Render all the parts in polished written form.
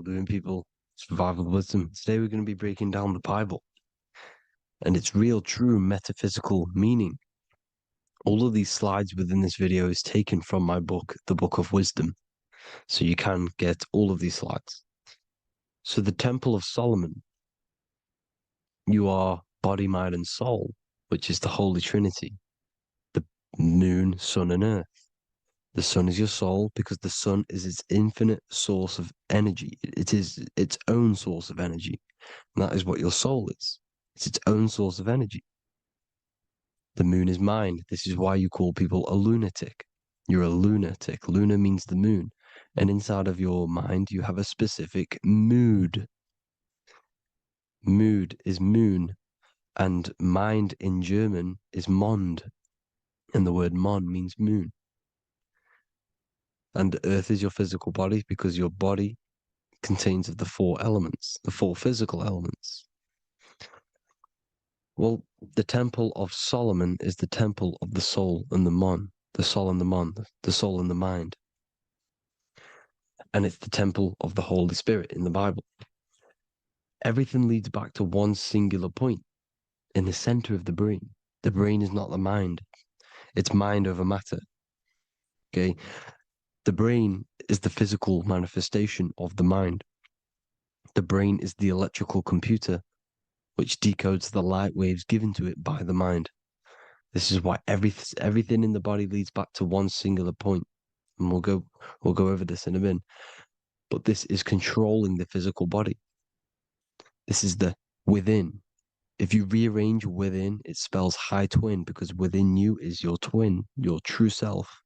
people doing, people? Survival wisdom. Today we're going to be breaking down the Bible and its real, true metaphysical meaning. All of these slides within this video is taken from my book, The Book of Wisdom, so you can get all of these slides. So the Temple of Solomon, you are body, mind, and soul, which is the Holy Trinity, the moon, sun, and earth. The sun is your soul because the sun is its infinite source of energy. It is its own source of energy. And that is what your soul is. It's its own source of energy. The moon is mind. This is why you call people a lunatic. You're a lunatic. Luna means the moon. And inside of your mind, you have a specific mood. Mood is moon. And mind in German is Mond. And the word Mond means moon. And earth is your physical body because your body contains of the four elements, the four physical elements. Well, the Temple of Solomon is the temple of the soul and the mon, the soul and the mon, the soul and the mind. And it's the temple of the Holy Spirit in the Bible. Everything leads back to one singular point in the center of the brain. The brain is not the mind. It's mind over matter. Okay? The brain is the physical manifestation of the mind. The brain is the electrical computer which decodes the light waves given to it by the mind. This is why everything in the body leads back to one singular point. And we'll go over this in a minute. But this is controlling the physical body. This is the within. If you rearrange within, it spells high twin because within you is your twin, your true self.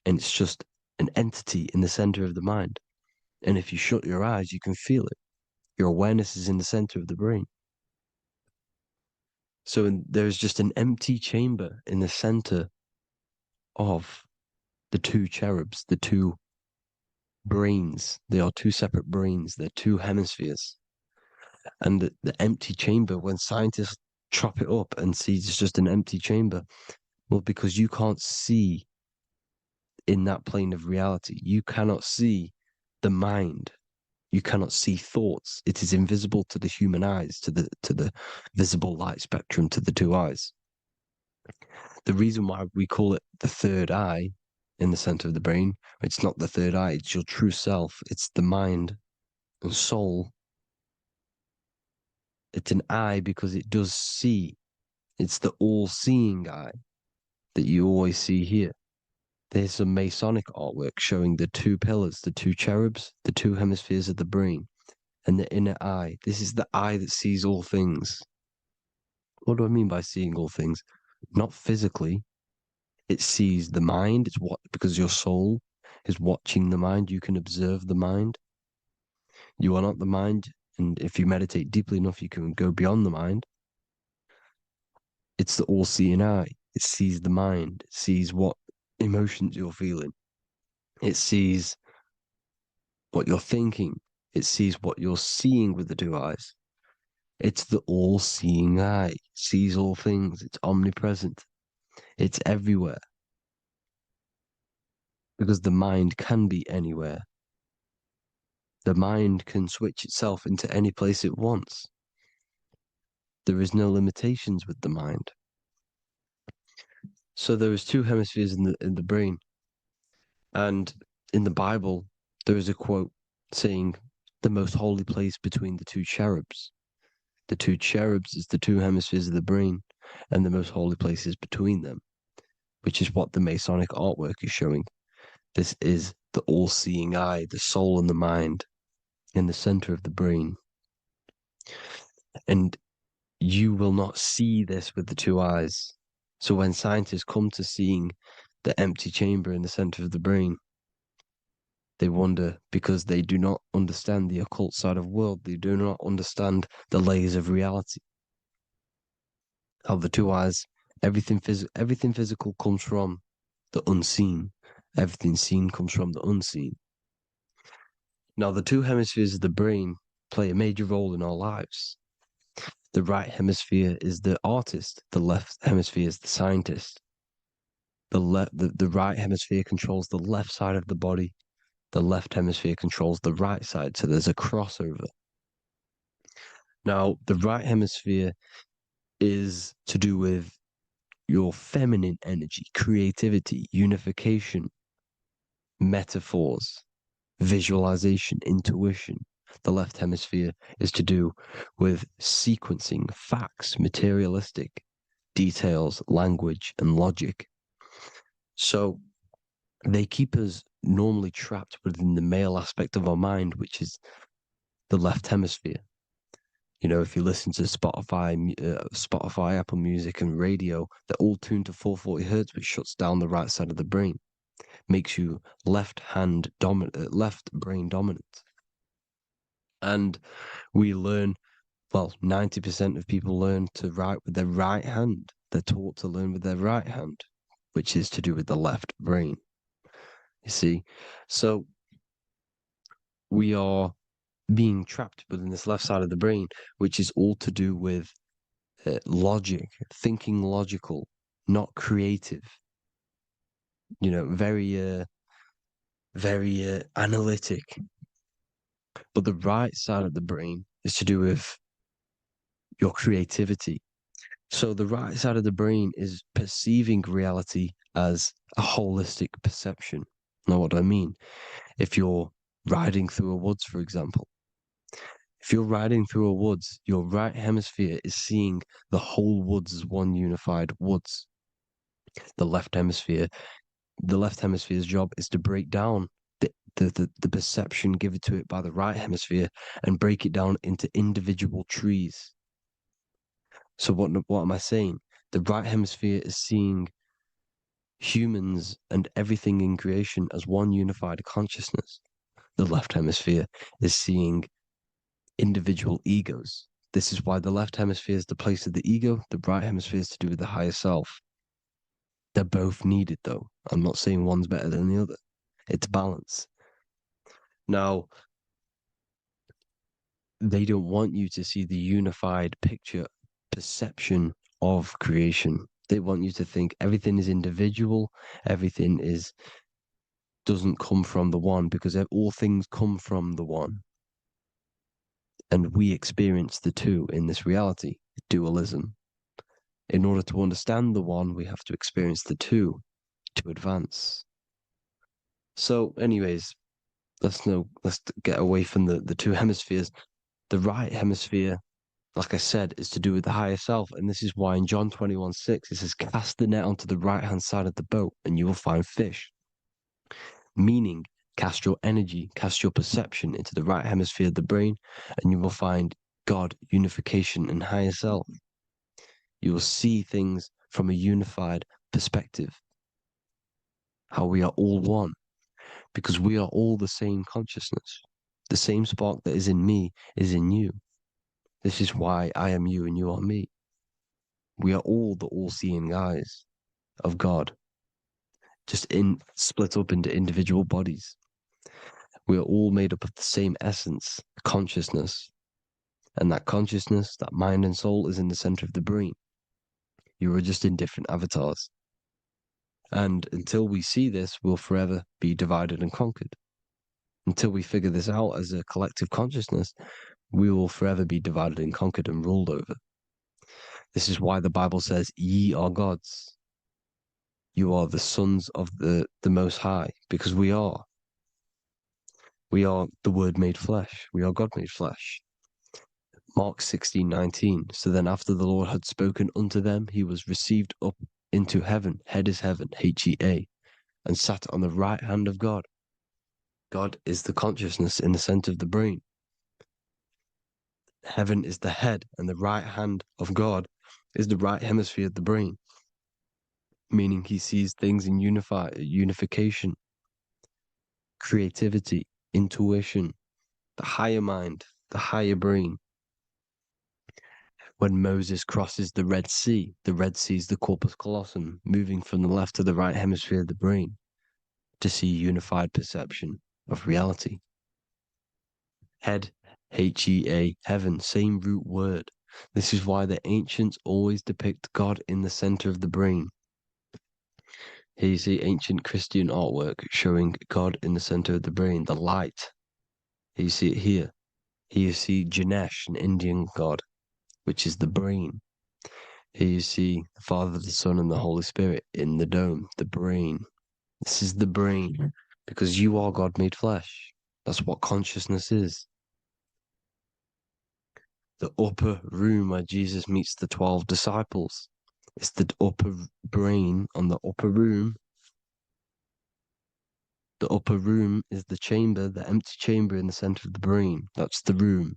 And it's just an entity in the center of the mind. And if you shut your eyes, you can feel it. Your awareness is in the center of the brain. So there's just an empty chamber in the center of the two cherubs, the two brains. They are two separate brains. They're two hemispheres. And the empty chamber, when scientists chop it up and see it's just an empty chamber, well, because you can't see in that plane of reality, you cannot see the mind. You cannot see thoughts. It is invisible to the human eyes, to the visible light spectrum, to the two eyes. The reason why we call it the third eye in the center of the brain, it's not the third eye, it's your true self. It's the mind and soul. It's an eye because it does see. It's the all-seeing eye that you always see here. There's some Masonic artwork showing the two pillars, the two cherubs, the two hemispheres of the brain, and the inner eye. This is the eye that sees all things. What do I mean by seeing all things? Not physically. It sees the mind. It's what, because your soul is watching the mind. You can observe the mind. You are not the mind. And if you meditate deeply enough, you can go beyond the mind. It's the all-seeing eye. It sees the mind. It sees what emotions you're feeling. It sees what you're thinking. It sees what you're seeing with the two eyes. It's the all-seeing eye. It sees all things. It's omnipresent. It's everywhere. Because the mind can be anywhere. The mind can switch itself into any place it wants. There is no limitations with the mind. So there is two hemispheres in the brain. And in the Bible, there is a quote saying the most holy place between the two cherubs. The two cherubs is the two hemispheres of the brain, and the most holy place is between them, which is what the Masonic artwork is showing. This is the all-seeing eye, the soul and the mind in the center of the brain. And you will not see this with the two eyes. So when scientists come to seeing the empty chamber in the center of the brain, they wonder because they do not understand the occult side of the world. They do not understand the layers of reality. How the two eyes, everything physical comes from the unseen. Everything seen comes from the unseen. Now, the two hemispheres of the brain play a major role in our lives. The right hemisphere is the artist. The left hemisphere is the scientist. The right hemisphere controls the left side of the body. The left hemisphere controls the right side, so there's a crossover. Now, the right hemisphere is to do with your feminine energy, creativity, unification, metaphors, visualization, intuition. The left hemisphere is to do with sequencing, facts, materialistic details, language, and logic. So they keep us normally trapped within the male aspect of our mind, which is the left hemisphere. You know, if you listen to Spotify, Apple Music, and radio, they're all tuned to 440 hertz, which shuts down the right side of the brain, makes you left brain dominant. And we learn, well, 90% of people learn to write with their right hand. They're taught to learn with their right hand, which is to do with the left brain. You see, so we are being trapped within this left side of the brain, which is all to do with logic, thinking logical, not creative. You know, very analytic. But the right side of the brain is to do with your creativity. So the right side of the brain is perceiving reality as a holistic perception. Now, what do I mean? If you're riding through a woods, for example, if you're riding through a woods, your right hemisphere is seeing the whole woods as one unified woods. The left hemisphere's job is to break down the perception given to it by the right hemisphere and break it down into individual trees. So what am I saying? The right hemisphere is seeing humans and everything in creation as one unified consciousness. The left hemisphere is seeing individual egos. This is why the left hemisphere is the place of the ego, the right hemisphere is to do with the higher self. They're both needed, though. I'm not saying one's better than the other. It's balance. Now, they don't want you to see the unified picture, perception of creation. They want you to think everything is individual, everything doesn't come from the one, because all things come from the one. And we experience the two in this reality, dualism. In order to understand the one, we have to experience the two to advance. So, anyways, let's get away from the two hemispheres. The right hemisphere, like I said, is to do with the higher self. And this is why in John 21:6, it says, cast the net onto the right-hand side of the boat and you will find fish. Meaning, cast your energy, cast your perception into the right hemisphere of the brain, and you will find God, unification, and higher self. You will see things from a unified perspective. How we are all one, because we are all the same consciousness. The same spark that is in me is in you. This is why I am you and you are me. We are all the all-seeing eyes of God, just split up into individual bodies. We are all made up of the same essence, consciousness. And that consciousness, that mind and soul, is in the center of the brain. You are just in different avatars. And until we see this, we'll forever be divided and conquered. Until we figure this out as a collective consciousness, we will forever be divided and conquered and ruled over. This is why the Bible says, ye are gods. You are the sons of the Most High, because we are. We are the Word made flesh. We are God made flesh. Mark 16:19. So then after the Lord had spoken unto them, he was received up into heaven, head is heaven, H-E-A, and sat on the right hand of God. God is the consciousness in the center of the brain. Heaven is the head, and the right hand of God is the right hemisphere of the brain, meaning he sees things in unification, creativity, intuition, the higher mind, the higher brain. When Moses crosses the Red Sea is the corpus callosum, moving from the left to the right hemisphere of the brain to see unified perception of reality. Head, H-E-A, heaven, same root word. This is why the ancients always depict God in the center of the brain. Here you see ancient Christian artwork showing God in the center of the brain, the light. Here you see it here. Here you see Ganesh, an Indian god, which is the brain. Here you see the Father, the Son, and the Holy Spirit in the dome, the brain. This is the brain, because you are God made flesh. That's what consciousness is. The upper room where Jesus meets the 12 disciples. It's the upper brain on the upper room. The upper room is the chamber, the empty chamber in the center of the brain. That's the room.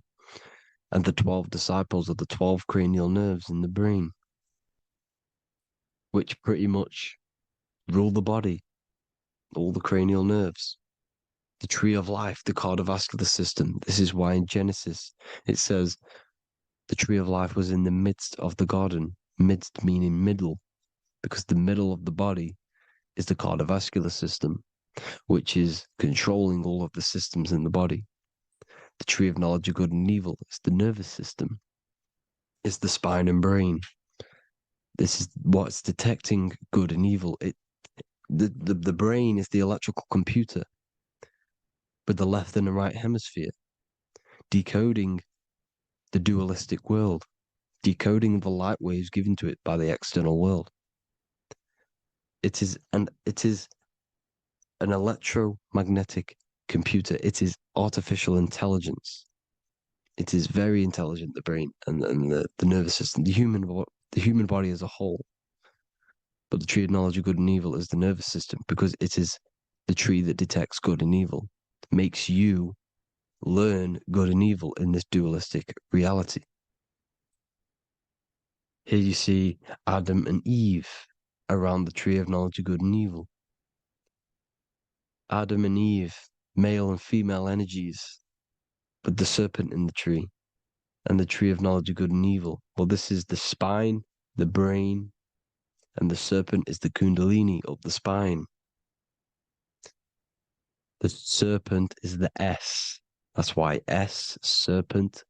And the 12 disciples are the 12 cranial nerves in the brain, which pretty much rule the body, all the cranial nerves. The tree of life, the cardiovascular system. This is why in Genesis it says the tree of life was in the midst of the garden. Midst meaning middle, because the middle of the body is the cardiovascular system, which is controlling all of the systems in the body. The tree of knowledge of good and evil is the nervous system. It's the spine and brain. This is what's detecting good and evil. The brain is the electrical computer with the left and the right hemisphere, decoding the dualistic world, decoding the light waves given to it by the external world. It is an electromagnetic computer. It is artificial intelligence. It is very intelligent, the brain and the nervous system, the human body as a whole. But the tree of knowledge of good and evil is the nervous system, because it is the tree that detects good and evil, makes you learn good and evil in this dualistic reality. Here you see Adam and Eve around the tree of knowledge of good and evil. Adam and Eve, male and female energies, but the serpent in the tree and the tree of knowledge of good and evil. Well, this is the spine, the brain, and the serpent is the kundalini of the spine. The serpent is the S. That's why S, serpent,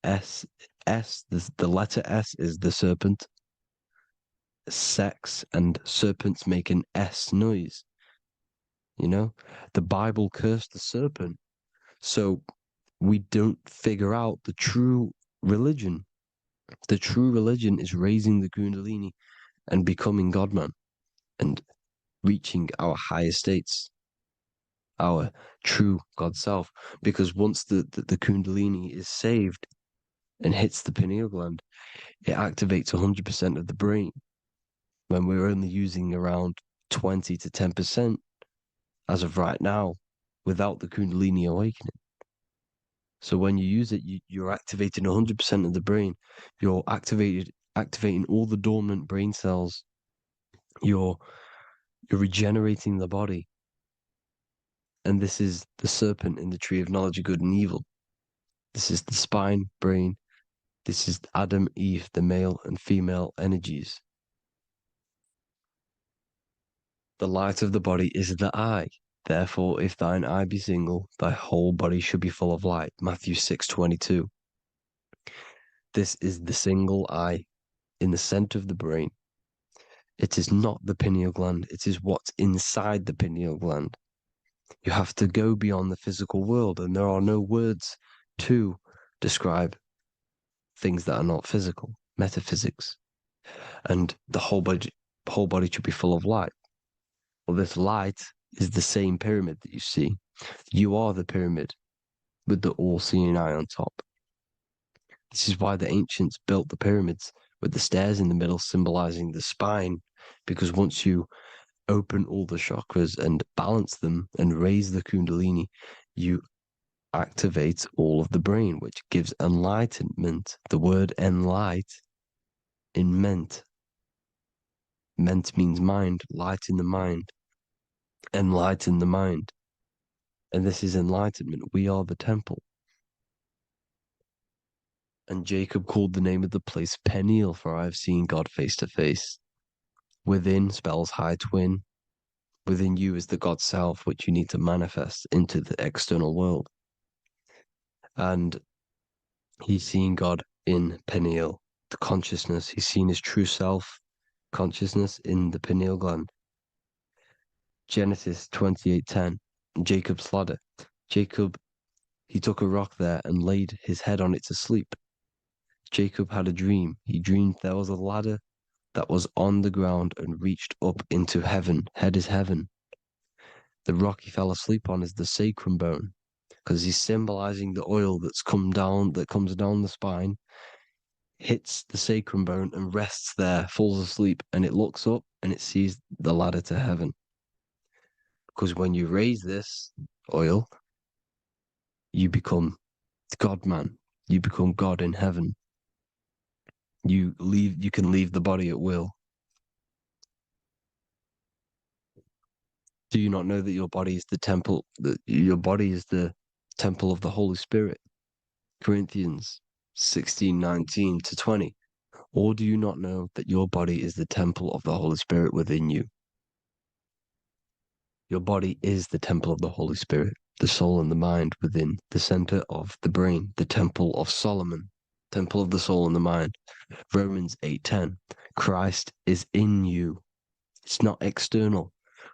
S, the letter S is the serpent. Sex and serpents make an S noise. You know, the Bible cursed the serpent. So we don't figure out the true religion. The true religion is raising the Kundalini and becoming God-man and reaching our higher states, our true God self. Because once the Kundalini is saved and hits the pineal gland, it activates 100% of the brain when we're only using around 20 to 10% as of right now without the Kundalini awakening. So when you use it, you're activating 100% of the brain. You're activating all the dormant brain cells. You're regenerating the body. And this is the serpent in the tree of knowledge of good and evil. This is the spine, brain. This is Adam, Eve, the male and female energies. The light of the body is the eye. Therefore, if thine eye be single, thy whole body should be full of light. Matthew 6:22. This is the single eye in the center of the brain. It is not the pineal gland. It is what's inside the pineal gland. You have to go beyond the physical world, and there are no words to describe things that are not physical, metaphysics. And the whole body should be full of light. Well, this light is the same pyramid that you see. You are the pyramid with the all-seeing eye on top. This is why the ancients built the pyramids with the stairs in the middle symbolizing the spine, because once you open all the chakras and balance them and raise the kundalini, you activate all of the brain, which gives enlightenment. The word enlight in ment. Ment means mind, light in the mind. Enlighten the mind. And this is enlightenment. We are the temple. And Jacob called the name of the place Peniel, for I have seen God face to face. Within spells high twin. Within you is the God self, which you need to manifest into the external world. And he's seen God in Peniel, the consciousness. He's seen his true self, consciousness in the pineal gland. Genesis 28:10, Jacob's ladder. Jacob, he took a rock there and laid his head on it to sleep. Jacob had a dream. He dreamed there was a ladder that was on the ground and reached up into heaven. Head is heaven. The rock he fell asleep on is the sacrum bone, because he's symbolizing the oil that comes down the spine, hits the sacrum bone and rests there, falls asleep, and it looks up and it sees the ladder to heaven. Because when you raise this oil, you become God man. You become God in heaven. You can leave the body at will. Do you not know that your body is the temple, that your body is the temple of the Holy Spirit? Corinthians 16:19-20. Or do you not know that your body is the temple of the Holy Spirit within you? Your body is the temple of the Holy Spirit, the soul and the mind within the center of the brain, the temple of Solomon, temple of the soul and the mind. Romans 8:10. Christ is in you. It's not external.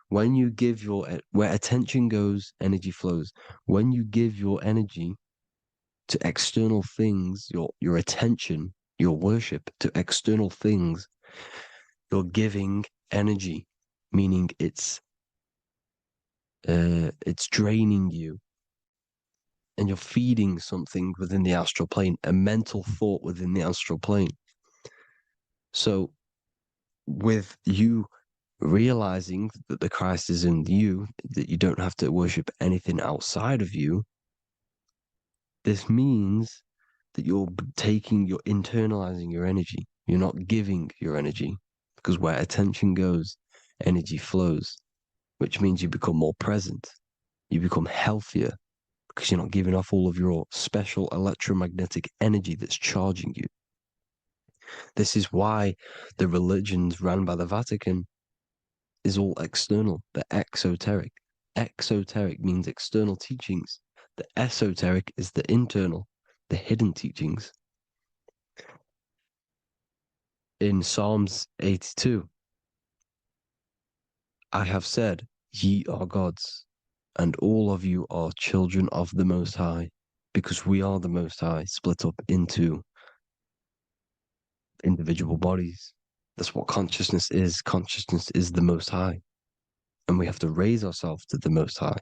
When you give where attention goes, energy flows. When you give your energy to external things, your attention, your worship to external things, you're giving energy, meaning it's draining you, and you're feeding something within the astral plane, a mental thought within the astral plane. So with you realizing that the Christ is in you, that you don't have to worship anything outside of you, this means that you're internalizing your energy. You're not giving your energy, because where attention goes, energy flows, which means you become more present. You become healthier because you're not giving off all of your special electromagnetic energy that's charging you. This is why the religions run by the Vatican is all external. They're exoteric. Exoteric means external teachings. The esoteric is the internal, the hidden teachings. In Psalms 82, I have said, ye are gods, and all of you are children of the Most High, because we are the Most High, split up into individual bodies. That's what consciousness is. Consciousness is the Most High, and we have to raise ourselves to the Most High.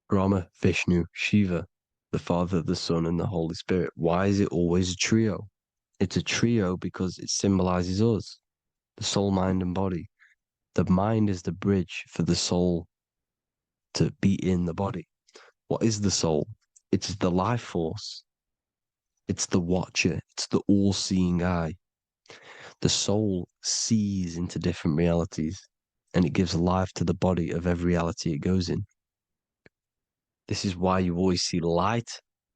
Brahma, Vishnu, Shiva, the Father, the Son, and the Holy Spirit. Why is it always a trio? It's a trio because it symbolizes us, the soul, mind, and body. The mind is the bridge for the soul to be in the body. What is the soul? It's the life force. It's the watcher. It's the all-seeing eye. The soul sees into different realities, and it gives life to the body of every reality it goes in. This is why you always see light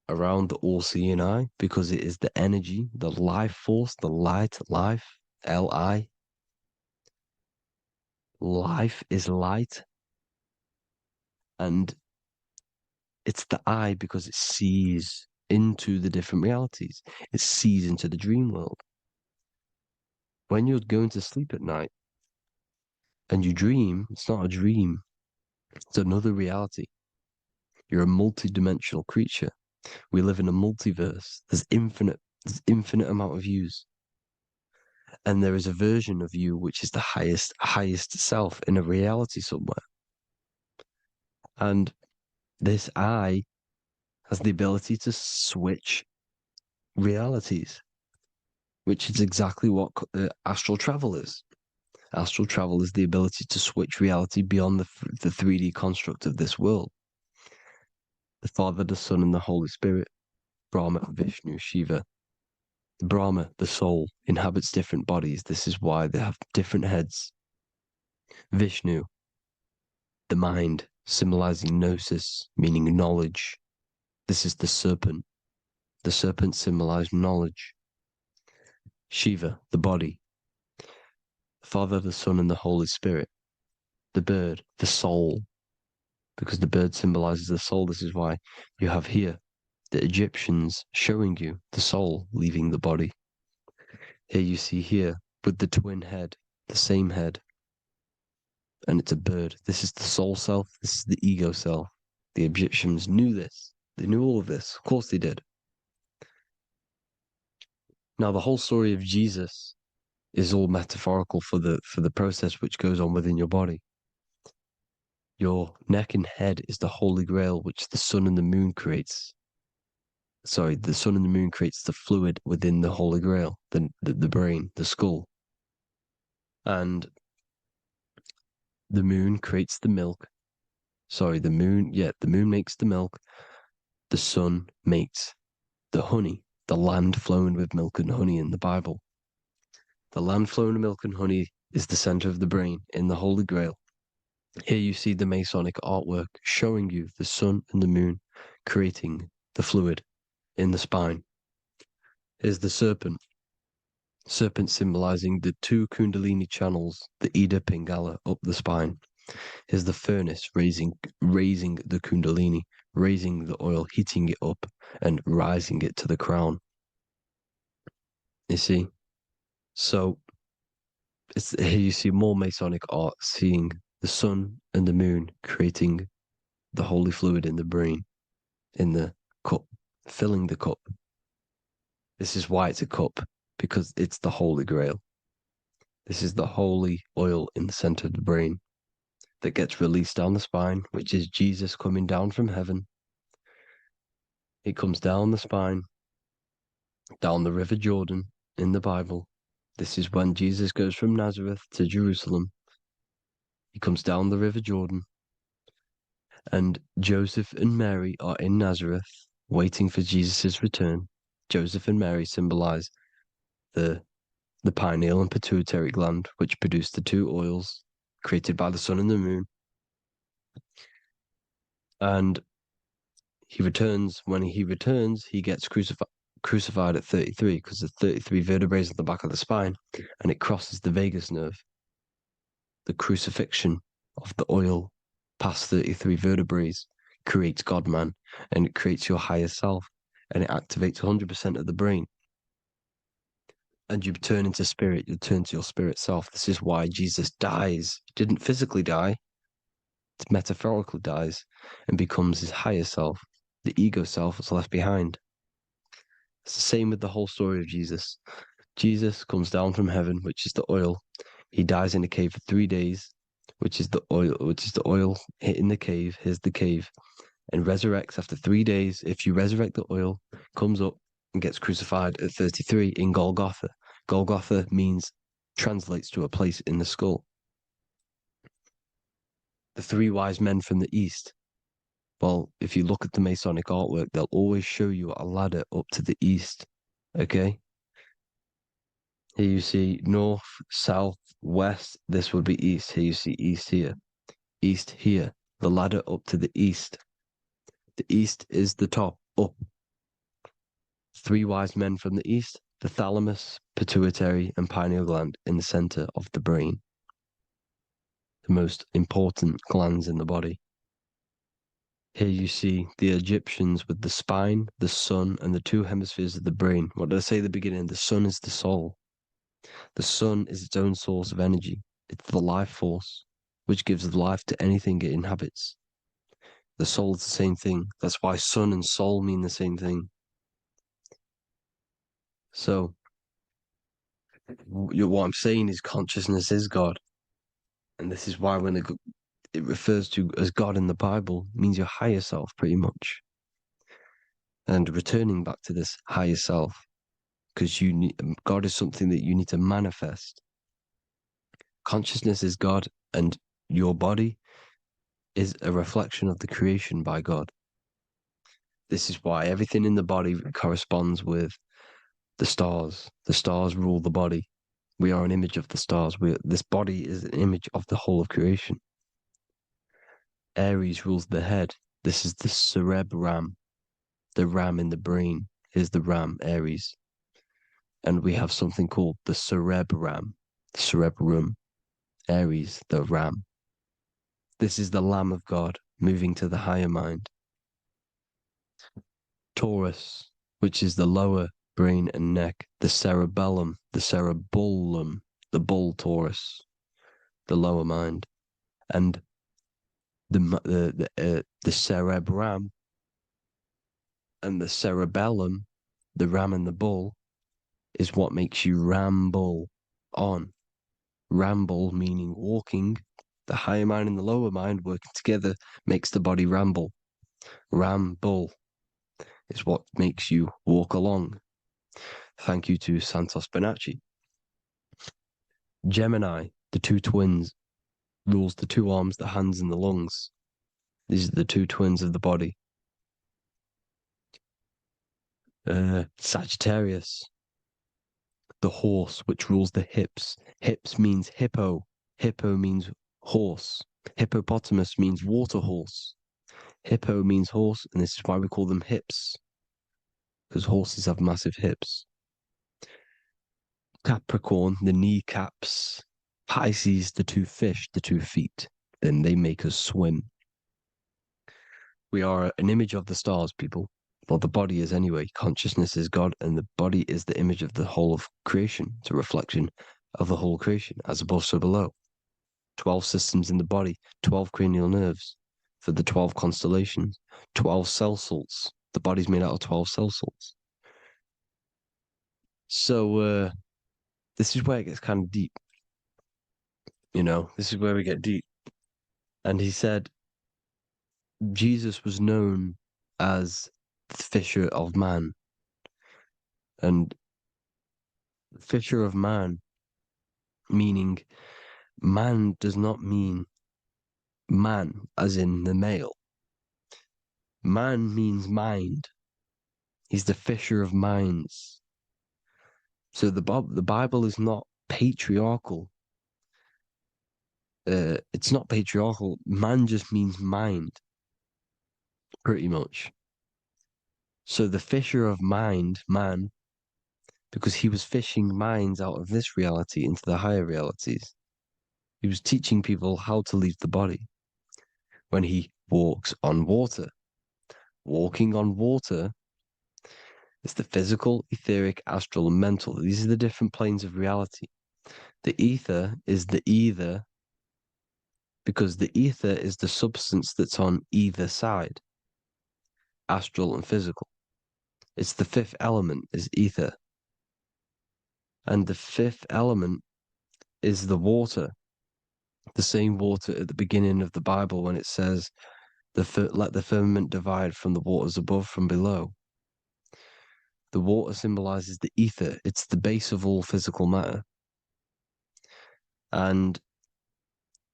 around the all-seeing eye, because it is the energy, the life force, the light, life, L-I. Life is light, and it's the eye because it sees into the different realities. It sees into the dream world. When you're going to sleep at night and you dream, it's not a dream. It's another reality. You're a multi-dimensional creature. We live in a multiverse. There's infinite amount of yous. And there is a version of you which is the highest self in a reality somewhere. And this I has the ability to switch realities, which is exactly what astral travel is. Astral travel is the ability to switch reality beyond the 3D construct of this world. The Father, the Son, and the Holy Spirit, Brahma, Vishnu, Shiva. Brahma, the soul, inhabits different bodies. This is why they have different heads. Vishnu, the mind, symbolizing gnosis, meaning knowledge. This is the serpent. The serpent symbolized knowledge. Shiva, the body. Father, the Son, and the Holy Spirit. The bird, the soul, because the bird symbolizes the soul. This is why you have here the Egyptians showing you the soul leaving the body. Here you see here with the twin head, the same head. and it's a bird. This is the soul self. This is the ego self. The Egyptians knew this. They knew all of this. Of course they did. Now, the whole story of Jesus is all metaphorical for the process which goes on within your body. Your neck and head is the holy grail which the sun and the moon creates. Sorry, the sun and the moon creates the fluid within the holy grail, the brain, the skull. And the moon creates the milk. Sorry, the moon makes the milk. The sun makes the honey, the land flowing with milk and honey in the Bible. The land flowing with milk and honey is the center of the brain in the Holy Grail. Here you see the Masonic artwork showing you the sun and the moon creating the fluid in the spine. Here's the serpent. Serpent symbolizing the two Kundalini channels, the Ida Pingala up the spine. Here's the furnace raising the Kundalini, raising the oil, heating it up, and rising it to the crown. You see? So here you see more Masonic art, seeing the sun and the moon creating the holy fluid in the brain, in the cup, filling the cup. This is why it's a cup, because it's the Holy Grail. This is the holy oil in the center of the brain that gets released down the spine, which is Jesus coming down from heaven. It comes down the spine, down the River Jordan in the Bible. This is when Jesus goes from Nazareth to Jerusalem. He comes down the River Jordan, and Joseph and Mary are in Nazareth waiting for Jesus' return. Joseph and Mary symbolize the pineal and pituitary gland, which produce the two oils created by the sun and the moon. And he returns. When he returns, he gets crucified at 33 because the 33 vertebrae at the back of the spine, and it crosses the vagus nerve. The crucifixion of the oil past 33 vertebrae creates God-man, and it creates your higher self, and it activates 100% of the brain. And you turn into spirit, you turn to your spirit self. This is why Jesus dies. He didn't physically die, it metaphorically dies and becomes his higher self. The ego self is left behind. It's the same with the whole story of Jesus. Jesus comes down from heaven, which is the oil. He dies in a cave for 3 days, which is the oil hitting the cave. Here's the cave. And resurrects after 3 days. If you resurrect the oil, comes up and gets crucified at 33 in Golgotha. Golgotha translates to a place in the skull. The three wise men from the east. Well, if you look at the Masonic artwork, they'll always show you a ladder up to the east. Okay? Here you see north, south, west. This would be east. Here you see east here. East here. The ladder up to the east. The east is the top, up. Three wise men from the east. The thalamus, pituitary, and pineal gland in the center of the brain. The most important glands in the body. Here you see the Egyptians with the spine, the sun, and the two hemispheres of the brain. What did I say at the beginning? The sun is the soul. The sun is its own source of energy. It's the life force, which gives life to anything it inhabits. The soul is the same thing. That's why sun and soul mean the same thing. So, what I'm saying is consciousness is God. And this is why when it refers to as God in the Bible, it means your higher self, pretty much. And returning back to this higher self, because God is something that you need to manifest. Consciousness is God, and your body is a reflection of the creation by God. This is why everything in the body corresponds with the stars. The stars rule the body. We are an image of the stars. This body is an image of the whole of creation. Aries rules the head. This is the cerebrum, the ram in the brain. Here's the ram, Aries. And we have something called the cerebrum, Aries, the ram. This is the Lamb of God moving to the higher mind. Taurus, which is the lower brain and neck, the cerebellum, the bull Taurus, the lower mind. And the cerebrum and the cerebellum, the ram and the bull, is what makes you ramble on. Ramble meaning walking. The higher mind and the lower mind working together makes the body ramble. Ramble is what makes you walk along. Thank you to Santos Bonacci. Gemini, the two twins, rules the two arms, the hands, and the lungs. These are the two twins of the body. Sagittarius, the horse, which rules the hips. Hips means hippo. Hippo means horse. Hippopotamus means water horse. Hippo means horse, and this is why we call them hips, because horses have massive hips. Capricorn, the kneecaps. Pisces, the two fish, the 2 feet. Then they make us swim. We are an image of the stars, people. Well, the body is anyway. Consciousness is God, and the body is the image of the whole of creation. It's a reflection of the whole creation, as above, so below. 12 systems in the body, 12 cranial nerves for the 12 constellations, 12 cell salts. The body's made out of 12 cell salts. So, this is where it gets kind of deep. This is where we get deep. And he said Jesus was known as the fisher of man. And fisher of man, meaning man does not mean man as in the male. Man means mind. He's the fisher of minds. So the Bible is not patriarchal. It's not patriarchal. Man just means mind, pretty much. So the fisher of mind, man, because he was fishing minds out of this reality into the higher realities. He was teaching people how to leave the body when he walks on water. Walking on water is the physical, etheric, astral, and mental. These are the different planes of reality. The ether is the either, because the ether is the substance that's on either side, astral and physical. It's the fifth element, is ether. And the fifth element is the water, the same water at the beginning of the Bible when it says, let the firmament divide from the waters above from below. The water symbolizes the ether. It's the base of all physical matter. And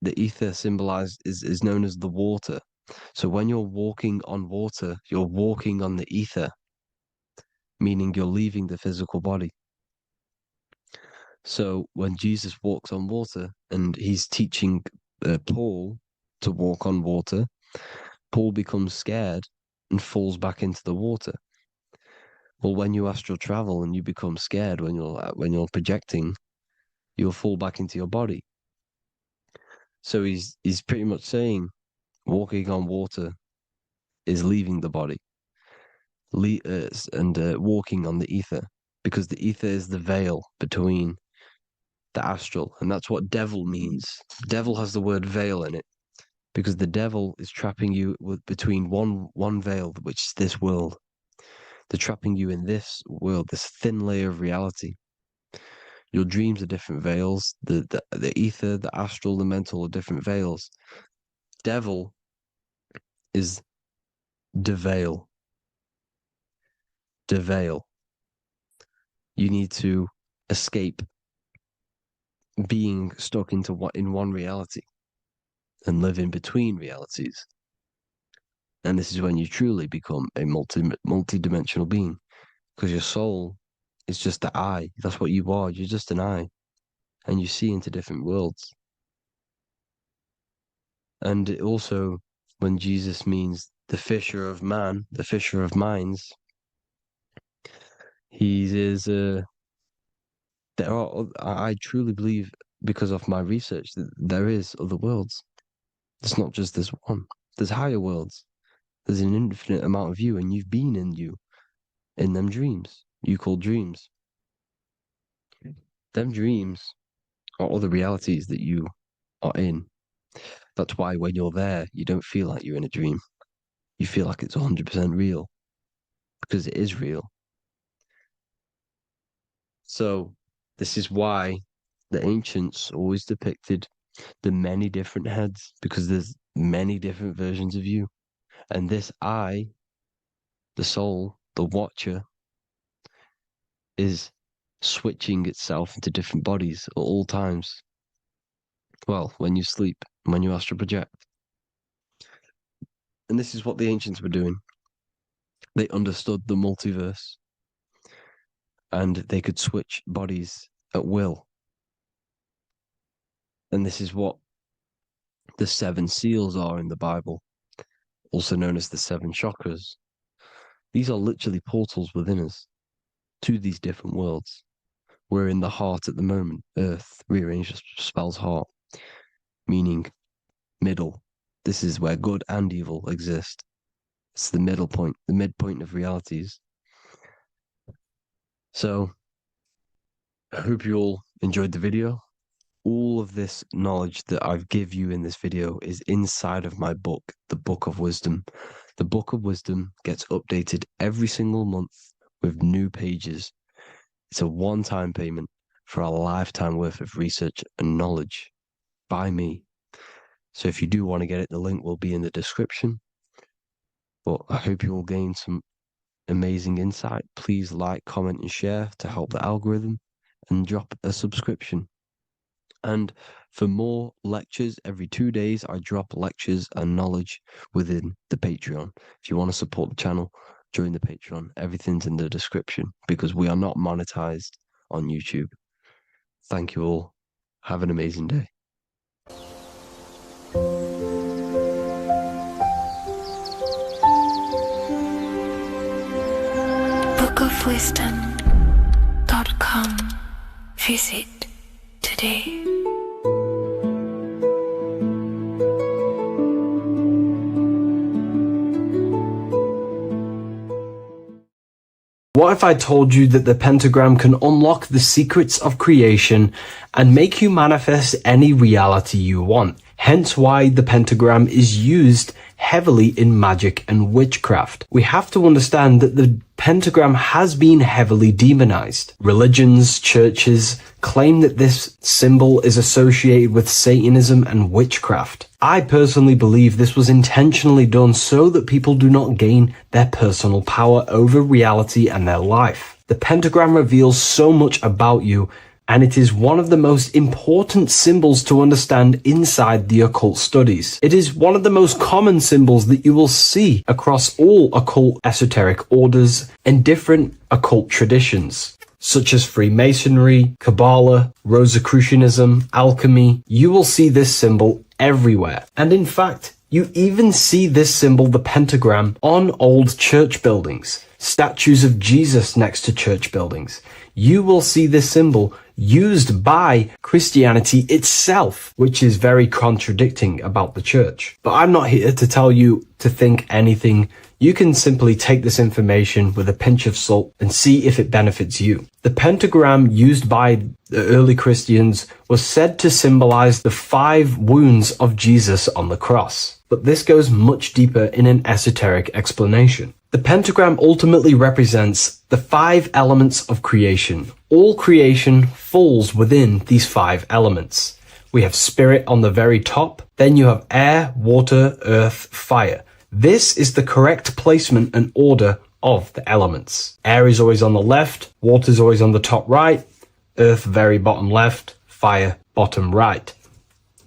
the ether is known as the water. So when you're walking on water, you're walking on the ether, meaning you're leaving the physical body. So when Jesus walks on water and he's teaching Paul to walk on water, Paul becomes scared and falls back into the water. Well, when you astral travel and you become scared when you're projecting, you'll fall back into your body. So he's pretty much saying walking on water is leaving the body, and walking on the ether, because the ether is the veil between the astral, and that's what devil means. Devil has the word veil in it, because the devil is trapping you between one veil, which is this world. They're trapping you in this world, this thin layer of reality. Your dreams are different veils. The ether, the astral, the mental are different veils. Devil is the veil. The veil. You need to escape being stuck in one reality and live in between realities. And this is when you truly become a multi-dimensional being, because your soul is just the eye. That's what you are. You're just an eye, and you see into different worlds. And it also, when Jesus means the fisher of man, the fisher of minds, he is. I truly believe, because of my research, that there is other worlds. It's not just this one. There's higher worlds. There's an infinite amount of you, and you've been in them dreams you call dreams. Them dreams are other realities that you are in. That's why when you're there, you don't feel like you're in a dream. You feel like it's 100% real, because it is real. So this is why the ancients always depicted the many different heads, because there's many different versions of you. And this I, the soul, the watcher, is switching itself into different bodies at all times. Well, when you sleep, when you astral project. And this is what the ancients were doing. They understood the multiverse, and they could switch bodies at will. And this is what the 7 seals are in the Bible, also known as the 7 chakras. These are literally portals within us to these different worlds. We're in the heart at the moment. Earth, rearranged, spells heart, meaning middle. This is where good and evil exist. It's the middle point, the midpoint of realities. So, I hope you all enjoyed the video. All of this knowledge that I've give you in this video is inside of my book, the Book of Wisdom. The Book of Wisdom gets updated every single month with new pages. It's a one-time payment for a lifetime worth of research and knowledge by me. So if you do want to get it, the link will be in the description. But I hope you will gain some amazing insight. Please like, comment, and share to help the algorithm, and drop a subscription. And for more lectures, every 2 days, I drop lectures and knowledge within the Patreon. If you want to support the channel, join the Patreon. Everything's in the description, because we are not monetized on YouTube. Thank you all. Have an amazing day. bookofwisdom.com. Visit today. What if I told you that the pentagram can unlock the secrets of creation and make you manifest any reality you want? Hence why the pentagram is used heavily in magic and witchcraft. We have to understand that the pentagram has been heavily demonized. Religions, churches claim that this symbol is associated with Satanism and witchcraft. I personally believe this was intentionally done so that people do not gain their personal power over reality and their life. The pentagram reveals so much about you, and it is one of the most important symbols to understand inside the occult studies. It is one of the most common symbols that you will see across all occult esoteric orders and different occult traditions, such as Freemasonry, Kabbalah, Rosicrucianism, alchemy. You will see this symbol everywhere. And in fact, you even see this symbol, the pentagram, on old church buildings, statues of Jesus next to church buildings. You will see this symbol used by Christianity itself, which is very contradicting about the church. But I'm not here to tell you to think anything. You can simply take this information with a pinch of salt and see if it benefits you. The pentagram used by the early Christians was said to symbolize the 5 wounds of Jesus on the cross. But this goes much deeper in an esoteric explanation. The pentagram ultimately represents the 5 elements of creation. All creation falls within these 5 elements. We have spirit on the very top, then you have air, water, earth, fire. This is the correct placement and order of the elements. Air is always on the left, water is always on the top right, earth very bottom left, fire bottom right,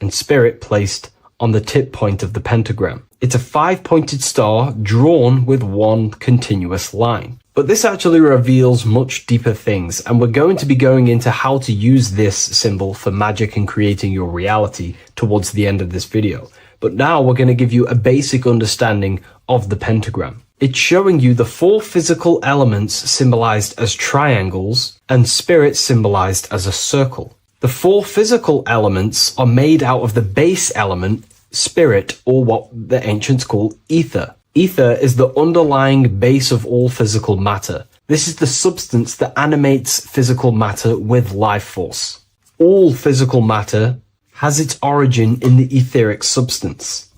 and spirit placed on the tip point of the pentagram. It's a 5-pointed star drawn with one continuous line. But this actually reveals much deeper things, and we're going to be going into how to use this symbol for magic and creating your reality towards the end of this video. But now we're going to give you a basic understanding of the pentagram. It's showing you the 4 physical elements symbolized as triangles and spirit symbolized as a circle. The 4 physical elements are made out of the base element, spirit, or what the ancients call ether. Ether is the underlying base of all physical matter. This is the substance that animates physical matter with life force. All physical matter has its origin in the etheric substance,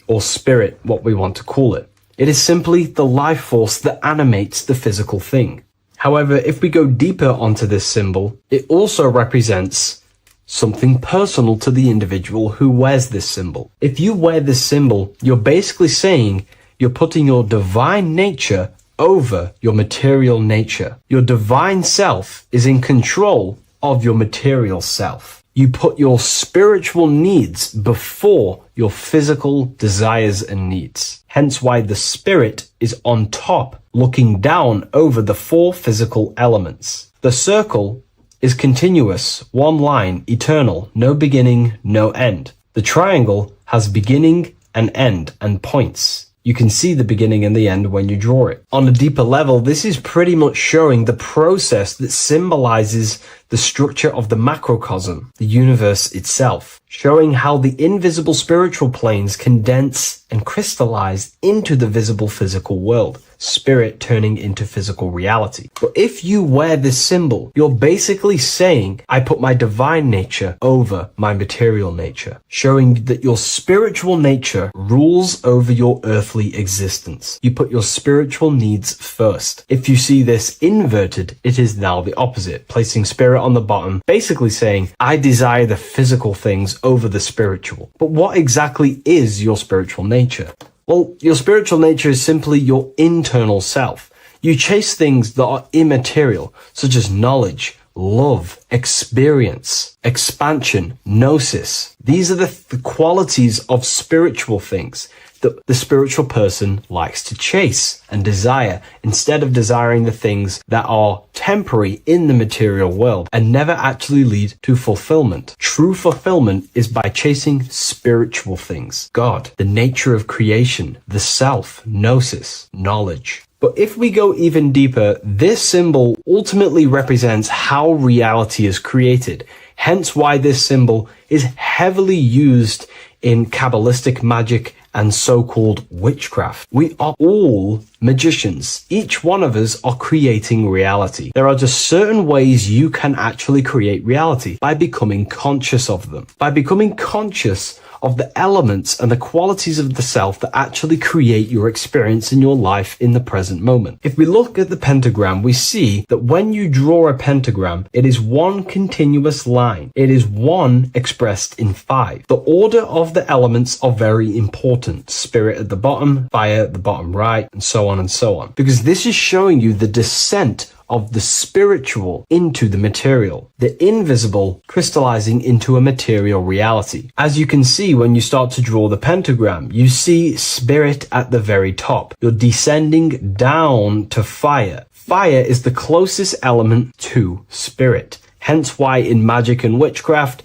or spirit, what we want to call it. It is simply the life force that animates the physical thing. However, if we go deeper onto this symbol, it also represents something personal to the individual who wears this symbol. If you wear this symbol, you're basically saying you're putting your divine nature over your material nature. Your divine self is in control of your material self. You put your spiritual needs before your physical desires and needs. Hence why the spirit is on top, looking down over the four physical elements. The circle is continuous, one line, eternal, no beginning, no end. The triangle has beginning and end and points. You can see the beginning and the end when you draw it. On a deeper level, this is pretty much showing the process that symbolizes the structure of the macrocosm, the universe itself, showing how the invisible spiritual planes condense and crystallize into the visible physical world, spirit turning into physical reality. But if you wear this symbol, you're basically saying, I put my divine nature over my material nature, showing that your spiritual nature rules over your earthly existence. You put your spiritual needs first. If you see this inverted, it is now the opposite, placing spirit on the bottom, basically saying, I desire the physical things over the spiritual. But what exactly is your spiritual nature? Well, your spiritual nature is simply your internal self. You chase things that are immaterial, such as knowledge, love, experience, expansion, gnosis. These are the qualities of spiritual things that the spiritual person likes to chase and desire, instead of desiring the things that are temporary in the material world and never actually lead to fulfillment. True fulfillment is by chasing spiritual things. God, the nature of creation, the self, gnosis, knowledge. But if we go even deeper, this symbol ultimately represents how reality is created. Hence why this symbol is heavily used in Kabbalistic magic and so-called witchcraft. We are all magicians. Each one of us are creating reality. There are just certain ways you can actually create reality by becoming conscious of them. By becoming conscious of the elements and the qualities of the self that actually create your experience in your life in the present moment. If we look at the pentagram, we see that when you draw a pentagram, it is one continuous line. It is one expressed in five. The order of the elements are very important. Spirit at the bottom, fire at the bottom right, and so on and so on. Because this is showing you the descent of the spiritual into the material, the invisible crystallizing into a material reality. As you can see when you start to draw the pentagram, you see spirit at the very top. You're descending down to fire. Fire is the closest element to spirit. Hence why in magic and witchcraft,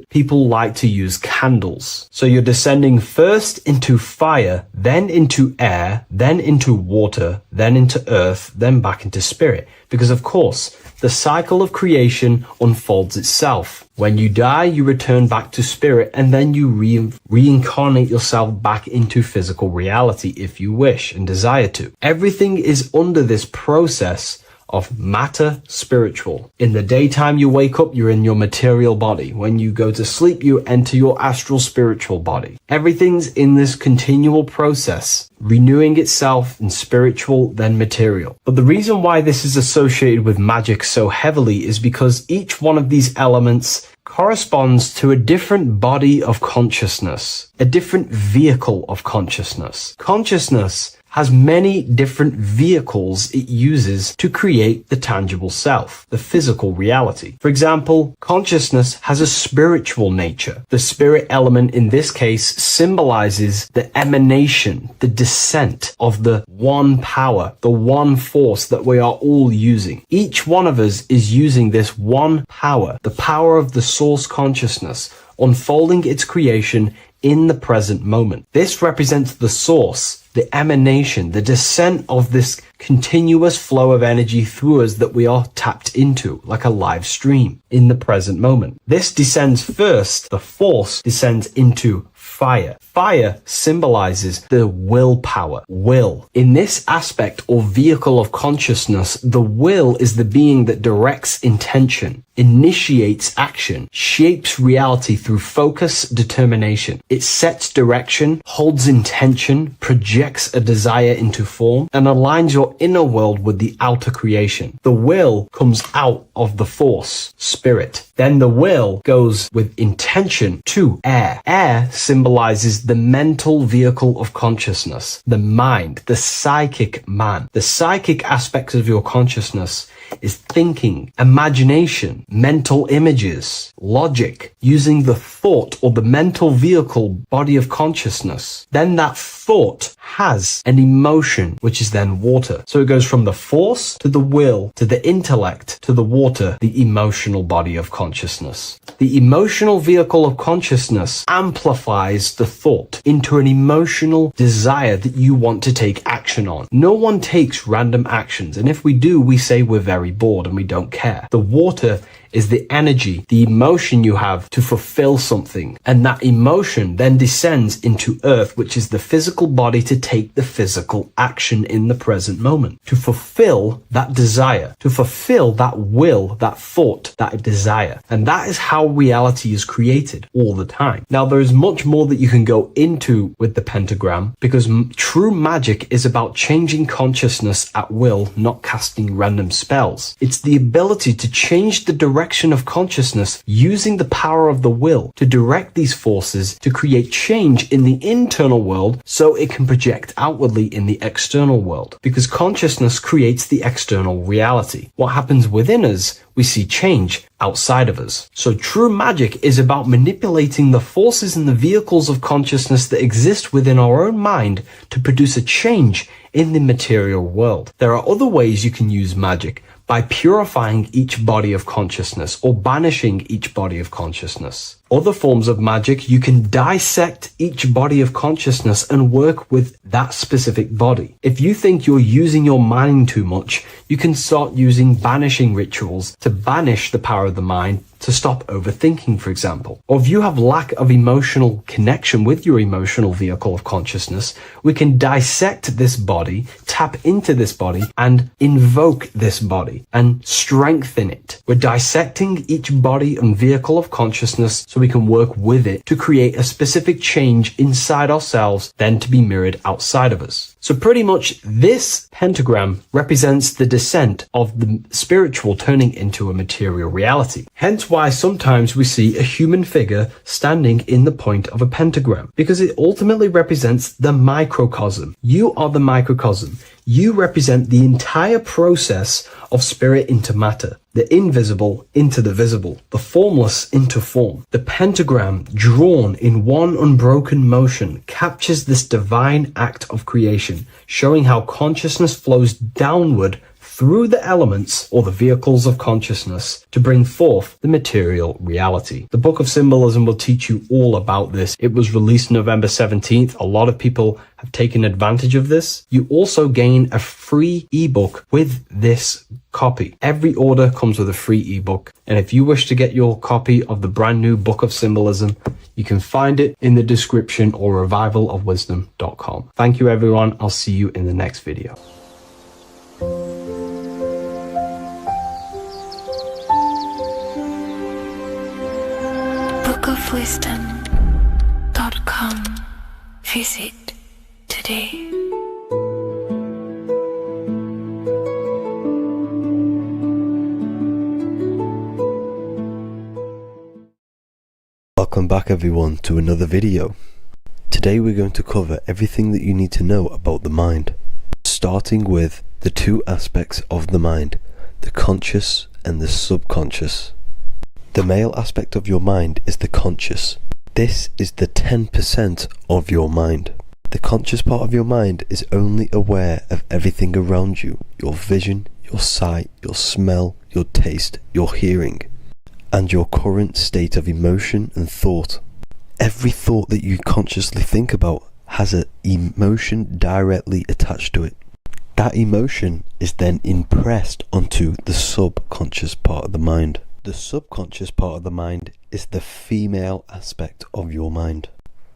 people like to use candles. So you're descending first into fire, then into air, then into water, then into earth, then back into spirit. Because of course, the cycle of creation unfolds itself. When you die, you return back to spirit, and then you reincarnate yourself back into physical reality if you wish and desire to. Everything is under this process of matter spiritual. In the daytime you wake up, you're in your material body. When you go to sleep, you enter your astral spiritual body. Everything's in this continual process, renewing itself in spiritual, then material. But the reason why this is associated with magic so heavily is because each one of these elements corresponds to a different body of consciousness, a different vehicle of consciousness. Consciousness has many different vehicles it uses to create the tangible self, the physical reality. For example, consciousness has a spiritual nature. The spirit element in this case symbolizes the emanation, the descent of the one power, the one force that we are all using. Each one of us is using this one power, the power of the source consciousness, unfolding its creation in the present moment. This represents the source, the emanation, the descent of this continuous flow of energy through us that we are tapped into, like a live stream in the present moment. This descends first, the force descends into fire. Fire symbolizes the willpower, will. In this aspect or vehicle of consciousness, the will is the being that directs intention, initiates action, shapes reality through focus, determination. It sets direction, holds intention, projects a desire into form, and aligns your inner world with the outer creation. The will comes out of the force, spirit. Then the will goes with intention to air. Air symbolizes the mental vehicle of consciousness, the mind, the psychic man. The psychic aspects of your consciousness is thinking, imagination, mental images, logic, using the thought or the mental vehicle body of consciousness. Then that thought has an emotion, which is then water. So it goes from the force to the will to the intellect to the water, the emotional body of consciousness. The emotional vehicle of consciousness amplifies the thought into an emotional desire that you want to take action on. No one takes random actions, and if we do, we say we're very bored and we don't care. The water is the energy, the emotion you have to fulfill something. And that emotion then descends into earth, which is the physical body to take the physical action in the present moment, to fulfill that desire, to fulfill that will, that thought, that desire. And that is how reality is created all the time. Now, there is much more that you can go into with the pentagram, because true magic is about changing consciousness at will, not casting random spells. It's the ability to change the direction of consciousness using the power of the will to direct these forces to create change in the internal world so it can project outwardly in the external world. Because consciousness creates the external reality. What happens within us, we see change outside of us. So true magic is about manipulating the forces and the vehicles of consciousness that exist within our own mind to produce a change in the material world. There are other ways you can use magic, by purifying each body of consciousness or banishing each body of consciousness. Other forms of magic, you can dissect each body of consciousness and work with that specific body. If you think you're using your mind too much, you can start using banishing rituals to banish the power of the mind, to stop overthinking, for example. Or if you have lack of emotional connection with your emotional vehicle of consciousness, we can dissect this body, tap into this body, and invoke this body and strengthen it. We're dissecting each body and vehicle of consciousness so we can work with it to create a specific change inside ourselves, then to be mirrored outside of us. So pretty much this pentagram represents the descent of the spiritual turning into a material reality. Hence why sometimes we see a human figure standing in the point of a pentagram, because it ultimately represents the microcosm. You are the microcosm. You represent the entire process of spirit into matter, the invisible into the visible, the formless into form. The pentagram, drawn in one unbroken motion, captures this divine act of creation, showing how consciousness flows downward through the elements or the vehicles of consciousness to bring forth the material reality. The Book of Symbolism will teach you all about this. It was released November 17th. A lot of people have taken advantage of this. You also gain a free ebook with this copy. Every order comes with a free ebook. And if you wish to get your copy of the brand new Book of Symbolism, you can find it in the description or revivalofwisdom.com. Thank you, everyone. I'll see you in the next video. bookofwisdom.com. Visit today. Welcome back everyone to another video. Today we're going to cover everything that you need to know about the mind, starting with the two aspects of the mind, the conscious and the subconscious. The male aspect of your mind is the conscious. This is the 10% of your mind. The conscious part of your mind is only aware of everything around you, your vision, your sight, your smell, your taste, your hearing, and your current state of emotion and thought. Every thought that you consciously think about has an emotion directly attached to it. That emotion is then impressed onto the subconscious part of the mind. The subconscious part of the mind is the female aspect of your mind.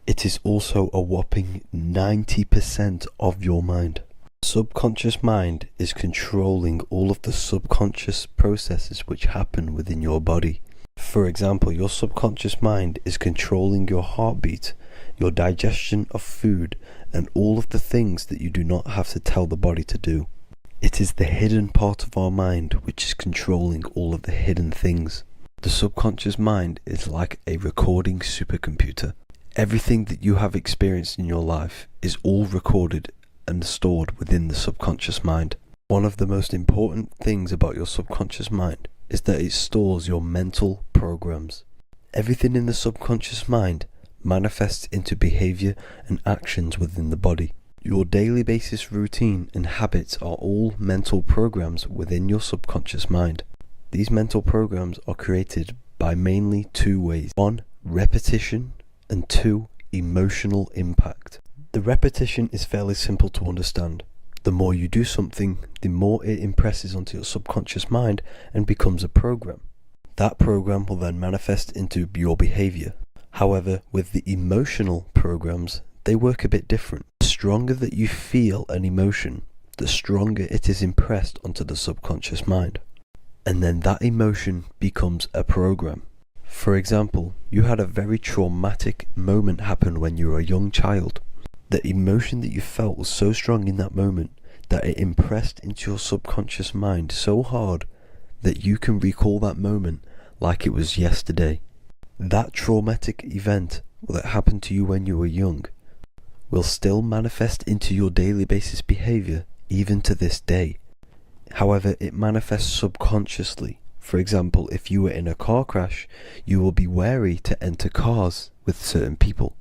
It is also a whopping 90% of your mind. Subconscious mind is controlling all of the subconscious processes which happen within your body. For example, your subconscious mind is controlling your heartbeat, your digestion of food, and all of the things that you do not have to tell the body to do. It is the hidden part of our mind which is controlling all of the hidden things. The subconscious mind is like a recording supercomputer. Everything that you have experienced in your life is all recorded and stored within the subconscious mind. One of the most important things about your subconscious mind is that it stores your mental programs. Everything in the subconscious mind manifests into behavior and actions within the body. Your daily basis routine and habits are all mental programs within your subconscious mind. These mental programs are created by mainly two ways. 1. Repetition, and 2. Emotional impact. The repetition is fairly simple to understand. The more you do something, the more it impresses onto your subconscious mind and becomes a program. That program will then manifest into your behavior. However, with the emotional programs, they work a bit different. The stronger that you feel an emotion, the stronger it is impressed onto the subconscious mind. And then that emotion becomes a program. For example, you had a very traumatic moment happen when you were a young child. The emotion that you felt was so strong in that moment that it impressed into your subconscious mind so hard that you can recall that moment like it was yesterday. That traumatic event that happened to you when you were young will still manifest into your daily basis behavior even to this day. However, it manifests subconsciously. For example, if you were in a car crash, you will be wary to enter cars with certain people.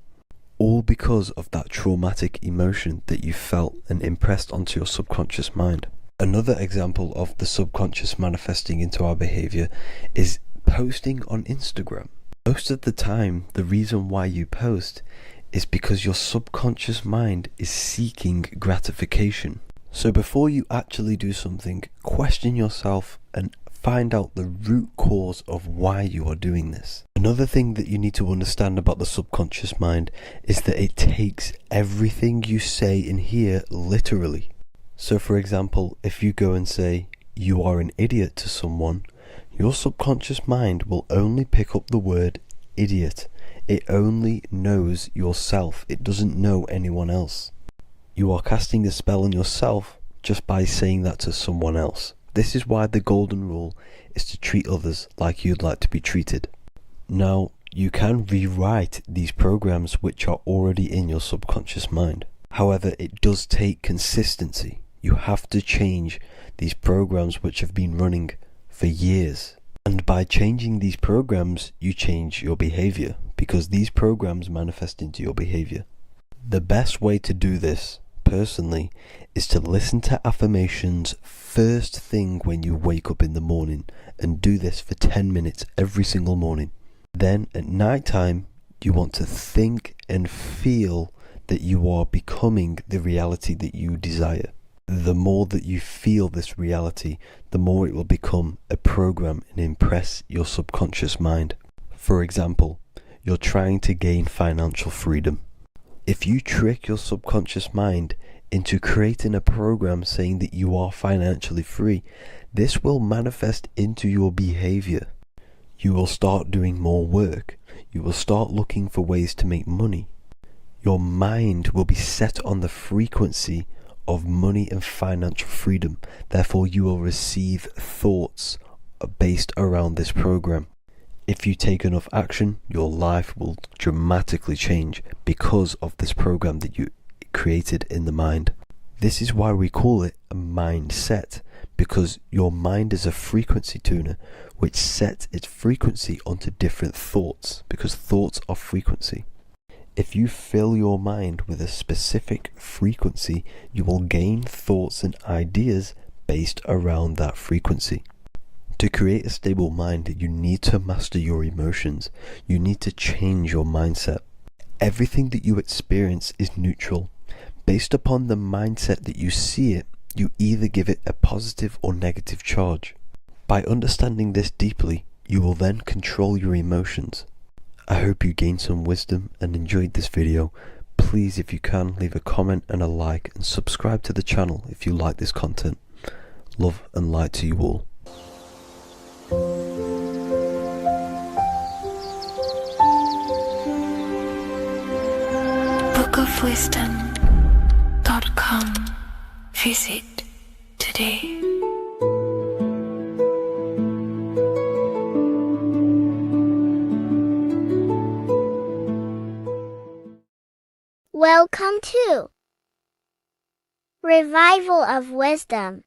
All because of that traumatic emotion that you felt and impressed onto your subconscious mind. Another example of the subconscious manifesting into our behavior is posting on Instagram. Most of the time, the reason why you post is because your subconscious mind is seeking gratification. So before you actually do something, question yourself and find out the root cause of why you are doing this. Another thing that you need to understand about the subconscious mind is that it takes everything you say in here literally. So for example, if you go and say, "You are an idiot" to someone, your subconscious mind will only pick up the word idiot. It only knows yourself. It doesn't know anyone else. You are casting a spell on yourself just by saying that to someone else. This is why the golden rule is to treat others like you'd like to be treated. Now, you can rewrite these programs which are already in your subconscious mind. However, it does take consistency. You have to change these programs which have been running for years. And by changing these programs, you change your behavior, because these programs manifest into your behavior. The best way to do this, personally, is to listen to affirmations first thing when you wake up in the morning, and do this for 10 minutes every single morning. Then at night time, you want to think and feel that you are becoming the reality that you desire. The more that you feel this reality, the more it will become a program and impress your subconscious mind. For example, you're trying to gain financial freedom. If you trick your subconscious mind into creating a program saying that you are financially free, this will manifest into your behavior. You will start doing more work. You will start looking for ways to make money. Your mind will be set on the frequency of money and financial freedom. Therefore, you will receive thoughts based around this program. If you take enough action, your life will dramatically change because of this program that you created in the mind. This is why we call it a mindset, because your mind is a frequency tuner which sets its frequency onto different thoughts, because thoughts are frequency. If you fill your mind with a specific frequency, you will gain thoughts and ideas based around that frequency. To create a stable mind, you need to master your emotions. You need to change your mindset. Everything that you experience is neutral. Based upon the mindset that you see it, you either give it a positive or negative charge. By understanding this deeply, you will then control your emotions. I hope you gained some wisdom and enjoyed this video. Please, if you can, leave a comment and a like, and subscribe to the channel if you like this content. Love and light to you all. bookofwisdom.com. Visit today. Welcome to Revival of Wisdom.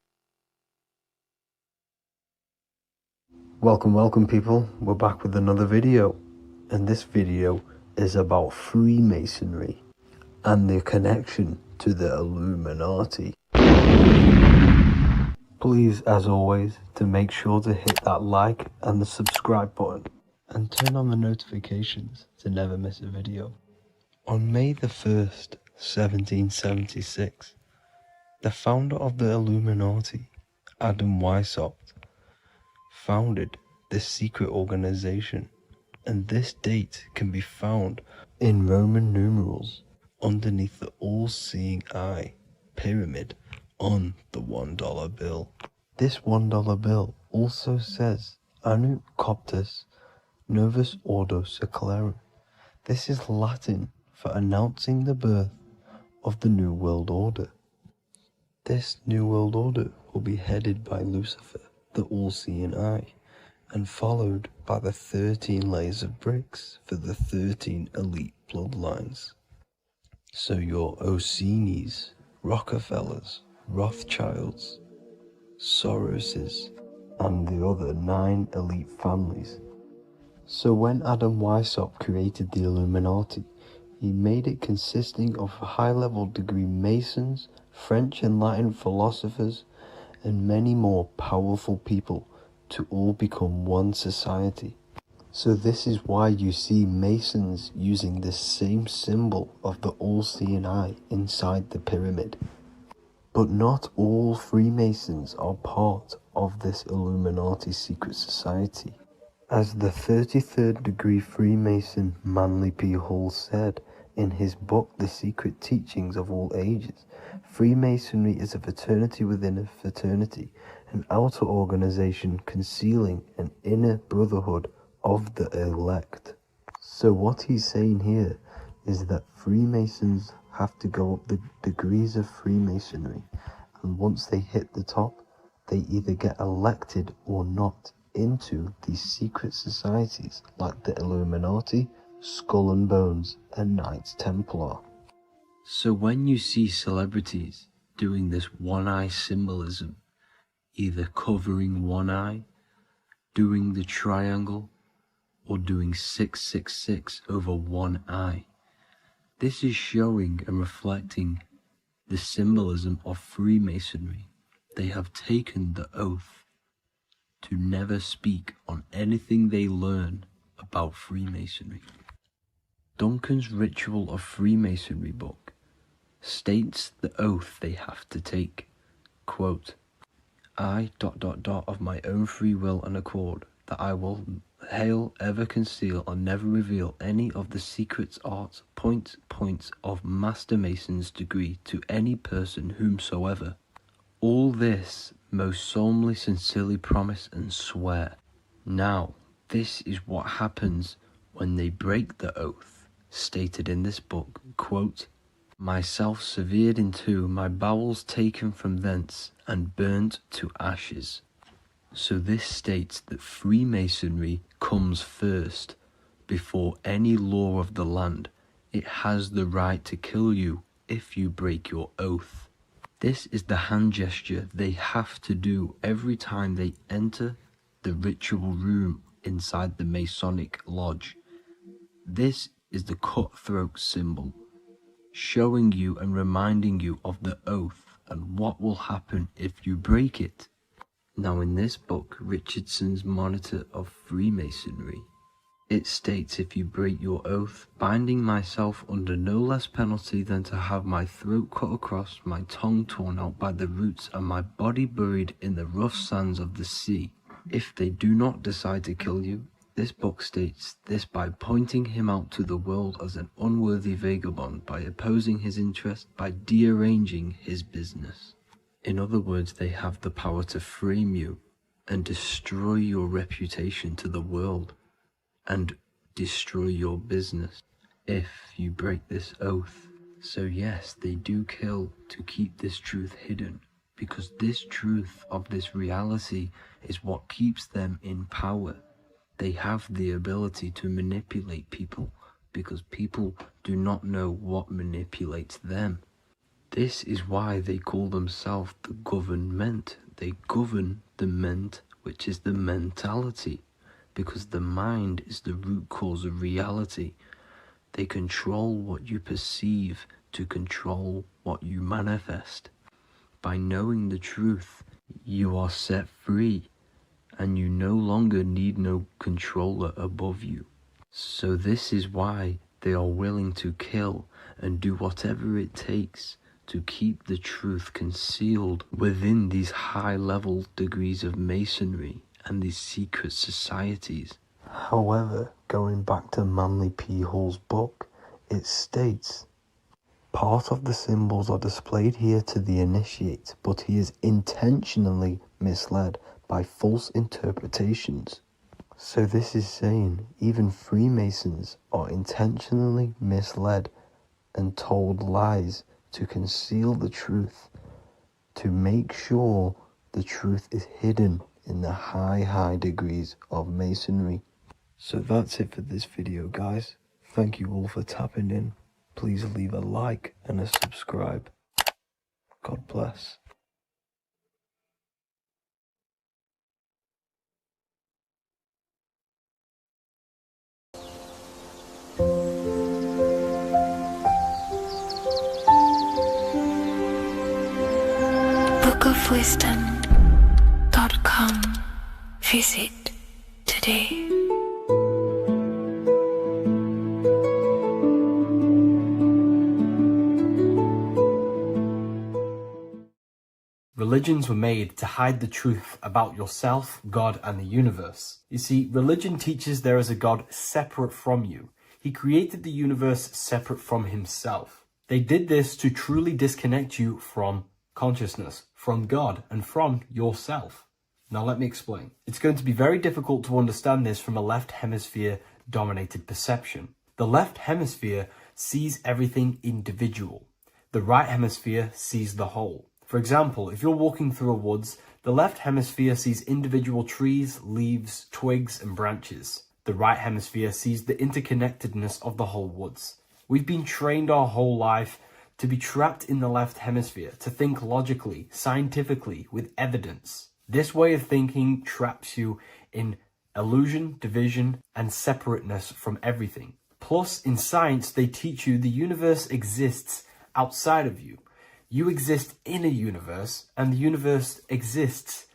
Welcome people, we're back with another video, and this video is about Freemasonry and their connection to the Illuminati. Please, as always, to make sure to hit that like and the subscribe button and turn on the notifications to never miss a video. On May the 1st, 1776, the founder of the Illuminati, Adam Weishaupt, founded this secret organization, and this date can be found in Roman numerals underneath the all-seeing eye pyramid on the $1 bill. This $1 bill also says Anut Coptus Novus Ordo Secularum. This is Latin for announcing the birth of the New World Order. This New World Order will be headed by Lucifer, the all-seeing eye, and followed by the 13 layers of bricks for the 13 elite bloodlines. So your Orsini's, Rockefellers, Rothschilds, Soroses, and the other 9 elite families. So when Adam Weishaupt created the Illuminati, he made it consisting of high-level degree Masons, French and Latin philosophers, and many more powerful people to all become one society. So this is why you see Masons using the same symbol of the all-seeing eye inside the pyramid. But not all Freemasons are part of this Illuminati secret society. As the 33rd degree Freemason Manly P. Hall said in his book The Secret Teachings of All Ages, Freemasonry is a fraternity within a fraternity, an outer organization concealing an inner brotherhood of the elect. So what he's saying here is that Freemasons have to go up the degrees of Freemasonry, and once they hit the top, they either get elected or not into these secret societies like the Illuminati, Skull and Bones, and Knights Templar. So when you see celebrities doing this one-eye symbolism, either covering one eye, doing the triangle, or doing 666 over one eye, this is showing and reflecting the symbolism of Freemasonry. They have taken the oath to never speak on anything they learn about Freemasonry. Duncan's Ritual of Freemasonry book states the oath they have to take. Quote, I ... of my own free will and accord, that I will hail, ever conceal, and never reveal any of the secrets, arts, points of Master Mason's degree to any person whomsoever. All this most solemnly, sincerely promise and swear. Now, this is what happens when they break the oath, stated in this book, quote, myself severed in two, my bowels taken from thence, and burnt to ashes. So this states that Freemasonry comes first, before any law of the land. It has the right to kill you if you break your oath. This is the hand gesture they have to do every time they enter the ritual room inside the Masonic lodge. This is the cutthroat symbol, showing you and reminding you of the oath and what will happen if you break it. Now in this book, Richardson's Monitor of Freemasonry, it states, if you break your oath, binding myself under no less penalty than to have my throat cut across, my tongue torn out by the roots, and my body buried in the rough sands of the sea. If they do not decide to kill you, This book states this by pointing him out to the world as an unworthy vagabond, by opposing his interest, by dearranging his business. In other words, they have the power to frame you and destroy your reputation to the world and destroy your business if you break this oath. So yes, they do kill to keep this truth hidden, because this truth of this reality is what keeps them in power. They have the ability to manipulate people because people do not know what manipulates them. This is why they call themselves the government. They govern the ment, which is the mentality, because the mind is the root cause of reality. They control what you perceive to control what you manifest. By knowing the truth, you are set free, and you no longer need no controller above you. So this is why they are willing to kill and do whatever it takes to keep the truth concealed within these high-level degrees of masonry and these secret societies. However, going back to Manly P. Hall's book, it states, part of the symbols are displayed here to the initiate, but he is intentionally misled by false interpretations. So this is saying even Freemasons are intentionally misled and told lies to conceal the truth, to make sure the truth is hidden in the high degrees of masonry. So that's it for this video, guys. Thank you all for tapping in. Please leave a like and a subscribe. God bless. bookofwisdom.com. Visit today. Religions were made to hide the truth about yourself, God, and the universe. You see, religion teaches there is a God separate from you. He created the universe separate from himself. They did this to truly disconnect you from consciousness, from God, and from yourself. Now let me explain. It's going to be very difficult to understand this from a left hemisphere dominated perception. The left hemisphere sees everything individual. The right hemisphere sees the whole. For example, if you're walking through a woods, the left hemisphere sees individual trees, leaves, twigs, and branches. The right hemisphere sees the interconnectedness of the whole woods. We've been trained our whole life to be trapped in the left hemisphere, to think logically, scientifically, with evidence. This way of thinking traps you in illusion, division, and separateness from everything. Plus, in science, they teach you the universe exists outside of you. You exist in a universe, and the universe exists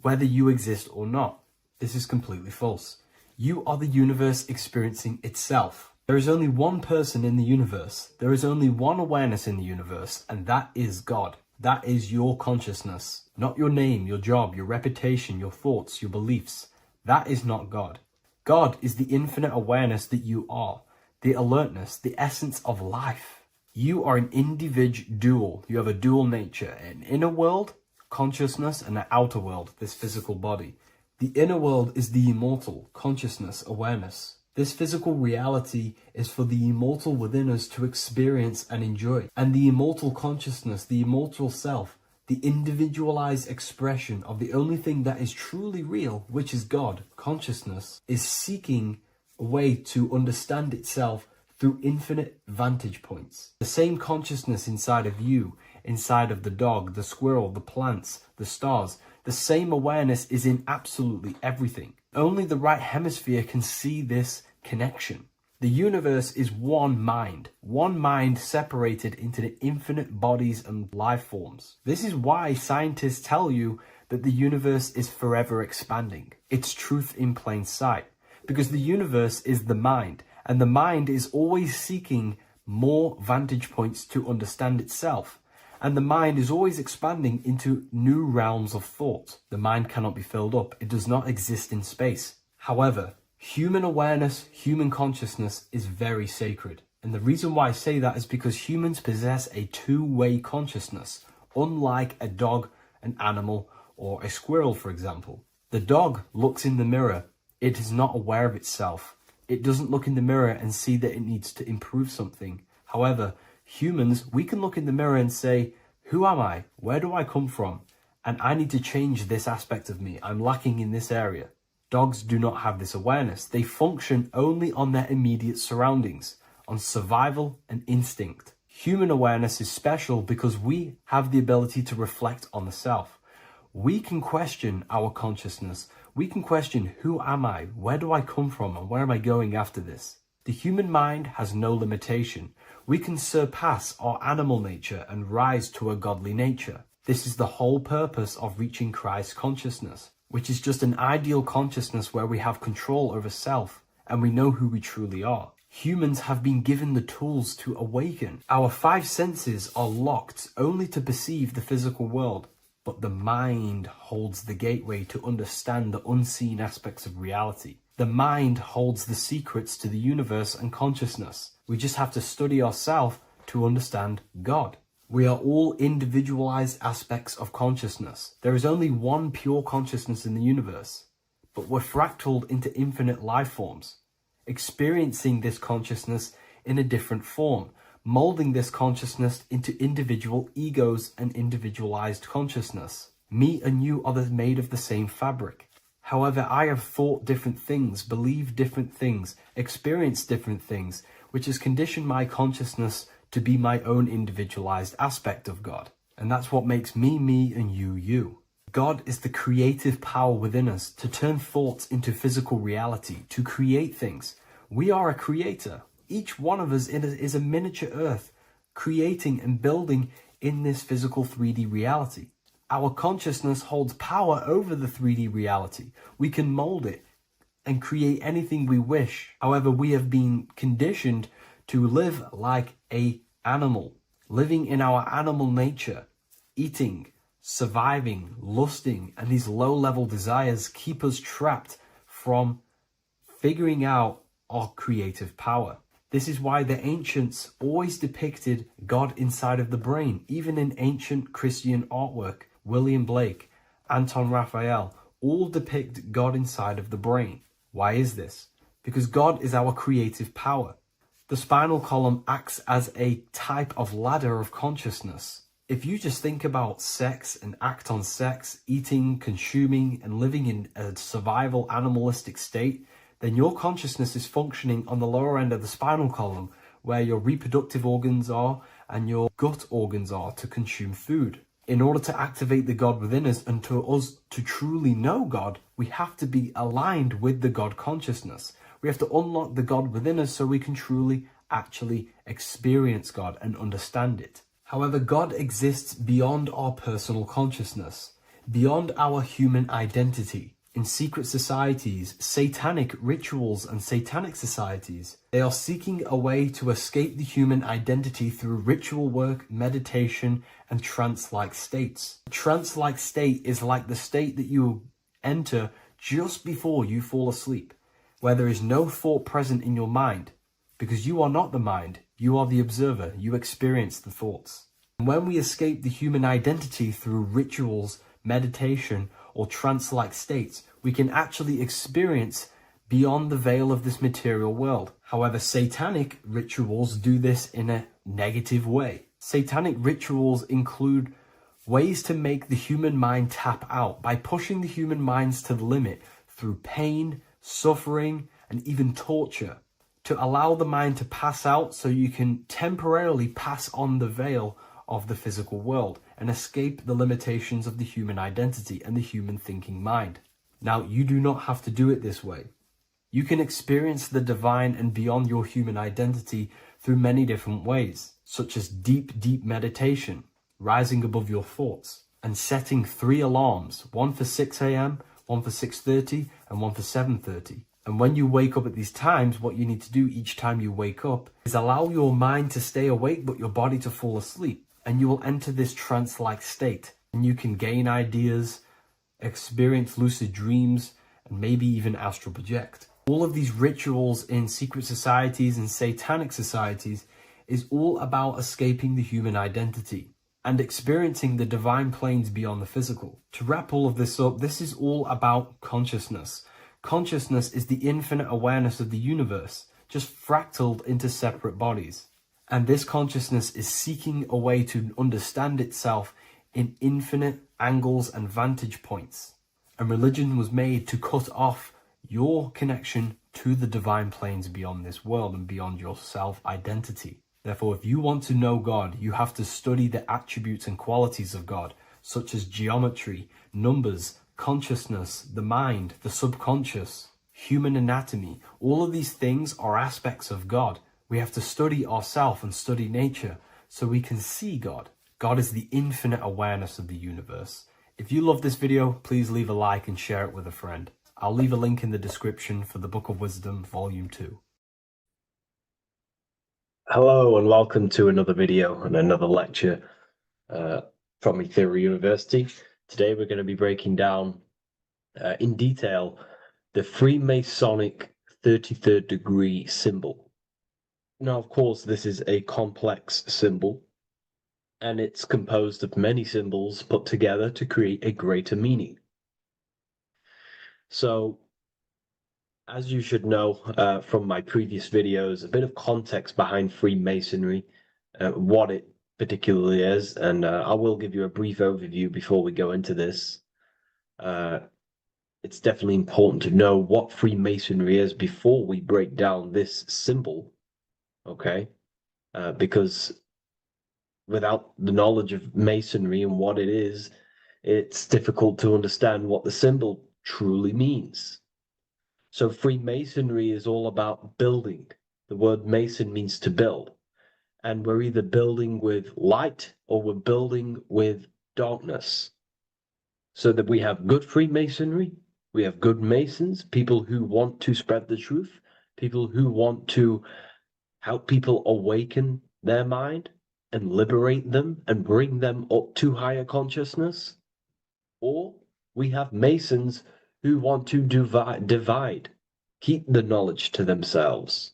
whether you exist or not. This is completely false. You are the universe experiencing itself. There is only one person in the universe. There is only one awareness in the universe, and that is God. That is your consciousness. Not your name, your job, your reputation, your thoughts, your beliefs. That is not God. God is the infinite awareness that you are, the alertness, the essence of life. You are an individual. You have a dual nature, an inner world, consciousness, and an outer world, this physical body. The inner world is the immortal, consciousness, awareness. This physical reality is for the immortal within us to experience and enjoy. And the immortal consciousness, the immortal self, the individualized expression of the only thing that is truly real, which is God, consciousness, is seeking a way to understand itself through infinite vantage points. The same consciousness inside of you, inside of the dog, the squirrel, the plants, the stars, the same awareness is in absolutely everything. Only the right hemisphere can see this connection. The universe is one mind separated into the infinite bodies and life forms. This is why scientists tell you that the universe is forever expanding. It's truth in plain sight, because the universe is the mind. And the mind is always seeking more vantage points to understand itself. And the mind is always expanding into new realms of thought. The mind cannot be filled up. It does not exist in space. However, Human awareness, human consciousness is very sacred. And the reason why I say that is because humans possess a two-way consciousness, unlike a dog, an animal, or a squirrel, for example. The dog looks in the mirror. It is not aware of itself. It doesn't look in the mirror and see that it needs to improve something. However, humans, we can look in the mirror and say, who am I? Where do I come from? And I need to change this aspect of me. I'm lacking in this area. Dogs do not have this awareness. They function only on their immediate surroundings, on survival and instinct. Human awareness is special because we have the ability to reflect on the self. We can question our consciousness. We can question, who am I? Where do I come from? And where am I going after this? The human mind has no limitation. We can surpass our animal nature and rise to a godly nature. This is the whole purpose of reaching Christ consciousness, which is just an ideal consciousness where we have control over self and we know who we truly are. Humans have been given the tools to awaken. Our five senses are locked only to perceive the physical world, but the mind holds the gateway to understand the unseen aspects of reality. The mind holds the secrets to the universe and consciousness. We just have to study ourselves to understand God. We are all individualized aspects of consciousness. There is only one pure consciousness in the universe, but we're fractaled into infinite life forms, experiencing this consciousness in a different form, molding this consciousness into individual egos and individualized consciousness. Me and you are made of the same fabric. However, I have thought different things, believed different things, experienced different things, which has conditioned my consciousness to be my own individualized aspect of God. And that's what makes me, me, and you, you. God is the creative power within us to turn thoughts into physical reality, to create things. We are a creator. Each one of us is a miniature earth, creating and building in this physical 3D reality. Our consciousness holds power over the 3D reality. We can mold it and create anything we wish. However, we have been conditioned to live like an animal, living in our animal nature, eating, surviving, lusting, and these low-level desires keep us trapped from figuring out our creative power. This is why the ancients always depicted God inside of the brain. Even in ancient Christian artwork, William Blake, Anton Raphael, all depict God inside of the brain. Why is this? Because God is our creative power. The spinal column acts as a type of ladder of consciousness. If you just think about sex and act on sex, eating, consuming, and living in a survival animalistic state, then your consciousness is functioning on the lower end of the spinal column, where your reproductive organs are and your gut organs are to consume food. In order to activate the God within us and to us to truly know God, we have to be aligned with the God consciousness. We have to unlock the God within us so we can truly actually experience God and understand it. However, God exists beyond our personal consciousness, beyond our human identity. In secret societies, satanic rituals and satanic societies, they are seeking a way to escape the human identity through ritual work, meditation, and trance-like states. A trance-like state is like the state that you enter just before you fall asleep, where there is no thought present in your mind, because you are not the mind, you are the observer, you experience the thoughts. And when we escape the human identity through rituals, meditation, or trance-like states, we can actually experience beyond the veil of this material world. However, satanic rituals do this in a negative way. Satanic rituals include ways to make the human mind tap out by pushing the human minds to the limit through pain, suffering, and even torture, to allow the mind to pass out so you can temporarily pass on the veil of the physical world and escape the limitations of the human identity and the human thinking mind. Now, you do not have to do it this way. You can experience the divine and beyond your human identity through many different ways, such as deep, deep meditation, rising above your thoughts, and setting 3 alarms, one for 6 a.m., one for 6:30, and one for 7:30. And when you wake up at these times, what you need to do each time you wake up is allow your mind to stay awake but your body to fall asleep. And you will enter this trance-like state. And you can gain ideas, experience lucid dreams, and maybe even astral project. All of these rituals in secret societies and satanic societies is all about escaping the human identity and experiencing the divine planes beyond the physical. To wrap all of this up, this is all about consciousness. Consciousness is the infinite awareness of the universe, just fractaled into separate bodies. And this consciousness is seeking a way to understand itself in infinite angles and vantage points. And religion was made to cut off your connection to the divine planes beyond this world and beyond your self-identity. Therefore, if you want to know God, you have to study the attributes and qualities of God, such as geometry, numbers, consciousness, the mind, the subconscious, human anatomy. All of these things are aspects of God. We have to study ourselves and study nature so we can see God. God is the infinite awareness of the universe. If you love this video, please leave a like and share it with a friend. I'll leave a link in the description for the Book of Wisdom, Volume 2. Hello and welcome to another video and another lecture from Ethereum University. Today we're going to be breaking down in detail the Freemasonic 33rd degree symbol. Now, of course, this is a complex symbol and it's composed of many symbols put together to create a greater meaning. So, as you should know from my previous videos, a bit of context behind Freemasonry, what it particularly is, and I will give you a brief overview before we go into this. It's definitely important to know what Freemasonry is before we break down this symbol, okay? Because without the knowledge of Masonry and what it is, it's difficult to understand what the symbol truly means. So Freemasonry is all about building. The word Mason means to build. And we're either building with light or we're building with darkness. So that we have good Freemasonry, we have good Masons, people who want to spread the truth, people who want to help people awaken their mind and liberate them and bring them up to higher consciousness. Or we have Masons who want to divide, keep the knowledge to themselves,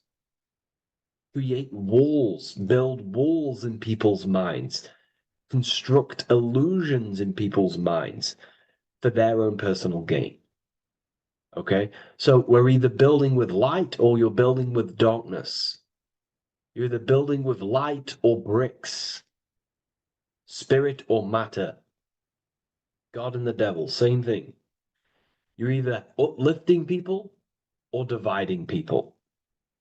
create walls, build walls in people's minds, construct illusions in people's minds for their own personal gain. Okay, so we're either building with light or you're building with darkness. You're either building with light or bricks, spirit or matter. God and the devil, same thing. You're either uplifting people or dividing people.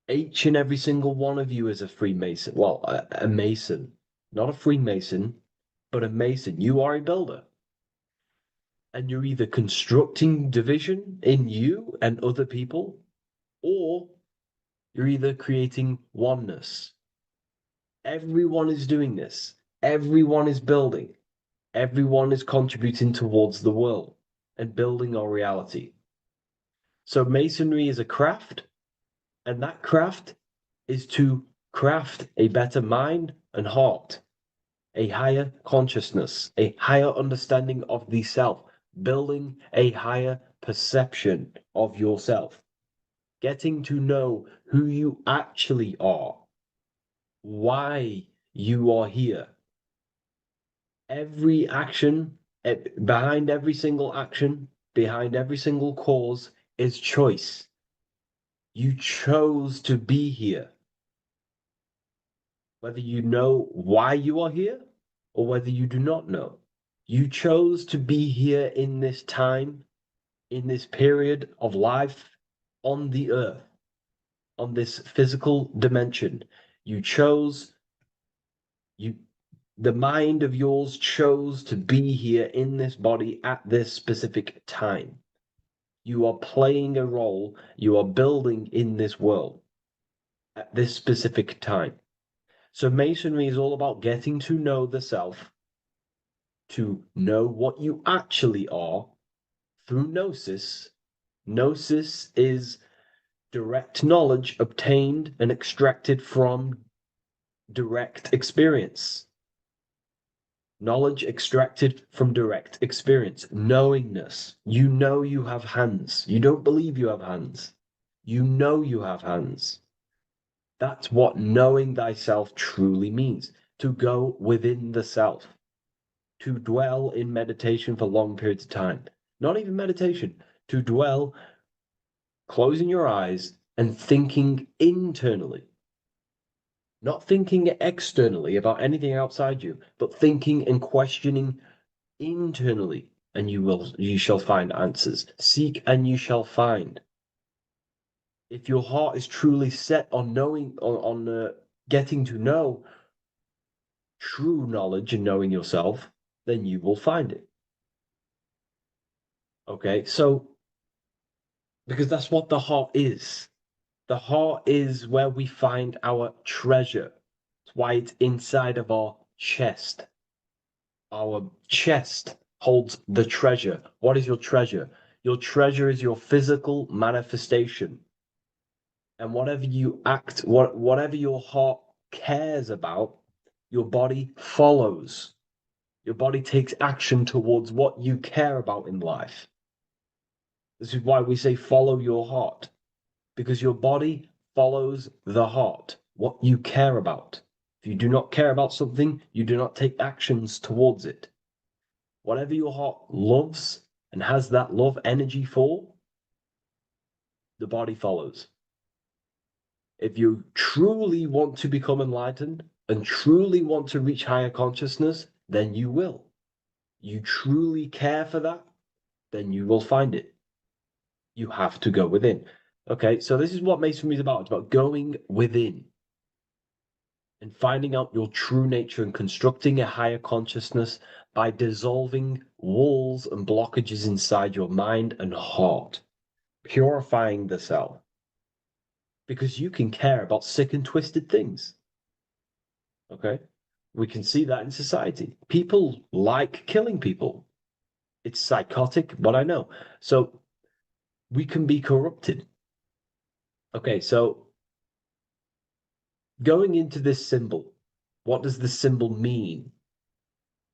Each and every single one of you is a Freemason. Well, a Mason. Not a Freemason, but a Mason. You are a builder. And you're either constructing division in you and other people, or you're either creating oneness. Everyone is doing this. Everyone is building. Everyone is contributing towards the world and building our reality. So Masonry is a craft, and that craft is to craft a better mind and heart, a higher consciousness, a higher understanding of the self, building a higher perception of yourself, getting to know who you actually are, why you are here. Every action, behind every single action, behind every single cause is choice. You chose to be here. Whether you know why you are here or whether you do not know. You chose to be here in this time, in this period of life on the earth, on this physical dimension. You chose, the mind of yours chose to be here in this body at this specific time. You are playing a role, you are building in this world at this specific time. So Masonry is all about getting to know the self, to know what you actually are through gnosis. Gnosis is direct knowledge obtained and extracted from direct experience. Knowledge extracted from direct experience. Knowingness. You know you have hands. You don't believe you have hands. You know you have hands. That's what knowing thyself truly means, to go within the self, to dwell in meditation for long periods of time. Not even meditation, to dwell, closing your eyes and thinking internally. Not thinking externally about anything outside you, but thinking and questioning internally, and you shall find answers. Seek and you shall find. If your heart is truly set on knowing, on getting to know true knowledge and knowing yourself, then you will find it. Okay, so because that's what the heart is. The heart is where we find our treasure. That's why it's inside of our chest. Our chest holds the treasure. What is your treasure? Your treasure is your physical manifestation. And whatever you act, whatever your heart cares about, your body follows. Your body takes action towards what you care about in life. This is why we say follow your heart, because your body follows the heart, what you care about. If you do not care about something, you do not take actions towards it. Whatever your heart loves and has that love energy for, the body follows. If you truly want to become enlightened and truly want to reach higher consciousness, then you will. You truly care for that, then you will find it. You have to go within. Okay, so this is what Masonry is about. It's about going within and finding out your true nature and constructing a higher consciousness by dissolving walls and blockages inside your mind and heart, purifying the self. Because you can care about sick and twisted things. Okay? We can see that in society. People like killing people. It's psychotic, but I know. So we can be corrupted. Okay, so going into this symbol, what does the symbol mean?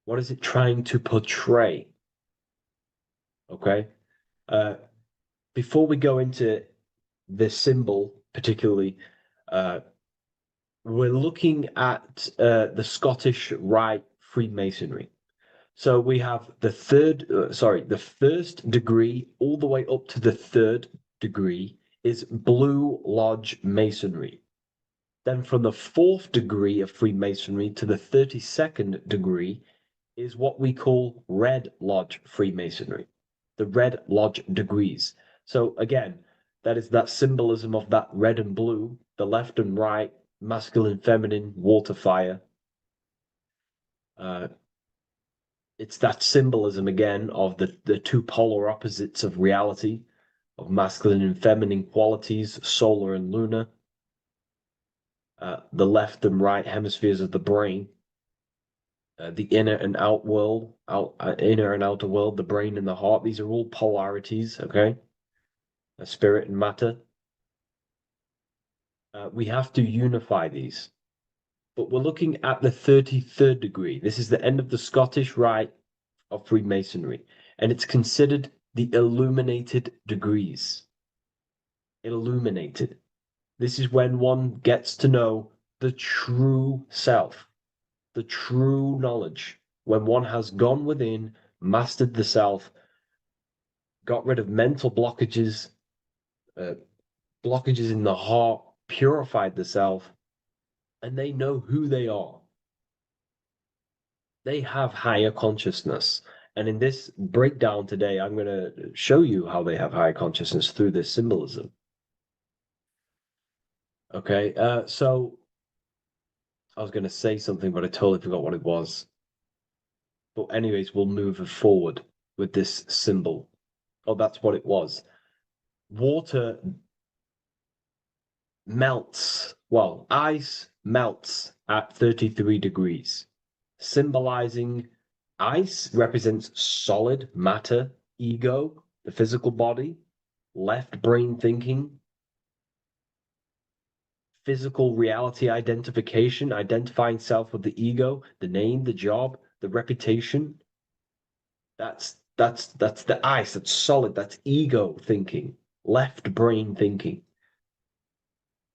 What is it trying to portray? Okay. Before we go into this symbol, particularly, we're looking at the Scottish Rite Freemasonry. So we have the the first degree all the way up to the third degree is Blue Lodge Masonry. Then from the fourth degree of Freemasonry to the 32nd degree is what we call Red Lodge Freemasonry, the Red Lodge degrees. So again, that is that symbolism of that red and blue, the left and right, masculine, feminine, water, fire. It's that symbolism again of the two polar opposites of reality, of masculine and feminine qualities, solar and lunar, the left and right hemispheres of the brain, the inner and out world, inner and outer world, the brain and the heart. These are all polarities, okay? Spirit and matter. We have to unify these. But we're looking at the 33rd degree. This is the end of the Scottish Rite of Freemasonry, and it's considered the illuminated degrees. Illuminated. This is when one gets to know the true self, the true knowledge, when one has gone within, mastered the self, got rid of mental blockages, blockages in the heart, purified the self, and they know who they are. They have higher consciousness. And in this breakdown today, I'm going to show you how they have higher consciousness through this symbolism. Okay, so I was going to say something, but I totally forgot what it was. But anyways, we'll move forward with this symbol. Oh, that's what it was. Water melts, well, ice melts at 33 degrees, symbolizing ice represents solid matter, ego, the physical body, left brain thinking, physical reality identification, identifying self with the ego, the name, the job, the reputation. That's the ice, that's solid, that's ego thinking, left brain thinking.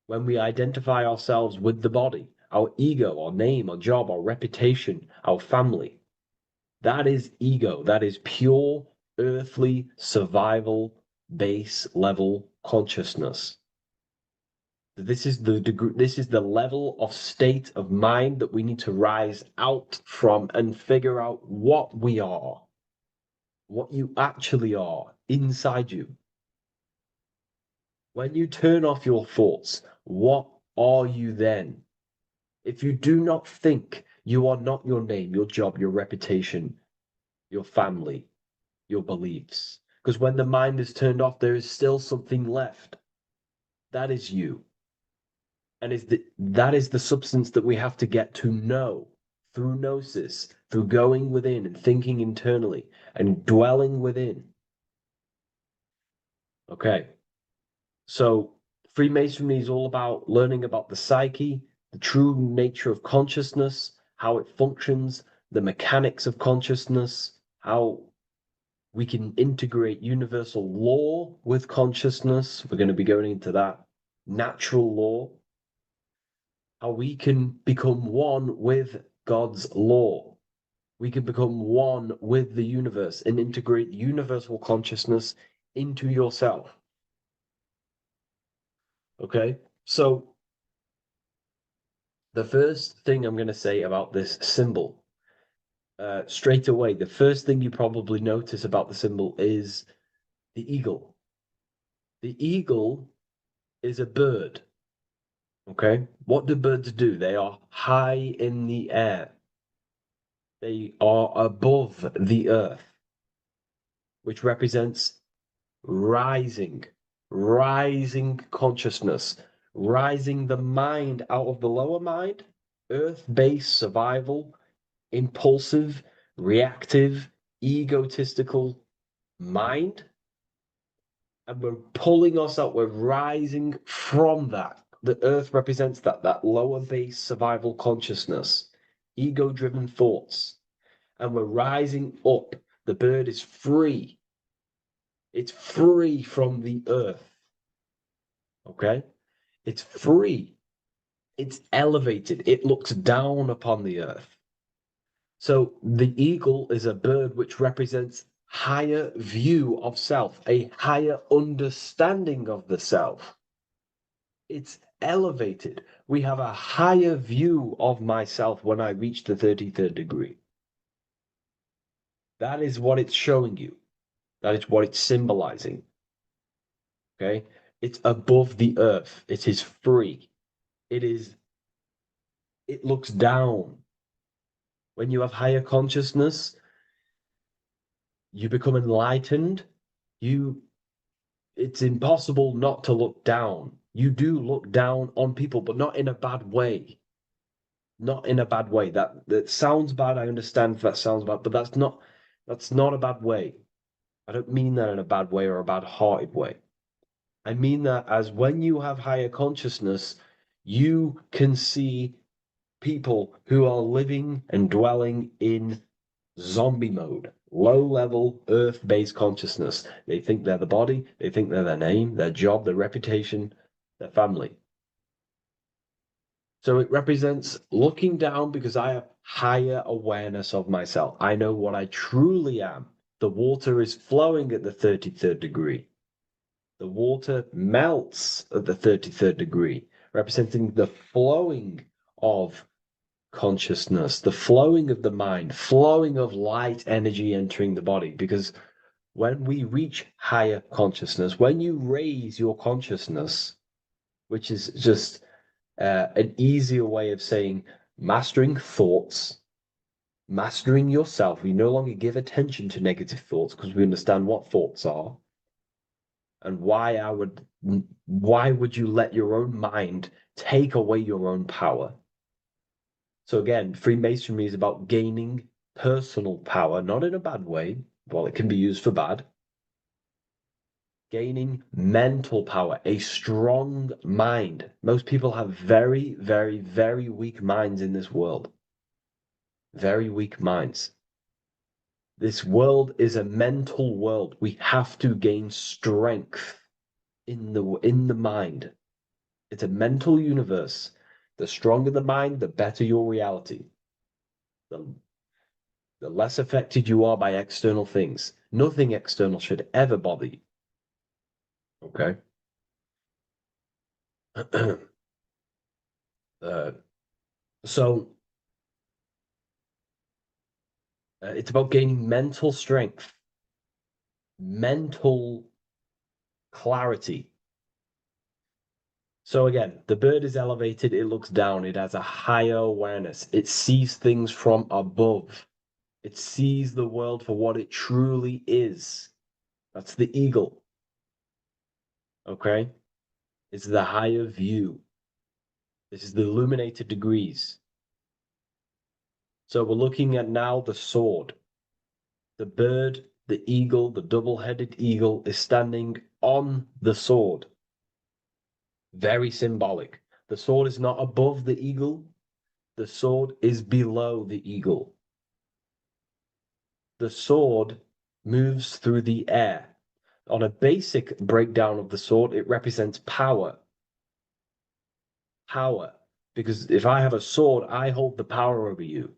When we identify ourselves with the body, our ego, our name, our job, our reputation, our family, that is ego. That is pure earthly survival base level consciousness. This is the degree, this is the level of state of mind that we need to rise out from and figure out what we are, what you actually are inside you. When you turn off your thoughts, what are you then? If you do not think, you are not your name, your job, your reputation, your family, your beliefs. Because when the mind is turned off, there is still something left. That is you. And that is the substance that we have to get to know through gnosis, through going within and thinking internally and dwelling within. Okay. So Freemasonry is all about learning about the psyche, the true nature of consciousness, how it functions, the mechanics of consciousness, how we can integrate universal law with consciousness. We're going to be going into that. Natural law, how we can become one with God's law. We can become one with the universe and integrate universal consciousness into yourself. Okay, so the first thing I'm going to say about this symbol, straight away, the first thing you probably notice about the symbol is the eagle. The eagle is a bird. Okay, what do birds do? They are high in the air. They are above the earth, which represents rising, rising consciousness, rising the mind out of the lower mind, earth-based survival, impulsive, reactive, egotistical mind. And we're pulling us up, we're rising from that. The earth represents that lower base survival consciousness, ego-driven thoughts. And we're rising up. The bird is free. It's free from the earth. Okay? It's free. It's elevated. It looks down upon the earth. So the eagle is a bird which represents higher view of self, a higher understanding of the self. It's elevated. We have a higher view of myself when I reach the 33rd degree. That is what it's showing you. That is what it's symbolizing. Okay? It's above the earth. It is free. It looks down. When you have higher consciousness, you become enlightened. It's impossible not to look down. You do look down on people, but not in a bad way. Not in a bad way. That sounds bad. I understand if that sounds bad, but that's not a bad way. I don't mean that in a bad way or a bad-hearted way. I mean that as when you have higher consciousness, you can see people who are living and dwelling in zombie mode, low level earth based consciousness. They think they're the body, they think they're their name, their job, their reputation, their family. So it represents looking down because I have higher awareness of myself. I know what I truly am. The water is flowing at the 33rd degree. The water melts at the 33rd degree, representing the flowing of consciousness, the flowing of the mind, flowing of light energy entering the body. Because when we reach higher consciousness, when you raise your consciousness, which is just an easier way of saying mastering thoughts, mastering yourself, we no longer give attention to negative thoughts because we understand what thoughts are. And why would you let your own mind take away your own power? So again, Freemasonry is about gaining personal power, not in a bad way. Well, it can be used for bad. Gaining mental power, a strong mind. Most people have very, very, very weak minds in this world. Very weak minds. This world is a mental world. We have to gain strength in the mind, It's a mental universe. The stronger the mind, the better your reality. The less affected you are by external things. Nothing external should ever bother you. Okay? So it's about gaining mental strength, mental clarity. So again, the bird is elevated, it looks down, it has a higher awareness, it sees things from above, it sees the world for what it truly is. That's the eagle. Okay? It's the higher view. This is the illuminated degrees. So we're looking at now the sword. The bird, the eagle, the double-headed eagle is standing on the sword. Very symbolic. The sword is not above the eagle. The sword is below the eagle. The sword moves through the air. On a basic breakdown of the sword, it represents power. Power. Because if I have a sword, I hold the power over you.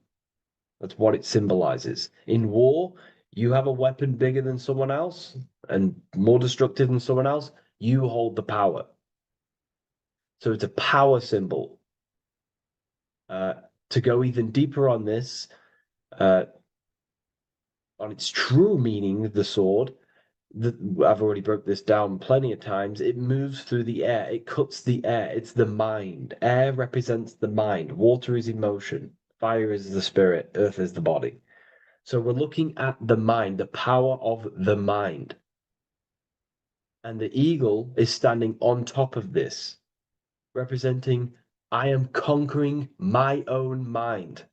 That's what it symbolizes. In war, you have a weapon bigger than someone else and more destructive than someone else, you hold the power. So it's a power symbol. To go even deeper on this, on its true meaning, the sword, I've already broke this down plenty of times. It moves through the air. It cuts the air. It's the mind. Air represents the mind. Water is emotion. Fire is the spirit. Earth is the body. So we're looking at the mind, the power of the mind. And the eagle is standing on top of this, representing, I am conquering my own mind.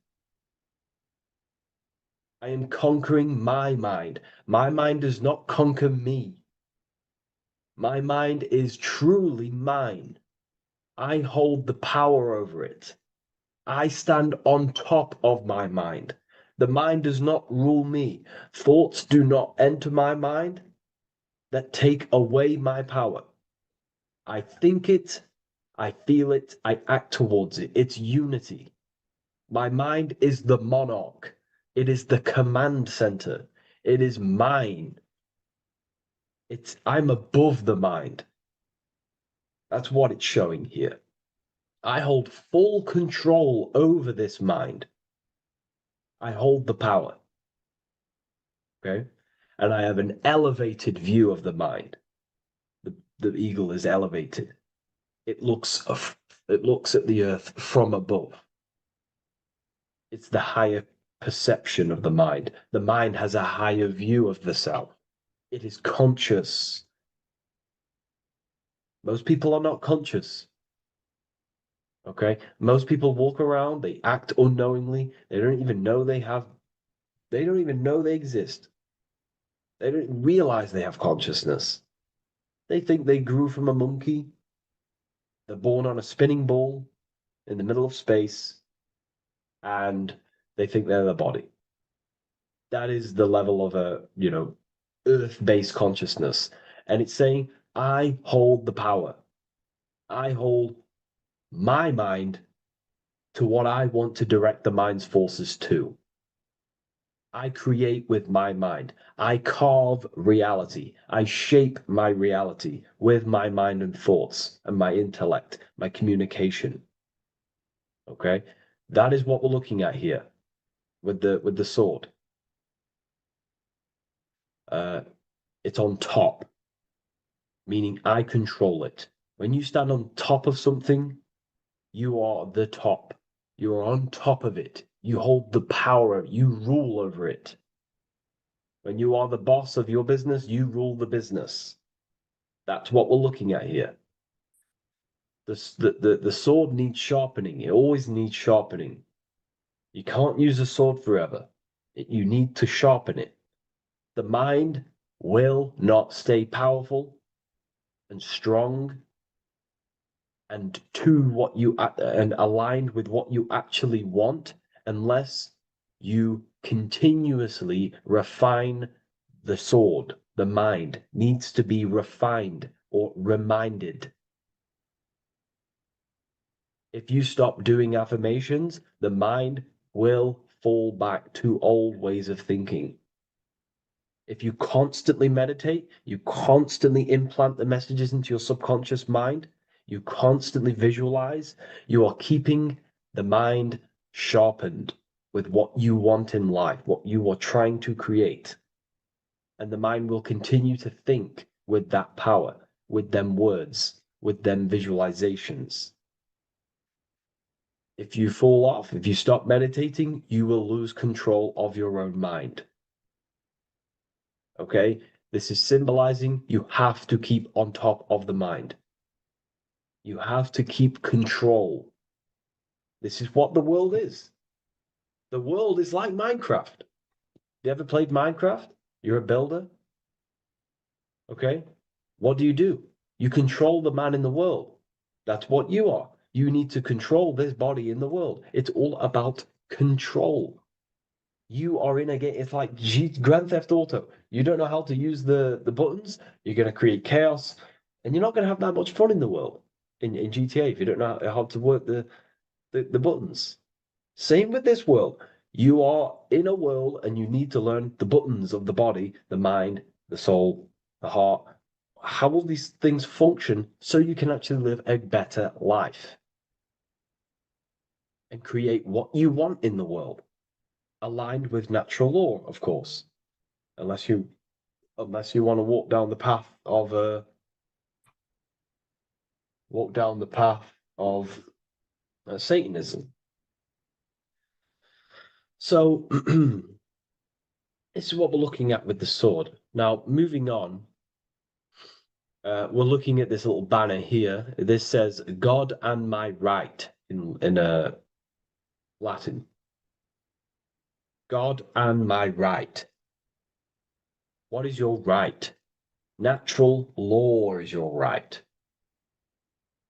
I am conquering my mind. My mind does not conquer me. My mind is truly mine. I hold the power over it. I stand on top of my mind. The mind does not rule me. Thoughts do not enter my mind that take away my power. I think it, I feel it, I act towards it. It's unity. My mind is the monarch. It is the command center. It is mine. I'm above the mind. That's what it's showing here. I hold full control over this mind. I hold the power. Okay? And I have an elevated view of the mind. The eagle is elevated. It looks at the earth from above. It's the higher perception of the mind. The mind has a higher view of the self. It is conscious. Most people are not conscious. Okay? Most people walk around, they act unknowingly, they don't even know they exist. They don't realize they have consciousness. They think they grew from a monkey. They're born on a spinning ball in the middle of space, and they think they're the body. That is the level of earth-based consciousness. And it's saying, I hold the power. I hold my mind to what I want to direct the mind's forces to. I create with my mind. I carve reality. I shape my reality with my mind and thoughts and my intellect, my communication. Okay? That is what we're looking at here with the sword. It's on top, meaning I control it. When you stand on top of something, you are the top. You are on top of it. You hold the power. You rule over it. When you are the boss of your business, you rule the business. That's what we're looking at here. The sword needs sharpening. It always needs sharpening. You can't use a sword forever. You need to sharpen it. The mind will not stay powerful and strong and aligned with what you actually want unless you continuously refine the sword. The mind needs to be refined or reminded. If you stop doing affirmations, the mind will fall back to old ways of thinking. If you constantly meditate, you constantly implant the messages into your subconscious mind, you constantly visualize, you are keeping the mind sharpened with what you want in life, what you are trying to create. And the mind will continue to think with that power, with them words, with them visualizations. If you fall off, if you stop meditating, you will lose control of your own mind. Okay? This is symbolizing you have to keep on top of the mind. You have to keep control. This is what the world is. The world is like Minecraft. You ever played Minecraft? You're a builder. Okay? What do? You control the man in the world. That's what you are. You need to control this body in the world. It's all about control. You are in a game. It's like Grand Theft Auto. You don't know how to use the buttons. You're going to create chaos, and you're not going to have that much fun in the world in GTA if you don't know how to work the buttons. Same with this world. You are in a world, and you need to learn the buttons of the body, the mind, the soul, the heart. How will these things function so you can actually live a better life and create what you want in the world? Aligned with natural law, of course, unless you want to walk down the path of Satanism. So this is what we're looking at with the sword. Now, moving on, we're looking at this little banner here. This says "God and my right" in Latin. God and my right. What is your right? Natural law is your right.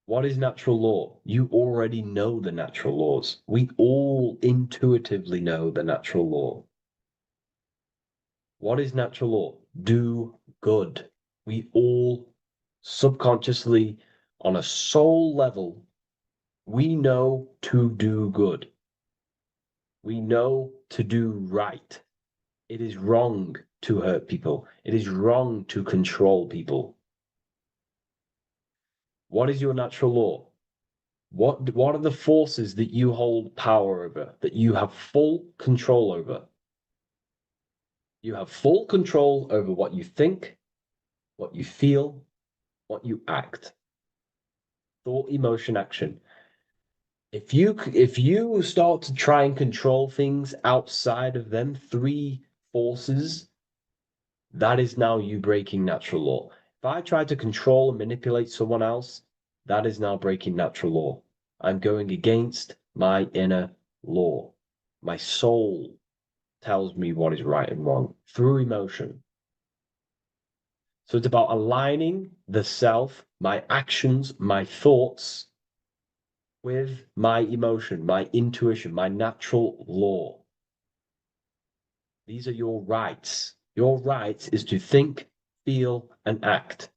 What is natural law? You already know the natural laws. We all intuitively know the natural law. What is natural law? Do good. We all subconsciously, on a soul level, we know to do good. We know to do right. It is wrong to hurt people. It is wrong to control people. What is your natural law? What are the forces that you hold power over, that you have full control over? You have full control over what you think, what you feel, what you act. Thought, emotion, action. If you start to try and control things outside of them three forces, that is now you breaking natural law. If I try to control and manipulate someone else, that is now breaking natural law. I'm going against my inner law. My soul tells me what is right and wrong through emotion. So it's about aligning the self, my actions, my thoughts with my emotion, my intuition, my natural law. These are your rights. Your rights is to think, feel, and act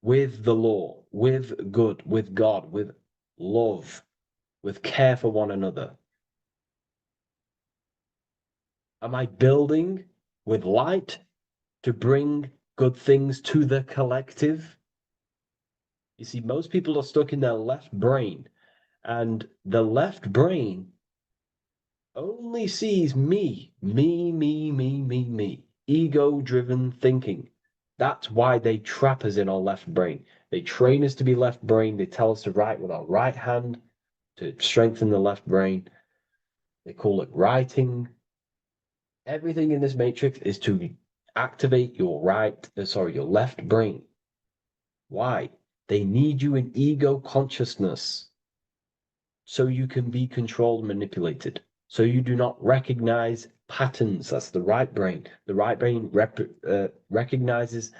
with the law, with good, with God, with love, with care for one another. Am I building with light to bring good things to the collective? You see, most people are stuck in their left brain, and the left brain only sees me, ego-driven thinking. That's why they trap us in our left brain. They train us to be left brain. They tell us to write with our right hand to strengthen the left brain. They call it writing. Everything in this matrix is to activate your your left brain. Why? They need you in ego consciousness so you can be controlled and manipulated. So you do not recognize patterns. That's the right brain. The right brain recognizes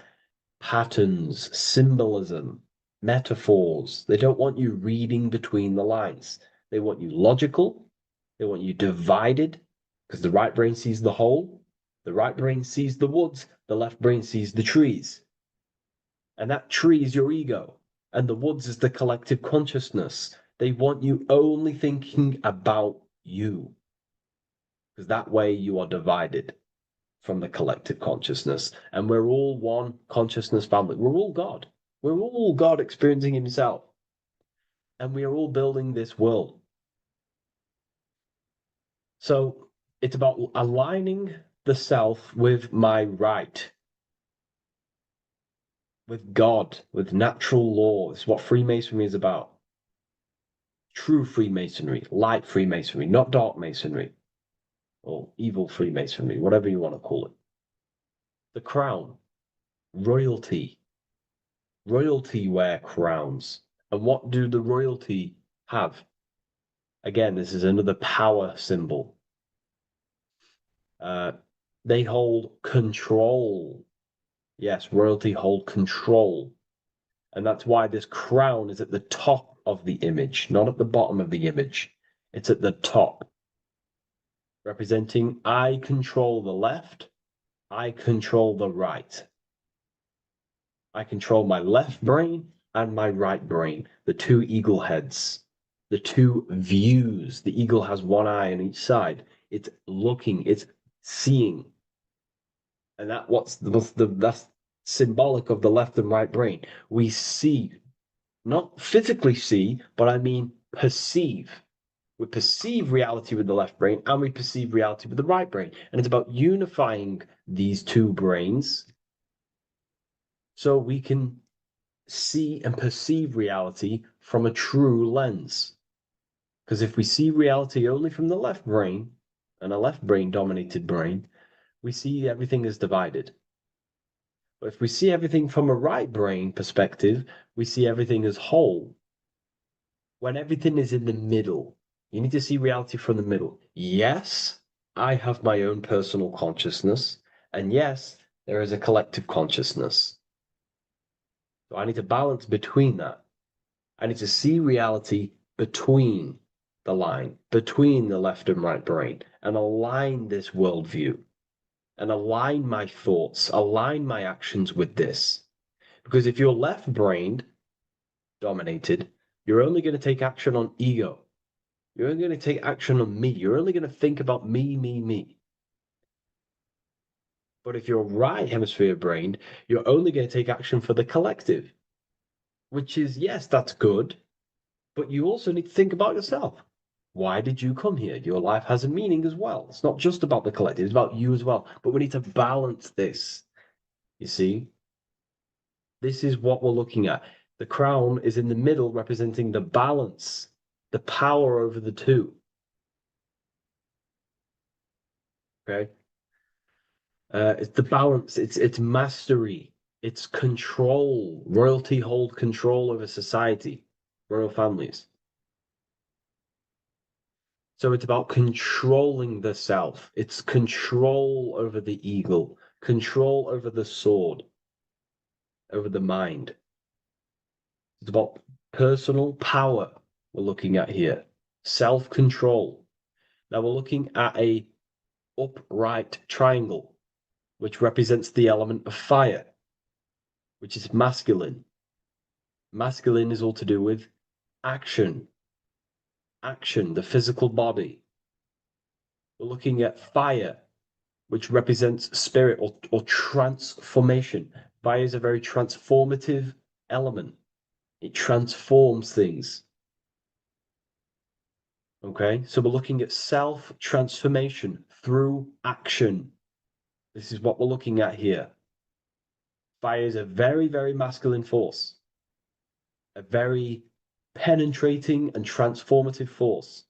patterns, symbolism, metaphors. They don't want you reading between the lines. They want you logical. They want you divided, because the right brain sees the whole. The right brain sees the woods. The left brain sees the trees. And that tree is your ego. And the woods is the collective consciousness. They want you only thinking about you. Because that way you are divided from the collective consciousness. And we're all one consciousness family. We're all God. We're all God experiencing himself. And we are all building this world. So it's about aligning the self with my right, with God, with natural law. It's what Freemasonry is about. True Freemasonry, light Freemasonry, not dark Masonry or evil Freemasonry, whatever you want to call it. The crown, royalty. Royalty wear crowns. And what do the royalty have? Again, this is another power symbol. They hold control. Yes, royalty hold control. And that's why this crown is at the top of the image, not at the bottom of the image. It's at the top, representing I control the left, I control the right. I control my left brain and my right brain, the two eagle heads, the two views. The eagle has one eye on each side. It's looking, it's seeing. And that's symbolic of the left and right brain. We see, not physically see, but I mean perceive. We perceive reality with the left brain and we perceive reality with the right brain. And it's about unifying these two brains so we can see and perceive reality from a true lens. Because if we see reality only from the left brain, and a left brain dominated brain, we see everything as divided. But if we see everything from a right brain perspective, we see everything as whole. When everything is in the middle, you need to see reality from the middle. Yes, I have my own personal consciousness, and yes, there is a collective consciousness. So I need to balance between that. I need to see reality between the line, between the left and right brain, and align this worldview, and align my thoughts, align my actions with this. Because if you're left-brained, dominated, you're only going to take action on ego. You're only going to take action on me. You're only going to think about me, me, me. But if you're right hemisphere brained, you're only going to take action for the collective, which is, yes, that's good, but you also need to think about yourself. Why did you come here? Your life has a meaning as well. It's not just about the collective, it's about you as well. But we need to balance this. You see? This is what we're looking at. The crown is in the middle, representing the balance, the power over the two. Okay? It's the balance, it's mastery, it's control. Royalty hold control over society, royal families. So it's about controlling the self. It's control over the eagle, control over the sword, over the mind. It's about personal power we're looking at here, self-control. Now we're looking at a upright triangle, which represents the element of fire, which is masculine. Masculine is all to do with action, the physical body. We're looking at fire, which represents spirit or transformation. Fire is a very transformative element. It transforms things. Okay, so we're looking at self-transformation through action. This is what we're looking at here. Fire is a very, very masculine force, a very penetrating and transformative force.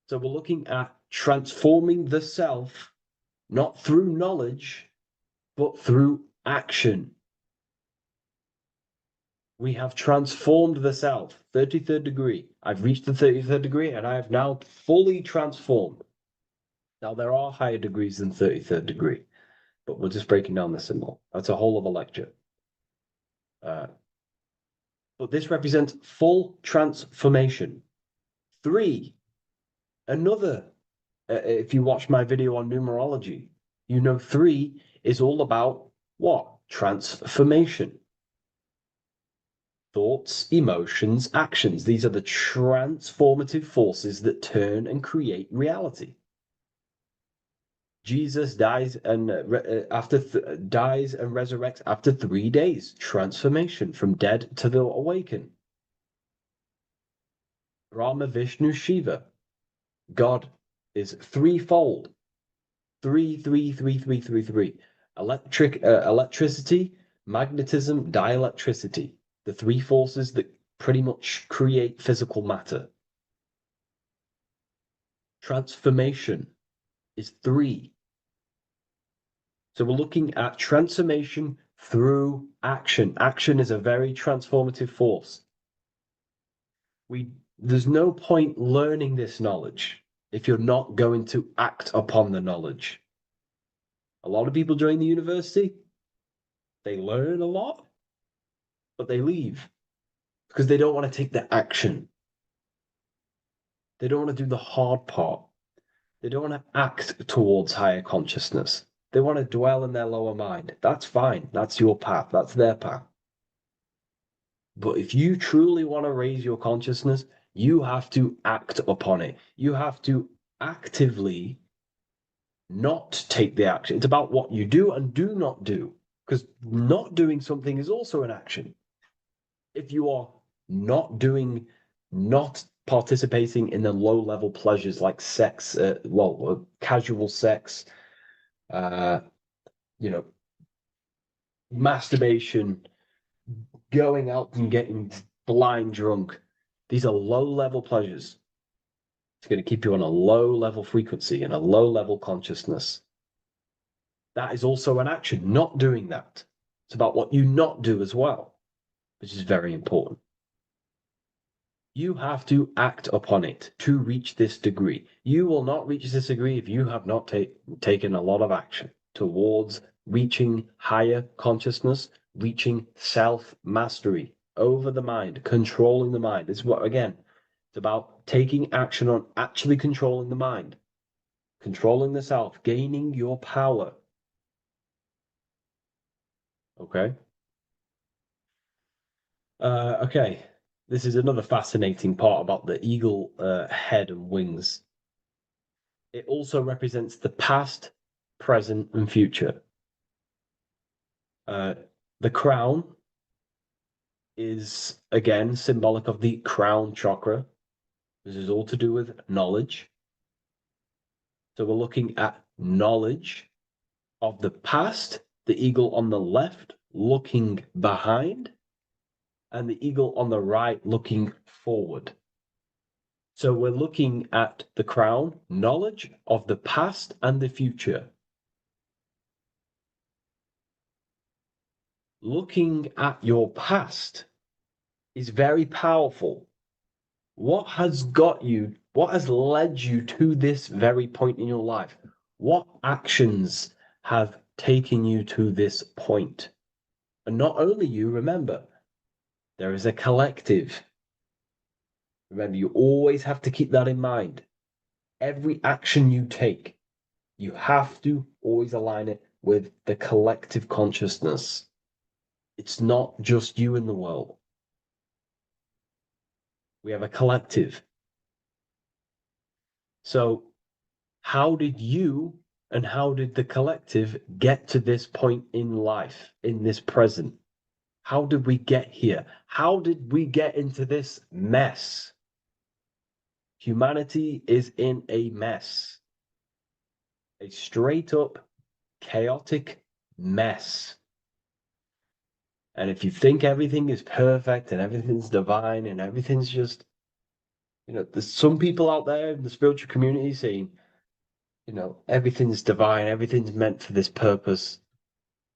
So we're looking at transforming the self, not through knowledge, but through action. We have transformed the self, 33rd degree. I've reached the 33rd degree and I have now fully transformed. Now, there are higher degrees than 33rd degree, but we're just breaking down the symbol. That's a whole other lecture. But this represents full transformation. 3, another, if you watch my video on numerology, you know 3 is all about what? Transformation. thoughts, emotions, actions. These are the transformative forces that turn and create reality. Jesus dies and dies and resurrects after 3 days. Transformation from dead to the awakened. Brahma, Vishnu, Shiva. God is threefold. Three. Electricity, magnetism, dielectricity. The three forces that pretty much create physical matter. Transformation is 3. So we're looking at transformation through action. Action is a very transformative force. There's no point learning this knowledge if you're not going to act upon the knowledge. A lot of people join the university, they learn a lot, but they leave because they don't want to take the action. They don't want to do the hard part. They don't want to act towards higher consciousness. They want to dwell in their lower mind. That's fine. That's your path. That's their path. But if you truly want to raise your consciousness, you have to act upon it. You have to actively not take the action. It's about what you do and do not do, because not doing something is also an action. If you are not participating in the low-level pleasures like sex, casual sex, masturbation, going out and getting blind drunk. These are low-level pleasures. It's going to keep you on a low-level frequency and a low-level consciousness. That is also an action, not doing that. It's about what you not do as well, which is very important. You have to act upon it to reach this degree. You will not reach this degree if you have not taken a lot of action towards reaching higher consciousness, reaching self-mastery over the mind, controlling the mind. This is what, again, it's about taking action on actually controlling the mind, controlling the self, gaining your power. Okay? Okay. This is another fascinating part about the eagle head and wings. It also represents the past, present, and future. The crown is, again, symbolic of the crown chakra. This is all to do with knowledge. So we're looking at knowledge of the past, the eagle on the left looking behind, and the eagle on the right looking forward. So we're looking at the crown, knowledge of the past and the future. Looking at your past is very powerful. What has led you to this very point in your life? What actions have taken you to this point? And not only you, remember, there is a collective. Remember, you always have to keep that in mind. Every action you take, you have to always align it with the collective consciousness. It's not just you in the world. We have a collective. So how did you and how did the collective get to this point in life, in this present? How did we get here? How did we get into this mess? Humanity is in a mess. A straight up chaotic mess. And if you think everything is perfect and everything's divine and everything's just, there's some people out there in the spiritual community saying, everything's divine, everything's meant for this purpose.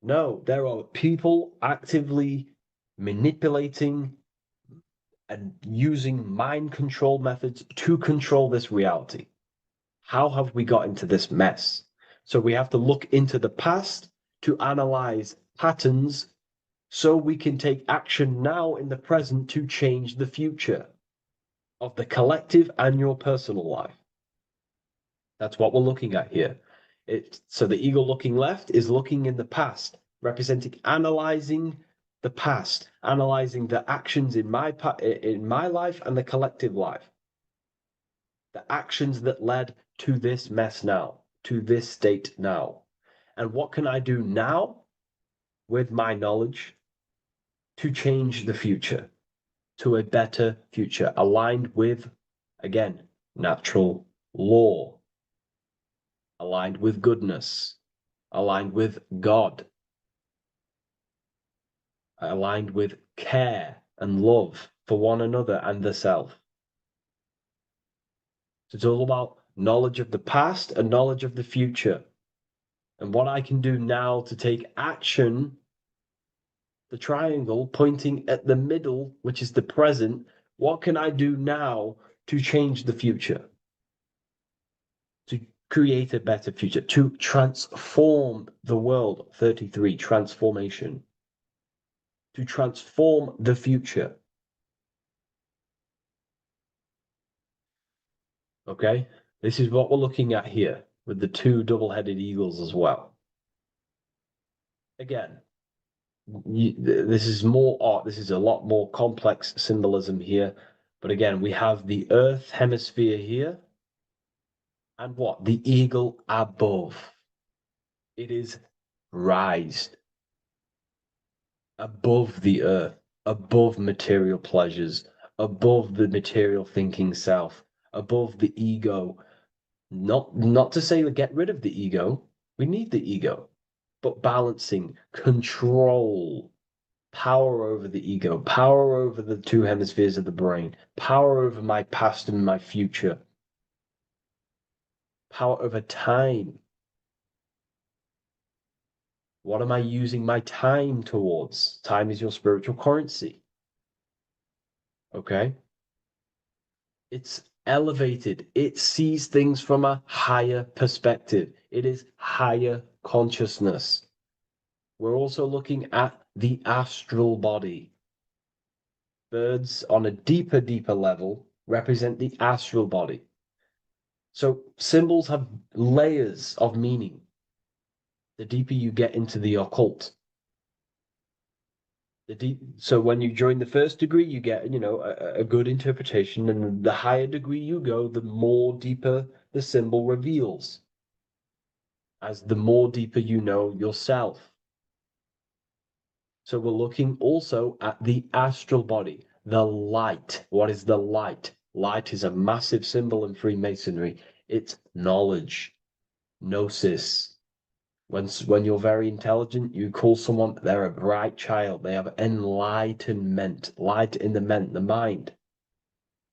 No, there are people actively manipulating and using mind control methods to control this reality. How have we got into this mess? So we have to look into the past to analyze patterns so we can take action now in the present to change the future of the collective and your personal life. That's what we're looking at here. So the eagle looking left is looking in the past, representing analyzing the past, analyzing the actions in my life and the collective life. The actions that led to this mess now, to this state now. And what can I do now with my knowledge to change the future to a better future, aligned with, again, natural law, aligned with goodness, aligned with God, aligned with care and love for one another and the self. So it's all about knowledge of the past and knowledge of the future. And what I can do now to take action, the triangle pointing at the middle, which is the present, what can I do now to change the future? To create a better future, to transform the world. 33, transformation. To transform the future. Okay, this is what we're looking at here with the two double-headed eagles as well. Again, this is more art. This is a lot more complex symbolism here. But again, we have the Earth hemisphere here. And what? The eagle above. It is raised above the earth, above material pleasures, above the material thinking self, above the ego. Not to say get rid of the ego. We need the ego. But balancing, control, power over the ego, power over the two hemispheres of the brain, power over my past and my future, power over time. What am I using my time towards? Time is your spiritual currency. Okay? It's elevated. It sees things from a higher perspective. It is higher consciousness. We're also looking at the astral body. Birds on a deeper level represent the astral body. So symbols have layers of meaning. The deeper you get into the occult. So when you join the first degree, you get, a good interpretation, and the higher degree you go, the more deeper the symbol reveals. As the more deeper you know yourself. So we're looking also at the astral body, the light. What is the light? Light is a massive symbol in Freemasonry. It's knowledge, gnosis. When you're very intelligent, you call someone, they're a bright child. They have enlightenment, light in the mind.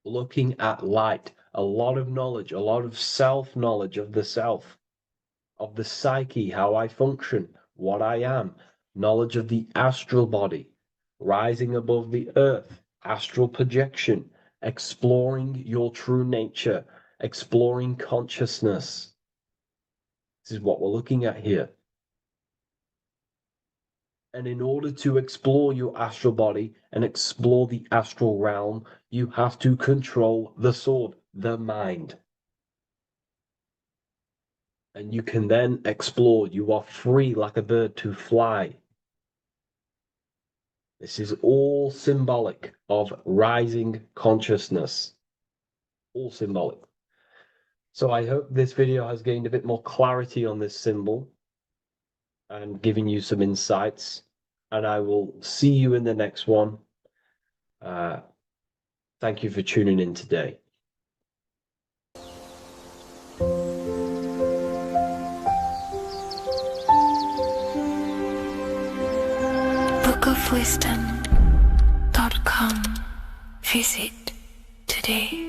Looking at light, a lot of knowledge, a lot of self-knowledge of the self, of the psyche, how I function, what I am, knowledge of the astral body, rising above the earth, astral projection, exploring your true nature, exploring consciousness. This is what we're looking at here. And in order to explore your astral body and explore the astral realm, you have to control the sword, the mind. And you can then explore. You are free like a bird to fly. This is all symbolic of rising consciousness. All symbolic. So I hope this video has gained a bit more clarity on this symbol and giving you some insights. And I will see you in the next one. Thank you for tuning in today. bookofwisdom.com. Visit today.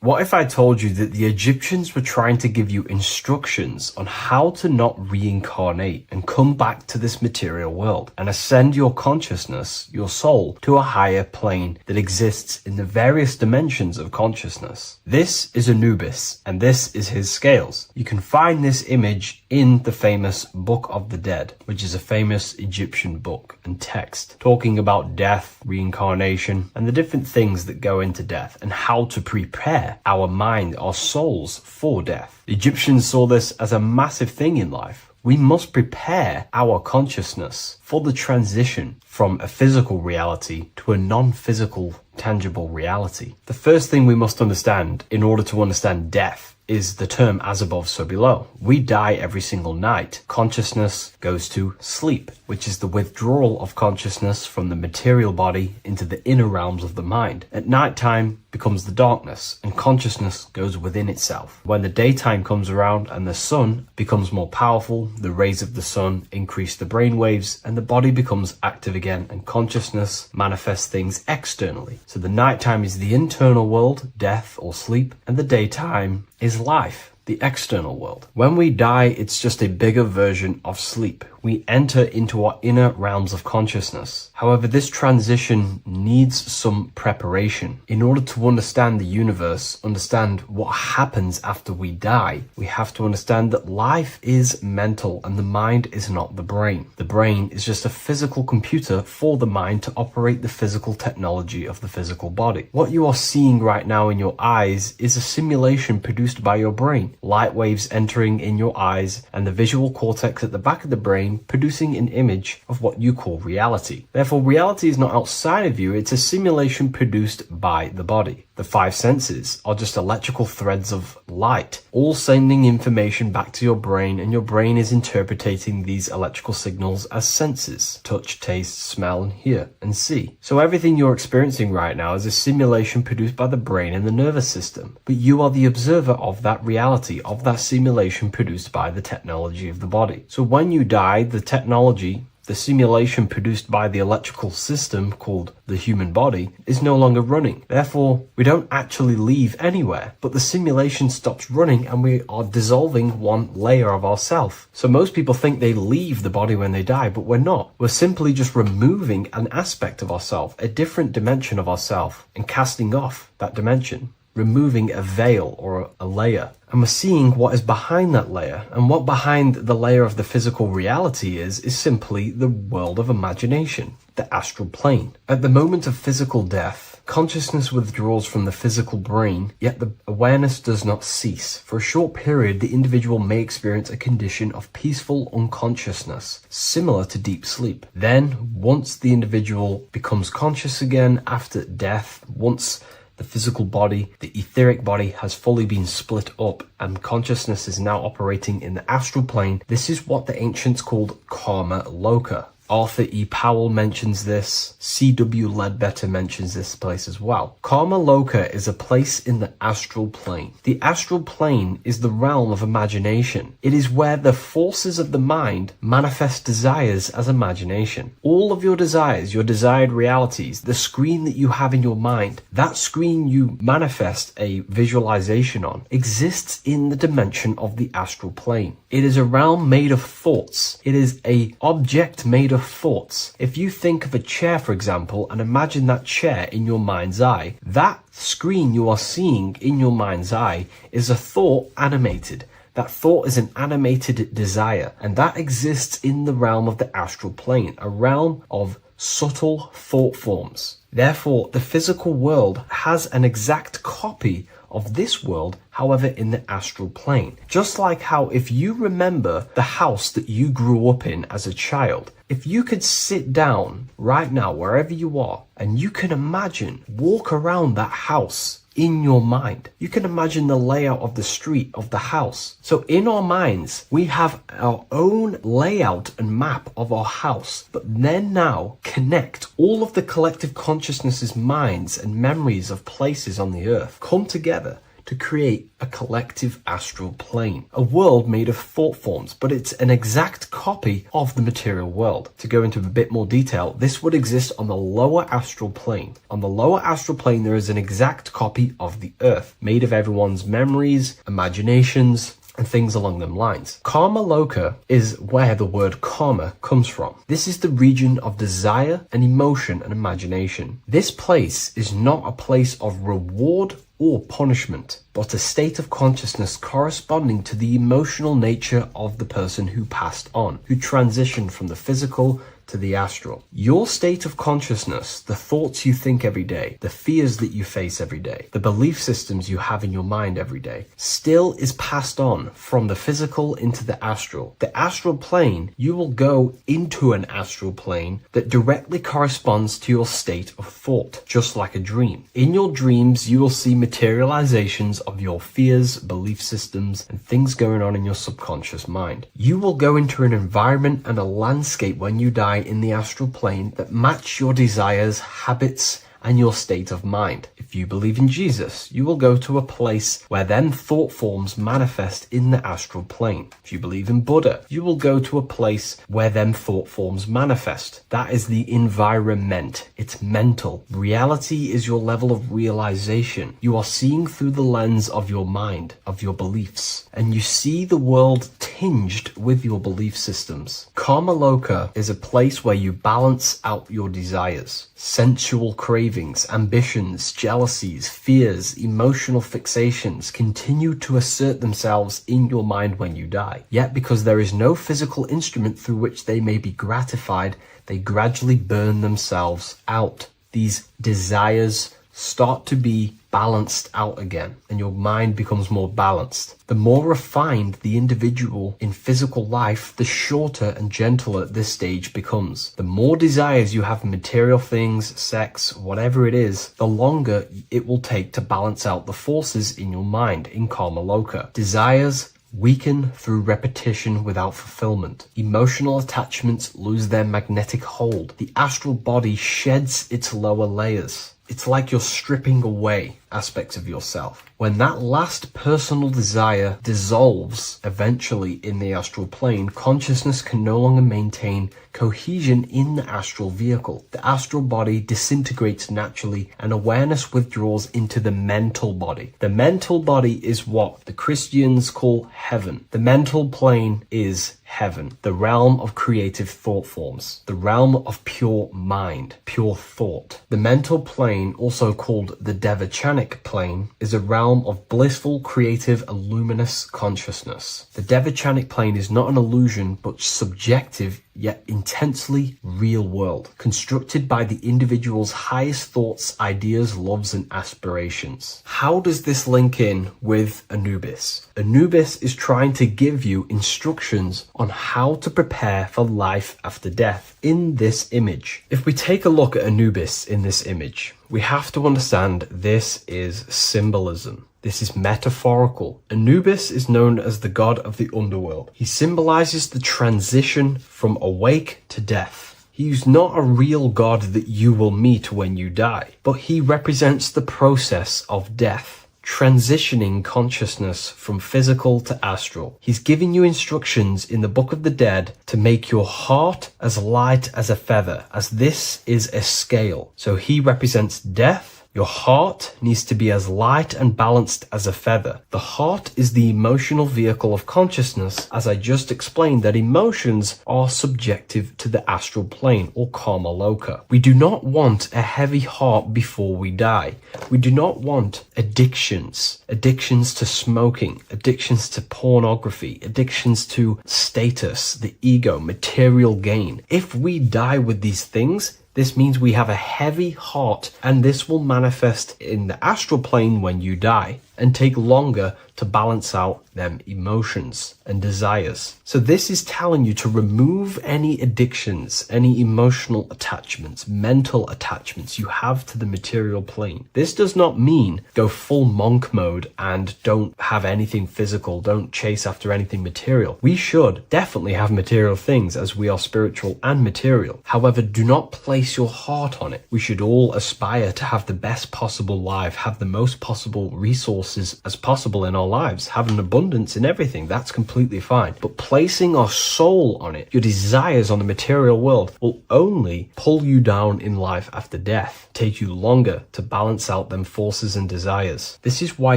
What if I told you that the Egyptians were trying to give you instructions on how to not reincarnate and come back to this material world and ascend your consciousness, your soul, to a higher plane that exists in the various dimensions of consciousness? This is Anubis, and this is his scales. You can find this image in the famous Book of the Dead, which is a famous Egyptian book and text talking about death, reincarnation, and the different things that go into death and how to prepare prepare our mind, our souls for death. The Egyptians saw this as a massive thing in life. We must prepare our consciousness for the transition from a physical reality to a non-physical, tangible reality. The first thing we must understand in order to understand death is the term as above, so below. We die every single night. Consciousness goes to sleep, which is the withdrawal of consciousness from the material body into the inner realms of the mind. At nighttime becomes the darkness, and consciousness goes within itself. When the daytime comes around and the sun becomes more powerful, the rays of the sun increase the brain waves, and the body becomes active again, and consciousness manifests things externally. So the nighttime is the internal world, death or sleep, and the daytime is life, the external world. When we die, it's just a bigger version of sleep. We enter into our inner realms of consciousness. However, this transition needs some preparation. In order to understand the universe, understand what happens after we die, we have to understand that life is mental and the mind is not the brain. The brain is just a physical computer for the mind to operate the physical technology of the physical body. What you are seeing right now in your eyes is a simulation produced by your brain. Light waves entering in your eyes and the visual cortex at the back of the brain producing an image of what you call reality. Therefore, reality is not outside of you, it's a simulation produced by the body. The five senses are just electrical threads of light, all sending information back to your brain, and your brain is interpreting these electrical signals as senses: touch, taste, smell, and hear, and see. So everything you're experiencing right now is a simulation produced by the brain and the nervous system. But you are the observer of that reality, of that simulation produced by the technology of the body. So when you die, the technology, the simulation produced by the electrical system called the human body, is no longer running. Therefore, we don't actually leave anywhere, but the simulation stops running and we are dissolving one layer of ourself. So most people think they leave the body when they die, but we're not. We're simply just removing an aspect of ourself, a different dimension of ourself, and casting off that dimension, removing a veil or a layer. And we're seeing what is behind that layer. And what behind the layer of the physical reality is simply the world of imagination, the astral plane. At the moment of physical death, consciousness withdraws from the physical brain, yet the awareness does not cease. For a short period, the individual may experience a condition of peaceful unconsciousness, similar to deep sleep. Then, once the individual becomes conscious again after death, once the physical body, the etheric body, has fully been split up and consciousness is now operating in the astral plane. This is what the ancients called karma loka. Arthur E. Powell mentions this. C.W. Ledbetter mentions this place as well. Karma loka is a place in the astral plane. The astral plane is the realm of imagination. It is where the forces of the mind manifest desires as imagination. All of your desires, your desired realities, the screen that you have in your mind, that screen you manifest a visualization on, exists in the dimension of the astral plane. It is a realm made of thoughts. It is an object made of thoughts. If you think of a chair, for example, and imagine that chair in your mind's eye, that screen you are seeing in your mind's eye is a thought animated. That thought is an animated desire, and that exists in the realm of the astral plane, a realm of subtle thought forms. Therefore, the physical world has an exact copy of this world, however, in the astral plane. Just like how if you remember the house that you grew up in as a child, if you could sit down right now, wherever you are, and you can imagine, walk around that house in your mind. You can imagine the layout of the street of the house. So in our minds, we have our own layout and map of our house, but then now connect all of the collective consciousness's minds and memories of places on the earth, come together to create a collective astral plane, a world made of thought forms, but it's an exact copy of the material world. To go into a bit more detail, this would exist on the lower astral plane. On the lower astral plane, there is an exact copy of the earth, made of everyone's memories, imaginations, and things along them lines. Karma loka is where the word karma comes from. This is the region of desire and emotion and imagination. This place is not a place of reward or punishment, but a state of consciousness corresponding to the emotional nature of the person who passed on, who transitioned from the physical to the astral. Your state of consciousness, the thoughts you think every day, the fears that you face every day, the belief systems you have in your mind every day, still is passed on from the physical into the astral. The astral plane, you will go into an astral plane that directly corresponds to your state of thought, just like a dream. In your dreams, you will see materializations of your fears, belief systems, and things going on in your subconscious mind. You will go into an environment and a landscape when you die in the astral plane that match your desires, habits, and your state of mind. If you believe in Jesus, you will go to a place where then thought forms manifest in the astral plane. If you believe in Buddha, you will go to a place where then thought forms manifest. That is the environment. It's mental. Reality is your level of realization. You are seeing through the lens of your mind, of your beliefs, and you see the world tinged with your belief systems. Karma Loka is a place where you balance out your desires, sensual cravings, ambitions, jealousies, fears, emotional fixations continue to assert themselves in your mind when you die. Yet because there is no physical instrument through which they may be gratified, they gradually burn themselves out. These desires start to be balanced out again, and your mind becomes more balanced. The more refined the individual in physical life, the shorter and gentler this stage becomes. The more desires you have in material things, sex, whatever it is, the longer it will take to balance out the forces in your mind in Karma Loka. Desires weaken through repetition without fulfillment. Emotional attachments lose their magnetic hold. The astral body sheds its lower layers. It's like you're stripping away aspects of yourself. When that last personal desire dissolves eventually in the astral plane, consciousness can no longer maintain cohesion in the astral vehicle. The astral body disintegrates naturally and awareness withdraws into the mental body. The mental body is what the Christians call heaven. The mental plane is heaven, the realm of creative thought forms, the realm of pure mind, pure thought. The mental plane, also called the Devachanic plane, is a realm of blissful, creative, luminous consciousness. The Devachanic plane is not an illusion, but subjective yet intensely real world, constructed by the individual's highest thoughts, ideas, loves, and aspirations. How does this link in with Anubis? Anubis is trying to give you instructions on how to prepare for life after death in this image. If we take a look at Anubis in this image, we have to understand this is symbolism. This is metaphorical. Anubis is known as the god of the underworld. He symbolizes the transition from awake to death. He is not a real god that you will meet when you die, but he represents the process of death, transitioning consciousness from physical to astral. He's giving you instructions in the Book of the Dead to make your heart as light as a feather, as this is a scale. So he represents death. Your heart needs to be as light and balanced as a feather. The heart is the emotional vehicle of consciousness, as I just explained that emotions are subjective to the astral plane or Karma Loka. We do not want a heavy heart before we die. We do not want addictions to smoking, addictions to pornography, addictions to status, the ego, material gain. If we die with these things, this means we have a heavy heart, and this will manifest in the astral plane when you die and take longer to balance out them emotions and desires. So this is telling you to remove any addictions, any emotional attachments, mental attachments you have to the material plane. This does not mean go full monk mode and don't have anything physical, don't chase after anything material. We should definitely have material things as we are spiritual and material. However, do not place your heart on it. We should all aspire to have the best possible life, have the most possible resources as possible in our lives, have an abundance in everything. That's completely fine. But placing our soul on it, your desires on the material world, will only pull you down in life after death, take you longer to balance out them forces and desires. This is why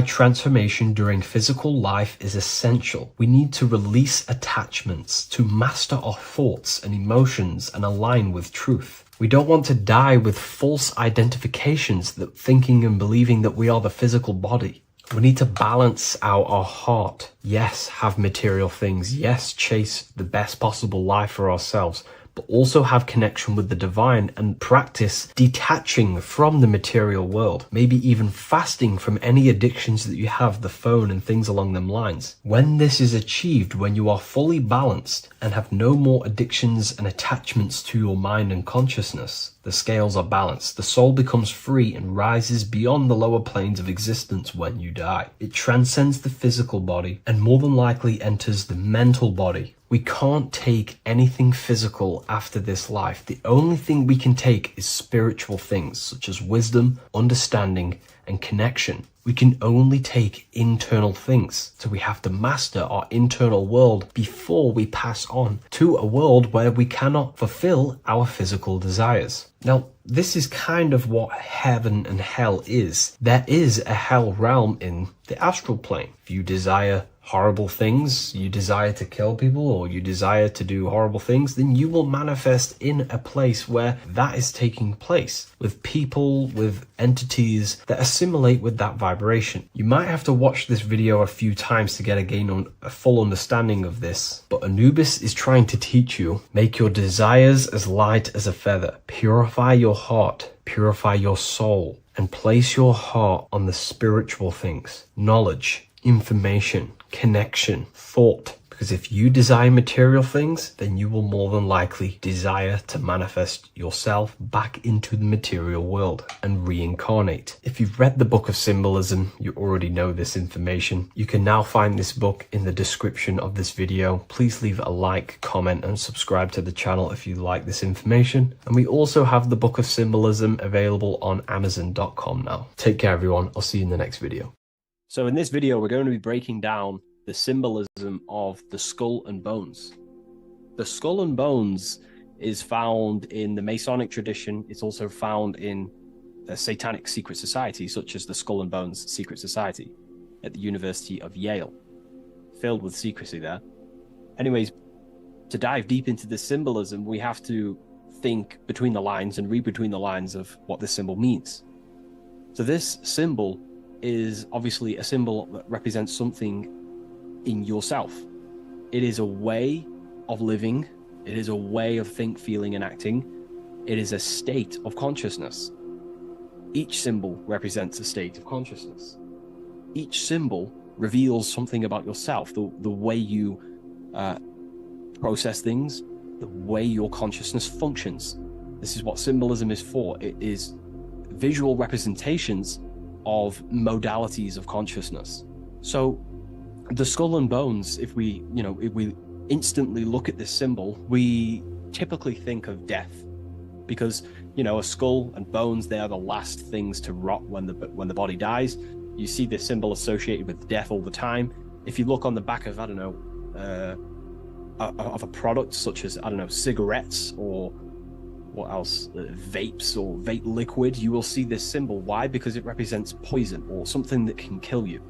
transformation during physical life is essential. We need to release attachments to master our thoughts and emotions and align with truth. We don't want to die with false identifications, that thinking and believing that we are the physical body. We need to balance out our heart. Yes, have material things. Yes, chase the best possible life for ourselves, but also have connection with the divine and practice detaching from the material world, maybe even fasting from any addictions that you have, the phone and things along them lines. When this is achieved, when you are fully balanced and have no more addictions and attachments to your mind and consciousness, the scales are balanced. The soul becomes free and rises beyond the lower planes of existence when you die. It transcends the physical body and more than likely enters the mental body. We can't take anything physical after this life. The only thing we can take is spiritual things, such as wisdom, understanding, and connection. We can only take internal things. So we have to master our internal world before we pass on to a world where we cannot fulfill our physical desires. Now, this is kind of what heaven and hell is. There is a hell realm in the astral plane. If you desire horrible things, you desire to kill people, or you desire to do horrible things, then you will manifest in a place where that is taking place, with people, with entities that assimilate with that vibration. You might have to watch this video a few times to gain a full understanding of this, but Anubis is trying to teach you, make your desires as light as a feather, purify your heart, purify your soul, and place your heart on the spiritual things, knowledge, information, connection, thought. Because if you desire material things, then you will more than likely desire to manifest yourself back into the material world and reincarnate. If you've read the Book of Symbolism, you already know this information. You can now find this book in the description of this video. Please leave a like, comment, and subscribe to the channel if you like this information. And we also have the Book of Symbolism available on Amazon.com now. Take care, everyone. I'll see you in the next video. So in this video, we're going to be breaking down the symbolism of the skull and bones. The skull and bones is found in the Masonic tradition. It's also found in a satanic secret society, such as the Skull and Bones Secret Society at the University of Yale. Filled with secrecy there. Anyways, to dive deep into the symbolism, we have to think between the lines and read between the lines of what this symbol means. So this symbol is obviously a symbol that represents something in yourself. It is a way of living. It is a way of think, feeling, and acting. It is a state of consciousness. Each symbol represents a state of consciousness. Each symbol reveals something about yourself, the way you process things, the way your consciousness functions. This is what symbolism is for. It is visual representations of modalities of consciousness. So the skull and bones, if we instantly look at this symbol, we typically think of death, because a skull and bones, they are the last things to rot when the body dies. You see this symbol associated with death all the time. If you look on the back of of a product such as cigarettes, or what else, vapes or vape liquid, you will see this symbol. Why? Because it represents poison, or something that can kill you,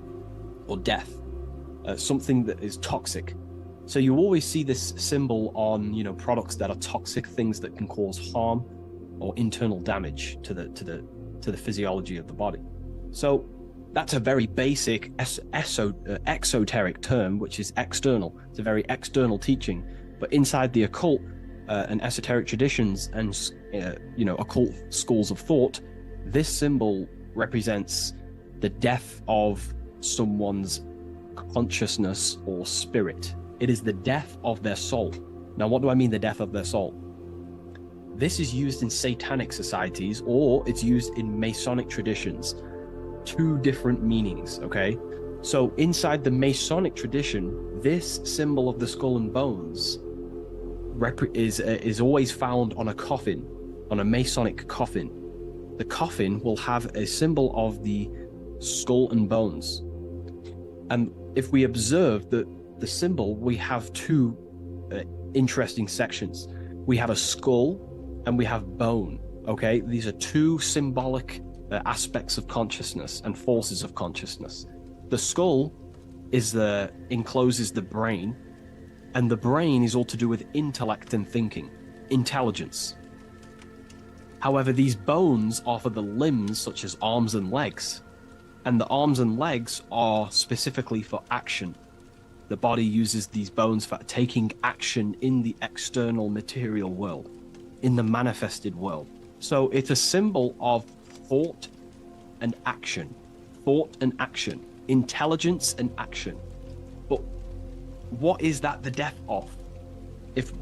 or death, something that is toxic. So you always see this symbol on products that are toxic, things that can cause harm or internal damage to the physiology of the body. So that's a very basic exoteric term, which is external. It's a very external teaching. But inside the occult and esoteric traditions and occult schools of thought, this symbol represents the death of someone's consciousness or spirit. It is the death of their soul. Now, what do I mean, the death of their soul? This is used in satanic societies, or it's used in Masonic traditions. Two different meanings, okay? So inside the Masonic tradition, this symbol of the skull and bones is always found on a coffin, on a Masonic coffin. The coffin will have a symbol of the skull and bones. And if we observe the symbol, we have two interesting sections. We have a skull and we have bone, okay? These are two symbolic aspects of consciousness and forces of consciousness. The skull encloses the brain, and the brain is all to do with intellect and thinking, intelligence. However, these bones are for the limbs such as arms and legs, and the arms and legs are specifically for action. The body uses these bones for taking action in the external material world, in the manifested world. So it's a symbol of thought and action, intelligence and action. But what is that the death of? If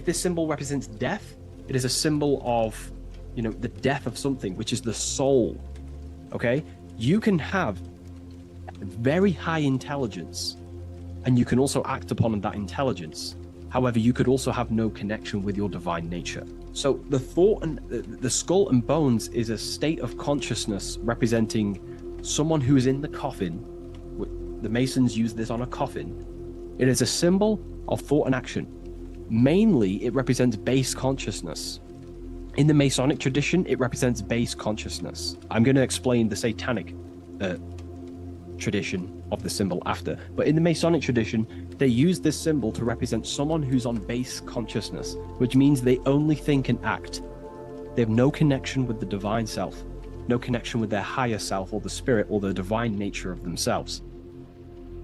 this symbol represents death, it is a symbol of, the death of something, which is the soul. Okay? You can have very high intelligence, and you can also act upon that intelligence. However, you could also have no connection with your divine nature. So the thought and the skull and bones is a state of consciousness representing someone who is in the coffin. The Masons use this on a coffin. It is a symbol of thought and action. Mainly, it represents base consciousness. In the Masonic tradition, it represents base consciousness. I'm going to explain the Satanic tradition of the symbol after. But in the Masonic tradition, they use this symbol to represent someone who's on base consciousness, which means they only think and act. They have no connection with the divine self, no connection with their higher self or the spirit or the divine nature of themselves.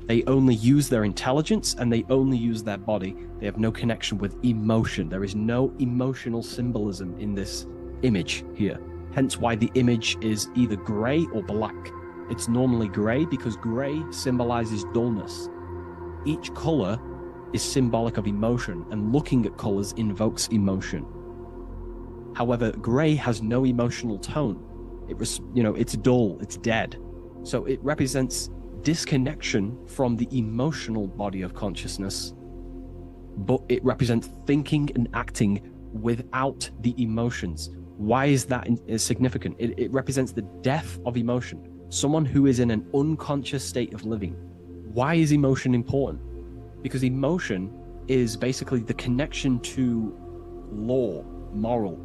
They only use their intelligence and they only use their body. They have no connection with emotion. There is no emotional symbolism in this image here. Hence why the image is either gray or black. It's normally gray because gray symbolizes dullness. Each color is symbolic of emotion, and looking at colors invokes emotion. However, gray has no emotional tone. It's dull, it's dead. So it represents disconnection from the emotional body of consciousness, but it represents thinking and acting without the emotions. Why is that significant? It represents the death of emotion. Someone who is in an unconscious state of living. Why is emotion important? Because emotion is basically the connection to law, moral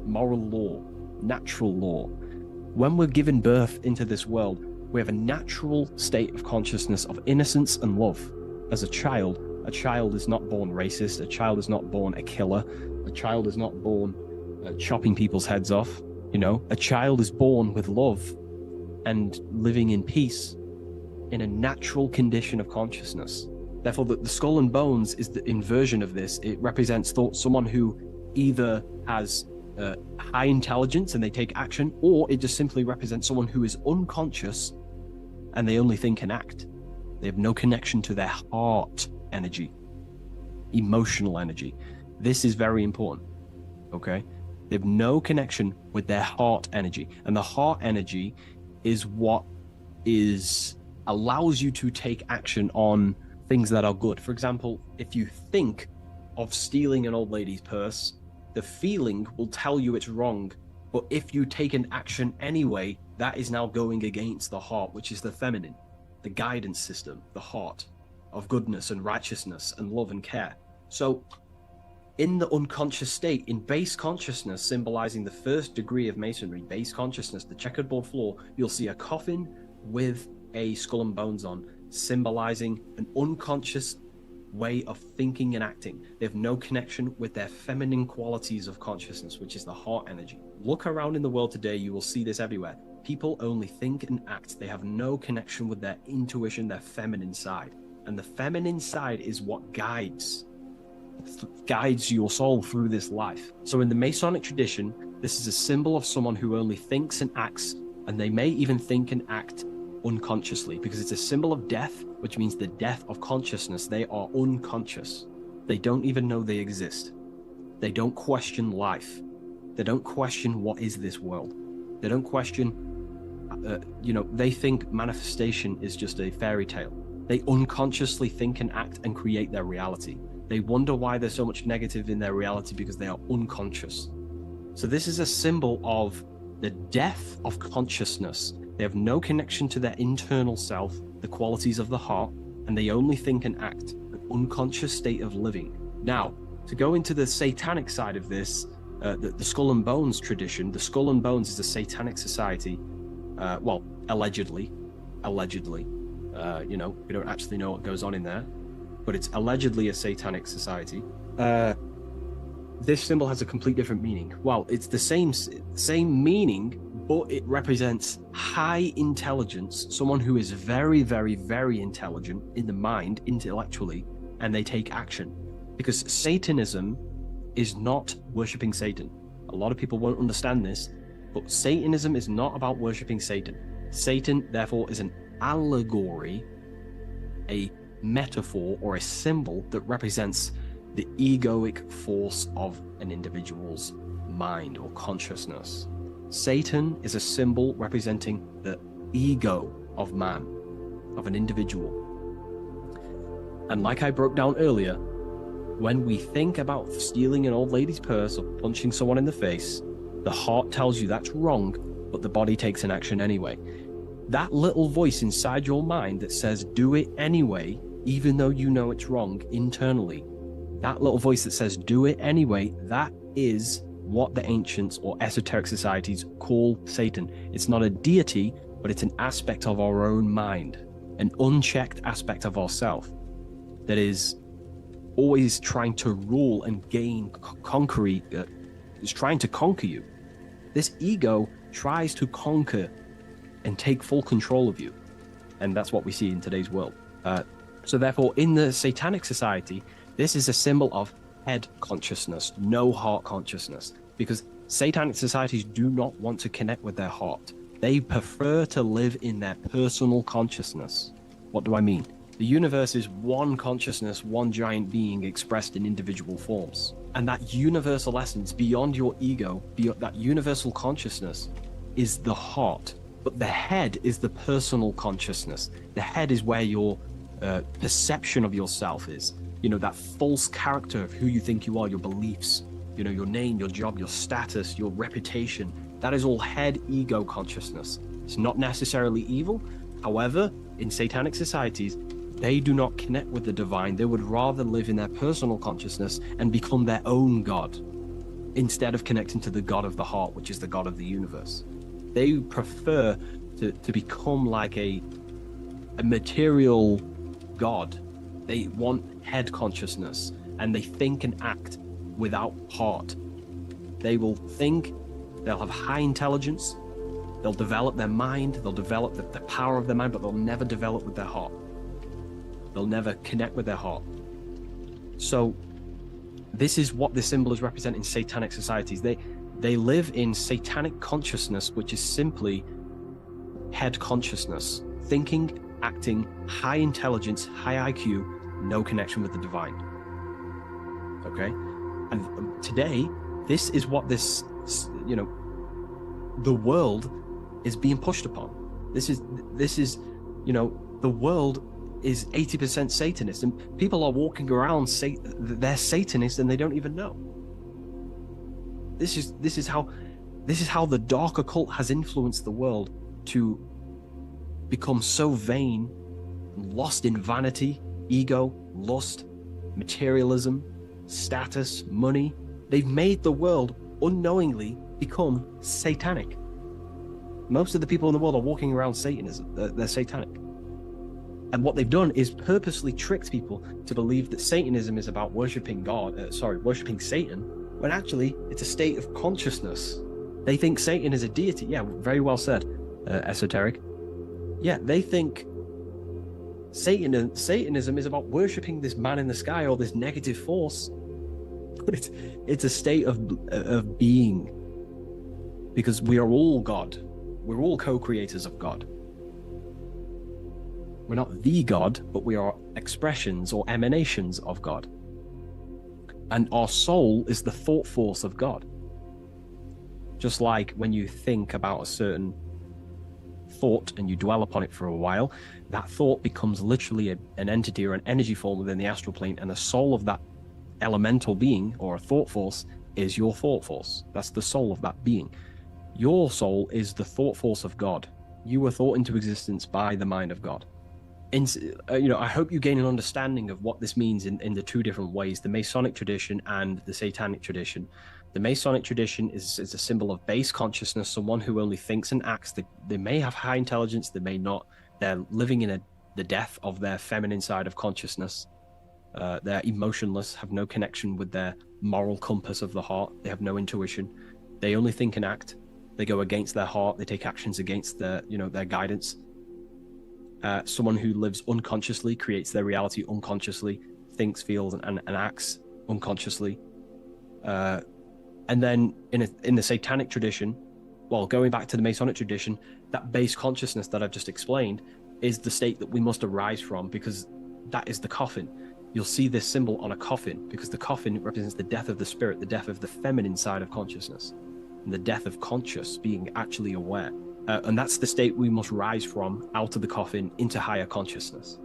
law, natural law. When we're given birth into this world, we have a natural state of consciousness of innocence and love. As a child is not born racist, a child is not born a killer, a child is not born chopping people's heads off. A child is born with love and living in peace in a natural condition of consciousness. Therefore, the skull and bones is the inversion of this. It represents someone who either has high intelligence and they take action, or it just simply represents someone who is unconscious and they only think and act. They have no connection to their heart energy, emotional energy. This is very important, okay? They have no connection with their heart energy. And the heart energy is what allows you to take action on things that are good. For example, if you think of stealing an old lady's purse, the feeling will tell you it's wrong. But if you take an action anyway, that is now going against the heart, which is the feminine, the guidance system, the heart of goodness and righteousness and love and care. So in the unconscious state, in base consciousness, symbolizing the first degree of masonry, base consciousness, the checkerboard floor, you'll see a coffin with a skull and bones on, symbolizing an unconscious way of thinking and acting. They have no connection with their feminine qualities of consciousness, which is the heart energy. Look around in the world today, you will see this everywhere. People only think and act. They have no connection with their intuition, their feminine side. And the feminine side is what guides your soul through this life. So in the Masonic tradition, this is a symbol of someone who only thinks and acts, and they may even think and act unconsciously, because it's a symbol of death, which means the death of consciousness. They are unconscious. They don't even know they exist. They don't question life. They don't question what is this world. They don't question, they think manifestation is just a fairy tale. They unconsciously think and act and create their reality. They wonder why there's so much negative in their reality because they are unconscious. So this is a symbol of the death of consciousness. They have no connection to their internal self, the qualities of the heart, and they only think and act, an unconscious state of living. Now, to go into the satanic side of this, the Skull and Bones tradition, the Skull and Bones is a satanic society, allegedly. We don't actually know what goes on in there, but it's allegedly a satanic society. this symbol has a complete different meaning. Well, it's the same meaning, but it represents high intelligence, someone who is very, very, very intelligent in the mind, intellectually, and they take action. Because Satanism is not worshipping Satan. A lot of people won't understand this, but Satanism is not about worshipping Satan. Satan, therefore, is an allegory, a metaphor, or a symbol that represents the egoic force of an individual's mind or consciousness. Satan is a symbol representing the ego of man, of an individual. And like I broke down earlier, when we think about stealing an old lady's purse or punching someone in the face, the heart tells you that's wrong, but the body takes an action anyway. That little voice inside your mind that says do it anyway, even though you know it's wrong internally, that little voice that says do it anyway, that is what the ancients or esoteric societies call Satan. It's not a deity, but it's an aspect of our own mind, an unchecked aspect of ourself that is always trying to rule and gain is trying to conquer you. This ego tries to conquer and take full control of you. And that's what we see in today's world. So therefore, in the satanic society, this is a symbol of head consciousness, no heart consciousness, because satanic societies do not want to connect with their heart. They prefer to live in their personal consciousness. What do I mean? The universe is one consciousness, one giant being expressed in individual forms. And that universal essence beyond your ego, beyond that universal consciousness, is the heart. But the head is the personal consciousness. The head is where your perception of yourself is. You know, that false character of who you think you are, your beliefs, you know, your name, your job, your status, your reputation. That is all head ego consciousness. It's not necessarily evil. However, in satanic societies, they do not connect with the divine. They would rather live in their personal consciousness and become their own God instead of connecting to the God of the heart, which is the God of the universe. They prefer to become like a material God. They want head consciousness, and they think and act without heart. They will think, they'll have high intelligence, they'll develop their mind, they'll develop the power of their mind, but they'll never develop with their heart. They'll never connect with their heart. So this is what the symbol is representing in satanic societies. They live in satanic consciousness, which is simply head consciousness, thinking, acting, high intelligence, high IQ, no connection with the divine. Okay? And today, this is what this, you know, the world is being pushed upon. This is, you know, the world is 80% Satanist, and people are walking around they're Satanists and they don't even know. This is how the dark occult has influenced the world to become so vain, lost in vanity, ego, lust, materialism, status, money. They've made the world unknowingly become satanic. Most of the people in the world are walking around Satanism. They're satanic. And what they've done is purposely tricked people to believe that Satanism is about worshipping worshipping Satan, when actually it's a state of consciousness. They think Satan is a deity. Yeah, very well said, esoteric. Yeah, they think Satanism is about worshipping this man in the sky or this negative force. But it's a state of being, because we are all God. We're all co-creators of God. We're not the God, but we are expressions or emanations of God. And our soul is the thought force of God. Just like when you think about a certain thought and you dwell upon it for a while, that thought becomes literally an entity or an energy form within the astral plane, and the soul of that elemental being or a thought force is your thought force. That's the soul of that being. Your soul is the thought force of God. You were thought into existence by the mind of God. I hope you gain an understanding of what this means in the two different ways, the Masonic tradition and the Satanic tradition. The Masonic tradition is a symbol of base consciousness, someone who only thinks and acts. They may have high intelligence, they may not. They're living in the death of their feminine side of consciousness. They're emotionless, have no connection with their moral compass of the heart. They have no intuition. They only think and act. They go against their heart. They take actions against their guidance. Someone who lives unconsciously creates their reality unconsciously, thinks, feels, and acts unconsciously. And then in the satanic tradition, well, going back to the Masonic tradition, that base consciousness that I've just explained is the state that we must arise from, because that is the coffin. You'll see this symbol on a coffin because the coffin represents the death of the spirit, the death of the feminine side of consciousness, and the death of conscious, being actually aware. And that's the state we must rise from, out of the coffin into higher consciousness.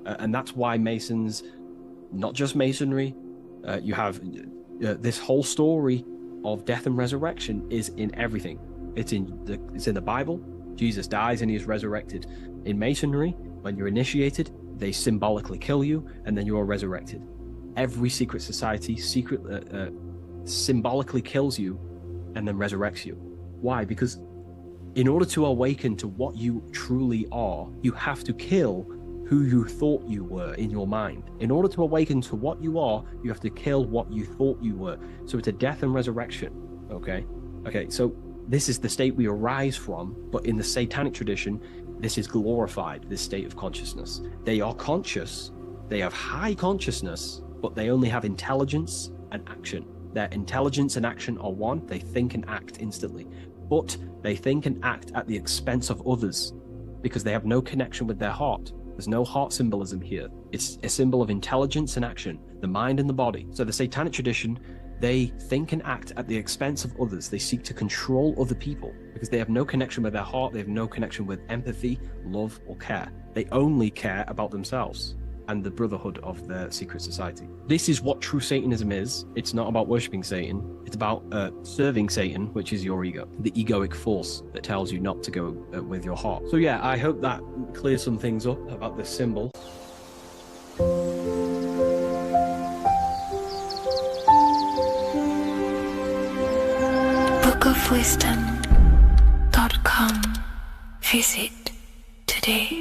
And that's why Masons, not just Masonry, you have this whole story of death and resurrection is in everything. It's in the Bible. Jesus dies and he is resurrected. In Masonry, when you're initiated, they symbolically kill you and then you are resurrected. Every secret society symbolically kills you and then resurrects you. Why? Because in order to awaken to what you truly are, you have to kill who you thought you were in your mind. In order to awaken to what you are, you have to kill what you thought you were. So it's a death and resurrection. Okay, so this is the state we arise from, but in the satanic tradition, this is glorified, this state of consciousness. They are conscious, they have high consciousness, but they only have intelligence and action. Their intelligence and action are one. They think and act instantly, but they think and act at the expense of others because they have no connection with their heart. There's no heart symbolism here. It's a symbol of intelligence and action, the mind and the body. So the satanic tradition, they think and act at the expense of others. They seek to control other people because they have no connection with their heart. They have no connection with empathy, love, or care. They only care about themselves and the brotherhood of their secret society. This is what true Satanism is. It's not about worshipping Satan. It's about serving Satan, which is your ego, the egoic force that tells you not to go with your heart. So yeah, I hope that clears some things up about this symbol. bookofwisdom.com. Visit today.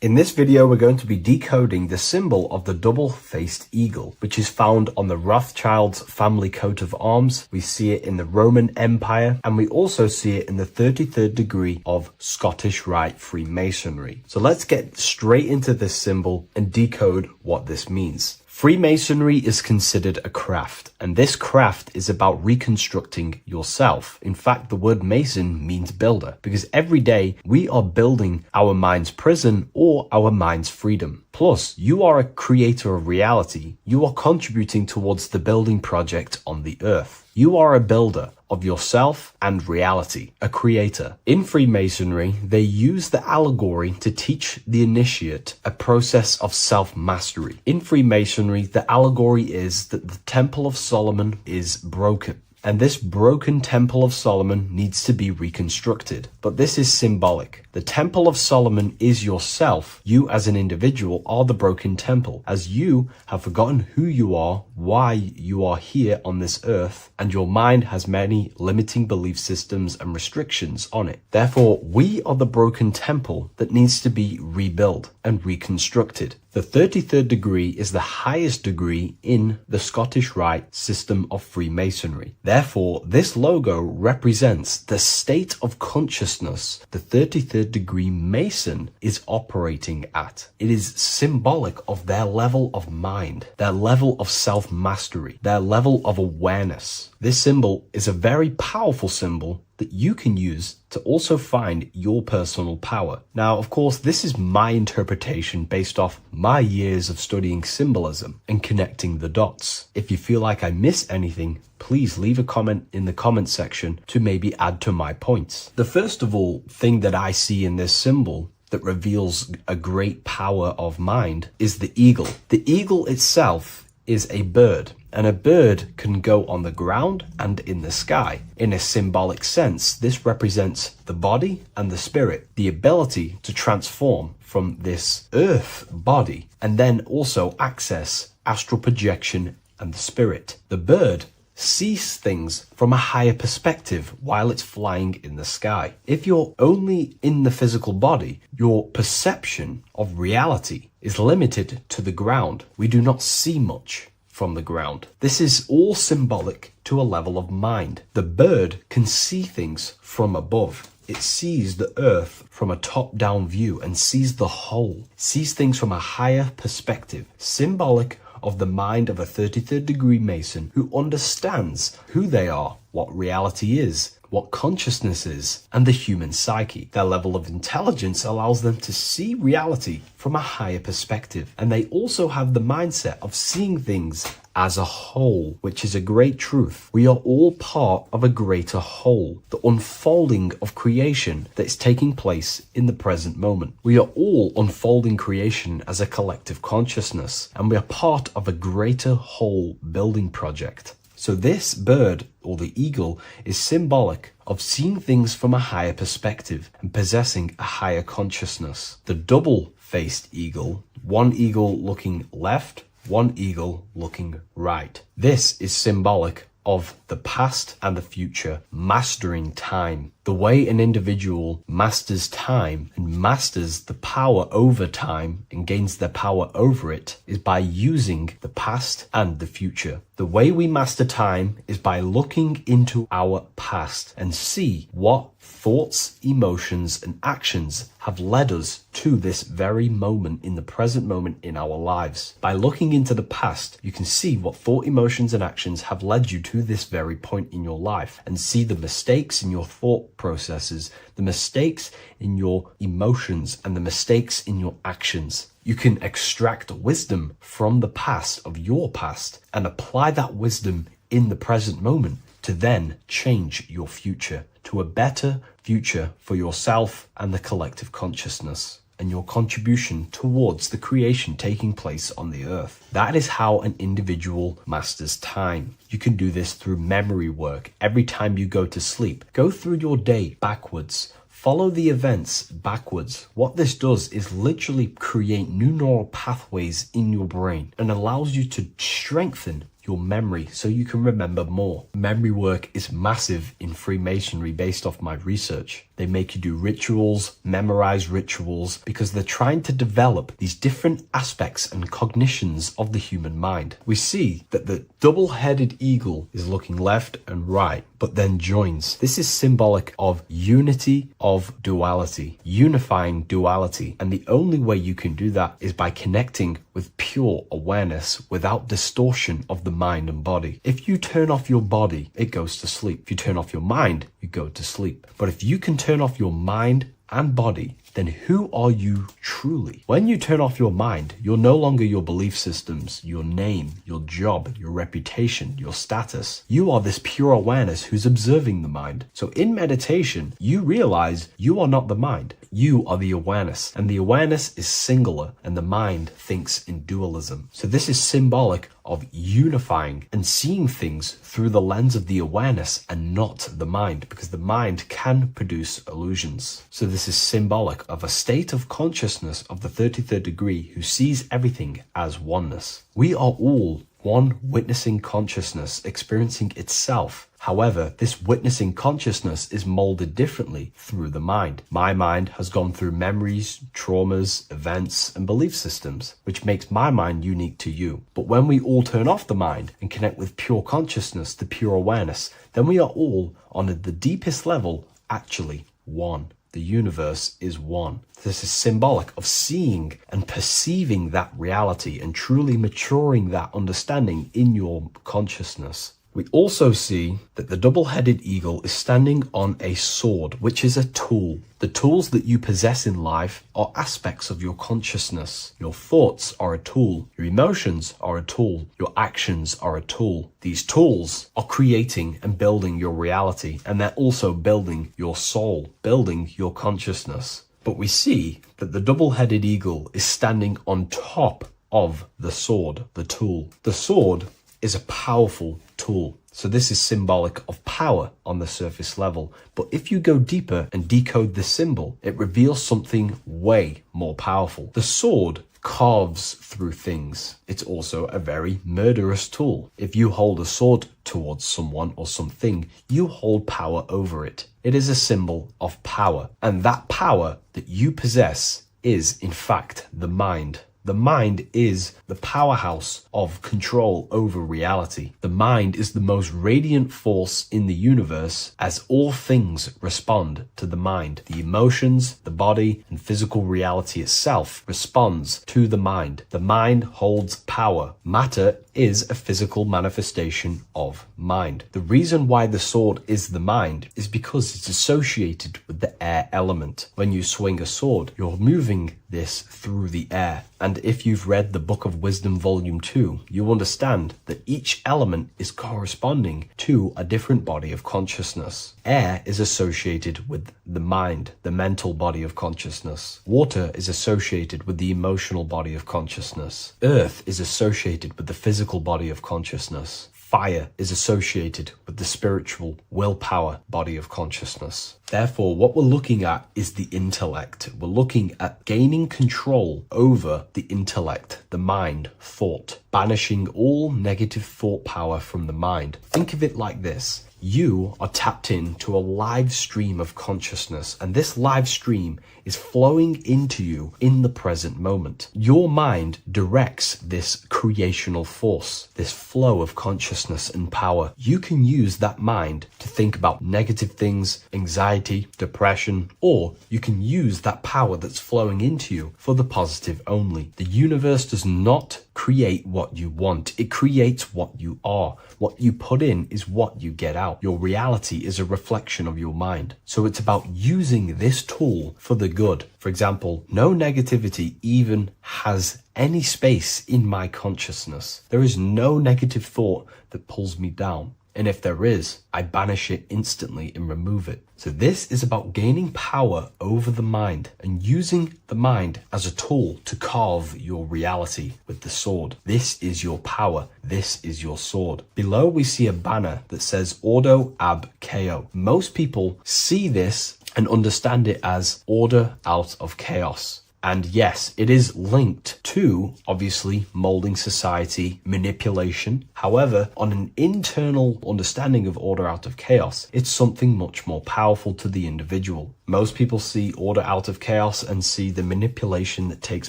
In this video, we're going to be decoding the symbol of the double-faced eagle, which is found on the Rothschild's family coat of arms. We see it in the Roman Empire, and we also see it in the 33rd degree of Scottish Rite Freemasonry. So let's get straight into this symbol and decode what this means. Freemasonry is considered a craft, and this craft is about reconstructing yourself. In fact, the word Mason means builder, because every day we are building our mind's prison or our mind's freedom. Plus, you are a creator of reality. You are contributing towards the building project on the earth. You are a builder of yourself and reality, a creator. In Freemasonry, they use the allegory to teach the initiate a process of self-mastery. In Freemasonry, the allegory is that the Temple of Solomon is broken, and this broken Temple of Solomon needs to be reconstructed. But this is symbolic. The Temple of Solomon is yourself. You as an individual are the broken temple, as you have forgotten who you are, why you are here on this earth, and your mind has many limiting belief systems and restrictions on it. Therefore, we are the broken temple that needs to be rebuilt and reconstructed. The 33rd degree is the highest degree in the Scottish Rite system of Freemasonry. Therefore, this logo represents the state of consciousness the 33rd degree Mason is operating at. It is symbolic of their level of mind, their level of self-mastery, their level of awareness. This symbol is a very powerful symbol that you can use to also find your personal power. Now, of course, this is my interpretation based off my years of studying symbolism and connecting the dots. If you feel like I miss anything, please leave a comment in the comment section to maybe add to my points. The first of all thing that I see in this symbol that reveals a great power of mind is the eagle. The eagle itself is a bird, and a bird can go on the ground and in the sky. In a symbolic sense, this represents the body and the spirit, the ability to transform from this earth body and then also access astral projection and the spirit. The bird sees things from a higher perspective while it's flying in the sky. If you're only in the physical body, your perception of reality is limited to the ground. We do not see much from the ground. This is all symbolic to a level of mind. The bird can see things from above. It sees the earth from a top-down view and sees the whole, sees things from a higher perspective, symbolic of the mind of a 33rd degree Mason who understands who they are, what reality is, what consciousness is, and the human psyche. Their level of intelligence allows them to see reality from a higher perspective, and they also have the mindset of seeing things as a whole, which is a great truth. We are all part of a greater whole, the unfolding of creation that is taking place in the present moment. We are all unfolding creation as a collective consciousness, and we are part of a greater whole building project. So this bird, or the eagle, is symbolic of seeing things from a higher perspective and possessing a higher consciousness. The double-faced eagle, one eagle looking left, one eagle looking right. This is symbolic of the past and the future, mastering time. The way an individual masters time and masters the power over time and gains their power over it is by using the past and the future. The way we master time is by looking into our past and see what thoughts, emotions, and actions have led us to this very moment in the present moment in our lives. By looking into the past, you can see what thought, emotions, and actions have led you to this very point in your life and see the mistakes in your thought processes, the mistakes in your emotions, and the mistakes in your actions. You can extract wisdom from the past of your past and apply that wisdom in the present moment to then change your future to a better future for yourself and the collective consciousness and your contribution towards the creation taking place on the earth. That is how an individual masters time. You can do this through memory work. Every time you go to sleep, go through your day backwards. Follow the events backwards. What this does is literally create new neural pathways in your brain and allows you to strengthen your memory so you can remember more. Memory work is massive in Freemasonry based off my research. They make you do rituals, memorize rituals, because they're trying to develop these different aspects and cognitions of the human mind. We see that the double-headed eagle is looking left and right, but then joins. This is symbolic of unity of duality, unifying duality. And the only way you can do that is by connecting with pure awareness without distortion of the mind and body. If you turn off your body, it goes to sleep. If you turn off your mind, you go to sleep. But if you can turn off your mind and body, then who are you truly? When you turn off your mind, you're no longer your belief systems, your name, your job, your reputation, your status. You are this pure awareness who's observing the mind. So in meditation, you realize you are not the mind. You are the awareness, and the awareness is singular, and the mind thinks in dualism. So this is symbolic of unifying and seeing things through the lens of the awareness and not the mind, because the mind can produce illusions. So this is symbolic of a state of consciousness of the 33rd degree who sees everything as oneness. We are all one witnessing consciousness experiencing itself. However, this witnessing consciousness is molded differently through the mind. My mind has gone through memories, traumas, events, and belief systems, which makes my mind unique to you. But when we all turn off the mind and connect with pure consciousness, the pure awareness, then we are all, on the deepest level, actually one. The universe is one. This is symbolic of seeing and perceiving that reality and truly maturing that understanding in your consciousness. We also see that the double-headed eagle is standing on a sword, which is a tool. The tools that you possess in life are aspects of your consciousness. Your thoughts are a tool. Your emotions are a tool. Your actions are a tool. These tools are creating and building your reality, and they're also building your soul, building your consciousness. But we see that the double-headed eagle is standing on top of the sword, the tool. The sword is a powerful tool. So this is symbolic of power on the surface level. But if you go deeper and decode the symbol, it reveals something way more powerful. The sword carves through things. It's also a very murderous tool. If you hold a sword towards someone or something, you hold power over it. It is a symbol of power, and that power that you possess is, in fact, the mind. The mind is the powerhouse of control over reality. The mind is the most radiant force in the universe, as all things respond to the mind. The emotions, the body, and physical reality itself responds to the mind. The mind holds power. Matter is a physical manifestation of mind. The reason why the sword is the mind is because it's associated with the air element. When you swing a sword, you're moving this through the air. And if you've read the Book of Wisdom Volume 2, you understand that each element is corresponding to a different body of consciousness. Air is associated with the mind, the mental body of consciousness. Water is associated with the emotional body of consciousness. Earth is associated with the physical body of consciousness. Fire is associated with the spiritual willpower body of consciousness. Therefore, what we're looking at is the intellect. We're looking at gaining control over the intellect, the mind, thought, banishing all negative thought power from the mind. Think of it like this. You are tapped into a live stream of consciousness, and this live stream is flowing into you in the present moment. Your mind directs this creational force, this flow of consciousness and power. You can use that mind to think about negative things, anxiety, depression, or you can use that power that's flowing into you for the positive only. The universe does not create what you want. It creates what you are. What you put in is what you get out. Your reality is a reflection of your mind. So it's about using this tool for the good. For example, no negativity even has any space in my consciousness. There is no negative thought that pulls me down. And if there is, I banish it instantly and remove it. So this is about gaining power over the mind and using the mind as a tool to carve your reality with the sword. This is your power. This is your sword. Below we see a banner that says Ordo ab Chaos. Most people see this and understand it as order out of chaos. And yes, it is linked to, obviously, molding society, manipulation. However, on an internal understanding of order out of chaos, it's something much more powerful to the individual. Most people see order out of chaos and see the manipulation that takes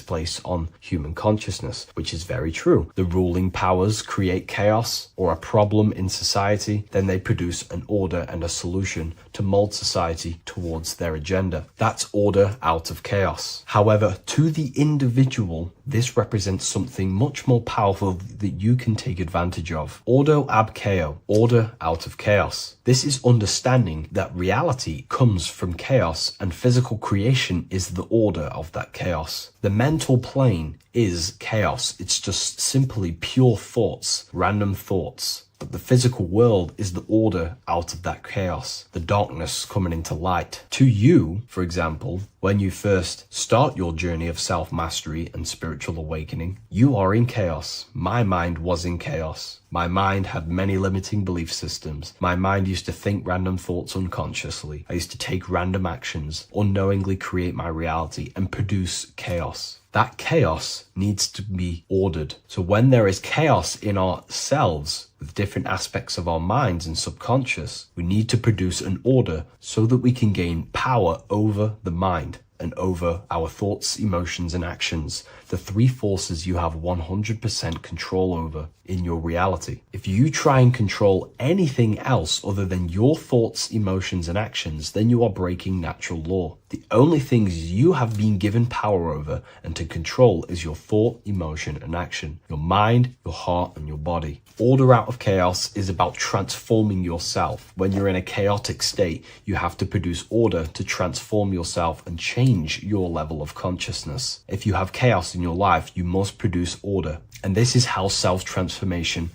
place on human consciousness, which is very true. The ruling powers create chaos or a problem in society, then they produce an order and a solution to mold society towards their agenda. That's order out of chaos. However, to the individual, this represents something much more powerful that you can take advantage of. Ordo ab chaos, order out of chaos. This is understanding that reality comes from chaos and physical creation is the order of that chaos. The mental plane is chaos. It's just simply pure thoughts, random thoughts. But the physical world is the order out of that chaos, the darkness coming into light. To you, for example, when you first start your journey of self-mastery and spiritual awakening, you are in chaos. My mind was in chaos. My mind had many limiting belief systems. My mind used to think random thoughts unconsciously. I used to take random actions, unknowingly create my reality, and produce chaos. That chaos needs to be ordered. So when there is chaos in ourselves, with different aspects of our minds and subconscious, we need to produce an order so that we can gain power over the mind and over our thoughts, emotions, and actions, the three forces you have 100% control over in your reality. If you try and control anything else other than your thoughts, emotions, and actions, then you are breaking natural law. The only things you have been given power over and to control is your thought, emotion, and action, your mind, your heart, and your body. Order out of chaos is about transforming yourself. When you're in a chaotic state, you have to produce order to transform yourself and change your level of consciousness. If you have chaos in your life, you must produce order. And this is how self-transformation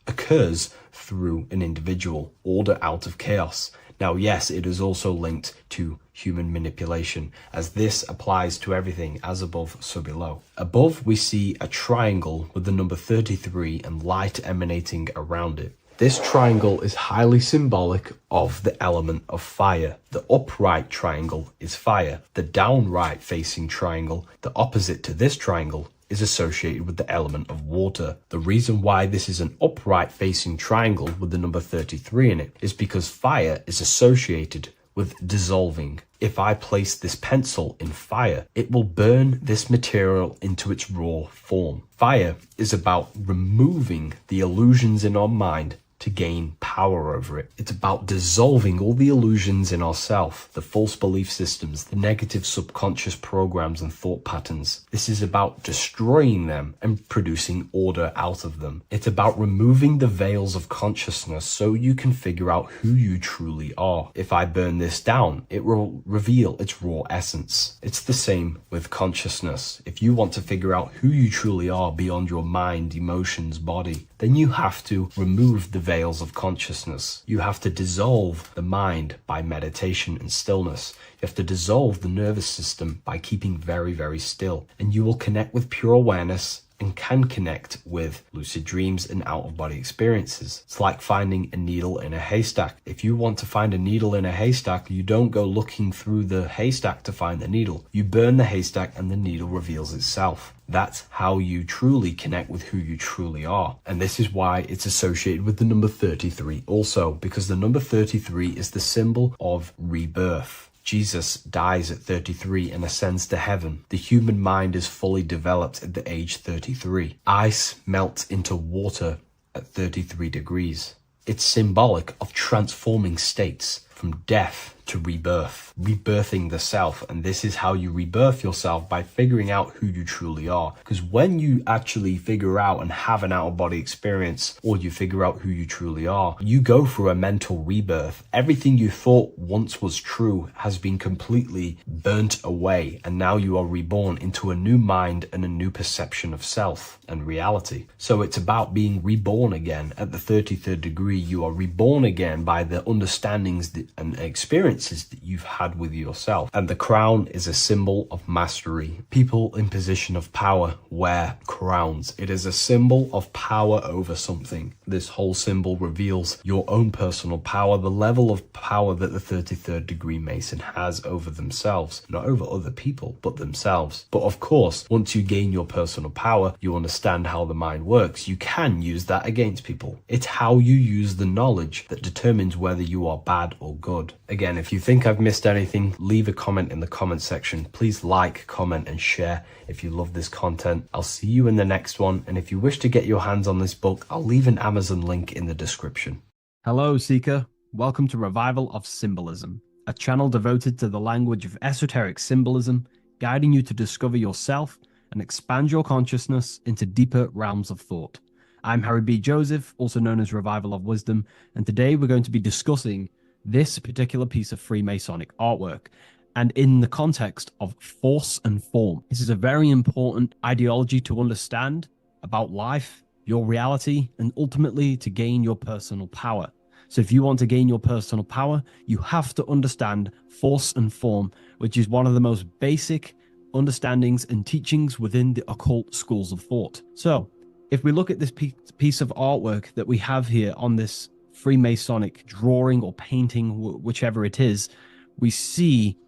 occurs through an individual. Order out of chaos. Now, yes, it is also linked to human manipulation, as this applies to everything as above, so below. Above, we see a triangle with the number 33 and light emanating around it. This triangle is highly symbolic of the element of fire. The upright triangle is fire. The downright facing triangle, the opposite to this triangle, is associated with the element of water. The reason why this is an upright facing triangle with the number 33 in it is because fire is associated with dissolving. If I place this pencil in fire, it will burn this material into its raw form. Fire is about removing the illusions in our mind to gain power over it. It's about dissolving all the illusions in ourself, the false belief systems, the negative subconscious programs and thought patterns. This is about destroying them and producing order out of them. It's about removing the veils of consciousness so you can figure out who you truly are. If I burn this down, it will reveal its raw essence. It's the same with consciousness. If you want to figure out who you truly are beyond your mind, emotions, body, then you have to remove the veils of consciousness. You have to dissolve the mind by meditation and stillness. You have to dissolve the nervous system by keeping very, very still. And you will connect with pure awareness and can connect with lucid dreams and out-of-body experiences. It's like finding a needle in a haystack. If you want to find a needle in a haystack, you don't go looking through the haystack to find the needle. You burn the haystack and the needle reveals itself. That's how you truly connect with who you truly are. And this is why it's associated with the number 33 also, because the number 33 is the symbol of rebirth. Jesus dies at 33 and ascends to heaven. The human mind is fully developed at the age 33. Ice melts into water at 33 degrees. It's symbolic of transforming states from death to rebirth, rebirthing the self. And this is how you rebirth yourself, by figuring out who you truly are. Because when you actually figure out and have an out-of-body experience, or you figure out who you truly are, you go through a mental rebirth. Everything you thought once was true has been completely burnt away, and now you are reborn into a new mind and a new perception of self and reality. So it's about being reborn again. At the 33rd degree, you are reborn again by the understandings and experiences that you've had with yourself. And the crown is a symbol of mastery. People in position of power wear crowns. It is a symbol of power over something. This whole symbol reveals your own personal power, the level of power that the 33rd degree Mason has over themselves, not over other people, but themselves. But of course, once you gain your personal power, you understand how the mind works. You can use that against people. It's how you use the knowledge that determines whether you are bad or good. Again, if you think I've missed anything, leave a comment in the comment section. Please like, comment, and share if you love this content. I'll see you in the next one. And if you wish to get your hands on this book, I'll leave an Amazon link in the description. Hello, Seeker. Welcome to Revival of Symbolism, a channel devoted to the language of esoteric symbolism, guiding you to discover yourself and expand your consciousness into deeper realms of thought. I'm Harry B. Joseph, also known as Revival of Wisdom, and today we're going to be discussing this particular piece of Freemasonic artwork, and in the context of force and form. This is a very important ideology to understand about life, your reality, and ultimately to gain your personal power. So if you want to gain your personal power, you have to understand force and form, which is one of the most basic understandings and teachings within the occult schools of thought. So if we look at this piece of artwork that we have here on this Freemasonic drawing or painting, whichever it is, we see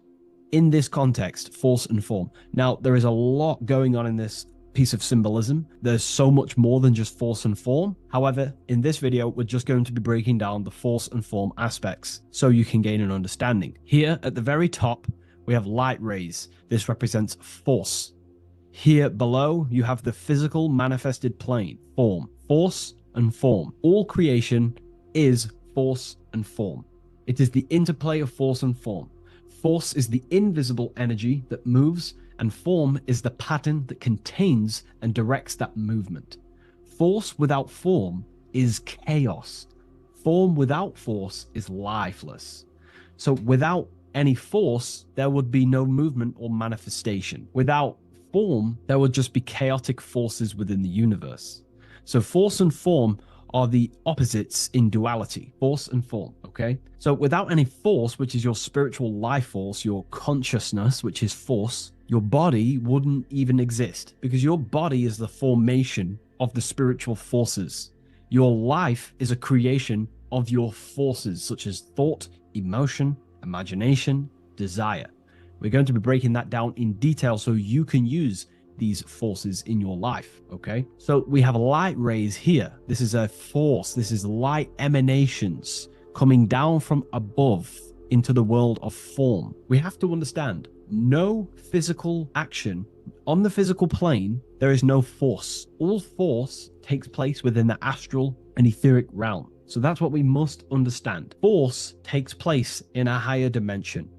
in this context force and form. Now, there is a lot going on in this piece of symbolism. There's so much more than just force and form. However, in this video, we're just going to be breaking down the force and form aspects so you can gain an understanding. Here at the very top, we have light rays. This represents force. Here below, you have the physical manifested plane, form, force and form. All creation is force and form. It is the interplay of force and form. Force is the invisible energy that moves, and form is the pattern that contains and directs that movement. Force without form is chaos. Form without force is lifeless. So without any force, there would be no movement or manifestation. Without form, there would just be chaotic forces within the universe. So force and form are the opposites in duality, force and form, okay? So without any force, which is your spiritual life force, your consciousness, which is force, your body wouldn't even exist, because your body is the formation of the spiritual forces. Your life is a creation of your forces, such as thought, emotion, imagination, desire. We're going to be breaking that down in detail so you can use these forces in your life, okay? So we have light rays here. This is a force. This is light emanations coming down from above into the world of form. We have to understand, no physical action on the physical plane, there is no force. All force takes place within the astral and etheric realm. So that's what we must understand. Force takes place in a higher dimension.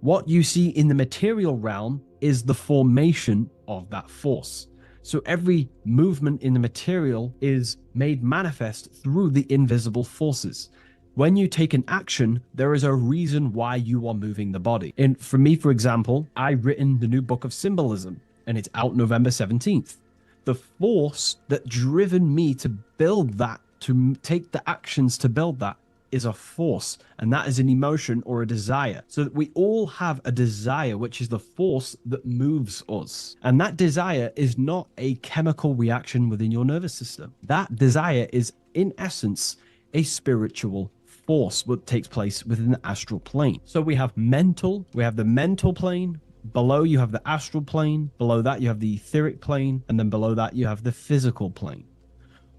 What you see in the material realm is the formation of that force. So every movement in the material is made manifest through the invisible forces. When you take an action, there is a reason why you are moving the body. And for me, for example, I've written the new book of symbolism, and it's out November 17th. The force that driven me to build that, to take the actions to build that, is a force, and that is an emotion or a desire. So that we all have a desire, which is the force that moves us. And that desire is not a chemical reaction within your nervous system. That desire is, in essence, a spiritual force that takes place within the astral plane. So we have the mental plane. Below you have the astral plane. Below that you have the etheric plane. And then below that you have the physical plane.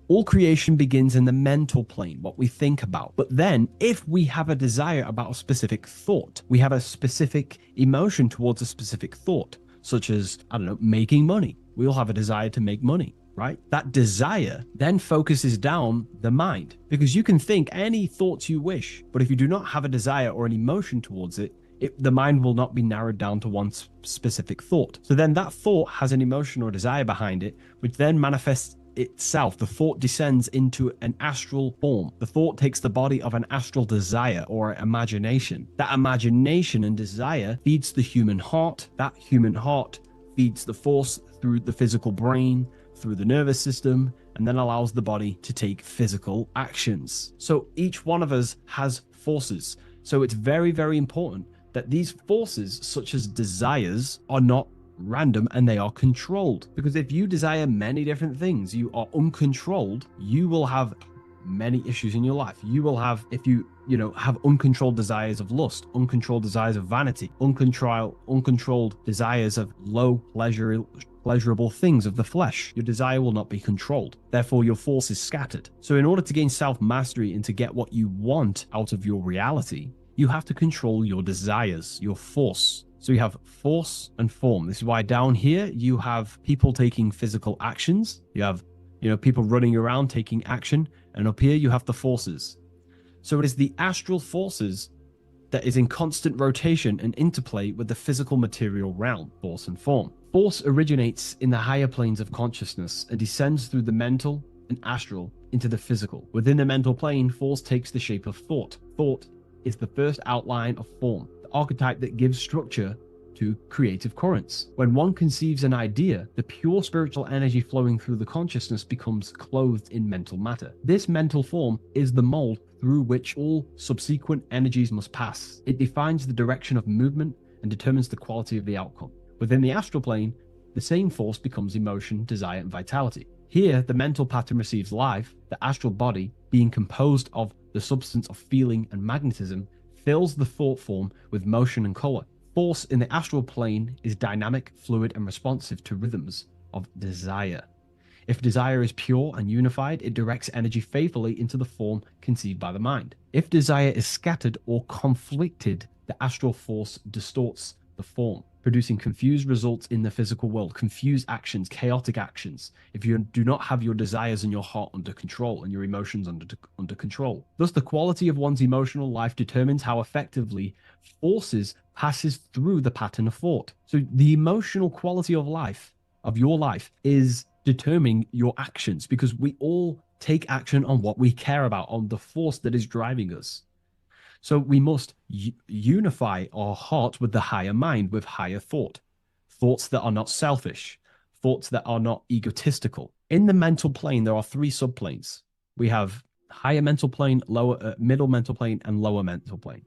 All creation begins in the mental plane, what we think about. But then if we have a desire about a specific thought, we have a specific emotion towards a specific thought, such as, I don't know, making money. We all have a desire to make money, right? That desire then focuses down the mind, because you can think any thoughts you wish, but if you do not have a desire or an emotion towards it, the mind will not be narrowed down to one specific thought. So then that thought has an emotion or desire behind it, which then manifests itself. The thought descends into an astral form. The thought takes the body of an astral desire or imagination. That imagination and desire feeds the human heart. That human heart feeds the force through the physical brain, through the nervous system, and then allows the body to take physical actions. So each one of us has forces. So it's very, very important that these forces, such as desires, are not random and they are controlled. Because if you desire many different things, you are uncontrolled, you will have many issues in your life. You will have, if you have uncontrolled desires of lust, uncontrolled desires of vanity, uncontrolled desires of low pleasurable things of the flesh, your desire will not be controlled. Therefore, your force is scattered. So in order to gain self-mastery and to get what you want out of your reality, you have to control your desires, your force. So you have force and form. This is why down here you have people taking physical actions. You have, people running around taking action. And up here you have the forces. So it is the astral forces that is in constant rotation and interplay with the physical material realm, force and form. Force originates in the higher planes of consciousness and descends through the mental and astral into the physical. Within the mental plane, force takes the shape of thought. Thought is the first outline of form, the archetype that gives structure to creative currents. When one conceives an idea, the pure spiritual energy flowing through the consciousness becomes clothed in mental matter. This mental form is the mold through which all subsequent energies must pass. It defines the direction of movement and determines the quality of the outcome. Within the astral plane, the same force becomes emotion, desire, and vitality. Here, the mental pattern receives life. The astral body, being composed of the substance of feeling and magnetism, fills the thought form with motion and color. Force in the astral plane is dynamic, fluid, and responsive to rhythms of desire. If desire is pure and unified, it directs energy faithfully into the form conceived by the mind. If desire is scattered or conflicted, the astral force distorts the form, producing confused results in the physical world, confused actions, chaotic actions, if you do not have your desires and your heart under control and your emotions under control. Thus, the quality of one's emotional life determines how effectively forces passes through the pattern of thought. So the emotional quality of life, of your life, is determining your actions, because we all take action on what we care about, on the force that is driving us. So we must unify our heart with the higher mind, with higher thought. Thoughts that are not selfish, thoughts that are not egotistical. In the mental plane, there are three subplanes. We have higher mental plane, middle mental plane, and lower mental plane.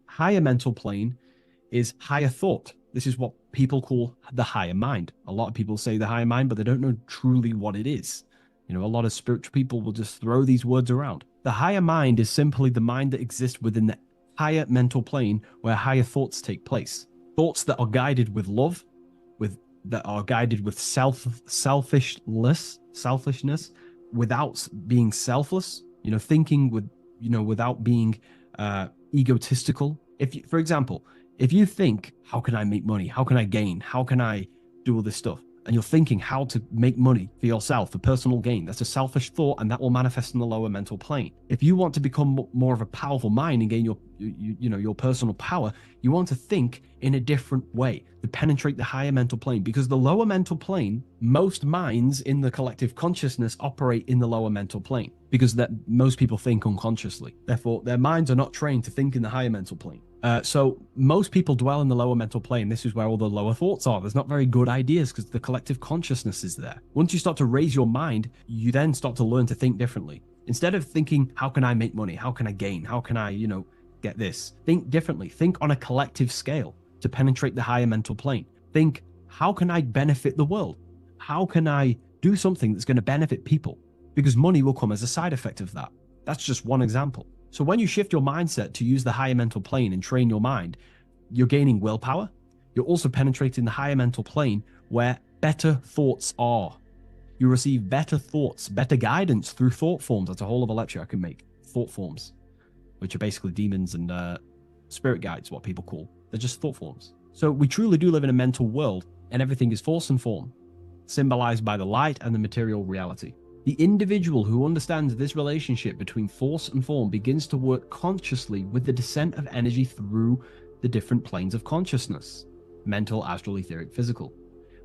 Higher mental plane is higher thought. This is what people call the higher mind. A lot of people say the higher mind, but they don't know truly what it is. A lot of spiritual people will just throw these words around. The higher mind is simply the mind that exists within the higher mental plane where higher thoughts take place. Thoughts that are guided with love, with that are guided with selfishness, without being selfless, thinking without being egotistical. For example, if you think, how can I make money? How can I gain? How can I do all this stuff? And you're thinking how to make money for yourself, for personal gain. That's a selfish thought, and that will manifest in the lower mental plane. If you want to become more of a powerful mind and gain your personal power, you want to think in a different way to penetrate the higher mental plane, because the lower mental plane, most minds in the collective consciousness operate in the lower mental plane, because that most people think unconsciously. Therefore, their minds are not trained to think in the higher mental plane. So most people dwell in the lower mental plane. This is where all the lower thoughts are. There's not very good ideas because the collective consciousness is there. Once you start to raise your mind, you then start to learn to think differently. Instead of thinking, how can I make money? How can I gain? How can I, get this? Think differently. Think on a collective scale to penetrate the higher mental plane. Think, how can I benefit the world? How can I do something that's going to benefit people? Because money will come as a side effect of that. That's just one example. So when you shift your mindset to use the higher mental plane and train your mind, you're gaining willpower. You're also penetrating the higher mental plane where better thoughts are. You receive better thoughts, better guidance through thought forms. That's a whole other lecture I can make. Thought forms, which are basically demons and spirit guides, what people call. They're just thought forms. So we truly do live in a mental world, and everything is force and form, symbolized by the light and the material reality. The individual who understands this relationship between force and form begins to work consciously with the descent of energy through the different planes of consciousness: mental, astral, etheric, physical.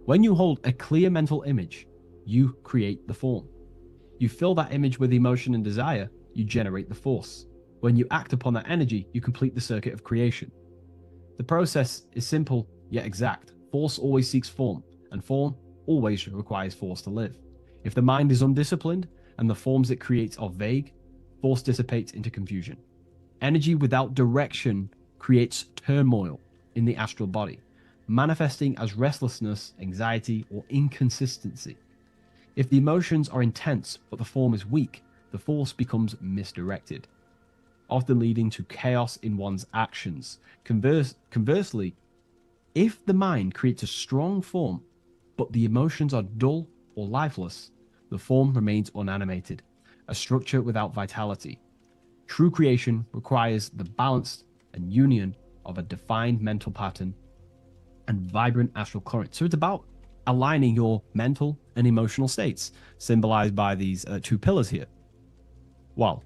When you hold a clear mental image, you create the form. You fill that image with emotion and desire, you generate the force. When you act upon that energy, you complete the circuit of creation. The process is simple yet exact. Force always seeks form, and form always requires force to live. If the mind is undisciplined and the forms it creates are vague, force dissipates into confusion. Energy without direction creates turmoil in the astral body, manifesting as restlessness, anxiety, or inconsistency. If the emotions are intense but the form is weak, the force becomes misdirected, often leading to chaos in one's actions. Conversely, if the mind creates a strong form but the emotions are dull or lifeless, the form remains unanimated, a structure without vitality. True creation requires the balance and union of a defined mental pattern and vibrant astral current. So it's about aligning your mental and emotional states, symbolized by these two pillars here. Well,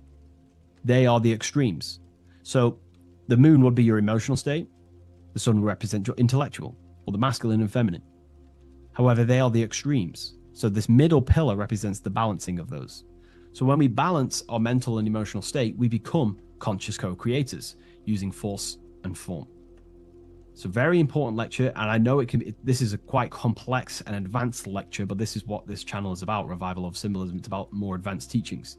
they are the extremes. So the moon would be your emotional state, the sun would represent your intellectual, or the masculine and feminine. However, they are the extremes. So this middle pillar represents the balancing of those. So when we balance our mental and emotional state, we become conscious co-creators using force and form. It's a very important lecture, and I know this is a quite complex and advanced lecture, but this is what this channel is about, Revival of Symbolism. It's about more advanced teachings.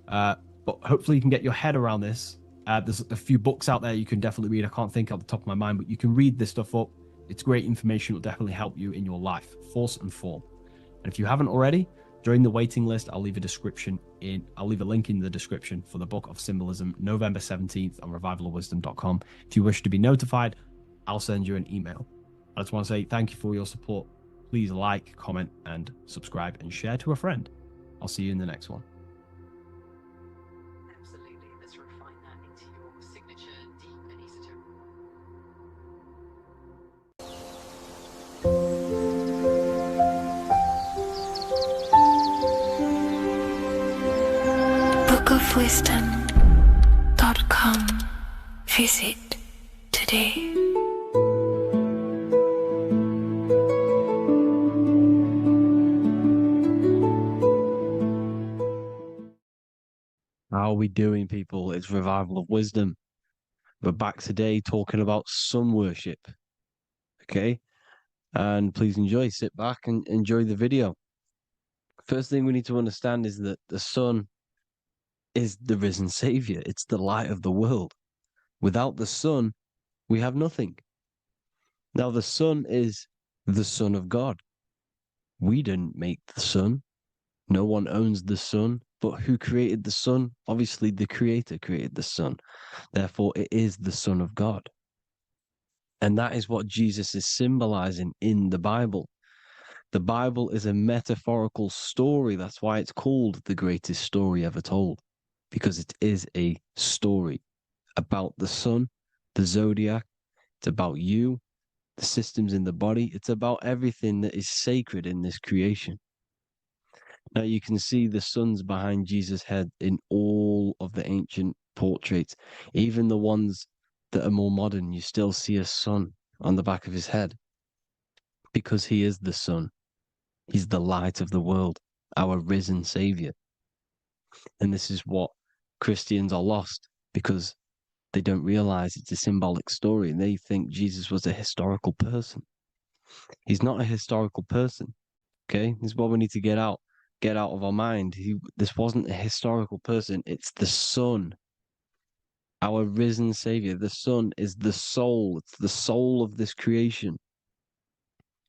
But hopefully you can get your head around this. There's a few books out there you can definitely read. I can't think off the top of my mind, but you can read this stuff up. It's great information. It will definitely help you in your life. Force and form. And if you haven't already, join the waiting list. I'll leave a link in the description for the Book of Symbolism, November 17th on revivalofwisdom.com. If you wish to be notified, I'll send you an email. I just want to say thank you for your support. Please like, comment, and subscribe, and share to a friend. I'll see you in the next one. Absolutely. Let's refine that into your signature deep and esoteric. bookofwisdom.com. Visit today. How are we doing, people? It's Revival of Wisdom. We're back today talking about sun worship. Okay? And please enjoy. Sit back and enjoy the video. First thing we need to understand is that the sun is the risen savior. It's the light of the world. Without the sun, we have nothing. Now, the sun is the Son of God. We didn't make the sun. No one owns the sun. But who created the sun? Obviously, the Creator created the sun. Therefore, it is the Son of God. And that is what Jesus is symbolizing in the Bible. The Bible is a metaphorical story. That's why it's called the greatest story ever told, because it is a story about the sun, the zodiac. It's about you, the systems in the body. It's about everything that is sacred in this creation. Now you can see the suns behind Jesus' head in all of the ancient portraits, even the ones that are more modern. You still see a sun on the back of his head because he is the sun. He's the light of the world, our risen savior. And this is what Christians are lost because they don't realize it's a symbolic story and they think Jesus was a historical person. He's not a historical person. Okay, this is what we need to get out of our mind. This wasn't a historical person. It's the Son, our risen Savior. The Son is the soul. It's the soul of this creation.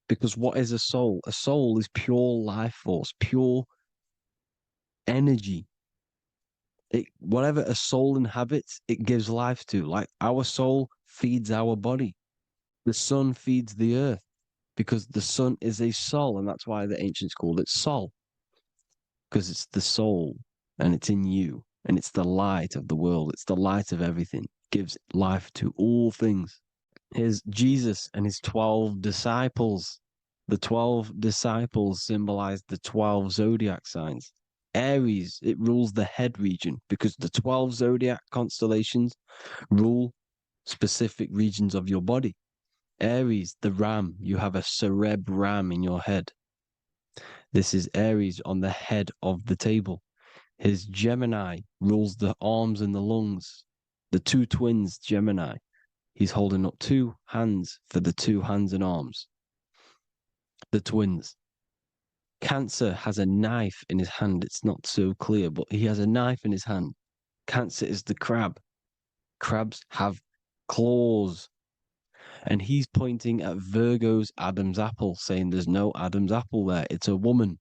Because what is a soul? A soul is pure life force, pure energy. Whatever a soul inhabits, it gives life to. Like our soul feeds our body. The sun feeds the earth because the sun is a soul, and that's why the ancients called it Sol. Because it's the soul and it's in you and it's the light of the world. It's the light of everything. It gives life to all things. Here's Jesus and his 12 disciples. The 12 disciples symbolize the 12 zodiac signs. Aries, it rules the head region because the 12 zodiac constellations rule specific regions of your body. Aries, the ram, you have a cerebrum in your head. This is Aries on the head of the table. His Gemini rules the arms and the lungs. The two twins, Gemini. He's holding up two hands for the two hands and arms. The twins. Cancer has a knife in his hand. It's not so clear, but he has a knife in his hand. Cancer is the crab. Crabs have claws. And he's pointing at Virgo's Adam's apple, saying there's no Adam's apple there. It's a woman.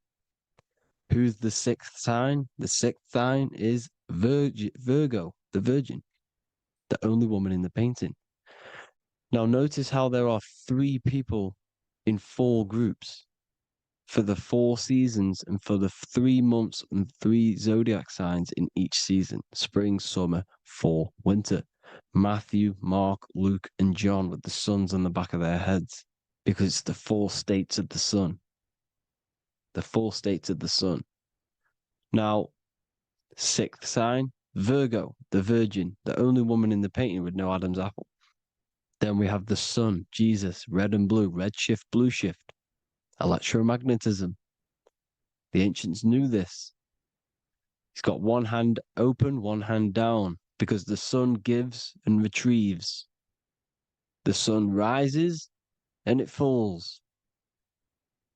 Who's the sixth sign? The sixth sign is Virgo, the Virgin, the only woman in the painting. Now, notice how there are 3 people in 4 groups for the 4 seasons and for the 3 months and 3 zodiac signs in each season: spring, summer, fall, winter. Matthew, Mark, Luke, and John with the suns on the back of their heads because it's the 4 states of the sun. The 4 states of the sun. Now, 6th sign, Virgo, the Virgin, the only woman in the painting with no Adam's apple. Then we have the sun, Jesus, red and blue, red shift, blue shift, electromagnetism. The ancients knew this. He's got one hand open, one hand down, because the sun gives and retrieves. The sun rises and it falls.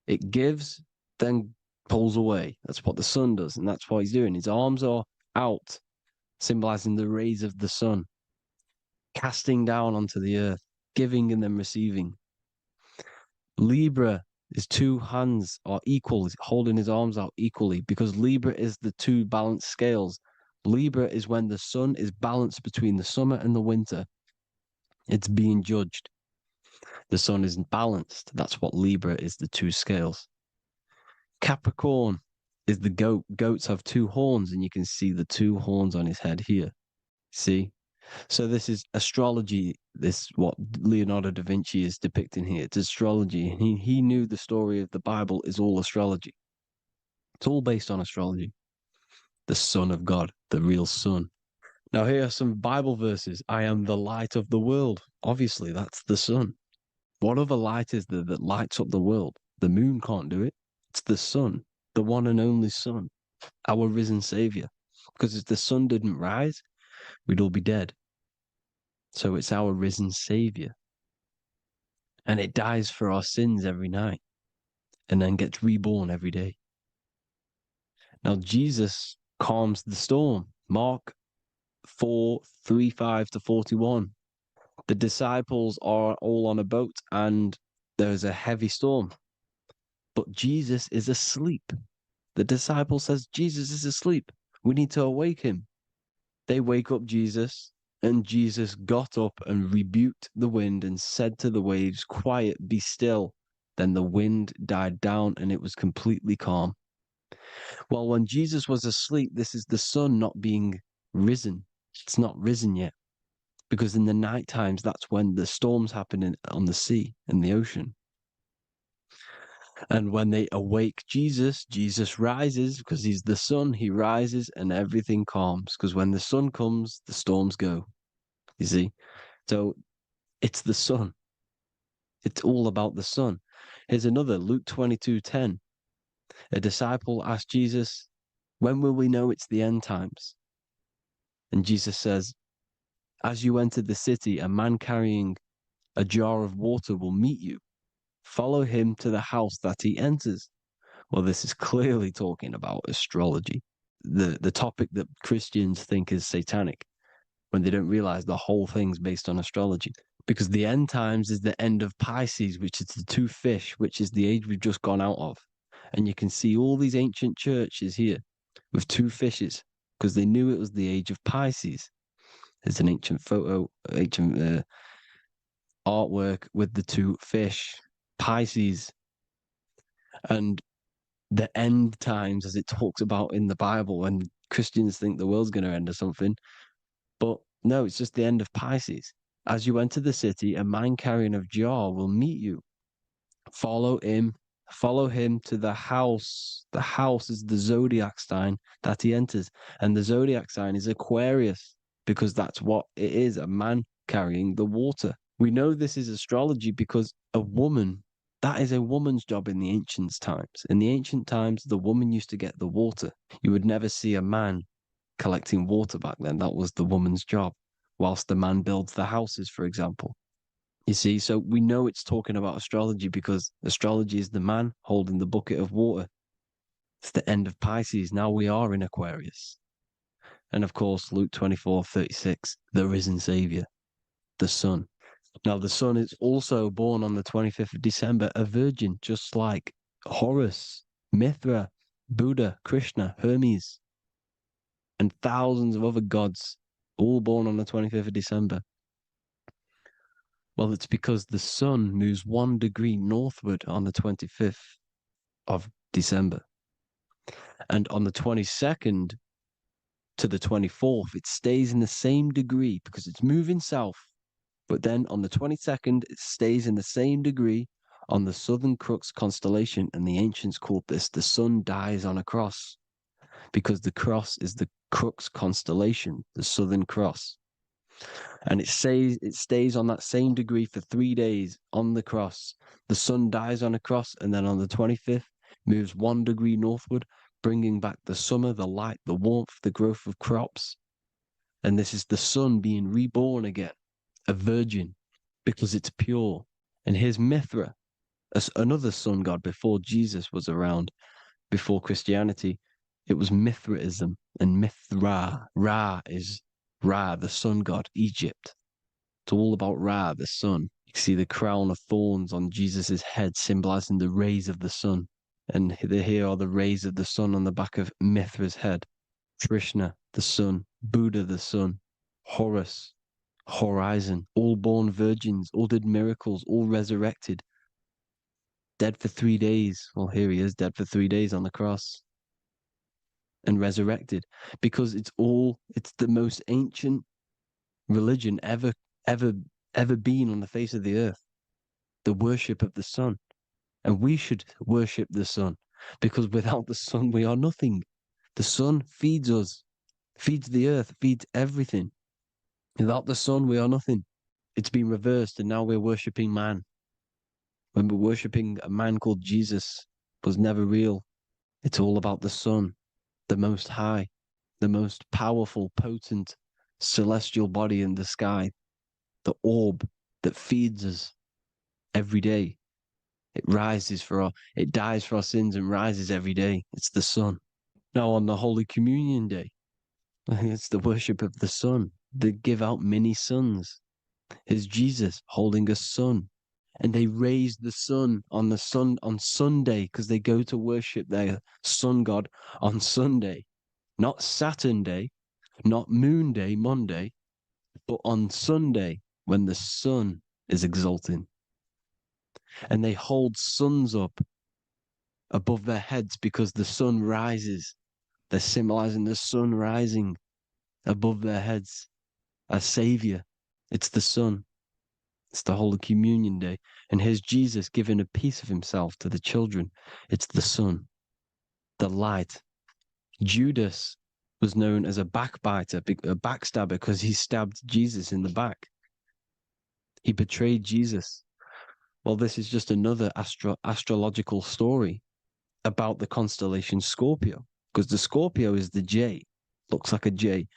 It gives, then pulls away. That's what the sun does, and that's what he's doing. His arms are out, symbolizing the rays of the sun, casting down onto the earth, giving and then receiving. Libra, his 2 hands are equal. He's holding his arms out equally because Libra is the 2 balanced scales. Libra is when the sun is balanced between the summer and the winter. It's being judged. The sun isn't balanced. That's what Libra is, the 2 scales. Capricorn is the goat. Goats have 2 horns, and you can see the 2 horns on his head here. See? So this is astrology. This what Leonardo da Vinci is depicting here. It's astrology. He knew the story of the Bible is all astrology. It's all based on astrology. The Son of God, the real Son. Now here are some Bible verses. I am the light of the world. Obviously, that's the sun. What other light is there that lights up the world? The moon can't do it. It's the sun, the one and only Son, our risen Savior. Because if the sun didn't rise, we'd all be dead. So it's our risen Savior. And it dies for our sins every night and then gets reborn every day. Now, Jesus calms the storm. Mark 4:35-41. The disciples are all on a boat and there's a heavy storm. But Jesus is asleep. The disciple says, Jesus is asleep. We need to awake him. They wake up Jesus And Jesus got up and rebuked the wind and said to the waves, "Quiet, be still." Then the wind died down and it was completely calm. Well, when Jesus was asleep, this is the sun not being risen. It's not risen yet. Because in the night times, that's when the storms happen on the sea, in the ocean. And when they awake Jesus, Jesus rises because he's the sun. He rises and everything calms. Because when the sun comes, the storms go. You see? So it's the sun. It's all about the sun. Here's another, Luke 22:10. A disciple asked Jesus, "When will we know it's the end times?" And Jesus says, "As you enter the city, a man carrying a jar of water will meet you. Follow him to the house that he enters." Well, this is clearly talking about astrology, the topic that Christians think is satanic, when they don't realize the whole thing's based on astrology. Because the end times is the end of Pisces, which is the two fish, which is the age we've just gone out of. And you can see all these ancient churches here with two fishes, because they knew it was the age of Pisces. There's an ancient photo, ancient artwork with the two fish, Pisces. And the end times, as it talks about in the Bible, and Christians think the world's going to end or something. But no, it's just the end of Pisces. As you enter the city, a man carrying a jar will meet you. Follow him to the house. The house is the zodiac sign that he enters. And the zodiac sign is Aquarius, because that's what it is, a man carrying the water. We know this is astrology because that is a woman's job in the ancient times. In the ancient times, the woman used to get the water. You would never see a man collecting water back then. That was the woman's job, whilst the man builds the houses, for example. You see, so we know it's talking about astrology because astrology is the man holding the bucket of water. It's the end of Pisces. Now we are in Aquarius. And of course, Luke 24:36, the risen Savior, the Son. Now, the Son is also born on the 25th of December, a virgin, just like Horus, Mithra, Buddha, Krishna, Hermes, and thousands of other gods, all born on the 25th of December. Well, it's because the sun moves 1 degree northward on the 25th of December. And on the 22nd to the 24th, it stays in the same degree because it's moving south. But then on the 22nd, it stays in the same degree on the Southern Crux constellation. And the ancients called this the sun dies on a cross, because the cross is the Crux constellation, the Southern Cross. And it stays on that same degree for 3 days on the cross. The sun dies on a cross, and then on the 25th, moves 1 degree northward, bringing back the summer, the light, the warmth, the growth of crops. And this is the sun being reborn again, a virgin, because it's pure. And here's Mithra, another sun god before Jesus was around, before Christianity. It was Mithraism, and Mithra, Ra is Ra, the sun god, Egypt. It's all about Ra, the sun. You can see the crown of thorns on Jesus' head, symbolizing the rays of the sun. And here are the rays of the sun on the back of Mithra's head. Krishna, the sun. Buddha, the sun. Horus, horizon. All born virgins, all did miracles, all resurrected. Dead for 3 days. Well, here he is, dead for 3 days on the cross. And resurrected, because it's the most ancient religion ever been on the face of the earth, the worship of the sun. And we should worship the sun, because without the sun we are nothing. The sun feeds us, feeds the earth, feeds everything. Without the sun we are nothing. It's been reversed, and now we're worshipping man, when we're worshipping a man called Jesus, was never real. It's all about the sun, the most high, the most powerful, potent, celestial body in the sky, the orb that feeds us every day. It dies for our sins and rises every day. It's the sun. Now on the Holy Communion Day, it's the worship of the sun. They give out mini suns. Here's Jesus holding a sun. And they raise the sun on Sunday, because they go to worship their sun god on Sunday. Not Saturn Day, not Moon Day, Monday, But on Sunday, when the sun is exalting, and they hold suns up above their heads because the sun rises, they're symbolizing the sun rising above their heads as Savior. It's the sun. It's the Holy Communion Day. And here's Jesus giving a piece of himself to the children. It's the sun, the light. Judas was known as a backbiter, a backstabber, because he stabbed Jesus in the back. He betrayed Jesus. Well, this is just another astrological story about the constellation Scorpio, because the Scorpio is the J, looks like a J.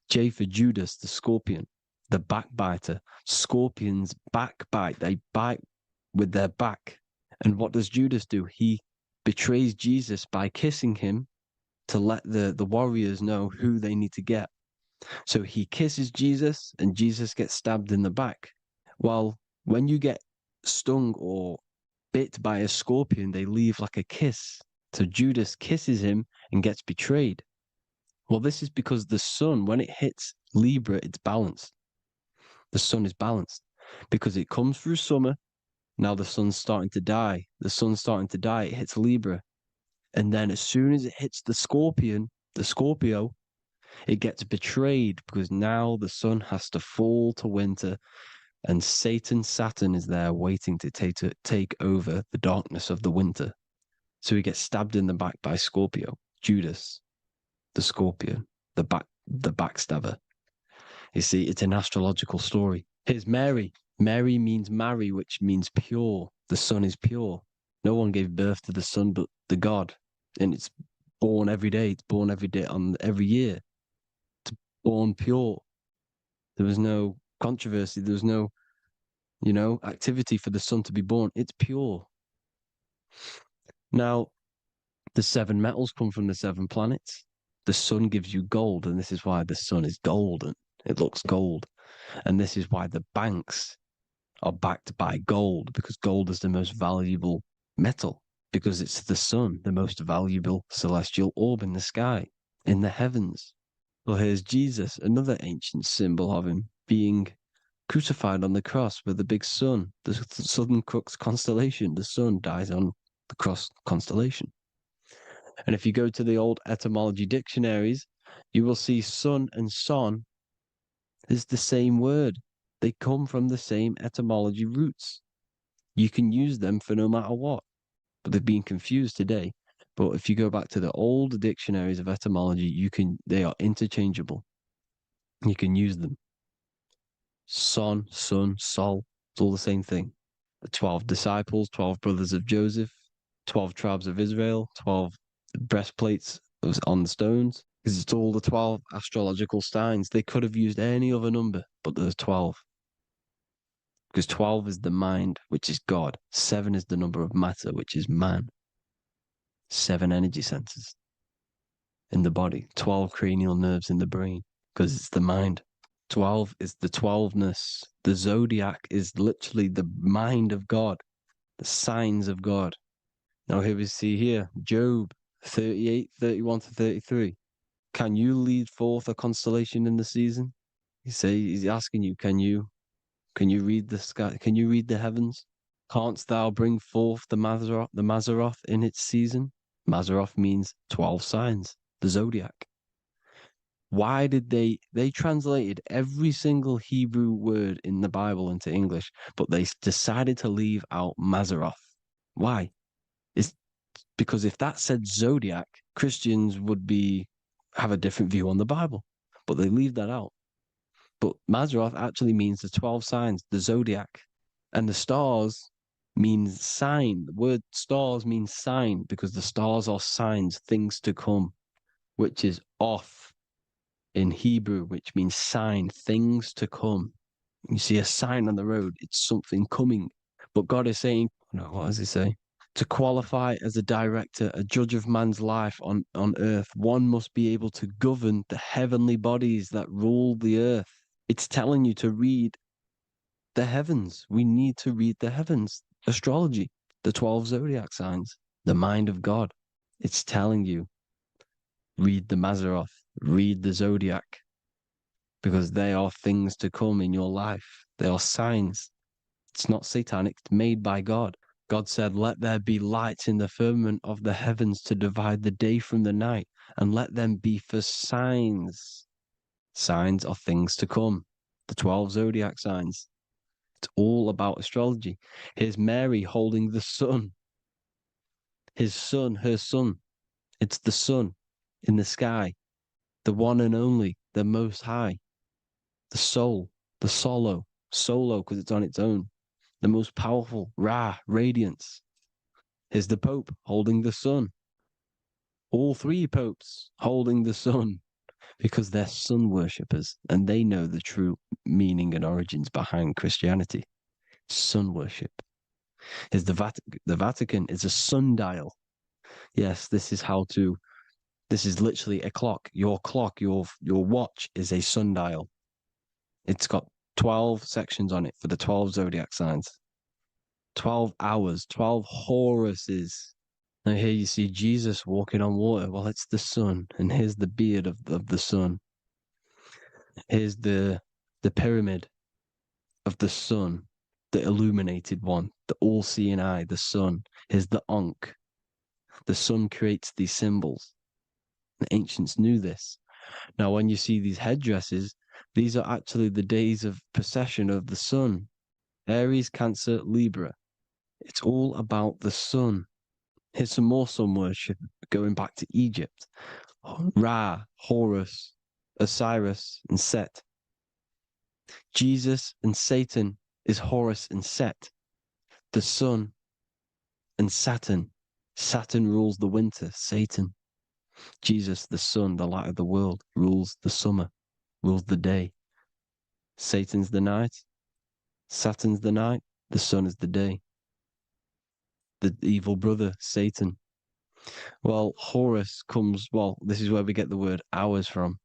J for Judas, the scorpion, the backbiter. Scorpions backbite, they bite with their back. And what does Judas do? He betrays Jesus by kissing him to let the warriors know who they need to get. So he kisses Jesus, and Jesus gets stabbed in the back. Well, when you get stung or bit by a scorpion, they leave like a kiss. So Judas kisses him and gets betrayed. Well, this is because the sun, when it hits Libra, it's balanced. The sun is balanced because it comes through summer. Now the sun's starting to die. The sun's starting to die. It hits Libra. And then as soon as it hits the scorpion, the Scorpio, it gets betrayed because now the sun has to fall to winter, and Saturn is there waiting to take over the darkness of the winter. So he gets stabbed in the back by Scorpio, Judas, the scorpion, the backstabber. You see, it's an astrological story. Here's Mary. Mary means marry, which means pure. The sun is pure. No one gave birth to the sun but the God. And it's born every day. It's born every day on every year. It's born pure. There was no controversy. There was no, activity for the sun to be born. It's pure. Now, the 7 metals come from the 7 planets. The sun gives you gold, and this is why the sun is golden. It looks gold. And this is why the banks are backed by gold, because gold is the most valuable metal, because it's the sun, the most valuable celestial orb in the sky, in the heavens. Well, here's Jesus, another ancient symbol of him being crucified on the cross with the big sun, the Southern Cross constellation. The sun dies on the cross constellation. And if you go to the old etymology dictionaries, you will see sun and son is the same word. They come from the same etymology roots. You can use them for no matter what, but they've been confused today. But if you go back to the old dictionaries of etymology, they are interchangeable. You can use them. Son, sun, sol, it's all the same thing. The 12 disciples, 12 brothers of Joseph, 12 tribes of Israel, 12 breastplates on the stones, because it's all the 12 astrological signs. They could have used any other number, but there's 12. Because 12 is the mind, which is God. 7 is the number of matter, which is man. 7 energy centers in the body. 12 cranial nerves in the brain, because it's the mind. 12 is the 12ness. The zodiac is literally the mind of God, the signs of God. Now here we see here, Job 38, 31 to 33. Can you lead forth a constellation in the season? He's asking you, can you read the sky? Can you read the heavens? Canst thou bring forth the Mazzaroth in its season? Mazzaroth means 12 signs, the zodiac. Why did they translated every single Hebrew word in the Bible into English, but they decided to leave out Mazzaroth? Why? It's because if that said zodiac, Christians would have a different view on the Bible, but they leave that out. But Mazzaroth actually means the 12 signs, the zodiac, and the stars means sign. The word stars means sign because the stars are signs, things to come, which is off in Hebrew, which means sign, things to come. You see a sign on the road, it's something coming. But God is saying, no, what does he say? To qualify as a director, a judge of man's life on earth, one must be able to govern the heavenly bodies that rule the earth. It's telling you to read the heavens. We need to read the heavens. Astrology, the 12 zodiac signs, the mind of God. It's telling you, read the Mazzaroth, read the zodiac, because they are things to come in your life. They are signs. It's not satanic, it's made by God. God said, let there be lights in the firmament of the heavens to divide the day from the night, and let them be for signs. Signs are things to come. The 12 zodiac signs. It's all about astrology. Here's Mary holding the sun. His son, her son. It's the sun in the sky, the one and only, the most high, the soul, the solo because it's on its own, the most powerful, Ra, radiance. Here's the Pope holding the sun. All three popes holding the sun because they're sun worshippers and they know the true meaning and origins behind Christianity. Sun worship. Here's the Vatican. The Vatican is a sundial. Yes, this is literally a clock. Your clock, your watch is a sundial. It's got 12 sections on it for the 12 zodiac signs. 12 hours, 12 Horuses. Now here you see Jesus walking on water. Well, it's the sun, and here's the beard of the sun. Here's the pyramid of the sun, the illuminated one, the all-seeing eye, the sun. Here's the Ankh. The sun creates these symbols. The ancients knew this. Now, when you see these headdresses, these are actually the days of precession of the sun. Aries, Cancer, Libra. It's all about the sun. Here's some more sun worship going back to Egypt. Ra, Horus, Osiris, and Set. Jesus and Satan is Horus and Set. The sun and Saturn. Saturn rules the winter, Satan. Jesus, the sun, the light of the world, rules the summer, rules the day. Satan's the night, Saturn's the night, the sun is the day. The evil brother, Satan. Well, Horus comes, well, this is where we get the word hours from.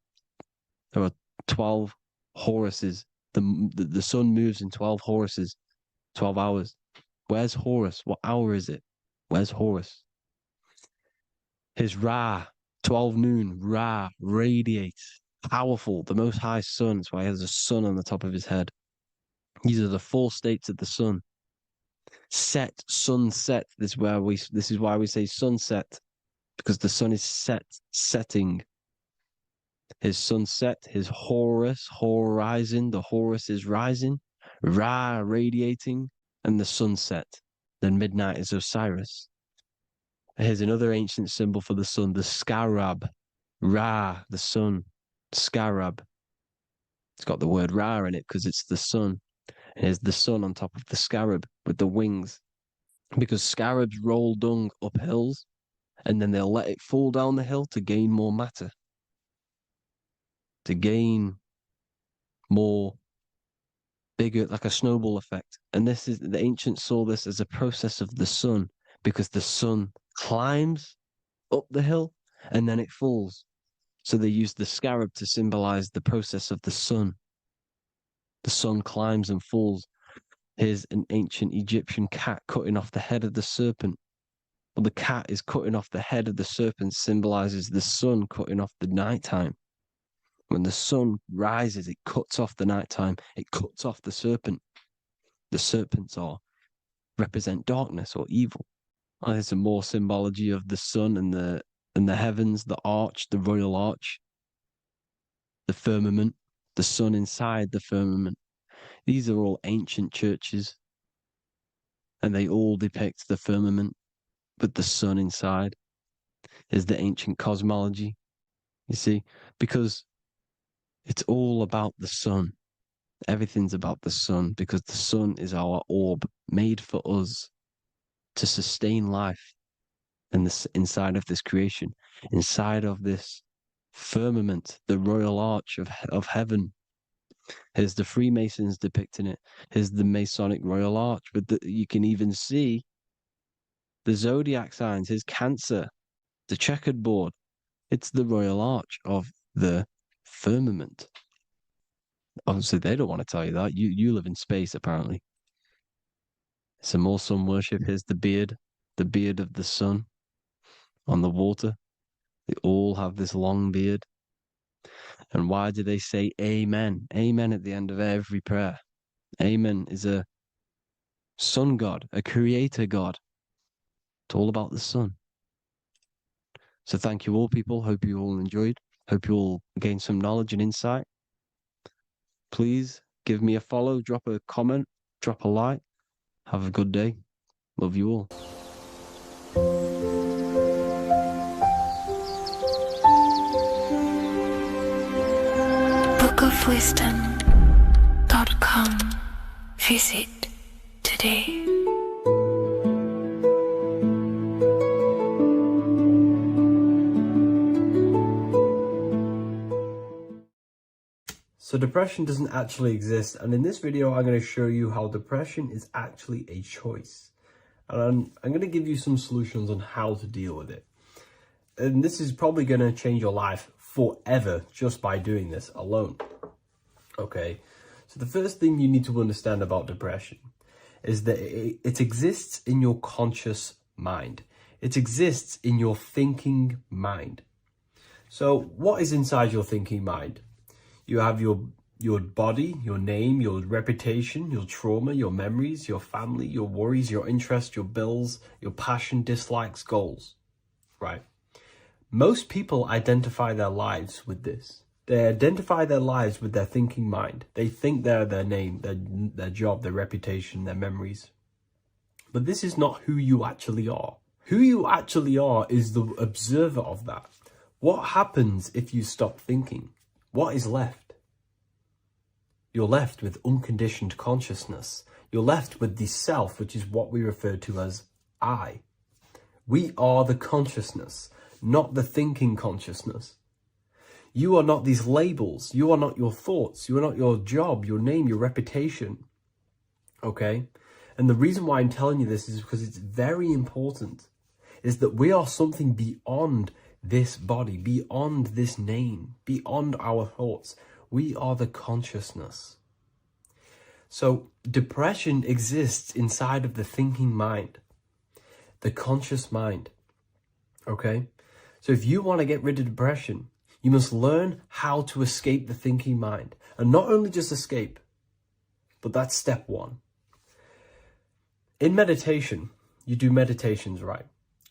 There are 12 Horuses. The sun moves in 12 Horuses, 12 hours. Where's Horus? What hour is it? Where's Horus? His Ra, 12 noon, Ra, radiates, powerful, the most high sun. That's why he has a sun on the top of his head. These are the four states of the sun. Set, sunset. This is why we say sunset, because the sun is setting. His sunset, his Horus, horizon, the Horus is rising, Ra radiating, and the sunset. Then midnight is Osiris. Here's another ancient symbol for the sun, the scarab. Ra, the sun, scarab. It's got the word Ra in it because it's the sun. And here's the sun on top of the scarab with the wings. Because scarabs roll dung up hills, and then they'll let it fall down the hill to gain more matter. To gain more bigger, like a snowball effect. And this is, the ancients saw this as a process of the sun, because the sun climbs up the hill and then it falls. So they used the scarab to symbolize the process of the sun. The sun climbs and falls. Here's an ancient Egyptian cat cutting off the head of the serpent. Well, the cat is cutting off the head of the serpent, symbolizes the sun cutting off the nighttime. When the sun rises, it cuts off the nighttime. It cuts off the serpent. The serpents represent darkness or evil. Oh, there's some more symbology of the sun and the heavens, the arch, the royal arch, the firmament, the sun inside the firmament. These are all ancient churches, and they all depict the firmament with the sun inside. Is the ancient cosmology, you see, because it's all about the sun. Everything's about the sun, because the sun is our orb made for us to sustain life in this, inside of this creation, inside of this firmament, the royal arch of heaven. Here's the Freemasons depicting it. Here's the Masonic royal arch, but you can even see the zodiac signs. Here's Cancer, the checkered board. It's the royal arch of the firmament. Obviously, they don't want to tell you that. You live in space, apparently. Some more sun worship. Here's the beard of the sun on the water. They all have this long beard. And why do they say amen? Amen at the end of every prayer. Amen is a sun god, a creator god. It's all about the sun. So thank you all, people. Hope you all enjoyed. Hope you all gained some knowledge and insight. Please give me a follow, drop a comment, drop a like. Have a good day. Love you all. bookofwisdom.com. Visit today. So depression doesn't actually exist, and in this video I'm going to show you how depression is actually a choice. And I'm going to give you some solutions on how to deal with it. And this is probably going to change your life forever just by doing this alone. Okay, so the first thing you need to understand about depression is that it exists in your conscious mind. It exists in your thinking mind. So what is inside your thinking mind? You have your body, your name, your reputation, your trauma, your memories, your family, your worries, your interests, your bills, your passion, dislikes, goals, right? Most people identify their lives with this. They identify their lives with their thinking mind. They think they're their name, their job, their reputation, their memories. But this is not who you actually are. Who you actually are is the observer of that. What happens if you stop thinking? What is left? You're left with unconditioned consciousness. You're left with the self, which is what we refer to as I. We are the consciousness, not the thinking consciousness. You are not these labels. You are not your thoughts. You are not your job, your name, your reputation. Okay? And the reason why I'm telling you this is because it's very important, is that we are something beyond this body, beyond this name, beyond our thoughts. We are the consciousness. So depression exists inside of the thinking mind, the conscious mind. Okay? So if you want to get rid of depression, you must learn how to escape the thinking mind. And not only just escape, but that's step one. In meditation, you do meditations, right?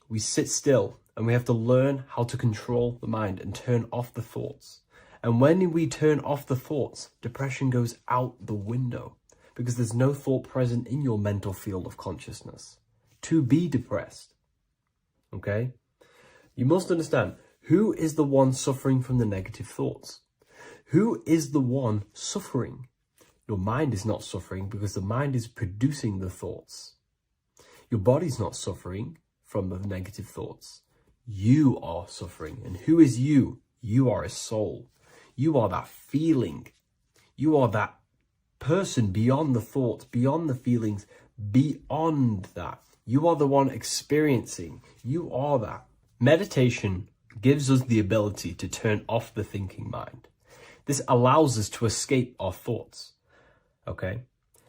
We sit still and we have to learn how to control the mind and turn off the thoughts. And when we turn off the thoughts, depression goes out the window because there's no thought present in your mental field of consciousness to be depressed. Okay? You must understand, who is the one suffering from the negative thoughts? Who is the one suffering? Your mind is not suffering because the mind is producing the thoughts. Your body's not suffering from the negative thoughts. You are suffering. And who is you? You are a soul. You are that feeling. You are that person beyond the thoughts, beyond the feelings, beyond that. You are the one experiencing. You are that. Meditation gives us the ability to turn off the thinking mind. This allows us to escape our thoughts. Okay?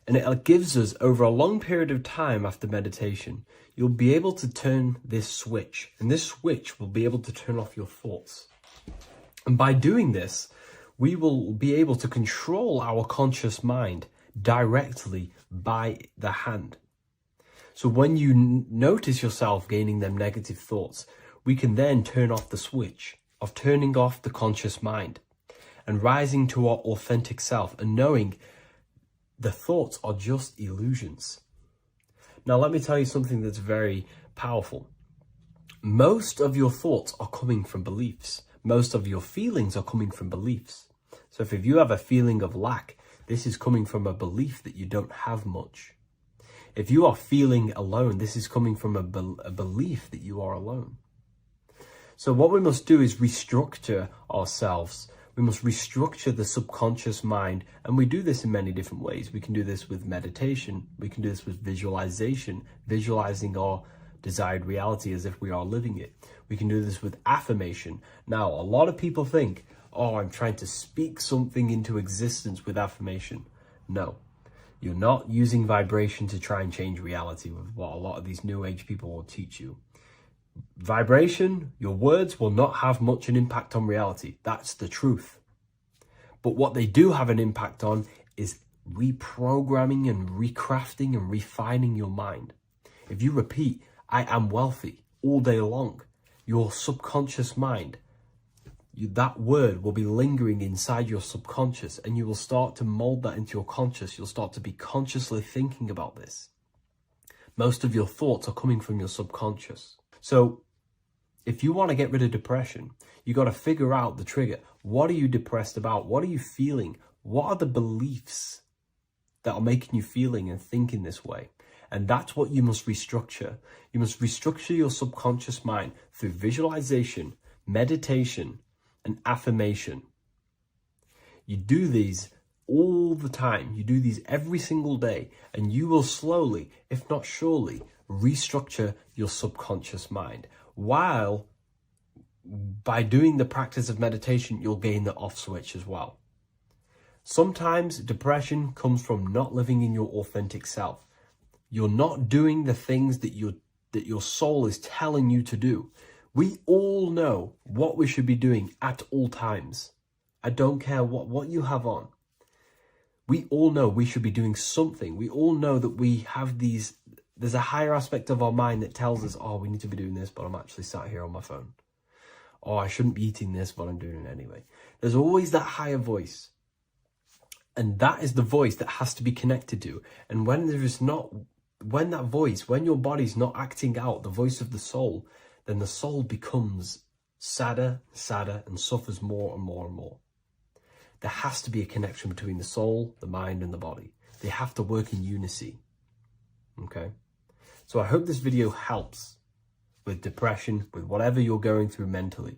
And it gives us, over a long period of time after meditation, you'll be able to turn this switch. And this switch will be able to turn off your thoughts. And by doing this, we will be able to control our conscious mind directly by the hand. So when you notice yourself gaining them negative thoughts, we can then turn off the switch of turning off the conscious mind and rising to our authentic self and knowing the thoughts are just illusions. Now, let me tell you something that's very powerful. Most of your thoughts are coming from beliefs. Most of your feelings are coming from beliefs. So if you have a feeling of lack, this is coming from a belief that you don't have much. If you are feeling alone, this is coming from a belief that you are alone. So what we must do is restructure ourselves. We must restructure the subconscious mind. And we do this in many different ways. We can do this with meditation. We can do this with visualization, visualizing our desired reality as if we are living it. We can do this with affirmation. Now, a lot of people think, oh, I'm trying to speak something into existence with affirmation. No, you're not using vibration to try and change reality with what a lot of these new age people will teach you. Vibration, your words will not have much an impact on reality. That's the truth. But what they do have an impact on is reprogramming and recrafting and refining your mind. If you repeat, I am wealthy all day long, your subconscious mind, that word will be lingering inside your subconscious, and you will start to mold that into your conscious. You'll start to be consciously thinking about this. Most of your thoughts are coming from your subconscious. So if you want to get rid of depression, you got to figure out the trigger. What are you depressed about? What are you feeling? What are the beliefs that are making you feeling and thinking this way? And that's what you must restructure. You must restructure your subconscious mind through visualization, meditation, and affirmation. You do these all the time. You do these every single day, and you will slowly, if not surely, restructure your subconscious mind. While by doing the practice of meditation, you'll gain the off switch as well. Sometimes depression comes from not living in your authentic self. You're not doing the things that your soul is telling you to do. We all know what we should be doing at all times. I don't care what you have on. We all know we should be doing something. We all know that we have there's a higher aspect of our mind that tells us, oh, we need to be doing this, but I'm actually sat here on my phone. Oh, I shouldn't be eating this, but I'm doing it anyway. There's always that higher voice. And that is the voice that has to be connected to. And when your body's not acting out the voice of the soul, then the soul becomes sadder, and suffers more and more and more. There has to be a connection between the soul, the mind, and the body. They have to work in unity. Okay? So I hope this video helps with depression, with whatever you're going through mentally.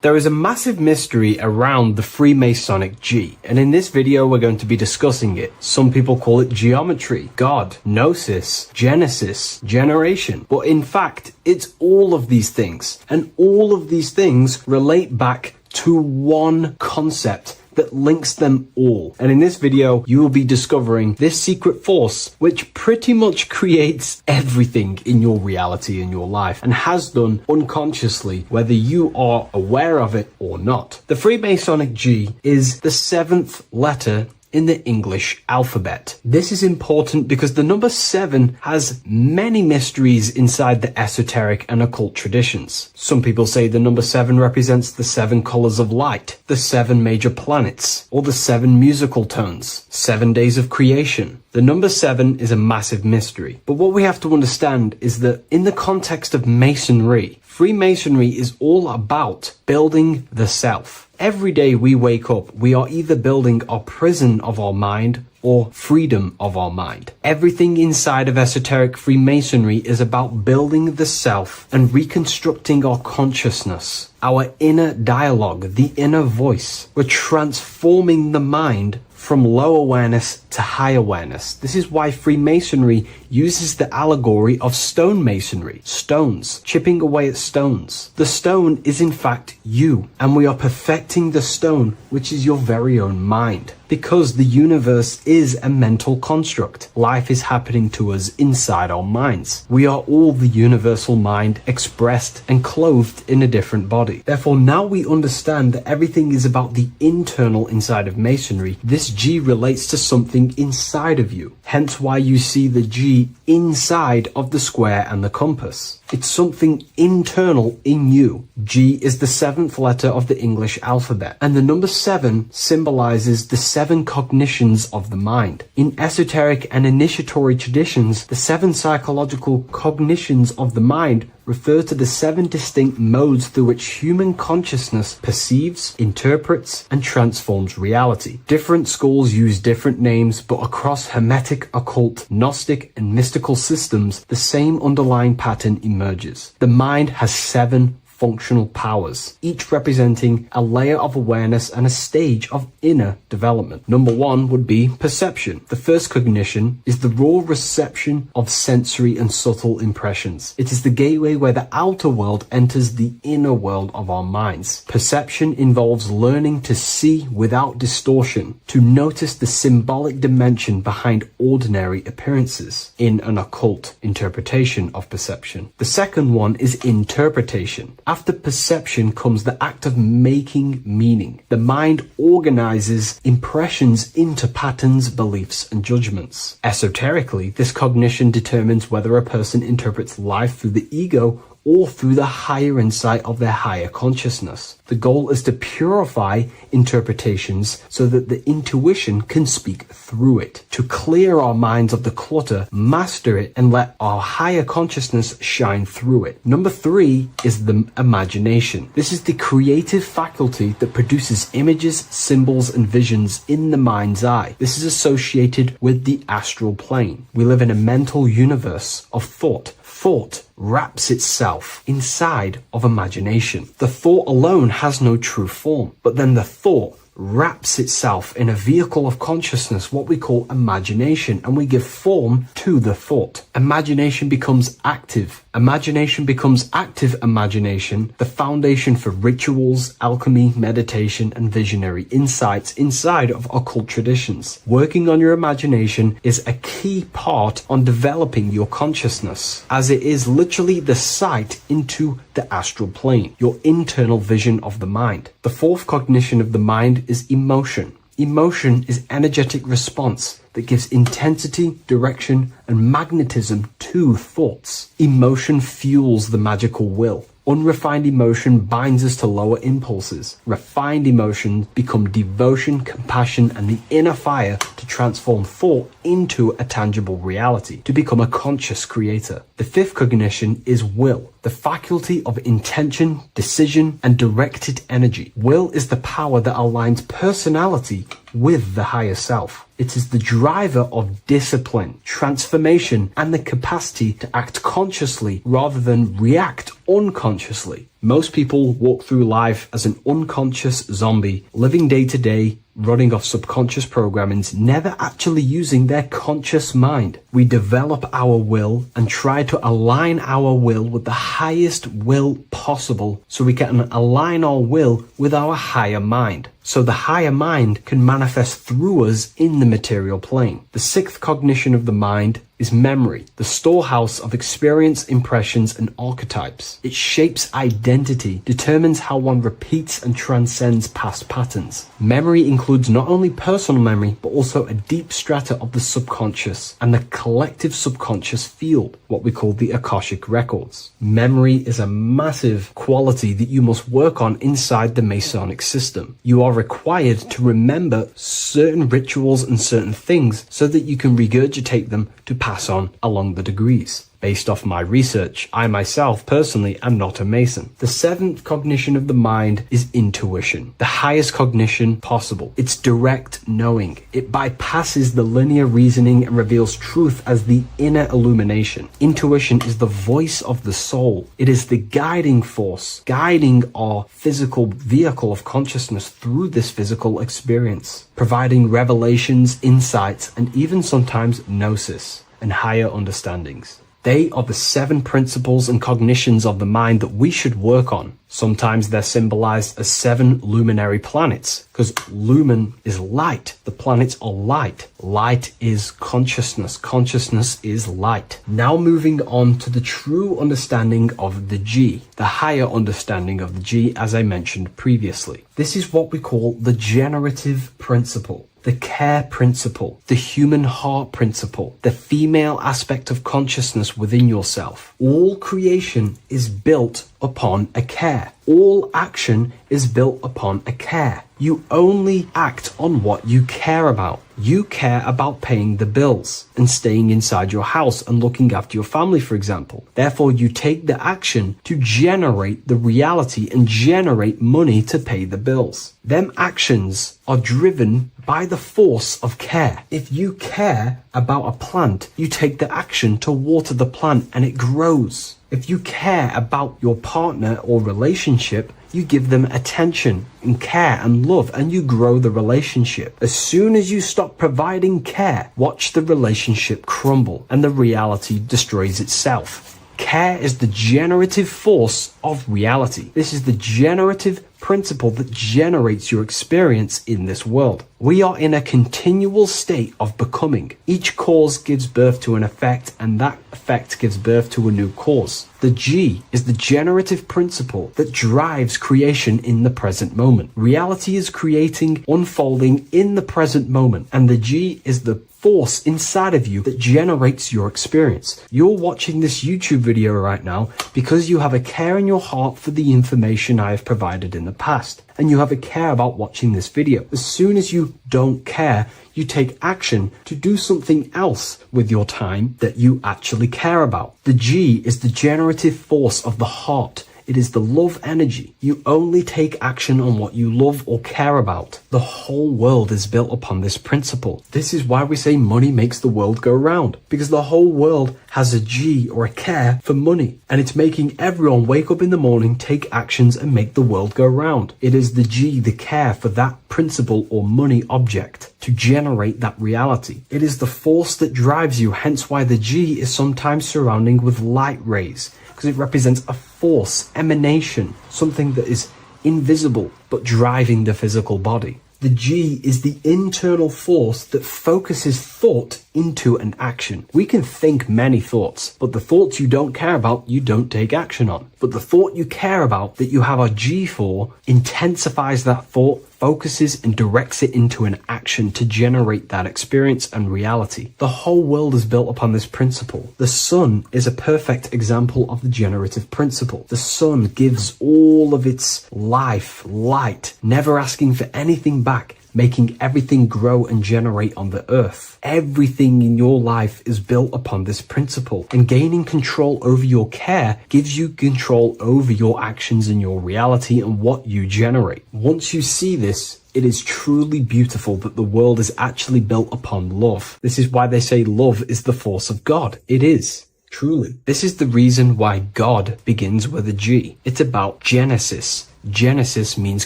There is a massive mystery around the Freemasonic G, and in this video we're going to be discussing it. Some people call it geometry, God, gnosis, genesis, generation, but in fact it's all of these things, and all of these things relate back to one concept that links them all. And in this video, you will be discovering this secret force, which pretty much creates everything in your reality, in your life, and has done unconsciously, whether you are aware of it or not. The Freemasonic G is the 7th letter in the English alphabet. This is important because the number 7 has many mysteries inside the esoteric and occult traditions. Some people say the number 7 represents the 7 colors of light, the 7 major planets, or the 7 musical tones, 7 days of creation. The number 7 is a massive mystery. But what we have to understand is that in the context of Masonry, Freemasonry is all about building the self. Every day we wake up, we are either building our prison of our mind or freedom of our mind. Everything inside of esoteric Freemasonry is about building the self and reconstructing our consciousness, our inner dialogue, the inner voice. We're transforming the mind from low awareness to high awareness. This is why Freemasonry uses the allegory of stonemasonry, stones, chipping away at stones. The stone is in fact you, and we are perfecting the stone, which is your very own mind. Because the universe is a mental construct. Life is happening to us inside our minds. We are all the universal mind expressed and clothed in a different body. Therefore, now we understand that everything is about the internal inside of Masonry. This G relates to something inside of you. Hence why you see the G inside of the square and the compass. It's something internal in you. G is the 7th letter of the English alphabet, and the number 7 symbolizes the 7 cognitions of the mind. In esoteric and initiatory traditions, the 7 psychological cognitions of the mind refer to the 7 distinct modes through which human consciousness perceives, interprets, and transforms reality. Different schools use different names, but across Hermetic, occult, Gnostic, and mystical systems, the same underlying pattern emerges. The mind has 7 functional powers, each representing a layer of awareness and a stage of inner development. Number one would be perception. The first cognition is the raw reception of sensory and subtle impressions. It is the gateway where the outer world enters the inner world of our minds. Perception involves learning to see without distortion, to notice the symbolic dimension behind ordinary appearances in an occult interpretation of perception. The second one is interpretation. After perception comes the act of making meaning. The mind organizes impressions into patterns, beliefs, and judgments. Esoterically, this cognition determines whether a person interprets life through the ego or through the higher insight of their higher consciousness. The goal is to purify interpretations so that the intuition can speak through it, to clear our minds of the clutter, master it, and let our higher consciousness shine through it. Number three is the imagination. This is the creative faculty that produces images, symbols, and visions in the mind's eye. This is associated with the astral plane. We live in a mental universe of thought. Thought wraps itself inside of imagination. The thought alone has no true form, but then the thought wraps itself in a vehicle of consciousness, what we call imagination, and we give form to the thought. Imagination becomes active. Imagination becomes active imagination, the foundation for rituals, alchemy, meditation, and visionary insights inside of occult traditions. Working on your imagination is a key part on developing your consciousness, as it is literally the sight into the astral plane, your internal vision of the mind. The fourth cognition of the mind is emotion. Emotion is energetic response that gives intensity, direction, and magnetism to thoughts. Emotion fuels the magical will. Unrefined emotion binds us to lower impulses. Refined emotions become devotion, compassion, and the inner fire to transform thought into a tangible reality, to become a conscious creator. The fifth cognition is will, the faculty of intention, decision, and directed energy. Will is the power that aligns personality with the higher self. It is the driver of discipline, transformation, and the capacity to act consciously rather than react unconsciously. Most people walk through life as an unconscious zombie, living day to day, running off subconscious programmings, never actually using their conscious mind. We develop our will and try to align our will with the highest will possible so we can align our will with our higher mind, so the higher mind can manifest through us in the material plane. The sixth cognition of the mind is memory, the storehouse of experience, impressions, and archetypes. It shapes identity, determines how one repeats and transcends past patterns. Memory includes not only personal memory, but also a deep strata of the subconscious and the collective subconscious field, what we call the Akashic records. Memory is a massive quality that you must work on inside the Masonic system. You are required to remember certain rituals and certain things so that you can regurgitate them to pass on along the degrees. Based off my research, I myself personally am not a Mason. The seventh cognition of the mind is intuition, the highest cognition possible. It's direct knowing. It bypasses the linear reasoning and reveals truth as the inner illumination. Intuition is the voice of the soul. It is the guiding force, guiding our physical vehicle of consciousness through this physical experience, providing revelations, insights, and even sometimes gnosis and higher understandings. They are the 7 principles and cognitions of the mind that we should work on. Sometimes they're symbolized as 7 luminary planets, because lumen is light. The planets are light. Light is consciousness. Consciousness is light. Now moving on to the true understanding of the G, the higher understanding of the G, as I mentioned previously. This is what we call the generative principle, the care principle, the human heart principle, the female aspect of consciousness within yourself. All creation is built upon a care. All action is built upon a care. You only act on what you care about. You care about paying the bills and staying inside your house and looking after your family, for example. Therefore, you take the action to generate the reality and generate money to pay the bills. Them actions are driven by the force of care. If you care about a plant, you take the action to water the plant and it grows. If you care about your partner or relationship, you give them attention and care and love, and you grow the relationship. As soon as you stop providing care, watch the relationship crumble and the reality destroys itself. Care is the generative force of reality. This is the generative principle that generates your experience in this world. We are in a continual state of becoming. Each cause gives birth to an effect, and that effect gives birth to a new cause. The G is the generative principle that drives creation in the present moment. Reality is creating, unfolding in the present moment, and the G is the force inside of you that generates your experience. You're watching this YouTube video right now because you have a care in your heart for the information I have provided in the past, and you have a care about watching this video. As soon as you don't care, you take action to do something else with your time that you actually care about. The G is the generative force of the heart. It is the love energy. You only take action on what you love or care about. The whole world is built upon this principle. This is why we say money makes the world go round, because the whole world has a G or a care for money, and it's making everyone wake up in the morning, take actions, and make the world go round. It is the G, the care for that principle or money object to generate that reality. It is the force that drives you, hence why the G is sometimes surrounding with light rays, because it represents a force, emanation, something that is invisible but driving the physical body. The G is the internal force that focuses thought into an action. We can think many thoughts, but the thoughts you don't care about, you don't take action on. But the thought you care about, that you have a G for, intensifies that thought, focuses and directs it into an action to generate that experience and reality. The whole world is built upon this principle. The sun is a perfect example of the generative principle. The sun gives all of its life, light, never asking for anything back, making everything grow and generate on the earth. Everything in your life is built upon this principle, and gaining control over your care gives you control over your actions and your reality and what you generate. Once you see this, it is truly beautiful that the world is actually built upon love. This is why they say love is the force of God. It is. Truly. This is the reason why God begins with a G. It's about Genesis. Genesis means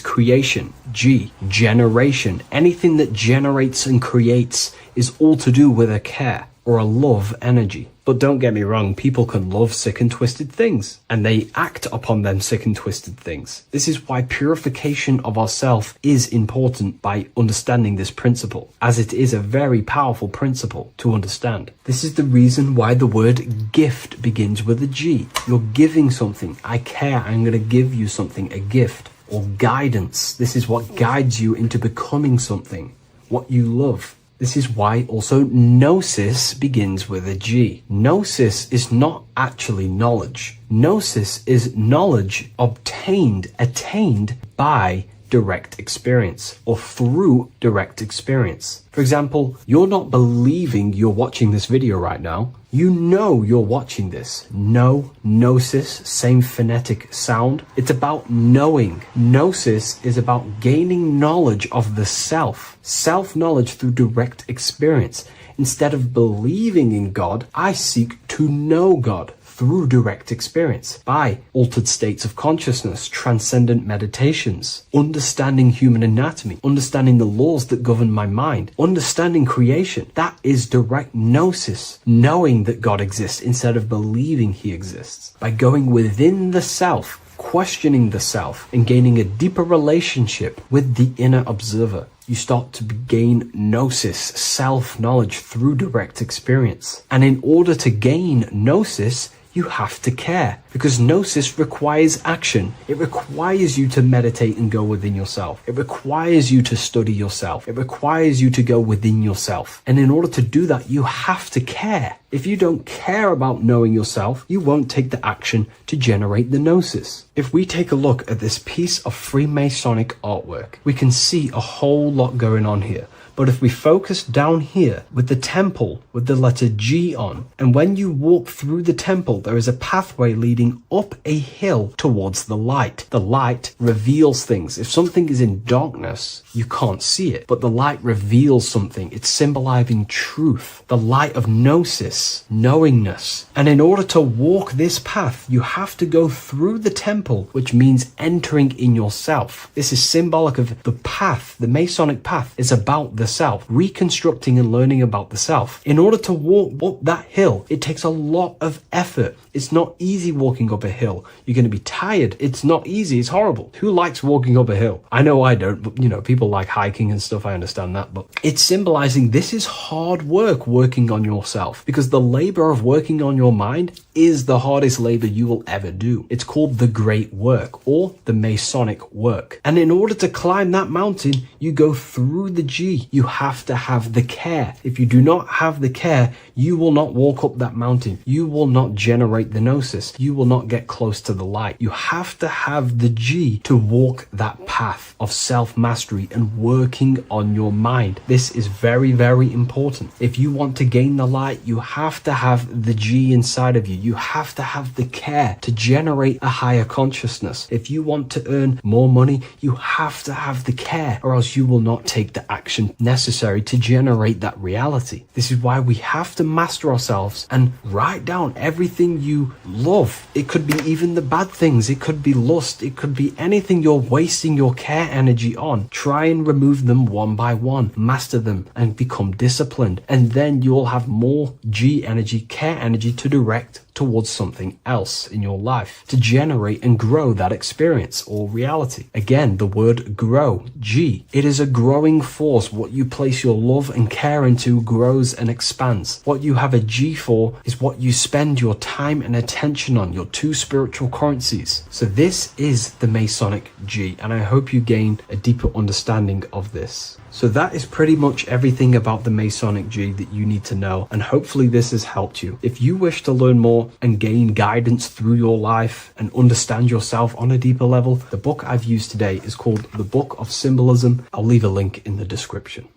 creation. G, generation. Anything that generates and creates is all to do with a care or a love energy. But don't get me wrong, people can love sick and twisted things, and they act upon them sick and twisted things. This is why purification of ourselves is important by understanding this principle, as it is a very powerful principle to understand. This is the reason why the word gift begins with a G. You're giving something. I care. I'm going to give you something, a gift. Or guidance. This is what guides you into becoming something, what you love. This is why also gnosis begins with a G. Gnosis is not actually knowledge. Gnosis is knowledge obtained, attained by direct experience or through direct experience. For example, you're not believing you're watching this video right now. You know you're watching this. Know, gnosis, same phonetic sound. It's about knowing. Gnosis is about gaining knowledge of the self. Self-knowledge through direct experience. Instead of believing in God, I seek to know God through direct experience by altered states of consciousness, transcendent meditations, understanding human anatomy, understanding the laws that govern my mind, understanding creation. That is direct gnosis, knowing that God exists instead of believing he exists. By going within the self, questioning the self, and gaining a deeper relationship with the inner observer, you start to gain gnosis, self-knowledge through direct experience. And in order to gain gnosis, you have to care, because gnosis requires action. It requires you to meditate and go within yourself. It requires you to study yourself. It requires you to go within yourself. And in order to do that, you have to care. If you don't care about knowing yourself, you won't take the action to generate the gnosis. If we take a look at this piece of Freemasonic artwork, we can see a whole lot going on here. But if we focus down here with the temple with the letter G on, and when you walk through the temple, there is a pathway leading up a hill towards the light. The light reveals things. If something is in darkness, you can't see it, but the light reveals something. It's symbolizing truth, the light of gnosis, knowingness. And in order to walk this path, you have to go through the temple, which means entering in yourself. This is symbolic of the path. The Masonic path is about the self, reconstructing and learning about the self. In order to walk up that hill, it takes a lot of effort. It's not easy walking up a hill. You're going to be tired. It's not easy. It's horrible. Who likes walking up a hill? I know I don't, but people like hiking and stuff. I understand that, but it's symbolizing this is hard work working on yourself, because the labor of working on your mind is the hardest labor you will ever do. It's called the great work or the Masonic work. And in order to climb that mountain, you go through the G. You have to have the care. If you do not have the care, you will not walk up that mountain. You will not generate the gnosis. You will not get close to the light. You have to have the G to walk that path of self-mastery and working on your mind. This is very, very important. If you want to gain the light, you have to have the G inside of you. You have to have the care to generate a higher consciousness. If you want to earn more money, you have to have the care, or else you will not take the action necessary to generate that reality. This is why we have to master ourselves and write down everything you love. It could be even the bad things. It could be lust. It could be anything you're wasting your care energy on. Try and remove them one by one. Master them and become disciplined. And then you will have more G energy, care energy to direct towards something else in your life to generate and grow that experience or reality. Again, the word grow, G. It is a growing force. What you place your love and care into grows and expands. What you have a G for is what you spend your time and attention on, your two spiritual currencies. So this is the Masonic G, and I hope you gain a deeper understanding of this. So that is pretty much everything about the Masonic G that you need to know, and hopefully this has helped you. If you wish to learn more and gain guidance through your life and understand yourself on a deeper level, the book I've used today is called The Book of Symbolism. I'll leave a link in the description.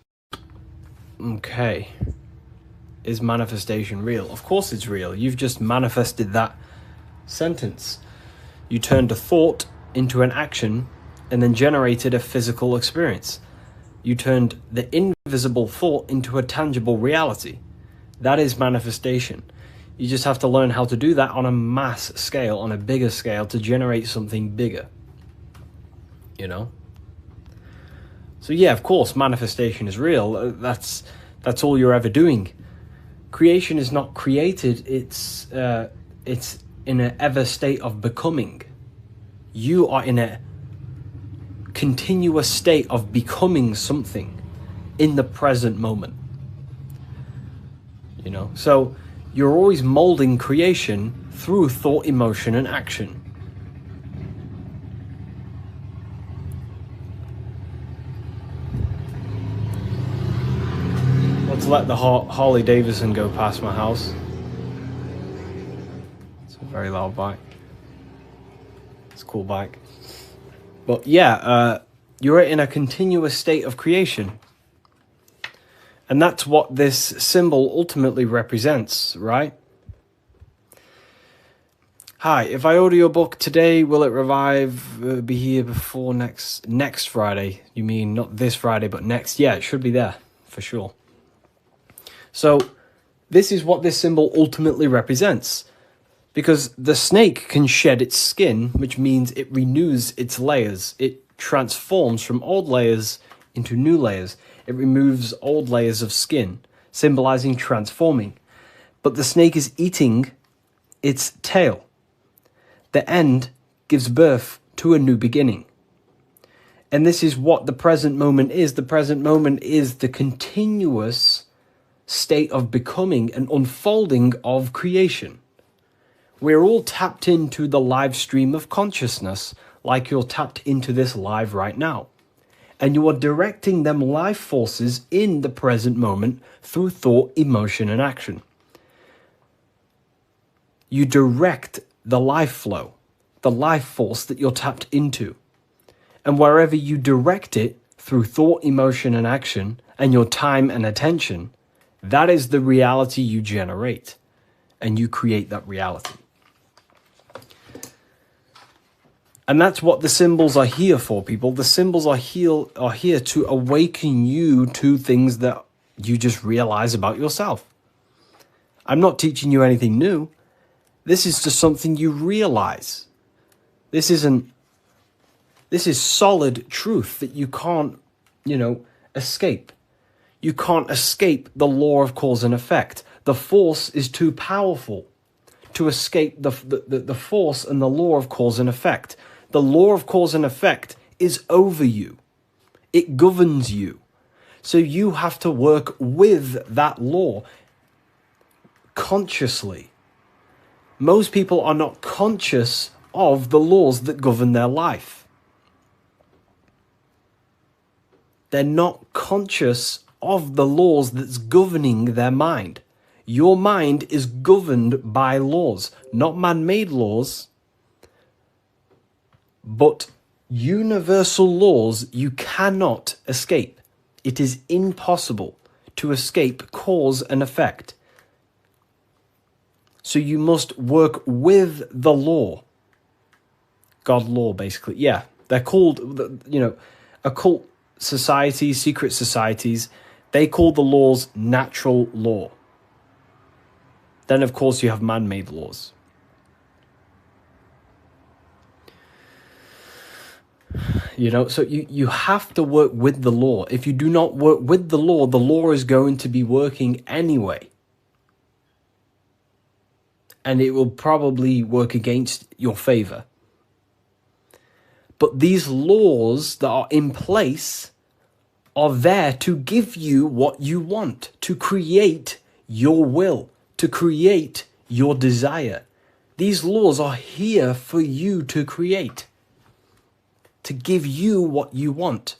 Okay. Is manifestation real? Of course it's real. You've just manifested that sentence. You turned a thought into an action and then generated a physical experience. You turned the invisible thought into a tangible reality. That is manifestation. You just have to learn how to do that on a mass scale, on a bigger scale, to generate something bigger. So yeah, of course, manifestation is real. That's all you're ever doing. Creation is not created. It's in an ever state of becoming. You are in a continuous state of becoming something in the present moment. So you're always molding creation through thought, emotion, and action. Let's let the Harley Davidson go past my house. It's a very loud bike. It's a cool bike. But yeah, you're in a continuous state of creation. And that's what this symbol ultimately represents, right? Hi, if I order your book today, will it be here before next Friday? You mean not this Friday, but next? Yeah, it should be there, for sure. So, this is what this symbol ultimately represents. Because the snake can shed its skin, which means it renews its layers. It transforms from old layers into new layers. It removes old layers of skin, symbolizing transforming. But the snake is eating its tail. The end gives birth to a new beginning. And this is what the present moment is. The present moment is the continuous state of becoming and unfolding of creation. We're all tapped into the live stream of consciousness, like you're tapped into this live right now. And you are directing them life forces in the present moment through thought, emotion, and action. You direct the life flow, the life force that you're tapped into. And wherever you direct it through thought, emotion, and action and your time and attention, that is the reality you generate. And you create that reality. And that's what the symbols are here for, people. The symbols are here to awaken you to things that you just realize about yourself. I'm not teaching you anything new. This is just something you realize. This is solid truth that you can't, escape. You can't escape the law of cause and effect. The force is too powerful to escape the force and the law of cause and effect. The law of cause and effect is over you. It governs you. So you have to work with that law consciously. Most people are not conscious of the laws that govern their life. They're not conscious of the laws that's governing their mind. Your mind is governed by laws, not man-made laws, but universal laws you cannot escape. It is impossible to escape cause and effect. So you must work with the law. God law, basically. Yeah, they're called, occult societies, secret societies, they call the laws natural law. Then, of course, you have man-made laws. So you have to work with the law. If you do not work with the law is going to be working anyway. And it will probably work against your favor. But these laws that are in place are there to give you what you want, to create your will, to create your desire. These laws are here for you to create, to give you what you want.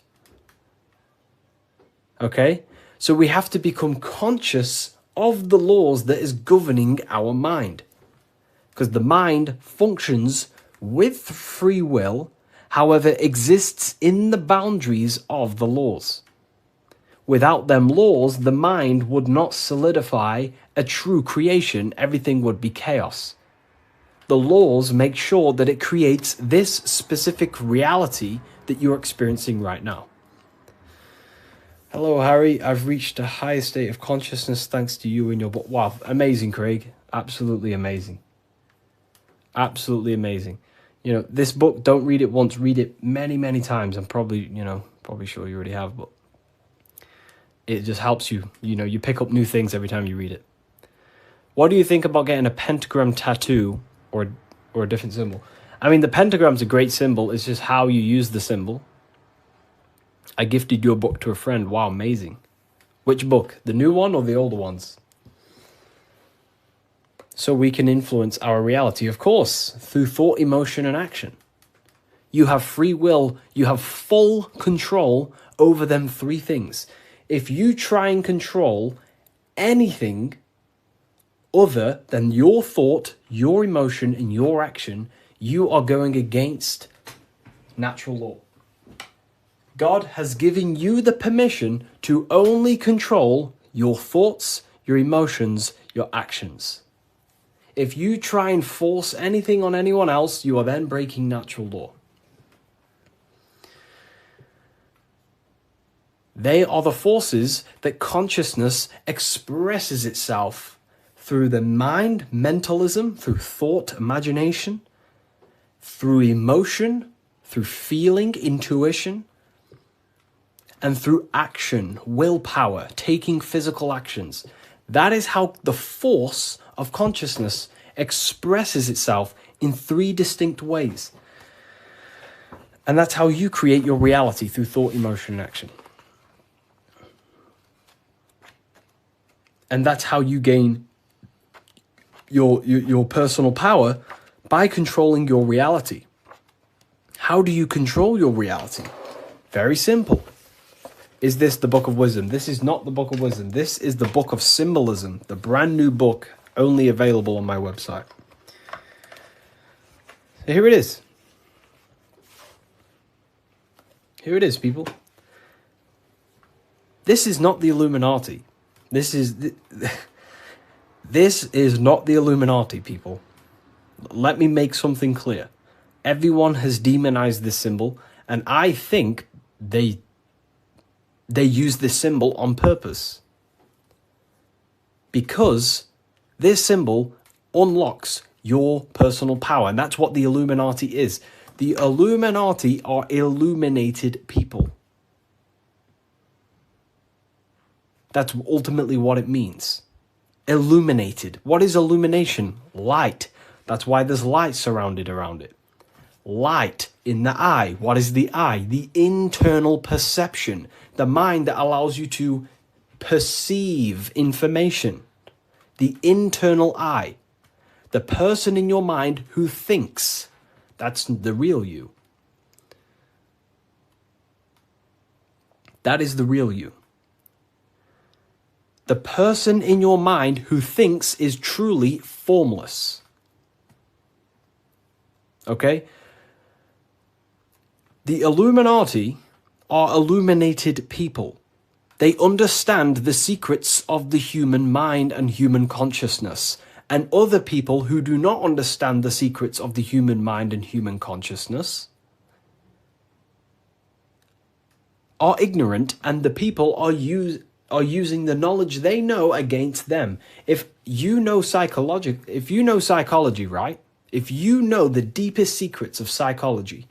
Okay? So we have to become conscious of the laws that is governing our mind. Because the mind functions with free will, however, exists in the boundaries of the laws. Without them laws, the mind would not solidify a true creation. Everything would be chaos. The laws make sure that it creates this specific reality that you're experiencing right now. Hello, Harry. I've reached a higher state of consciousness thanks to you and your book. Wow, amazing, Craig. Absolutely amazing. Absolutely amazing. This book, don't read it once, read it many, many times. I'm probably sure you already have, but it just helps you. You pick up new things every time you read it. What do you think about getting a pentagram tattoo or a different symbol? I mean, the pentagram's a great symbol. It's just how you use the symbol. I gifted your book to a friend. Wow, amazing. Which book? The new one or the older ones? So we can influence our reality, of course, through thought, emotion, and action. You have free will. You have full control over them three things. If you try and control anything other than your thought, your emotion, and your action, you are going against natural law. God has given you the permission to only control your thoughts, your emotions, your actions. If you try and force anything on anyone else, you are then breaking natural law. They are the forces that consciousness expresses itself through the mind, mentalism, through thought, imagination, through emotion, through feeling, intuition, and through action, willpower, taking physical actions. That is how the force of consciousness expresses itself in three distinct ways. And that's how you create your reality, through thought, emotion, and action. And that's how you gain your personal power, by controlling your reality. How do you control your reality? Very simple. Is this the Book of Wisdom? This is not the Book of Wisdom. This is the Book of Symbolism, the brand new book, only available on my website. So here it is. Here it is, people. This is not the Illuminati. This is not the Illuminati, people. Let me make something clear. Everyone has demonized this symbol, and I think they use this symbol on purpose. Because this symbol unlocks your personal power, and that's what the Illuminati is. The Illuminati are illuminated people. That's ultimately what it means. Illuminated. What is illumination? Light. That's why there's light surrounded around it. Light in the eye. What is the eye? The internal perception. The mind that allows you to perceive information. The internal eye. The person in your mind who thinks. That's the real you. That is the real you. The person in your mind who thinks is truly formless. Okay? The Illuminati are illuminated people. They understand the secrets of the human mind and human consciousness. And other people who do not understand the secrets of the human mind and human consciousness are ignorant, and the people are using the knowledge they know against them. If you know psychology, right? If you know the deepest secrets of psychology,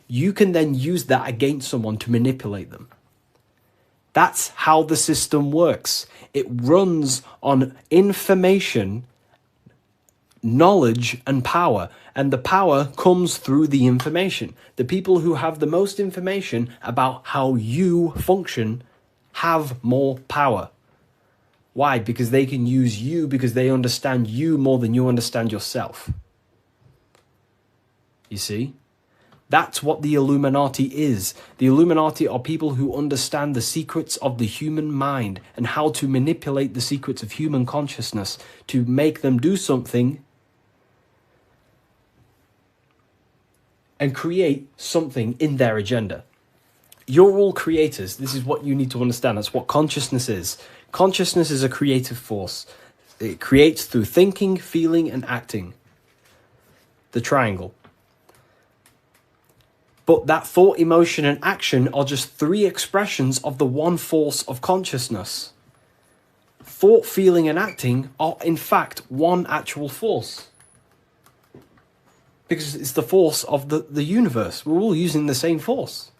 you can then use that against someone to manipulate them. That's how the system works. It runs on information, knowledge, and power. And the power comes through the information. The people who have the most information about how you function have more power. Why? Because they can use you, because they understand you more than you understand yourself. You see? That's what the Illuminati is. The Illuminati are people who understand the secrets of the human mind and how to manipulate the secrets of human consciousness to make them do something and create something in their agenda. You're all creators. This is what you need to understand. That's what consciousness is. Consciousness is a creative force. It creates through thinking, feeling, and acting. The triangle. But that thought, emotion, and action are just three expressions of the one force of consciousness. Thought, feeling, and acting are in fact one actual force. Because it's the force of the universe. We're all using the same force.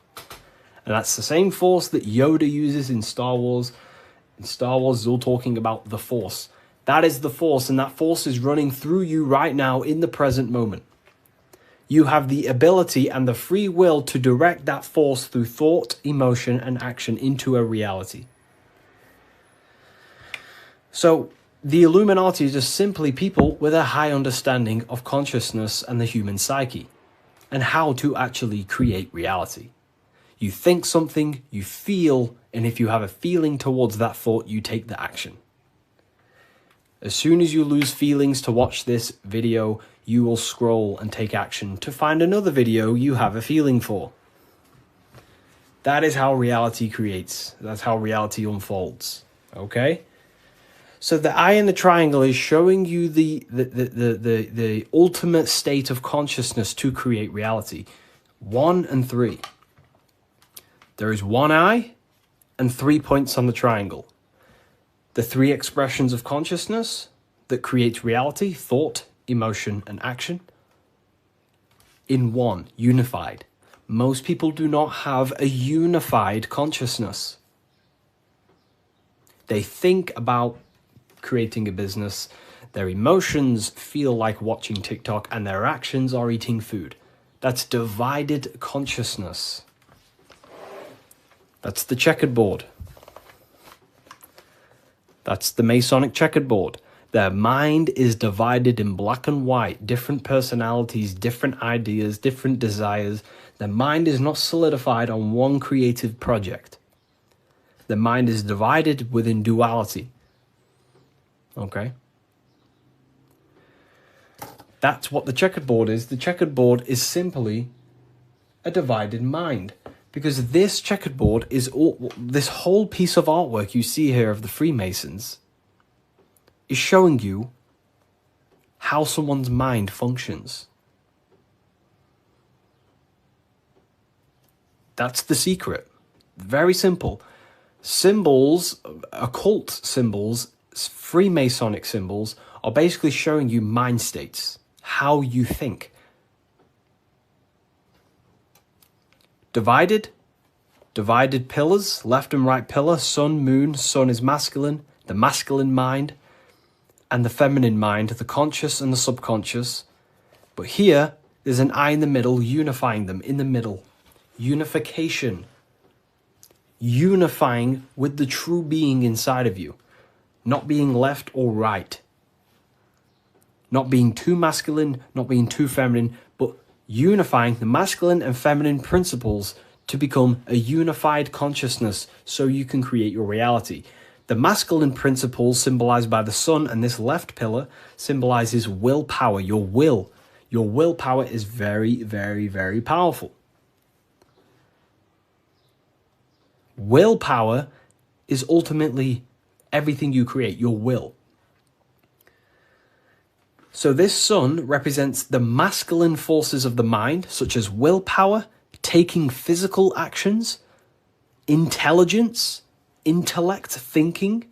And that's the same force that Yoda uses in Star Wars. In Star Wars, is all talking about the force. That is the force, and that force is running through you right now in the present moment. You have the ability and the free will to direct that force through thought, emotion, and action into a reality. So, the Illuminati is just simply people with a high understanding of consciousness and the human psyche, and how to actually create reality. You think something, you feel, and if you have a feeling towards that thought, you take the action. As soon as you lose feelings to watch this video, you will scroll and take action to find another video you have a feeling for. That is how reality creates. That's how reality unfolds. Okay? So the eye in the triangle is showing you the ultimate state of consciousness to create reality. 1 and 3. There is one eye and 3 points on the triangle. The 3 expressions of consciousness that creates reality, thought, emotion, and action, in one, unified. Most people do not have a unified consciousness. They think about creating a business, their emotions feel like watching TikTok, and their actions are eating food. That's divided consciousness. That's the checkered board. That's the Masonic checkered board. Their mind is divided in black and white, different personalities, different ideas, different desires. Their mind is not solidified on one creative project. The mind is divided within duality. Okay? That's what the checkered board is. The checkered board is simply a divided mind. Because this checkerboard is all, this whole piece of artwork you see here of the Freemasons is showing you how someone's mind functions. That's the secret. Very simple. Symbols, occult symbols, Freemasonic symbols are basically showing you mind states, how you think. Divided pillars, left and right pillar, sun, moon. Sun is masculine, the masculine mind, and the feminine mind, the conscious and the subconscious. But here, there's an eye in the middle, unifying them in the middle. Unification. Unifying with the true being inside of you. Not being left or right. Not being too masculine, not being too feminine, but unifying the masculine and feminine principles to become a unified consciousness so you can create your reality. The masculine principles symbolized by the sun, and this left pillar symbolizes willpower, your will. Your willpower is very, very, very powerful. Willpower is ultimately everything you create, your will. So this sun represents the masculine forces of the mind, such as willpower, taking physical actions, intelligence, intellect, thinking.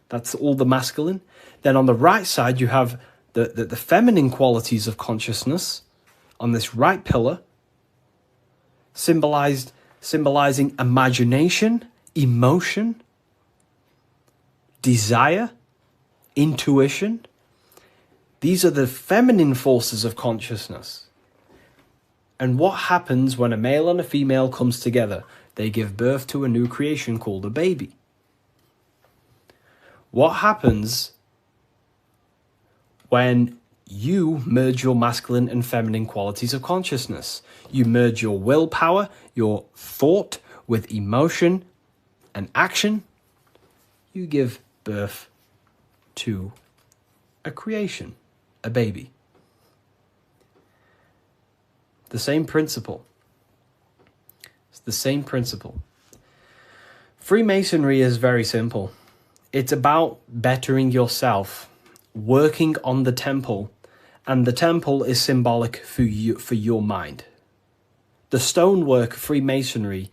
That's all the masculine. Then on the right side, you have the feminine qualities of consciousness on this right pillar, symbolizing imagination, emotion, desire, intuition. These are the feminine forces of consciousness. And what happens when a male and a female comes together? They give birth to a new creation called a baby. What happens when you merge your masculine and feminine qualities of consciousness? You merge your willpower, your thought with emotion and action. You give birth to a creation, a baby. The same principle. It's the same principle. Freemasonry is very simple. It's about bettering yourself, working on the temple, and the temple is symbolic for you, for your mind. The stonework Freemasonry,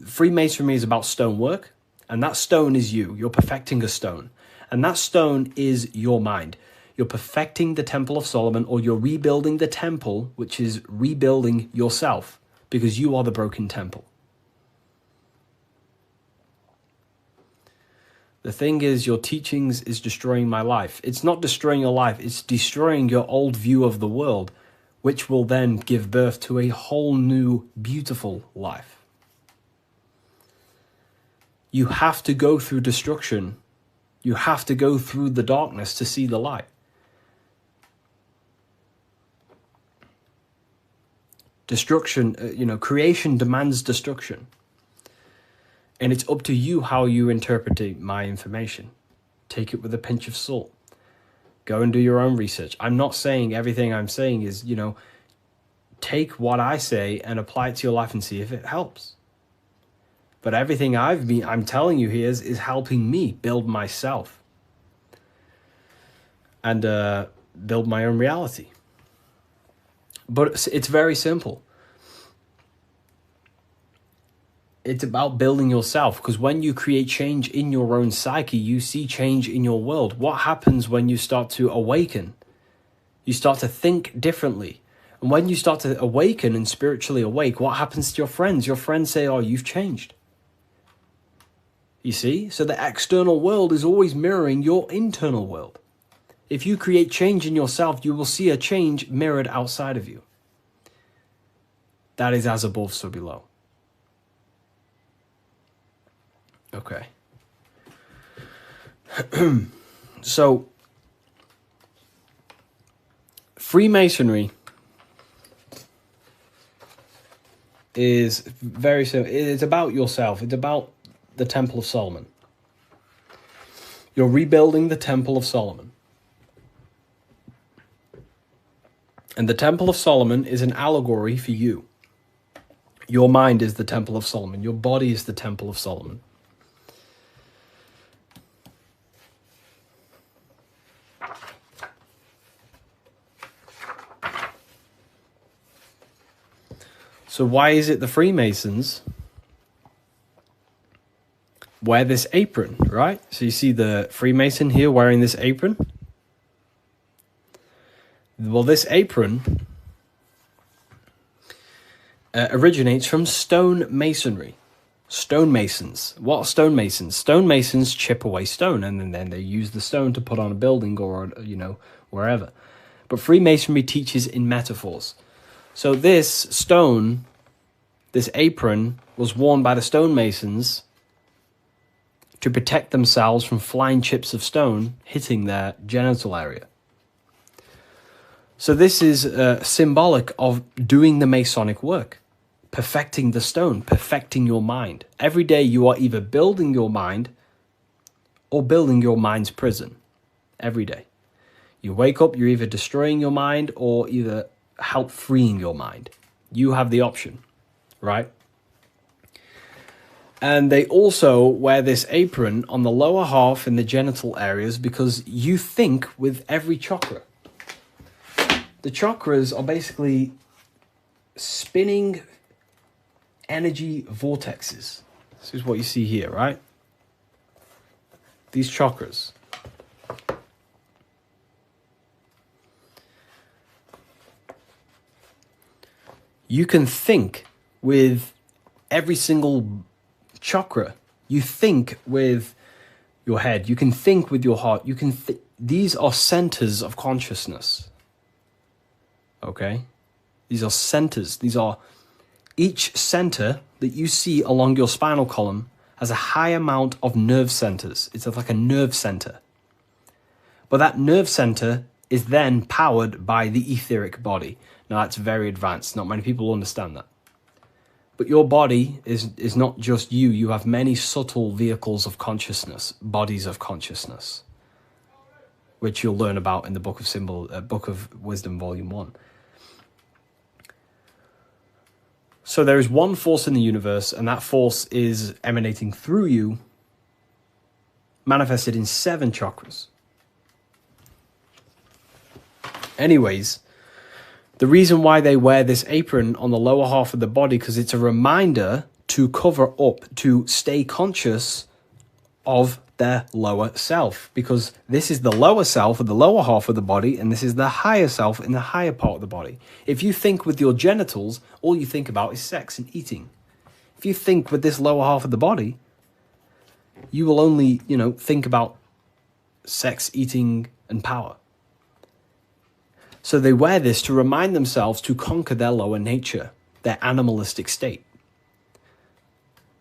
Freemasonry is about stonework, and that stone is you. You're perfecting a stone, and that stone is your mind. You're perfecting the Temple of Solomon, or you're rebuilding the temple, which is rebuilding yourself, because you are the broken temple. The thing is, your teachings is destroying my life. It's not destroying your life, it's destroying your old view of the world, which will then give birth to a whole new, beautiful life. You have to go through destruction. You have to go through the darkness to see the light. Destruction, creation demands destruction. And it's up to you how you interpret my information. Take it with a pinch of salt. Go and do your own research. I'm not saying everything I'm saying is, take what I say and apply it to your life and see if it helps. But everything I'm telling you here is helping me build myself and build my own reality. But it's very simple. It's about building yourself, because when you create change in your own psyche, you see change in your world. What happens when you start to awaken? You start to think differently. And when you start to awaken and spiritually awake, what happens to your friends? Your friends say, oh, you've changed. You see? So the external world is always mirroring your internal world. If you create change in yourself, you will see a change mirrored outside of you. That is as above, so below. Okay. So, Freemasonry is very simple. It's about yourself. It's about the Temple of Solomon. You're rebuilding the Temple of Solomon. And the Temple of Solomon is an allegory for you. Your mind is the temple of Solomon. Your body is the temple of Solomon. So why is it the Freemasons wear this apron, right? So you see the Freemason here wearing this apron. Well, this apron originates from stone masonry. Stonemasons. What are stonemasons? Stonemasons chip away stone, and then they use the stone to put on a building or, wherever. But Freemasonry teaches in metaphors. So this stone, this apron, was worn by the stonemasons to protect themselves from flying chips of stone hitting their genital area. So this is symbolic of doing the Masonic work, perfecting the stone, perfecting your mind. Every day you are either building your mind or building your mind's prison. Every day. You wake up, you're either destroying your mind or either help freeing your mind. You have the option, right? And they also wear this apron on the lower half in the genital areas because you think with every chakra. The chakras are basically spinning energy vortexes. This is what you see here, right? These chakras. You can think with every single chakra. You think with your head. You can think with your heart. You can. These are centers of consciousness. Okay? These are centers. These are each center that you see along your spinal column has a high amount of nerve centers. It's like a nerve center. But that nerve center is then powered by the etheric body. Now, that's very advanced. Not many people understand that. But your body is not just you. You have many subtle vehicles of consciousness, bodies of consciousness, which you'll learn about in the Book of Wisdom, Volume 1. So there is one force in the universe, and that force is emanating through you, manifested in 7 chakras. Anyways, the reason why they wear this apron on the lower half of the body, because it's a reminder to cover up, to stay conscious of their lower self, because this is the lower self of the lower half of the body, and this is the higher self in the higher part of the body. If you think with your genitals, all you think about is sex and eating. If you think with this lower half of the body, you will only, think about sex, eating, and power. So they wear this to remind themselves to conquer their lower nature, their animalistic state.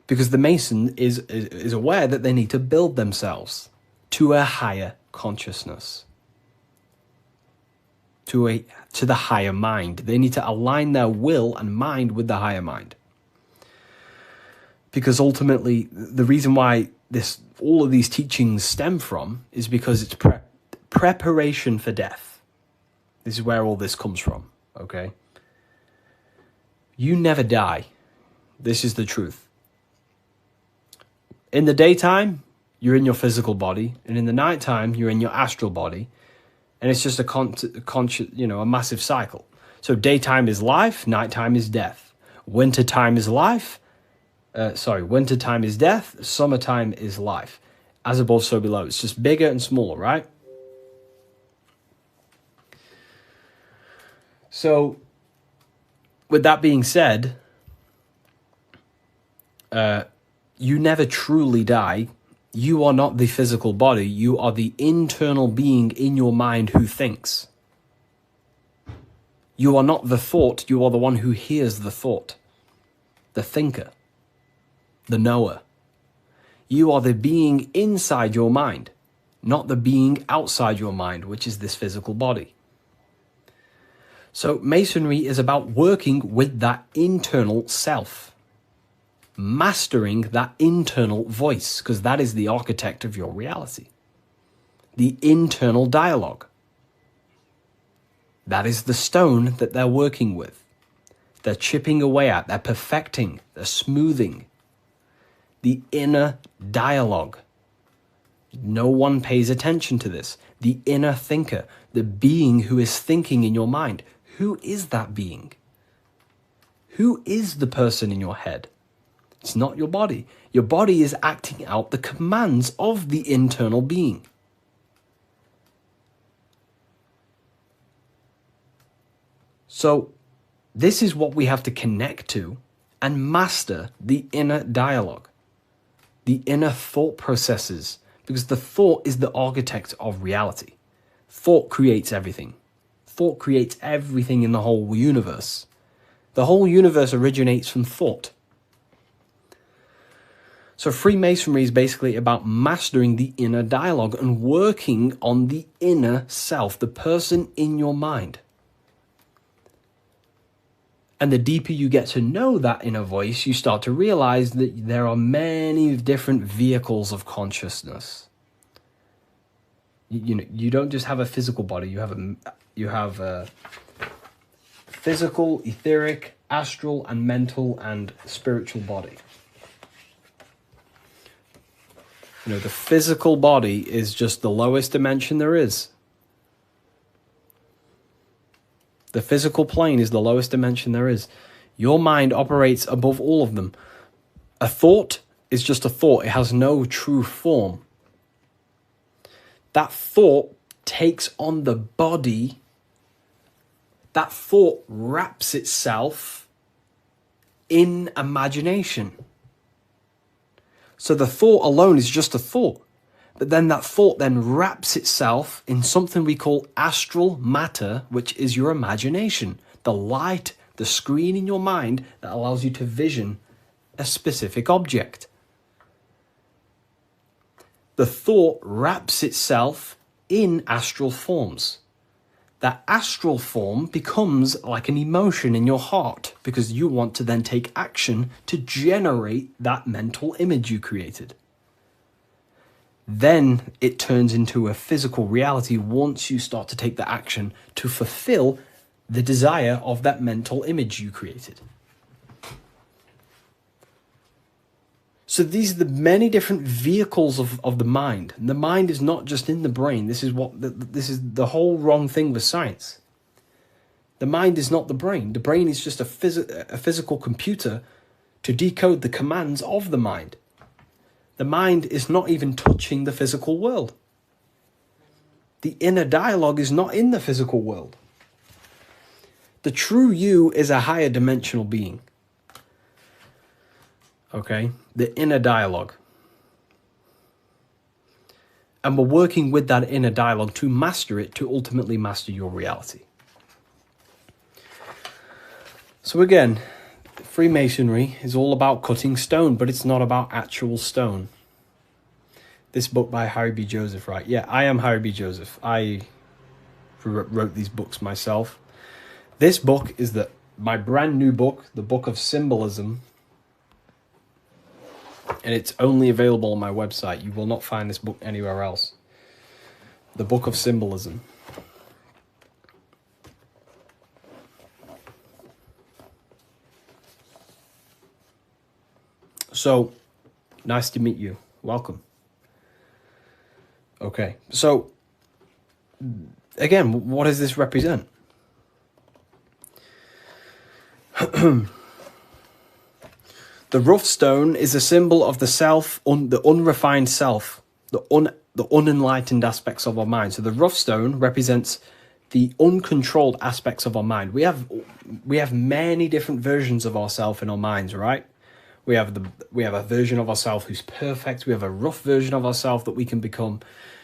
Because the Mason is aware that they need to build themselves to a higher consciousness, to the higher mind. They need to align their will and mind with the higher mind. Because ultimately, the reason why all of these teachings stem from is because it's preparation for death. This is where all this comes from, okay? You never die. This is the truth. In the daytime, you're in your physical body, and in the nighttime, you're in your astral body, and it's just a massive cycle. So daytime is life, nighttime is death. Wintertime is life. Wintertime is death. Summertime is life. As above, so below. It's just bigger and smaller, right? So, with that being said, you never truly die. You are not the physical body. You are the internal being in your mind who thinks. You are not the thought. You are the one who hears the thought. The thinker. The knower. You are the being inside your mind, not the being outside your mind, which is this physical body. So Masonry is about working with that internal self, mastering that internal voice, because that is the architect of your reality. The internal dialogue. That is the stone that they're working with. They're chipping away at, they're perfecting, they're smoothing the inner dialogue. No one pays attention to this. The inner thinker, the being who is thinking in your mind. Who is that being? Who is the person in your head? It's not your body. Your body is acting out the commands of the internal being. So this is what we have to connect to and master: the inner dialogue, the inner thought processes, because the thought is the architect of reality. Thought creates everything. Thought creates everything in the whole universe. The whole universe originates from thought. So Freemasonry is basically about mastering the inner dialogue and working on the inner self, the person in your mind. And the deeper you get to know that inner voice, you start to realize that there are many different vehicles of consciousness. You don't just have a physical body. You have a physical, etheric, astral, and mental and spiritual body. The physical body is just the lowest dimension there is. The physical plane is the lowest dimension there is. Your mind operates above all of them. A thought is just a thought. It has no true form. That thought takes on the body. That thought wraps itself in imagination. So the thought alone is just a thought. But then that thought then wraps itself in something we call astral matter, which is your imagination. The light, the screen in your mind that allows you to vision a specific object. The thought wraps itself in astral forms. That astral form becomes like an emotion in your heart because you want to then take action to generate that mental image you created. Then it turns into a physical reality once you start to take the action to fulfill the desire of that mental image you created. So these are the many different vehicles of the mind. And the mind is not just in the brain. This is the whole wrong thing with science. The mind is not the brain. The brain is just a physical computer to decode the commands of the mind. The mind is not even touching the physical world. The inner dialogue is not in the physical world. The true you is a higher dimensional being. Okay? The inner dialogue. And we're working with that inner dialogue to master it, to ultimately master your reality. So again, Freemasonry is all about cutting stone, but it's not about actual stone. This book by Harry B. Joseph, right? Yeah, I am Harry B. Joseph. I wrote these books myself. This book is my brand new book, the Book of Symbolism. And it's only available on my website. You will not find this book anywhere else. The Book of Symbolism. So, nice to meet you. Welcome. Okay, so, again, what does this represent? The rough stone is a symbol of the self, the unrefined self, the unenlightened aspects of our mind. So the rough stone represents the uncontrolled aspects of our mind. We have many different versions of ourselves in our minds, right? We have a version of ourselves who's perfect. We have a rough version of ourselves that we can become.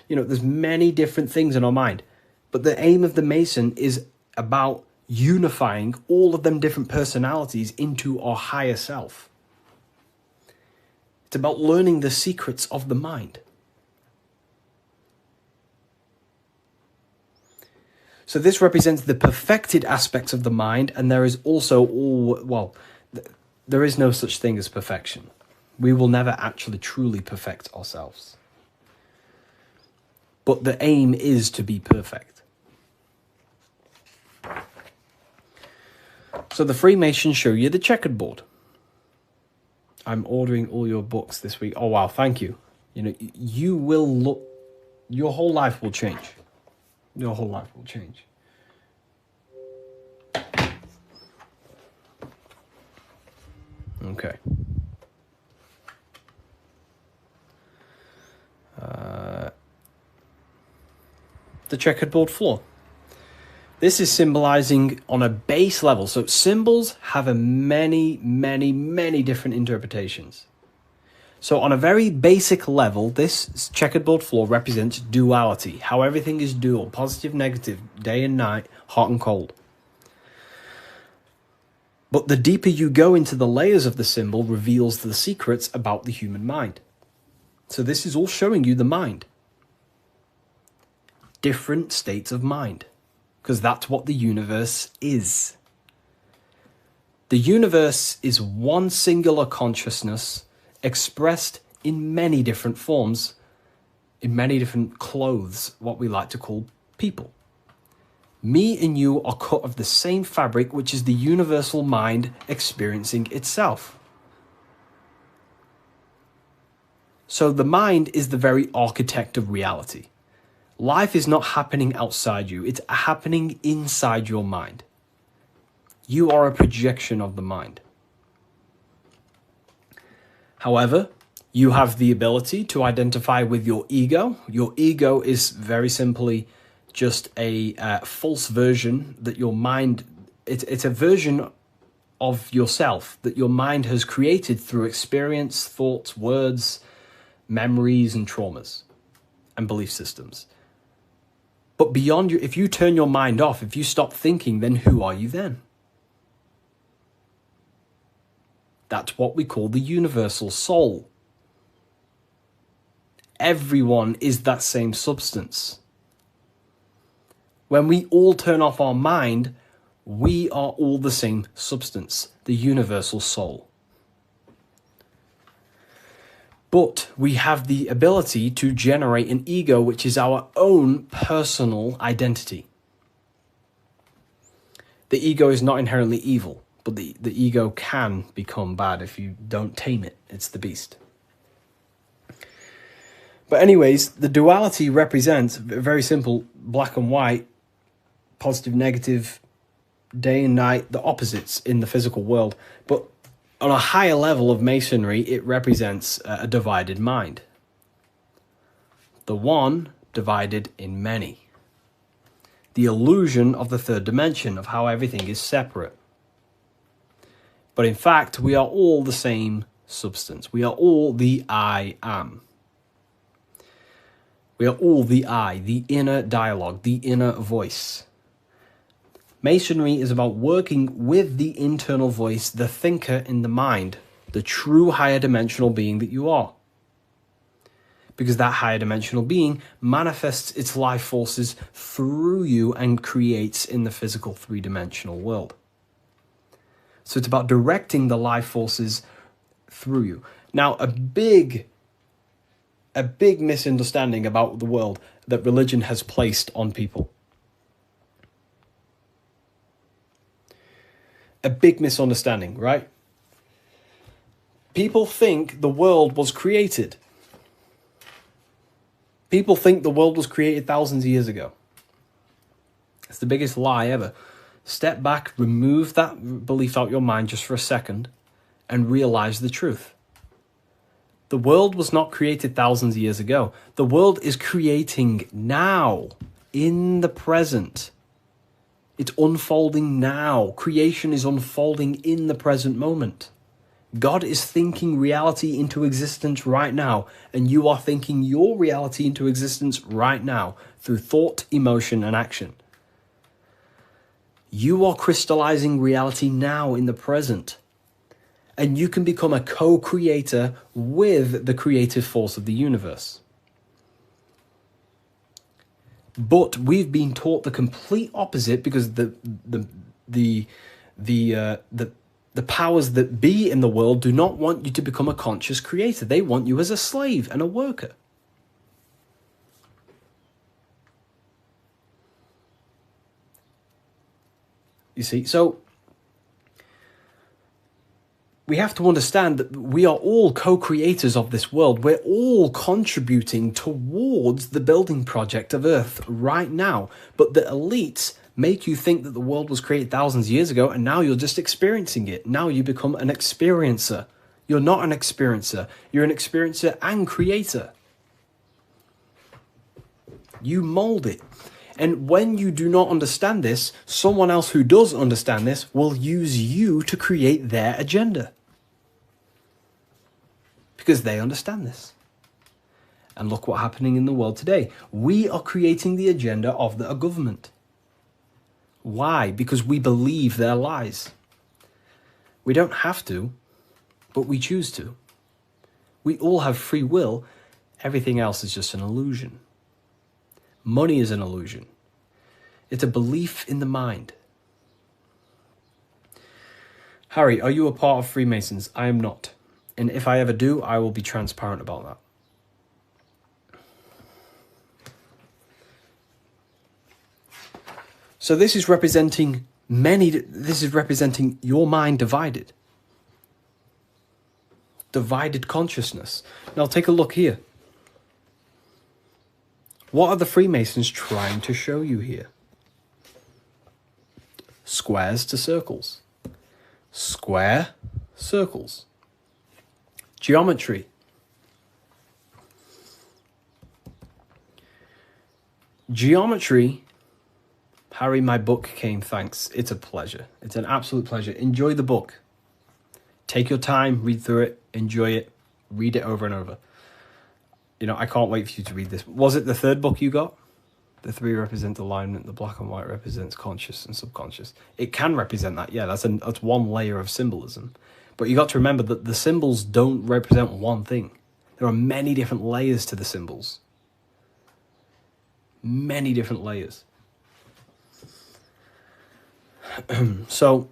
There's many different things in our mind. But the aim of the Mason is about unifying all of them different personalities into our higher self. It's about learning the secrets of the mind. So this represents the perfected aspects of the mind, and there is also there is no such thing as perfection. We will never actually truly perfect ourselves. But the aim is to be perfect. So the Freemasons show you the checkered board. I'm ordering all your books this week. Oh, wow, thank you. You know, you will look, your whole life will change. Your whole life will change. Okay. The checkered board floor. This is symbolizing on a base level. So symbols have a many different interpretations. So on a very basic level, this checkered board floor represents duality, how everything is dual, positive, negative, day and night, hot and cold. But the deeper you go into the layers of the symbol reveals the secrets about the human mind. So this is all showing you the mind. Different states of mind, because that's what the universe is. The universe is one singular consciousness expressed in many different forms, in many different clothes, what we like to call people. Me and you are cut of the same fabric, which is the universal mind experiencing itself. So the mind is the very architect of reality. Life is not happening outside you, it's happening inside your mind. You are a projection of the mind. However, you have the ability to identify with your ego. Your ego is very simply just a false version that your mind, it's a version of yourself that your mind has created through experience, thoughts, words, memories, and traumas, and belief systems. But beyond you, if you turn your mind off, if you stop thinking, then who are you then? That's what we call the universal soul. Everyone is that same substance. When we all turn off our mind, we are all the same substance, the universal soul. But we have the ability to generate an ego, which is our own personal identity. The ego is not inherently evil, but the ego can become bad if you don't tame it. It's the beast. But anyways, the duality represents, very simple, black and white, positive, negative, day and night, the opposites in the physical world. But on a higher level of masonry, it represents a divided mind. The one divided in many. The illusion of the third dimension, of how everything is separate. But in fact, we are all the same substance. We are all the I am. We are all the I, the inner dialogue, the inner voice. Masonry is about working with the internal voice, the thinker in the mind, the true higher dimensional being that you are. Because that higher dimensional being manifests its life forces through you and creates in the physical three-dimensional world. So it's about directing the life forces through you. Now, a big misunderstanding about the world that religion has placed on people. A big misunderstanding, right? People think the world was created. People think the world was created thousands of years ago. It's the biggest lie ever. Step back, remove that belief out your mind just for a second, and realize the truth. The world was not created thousands of years ago. The world is creating now, in the present. It's unfolding now. Creation is unfolding in the present moment. God is thinking reality into existence right now, and you are thinking your reality into existence right now through thought, emotion, and action. You are crystallizing reality now in the present, and you can become a co-creator with the creative force of the universe. But we've been taught the complete opposite because the powers that be in the world do not want you to become a conscious creator. They want you as a slave and a worker. You see, so we have to understand that we are all co-creators of this world. We're all contributing towards the building project of Earth right now. But the elites make you think that the world was created thousands of years ago, and now you're just experiencing it. Now you become an experiencer. You're not an experiencer. You're an experiencer and creator. You mold it. And when you do not understand this, someone else who does understand this will use you to create their agenda. Because they understand this. And look what's happening in the world today. We are creating the agenda of a government. Why? Because we believe their lies. We don't have to, but we choose to. We all have free will. Everything else is just an illusion. Money is an illusion. It's a belief in the mind. Harry, are you a part of Freemasons? I am not. And if I ever do, I will be transparent about that. So this is representing your mind divided. Divided consciousness. Now take a look here. What are the Freemasons trying to show you here? Squares to circles. Square, circles. Geometry. Geometry. Harry, my book came, thanks. It's a pleasure. It's an absolute pleasure. Enjoy the book. Take your time, read through it, enjoy it, read it over and over. You know, I can't wait for you to read this. Was it the third book you got? The three represent alignment, the black and white represents conscious and subconscious. It can represent that, yeah, that's one layer of symbolism. But you got to remember that the symbols don't represent one thing. There are many different layers to the symbols. Many different layers. So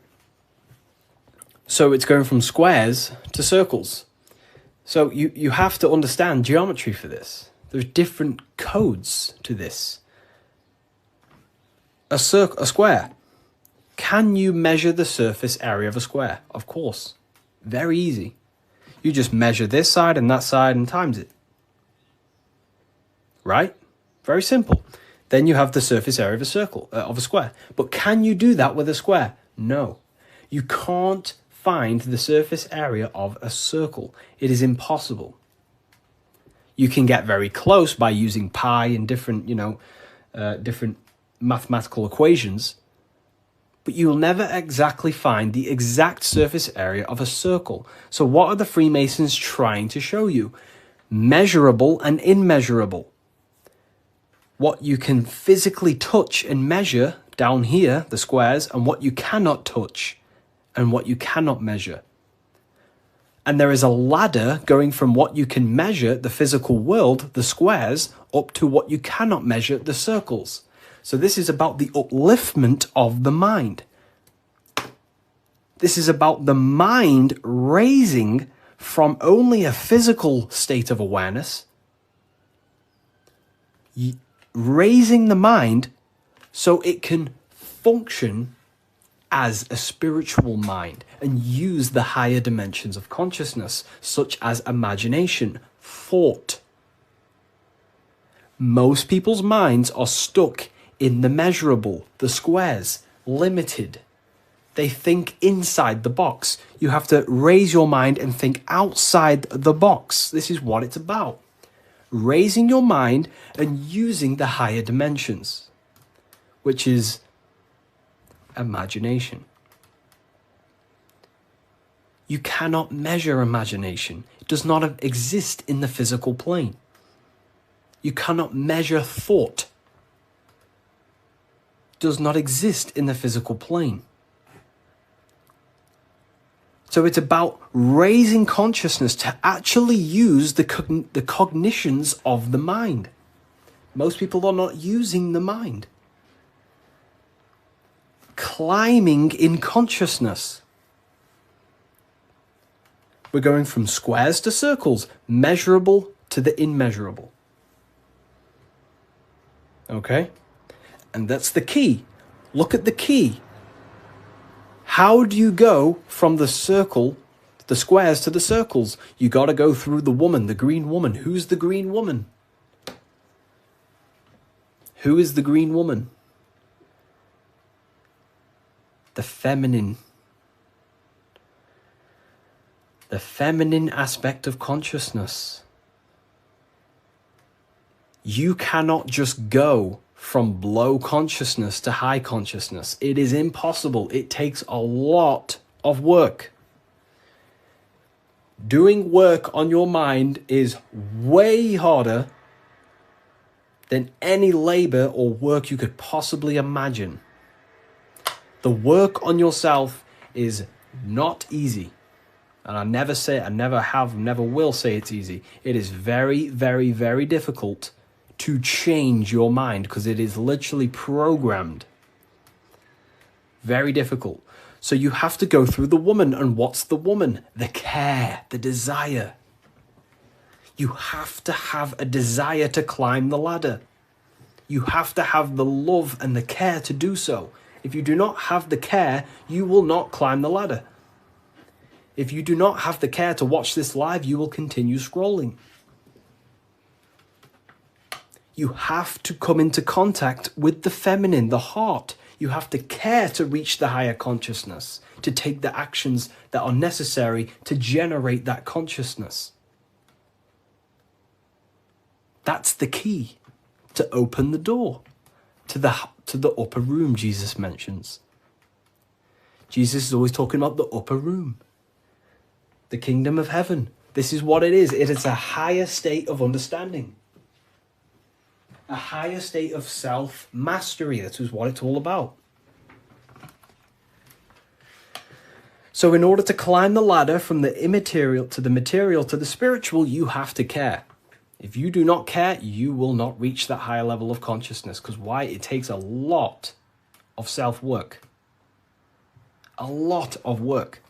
it's going from squares to circles. So you have to understand geometry for this. There's different codes to this. A square. Can you measure the surface area of a square? Of course. Very easy. You just measure this side and that side and times it. Right? Very simple. Then you have the surface area of a circle, of a square. But can you do that with a square? No. You can't find the surface area of a circle. It is impossible. You can get very close by using pi and different, different mathematical equations, but you'll never exactly find the exact surface area of a circle. So what are the Freemasons trying to show you? Measurable and immeasurable. What you can physically touch and measure down here, the squares, and what you cannot touch and what you cannot measure. And there is a ladder going from what you can measure, the physical world, the squares, up to what you cannot measure, the circles. So this is about the upliftment of the mind. This is about the mind raising from only a physical state of awareness, raising the mind so it can function as a spiritual mind and use the higher dimensions of consciousness, such as imagination, thought. Most people's minds are stuck in the measurable, the squares, limited. They think inside the box. You have to raise your mind and think outside the box. This is what it's about. Raising your mind and using the higher dimensions, which is imagination. You cannot measure imagination. It does not exist in the physical plane. You cannot measure thought. It does not exist in the physical plane. So it's about raising consciousness to actually use the cognitions of the mind. Most people are not using the mind. Climbing in consciousness. We're going from squares to circles, measurable to the immeasurable. Okay? And that's the key. Look at the key. How do you go from the circle the squares to the circles. You got to go through the woman, the green woman. Who's the green woman? Who is the green woman? The feminine. The feminine aspect of consciousness. You cannot just go from low consciousness to high consciousness. It is impossible. It takes a lot of work. Doing work on your mind is way harder than any labor or work you could possibly imagine. The work on yourself is not easy. And I never say, I never have, never will say it's easy. It is very, very, very difficult to change your mind because it is literally programmed. Very difficult. So you have to go through the woman. And what's the woman? The care, the desire. You have to have a desire to climb the ladder. You have to have the love and the care to do so. If you do not have the care, you will not climb the ladder. If you do not have the care to watch this live, you will continue scrolling. You have to come into contact with the feminine, the heart. You have to care to reach the higher consciousness, to take the actions that are necessary to generate that consciousness. That's the key to open the door to the upper room Jesus mentions. Jesus is always talking about the upper room, the kingdom of heaven. This is what it is. It is a higher state of understanding. A higher state of self-mastery. That is what it's all about. So in order to climb the ladder from the immaterial to the material to the spiritual, you have to care. If you do not care, you will not reach that higher level of consciousness. Because why? It takes a lot of self-work. A lot of work.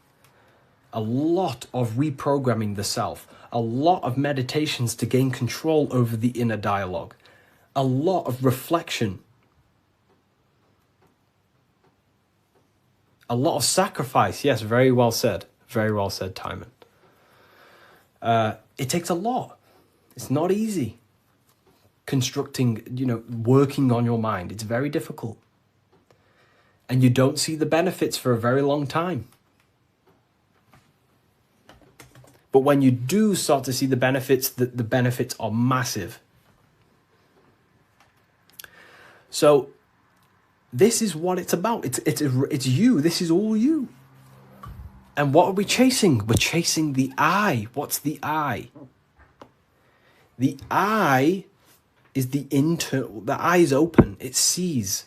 A lot of reprogramming the self. A lot of meditations to gain control over the inner dialogue. A lot of reflection. A lot of sacrifice. Yes, very well said. Very well said, Timon. It takes a lot. It's not easy. Constructing, working on your mind. It's very difficult. And you don't see the benefits for a very long time. But when you do start to see the benefits, the benefits are massive. So this is what it's about. It's you. This is all you. And what are we chasing? We're chasing the I. What's the I? The I is the eye is open. It sees.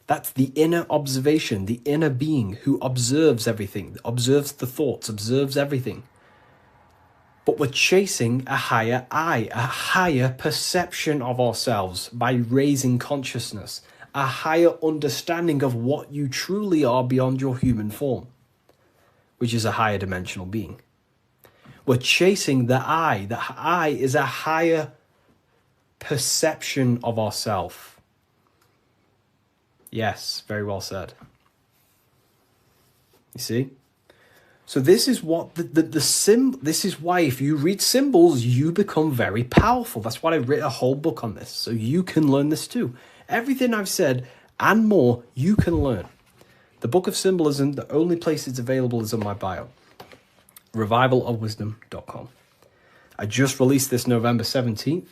That's the inner observation, the inner being who observes everything, observes the thoughts, observes everything. But we're chasing a higher I, a higher perception of ourselves by raising consciousness, a higher understanding of what you truly are beyond your human form, which is a higher dimensional being. We're chasing the I. The I is a higher perception of ourself. Yes, very well said. You see? So this is what this is why if you read symbols, you become very powerful. That's why I wrote a whole book on this, so you can learn this too. Everything I've said and more, you can learn. The Book of Symbolism, the only place it's available is on my bio. revivalofwisdom.com. I just released this November 17th.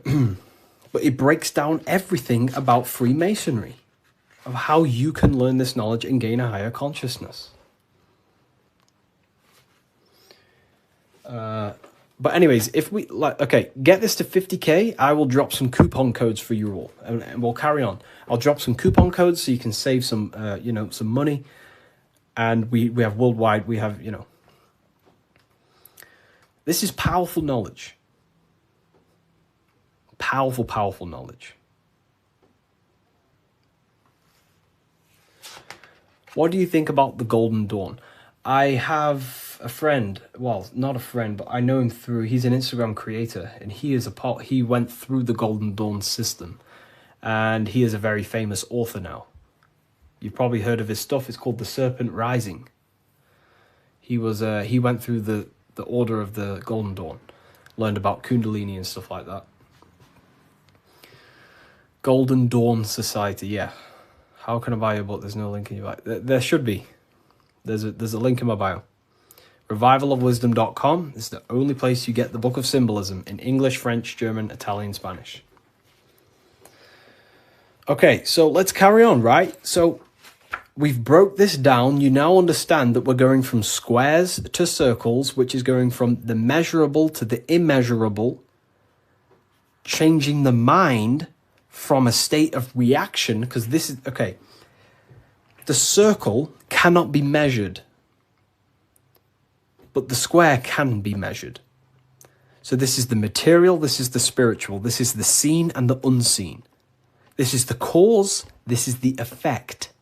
But it breaks down everything about Freemasonry, of how you can learn this knowledge and gain a higher consciousness. But anyways, if we get this to 50k, I will drop some coupon codes for you all, and we'll carry on. I'll drop some coupon codes so you can save some, some money. And we have worldwide. We have, this is powerful knowledge. Powerful, powerful knowledge. What do you think about the Golden Dawn? I have a friend, well, not a friend, but I know him through, he's an Instagram creator, and he went through the Golden Dawn system, and he is a very famous author now. You've probably heard of his stuff. It's called The Serpent Rising. He went through the Order of the Golden Dawn, learned about Kundalini and stuff like that. Golden Dawn Society, yeah. How can I buy your book? There's no link in your bio. There should be. There's a link in my bio. Revivalofwisdom.com is the only place you get the Book of Symbolism in English, French, German, Italian, Spanish. Okay, so let's carry on, right? So we've broke this down. You now understand that we're going from squares to circles, which is going from the measurable to the immeasurable, changing the mind from a state of reaction, because this is, okay, the circle cannot be measured, but the square can be measured. So this is the material, this is the spiritual, this is the seen and the unseen. This is the cause, this is the effect.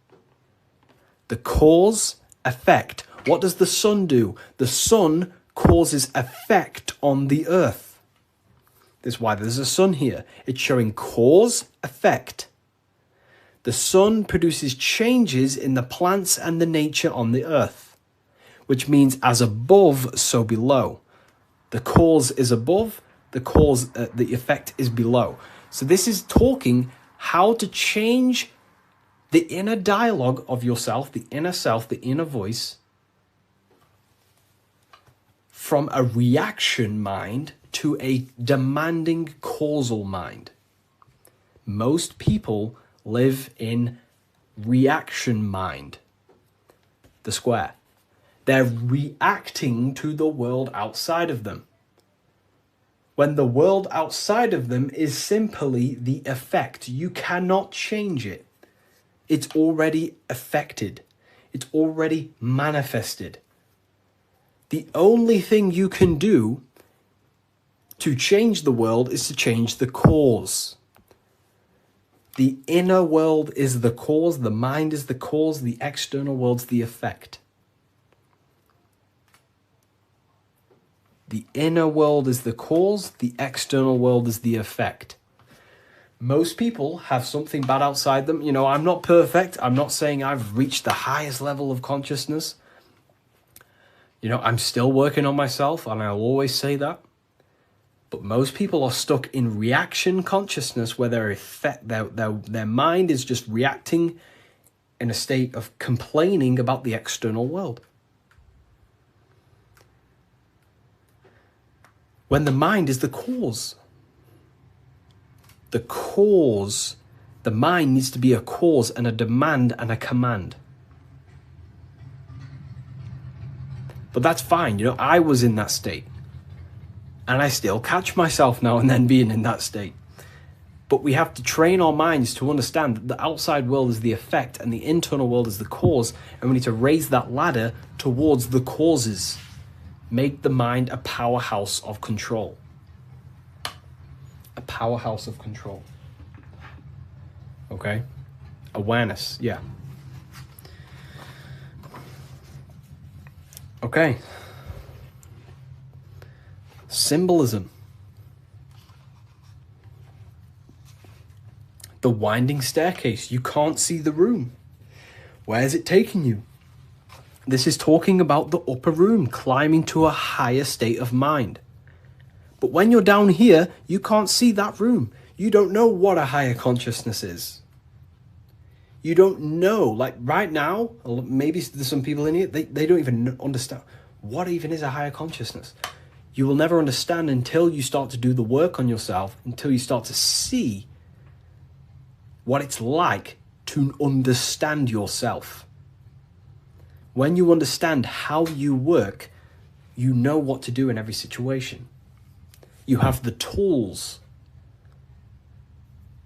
The cause, effect. What does the sun do? The sun causes effect on the earth. That's why there's a sun here. It's showing cause, effect. The sun produces changes in the plants and the nature on the earth, which means as above, so below. The cause is above, the effect is below. So this is talking how to change the inner dialogue of yourself, the inner self, the inner voice, from a reaction mind to a demanding causal mind. Most people live in reaction mind, the square. They're reacting to the world outside of them, when the world outside of them is simply the effect. You cannot change it. It's already affected. It's already manifested. The only thing you can do to change the world is to change the cause. The inner world is the cause, the mind is the cause, the external world's the effect. The inner world is the cause, the external world is the effect. Most people have something bad outside them. You know, I'm not perfect. I'm not saying I've reached the highest level of consciousness. You know, I'm still working on myself, and I'll always say that. But most people are stuck in reaction consciousness, where their mind is just reacting in a state of complaining about the external world. When the mind is the cause. The cause, the mind needs to be a cause and a demand and a command. But that's fine. You know, I was in that state. And I still catch myself now and then being in that state. But we have to train our minds to understand that the outside world is the effect and the internal world is the cause. And we need to raise that ladder towards the causes. Make the mind a powerhouse of control. A powerhouse of control. Okay? Awareness, yeah. Okay. Symbolism. The winding staircase. You can't see the room. Where is it taking you? This is talking about the upper room, climbing to a higher state of mind. But when you're down here, you can't see that room. You don't know what a higher consciousness is. You don't know, like right now, maybe there's some people in here, they don't even understand what even is a higher consciousness. You will never understand until you start to do the work on yourself, until you start to see what it's like to understand yourself. When you understand how you work, you know what to do in every situation. You have the tools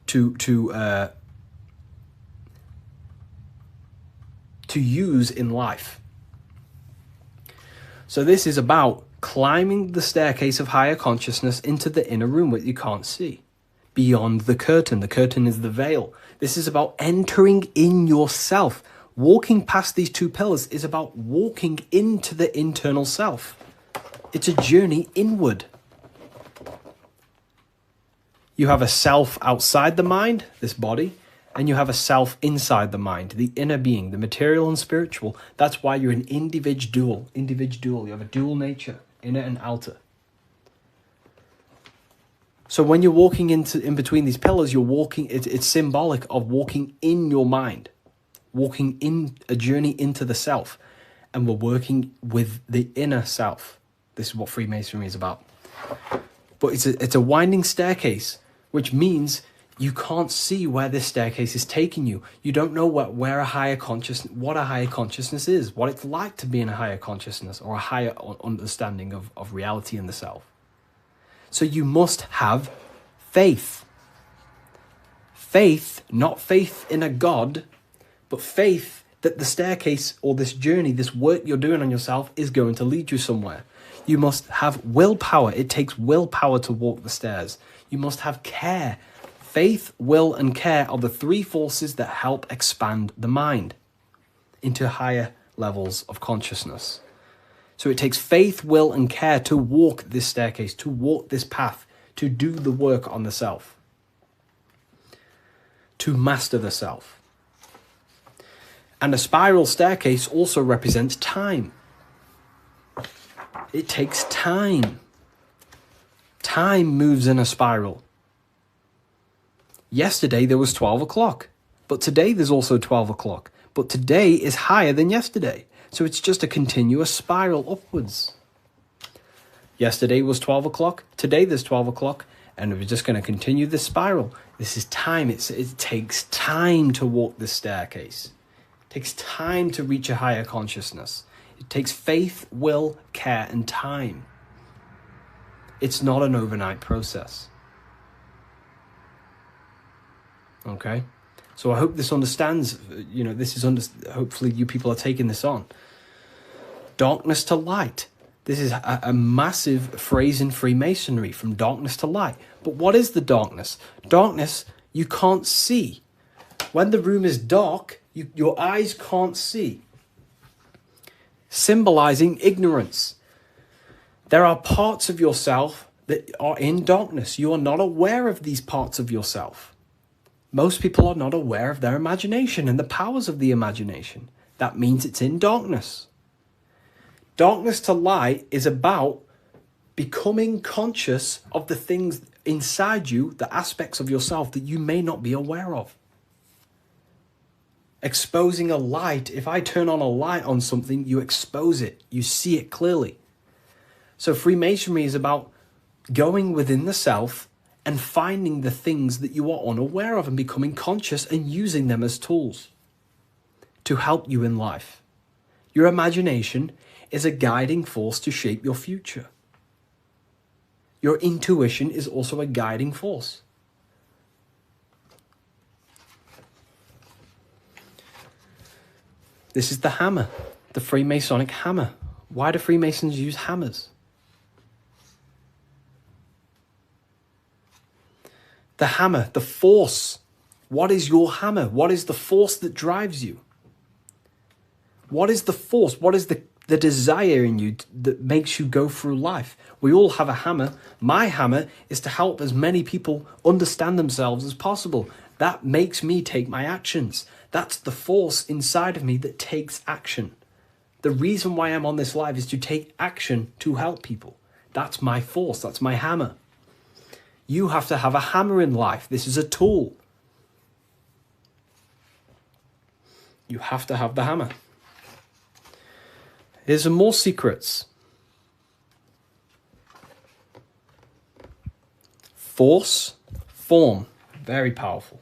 to use in life. So this is about climbing the staircase of higher consciousness into the inner room that you can't see. Beyond the curtain. The curtain is the veil. This is about entering in yourself. Walking past these two pillars is about walking into the internal self. It's a journey inward. You have a self outside the mind, this body, and you have a self inside the mind, the inner being, the material and spiritual. That's why you're an individual. You have a dual nature, inner and outer. So when you're walking in between these pillars, you're walking, it's symbolic of walking in your mind, walking in a journey into the self. And we're working with the inner self. This is what Freemasonry is about. But it's a winding staircase, which means you can't see where this staircase is taking you. You don't know what a higher consciousness is, what it's like to be in a higher consciousness or a higher understanding of reality in the self. So you must have faith. Faith, not faith in a God, but faith that the staircase or this journey, this work you're doing on yourself is going to lead you somewhere. You must have willpower. It takes willpower to walk the stairs. You must have care. Faith, will, and care are the three forces that help expand the mind into higher levels of consciousness. So it takes faith, will, and care to walk this staircase, to walk this path, to do the work on the self, to master the self. And a spiral staircase also represents time. It takes time. Time moves in a spiral. Yesterday there was 12 o'clock, but today there's also 12 o'clock. But today is higher than yesterday. So it's just a continuous spiral upwards. Yesterday was 12 o'clock, today there's 12 o'clock, and we're just going to continue this spiral. This is time. It takes time to walk this staircase. It takes time to reach a higher consciousness. It takes faith, will, care, and time. It's not an overnight process. Okay? So I hope this understands, hopefully you people are taking this on. Darkness to light. This is a massive phrase in Freemasonry, from darkness to light. But what is the darkness? Darkness, you can't see. When the room is dark, your eyes can't see. Symbolizing ignorance. There are parts of yourself that are in darkness. You are not aware of these parts of yourself. Most people are not aware of their imagination and the powers of the imagination. That means it's in darkness. Darkness to light is about becoming conscious of the things inside you, the aspects of yourself that you may not be aware of. Exposing a light. If I turn on a light on something, you expose it. You see it clearly. So Freemasonry is about going within the self and finding the things that you are unaware of and becoming conscious and using them as tools to help you in life. Your imagination is a guiding force to shape your future. Your intuition is also a guiding force. This is the hammer, the Freemasonic hammer. Why do Freemasons use hammers? The hammer, the force. What is your hammer? What is the force that drives you? What is the force? What is the desire in you that makes you go through life? We all have a hammer. My hammer is to help as many people understand themselves as possible. That makes me take my actions. That's the force inside of me that takes action. The reason why I'm on this life is to take action to help people. That's my force. That's my hammer. You have to have a hammer in life. This is a tool. You have to have the hammer. Here's some more secrets. Force, form, very powerful.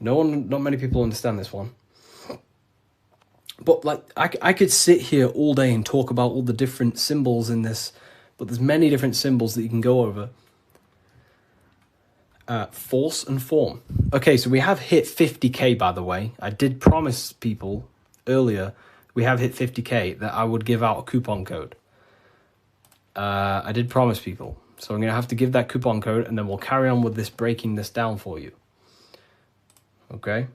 Not many people understand this one. But like, I could sit here all day and talk about all the different symbols in this, but there's many different symbols that you can go over. Force and form. Okay, so we have hit 50k, by the way. I did promise people earlier, we have hit 50k, that I would give out a coupon code. I did promise people. So I'm going to have to give that coupon code, and then we'll carry on with this, breaking this down for you. Okay?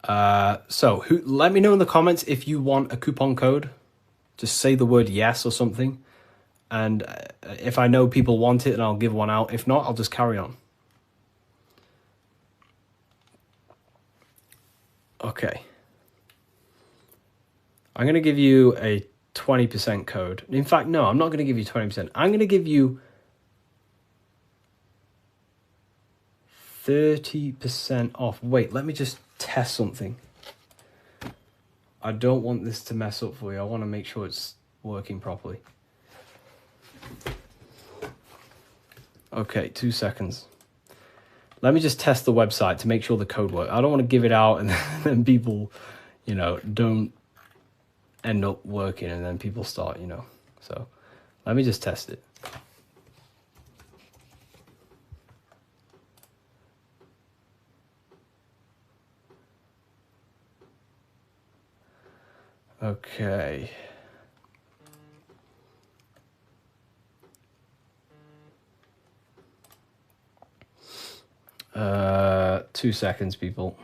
Let me know in the comments if you want a coupon code. Just say the word yes or something. And if I know people want it, then I'll give one out. If not, I'll just carry on. Okay. I'm going to give you a 20% code. In fact, no, I'm not going to give you 20%. I'm going to give you 30% off. Wait, let me just test something. I don't want this to mess up for you. I want to make sure it's working properly. Okay, 2 seconds. Let me just test the website to make sure the code works. I don't want to give it out and then people, don't end up working and then people start, So let me just test it. Okay. 2 seconds, people.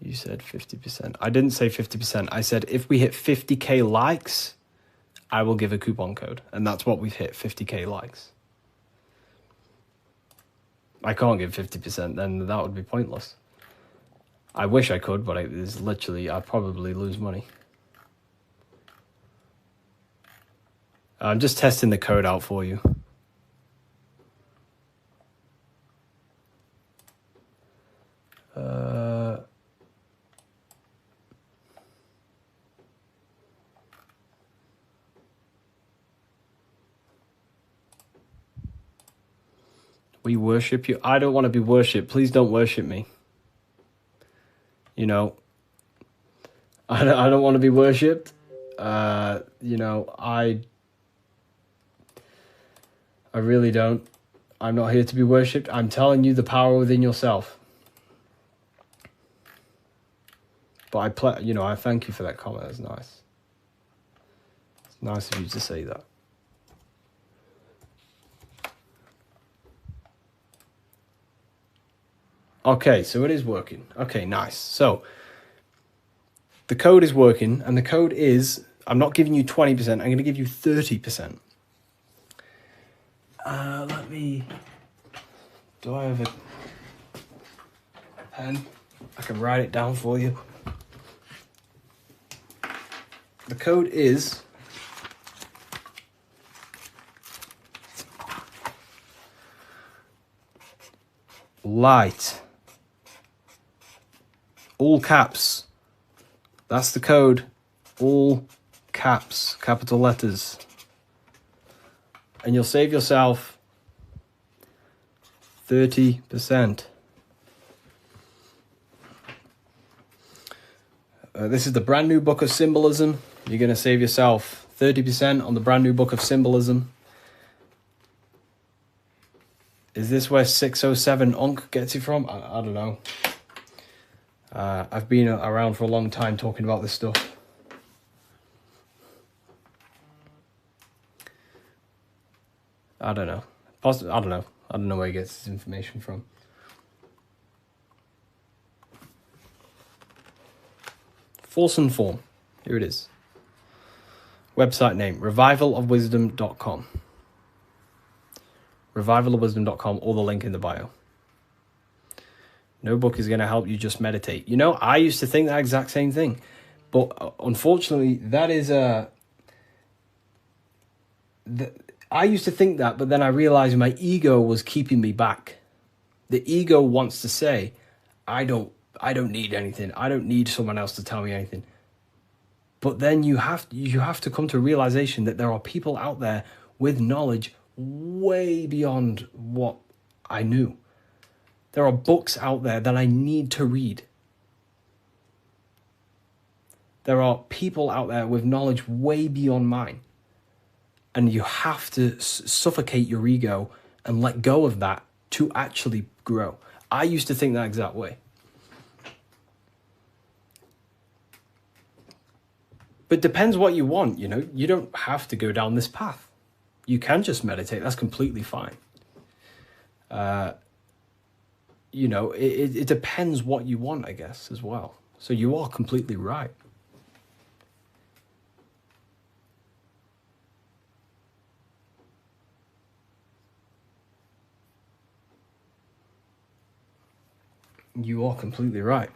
You said 50%. I didn't say 50%. I said if we hit 50k likes, I will give a coupon code. And that's what we've hit, 50k likes. I can't give 50%, then that would be pointless. I wish I could, but it's literally, I'd probably lose money. I'm just testing the code out for you. We worship you. I don't want to be worshipped. Please don't worship me. I don't want to be worshipped. I really don't. I'm not here to be worshipped. I'm telling you the power within yourself. But I thank you for that comment. That's nice. It's nice of you to say that. Okay, so it is working. Okay, nice. So the code is working, and the code is, I'm not giving you 20%, I'm going to give you 30%. Do I have a pen? I can write it down for you. The code is light. All caps. That's the code. All caps, capital letters. And you'll save yourself 30%. This is the brand new book of symbolism. You're going to save yourself 30% on the brand new book of symbolism. Is this where 607 Onk gets it from? I don't know. I've been around for a long time talking about this stuff. I don't know. I don't know. I don't know where he gets this information from. Fulson form. Here it is. Website name, revivalofwisdom.com. Revivalofwisdom.com, or the link in the bio. No book is going to help you just meditate. I used to think that exact same thing. But unfortunately, that is I used to think that, but then I realized my ego was keeping me back. The ego wants to say, I don't need anything. I don't need someone else to tell me anything. But then you have to come to a realization that there are people out there with knowledge way beyond what I knew. There are books out there that I need to read. There are people out there with knowledge way beyond mine. And you have to suffocate your ego and let go of that to actually grow. I used to think that exact way. But depends what you want, you know. You don't have to go down this path. You can just meditate. That's completely fine. You know, it depends what you want, I guess, as well. So you are completely right. You are completely right.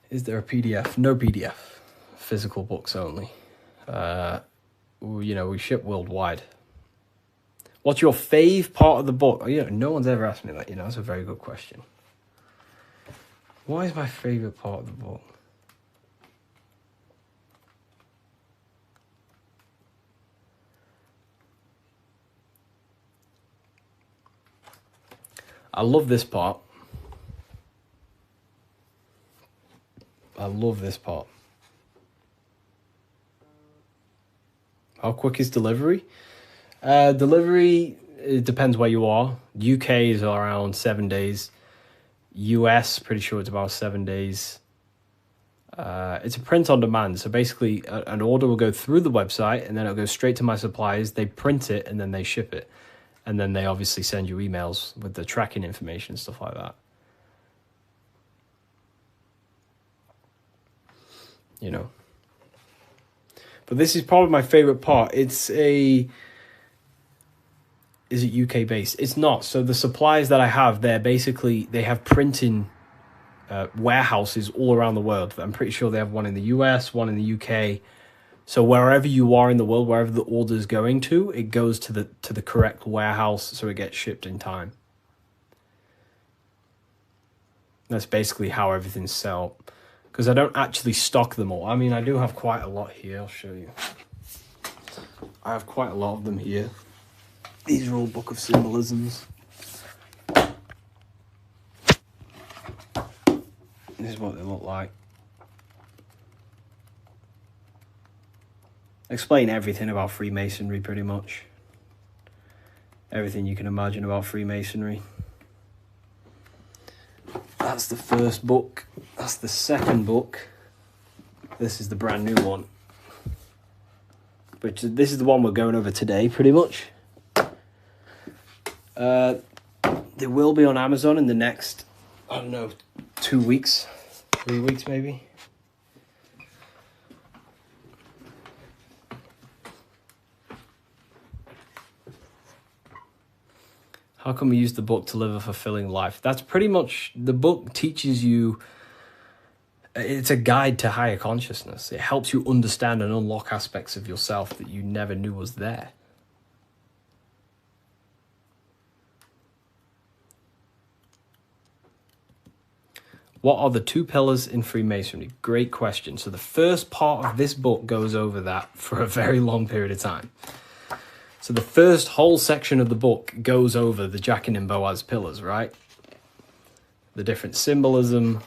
Is there a PDF? No PDF. Physical books only. You know, we ship worldwide. What's your fave part of the book? Oh, you know, no one's ever asked me that, you know. That's a very good question. What is my favorite part of the book? I love this part. I love this part. How quick is delivery? Delivery, it depends where you are. UK is around 7 days. US, pretty sure it's about 7 days. It's a print on demand. So basically, an order will go through the website and then it'll go straight to my suppliers. They print it and then they ship it. And then they obviously send you emails with the tracking information and stuff like that. You know. But this is probably my favorite part. Is it UK based? It's not. So the supplies that I have, they have printing warehouses all around the world. I'm pretty sure they have one in the US, one in the UK. So wherever you are in the world, wherever the order is going to, it goes to the correct warehouse, so it gets shipped in time. That's basically how everything's set up. Because I don't actually stock them all. I mean, I do have quite a lot here. I'll show you. I have quite a lot of them here. These are all Book of Symbolisms. This is what they look like. Explain everything about Freemasonry, pretty much. Everything you can imagine about Freemasonry. That's the first book. That's the second book. This is the brand new one. Which this is the one we're going over today, pretty much. They will be on Amazon in the next, I don't know, 2 weeks, 3 weeks maybe. How can we use the book to live a fulfilling life? That's pretty much, the book teaches you, it's a guide to higher consciousness. It helps you understand and unlock aspects of yourself that you never knew was there. What are the 2 pillars in Freemasonry? Great question. So the first part of this book goes over that for a very long period of time. So the first whole section of the book goes over the Jachin and Boaz pillars, right? The different symbolism.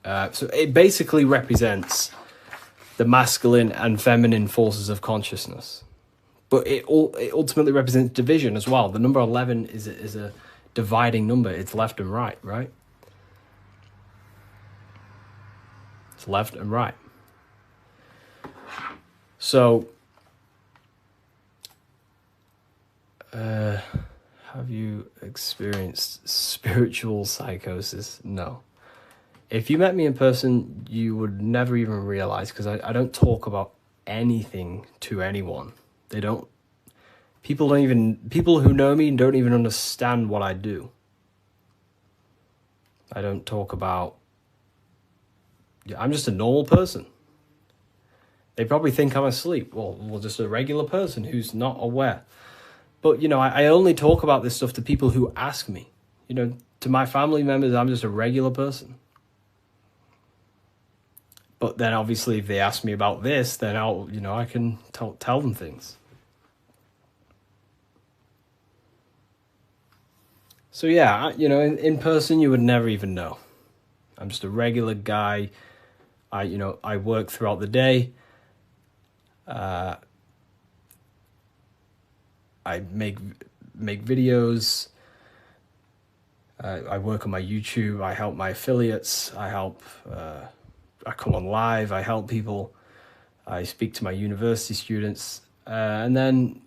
So it basically represents the masculine and feminine forces of consciousness. But it ultimately represents division as well. The number 11 is a dividing number. It's left and right, right? It's left and right. So, have you experienced spiritual psychosis? No. If you met me in person, you would never even realize, because I don't talk about anything to anyone. People who know me don't even understand what I do. I don't talk about, I'm just a normal person. They probably think I'm asleep. Well, just a regular person who's not aware. But, you know, I only talk about this stuff to people who ask me. You know, to my family members, I'm just a regular person. But then obviously if they ask me about this, then I can tell them things. So yeah, in person you would never even know. I'm just a regular guy. I work throughout the day. I make videos. I work on my YouTube. I help my affiliates. I help I come on live, I help people, I speak to my university students, and then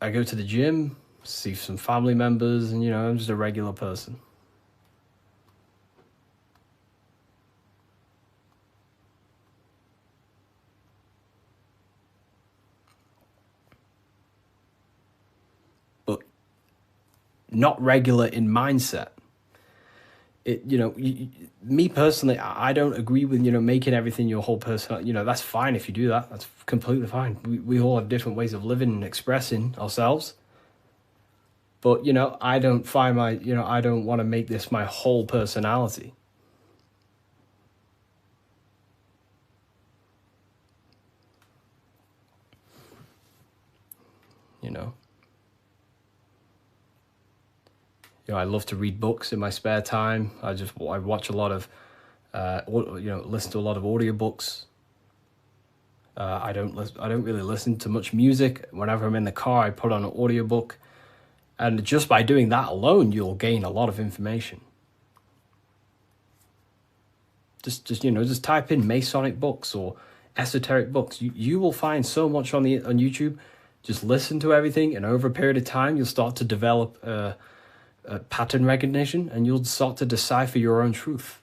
I go to the gym, see some family members, and, you know, I'm just a regular person. But not regular in mindset. You know, me personally, I don't agree with, you know, making everything your whole person. You know, that's fine if you do that. That's completely fine. We all have different ways of living and expressing ourselves. But, you know, I don't want to make this my whole personality. You know, I love to read books in my spare time. I watch a lot of, listen to a lot of audiobooks. I don't really listen to much music. Whenever I'm in the car, I put on an audiobook. And just by doing that alone, you'll gain a lot of information. Just type in Masonic books or esoteric books. You will find so much on YouTube. Just listen to everything, and over a period of time, you'll start to develop a pattern recognition, and you'll start to decipher your own truth.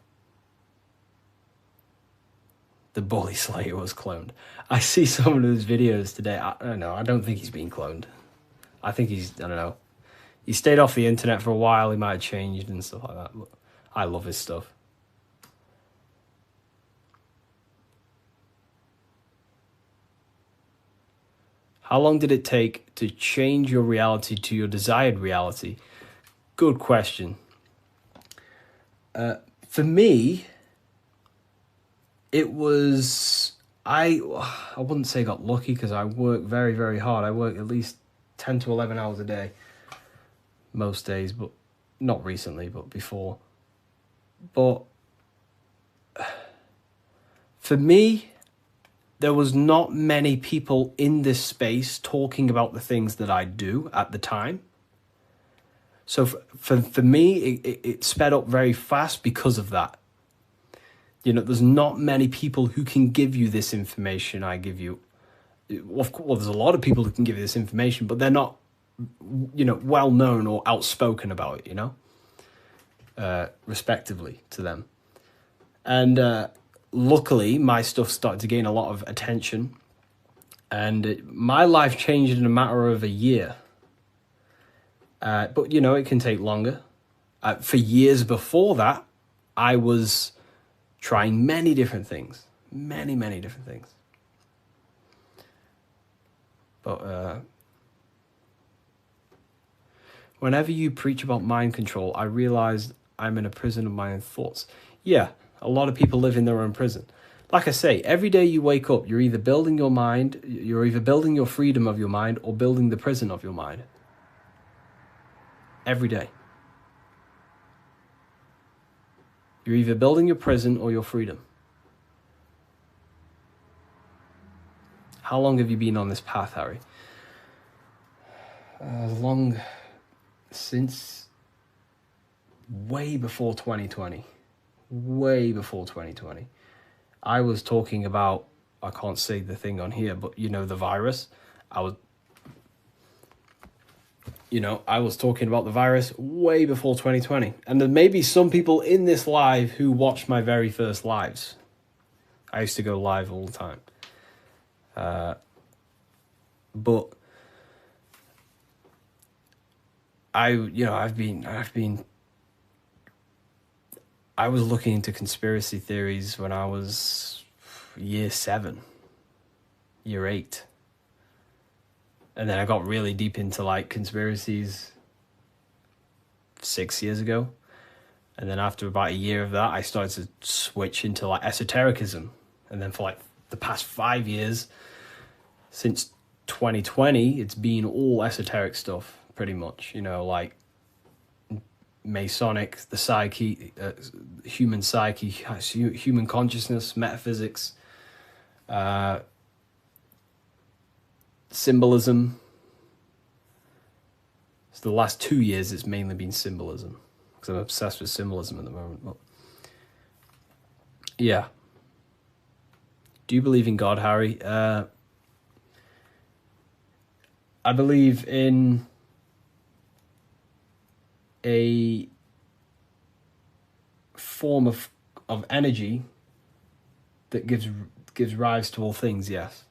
The Bully Slayer was cloned. I see some of his videos today. I don't know. I don't think he's been cloned. I think I don't know. He stayed off the internet for a while. He might have changed and stuff like that. But I love his stuff. How long did it take to change your reality to your desired reality? Good question. For me, it was, I wouldn't say got lucky, because I work very, very hard. I work at least 10 to 11 hours a day most days, but not recently, but before. But for me, there was not many people in this space talking about the things that I do at the time. So for me, it sped up very fast because of that. You know, there's not many people who can give you this information I give you. Well, there's a lot of people who can give you this information, but they're not, you know, well known or outspoken about it, you know, respectively to them. And luckily, my stuff started to gain a lot of attention, and my life changed in a matter of a year. But, you know, it can take longer. For years before that, I was trying many different things. Many, many different things. But whenever you preach about mind control, I realize I'm in a prison of my own thoughts. Yeah, a lot of people live in their own prison. Like I say, every day you wake up, you're either building your mind, you're either building your freedom of your mind, or building the prison of your mind. Every day. You're either building your prison or your freedom. How long have you been on this path, Harry? Long since way before 2020. Way before 2020. I was talking about, I can't say the thing on here, but you know, the virus. I was talking about the virus way before 2020. And there may be some people in this live who watched my very first lives. I used to go live all the time. But I was looking into conspiracy theories when I was year 7, year 8. And then I got really deep into like conspiracies 6 years ago. And then after about a year of that, I started to switch into like esotericism. And then for like the past 5 years, since 2020, it's been all esoteric stuff, pretty much. You know, like Masonic, the psyche, human psyche, human consciousness, metaphysics, symbolism. So the last 2 years, it's mainly been symbolism, because I'm obsessed with symbolism at the moment. But yeah, Do you believe in God, Harry? I believe in a form of energy that gives rise to all things, yes.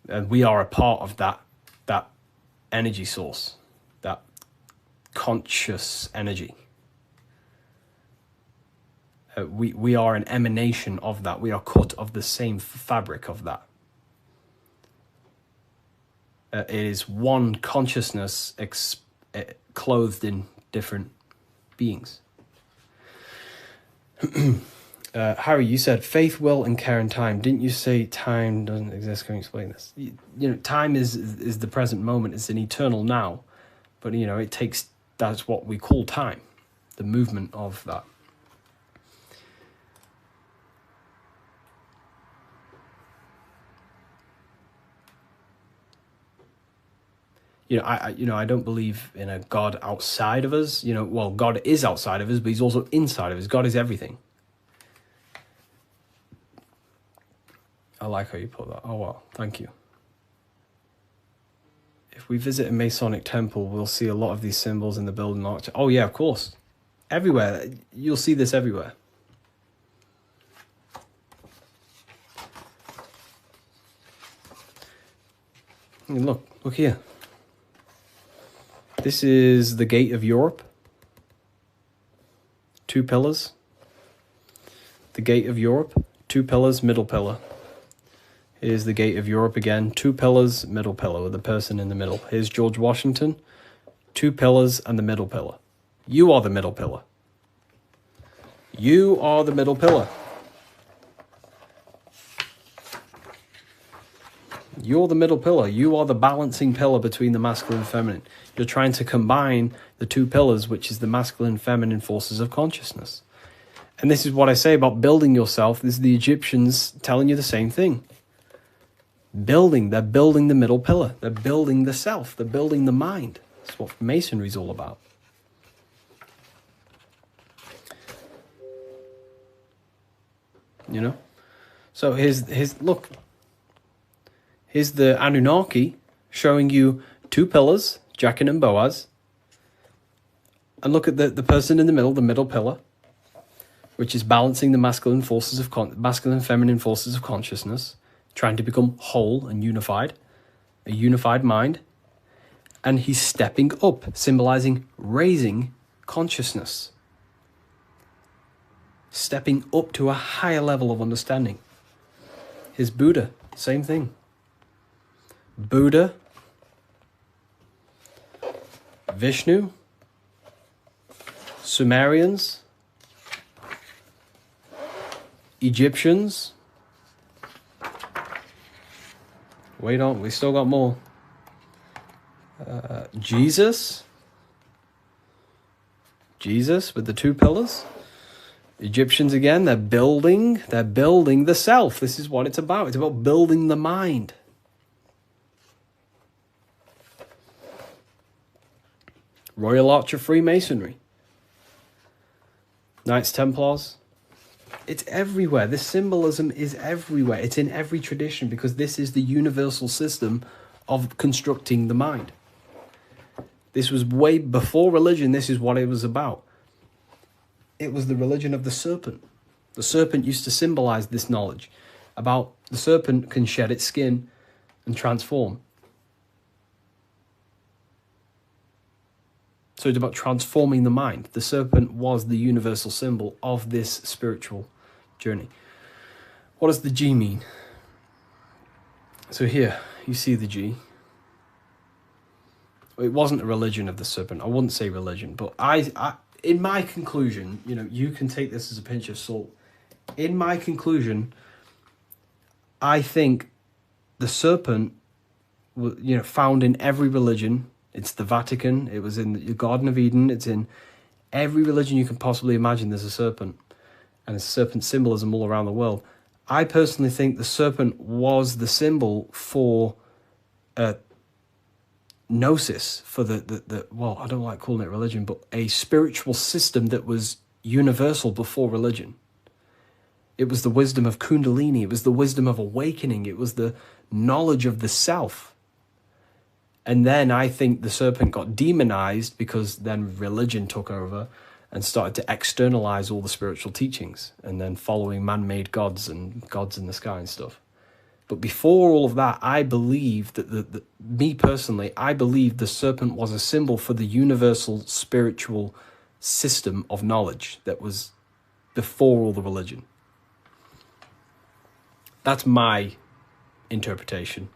And we are a part of that energy source, that conscious energy. We are an emanation of that. We are cut of the same fabric of that. It is one consciousness clothed in different beings. Harry, you said faith, will, and care and time. Didn't you say time doesn't exist? Can you explain this? You know, time is the present moment. It's an eternal now. But, you know, it takes, that's what we call time, the movement of that. I don't believe in a God outside of us. Well, God is outside of us, but he's also inside of us. God is everything. I like how you put that. Oh, well, thank you. If we visit a Masonic temple, we'll see a lot of these symbols in the building arch. Oh, yeah, of course. Everywhere. You'll see this everywhere. And look here. This is the gate of Europe. 2 pillars. The gate of Europe, 2 pillars, middle pillar. Here's the gate of Europe again, 2 pillars, middle pillar with a person in the middle. Here's George Washington, 2 pillars and the middle pillar. You are the middle pillar. You are the middle pillar. You're the middle pillar. You are the balancing pillar between the masculine and feminine. You're trying to combine the 2 pillars, which is the masculine and feminine forces of consciousness. And this is what I say about building yourself. This is the Egyptians telling you the same thing. They're building the middle pillar. They're building the self. They're building the mind. That's what Masonry is all about. You know? So look. Here's the Anunnaki showing you 2 pillars, Jachin and Boaz. And look at the person in the middle pillar, which is balancing the masculine and feminine forces of consciousness, trying to become whole and unified, a unified mind. And he's stepping up, symbolizing raising consciousness. Stepping up to a higher level of understanding. Here's Buddha, same thing. Buddha, Vishnu, Sumerians, Egyptians. Wait on, we still got more. Jesus with the 2 pillars. Egyptians again, they're building the self. This is what it's about. It's about building the mind. Royal Arch of Freemasonry. Knights Templars. It's everywhere. This symbolism is everywhere. It's in every tradition because this is the universal system of constructing the mind. This was way before religion. This is what it was about. It was the religion of the serpent. The serpent used to symbolize this knowledge about the serpent can shed its skin and transform. So it's about transforming the mind. The serpent was the universal symbol of this spiritual journey. What does the G mean? So here, you see the G. It wasn't a religion of the serpent. I wouldn't say religion, but I in my conclusion, you can take this as a pinch of salt. In my conclusion, I think the serpent, found in every religion. It's the Vatican. It was in the Garden of Eden. It's in every religion you can possibly imagine. There's a serpent, and there's serpent symbolism all around the world. I personally think the serpent was the symbol for gnosis, for the well, I don't like calling it religion, but a spiritual system that was universal before religion. It was the wisdom of Kundalini. It was the wisdom of awakening. It was the knowledge of the self. And then I think the serpent got demonized because then religion took over and started to externalize all the spiritual teachings and then following man-made gods and gods in the sky and stuff. But before all of that, I believe that me personally, I believe the serpent was a symbol for the universal spiritual system of knowledge that was before all the religion. That's my interpretation.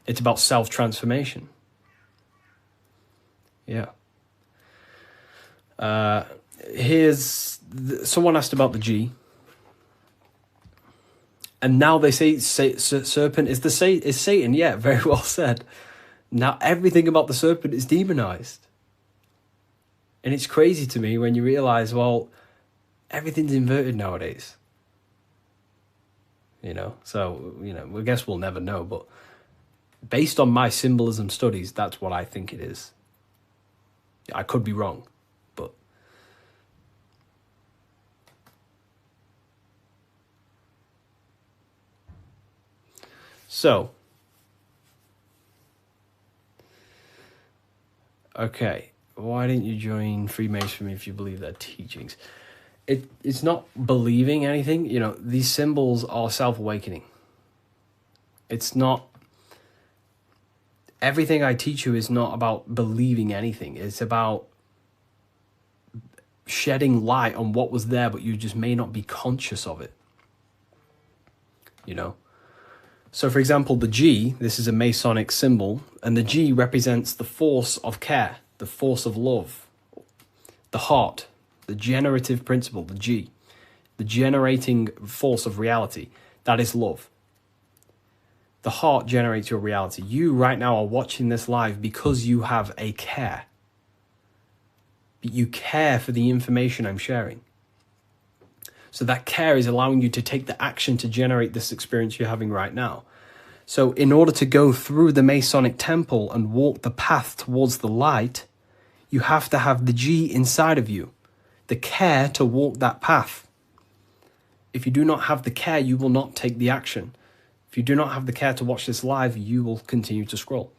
It's about self-transformation. Yeah. Someone asked about the G. And now they say serpent is Satan. Yeah, very well said. Now everything about the serpent is demonized. And it's crazy to me when you realize, well, everything's inverted nowadays. So, I guess we'll never know. But based on my symbolism studies, that's what I think it is. I could be wrong, but... So, okay, why didn't you join Freemasonry if you believe their teachings? It's not believing anything. These symbols are self-awakening. It's not... Everything I teach you is not about believing anything. It's about shedding light on what was there, but you just may not be conscious of it. So, for example, the G, this is a Masonic symbol, and the G represents the force of care, the force of love, the heart, the generative principle, the G, the generating force of reality. That is love. The heart generates your reality. You right now are watching this live because you have a care. You care for the information I'm sharing. So that care is allowing you to take the action to generate this experience you're having right now. So in order to go through the Masonic temple and walk the path towards the light, you have to have the G inside of you, the care to walk that path. If you do not have the care, you will not take the action. If you do not have the care to watch this live, you will continue to scroll.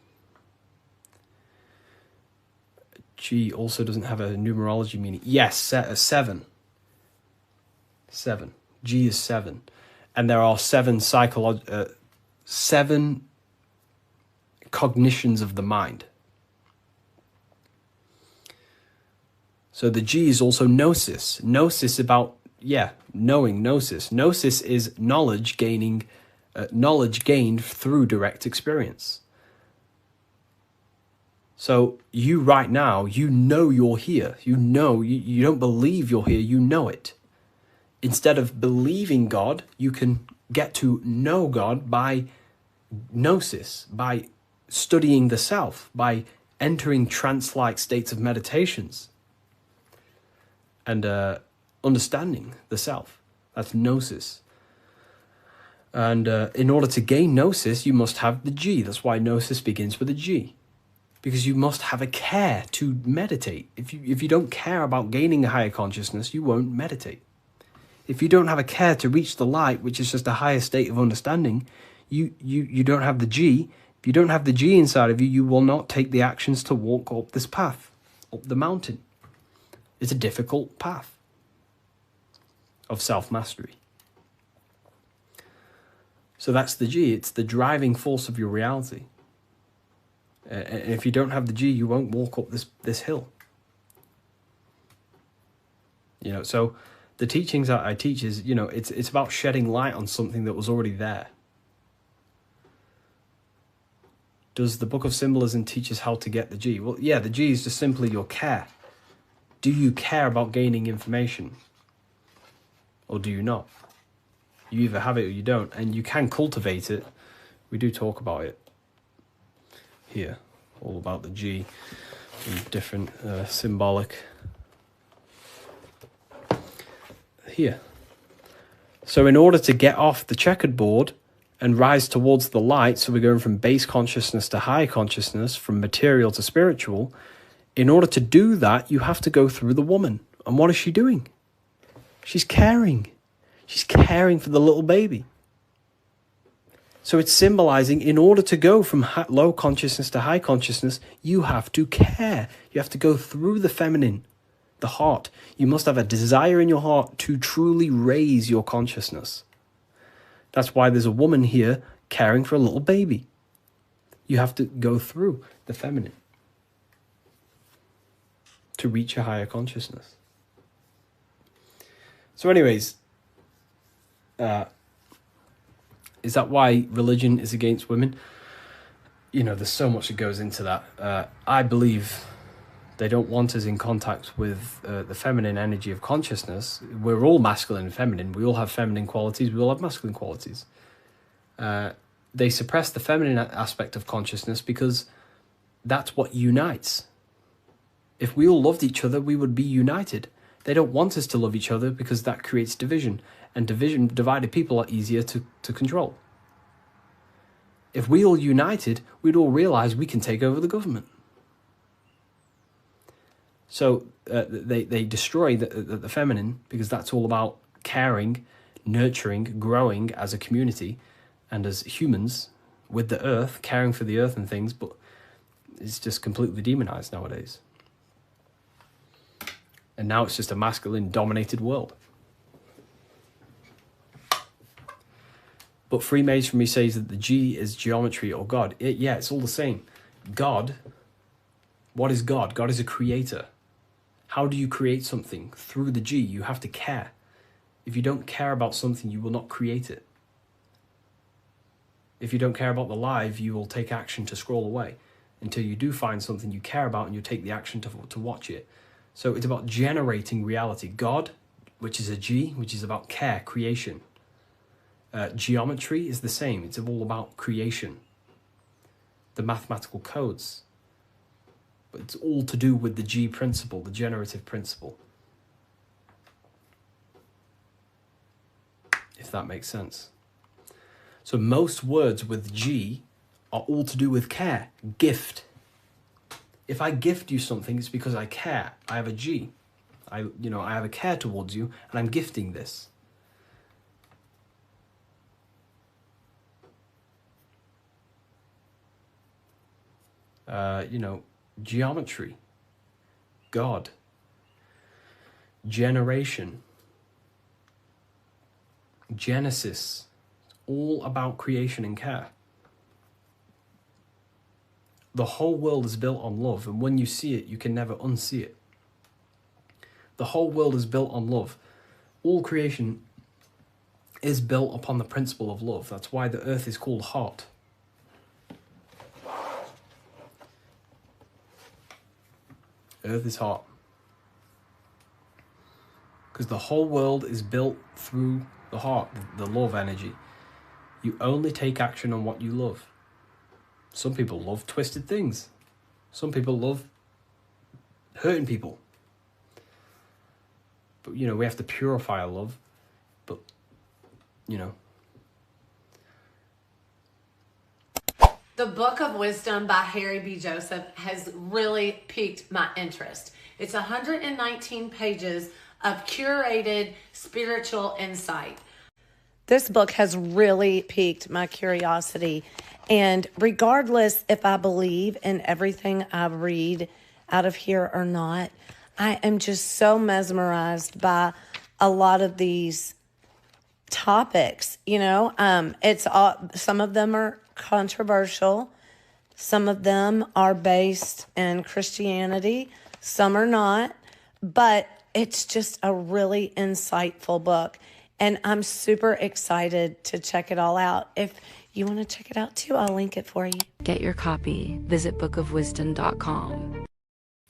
G also doesn't have a numerology meaning. Yes, 7. 7. G is 7. And there are 7 cognitions of the mind. So the G is also gnosis. Gnosis about, knowing, gnosis. Gnosis is knowledge gained through direct experience. So you right now, you're here. You don't believe you're here, you know it. Instead of believing God, you can get to know God by gnosis, by studying the self, by entering trance-like states of meditations and understanding the self. That's gnosis. And in order to gain gnosis, you must have the G. That's why gnosis begins with a G. Because you must have a care to meditate. If you don't care about gaining a higher consciousness, you won't meditate. If you don't have a care to reach the light, which is just a higher state of understanding, you don't have the G. If you don't have the G inside of you, you will not take the actions to walk up this path, up the mountain. It's a difficult path of self-mastery. So that's the G. It's the driving force of your reality. And if you don't have the G, you won't walk up this hill. So the teachings that I teach is, it's about shedding light on something that was already there. Does the Book of Symbolism teach us how to get the G? Well, yeah, the G is just simply your care. Do you care about gaining information? Or do you not? You either have it or you don't, and you can cultivate it. We do talk about it here, all about the G and different symbolic here. So in order to get off the checkered board and rise towards the light, so we're going from base consciousness to high consciousness, from material to spiritual, in order to do that, you have to go through the woman. And what is she doing? She's caring. She's caring for the little baby. So it's symbolizing, in order to go from low consciousness to high consciousness, you have to care. You have to go through the feminine, the heart. You must have a desire in your heart to truly raise your consciousness. That's why there's a woman here caring for a little baby. You have to go through the feminine to reach a higher consciousness. So anyways, is that why religion is against women? You know, there's so much that goes into that. I believe they don't want us in contact with the feminine energy of consciousness. We're all masculine and feminine. We all have feminine qualities. We all have masculine qualities. They suppress the feminine aspect of consciousness because that's what unites. If we all loved each other, we would be united. They don't want us to love each other because that creates division. And divided people are easier to control. If we all united, we'd all realize we can take over the government. So they destroy the feminine because that's all about caring, nurturing, growing as a community and as humans with the earth, caring for the earth and things, but it's just completely demonized nowadays. And now it's just a masculine-dominated world. But Freemasonry says that the G is geometry or God. It's all the same. God, what is God? God is a creator. How do you create something? Through the G, you have to care. If you don't care about something, you will not create it. If you don't care about the live, you will take action to scroll away until you do find something you care about and you take the action to watch it. So it's about generating reality. God, which is a G, which is about care, creation. Geometry is the same. It's all about creation. The mathematical codes. But it's all to do with the G principle, the generative principle. If that makes sense. So most words with G are all to do with care, gift. If I gift you something, it's because I care. I have a G. I have a care towards you, and I'm gifting this. Geometry, God, generation, Genesis, all about creation and care. The whole world is built on love, and when you see it, you can never unsee it. The whole world is built on love. All creation is built upon the principle of love. That's why the earth is called heart. Earth is hot. Because the whole world is built through the heart, the love energy. You only take action on what you love. Some people love twisted things. Some people love hurting people. But, we have to purify our love. But, The Book of Wisdom by Harry B. Joseph has really piqued my interest. It's 119 pages of curated spiritual insight. This book has really piqued my curiosity. And regardless if I believe in everything I read out of here or not, I am just so mesmerized by a lot of these topics. It's all, some of them are controversial. Some of them are based in Christianity. Some are not. But it's just a really insightful book. And I'm super excited to check it all out. If you want to check it out too, I'll link it for you. Get your copy. Visit bookofwisdom.com.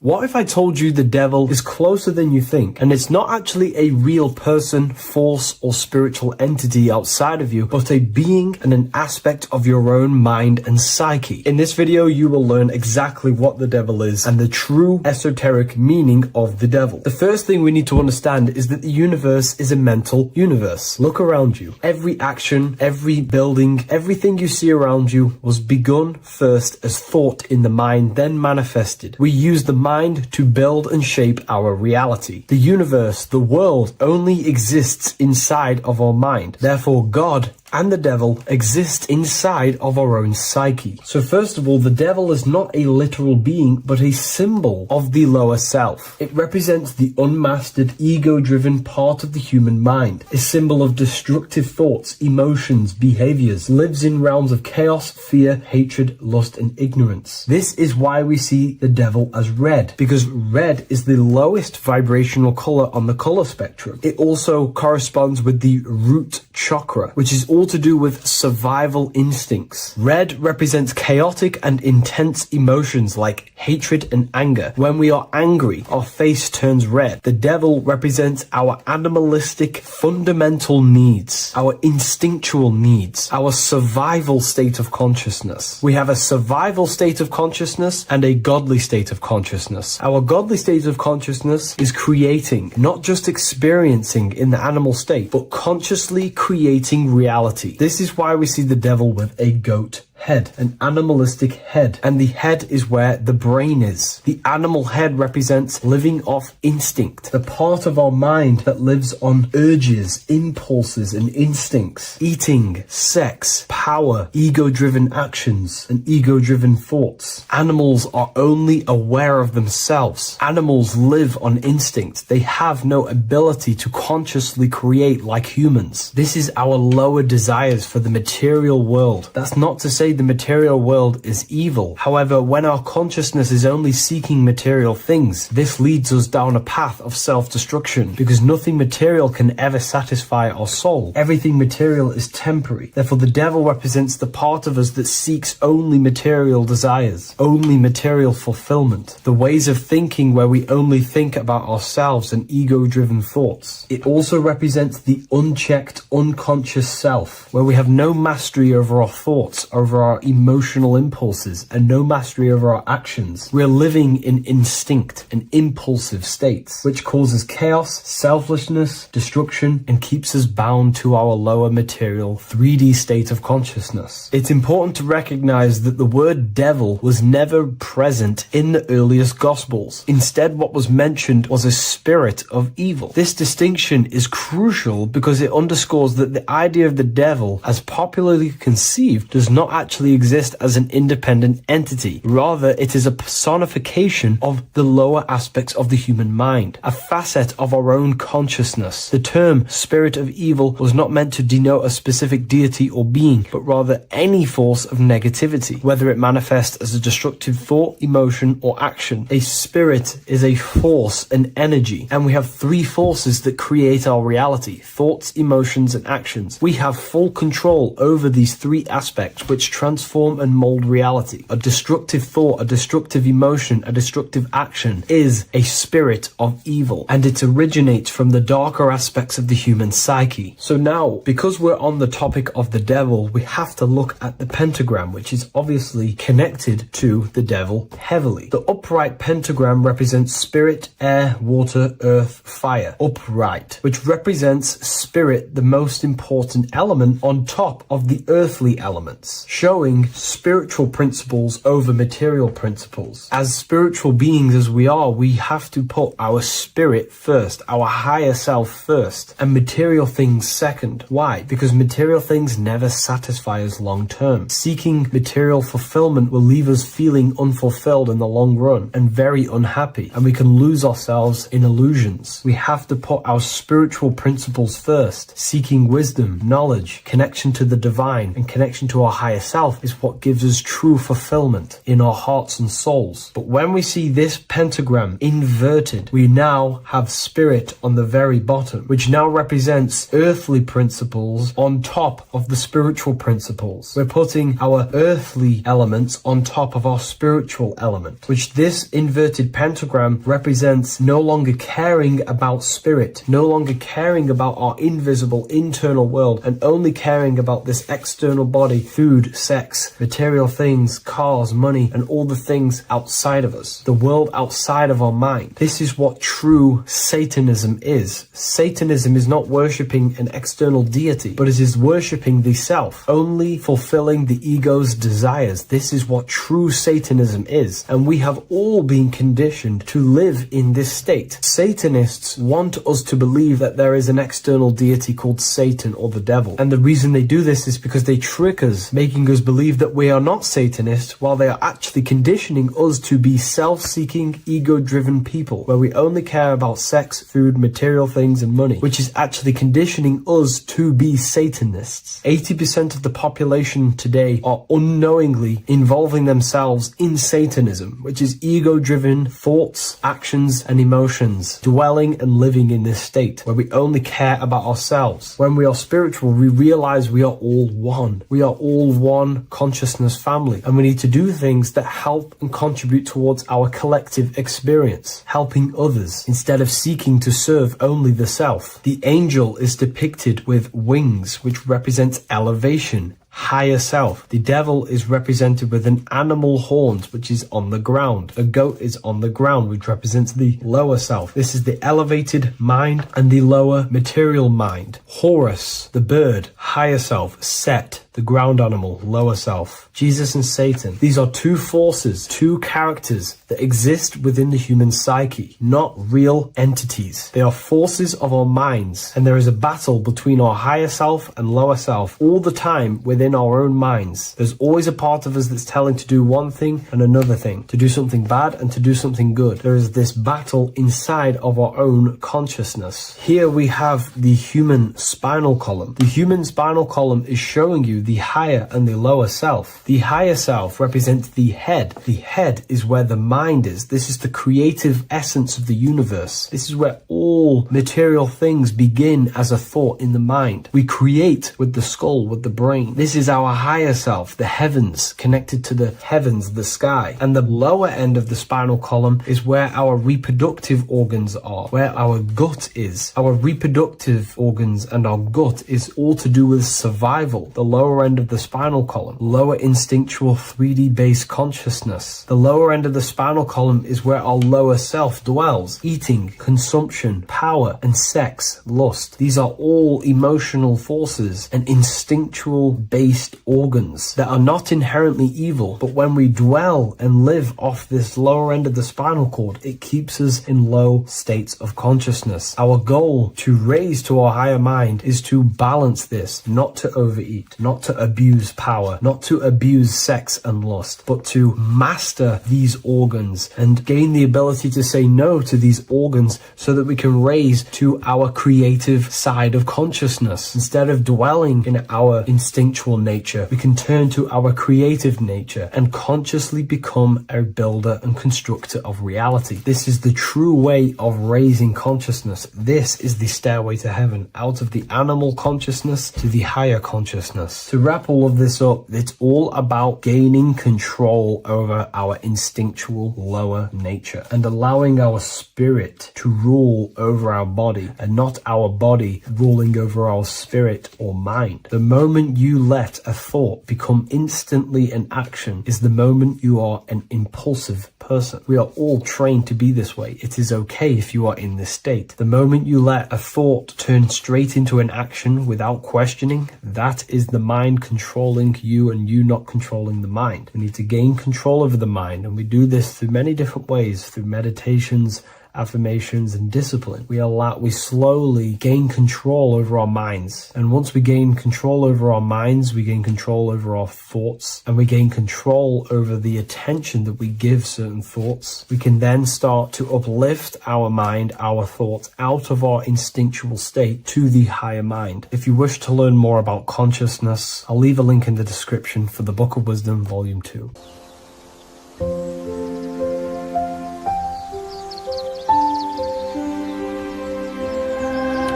What if I told you the devil is closer than you think, and it's not actually a real person, force, or spiritual entity outside of you, but a being and an aspect of your own mind and psyche? In this video, you will learn exactly what the devil is and the true esoteric meaning of the devil. The first thing we need to understand is that the universe is a mental universe. Look around you. Every action, every building, everything you see around you was begun first as thought in the mind, then manifested. We use the mind to build and shape our reality. The universe, the world, only exists inside of our mind. Therefore, God and the devil exist inside of our own psyche. So first of all, the devil is not a literal being, but a symbol of the lower self. It represents the unmastered, ego-driven part of the human mind, a symbol of destructive thoughts, emotions, behaviors, lives in realms of chaos, fear, hatred, lust, and ignorance. This is why we see the devil as red, because red is the lowest vibrational color on the color spectrum. It also corresponds with the root chakra, which is all to do with survival instincts. Red represents chaotic and intense emotions like hatred and anger. When we are angry, our face turns red. The devil represents our animalistic fundamental needs, our instinctual needs, our survival state of consciousness. We have a survival state of consciousness and a godly state of consciousness. Our godly state of consciousness is creating, not just experiencing in the animal state, but consciously creating reality. This is why we see the devil with a goat head, an animalistic head, and the head is where the brain is. The animal head represents living off instinct, the part of our mind that lives on urges, impulses, and instincts, eating, sex, power, ego-driven actions, and ego-driven thoughts. Animals are only aware of themselves. Animals live on instinct. They have no ability to consciously create like humans. This is our lower desires for the material world. That's not to say the material world is evil. However, when our consciousness is only seeking material things, this leads us down a path of self-destruction, because nothing material can ever satisfy our soul. Everything material is temporary. Therefore, the devil represents the part of us that seeks only material desires, only material fulfillment, the ways of thinking where we only think about ourselves and ego-driven thoughts. It also represents the unchecked, unconscious self, where we have no mastery over our thoughts, over our emotional impulses, and no mastery over our actions. We're living in instinct and impulsive states, which causes chaos, selflessness, destruction, and keeps us bound to our lower material 3D state of consciousness. It's important to recognize that the word devil was never present in the earliest Gospels. Instead, what was mentioned was a spirit of evil. This distinction is crucial because it underscores that the idea of the devil, as popularly conceived, does not actually exist as an independent entity. Rather, it is a personification of the lower aspects of the human mind, a facet of our own consciousness. The term spirit of evil was not meant to denote a specific deity or being, but rather any force of negativity, whether it manifests as a destructive thought, emotion, or action. A spirit is a force, an energy, and we have three forces that create our reality: thoughts, emotions, and actions. We have full control over these three aspects, which transform and mold reality. A destructive thought, a destructive emotion, a destructive action is a spirit of evil, and it originates from the darker aspects of the human psyche. So now, because we're on the topic of the devil, we have to look at the pentagram, which is obviously connected to the devil heavily. The upright pentagram represents spirit, air, water, earth, fire. Upright, which represents spirit, the most important element on top of the earthly elements, showing spiritual principles over material principles. As spiritual beings as we are, we have to put our spirit first, our higher self first, and material things second. Why? Because material things never satisfy us long term. Seeking material fulfillment will leave us feeling unfulfilled in the long run and very unhappy, and we can lose ourselves in illusions. We have to put our spiritual principles first. Seeking wisdom, knowledge, connection to the divine, and connection to our higher self is what gives us true fulfillment in our hearts and souls. But when we see this pentagram inverted, we now have spirit on the very bottom, which now represents earthly principles on top of the spiritual principles. We're putting our earthly elements on top of our spiritual element, which this inverted pentagram represents no longer caring about spirit, no longer caring about our invisible internal world, and only caring about this external body, food, sex, material things, cars, money, and all the things outside of us, the world outside of our mind. This is what true Satanism is. Satanism is not worshipping an external deity, but it is worshipping the self, only fulfilling the ego's desires. This is what true Satanism is, and we have all been conditioned to live in this state. Satanists want us to believe that there is an external deity called Satan or the devil, and the reason they do this is because they trick us, making us believe that we are not Satanists, while they are actually conditioning us to be self-seeking, ego-driven people, where we only care about sex, food, material things, and money, which is actually conditioning us to be Satanists. 80% of the population today are unknowingly involving themselves in Satanism, which is ego-driven thoughts, actions, and emotions, dwelling and living in this state, where we only care about ourselves. When we are spiritual, we realize we are all one. We are all one consciousness family, and we need to do things that help and contribute towards our collective experience, helping others, instead of seeking to serve only the self. The angel is depicted with wings, which represents elevation, higher self. The devil is represented with an animal horns, which is on the ground. A goat is on the ground, which represents the lower self. This is the elevated mind and the lower material mind. Horus, the bird, higher self. Set, the ground animal, lower self. Jesus and Satan. These are two forces, two characters that exist within the human psyche, not real entities. They are forces of our minds, and there is a battle between our higher self and lower self all the time within our own minds. There's always a part of us that's telling to do one thing and another thing, to do something bad and to do something good. There is this battle inside of our own consciousness. Here we have the human spinal column. The human spinal column is showing you the higher and the lower self. The higher self represents the head. The head is where the mind is. This is the creative essence of the universe. This is where all material things begin as a thought in the mind. We create with the skull, with the brain. This is our higher self, the heavens, connected to the heavens, the sky. And the lower end of the spinal column is where our reproductive organs are, where our gut is. Our reproductive organs and our gut is all to do with survival. The lower end of the spinal column, lower instinctual 3D based consciousness. The lower end of the spinal column is where our lower self dwells. Eating, consumption, power, and sex, lust. These are all emotional forces and instinctual based organs that are not inherently evil, but when we dwell and live off this lower end of the spinal cord, it keeps us in low states of consciousness. Our goal to raise to our higher mind is to balance this, not to overeat, not to abuse power, not to abuse sex and lust, but to master these organs and gain the ability to say no to these organs so that we can raise to our creative side of consciousness. Instead of dwelling in our instinctual nature, we can turn to our creative nature and consciously become a builder and constructor of reality. This is the true way of raising consciousness. This is the stairway to heaven, out of the animal consciousness to the higher consciousness. To wrap all of this up, it's all about gaining control over our instinctual lower nature and allowing our spirit to rule over our body and not our body ruling over our spirit or mind. The moment you let a thought become instantly an action is the moment you are an impulsive person. We are all trained to be this way. It is okay if you are in this state. The moment you let a thought turn straight into an action without questioning, that is the mind controlling you and you not controlling the mind. We need to gain control over the mind, and we do this through many different ways, through meditations, affirmations, and discipline. We slowly gain control over our minds, and once we gain control over our minds, we gain control over our thoughts, and we gain control over the attention that we give certain thoughts. We can then start to uplift our mind, our thoughts, out of our instinctual state to the higher mind. If you wish to learn more about consciousness, I'll leave a link in the description for the Book of Wisdom, Volume 2.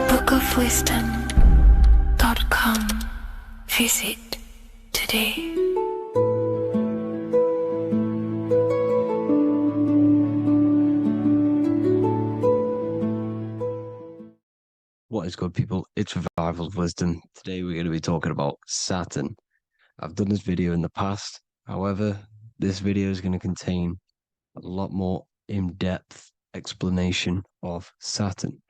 bookofwisdom.com. Visit today. What is good, people? It's Revival of Wisdom. Today we're going to be talking about Saturn. I've done this video in the past. However, this video is going to contain a lot more in-depth explanation of Saturn.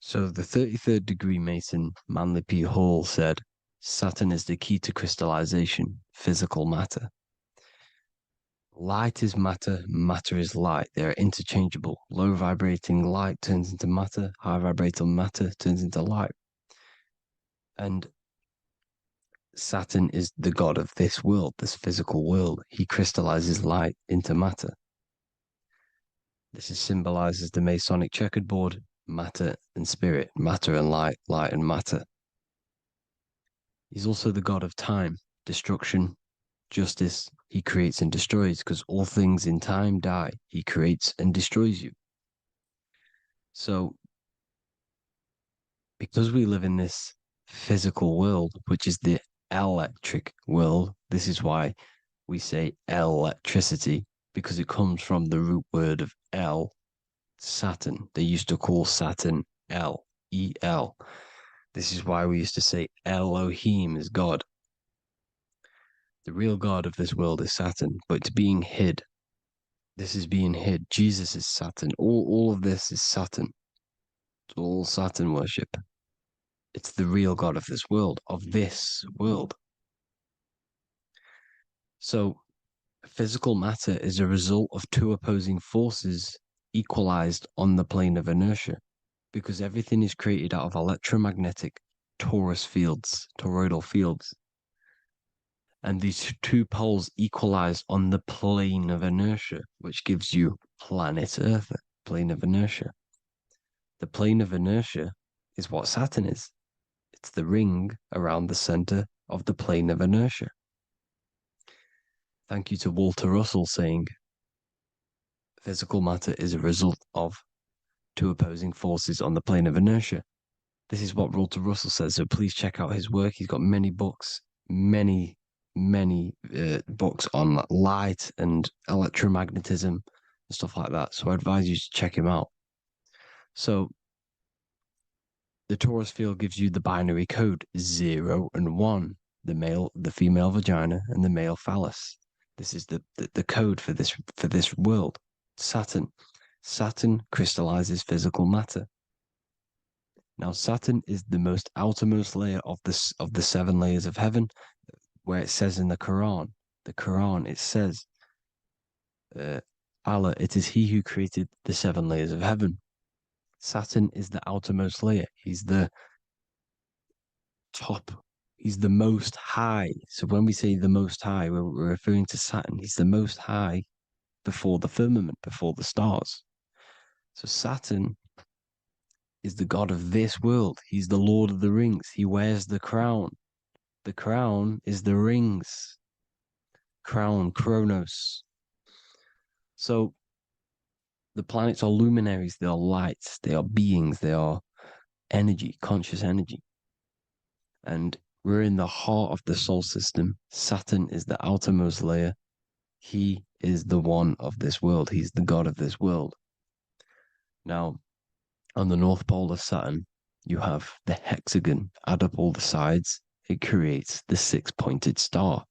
So the 33rd degree Mason Manly P. Hall said, Saturn is the key to crystallization, physical matter. Light is matter, matter is light. They are interchangeable. Low vibrating light turns into matter, high vibrating matter turns into light. And Saturn is the god of this world, this physical world. He crystallizes light into matter. This is symbolized as the Masonic checkered board, matter and spirit, matter and light, light and matter. He's also the god of time, destruction, justice. He creates and destroys, because all things in time die. He creates and destroys you. So, because we live in this physical world, which is the electric world, this is why we say electricity, because it comes from the root word of El, Saturn. They used to call Saturn El, E-L. This is why we used to say Elohim is God. The real God of this world is Saturn, but it's being hid. This is being hid. Jesus is Saturn. All of this is Saturn. It's all Saturn worship. It's the real God of this world, So, physical matter is a result of two opposing forces equalized on the plane of inertia, because everything is created out of electromagnetic toroidal fields. And these two poles equalize on the plane of inertia, which gives you planet Earth, plane of inertia. The plane of inertia is what Saturn is. It's the ring around the center of the plane of inertia. Thank you to Walter Russell saying, physical matter is a result of two opposing forces on the plane of inertia. This is what Walter Russell says, so please check out his work. He's got many books, many books on light and electromagnetism and stuff like that. So I advise you to check him out. So the torus field gives you the binary code 0 and 1, the female vagina and the male phallus. This is the code for this world. Saturn crystallizes physical matter. Now Saturn is the most outermost layer of the 7 layers of heaven, where it says in the Quran, it says, Allah, it is He who created the 7 layers of heaven. Saturn is the outermost layer. He's the top. He's the most high. So when we say the most high, we're referring to Saturn. He's the most high before the firmament, before the stars. So Saturn is the god of this world. He's the Lord of the Rings. He wears the crown. The crown is the rings. Crown, Kronos. So the planets are luminaries. They are lights. They are beings. They are energy, conscious energy. And we're in the heart of the solar system. Saturn is the outermost layer. He is the one of this world. He's the god of this world. Now, on the North Pole of Saturn, you have the hexagon. Add up all the sides. It creates the 6-pointed star.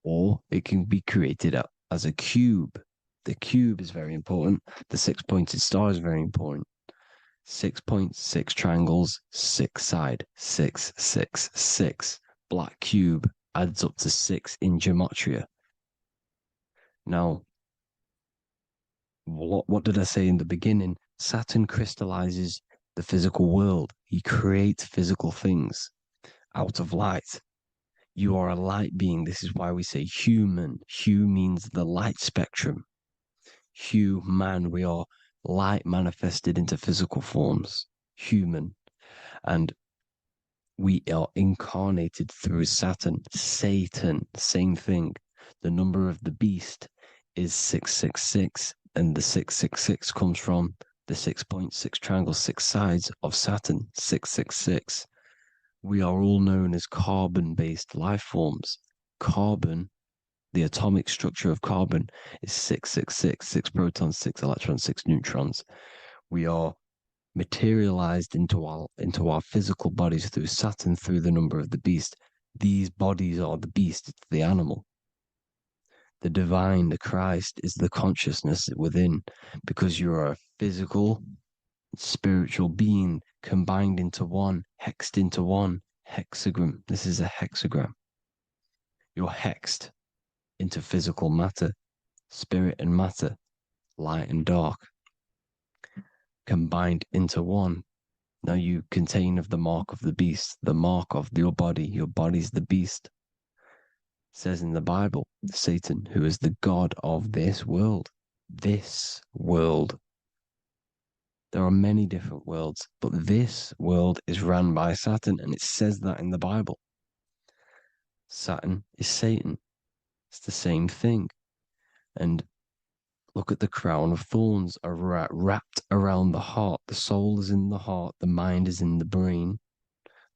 Or it can be created as a cube. The cube is very important. The 6-pointed star is very important. 6 points, 6 triangles, 6 side, 6, 6, 6. Black cube adds up to 6 in gematria. Now, what did I say in the beginning? Saturn crystallizes the physical world. He creates physical things out of light. You are a light being. This is why we say human. Hue means the light spectrum. Hue, man, we are light manifested into physical forms, human. And we are incarnated through Saturn. Satan, same thing. The number of the beast is 666, and the 666 comes from the 6 points, 6 triangles, 6 sides of Saturn, 666. We are all known as carbon-based life forms. Carbon, the atomic structure of carbon, is 666, 6 protons, 6 electrons, 6 neutrons. We are materialized into our physical bodies through Saturn, through the number of the beast. These bodies are the beast, it's the animal. The divine, the Christ, is the consciousness within, because you are a physical, spiritual being combined into one, hexed into one, hexagram. This is a hexagram. You're hexed into physical matter, spirit and matter, light and dark, combined into one. Now you contain of the mark of the beast, the mark of your body. Your body's the beast. It says in the Bible, Satan, who is the God of this world. This world. There are many different worlds, but this world is run by Satan, and it says that in the Bible. Saturn is Satan. It's the same thing. And look at the crown of thorns are wrapped around the heart. The soul is in the heart. The mind is in the brain.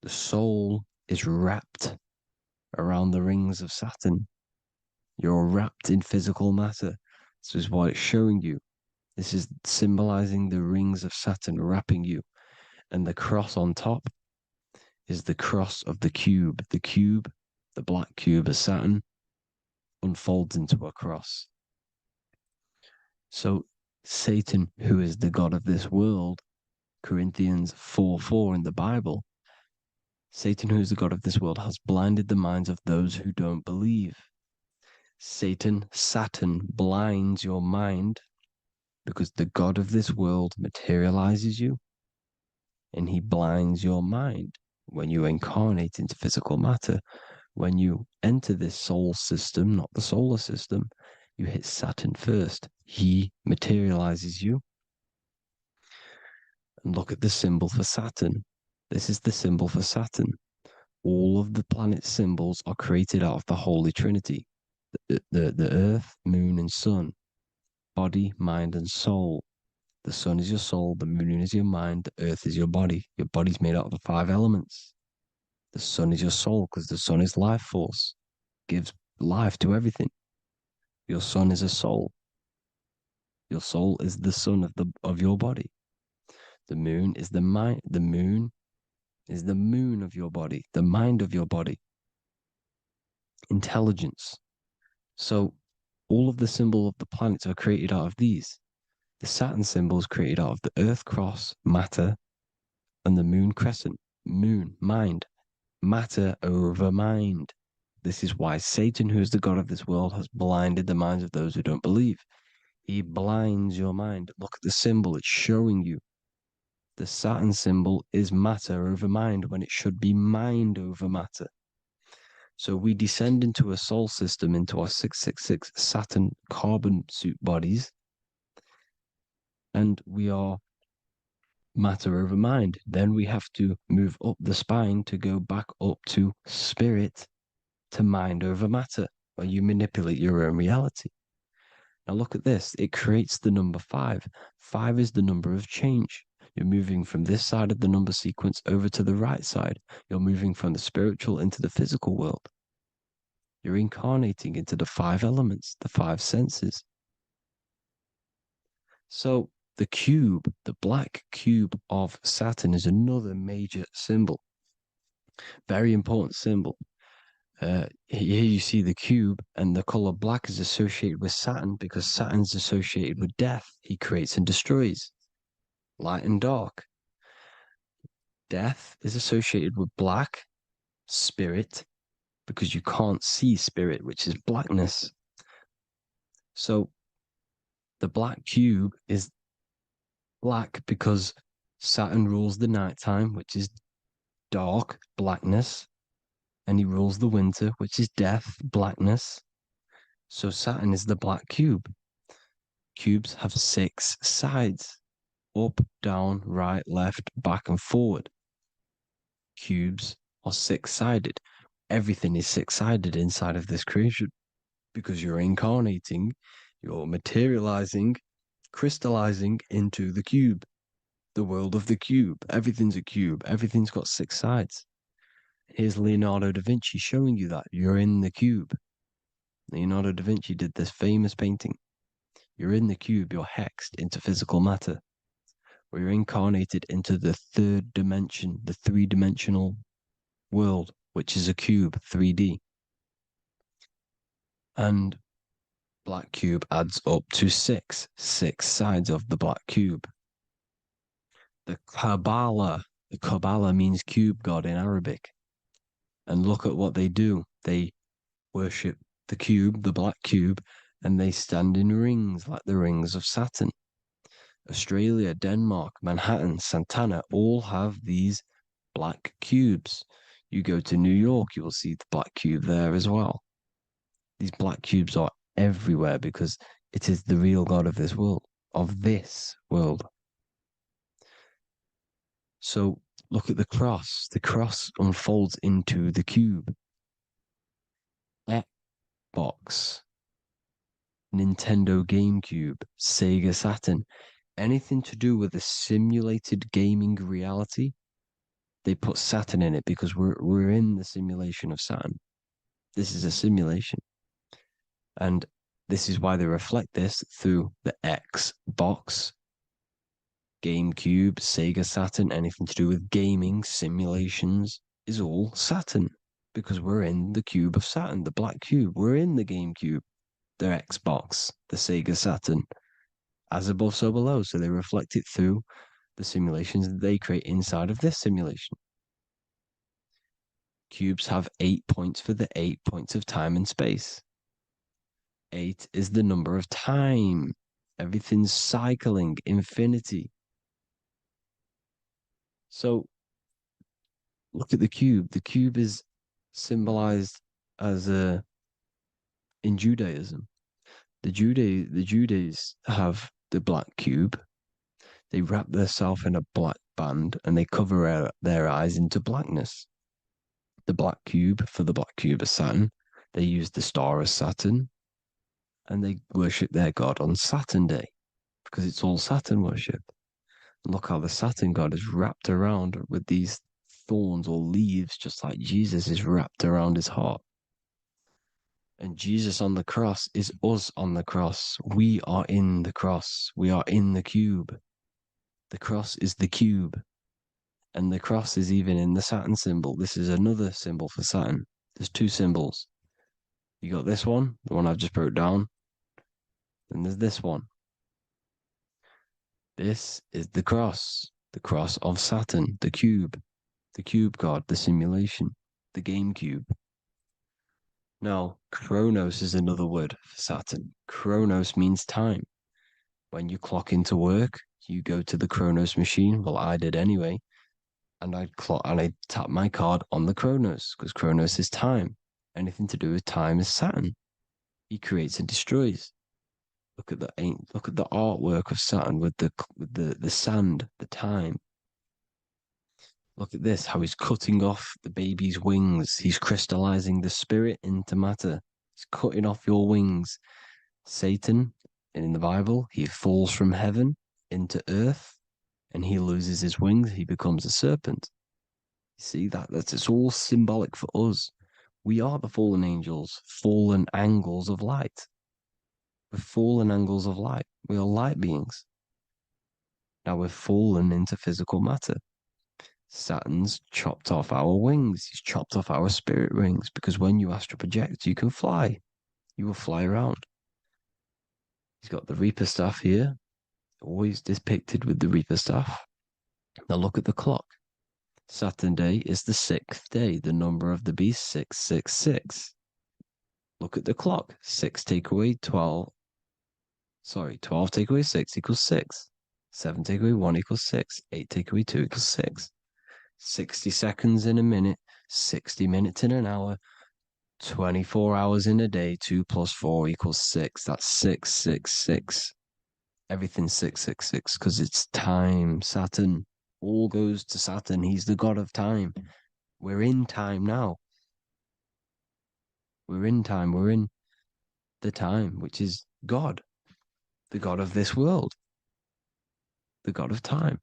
The soul is wrapped around the rings of Saturn. You're wrapped in physical matter. This is what it's showing you. This is symbolizing the rings of Saturn wrapping you. And the cross on top is the cross of the cube. The cube, the black cube of Saturn, unfolds into a cross. So Satan, who is the God of this world, Corinthians 4:4 in the Bible, Satan, who is the God of this world, has blinded the minds of those who don't believe. Satan blinds your mind because the God of this world materializes you and he blinds your mind when you incarnate into physical matter. When you enter this soul system, not the solar system, you hit Saturn first. He materializes you. And look at the symbol for Saturn. This is the symbol for Saturn. All of the planet symbols are created out of the Holy Trinity. The earth, moon, and sun. Body, mind, and soul. The sun is your soul, the moon is your mind, the earth is your body. Your body's made out of the 5 elements. The sun is your soul because the sun is life force, gives life to everything. Your sun is a soul. Your soul is the sun of your body. The moon is the mind. The moon is the moon of your body, the mind of your body. Intelligence. So all of the symbols of the planets are created out of these. The Saturn symbol is created out of the Earth cross, matter, and the moon crescent, moon, mind, matter over mind. This is why Satan, who is the God of this world, has blinded the minds of those who don't believe. He blinds your mind. Look at the symbol, it's showing you. The Saturn symbol is matter over mind when it should be mind over matter. So we descend into a soul system, into our 666 Saturn carbon suit bodies, and we are matter over mind. Then we have to move up the spine to go back up to spirit, to mind over matter, where you manipulate your own reality. Now look at this. It creates the number 5. 5 is the number of change. You're moving from this side of the number sequence over to the right side. You're moving from the spiritual into the physical world. You're incarnating into the 5 elements, the 5 senses. So the cube, the black cube of Saturn, is another major symbol. Very important symbol. Here you see the cube, and the color black is associated with Saturn because Saturn's associated with death. He creates and destroys. Light and dark. Death is associated with black, spirit, because you can't see spirit, which is blackness. So the black cube is black because Saturn rules the nighttime, which is dark, blackness, and he rules the winter, which is death, blackness. So Saturn is the black cube. Cubes have 6 sides: up, down, right, left, back, and forward. Cubes are 6-sided. Everything is 6-sided inside of this creation because you're incarnating, you're materializing, crystallizing into the cube, the world of the cube. Everything's a cube. Everything's got 6 sides. Here's Leonardo da Vinci showing you that you're in the cube. Leonardo da Vinci did this famous painting. You're in the cube, you're hexed into physical matter, where you're incarnated into the 3rd dimension, the 3-dimensional world which is a cube, 3D. And black cube adds up to six sides of the black cube. The Kabbalah means cube god in Arabic. And look at what they do. They worship the cube, the black cube, and they stand in rings like the rings of Saturn. Australia, Denmark, Manhattan, Santana all have these black cubes. You go to New York, you will see the black cube there as well. These black cubes are everywhere because it is the real God of this world, So look at the cross. The cross unfolds into the cube. Xbox, Nintendo GameCube, Sega Saturn, anything to do with a simulated gaming reality, they put Saturn in it because we're in the simulation of Saturn. This is a simulation. And this is why they reflect this through the Xbox, GameCube, Sega Saturn, anything to do with gaming, simulations, is all Saturn. Because we're in the cube of Saturn, the black cube. We're in the GameCube, the Xbox, the Sega Saturn. As above, so below. So they reflect it through the simulations that they create inside of this simulation. Cubes have 8 points for the 8 points of time and space. 8 is the number of time. Everything's cycling, infinity. So look at the cube. The cube is symbolized as in Judaism. The Judays have the black cube. They wrap themselves in a black band and they cover their eyes into blackness. The black cube, for the black cube of Saturn, they use the star of Saturn and they worship their god on Saturn Day because it's all Saturn worship. And look how the Saturn god is wrapped around with these thorns or leaves, just like Jesus is wrapped around his heart. And Jesus on the cross is us on the cross. We are in the cross. We are in the cube. The cross is the cube. And the cross is even in the Saturn symbol. This is another symbol for Saturn. There's two symbols. You got this one, the one I've just broke down. And there's this one. This is the cross of Saturn, the cube god, the simulation, the game cube. Now, Chronos is another word for Saturn. Chronos means time. When you clock into work, you go to the Chronos machine. Well, I did anyway. And I tap my card on the Chronos because Chronos is time. Anything to do with time is Saturn. He creates and destroys. Look at the artwork of Saturn with the sand, the time. Look at this, how he's cutting off the baby's wings. He's crystallizing the spirit into matter. He's cutting off your wings. Satan, in the Bible, he falls from heaven into earth and he loses his wings. He becomes a serpent. You see, it's all symbolic for us. We are the fallen angels, fallen angles of light. We're fallen angles of light. We are light beings. Now we're fallen into physical matter. Saturn's chopped off our wings. He's chopped off our spirit wings because when you astral project, you can fly. You will fly around. He's got the Reaper staff here, always depicted with the Reaper staff. Now look at the clock. Saturn Day is the 6th day, the number of the beast, 666. Look at the clock. 6 take away 12. 12 take away 6 equals 6. 7 take away 1 equals 6. 8 take away 2 equals 6. 60 seconds in a minute, 60 minutes in an hour, 24 hours in a day, 2 plus 4 equals 6. That's 666. Everything's 666 because it's time. Saturn. All goes to Saturn. He's the god of time. We're in time now. We're in time. We're in the time, which is God, the god of this world, the god of time.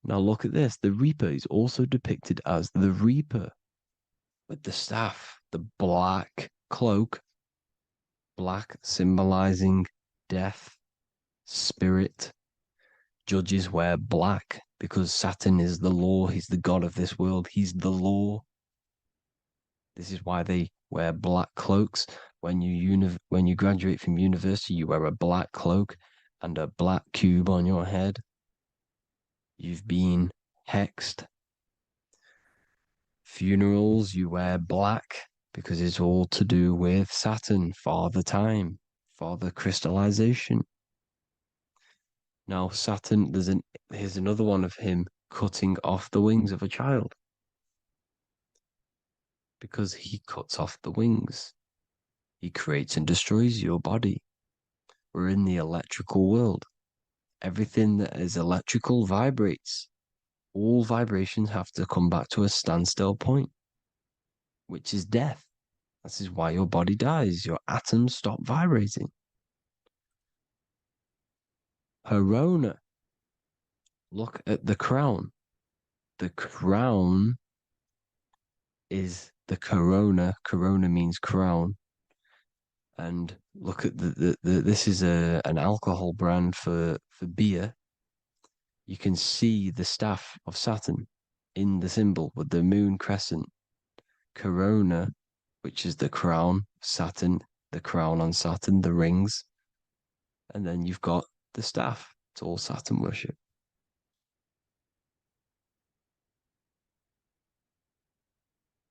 Now look at this. The Reaper is also depicted as the Reaper with the staff, the black cloak, black symbolizing death, spirit. Judges wear black because Saturn is the law. He's the god of this world. He's the law. This is why they wear black cloaks. When you graduate from university, you wear a black cloak and a black cube on your head. You've been hexed. Funerals, you wear black because it's all to do with Saturn, Father Time, Father Crystallization. Now, Saturn, here's another one of him cutting off the wings of a child. Because he cuts off the wings. He creates and destroys your body. We're in the electrical world. Everything that is electrical vibrates. All vibrations have to come back to a standstill point, which is death. This is why your body dies. Your atoms stop vibrating. Corona. Look at the crown. The crown is the corona. Corona means crown. And look at this is an alcohol brand for beer. You can see the staff of Saturn in the symbol with the moon crescent. Corona, which is the crown, Saturn, the crown on Saturn, the rings. And then you've got the staff. It's all Saturn worship.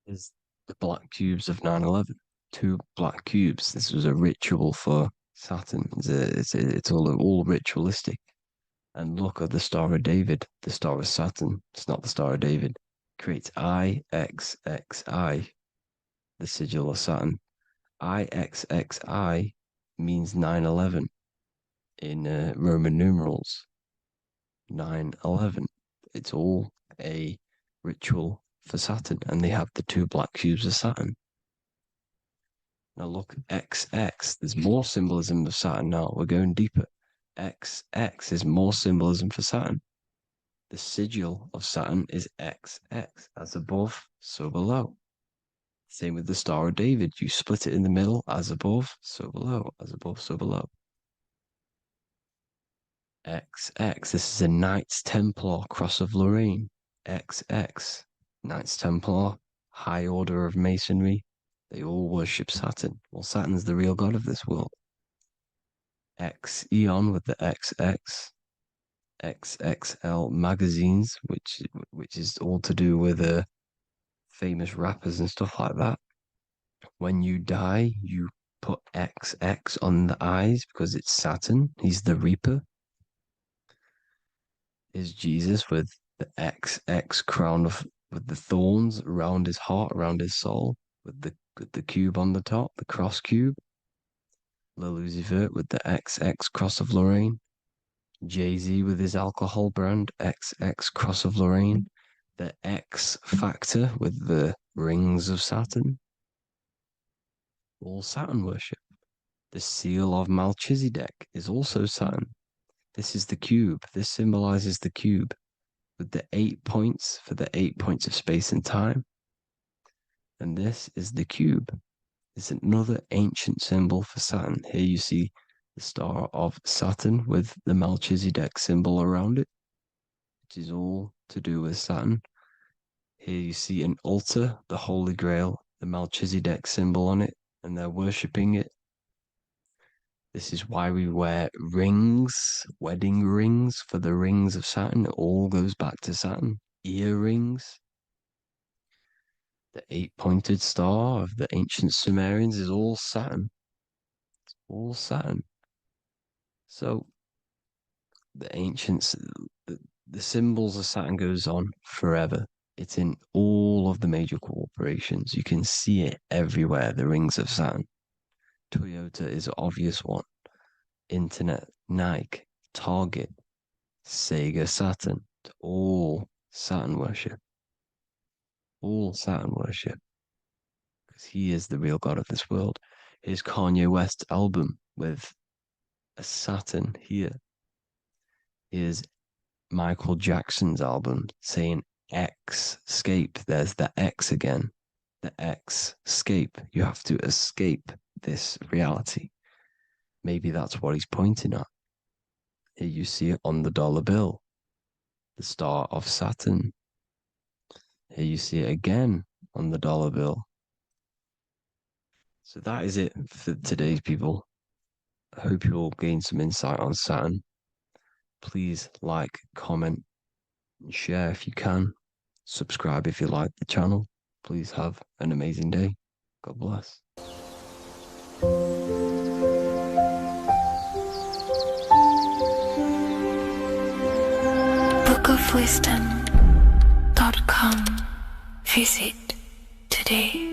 Is the black cubes of 9/11. 2 black cubes. This was a ritual for Saturn. It's all ritualistic. And look at the Star of David, the Star of Saturn. It's not the Star of David. Creates IXXI, the sigil of Saturn. IXXI means 9/11 in Roman numerals. 9/11. It's all a ritual for Saturn, and they have the 2 black cubes of Saturn. Now look, XX. There's more symbolism of Saturn now. We're going deeper. XX is more symbolism for Saturn. The sigil of Saturn is XX, as above, so below. Same with the Star of David. You split it in the middle, as above, so below, as above, so below. XX, this is a Knights Templar cross of Lorraine. XX, Knights Templar, high order of masonry. They all worship Saturn. Well, Saturn's the real god of this world. X Eon with the XX, XXL magazines, which is all to do with famous rappers and stuff like that. When you die, you put XX on the eyes because it's Saturn. He's the Reaper. Is Jesus with the XX crown with the thorns around his heart, around his soul, with the cube on the top, the cross cube. Lil Uzi Vert with the XX cross of Lorraine. Jay-Z with his alcohol brand, XX cross of Lorraine. The X Factor with the rings of Saturn. All Saturn worship. The seal of Melchizedek is also Saturn. This is the cube. This symbolizes the cube with the 8 points for the 8 points of space and time. And this is the cube. It's another ancient symbol for Saturn. Here you see the star of Saturn with the Melchizedek symbol around it, which is all to do with Saturn. Here you see an altar, the Holy Grail, the Melchizedek symbol on it, and they're worshipping it. This is why we wear rings, wedding rings for the rings of Saturn. It all goes back to Saturn. Earrings. The 8-pointed star of the ancient Sumerians is all Saturn. It's all Saturn. So the ancients, the symbols of Saturn goes on forever. It's in all of the major corporations. You can see it everywhere, the rings of Saturn. Toyota is an obvious one. Internet, Nike, Target, Sega, Saturn. It's all Saturn worship. All Saturn worship. Because he is the real god of this world. Here's Kanye West's album with a Saturn here. Here's Michael Jackson's album saying X, escape. There's the X again. The X, escape. You have to escape this reality. Maybe that's what he's pointing at. Here you see it on the dollar bill. The star of Saturn. Here you see it again on the dollar bill. So that is it for today's people. I hope you all gain some insight on Saturn. Please like, comment, and share if you can. Subscribe if you like the channel. Please have an amazing day. God bless. bookofwisdom.com. Visit today.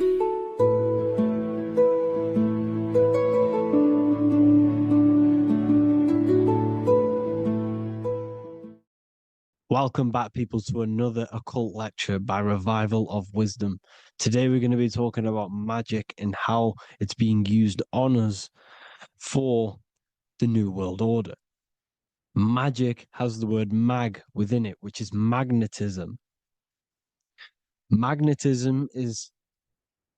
Welcome back, people, to another occult lecture by Revival of Wisdom. Today, we're going to be talking about magic and how it's being used on us for the New World Order. Magic has the word mag within it, which is magnetism. Magnetism is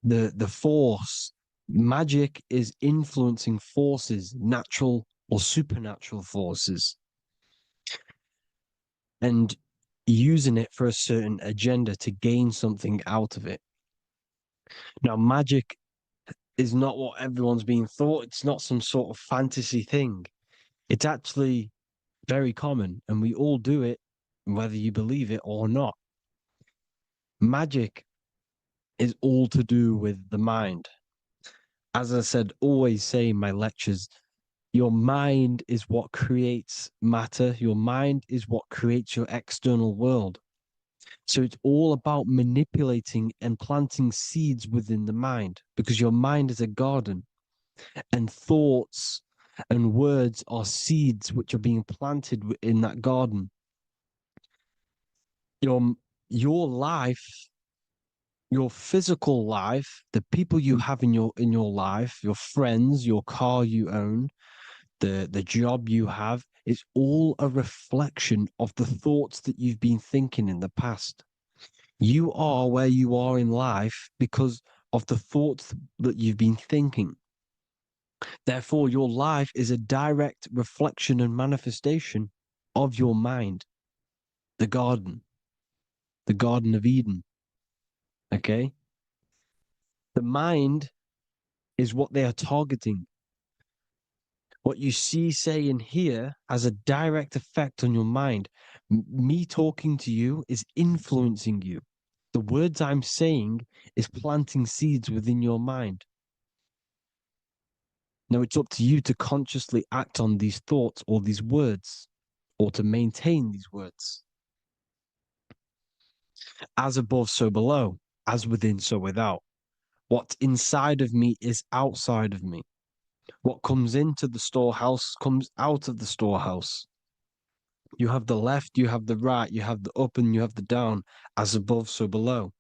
the force. Magic is influencing forces, natural or supernatural forces, and using it for a certain agenda to gain something out of it. Now, magic is not what everyone's being thought. It's not some sort of fantasy thing. It's actually very common, and we all do it, whether you believe it or not. Magic is all to do with the mind. As I said, always say in my lectures, your mind is what creates matter. Your mind is what creates your external world. So it's all about manipulating and planting seeds within the mind, because your mind is a garden, and thoughts and words are seeds which are being planted in that garden. Your life, your physical life, the people you have in your life, your friends, your car you own, the job you have, is all a reflection of the thoughts that you've been thinking in the past. You are where you are in life because of the thoughts that you've been thinking. Therefore, your life is a direct reflection and manifestation of your mind, the Garden of Eden. Okay? The mind is what they are targeting. What you see, say, and hear has a direct effect on your mind. Me talking to you is influencing you. The words I'm saying is planting seeds within your mind. Now it's up to you to consciously act on these thoughts or these words, or to maintain these words. As above, so below. As within, so without. What's inside of me is outside of me. What comes into the storehouse comes out of the storehouse. You have the left, you have the right, you have the up, and you have the down. As above, so below.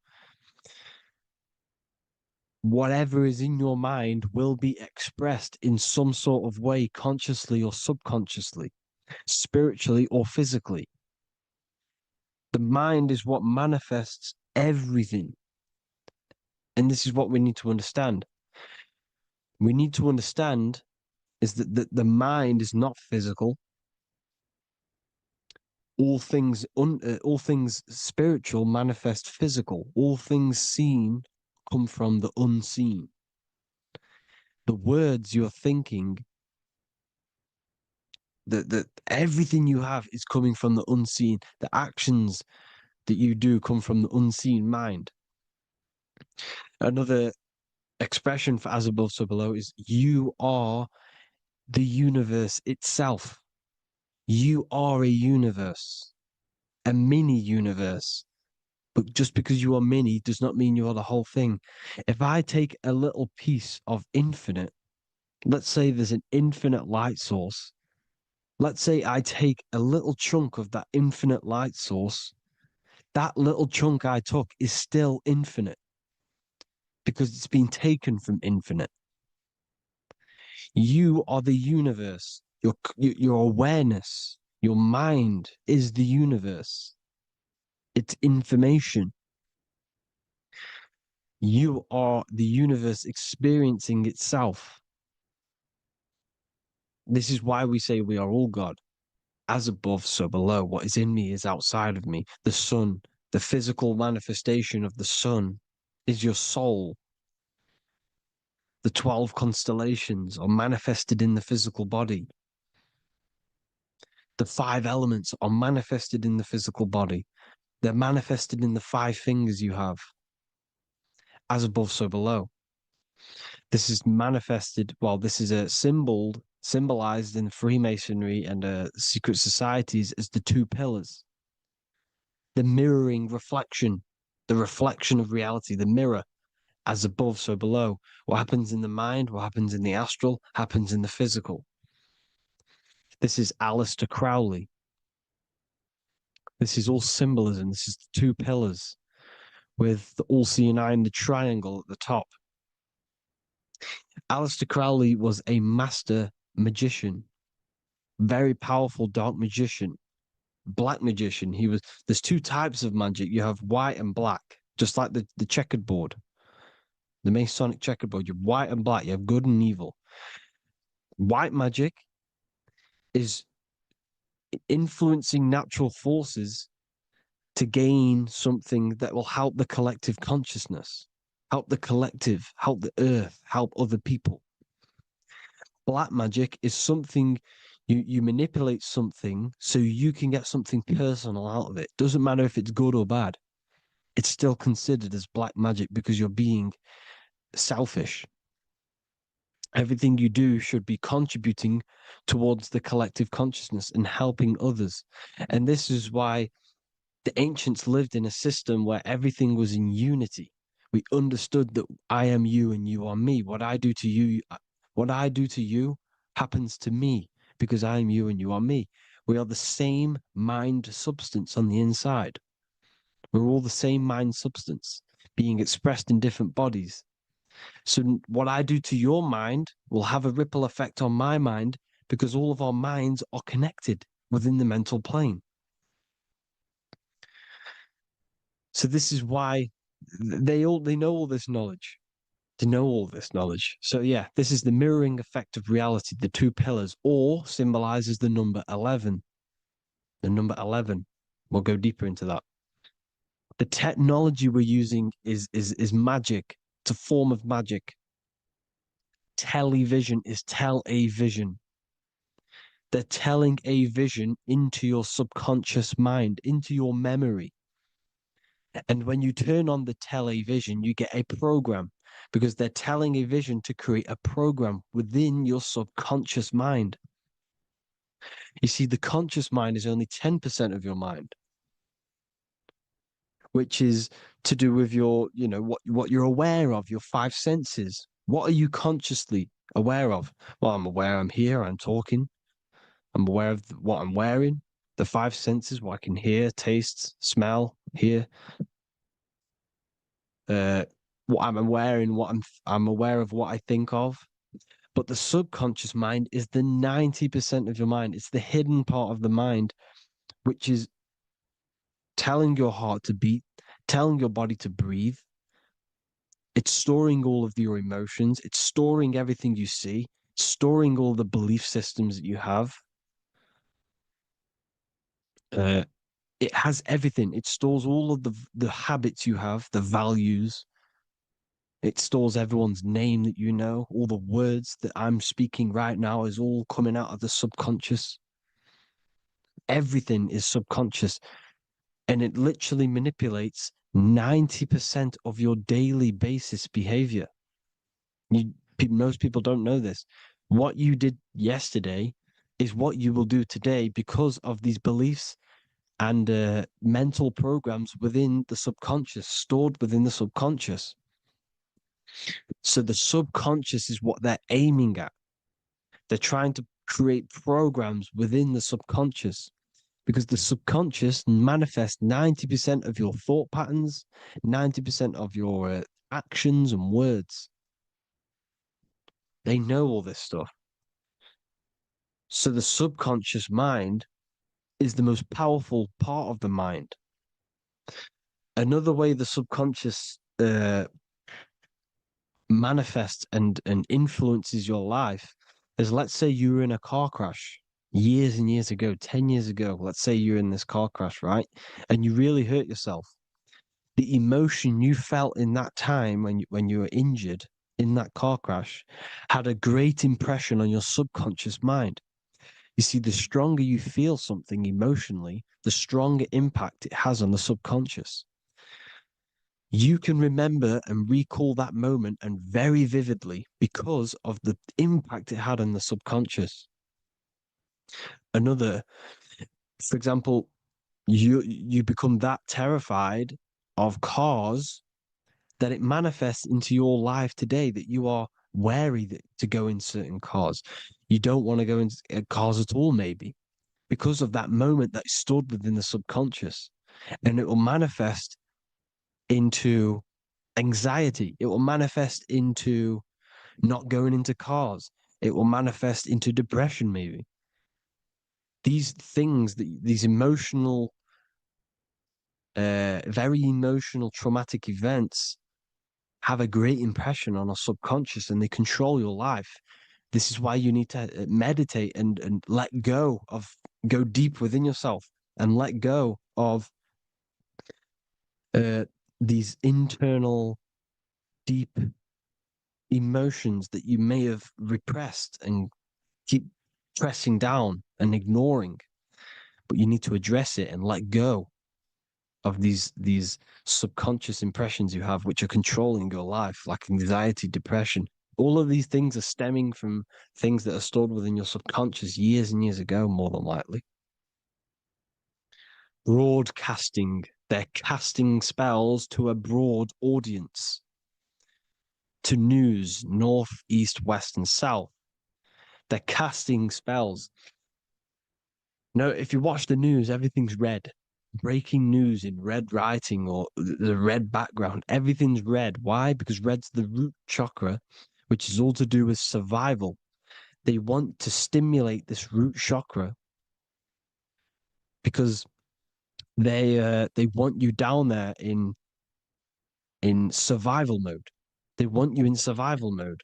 Whatever is in your mind will be expressed in some sort of way, consciously or subconsciously, spiritually or physically. The mind is what manifests everything. And this is what we need to understand. We need to understand is that the mind is not physical. All things spiritual manifest physical. All things seen come from the unseen. The words you're thinking, that everything you have is coming from the unseen. The actions that you do come from the unseen mind. Another expression for as above, so below is you are the universe itself. You are a universe, a mini universe. But just because you are mini does not mean you are the whole thing. If I take a little piece of infinite, let's say there's an infinite light source. Let's say I take a little chunk of that infinite light source. That little chunk I took is still infinite because it's been taken from infinite. You are the universe. Your awareness, your mind is the universe. It's information. You are the universe experiencing itself. This is why we say we are all God. As above, so below. What is in me is outside of me. The sun, the physical manifestation of the sun, is your soul. the 12 constellations are manifested in the physical body. The 5 elements are manifested in the physical body. They're manifested in the 5 fingers you have. As above, so below. This is manifested, well, this is a symbolized in Freemasonry and secret societies as the 2 pillars. The mirroring reflection, the reflection of reality, the mirror, as above, so below. What happens in the mind, what happens in the astral, happens in the physical. This is Aleister Crowley. This is all symbolism. This is the 2 pillars with the all-seeing eye and the triangle at the top. Aleister Crowley was a master magician, very powerful dark magician, black magician. There's 2 types of magic. You have white and black, just like the checkered board, the Masonic checkered board. You have white and black. You have good and evil. White magic is influencing natural forces to gain something that will help the collective consciousness, help the collective, help the earth, help other people. Black magic is something you manipulate something so you can get something personal out of it. Doesn't matter if it's good or bad. It's still considered as black magic because you're being selfish. Everything you do should be contributing towards the collective consciousness and helping others. And this is why the ancients lived in a system where everything was in unity. We understood that I am you and you are me. What I do to you happens to me because I am you and you are me. We are the same mind substance on the inside. We're all the same mind substance being expressed in different bodies. So what I do to your mind will have a ripple effect on my mind because all of our minds are connected within the mental plane. So this is why they know all this knowledge. They know all this knowledge. So yeah, this is the mirroring effect of reality, the 2 pillars, or symbolizes the number 11. The number 11. We'll go deeper into that. The technology we're using is magic. It's a form of magic. Television is tell a vision. They're telling a vision into your subconscious mind, into your memory. And when you turn on the television, you get a program because they're telling a vision to create a program within your subconscious mind. You see, the conscious mind is only 10% of your mind, which is to do with your, what you're aware of, your 5 senses. What are you consciously aware of? Well, I'm aware I'm here, I'm talking. I'm aware of what I'm wearing, the 5 senses, what I can hear, taste, smell, hear. What I'm wearing, I'm aware of what I think of. But the subconscious mind is the 90% of your mind. It's the hidden part of the mind, which is telling your heart to beat, telling your body to breathe. It's storing all of your emotions. It's storing everything you see, storing all the belief systems that you have. It has everything. It stores all of the habits you have, the values. It stores everyone's name that you know. All the words that I'm speaking right now is all coming out of the subconscious. Everything is subconscious. And it literally manipulates 90% of your daily basis behavior. Most people don't know this. What you did yesterday is what you will do today because of these beliefs and mental programs within the subconscious, stored within the subconscious. So the subconscious is what they're aiming at. They're trying to create programs within the subconscious because the subconscious manifests 90% of your thought patterns, 90% of your actions and words. They know all this stuff. So the subconscious mind is the most powerful part of the mind. Another way the subconscious manifests and influences your life is, let's say you were in a car crash years and years ago, 10 years ago. Let's say you're in this car crash, right? And you really hurt yourself. The emotion you felt in that time when you were injured in that car crash had a great impression on your subconscious mind. You see, the stronger you feel something emotionally, the stronger impact it has on the subconscious. You can remember and recall that moment and very vividly because of the impact it had on the subconscious. For example, you become that terrified of cars that it manifests into your life today, that you are wary to go in certain cars. You don't want to go in cars at all, maybe, because of that moment that stood within the subconscious. And it will manifest into anxiety. It will manifest into not going into cars. It will manifest into depression, maybe. These things, these emotional, very emotional, traumatic events have a great impression on our subconscious and they control your life. This is why you need to meditate and let go deep within yourself and let go of these internal, deep emotions that you may have repressed and keep pressing down and ignoring. But you need to address it and let go of these subconscious impressions you have, which are controlling your life, like anxiety, depression. All of these things are stemming from things that are stored within your subconscious years and years ago, more than likely. Broadcasting. They're casting spells to a broad audience, to news, north, east, west, and south. They're casting spells. No, if you watch the news, everything's red. Breaking news in red writing or the red background, everything's red. Why? Because red's the root chakra, which is all to do with survival. They want to stimulate this root chakra because they want you down there in survival mode. They want you in survival mode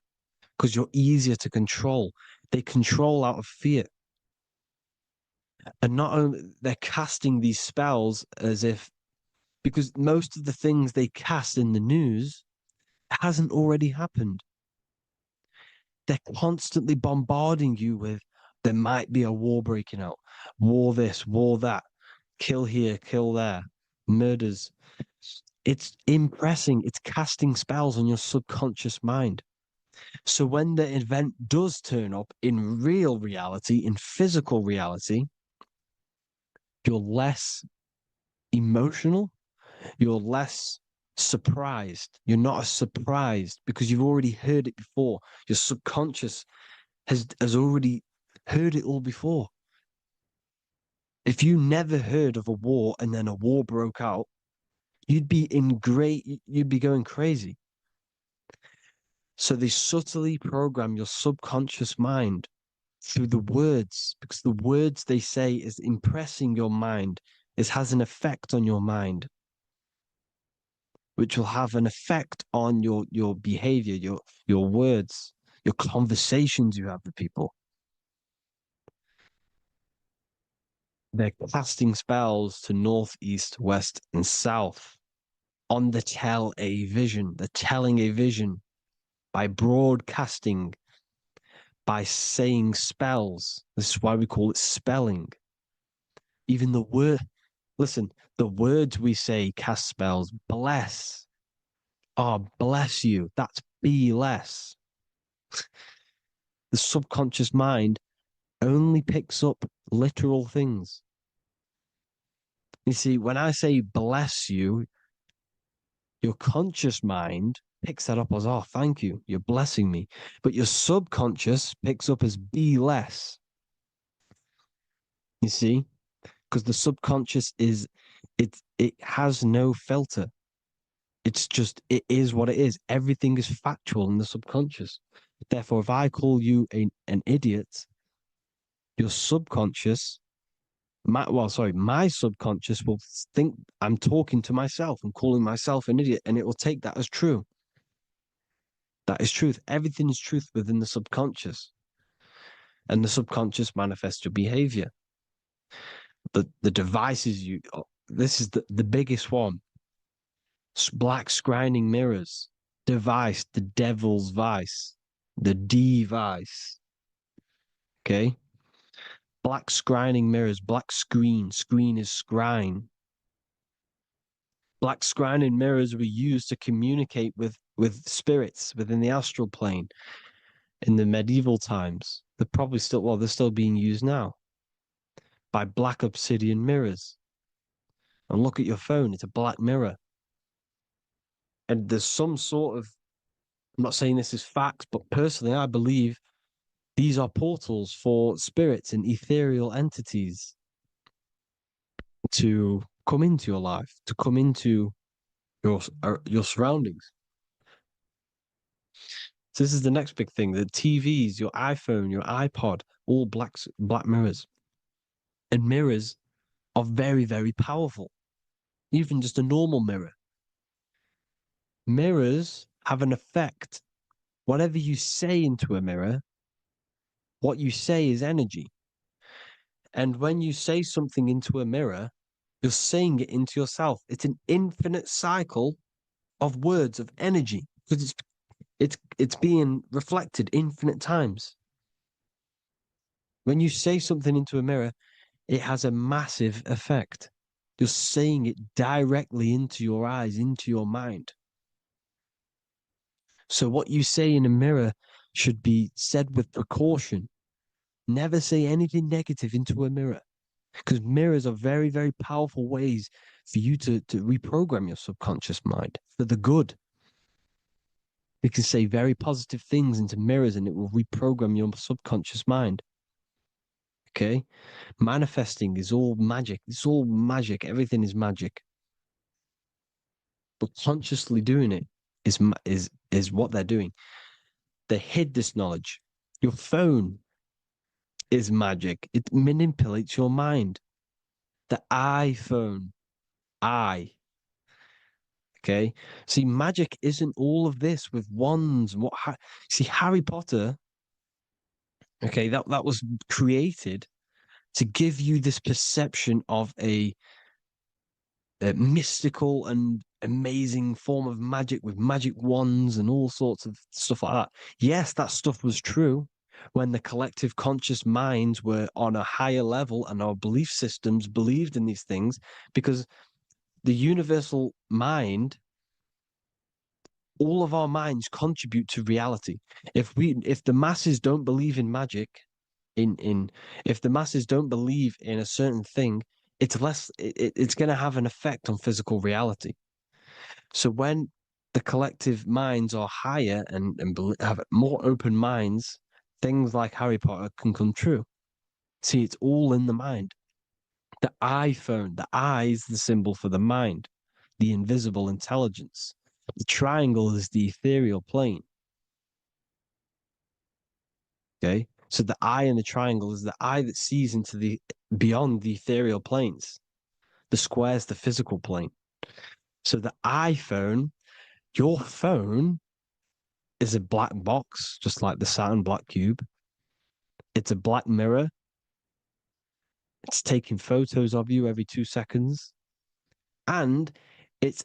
because you're easier to control. They control out of fear. And not only they're casting these spells as if, because most of the things they cast in the news hasn't already happened. They're constantly bombarding you with there might be a war breaking out, war this, war that, kill here, kill there, murders. It's impressing, it's casting spells on your subconscious mind. So when the event does turn up in real reality, in physical reality, you're less emotional, you're less surprised. You're not as surprised because you've already heard it before. Your subconscious has already heard it all before. If you never heard of a war and then a war broke out, you'd be going crazy. So they subtly program your subconscious mind through the words, because the words they say is impressing your mind. It has an effect on your mind, which will have an effect on your behavior, your words, your conversations you have with people. They're casting spells to north, east, west, and south on the tell a vision. They're telling a vision by broadcasting, by saying spells. This is why we call it spelling. Even the word, listen, the words we say cast spells. Bless. Oh, bless you. That's be less. The subconscious mind only picks up literal things. You see, when I say bless you, your conscious mind picks that up as, oh, thank you, you're blessing me. But your subconscious picks up as be less. You see? Because the subconscious it has no filter. It's just, it is what it is. Everything is factual in the subconscious. Therefore, if I call you an idiot, your subconscious, my subconscious will think I'm talking to myself and calling myself an idiot, and it will take that as true. That is truth. Everything is truth within the subconscious. And the subconscious manifests your behavior. The devices this is the biggest one. Black scrying mirrors, device, the devil's vice, the device. Okay. Black scrying mirrors, black screen. Screen is scrying. Black scrying mirrors were used to communicate with spirits within the astral plane in the medieval times. They're probably still, well, they're still being used now by black obsidian mirrors. And look at your phone, it's a black mirror. And there's some sort of, I'm not saying this is facts, but personally, I believe these are portals for spirits and ethereal entities to come into your life, to come into your surroundings. So this is the next big thing: the TVs, your iPhone, your iPod, all black mirrors, and mirrors are very, very powerful. Even just a normal mirror. Mirrors have an effect. Whatever you say into a mirror, what you say is energy. And when you say something into a mirror, you're saying it into yourself. It's an infinite cycle of words of energy because it's being reflected infinite times. When you say something into a mirror, it has a massive effect. You're saying it directly into your eyes, into your mind. So what you say in a mirror should be said with precaution. Never say anything negative into a mirror, because mirrors are very, very powerful ways for you to reprogram your subconscious mind for the good. You can say very positive things into mirrors and it will reprogram your subconscious mind. Okay? Manifesting is all magic. It's all magic. Everything is magic. But consciously doing it is what they're doing. They hid this knowledge. Your phone is magic. It manipulates your mind. The iPhone, okay. See, magic isn't all of this with wands. See, Harry Potter, okay, that was created to give you this perception of a mystical and amazing form of magic with magic wands and all sorts of stuff like that. Yes, that stuff was true when the collective conscious minds were on a higher level and our belief systems believed in these things, because the universal mind, all of our minds contribute to reality. If the masses don't believe in magic, if the masses don't believe in a certain thing, it's going to have an effect on physical reality. So when the collective minds are higher and have more open minds, things like Harry Potter can come true. See, it's all in the mind. The iPhone, the eye is the symbol for the mind, the invisible intelligence. The triangle is the ethereal plane. Okay. So the eye in the triangle is the eye that sees into the beyond the ethereal planes. The square is the physical plane. So the iPhone, your phone, is a black box, just like the Saturn black cube. It's a black mirror. It's taking photos of you every 2 seconds. And it's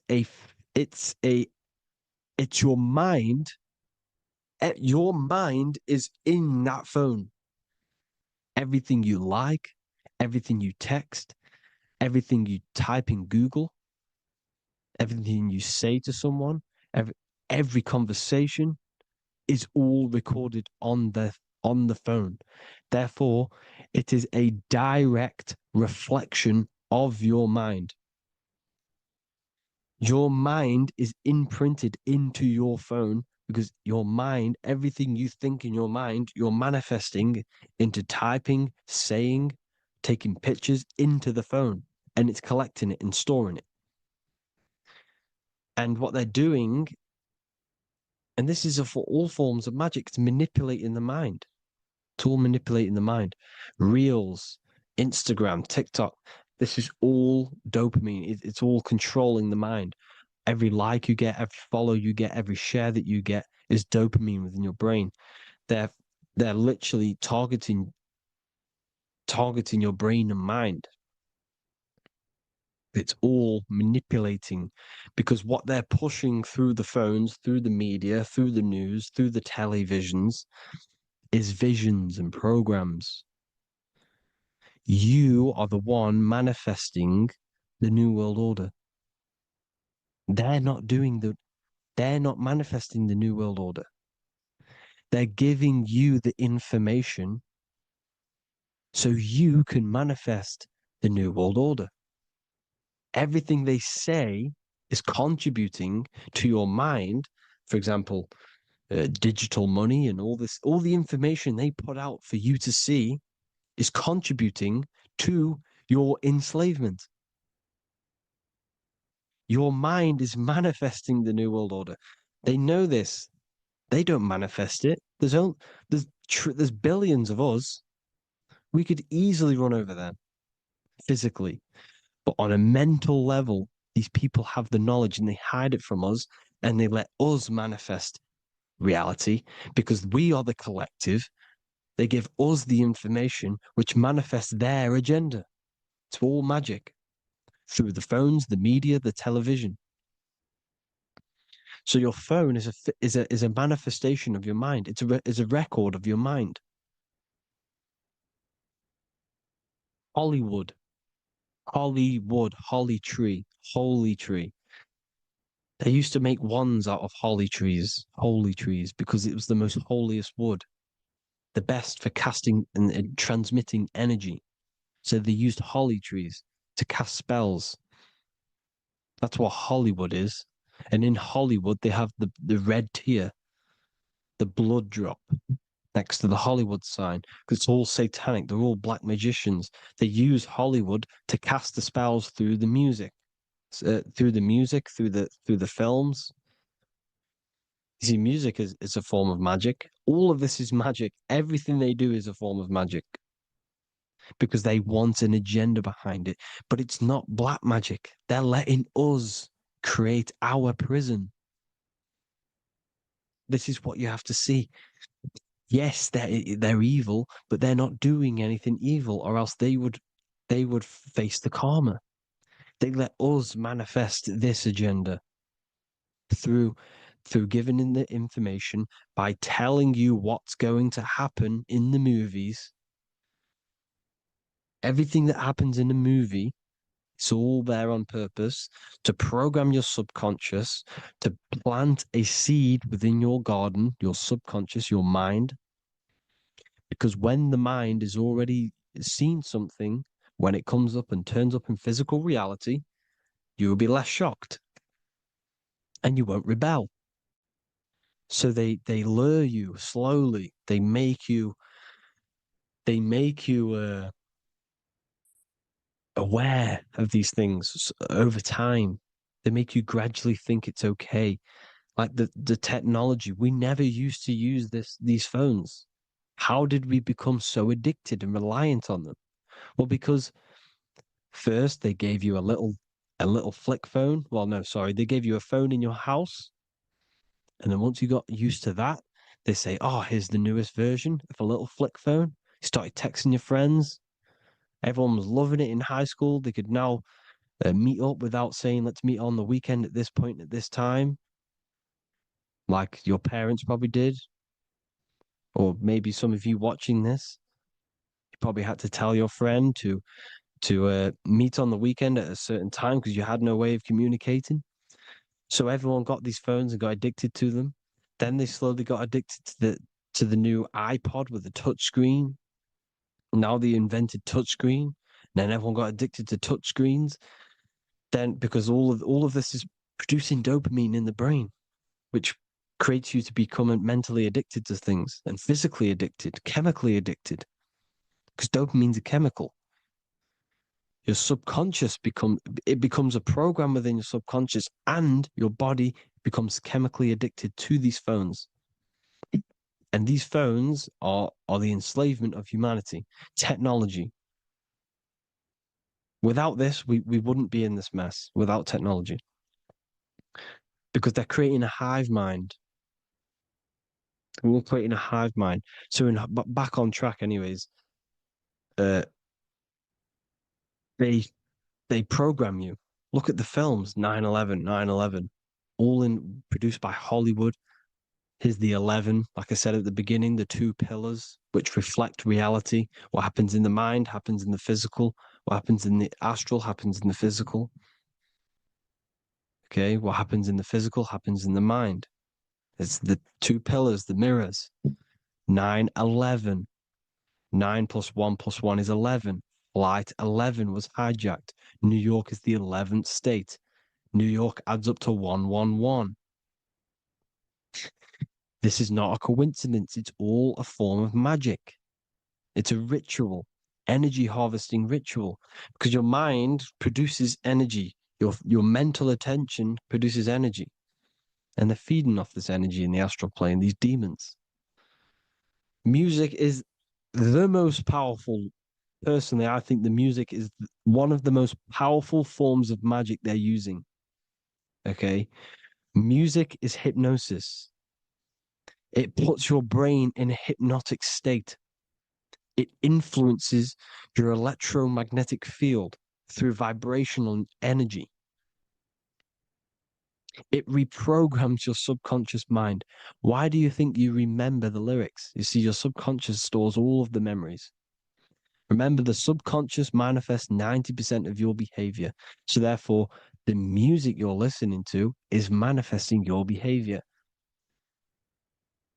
your mind. Your mind is in that phone. Everything you like, everything you text, everything you type in Google, everything you say to someone, every conversation is all recorded on the phone. Therefore, it is a direct reflection of your mind. Your mind is imprinted into your phone because your mind, everything you think in your mind, you're manifesting into typing, saying, taking pictures into the phone, and it's collecting it and storing it. And what they're doing, and this is for all forms of magic, it's manipulating the mind. It's all manipulating the mind. Reels, Instagram, TikTok, this is all dopamine. It's all controlling the mind. Every like you get, every follow you get, every share that you get is dopamine within your brain. They're literally targeting your brain and mind. It's all manipulating, because what they're pushing through the phones, through the media, through the news, through the televisions is visions and programs. You are the one manifesting the New World Order. They're not manifesting the New World Order. They're giving you the information so you can manifest the New World Order. Everything they say is contributing to your mind. For example, digital money and all the information they put out for you to see is contributing to your enslavement. Your mind is manifesting the New World Order. They know this. They don't manifest it. There's billions of us. We could easily run over them physically, but on a mental level, these people have the knowledge and they hide it from us, and they let us manifest reality because we are the collective. They give us the information which manifests their agenda. It's all magic through the phones, the media, the television. So your phone is a manifestation of your mind. It's a record of your mind. Hollywood, holly tree, holy tree. They used to make wands out of holy trees, because it was the most holiest wood, the best for casting and transmitting energy. So they used holly trees to cast spells. That's what Hollywood is. And in Hollywood, they have the red tear, the blood drop next to the Hollywood sign, because it's all satanic. They're all black magicians. They use Hollywood to cast the spells through the music, through the films. You see, music is a form of magic. All of this is magic. Everything they do is a form of magic because they want an agenda behind it. But it's not black magic. They're letting us create our prison. This is what you have to see. Yes, they're evil, but they're not doing anything evil, or else they would face the karma. They let us manifest this agenda through giving in the information, by telling you what's going to happen in the movies. Everything that happens in a movie, it's all there on purpose to program your subconscious, to plant a seed within your garden, your subconscious, your mind. Because when the mind is already seen something, when it comes up and turns up in physical reality, you will be less shocked and you won't rebel. So they lure you slowly. They make you aware of these things over time. They make you gradually think it's okay. Like the technology, we never used to use these phones. How did we become so addicted and reliant on them? Well, because first they gave you a little flick phone. Well, no, sorry, they gave you a phone in your house, and then once you got used to that, they say, "Oh, here's the newest version of a little flick phone." You started texting your friends. Everyone was loving it in high school. They could now meet up without saying, "Let's meet on the weekend at this point at this time," like your parents probably did, or maybe some of you watching this, you probably had to tell your friend to meet on the weekend at a certain time because you had no way of communicating. So everyone got these phones and got addicted to them. Then they slowly got addicted to the new iPod with the touch screen. Now they invented touch screen. Then everyone got addicted to touch screens. Then because all of this is producing dopamine in the brain, which creates you to become mentally addicted to things and physically addicted, chemically addicted. Because dopamine's a chemical. Your subconscious becomes a program within your subconscious, and your body becomes chemically addicted to these phones. And these phones are the enslavement of humanity, technology. Without this, we wouldn't be in this mess without technology. Because they're creating a hive mind. We're creating a hive mind. So back on track anyways, uh, they program you. Look at the films 9/11, 9/11, all produced by Hollywood. Here's the 11, like I said at the beginning, the two pillars which reflect reality. What happens in the mind happens in the physical. What happens in the astral happens in the physical. Okay, what happens in the physical happens in the mind. It's the two pillars, the mirrors. 9/11. 9 plus 1 plus 1 is 11. Flight 11 was hijacked. New York is the 11th state. New York adds up to 111. This is not a coincidence. It's all a form of magic. It's a ritual, energy harvesting ritual, because your mind produces energy. Your mental attention produces energy, and they're feeding off this energy in the astral plane, these demons. Music is the most powerful. Personally, I think the music is one of the most powerful forms of magic they're using. Okay. Music is hypnosis. It puts your brain in a hypnotic state. It influences your electromagnetic field through vibrational energy. It reprograms your subconscious mind. Why do you think you remember the lyrics? You see, your subconscious stores all of the memories. Remember, the subconscious manifests 90% of your behavior. So therefore, the music you're listening to is manifesting your behavior.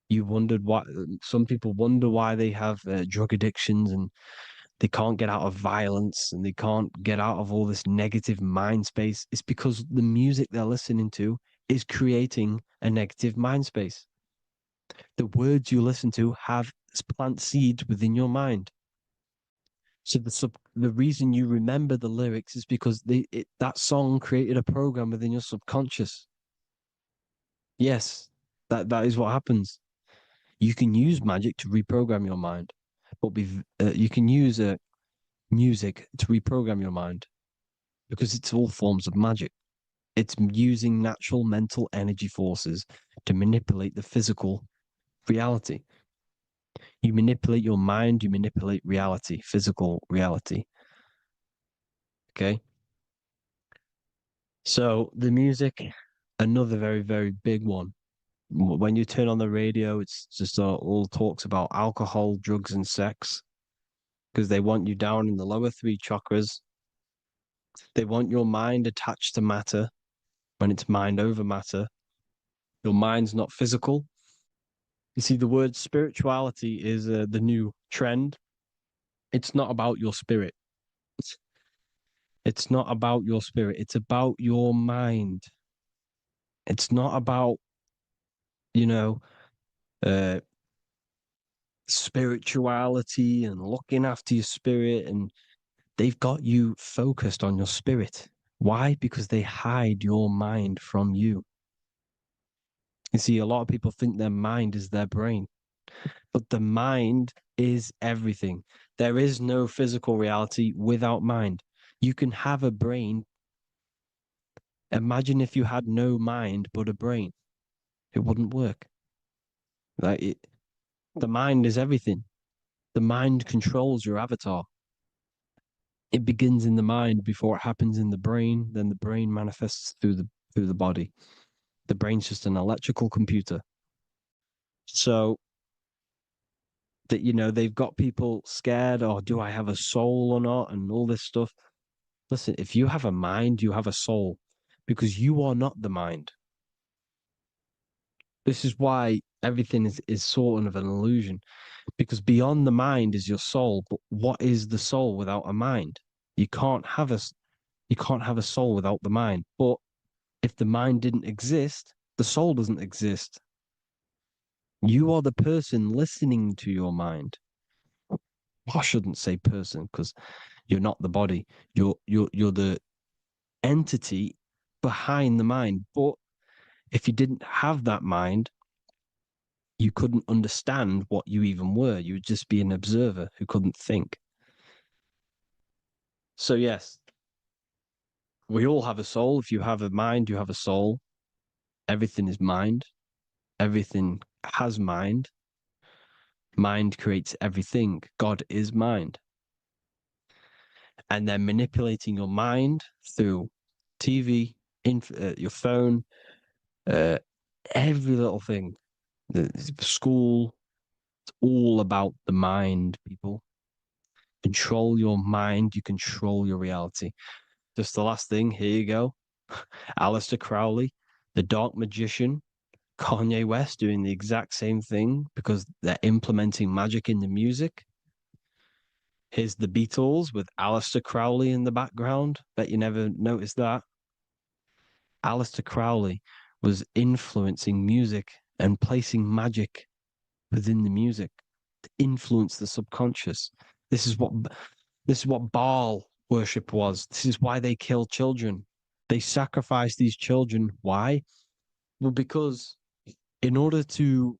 You wondered why some people wonder why they have drug addictions and they can't get out of violence and they can't get out of all this negative mind space. It's because the music they're listening to is creating a negative mind space. The words you listen to have plant seeds within your mind. So the reason you remember the lyrics is because that song created a program within your subconscious. Yes, that is what happens. You can use magic to reprogram your mind, but you can use music to reprogram your mind because it's all forms of magic. It's using natural mental energy forces to manipulate the physical reality. You manipulate your mind, you manipulate reality, physical reality. Okay. So the music, another very, very big one. When you turn on the radio, it's just all talks about alcohol, drugs, and sex because they want you down in the lower three chakras. They want your mind attached to matter when it's mind over matter. Your mind's not physical. You see, the word spirituality is the new trend. It's not about your spirit. It's not about your spirit. It's about your mind. It's not about, you know, uh, spirituality and looking after your spirit. And they've got you focused on your spirit. Why? Because they hide your mind from you. You see, a lot of people think their mind is their brain, but the mind is everything. There is no physical reality without mind. You can have a brain. Imagine if you had no mind but a brain. It wouldn't work. The mind is everything. The mind controls your avatar. It begins in the mind before it happens in the brain. Then the brain manifests through the body. The brain's just an electrical computer. So that they've got people scared. Or do I have a soul or not? And all this stuff. Listen, if you have a mind, you have a soul, because you are not the mind. This is why everything is sort of an illusion, because beyond the mind is your soul. But what is the soul without a mind? You can't have a soul without the mind. But if the mind didn't exist, the soul doesn't exist. You are the person listening to your mind. I shouldn't say person because you're not the body. You're the entity behind the mind. But if you didn't have that mind, you couldn't understand what you even were. You would just be an observer who couldn't think. So yes, we all have a soul. If you have a mind, you have a soul. Everything is mind. Everything has mind. Mind creates everything. God is mind. And they're manipulating your mind through TV, your phone, every little thing. The school, it's all about the mind, people. Control your mind, you control your reality. Just the last thing, here you go. Aleister Crowley, the Dark Magician, Kanye West doing the exact same thing because they're implementing magic in the music. Here's the Beatles with Aleister Crowley in the background. Bet you never noticed that. Aleister Crowley was influencing music and placing magic within the music to influence the subconscious. This is what Baal worship was. This is why they killed children. They sacrificed these children. Why? Well, because in order to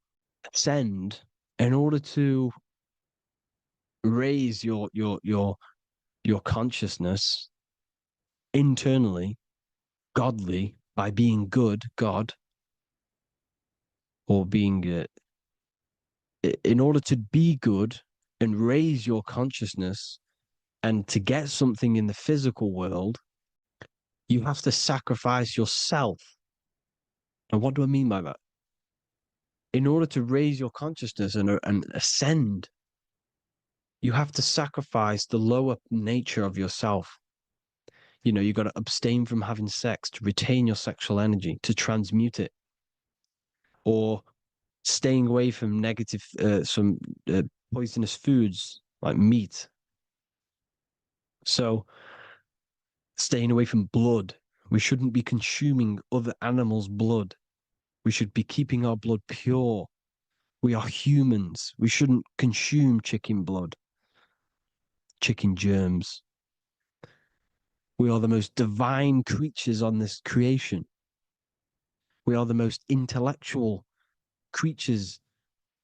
ascend, in order to raise your consciousness internally, godly, by being good, God, or being in order to be good and raise your consciousness and to get something in the physical world, you have to sacrifice yourself. And what do I mean by that? In order to raise your consciousness and ascend, you have to sacrifice the lower nature of yourself. You know, you got to abstain from having sex to retain your sexual energy, to transmute it, or staying away from negative, some poisonous foods like meat. So, staying away from blood. We shouldn't be consuming other animals' blood. We should be keeping our blood pure. We are humans. We shouldn't consume chicken blood, chicken germs. We are the most divine creatures on this creation. We are the most intellectual creatures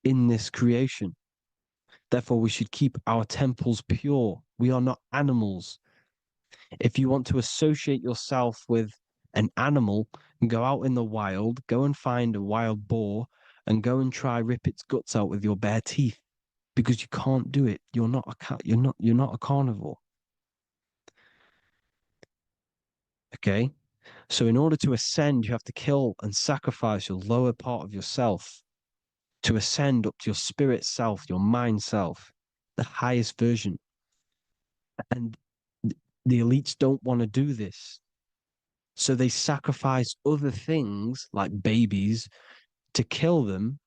in this creation. Therefore, we should keep our temples pure. We are not animals. If you want to associate yourself with an animal, go out in the wild, go and find a wild boar and go and try rip its guts out with your bare teeth, because you can't do it. You're not a cat. You're not a carnivore. Okay? So in order to ascend, you have to kill and sacrifice your lower part of yourself to ascend up to your spirit self, your mind self, the highest version. And the elites don't want to do this. So they sacrifice other things like babies to kill them,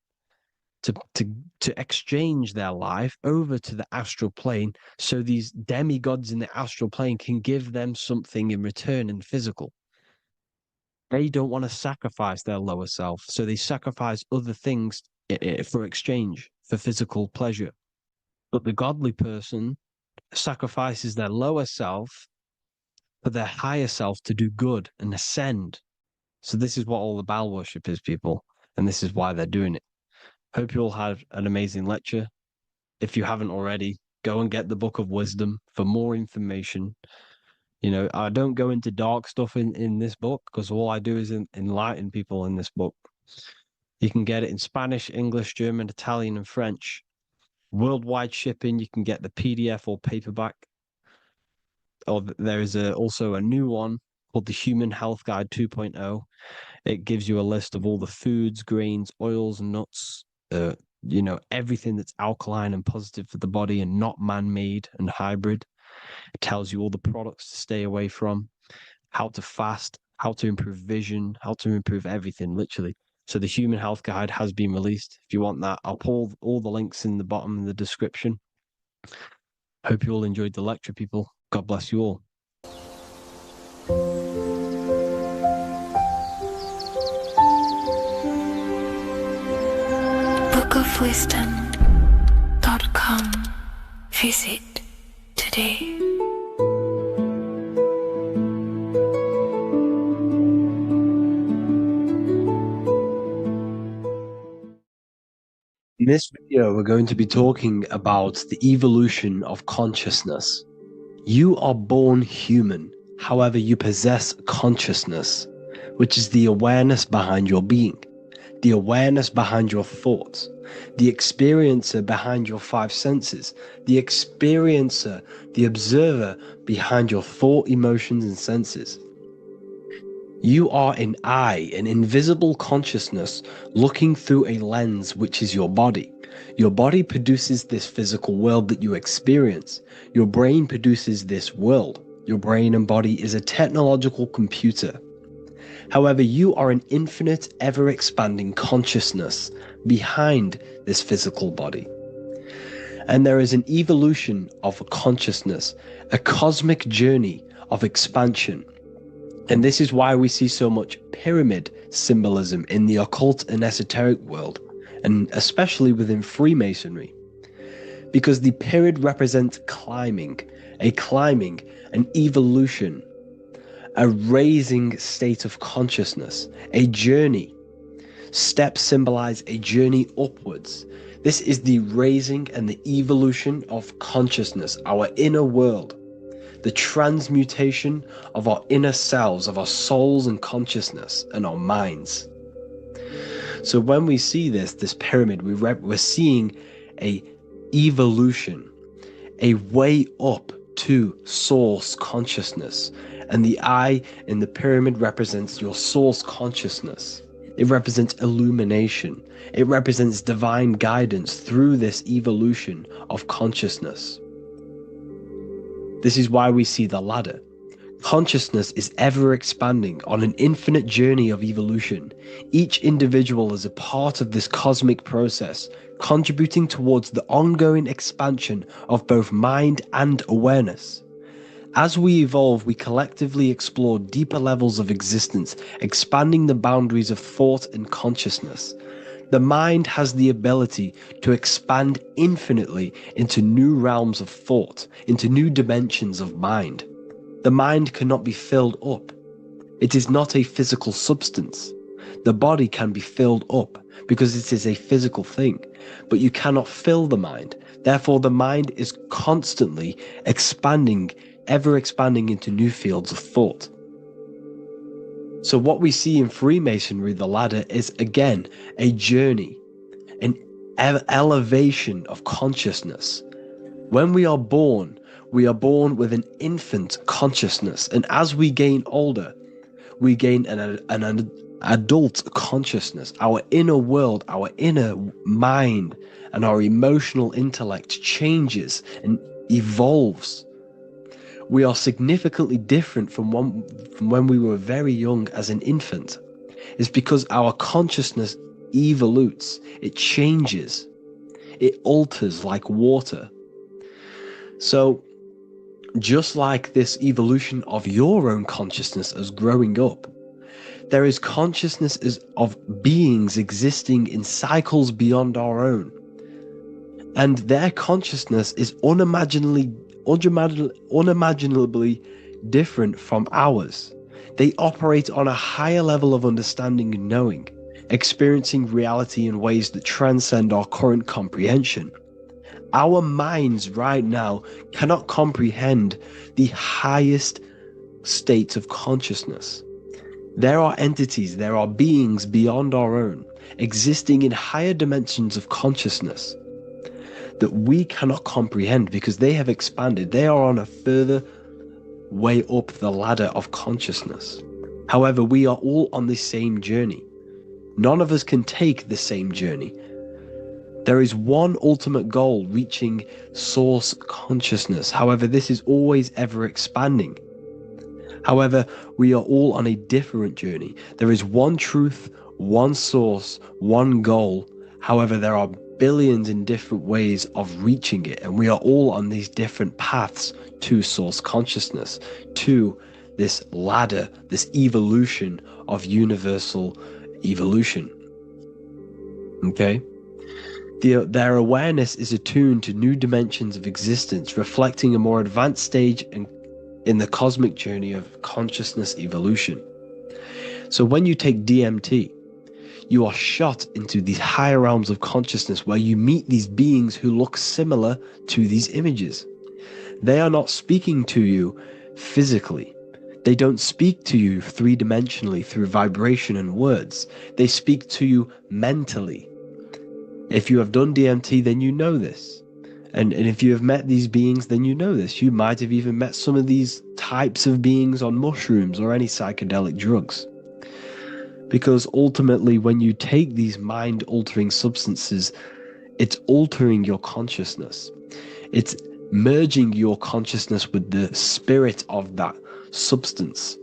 to exchange their life over to the astral plane, so these demigods in the astral plane can give them something in return in physical. They don't want to sacrifice their lower self, so they sacrifice other things for exchange, for physical pleasure. But the godly person sacrifices their lower self for their higher self to do good and ascend. So this is what all the Baal worship is, people, and this is why they're doing it. Hope you all had an amazing lecture. If you haven't already, go and get the Book of Wisdom for more information. You know, I don't go into dark stuff in this book because all I do is enlighten people in this book. You can get it in Spanish, English, German, Italian, and French. Worldwide shipping, you can get the PDF or paperback. Or there is also a new one called the Human Health Guide 2.0. It gives you a list of all the foods, grains, oils, and nuts, you know, everything that's alkaline and positive for the body and not man-made and hybrid. It tells you all the products to stay away from, how to fast, how to improve vision, how to improve everything, literally. So the Human Health Guide has been released. If you want that, I'll pull all the links in the bottom of the description. Hope you all enjoyed the lecture, people. God bless you all. bookofwisdom.com. Visit today. In this video, we're going to be talking about the evolution of consciousness. You are born human, however, you possess consciousness, which is the awareness behind your being, the awareness behind your thoughts, the experiencer behind your five senses, the experiencer, the observer behind your thought, emotions, and senses. You are an eye, an invisible consciousness looking through a lens which is your body. Your body produces this physical world that you experience. Your brain produces this world. Your brain and body is a technological computer. However, you are an infinite, ever-expanding consciousness behind this physical body. And there is an evolution of consciousness, a cosmic journey of expansion. And this is why we see so much pyramid symbolism in the occult and esoteric world, and especially within Freemasonry. Because the pyramid represents climbing, an evolution, a raising state of consciousness, a journey. Steps symbolize a journey upwards. This is the raising and the evolution of consciousness, our inner world. The transmutation of our inner selves, of our souls and consciousness and our minds. So when we see this pyramid, we're seeing a evolution, a way up to source consciousness. And the eye in the pyramid represents your source consciousness. It represents illumination. It represents divine guidance through this evolution of consciousness. This is why we see the ladder. Consciousness is ever expanding on an infinite journey of evolution. Each individual is a part of this cosmic process, contributing towards the ongoing expansion of both mind and awareness. As we evolve, we collectively explore deeper levels of existence, expanding the boundaries of thought and consciousness. The mind has the ability to expand infinitely into new realms of thought, into new dimensions of mind. The mind cannot be filled up. It is not a physical substance. The body can be filled up because it is a physical thing, but you cannot fill the mind. Therefore, the mind is constantly expanding, ever expanding into new fields of thought. So what we see in Freemasonry, the ladder, is again a journey, an elevation of consciousness. When we are born with an infant consciousness, and as we gain older, we gain an adult consciousness. Our inner world, our inner mind, and our emotional intellect changes and evolves. We are significantly different from when we were very young as an infant. It's because our consciousness evolutes, it changes, it alters like water. So just like this evolution of your own consciousness as growing up, there is consciousness of beings existing in cycles beyond our own. And their consciousness is unimaginably different from ours. They operate on a higher level of understanding and knowing, experiencing reality in ways that transcend our current comprehension. Our minds right now cannot comprehend the highest states of consciousness. There are entities, there are beings beyond our own, existing in higher dimensions of consciousness that we cannot comprehend because they have expanded. They are on a further way up the ladder of consciousness. However, we are all on the same journey. None of us can take the same journey. There is one ultimate goal, reaching source consciousness. However, this is always ever expanding. However, we are all on a different journey. There is one truth, one source, one goal. However, there are billions in different ways of reaching it, and we are all on these different paths to source consciousness, to this ladder, this evolution of universal evolution. Okay? Their awareness is attuned to new dimensions of existence, reflecting a more advanced stage in the cosmic journey of consciousness evolution. So when you take DMT, you are shot into these higher realms of consciousness where you meet these beings who look similar to these images. They are not speaking to you physically. They don't speak to you three-dimensionally through vibration and words. They speak to you mentally. If you have done DMT, then you know this. And if you have met these beings, then you know this. You might have even met some of these types of beings on mushrooms or any psychedelic drugs. Because ultimately, when you take these mind-altering substances, it's altering your consciousness. It's merging your consciousness with the spirit of that substance.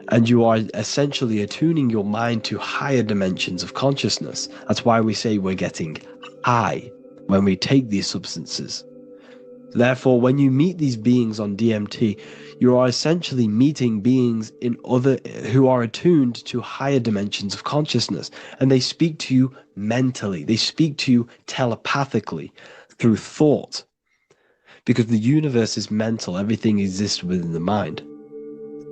And you are essentially attuning your mind to higher dimensions of consciousness. That's why we say we're getting high when we take these substances. Therefore, when you meet these beings on DMT, you are essentially meeting beings who are attuned to higher dimensions of consciousness, and they speak to you mentally. They speak to you telepathically through thought, because the universe is mental. Everything exists within the mind.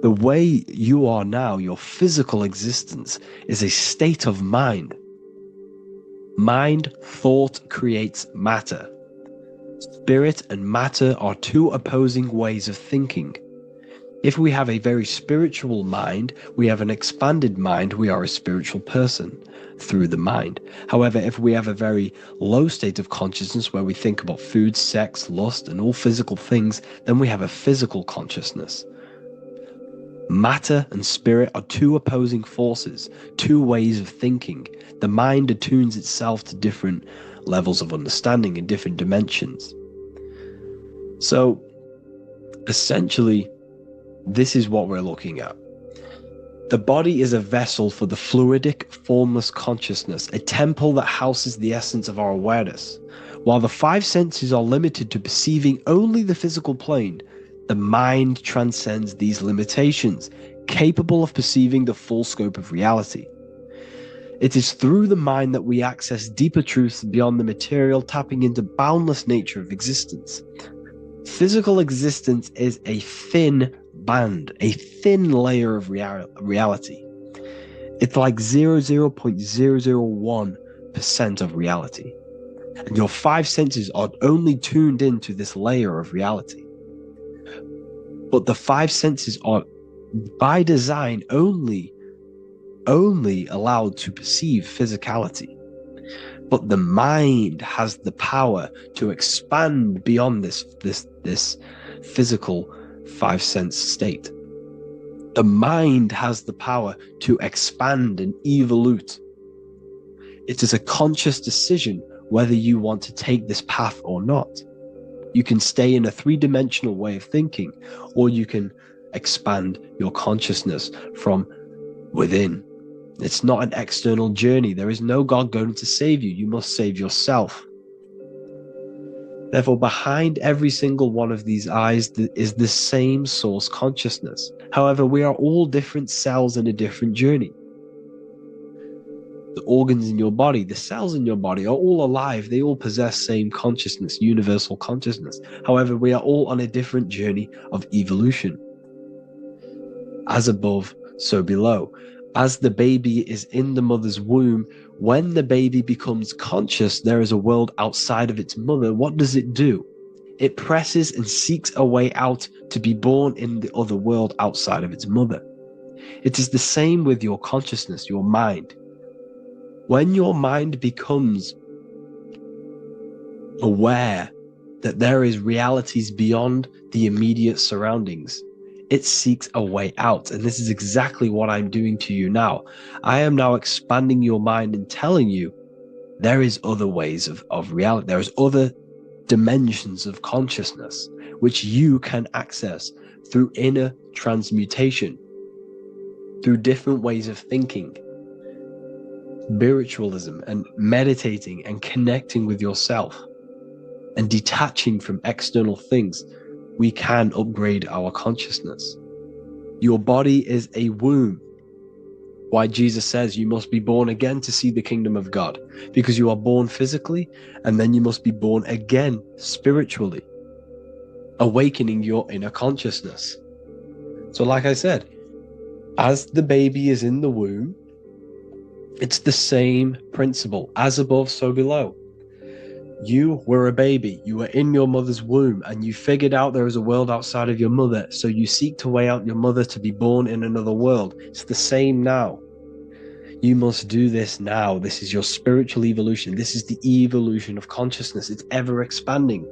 The way you are now, your physical existence, is a state of mind. Mind, thought creates matter. Spirit and matter are two opposing ways of thinking. If we have a very spiritual mind, we have an expanded mind, we are a spiritual person through the mind. However, if we have a very low state of consciousness where we think about food, sex, lust, and all physical things, then we have a physical consciousness. Matter and spirit are two opposing forces, two ways of thinking. The mind attunes itself to different levels of understanding in different dimensions. So, essentially, this is what we're looking at. The body is a vessel for the fluidic, formless consciousness, a temple that houses the essence of our awareness. While the five senses are limited to perceiving only the physical plane, the mind transcends these limitations, capable of perceiving the full scope of reality. It is through the mind that we access deeper truths beyond the material, tapping into boundless nature of existence. Physical existence is a thin band, a thin layer of reality. It's like 0.001% of reality. And your five senses are only tuned into this layer of reality. But the five senses are, by design, only allowed to perceive physicality. But the mind has the power to expand beyond this physical five-sense state. The mind has the power to expand and evolute. It is a conscious decision whether you want to take this path or not. You can stay in a three-dimensional way of thinking, or you can expand your consciousness from within. It's not an external journey. There is no God going to save you. You must save yourself. Therefore, behind every single one of these eyes is the same source consciousness. However, we are all different cells in a different journey. The organs in your body, the cells in your body are all alive. They all possess same consciousness, universal consciousness. However, we are all on a different journey of evolution. As above, so below. As the baby is in the mother's womb, when the baby becomes conscious, there is a world outside of its mother. What does it do? It presses and seeks a way out to be born in the other world outside of its mother. It is the same with your consciousness, your mind. When your mind becomes aware that there is realities beyond the immediate surroundings, it seeks a way out. And this is exactly what I'm doing to you now. I am now expanding your mind and telling you there is other ways of reality. There is other dimensions of consciousness which you can access through inner transmutation, through different ways of thinking, spiritualism, and meditating and connecting with yourself and detaching from external things. We can upgrade our consciousness. Your body is a womb. Why Jesus says you must be born again to see the kingdom of God, because you are born physically and then you must be born again spiritually, awakening your inner consciousness. So like I said, as the baby is in the womb, it's the same principle. As above, so below. You were a baby, you were in your mother's womb, and you figured out there is a world outside of your mother, so you seek to way out your mother to be born in another world. It's the same now. You must do this now. This is your spiritual evolution. This is the evolution of consciousness. It's ever expanding.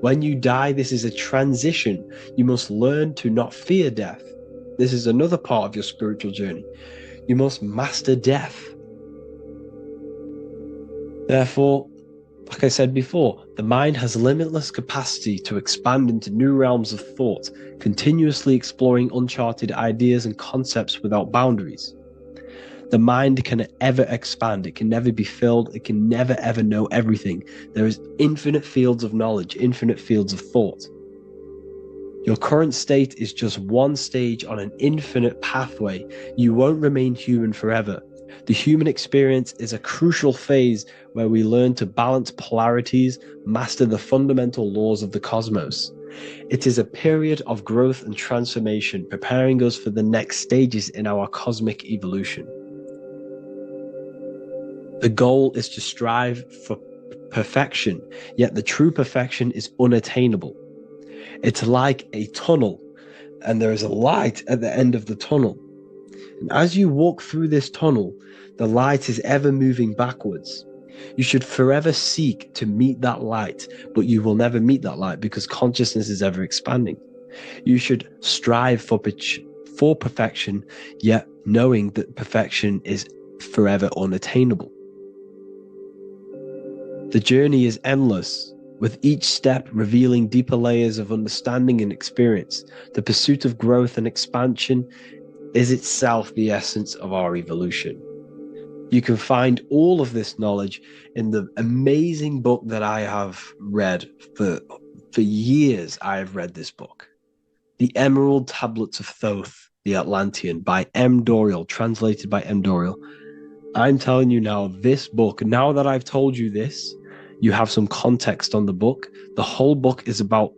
When you die, this is a transition. You must learn to not fear death. This is another part of your spiritual journey. You must master death. Therefore, like I said before, the mind has limitless capacity to expand into new realms of thought, continuously exploring uncharted ideas and concepts without boundaries. The mind can ever expand. It can never be filled. It can never ever know everything. There is infinite fields of knowledge, infinite fields of thought. Your current state is just one stage on an infinite pathway. You won't remain human forever. The human experience is a crucial phase where we learn to balance polarities, master the fundamental laws of the cosmos. It is a period of growth and transformation, preparing us for the next stages in our cosmic evolution. The goal is to strive for perfection, yet the true perfection is unattainable. It's like a tunnel, and there is a light at the end of the tunnel. And as you walk through this tunnel, the light is ever moving backwards. You should forever seek to meet that light, but you will never meet that light because consciousness is ever expanding. You should strive for perfection, yet knowing that perfection is forever unattainable. The journey is endless, with each step revealing deeper layers of understanding and experience. The pursuit of growth and expansion is itself the essence of our evolution. You can find all of this knowledge in the amazing book that I have read for years. I have read this book, The Emerald Tablets of Thoth, the Atlantean, by M. Dorial, translated by M. Dorial. I'm telling you now, this book, now that I've told you this, you have some context on the book. The whole book is about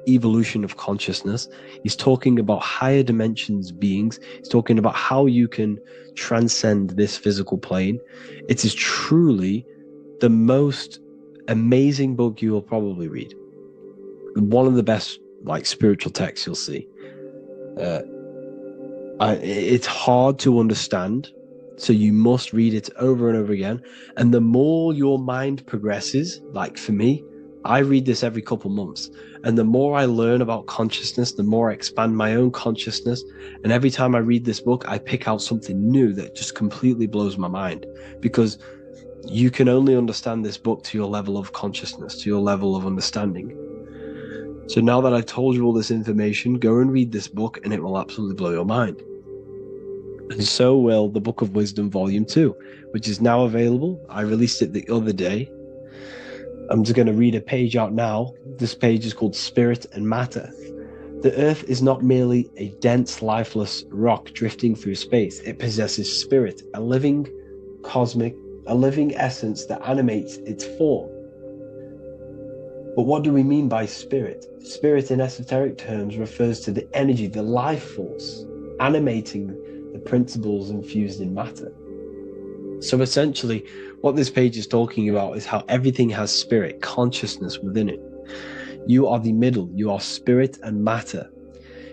evolution of consciousness. He's talking about higher dimensions beings. He's talking about how you can transcend this physical plane. It is truly the most amazing book you will probably read. One of the best spiritual texts you'll see. It's hard to understand, so you must read it over and over again. And the more your mind progresses, like for me, I read this every couple months. And the more I learn about consciousness, the more I expand my own consciousness. And every time I read this book, I pick out something new that just completely blows my mind, because you can only understand this book to your level of consciousness, to your level of understanding. So now that I've told you all this information, go and read this book and it will absolutely blow your mind. And so will the Book of Wisdom Volume 2, which is now available. I released it the other day. I'm just going to read a page out now. This page is called Spirit and Matter. The Earth is not merely a dense, lifeless rock drifting through space. It possesses spirit, a living essence that animates its form. But what do we mean by spirit? Spirit in esoteric terms refers to the energy, the life force, animating the principles infused in matter. So essentially, what this page is talking about is how everything has spirit, consciousness within it. You are the middle, you are spirit and matter.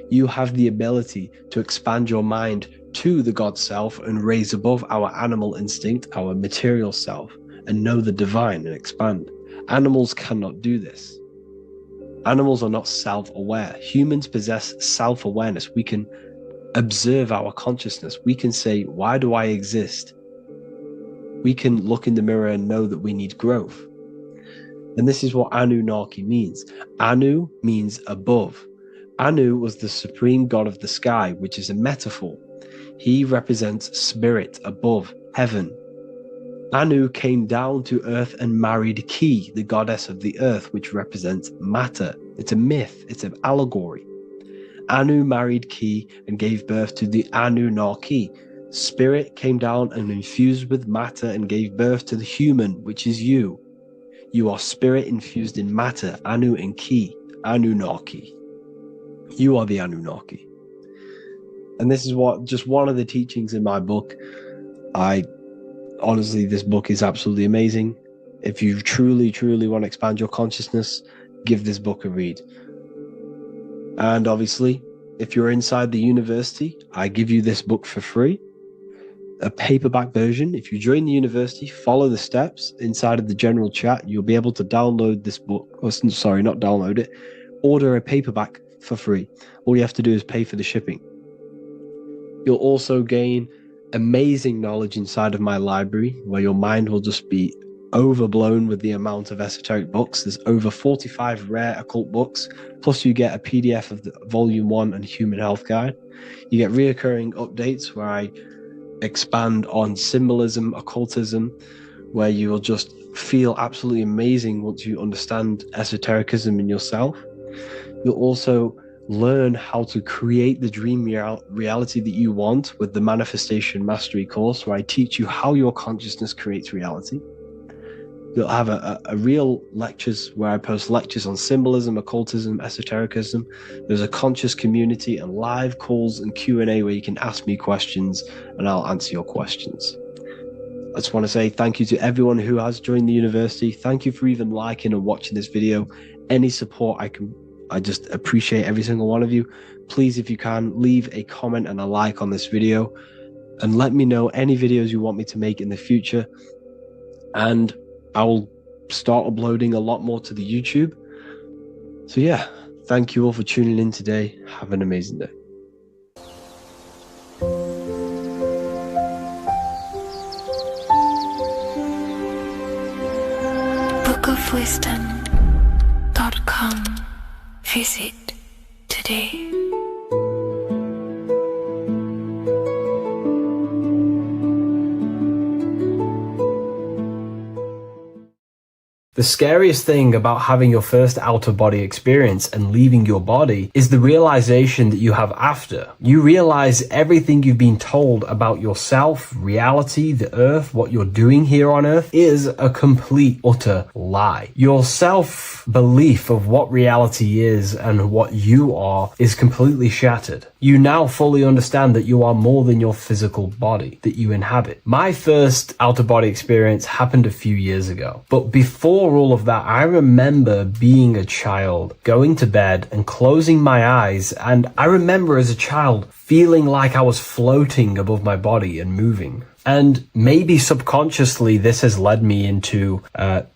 You have the ability to expand your mind to the God self and raise above our animal instinct, our material self, and know the divine and expand. Animals cannot do this. Animals are not self-aware. Humans possess self-awareness. We can observe our consciousness. We can say, why do I exist? We can look in the mirror and know that we need growth. And this is what Anunnaki means. Anu means above. Anu was the supreme god of the sky, which is a metaphor. He represents spirit above, heaven. Anu came down to earth and married Ki, the goddess of the earth, which represents matter. It's a myth, it's an allegory. Anu married Ki and gave birth to the Anunnaki. Spirit came down and infused with matter and gave birth to the human, which is you. You are spirit infused in matter, Anu and Ki, Anunnaki. You are the Anunnaki. And this is just one of the teachings in my book. Honestly, this book is absolutely amazing. If you truly, truly want to expand your consciousness, give this book a read. And obviously, if you're inside the university, I give you this book for free. a paperback version. If you join the university, follow the steps inside of the general chat, you'll be able to download this book. Or, sorry, not download it. Order a paperback for free. All you have to do is pay for the shipping. You'll also gain amazing knowledge inside of my library, where your mind will just be overblown with the amount of esoteric books. There's over 45 rare occult books, plus you get a PDF of the Volume 1 and Human Health Guide. You get reoccurring updates where I expand on symbolism, occultism, where you will just feel absolutely amazing once you understand esotericism in yourself. You'll also learn how to create the dream reality that you want with the Manifestation Mastery course, where I teach you how your consciousness creates reality. You'll have a real lectures where I post lectures on symbolism, occultism, esotericism. There's a conscious community and live calls and Q&A where you can ask me questions and I'll answer your questions. I just want to say thank you to everyone who has joined the university. Thank you for even liking and watching this video. Any support I just appreciate every single one of you. Please, if you can, leave a comment and a like on this video and let me know any videos you want me to make in the future. And I will start uploading a lot more to the YouTube. So yeah, thank you all for tuning in today. Have an amazing day. bookofwisdom.com. Visit today. The scariest thing about having your first out-of-body experience and leaving your body is the realization that you have after. You realize everything you've been told about yourself, reality, the earth, what you're doing here on earth is a complete, utter lie. Your self-belief of what reality is and what you are is completely shattered. You now fully understand that you are more than your physical body that you inhabit. My first out-of-body experience happened a few years ago, but before all of that, I remember being a child, going to bed and closing my eyes, and I remember as a child feeling like I was floating above my body and moving. And maybe subconsciously this has led me into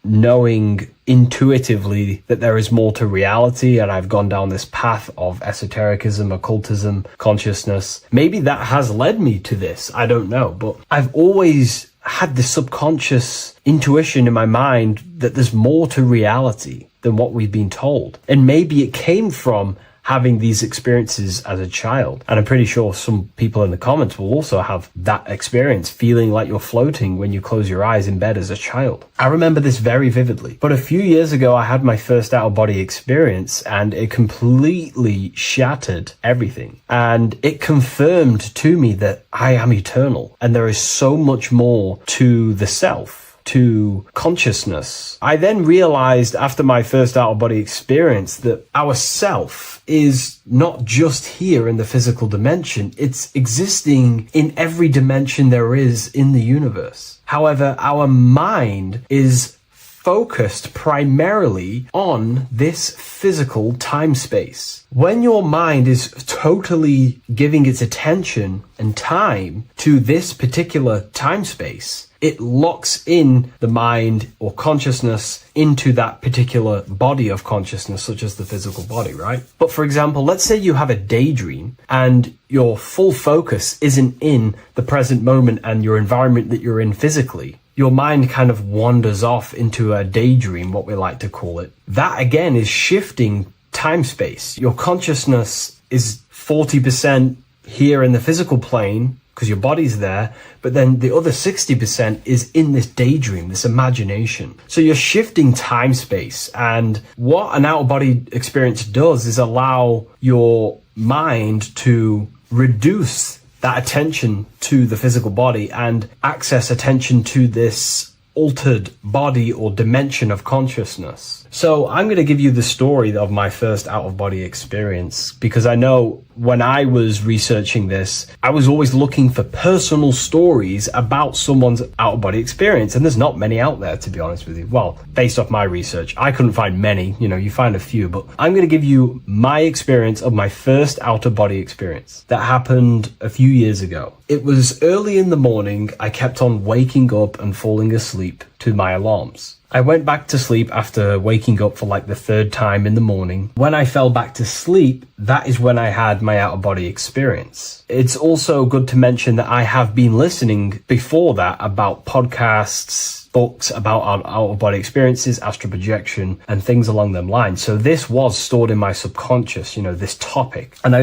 knowing intuitively that there is more to reality, and I've gone down this path of esotericism, occultism, consciousness. Maybe that has led me to this, I don't know, but I've always had this subconscious intuition in my mind that there's more to reality than what we've been told. And maybe it came from having these experiences as a child. And I'm pretty sure some people in the comments will also have that experience, feeling like you're floating when you close your eyes in bed as a child. I remember this very vividly. But a few years ago, I had my first out-of-body experience, and it completely shattered everything. And it confirmed to me that I am eternal, and there is so much more to the self, to consciousness. I then realized after my first out-of-body experience that our self is not just here in the physical dimension, it's existing in every dimension there is in the universe. However, our mind is focused primarily on this physical time space. When your mind is totally giving its attention and time to this particular time space, it locks in the mind or consciousness into that particular body of consciousness, such as the physical body, right? But for example, let's say you have a daydream and your full focus isn't in the present moment and your environment that you're in physically. Your mind kind of wanders off into a daydream, what we like to call it. That again is shifting time space. Your consciousness is 40% here in the physical plane because your body's there, but then the other 60% is in this daydream, this imagination. So you're shifting time space, and what an out-of-body experience does is allow your mind to reduce that attention to the physical body and access attention to this altered body or dimension of consciousness. So I'm going to give you the story of my first out-of-body experience, because I know when I was researching this, I was always looking for personal stories about someone's out-of-body experience, and there's not many out there, to be honest with you. Well, based off my research, I couldn't find many. You find a few, but I'm going to give you my experience of my first out-of-body experience that happened a few years ago. It was early in the morning. I kept on waking up and falling asleep to my alarms. I went back to sleep after waking up for like the third time in the morning. When I fell back to sleep, that is when I had my out-of-body experience. It's also good to mention that I have been listening before that about podcasts, books about our out-of-body experiences, astral projection, and things along them lines. So this was stored in my subconscious, this topic. And I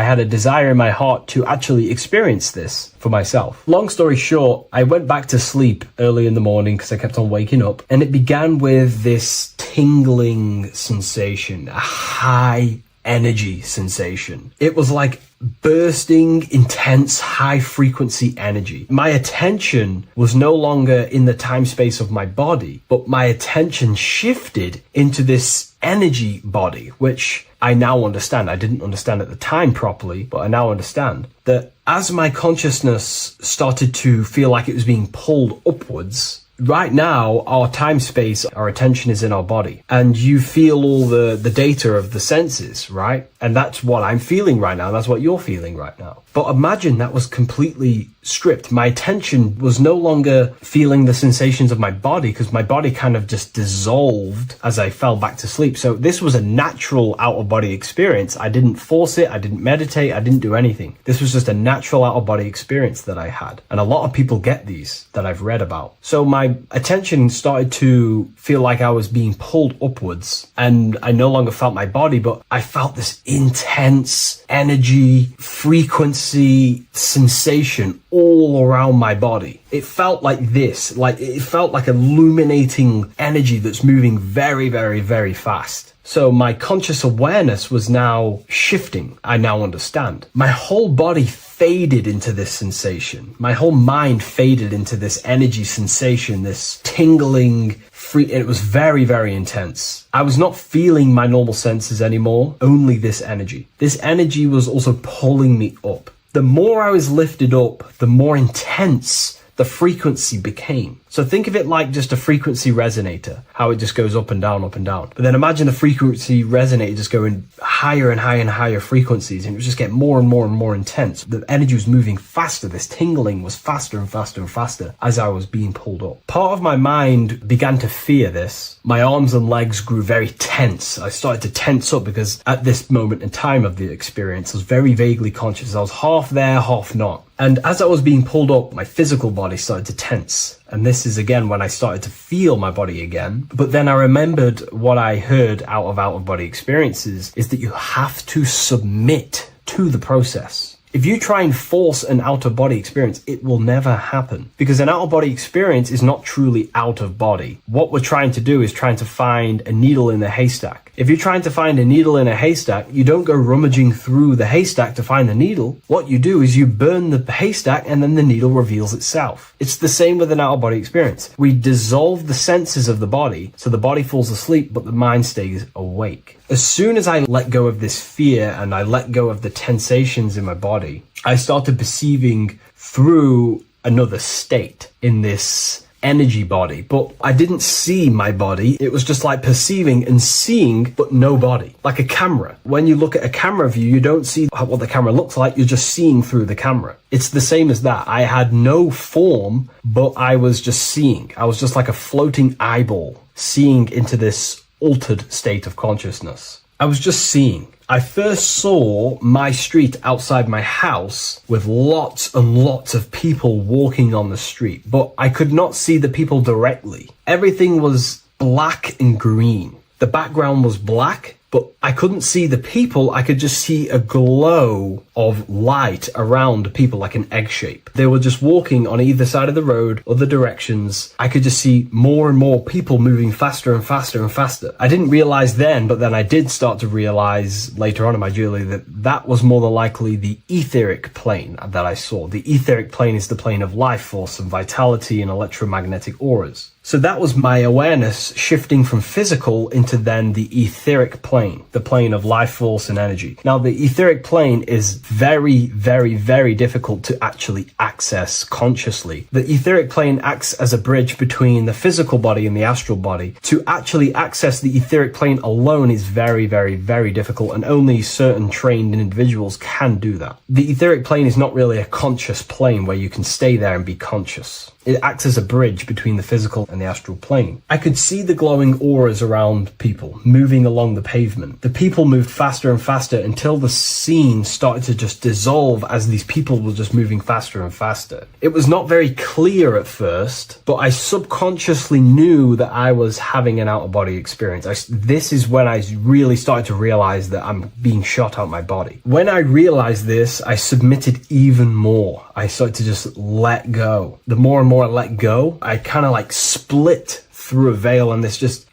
had a desire in my heart to actually experience this for myself. Long story short, I went back to sleep early in the morning because I kept on waking up, and it began with this tingling sensation, a high energy sensation. It was like bursting, intense, high frequency energy. My attention was no longer in the time space of my body, but my attention shifted into this energy body, which I now understand. I didn't understand at the time properly, but I now understand that as my consciousness started to feel like it was being pulled upwards, right now, our time space, our attention is in our body, and you feel all the data of the senses, right? And that's what I'm feeling right now. That's what you're feeling right now. But imagine that was completely stripped. My attention was no longer feeling the sensations of my body, because my body kind of just dissolved as I fell back to sleep. So this was a natural out-of-body experience. I didn't force it. I didn't meditate. I didn't do anything. This was just a natural out-of-body experience that I had. And a lot of people get these that I've read about. So my attention started to feel like I was being pulled upwards, and I no longer felt my body, but I felt this intense energy, frequency, sensation all around my body. It felt like this, it felt like illuminating energy that's moving very, very, very fast. So my conscious awareness was now shifting. I now understand. My whole body faded into this sensation. My whole mind faded into this energy sensation, this tingling, and it was very, very intense. I was not feeling my normal senses anymore, only this energy. This energy was also pulling me up. The more I was lifted up, the more intense the frequency became. So think of it like just a frequency resonator, how it just goes up and down, up and down. But then imagine the frequency resonator just going higher and higher and higher frequencies, and it would just get more and more and more intense. The energy was moving faster. This tingling was faster and faster and faster as I was being pulled up. Part of my mind began to fear this. My arms and legs grew very tense. I started to tense up because at this moment in time of the experience, I was very vaguely conscious. I was half there, half not. And as I was being pulled up, my physical body started to tense. And this is again when I started to feel my body again. But then I remembered what I heard out of body experiences is that you have to submit to the process. If you try and force an out-of-body experience, it will never happen, because an out-of-body experience is not truly out of body. What we're trying to do is trying to find a needle in a haystack. If you're trying to find a needle in a haystack, you don't go rummaging through the haystack to find the needle. What you do is you burn the haystack and then the needle reveals itself. It's the same with an out-of-body experience. We dissolve the senses of the body, so the body falls asleep, but the mind stays awake. As soon as I let go of this fear and I let go of the tensations in my body, I started perceiving through another state in this energy body, but I didn't see my body. It was just like perceiving and seeing, but no body, like a camera. When you look at a camera view, you don't see what the camera looks like. You're just seeing through the camera. It's the same as that. I had no form, but I was just seeing. I was just like a floating eyeball, seeing into this altered state of consciousness. I was just seeing. I first saw my street outside my house with lots and lots of people walking on the street, but I could not see the people directly. Everything was black and green. The background was black, but I couldn't see the people. I could just see a glow of light around the people, like an egg shape. They were just walking on either side of the road, other directions. I could just see more and more people moving faster and faster and faster. I didn't realize then, but then I did start to realize later on in my journey that that was more than likely the etheric plane that I saw. The etheric plane is the plane of life force and vitality and electromagnetic auras. So that was my awareness shifting from physical into then the etheric plane, the plane of life force and energy. Now, the etheric plane is very, very, very difficult to actually access consciously. The etheric plane acts as a bridge between the physical body and the astral body. To actually access the etheric plane alone is very, very, very difficult, and only certain trained individuals can do that. The etheric plane is not really a conscious plane where you can stay there and be conscious. It acts as a bridge between the physical and the astral plane. I could see the glowing auras around people moving along the pavement. The people moved faster and faster until the scene started to just dissolve as these people were just moving faster and faster. It was not very clear at first, but I subconsciously knew that I was having an out-of-body experience. This is when I really started to realize that I'm being shot out my body. When I realized this, I submitted even more. I started to just let go. The more and more I let go, I kind of like split through a veil, and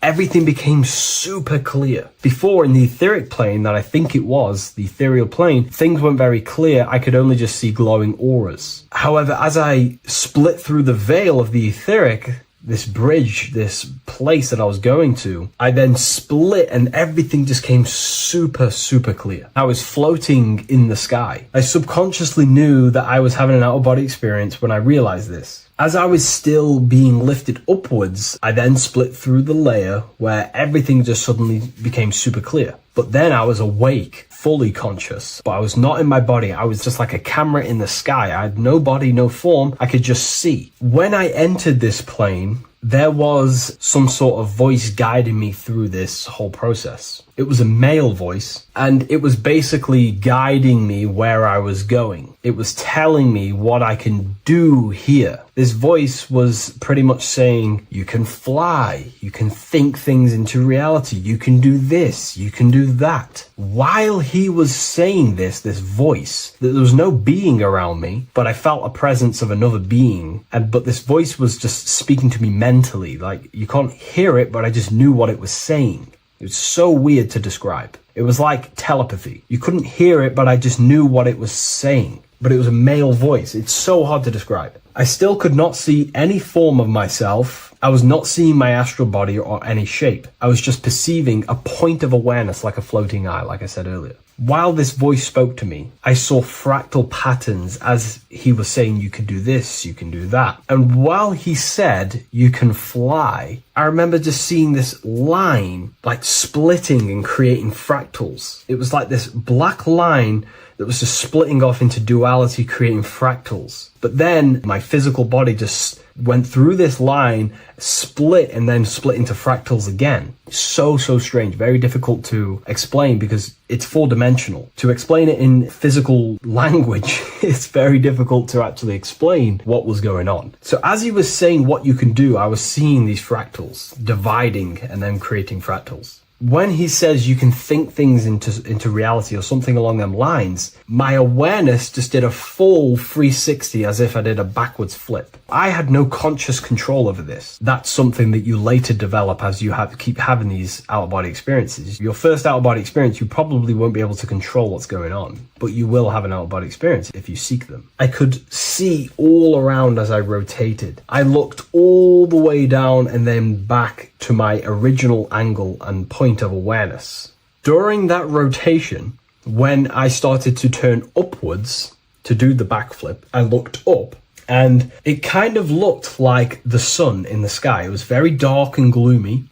everything became super clear. Before, in the etheric plane that I think it was, the ethereal plane, things weren't very clear. I could only just see glowing auras. However, as I split through the veil of the etheric, this bridge, this place that I was going to, I then split and everything just came super, super clear. I was floating in the sky. I subconsciously knew that I was having an out-of-body experience when I realized this. As I was still being lifted upwards, I then split through the layer where everything just suddenly became super clear. But then I was awake, fully conscious, but I was not in my body. I was just like a camera in the sky. I had no body, no form. I could just see. When I entered this plane, there was some sort of voice guiding me through this whole process. It was a male voice, and it was basically guiding me where I was going. It was telling me what I can do here. This voice was pretty much saying, you can fly, you can think things into reality, you can do this, you can do that. While he was saying this voice, there was no being around me, but I felt a presence of another being. But this voice was just speaking to me mentally. Like, you can't hear it, but I just knew what it was saying. It was so weird to describe. It was like telepathy. You couldn't hear it, but I just knew what it was saying. But it was a male voice. It's so hard to describe. I still could not see any form of myself. I was not seeing my astral body or any shape. I was just perceiving a point of awareness like a floating eye, like I said earlier. While this voice spoke to me, I saw fractal patterns as he was saying, you can do this, you can do that. And while he said, you can fly, I remember just seeing this line like splitting and creating fractals. It was like this black line that was just splitting off into duality, creating fractals. But then my physical body just went through this line, split, and then split into fractals again. So strange, very difficult to explain because it's four-dimensional. To explain it in physical language, it's very difficult to actually explain what was going on. So as he was saying what you can do, I was seeing these fractals dividing and then creating fractals. When he says you can think things into reality or something along them lines, my awareness just did a full 360 as if I did a backwards flip. I had no conscious control over this. That's something that you later develop as you keep having these out-of-body experiences. Your first out-of-body experience, you probably won't be able to control what's going on, but you will have an out-of-body experience if you seek them. I could see all around as I rotated. I looked all the way down and then back to my original angle and point of awareness. During that rotation, when I started to turn upwards to do the backflip, I looked up and it kind of looked like the sun in the sky. It was very dark and gloomy.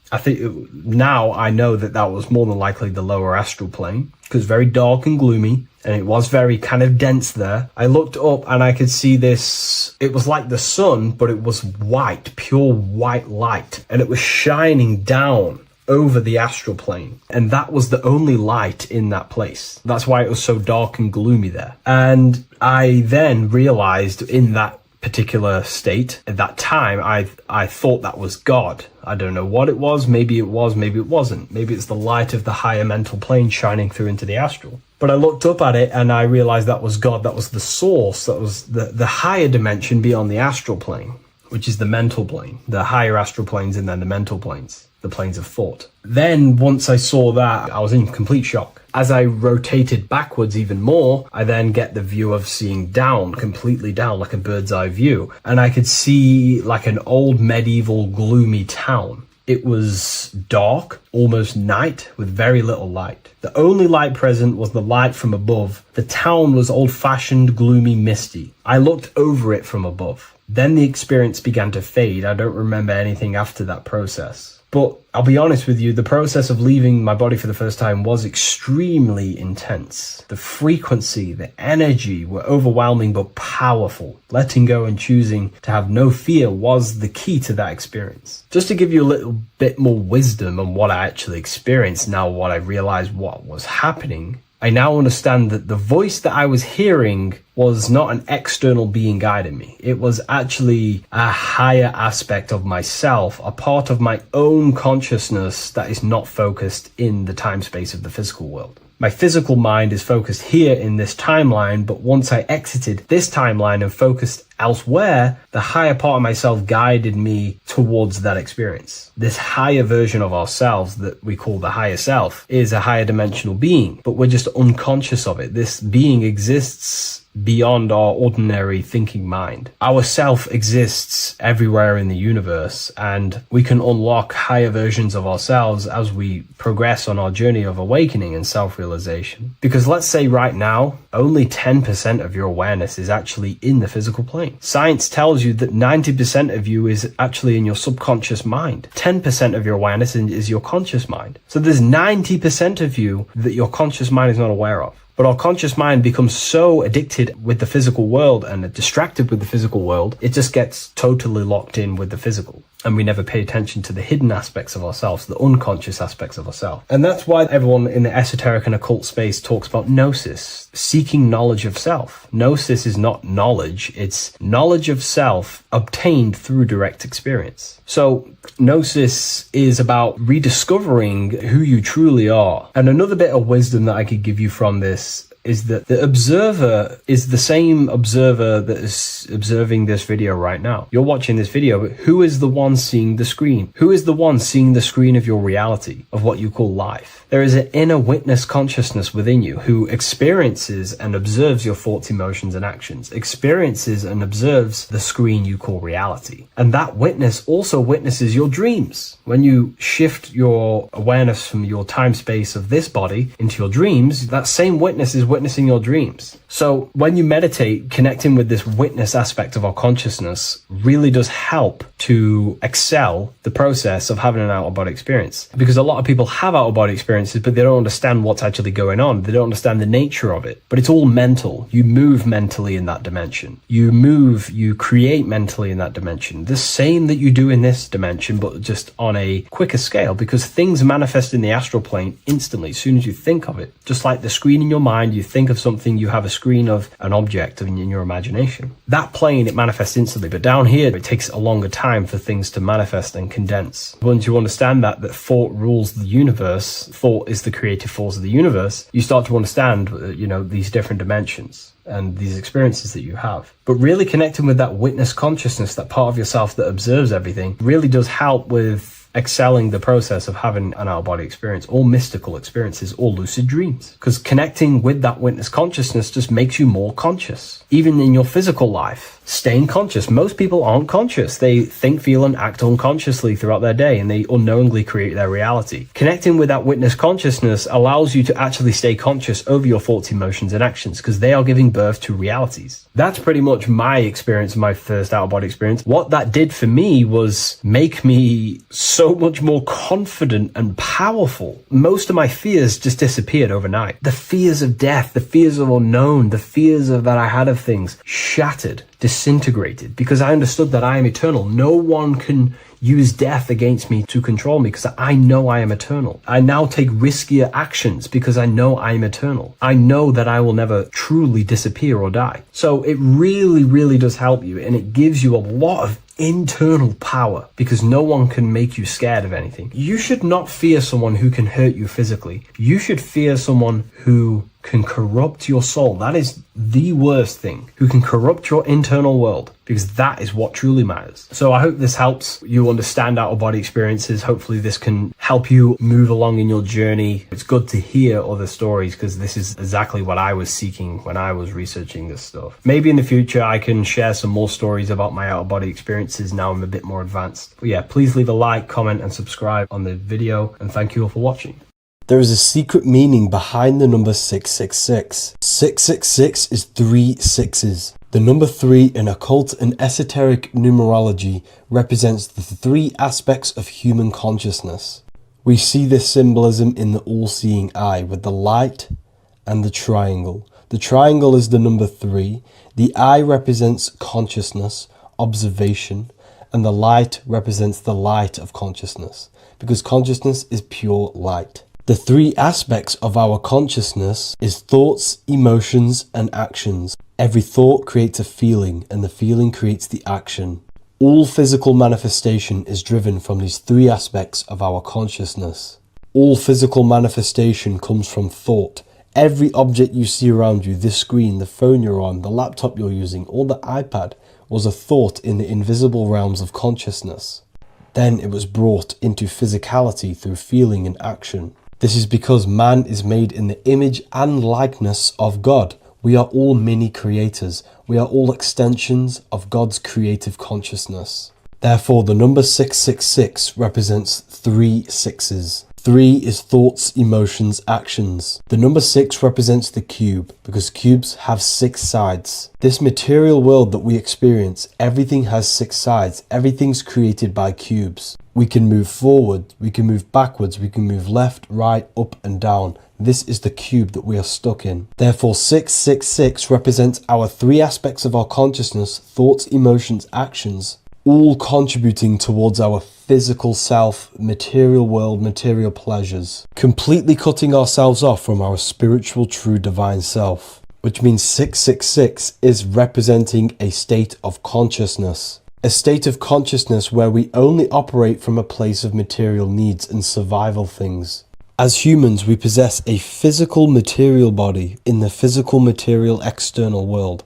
Now I know that was more than likely the lower astral plane because very dark and gloomy, and it was very kind of dense there. I looked up and I could see this. It was like the sun, but it was white, pure white light, and it was shining down over the astral plane. And that was the only light in that place. That's why it was so dark and gloomy there. And I then realized in that particular state, at that time, I thought that was God. I don't know what it was, maybe it wasn't. Maybe it's the light of the higher mental plane shining through into the astral. But I looked up at it and I realized that was God, that was the source, that was the higher dimension beyond the astral plane, which is the mental plane, the higher astral planes and then the mental planes. the planes of thought. Then once I saw that, I was in complete shock. As I rotated backwards even more, I then get the view of seeing down, completely down, like a bird's eye view. And I could see like an old medieval gloomy town. It was dark, almost night, with very little light. The only light present was the light from above. The town was old-fashioned, gloomy, misty. I looked over it from above. Then the experience began to fade. I don't remember anything after that process. But I'll be honest with you, the process of leaving my body for the first time was extremely intense. The frequency, the energy were overwhelming but powerful. Letting go and choosing to have no fear was the key to that experience. Just to give you a little bit more wisdom on what I actually experienced now, what I realized what was happening, I now understand that the voice that I was hearing was not an external being guiding me. It was actually a higher aspect of myself, a part of my own consciousness that is not focused in the time space of the physical world. My physical mind is focused here in this timeline, but once I exited this timeline and focused elsewhere, the higher part of myself guided me towards that experience. This higher version of ourselves that we call the higher self is a higher dimensional being, but we're just unconscious of it. This being exists beyond our ordinary thinking mind. Our self exists everywhere in the universe, and we can unlock higher versions of ourselves as we progress on our journey of awakening and self-realization. Because let's say right now, only 10% of your awareness is actually in the physical plane. Science tells you that 90% of you is actually in your subconscious mind. 10% of your awareness is your conscious mind. So there's 90% of you that your conscious mind is not aware of. But our conscious mind becomes so addicted with the physical world and distracted with the physical world, it just gets totally locked in with the physical. And we never pay attention to the hidden aspects of ourselves, the unconscious aspects of ourselves. And that's why everyone in the esoteric and occult space talks about gnosis, seeking knowledge of self. Gnosis is not knowledge, it's knowledge of self obtained through direct experience. So gnosis is about rediscovering who you truly are. And another bit of wisdom that I could give you from this is that the observer is the same observer that is observing this video right now. You're watching this video, but who is the one seeing the screen? Who is the one seeing the screen of your reality, of what you call life? There is an inner witness consciousness within you who experiences and observes your thoughts, emotions, and actions, experiences and observes the screen you call reality. And that witness also witnesses your dreams. When you shift your awareness from your time space of this body into your dreams, that same witness is witnessing your dreams. So when you meditate, connecting with this witness aspect of our consciousness really does help to excel the process of having an out-of-body experience. Because a lot of people have out-of-body experiences, but they don't understand what's actually going on. They don't understand the nature of it. But it's all mental. You move mentally in that dimension. You create mentally in that dimension. The same that you do in this dimension, but just on a quicker scale, because things manifest in the astral plane instantly as soon as you think of it. Just like the screen in your mind, you think of something, you have a screen of an object in your imagination. That plane, it manifests instantly, but down here, it takes a longer time for things to manifest and condense. Once you understand that thought rules the universe, thought is the creative force of the universe, you start to understand, these different dimensions and these experiences that you have. But really connecting with that witness consciousness, that part of yourself that observes everything, really does help with excelling the process of having an out-of-body experience, or mystical experiences, or lucid dreams. Because connecting with that witness consciousness just makes you more conscious. Even in your physical life, staying conscious. Most people aren't conscious. They think, feel, and act unconsciously throughout their day, and they unknowingly create their reality. Connecting with that witness consciousness allows you to actually stay conscious over your thoughts, emotions, and actions, because they are giving birth to realities. That's pretty much my experience, my first out-of-body experience. What that did for me was make me so much more confident and powerful. Most of my fears just disappeared overnight. The fears of death, the fears of unknown, the fears of that I had of things shattered, disintegrated, because I understood that I am eternal. No one can use death against me to control me, because I know I am eternal. I now take riskier actions because I know I am eternal. I know that I will never truly disappear or die. So it really, really does help you, and it gives you a lot of internal power, because no one can make you scared of anything. You should not fear someone who can hurt you physically. You should fear someone who can corrupt your soul. That is the worst thing, who can corrupt your internal world, because that is what truly matters. So I hope this helps you understand out-of-body experiences. Hopefully this can help you move along in your journey. It's good to hear other stories, because this is exactly what I was seeking when I was researching this stuff. Maybe in the future I can share some more stories about my out-of-body experiences now I'm a bit more advanced. But yeah, please leave a like, comment and subscribe on the video, and thank you all for watching. There is a secret meaning behind the number 666. 666 is 3 sixes. The number 3 in occult and esoteric numerology represents the 3 aspects of human consciousness. We see this symbolism in the all-seeing eye with the light and the triangle. The triangle is the number 3. The eye represents consciousness, observation, and the light represents the light of consciousness, because consciousness is pure light. The 3 aspects of our consciousness is thoughts, emotions, and actions. Every thought creates a feeling, and the feeling creates the action. All physical manifestation is driven from these 3 aspects of our consciousness. All physical manifestation comes from thought. Every object you see around you, this screen, the phone you're on, the laptop you're using, or the iPad, was a thought in the invisible realms of consciousness. Then it was brought into physicality through feeling and action. This is because man is made in the image and likeness of God. We are all mini creators. We are all extensions of God's creative consciousness. Therefore, the number 666 represents 3 sixes. 3 is thoughts, emotions, actions. The number 6 represents the cube, because cubes have 6 sides. This material world that we experience, everything has 6 sides. Everything's created by cubes. We can move forward, we can move backwards, we can move left, right, up and down. This is the cube that we are stuck in. Therefore, 666 represents our 3 aspects of our consciousness, thoughts, emotions, actions, all contributing towards our physical self, material world, material pleasures, completely cutting ourselves off from our spiritual, true, divine self, which means 666 is representing a state of consciousness. A state of consciousness where we only operate from a place of material needs and survival things. As humans, we possess a physical material body in the physical material external world,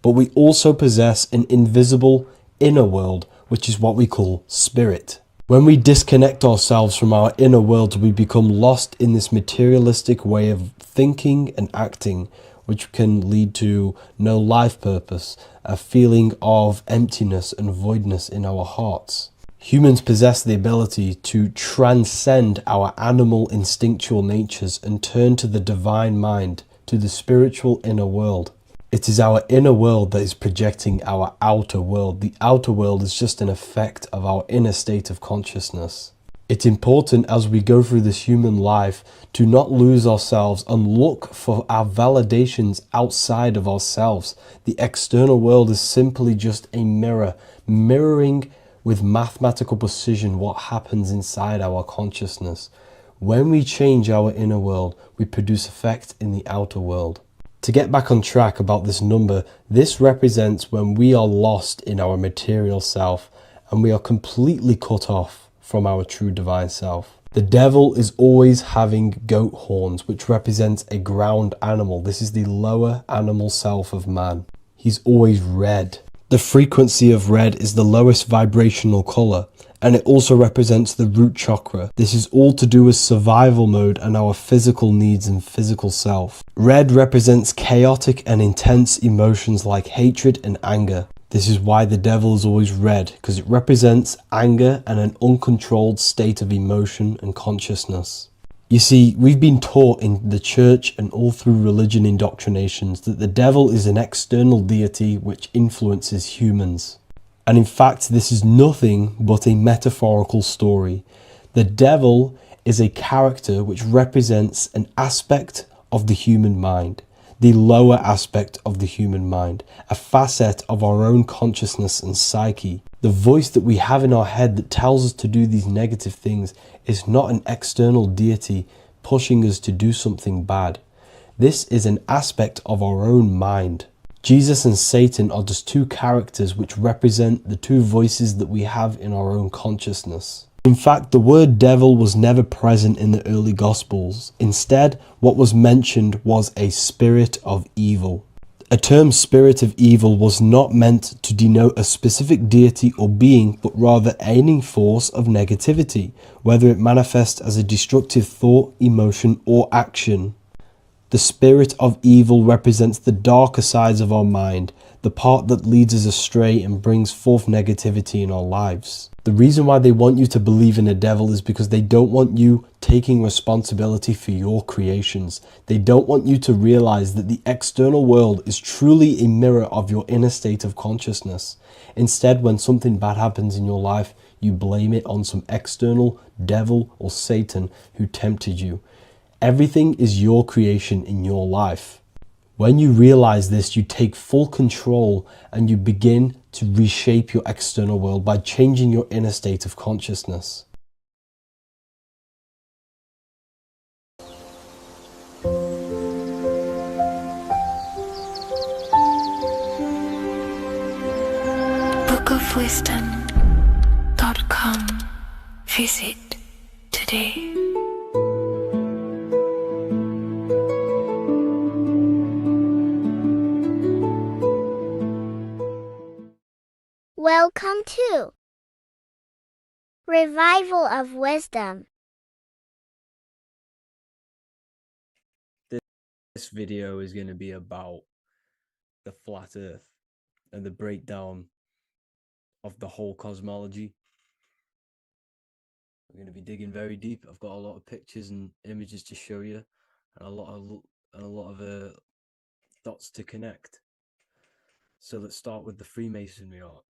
but we also possess an invisible inner world, which is what we call spirit. When we disconnect ourselves from our inner world, we become lost in this materialistic way of thinking and acting, which can lead to no life purpose, a feeling of emptiness and voidness in our hearts. Humans possess the ability to transcend our animal instinctual natures and turn to the divine mind, to the spiritual inner world. It is our inner world that is projecting our outer world. The outer world is just an effect of our inner state of consciousness. It's important as we go through this human life to not lose ourselves and look for our validations outside of ourselves. The external world is simply just a mirror, mirroring with mathematical precision what happens inside our consciousness. When we change our inner world, we produce effect in the outer world. To get back on track about this number, this represents when we are lost in our material self and we are completely cut off from our true divine self. The devil is always having goat horns, which represents a ground animal. This is the lower animal self of man. He's always red. The frequency of red is the lowest vibrational color, and it also represents the root chakra. This is all to do with survival mode and our physical needs and physical self. Red represents chaotic and intense emotions like hatred and anger. This is why the devil is always red, because it represents anger and an uncontrolled state of emotion and consciousness. You see, we've been taught in the church and all through religion indoctrinations that the devil is an external deity which influences humans. And in fact, this is nothing but a metaphorical story. The devil is a character which represents an aspect of the human mind, the lower aspect of the human mind, a facet of our own consciousness and psyche. The voice that we have in our head that tells us to do these negative things is not an external deity pushing us to do something bad. This is an aspect of our own mind. Jesus and Satan are just 2 characters which represent the 2 voices that we have in our own consciousness. In fact, the word devil was never present in the early Gospels. Instead, what was mentioned was a spirit of evil. A term spirit of evil was not meant to denote a specific deity or being, but rather any force of negativity, whether it manifests as a destructive thought, emotion, or action. The spirit of evil represents the darker sides of our mind, the part that leads us astray and brings forth negativity in our lives. The reason why they want you to believe in a devil is because they don't want you taking responsibility for your creations. They don't want you to realize that the external world is truly a mirror of your inner state of consciousness. Instead, when something bad happens in your life, you blame it on some external devil or Satan who tempted you. Everything is your creation in your life. When you realize this, you take full control and you begin to reshape your external world by changing your inner state of consciousness. bookofwisdom.com. Visit today. Welcome to Revival of Wisdom. This video is going to be about the flat earth and the breakdown of the whole cosmology. We're going to be digging very deep. I've got a lot of pictures and images to show you, and a lot of dots to connect. So let's start with the Freemasonry art.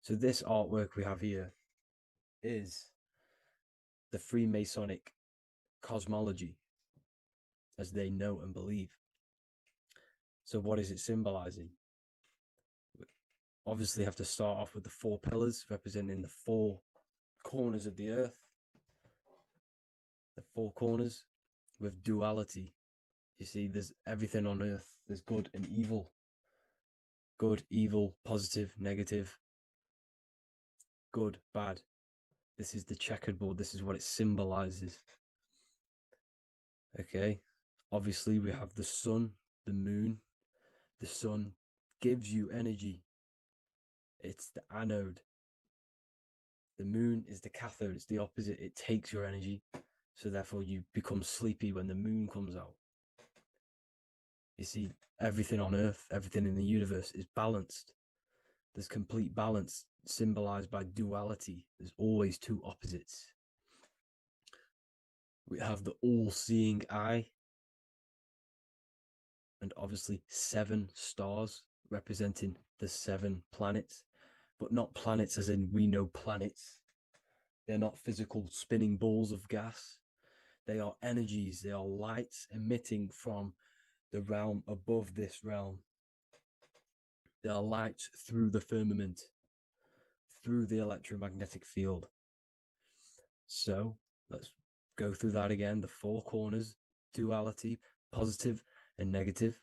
So this artwork we have here is the Freemasonic cosmology, as they know and believe. So what is it symbolizing? We obviously have to start off with the 4 pillars representing the 4 corners of the earth. The 4 corners with duality. You see, there's everything on earth. There's good and evil. Good, evil, positive, negative. Good, bad. This is the checkerboard. This is what it symbolizes. Okay. Obviously, we have the sun, the moon. The sun gives you energy. It's the anode. The moon is the cathode. It's the opposite. It takes your energy. So therefore, you become sleepy when the moon comes out. You see, everything on Earth, everything in the universe is balanced. There's complete balance, symbolized by duality. There's always 2 opposites. We have the all-seeing eye, and obviously 7 stars representing the 7 planets, but not planets as in we know planets. They're not physical spinning balls of gas. They are energies. They are lights emitting from the realm above this realm. They are lights through the firmament, through the electromagnetic field. So let's go through that again. The 4 corners, duality, positive and negative,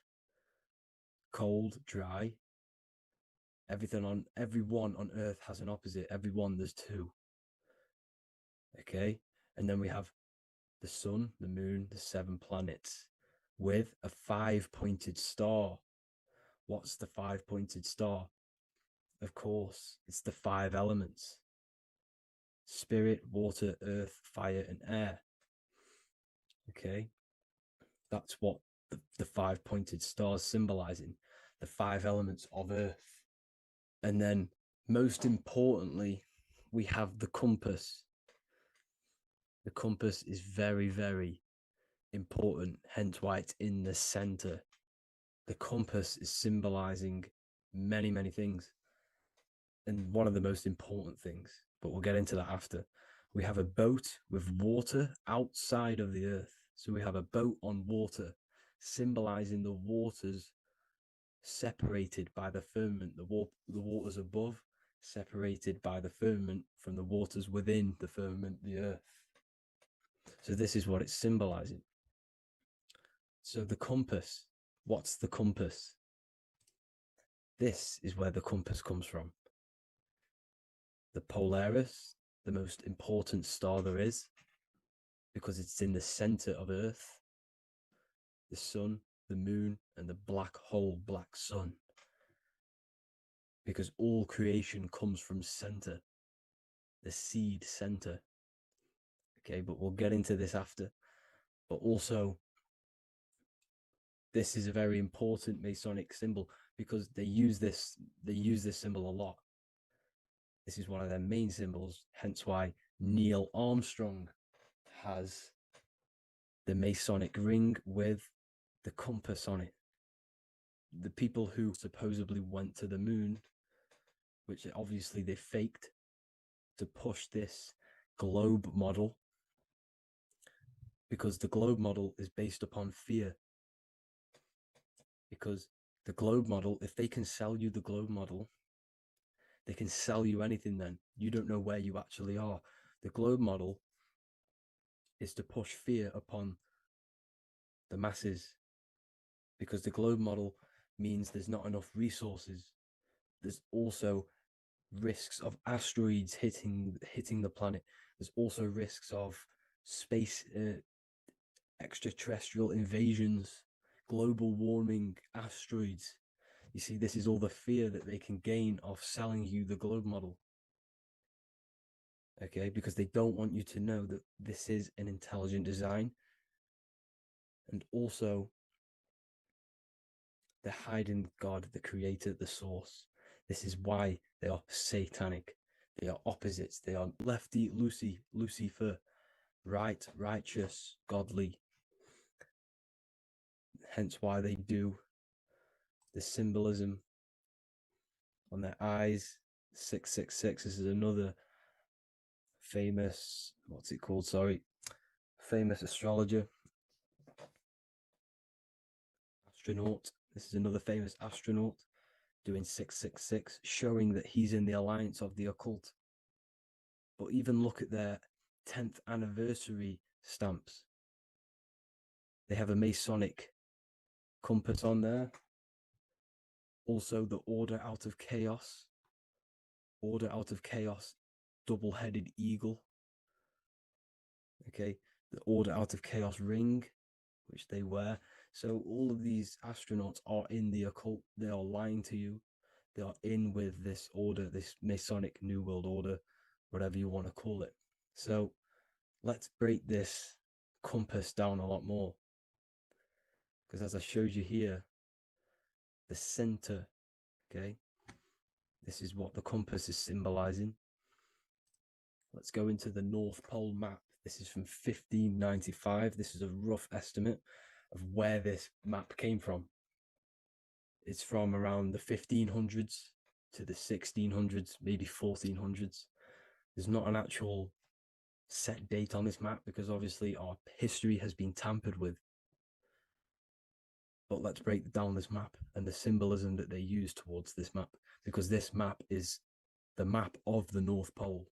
cold, dry. Everyone on Earth has an opposite. Everyone, there's 2. Okay, and then we have the sun, the moon, the 7 planets with a 5-pointed star. What's the 5-pointed star? Of course, it's the 5 elements: spirit, water, earth, fire, and air. Okay, that's what the 5-pointed star is symbolizing, the 5 elements of earth. And then, most importantly, we have the compass. The compass is very, very important, hence why it's in the center. The compass is symbolizing many, many things. And one of the most important things, but we'll get into that after. We have a boat with water outside of the earth. So we have a boat on water, symbolizing the waters separated by the firmament, the waters above, separated by the firmament from the waters within the firmament, the earth. So this is what it's symbolizing. So the compass, what's the compass? This is where the compass comes from. The Polaris, the most important star there is, because it's in the center of Earth, the sun, the moon, and the black hole, black sun. Because all creation comes from center, the seed center. Okay, but we'll get into this after. But also, this is a very important Masonic symbol because they use this symbol a lot. This is one of their main symbols, hence why Neil Armstrong has the Masonic ring with the compass on it. The people who supposedly went to the moon, which obviously they faked to push this globe model, because the globe model is based upon fear. Because the globe model, if they can sell you the globe model, they can sell you anything then. You don't know where you actually are. The globe model is to push fear upon the masses, because the globe model means there's not enough resources. There's also risks of asteroids hitting the planet. There's also risks of space extraterrestrial invasions, global warming, asteroids. You see, this is all the fear that they can gain off selling you the globe model. Okay, because they don't want you to know that this is an intelligent design. And also, they're hiding God, the creator, the source. This is why they are satanic. They are opposites. They are lefty, Lucifer, right, righteous, godly. Hence why they do the symbolism on their eyes. 666. This is another famous, famous astrologer, astronaut. This is another famous astronaut doing 666, showing that he's in the alliance of the occult. But even look at their 10th anniversary stamps. They have a Masonic compass on there. Also, the Order Out of Chaos. Order Out of Chaos, double-headed eagle. Okay, the Order Out of Chaos ring, which they wear. So all of these astronauts are in the occult. They are lying to you. They are in with this order, this Masonic New World Order, whatever you want to call it. So let's break this compass down a lot more. Because as I showed you here, the center, okay, this is what the compass is symbolizing. Let's go into the North Pole map. This is from 1595. This is a rough estimate of where this map came from. It's from around the 1500s to the 1600s, maybe 1400s. There's not an actual set date on this map because obviously our history has been tampered with. But let's break down this map and the symbolism that they use towards this map, because this map is the map of the North Pole.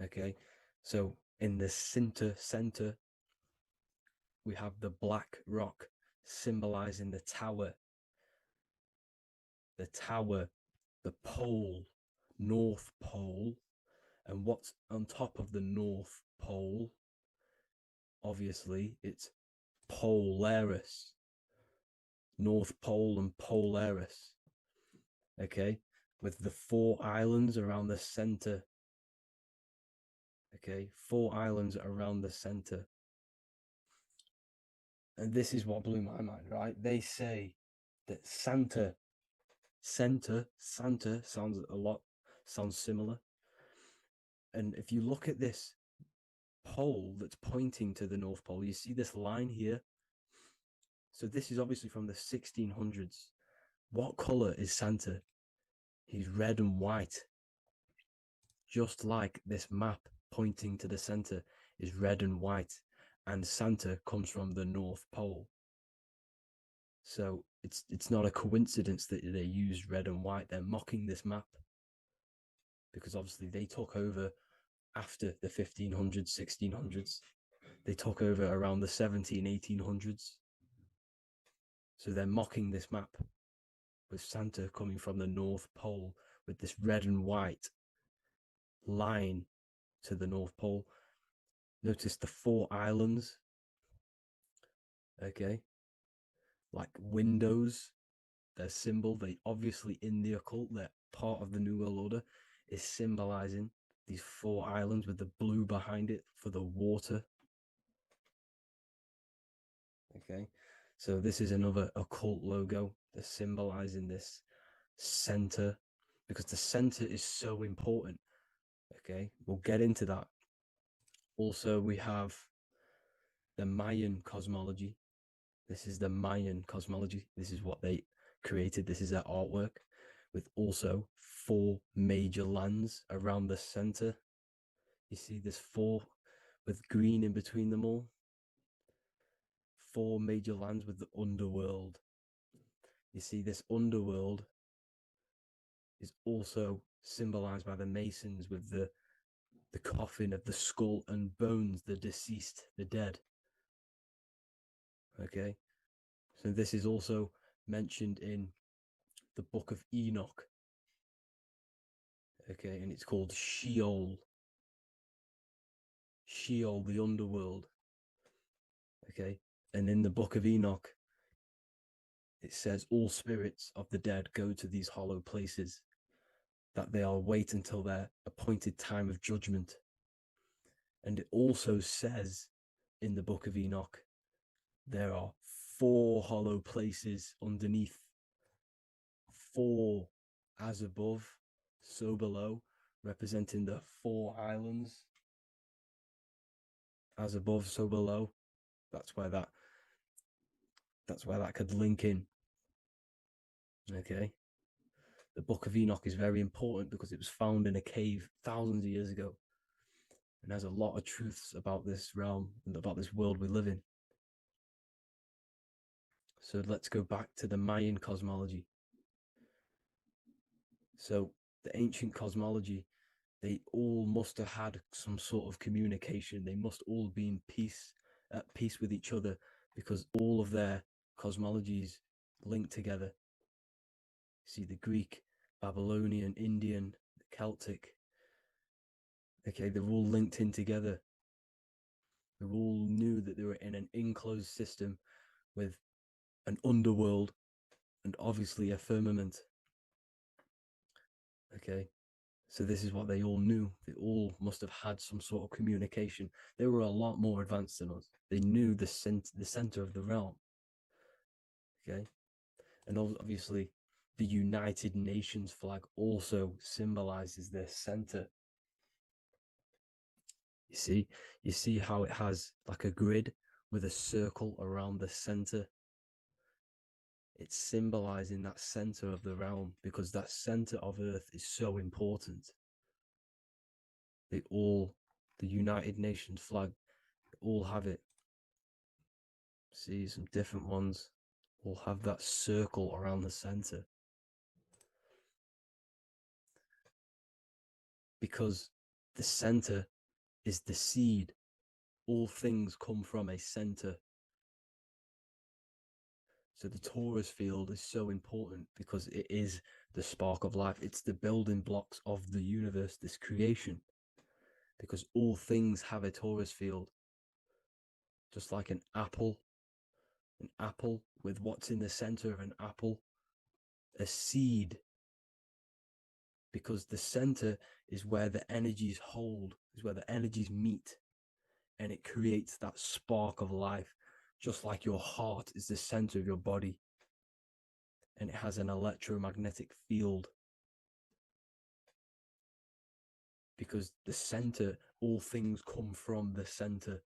Okay, so in the center, we have the black rock symbolizing the tower, the pole, North Pole. And what's on top of the North Pole? Obviously, it's Polaris. North Pole and Polaris. Okay, with the 4 islands around the center. Okay, 4 islands around the center. And this is what blew my mind, right? They say that Santa sounds similar. And if you look at this pole that's pointing to the North Pole, you see this line here. So this is obviously from the 1600s. What color is Santa? He's red and white. Just like this map pointing to the center is red and white, and Santa comes from the North Pole. So it's not a coincidence that they used red and white. They're mocking this map because obviously they took over after the 1500s, 1600s. They took over around the 1800s. So they're mocking this map with Santa coming from the North Pole with this red and white line to the North Pole. Notice the 4 islands, okay, like windows, their symbol. They obviously, in the occult, they're part of the New World Order, is symbolizing these 4 islands with the blue behind it for the water. Okay, so this is another occult logo. They're symbolizing this center, because the center is so important. Okay, we'll get into that. Also, we have the Mayan cosmology. This is the Mayan cosmology. This is what they created. This is their artwork, with also 4 major lands around the center. You see this 4 with green in between them all. 4 major lands with the underworld. You see this underworld is also symbolized by the Masons with the coffin of the skull and bones, the deceased, the dead. Okay, so this is also mentioned in the book of Enoch. Okay, and it's called Sheol. Sheol, the underworld. Okay, and in the book of Enoch, it says all spirits of the dead go to these hollow places, that they are wait until their appointed time of judgment. And it also says in the book of Enoch, there are 4 hollow places underneath. 4 as above, so below, representing the 4 islands. As above, so below. That's where that could link in. Okay. The book of Enoch is very important because it was found in a cave thousands of years ago, and has a lot of truths about this realm and about this world we live in. So let's go back to the Mayan cosmology. So the ancient cosmology, they all must have had some sort of communication. They must all be in peace, at peace with each other, because all of their cosmologies link together. See, the Greek, Babylonian, Indian, the Celtic. Okay, they're all linked in together. They all knew that they were in an enclosed system with an underworld and obviously a firmament. Okay, so this is what they all knew. They all must have had some sort of communication. They were a lot more advanced than us. They knew the center of the realm. Okay, and obviously the United Nations flag also symbolizes their center. You see how it has like a grid with a circle around the center. It's symbolizing that center of the realm, because that center of Earth is so important. The United Nations flag, all have it. See, some different ones all have that circle around the center. Because the center is the seed. All things come from a center. So the torus field is so important because it is the spark of life. It's the building blocks of the universe, this creation. Because all things have a torus field. Just like an apple with what's in the center of an apple, a seed. Because the center is where the energies hold, is where the energies meet. And it creates that spark of life. Just like your heart is the center of your body, and it has an electromagnetic field. Because the center, all things come from the center.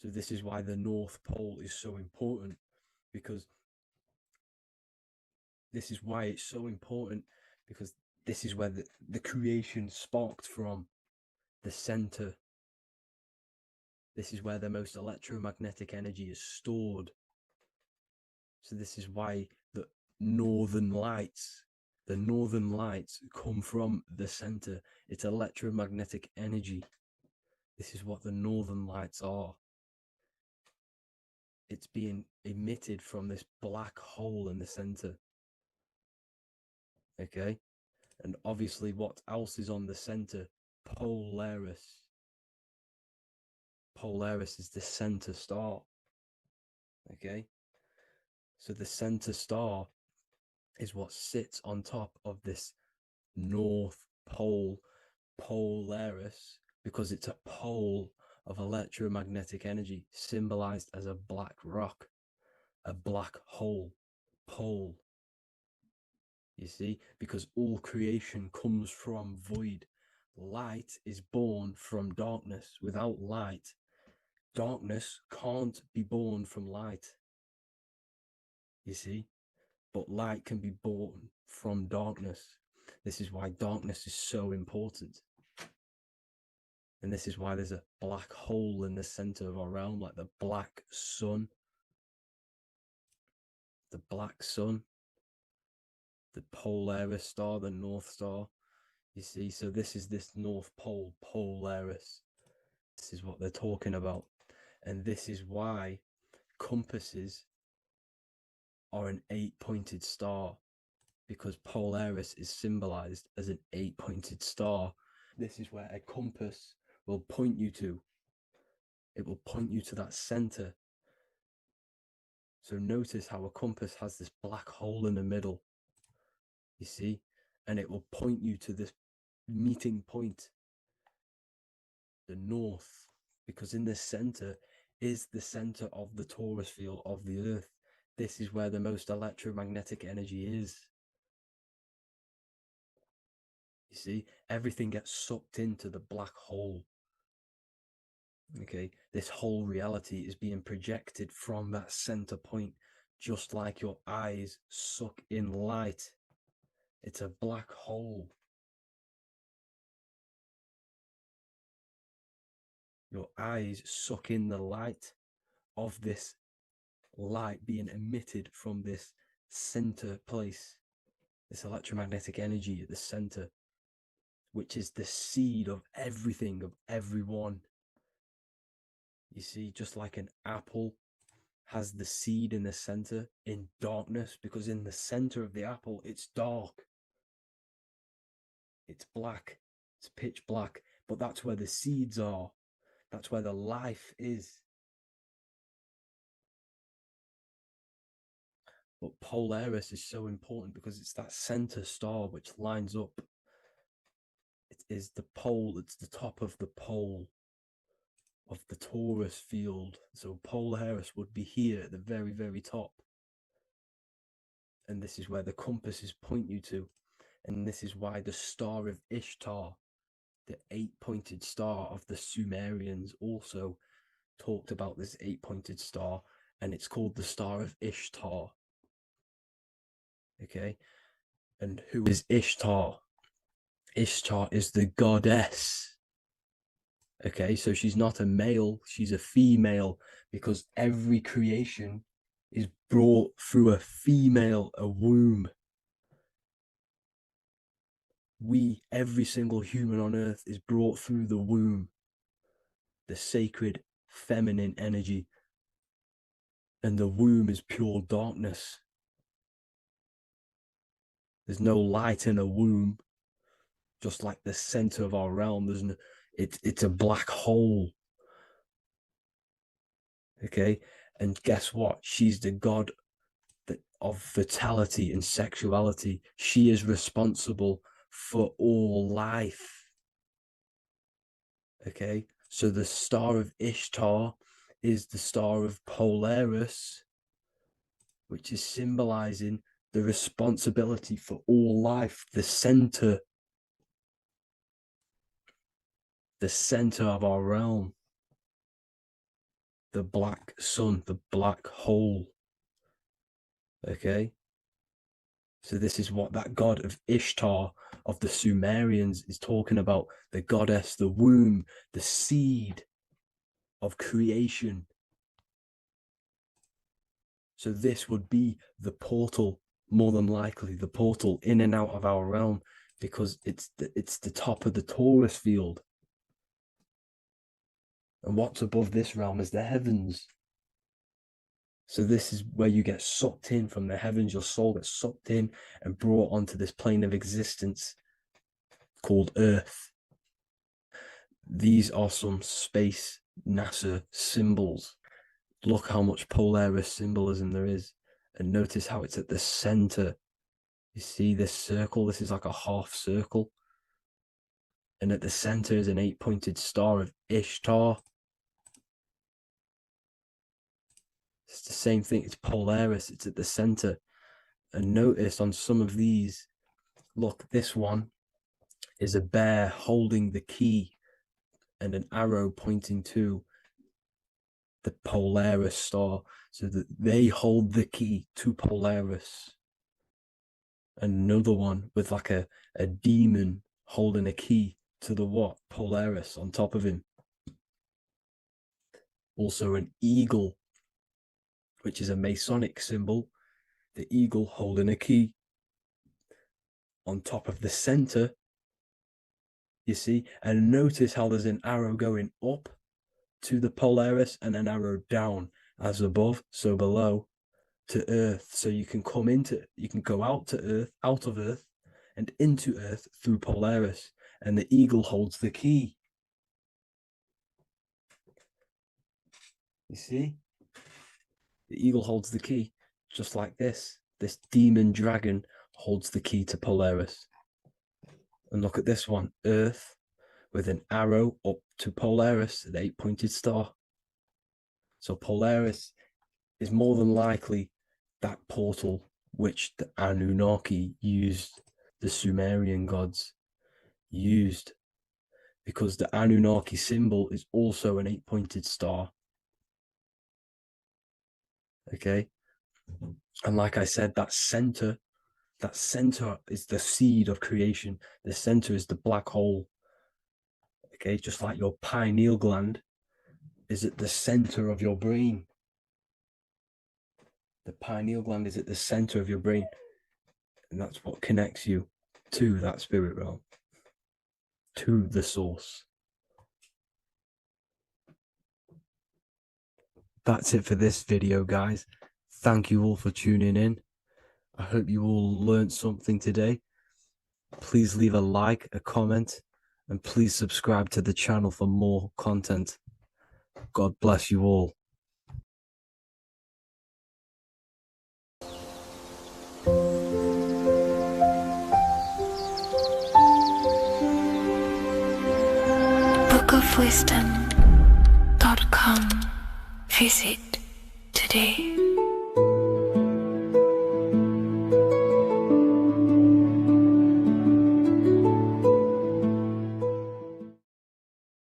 So this is why the North Pole is so important, because this is why it's so important, because this is where the creation sparked from, the center. This is where the most electromagnetic energy is stored. So this is why the northern lights come from the center. It's electromagnetic energy. This is what the northern lights are. It's being emitted from this black hole in the center. Okay, And obviously, what else is on the center? Polaris. Polaris is the center star. Okay, so the center star is what sits on top of this North Pole, Polaris, because it's a pole of electromagnetic energy, symbolized as a black rock, a black hole, pole. You see, because all creation comes from void. Light is born from darkness. Without light, darkness can't be born from light. You see, but light can be born from darkness. This is why darkness is so important. And this is why there's a black hole in the center of our realm, like the black sun. The black sun, the Polaris star, the North Star. You see, so this is this North Pole, Polaris. This is what they're talking about. And this is why compasses are an 8-pointed star, because Polaris is symbolized as an 8-pointed star. This is where a compass will point you to. It will point you to that center. So notice how a compass has this black hole in the middle, you see, and it will point you to this meeting point, the north, because in the center is the center of the torus field of the earth. This is where the most electromagnetic energy is. You see, everything gets sucked into the black hole. Okay, this whole reality is being projected from that center point, just like your eyes suck in light. It's a black hole. Your eyes suck in the light of this light being emitted from this center place, this electromagnetic energy at the center, which is the seed of everything, of everyone. You see, just like an apple has the seed in the center in darkness, because in the center of the apple, it's dark. It's black. It's pitch black. But that's where the seeds are. That's where the life is. But Polaris is so important because it's that center star which lines up. It is the pole, it's the top of the pole of the torus field. So Polaris would be here at the very, very top. And this is where the compasses point you to. And this is why the star of Ishtar, the 8-pointed star of the Sumerians, also talked about this 8-pointed star, and it's called the star of Ishtar. Okay, and who is Ishtar? Ishtar is the goddess. Okay, so she's not a male, she's a female, because every creation is brought through a female, a womb. Every single human on earth is brought through the womb, the sacred feminine energy. And the womb is pure darkness. There's no light in a womb, just like the center of our realm. It's a black hole. Okay, and guess what? She's the god of fertility and sexuality. She is responsible for all life. Okay, so the star of Ishtar is the star of Polaris, which is symbolizing the responsibility for all life, the center of our realm, the black sun, the black hole. Okay, so this is what that god of Ishtar of the Sumerians is talking about, the goddess, the womb, the seed of creation. So this would be the portal, more than likely the portal in and out of our realm, because it's the top of the torus field. And what's above this realm is the heavens. So this is where you get sucked in from the heavens. Your soul gets sucked in and brought onto this plane of existence. called Earth. These are some space NASA symbols. Look how much Polaris symbolism there is, and notice how it's at the center. You see this circle? This is like a half circle. And at the center is an 8-pointed star of Ishtar. It's the same thing. It's Polaris. It's at the center. And notice on some of these, look, this one is a bear holding the key and an arrow pointing to the Polaris star, so that they hold the key to Polaris. Another one with like a demon holding a key to the what? Polaris on top of him. Also an eagle, which is a Masonic symbol. The eagle holding a key on top of the center. You see, and notice how there's an arrow going up to the Polaris and an arrow down, as above, so below, to Earth. So you can go out of Earth and into Earth through Polaris, and the eagle holds the key. You see? The eagle holds the key, just like this. This demon dragon holds the key to Polaris. And look at this one, Earth, with an arrow up to Polaris, an 8-pointed star. So Polaris is more than likely that portal which the Anunnaki used, the Sumerian gods used, because the Anunnaki symbol is also an 8-pointed star. Okay? And like I said, that center is the seed of creation. The center is the black hole. Okay, just like your pineal gland is at the center of your brain. The pineal gland is at the center of your brain, and that's what connects you to that spirit realm, to the source. That's it for this video, guys. Thank you all for tuning in. I hope you all learned something today. Please leave a like, a comment, and please subscribe to the channel for more content. God bless you all. bookofwisdom.com. Visit today.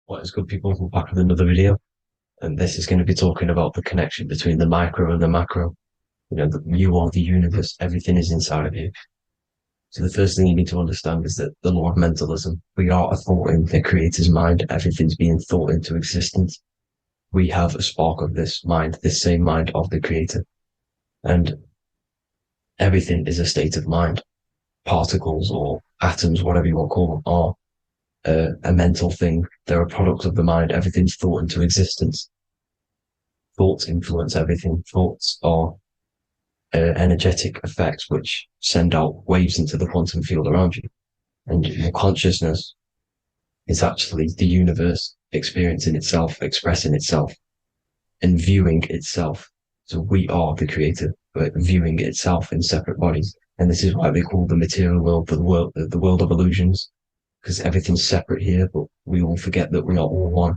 What is good, people? We're back with another video, and this is going to be talking about the connection between the micro and the macro. You know, you are the universe, everything is inside of you. So the first thing you need to understand is that the law of mentalism, we are a thought in the creator's mind, everything's being thought into existence. We have a spark of this mind, this same mind of the creator, and everything is a state of mind. Particles or atoms, whatever you want to call them, are a mental thing. They're a product of the mind. Everything's thought into existence. Thoughts influence everything. Thoughts are energetic effects which send out waves into the quantum field around you. And your consciousness is actually the universe experiencing itself, expressing itself, and viewing itself. So we are the creator, but viewing itself in separate bodies. And this is why they call the material world the world of illusions, because everything's separate here, but we all forget that we are all one.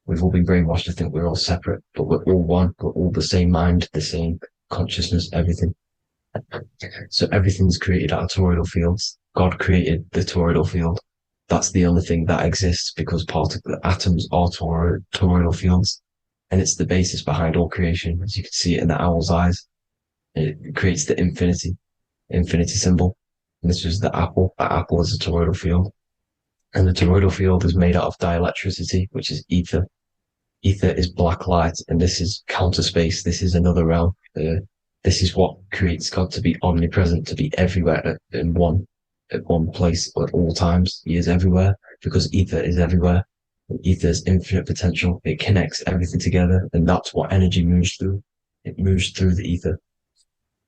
We've all been brainwashed to think we're all separate, but we're all one. We're all the same mind, the same consciousness, everything. So everything's created out of toroidal fields. God created the toroidal field. That's the only thing that exists, because the atoms are toroidal fields, and it's the basis behind all creation. As you can see it in the owl's eyes, it creates the infinity symbol. And this is the apple. That apple is a toroidal field. And the toroidal field is made out of dielectricity, which is ether. Ether is black light, and this is counter space. This is another realm. This is what creates God to be omnipresent, to be everywhere at one place at all times. He is everywhere because ether is everywhere. And ether is infinite potential. It connects everything together, and that's what energy moves through. It moves through the ether,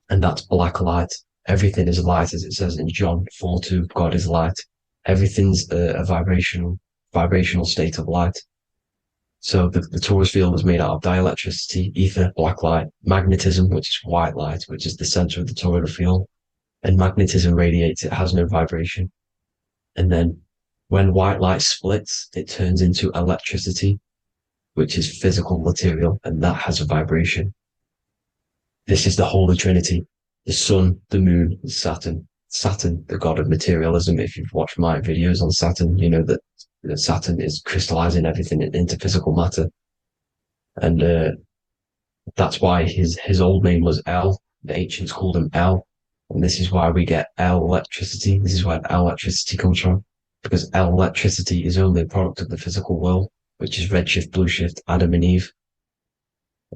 and that's black light. Everything is light, as it says in John 4:2. God is light. Everything's a vibrational state of light. So the torus field is made out of dielectricity, ether, black light, magnetism, which is white light, which is the center of the toroidal field. And magnetism radiates, it has no vibration. And then when white light splits, it turns into electricity, which is physical material, and that has a vibration. This is the Holy Trinity, the sun, the moon, and Saturn. Saturn, the god of materialism. If you've watched my videos on Saturn, you know that Saturn is crystallizing everything into physical matter. And that's why his old name was El. The ancients called him El. And this is why we get L electricity. This is where L electricity comes from, because L electricity is only a product of the physical world, which is redshift, blueshift, Adam and Eve.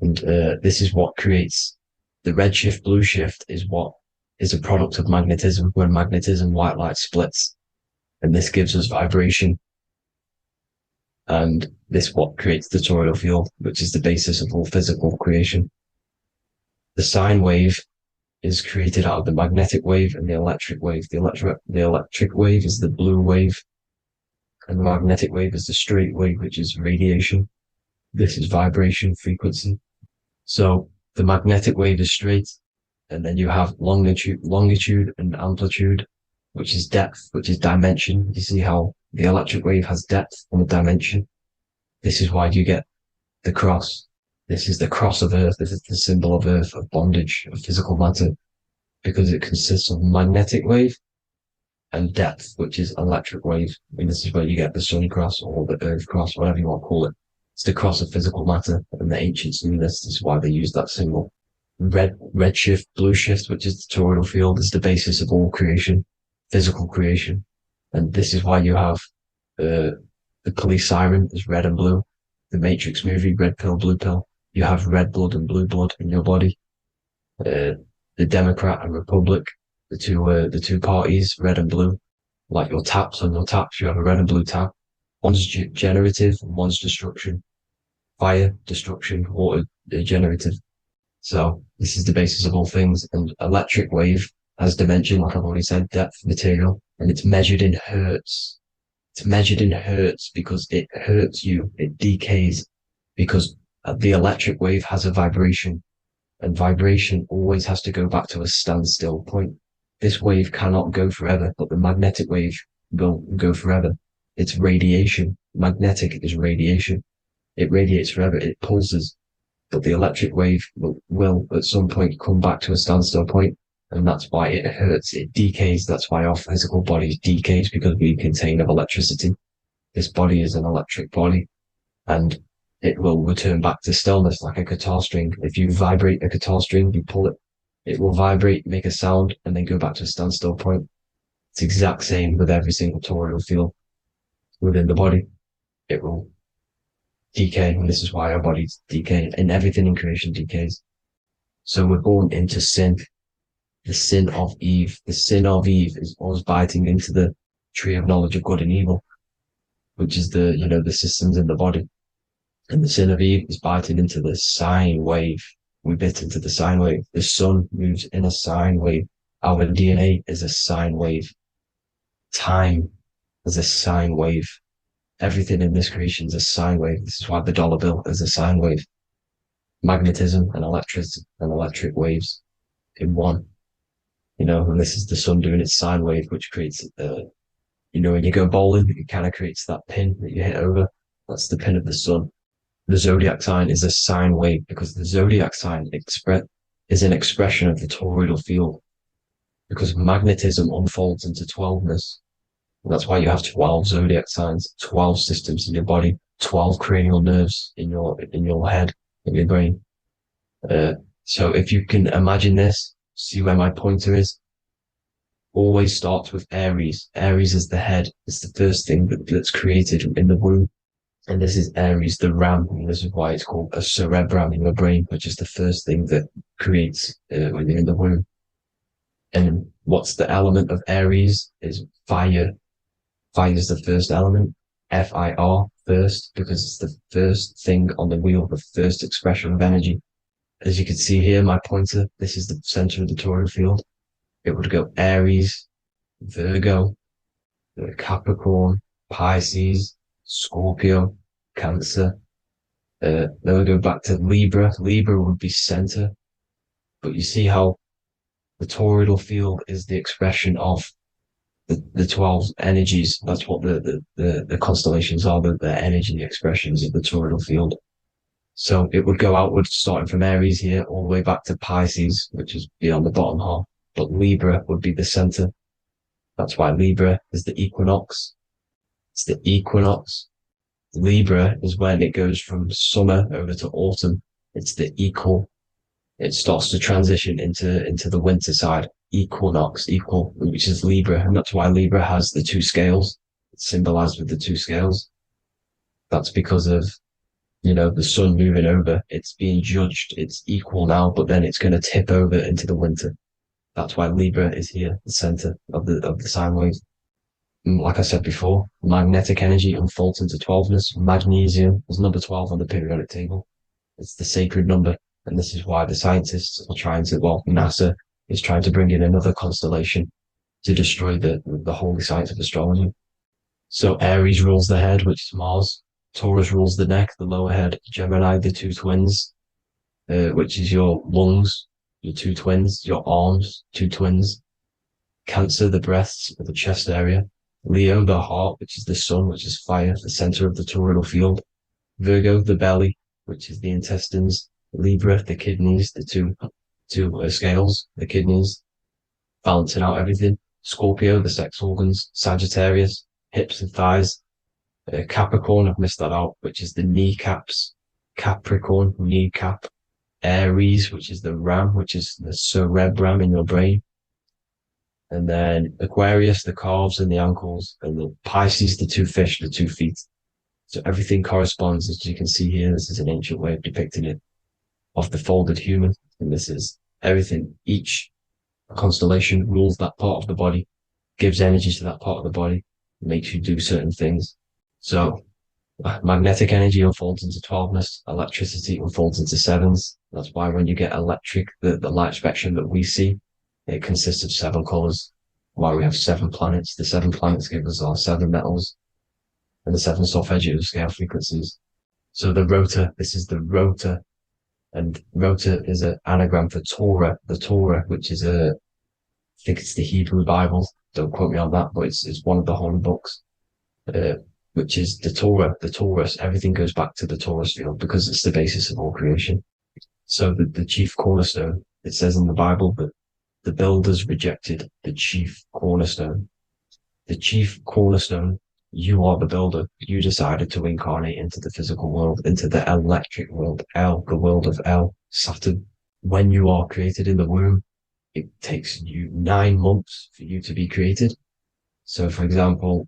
And this is what creates the redshift, blueshift is what is a product of magnetism. When magnetism, white light splits, and this gives us vibration. And this what creates the toroidal field, which is the basis of all physical creation. The sine wave is created out of the magnetic wave and the electric wave. The electric wave is the blue wave, and the magnetic wave is the straight wave, which is radiation. This is vibration frequency. So the magnetic wave is straight, and then you have longitude and amplitude, which is depth, which is dimension. You see how the electric wave has depth and a dimension. This is why you get the cross. This is the cross of Earth. This is the symbol of Earth, of bondage, of physical matter, because it consists of magnetic wave and depth, which is electric wave. And this is where you get the sun cross or the earth cross, whatever you want to call it. It's the cross of physical matter, and the ancients knew this. This is why they used that symbol. Redshift, blueshift, which is the toroidal field, is the basis of all creation, physical creation. And this is why you have the police siren is red and blue. The Matrix movie, red pill, blue pill. You have red blood and blue blood in your body. The Democrat and Republic, the two parties, red and blue. Like your taps on your taps, you have a red and blue tap. One's generative and one's destruction. Fire, destruction, water, generative. So this is the basis of all things. And electric wave has dimension, like I've already said, depth, material, and it's measured in hertz. It's measured in hertz because it hurts you. It decays because the electric wave has a vibration, and vibration always has to go back to a standstill point. This wave cannot go forever, but the magnetic wave will go forever. It's radiation. Magnetic is radiation. It radiates forever. It pulses, but the electric wave will at some point come back to a standstill point, and that's why it hurts. It decays. That's why our physical body decays, because we contain of electricity. This body is an electric body, and it will return back to stillness like a guitar string. If you vibrate a guitar string, you pull it, it will vibrate, make a sound, and then go back to a standstill point. It's the exact same with every single toroidal field within the body. It will decay, and this is why our bodies decay, and everything in creation decays. So we're born into sin. The sin of Eve. The sin of Eve is us biting into the tree of knowledge of good and evil, which is the systems in the body. And the sin of Eve is biting into the sine wave. We bit into the sine wave. The sun moves in a sine wave. Our DNA is a sine wave. Time is a sine wave. Everything in this creation is a sine wave. This is why the dollar bill is a sine wave. Magnetism and electric waves in one. And this is the sun doing its sine wave, which creates, when you go bowling, it kind of creates that pin that you hit over. That's the pin of the sun. The zodiac sign is a sine wave because the zodiac sign is an expression of the toroidal field, because magnetism unfolds into 12ness. And that's why you have 12 zodiac signs, 12 systems in your body, 12 cranial nerves in your head, in your brain. So if you can imagine this, see where my pointer is, always starts with Aries. Aries is the head. It's the first thing that's created in the womb. And this is Aries, the ram. And this is why it's called a cerebrum in your brain, which is the first thing that creates when you're in the womb. And what's the element of Aries is fire. Fire is the first element. F-I-R, first, because it's the first thing on the wheel, the first expression of energy. As you can see here, my pointer, this is the center of the toroidal field. It would go Aries, Virgo, Capricorn, Pisces, Scorpio, Cancer. Then we go back to Libra. Libra would be center, but you see how the toroidal field is the expression of the 12 energies. That's what the constellations are, the energy expressions of the toroidal field. So it would go outward, starting from Aries here, all the way back to Pisces, which is beyond the bottom half. But Libra would be the center. That's why Libra is the equinox. It's the equinox. Libra is when it goes from summer over to autumn. It's the equal. It starts to transition into the winter side. Equinox, equal, which is Libra. And that's why Libra has the two scales. It's symbolized with the two scales. That's because of, the sun moving over. It's being judged. It's equal now, but then it's going to tip over into the winter. That's why Libra is here, the center of the sine wave. Like I said before, magnetic energy unfolds into 12ness. Magnesium is number 12 on the periodic table. It's the sacred number. And this is why the scientists are NASA is trying to bring in another constellation to destroy the holy science of astrology. So Aries rules the head, which is Mars. Taurus rules the neck, the lower head. Gemini, the two twins, which is your lungs, your two twins, your arms, two twins. Cancer, the breasts, or the chest area. Leo, the heart, which is the sun, which is fire, the center of the toroidal field. Virgo, the belly, which is the intestines. Libra, the kidneys, the two scales, the kidneys, balancing out everything. Scorpio, the sex organs. Sagittarius, hips and thighs. Capricorn, I've missed that out, which is the kneecaps. Capricorn, kneecap. Aries, which is the ram, which is the cerebrum in your brain. And then Aquarius, the calves and the ankles, and the Pisces, the two fish, the 2 feet. So everything corresponds, as you can see here. This is an ancient way of depicting it, of the folded human. And this is everything. Each constellation rules that part of the body, gives energy to that part of the body, makes you do certain things. So magnetic energy unfolds into 12ness, electricity unfolds into 7s. That's why when you get electric, the light spectrum that we see, it consists of 7 colors. Why we have 7 planets. The 7 planets give us our 7 metals and the 7 solfeggio scale frequencies. So the rota, this is the rota, and rota is an anagram for Torah. The Torah, which is I think it's the Hebrew Bible. Don't quote me on that, but it's one of the holy books, which is the Torah, the Taurus. Everything goes back to the Taurus field because it's the basis of all creation. So the chief cornerstone, it says in the Bible that the builders rejected the chief cornerstone. The chief cornerstone, you are the builder. You decided to incarnate into the physical world, into the electric world, the world of Saturn. When you are created in the womb, it takes you 9 months for you to be created. So, for example,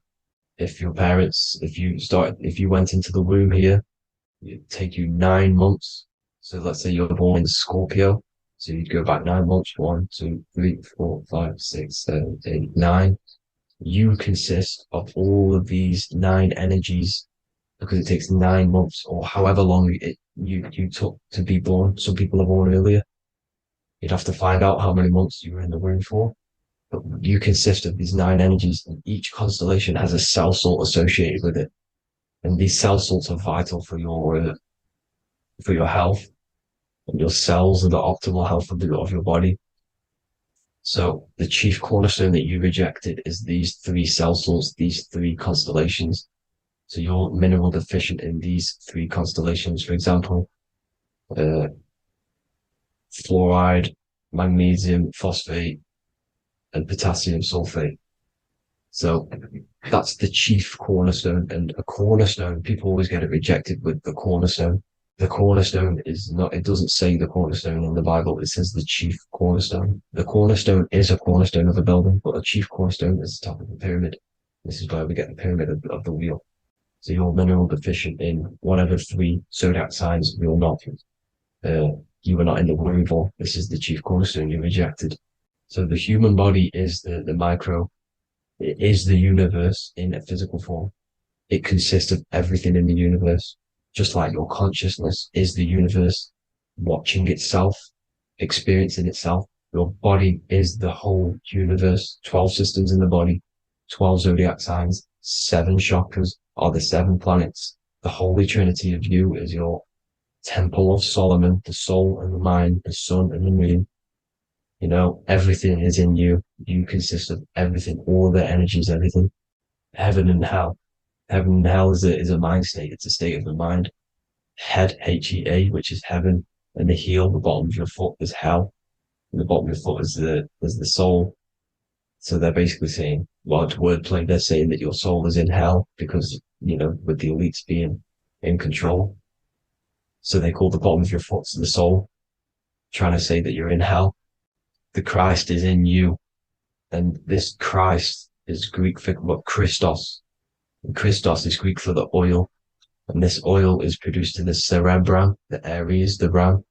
if you went into the womb here, it'd take you 9 months. So let's say you're born in Scorpio. So you'd go back 9 months, 1, 2, 3, 4, 5, 6, 7, 8, 9. You consist of all of these 9 energies because it takes 9 months or however long you took to be born. Some people are born earlier. You'd have to find out how many months you were in the womb for. But you consist of these 9 energies, and each constellation has a cell salt associated with it. And these cell salts are vital for your health. And your cells and the optimal health of your body. So the chief cornerstone that you rejected is these 3 cell salts, these 3 constellations. So you're mineral deficient in these 3 constellations. For example, fluoride, magnesium, phosphate, and potassium sulfate. So that's the chief cornerstone. And a cornerstone, people always get it rejected with the cornerstone. The cornerstone is not, it doesn't say the cornerstone in the Bible. It says the chief cornerstone. The cornerstone is a cornerstone of a building, but a chief cornerstone is the top of the pyramid. This is where we get the pyramid of the wheel. So you're mineral deficient in whatever 3 zodiac signs you're not. You were not in the womb for. This is the chief cornerstone you rejected. So the human body is the micro. It is the universe in a physical form. It consists of everything in the universe. Just like your consciousness is the universe watching itself, experiencing itself. Your body is the whole universe, 12 systems in the body. 12 zodiac signs, 7 chakras are the 7 planets. The Holy Trinity of you is your Temple of Solomon, the soul and the mind, the sun and the moon. You know, everything is in you. You consist of everything, all the energies, everything. Heaven and hell. Heaven and hell is a mind state. It's a state of the mind. Head, H-E-A, which is heaven, and the heel, the bottom of your foot, is hell. And the bottom of your foot is the soul. So they're basically saying, well, it's wordplay. They're saying that your soul is in hell because, you know, with the elites being in control. So they call the bottom of your foot the soul, trying to say that you're in hell. The Christ is in you. And this Christ is Greek for what Christos. And Christos is Greek for the oil. And this oil is produced in the cerebrum, the Aries, the ram,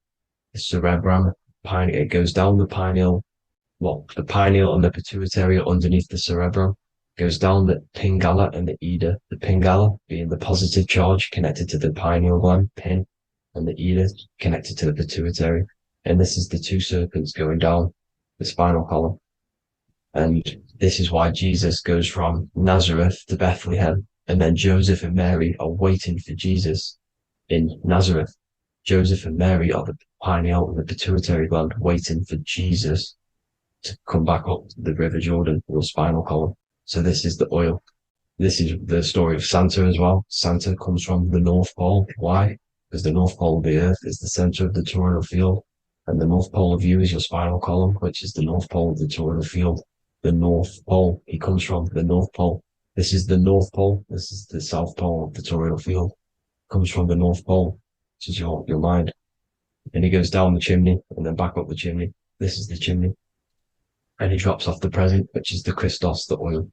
the cerebrum. It goes down the pineal. Well, the pineal and the pituitary are underneath the cerebrum. Goes down the pingala and the ida. The pingala being the positive charge connected to the pineal gland, pin, and the ida connected to the pituitary. And this is the 2 serpents going down the spinal column. And this is why Jesus goes from Nazareth to Bethlehem, and then Joseph and Mary are waiting for Jesus in Nazareth. Joseph and Mary are the pineal and the pituitary gland waiting for Jesus to come back up the River Jordan, your spinal column. So this is the oil. This is the story of Santa as well. Santa comes from the North Pole. Why? Because the North Pole of the Earth is the center of the toroidal field, and the North Pole of you is your spinal column, which is the North Pole of the toroidal field. The North Pole, he comes from the North Pole. This is the North Pole. This is the South Pole of the toroidal field. Comes from the North Pole, which is your mind. And he goes down the chimney and then back up the chimney. This is the chimney. And he drops off the present, which is the Christos, the oil.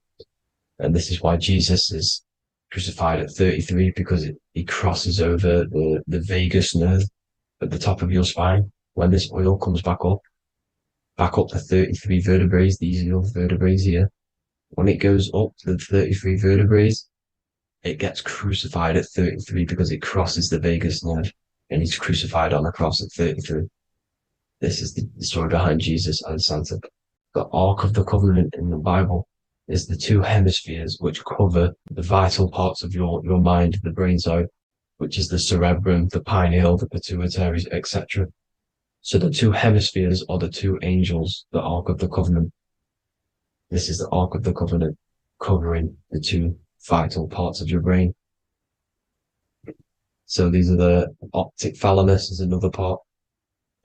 And this is why Jesus is crucified at 33, because he crosses over the vagus nerve at the top of your spine. When this oil comes back up the 33 vertebrae, these are your vertebrae here. When it goes up to the 33 vertebrae, it gets crucified at 33 because it crosses the vagus nerve, and he's crucified on a cross at 33. This is the story behind Jesus and Santa. The Ark of the Covenant in the Bible is the 2 hemispheres which cover the vital parts of your mind, the brain side, which is the cerebrum, the pineal, the pituitary, etc. So the 2 hemispheres are the 2 angels, the Ark of the Covenant. This is the Ark of the Covenant covering the 2 vital parts of your brain. So these are the optic thalamus is another part,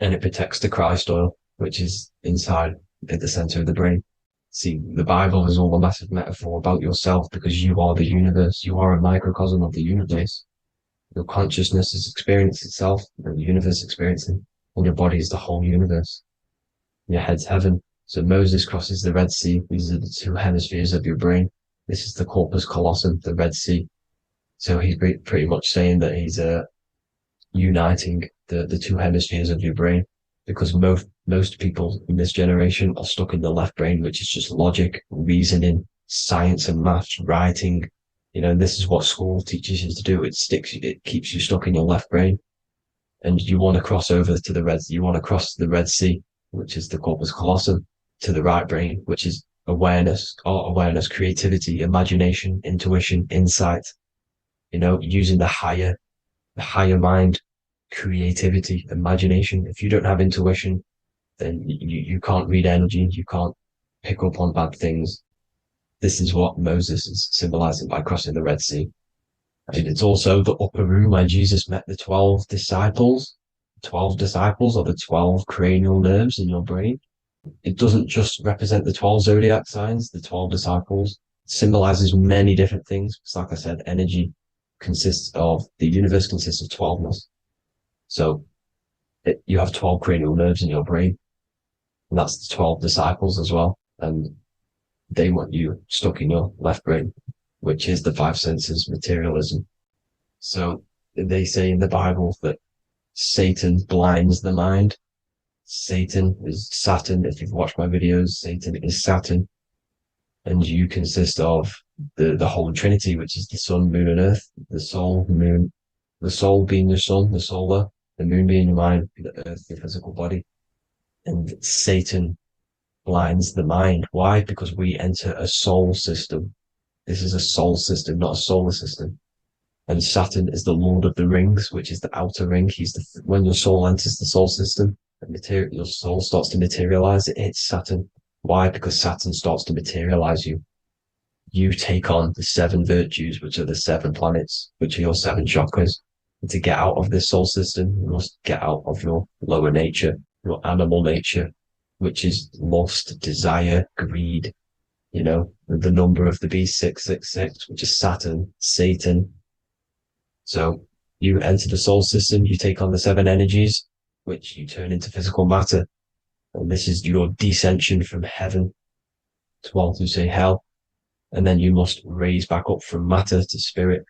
and it protects the Christ oil, which is inside at the center of the brain. See, the Bible is all a massive metaphor about yourself because you are the universe. You are a microcosm of the universe. Your consciousness has experienced itself, and the universe experiencing, and your body is the whole universe. Your head's heaven. So Moses crosses the Red Sea. These are the 2 hemispheres of your brain. This is the corpus callosum, the Red Sea. So he's pretty much saying that he's uniting the 2 hemispheres of your brain, because most people in this generation are stuck in the left brain, which is just logic, reasoning, science and maths, writing. You know, this is what school teaches you to do. It keeps you stuck in your left brain. And you want to cross over to you want to cross the Red Sea, which is the corpus callosum, to the right brain, which is awareness, art awareness, creativity, imagination, intuition, insight, you know, using the higher mind, creativity, imagination. If you don't have intuition, then you can't read energy, you can't pick up on bad things. This is what Moses is symbolizing by crossing the Red Sea. And it's also the upper room where Jesus met the 12 disciples. 12 disciples are the 12 cranial nerves in your brain. It doesn't just represent the 12 zodiac signs, the 12 disciples. It symbolizes many different things. It's like I said, energy the universe consists of 12ness. So you have 12 cranial nerves in your brain, and that's the 12 disciples as well. And they want you stuck in your left brain, which is the 5 senses, materialism. So they say in the Bible that Satan blinds the mind. Satan is Saturn. If you've watched my videos, Satan is Saturn. And you consist of the whole Trinity, which is the sun, moon, and earth. The soul, moon, the soul being your sun, the solar, the moon being your mind, the earth, your physical body. And Satan blinds the mind. Why? Because we enter a soul system. This is a soul system, not a solar system. And Saturn is the Lord of the Rings, which is the outer ring. When your soul enters the soul system, your soul starts to materialize. It hits Saturn. Why? Because Saturn starts to materialize you. You take on the 7 virtues, which are the 7 planets, which are your 7 chakras. And to get out of this soul system, you must get out of your lower nature, your animal nature, which is lust, desire, greed. You know, the number of the beast 666, which is Saturn, Satan. So you enter the soul system, you take on the 7 energies, which you turn into physical matter. And this is your descension from heaven to, well, to say hell. And then you must raise back up from matter to spirit.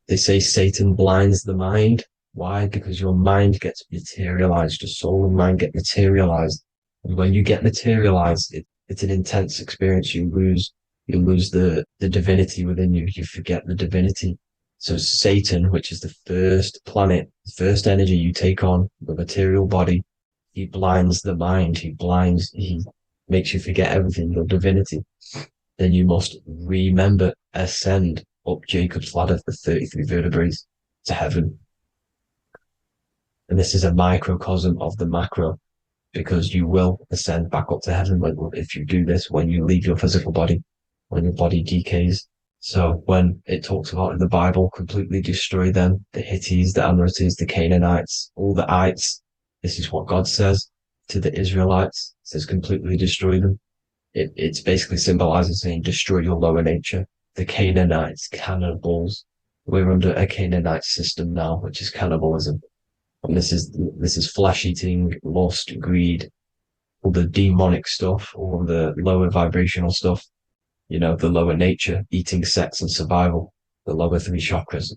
They say Satan blinds the mind. Why? Because your mind gets materialized. Your soul and mind get materialized. And when you get materialized, it's an intense experience. You lose the divinity within you. You forget the divinity. So Satan, which is the first planet, the first energy you take on, the material body, he blinds the mind. He makes you forget everything, your divinity. Then you must remember, ascend up Jacob's ladder, the 33 vertebrae, to heaven. And this is a microcosm of the macro, because you will ascend back up to heaven if you do this, when you leave your physical body, when your body decays. So when it talks about in the Bible, completely destroy them, the Hittites, the Amorites, the Canaanites, all the ites, this is what God says to the Israelites. It says completely destroy them. It's basically symbolizing saying destroy your lower nature. The Canaanites, cannibals. We're under a Canaanite system now, which is cannibalism. And this is flesh eating, lust, greed, all the demonic stuff, all the lower vibrational stuff, you know, the lower nature, eating, sex, and survival, the lower 3 chakras.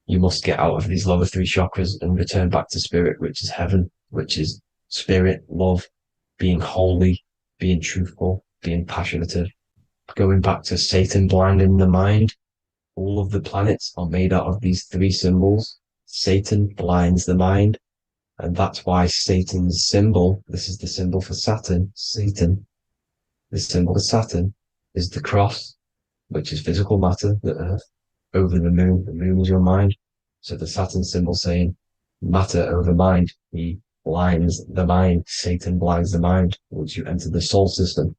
You must get out of these lower 3 chakras and return back to spirit, which is heaven, which is spirit, love, being holy, being truthful, being passionate. Going back to Satan blinding the mind, all of the planets are made out of these 3 symbols. Satan blinds the mind, and that's why Satan's symbol, this is the symbol for Saturn, Satan, the symbol of Saturn is the cross, which is physical matter, the earth, over the moon. The moon is your mind. So the Saturn symbol saying matter over mind. He blinds the mind. Satan blinds the mind once you enter the soul system.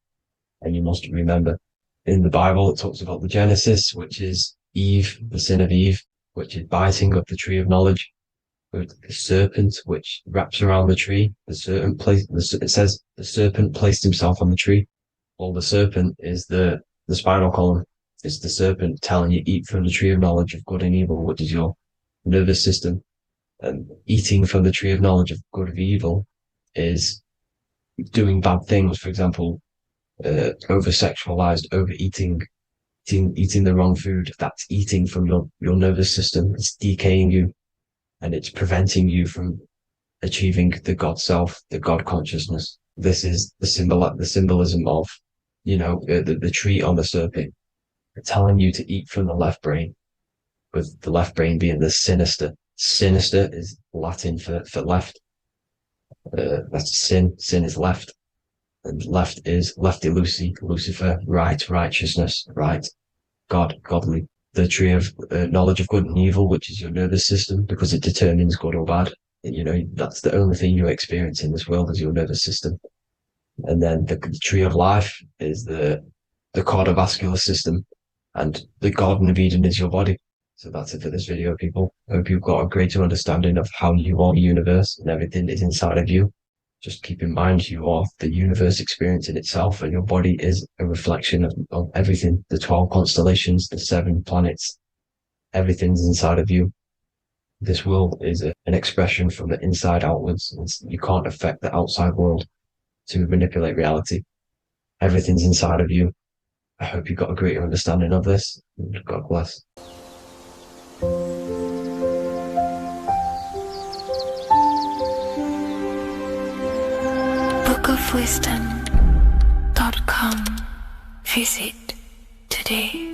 And you must remember, in the Bible, it talks about the Genesis, which is Eve, the sin of Eve, which is biting of the tree of knowledge, with the serpent, which wraps around the tree. It says the serpent placed himself on the tree. Well, the serpent is the spinal column. It's the serpent telling you eat from the tree of knowledge of good and evil, which is your nervous system. And eating from the tree of knowledge of good and evil is doing bad things. For example, over-sexualized, overeating, eating the wrong food. That's eating from your nervous system. It's decaying you, and it's preventing you from achieving the God self, the God consciousness. This is the symbolism of, you know, the tree on the serpent, telling you to eat from the left brain, with the left brain being the sinister. Sinister is Latin for left. That's sin. Sin is left. And left is lefty Lucy, Lucifer, right, righteousness, right, God, godly. The tree of knowledge of good and evil, which is your nervous system, because it determines good or bad. You know, that's the only thing you experience in this world is your nervous system. And then the tree of life is the cardiovascular system, and the Garden of Eden is your body. So that's it for this video, people. I hope you've got a greater understanding of how you are the universe and everything is inside of you. Just keep in mind you are the universe experience in itself, and your body is a reflection of everything. The 12 constellations, the 7 planets, everything's inside of you. This world is an expression from the inside outwards. You can't affect the outside world to manipulate reality. Everything's inside of you. I hope you got a greater understanding of this. God bless. bookofwisdom.com. Visit today.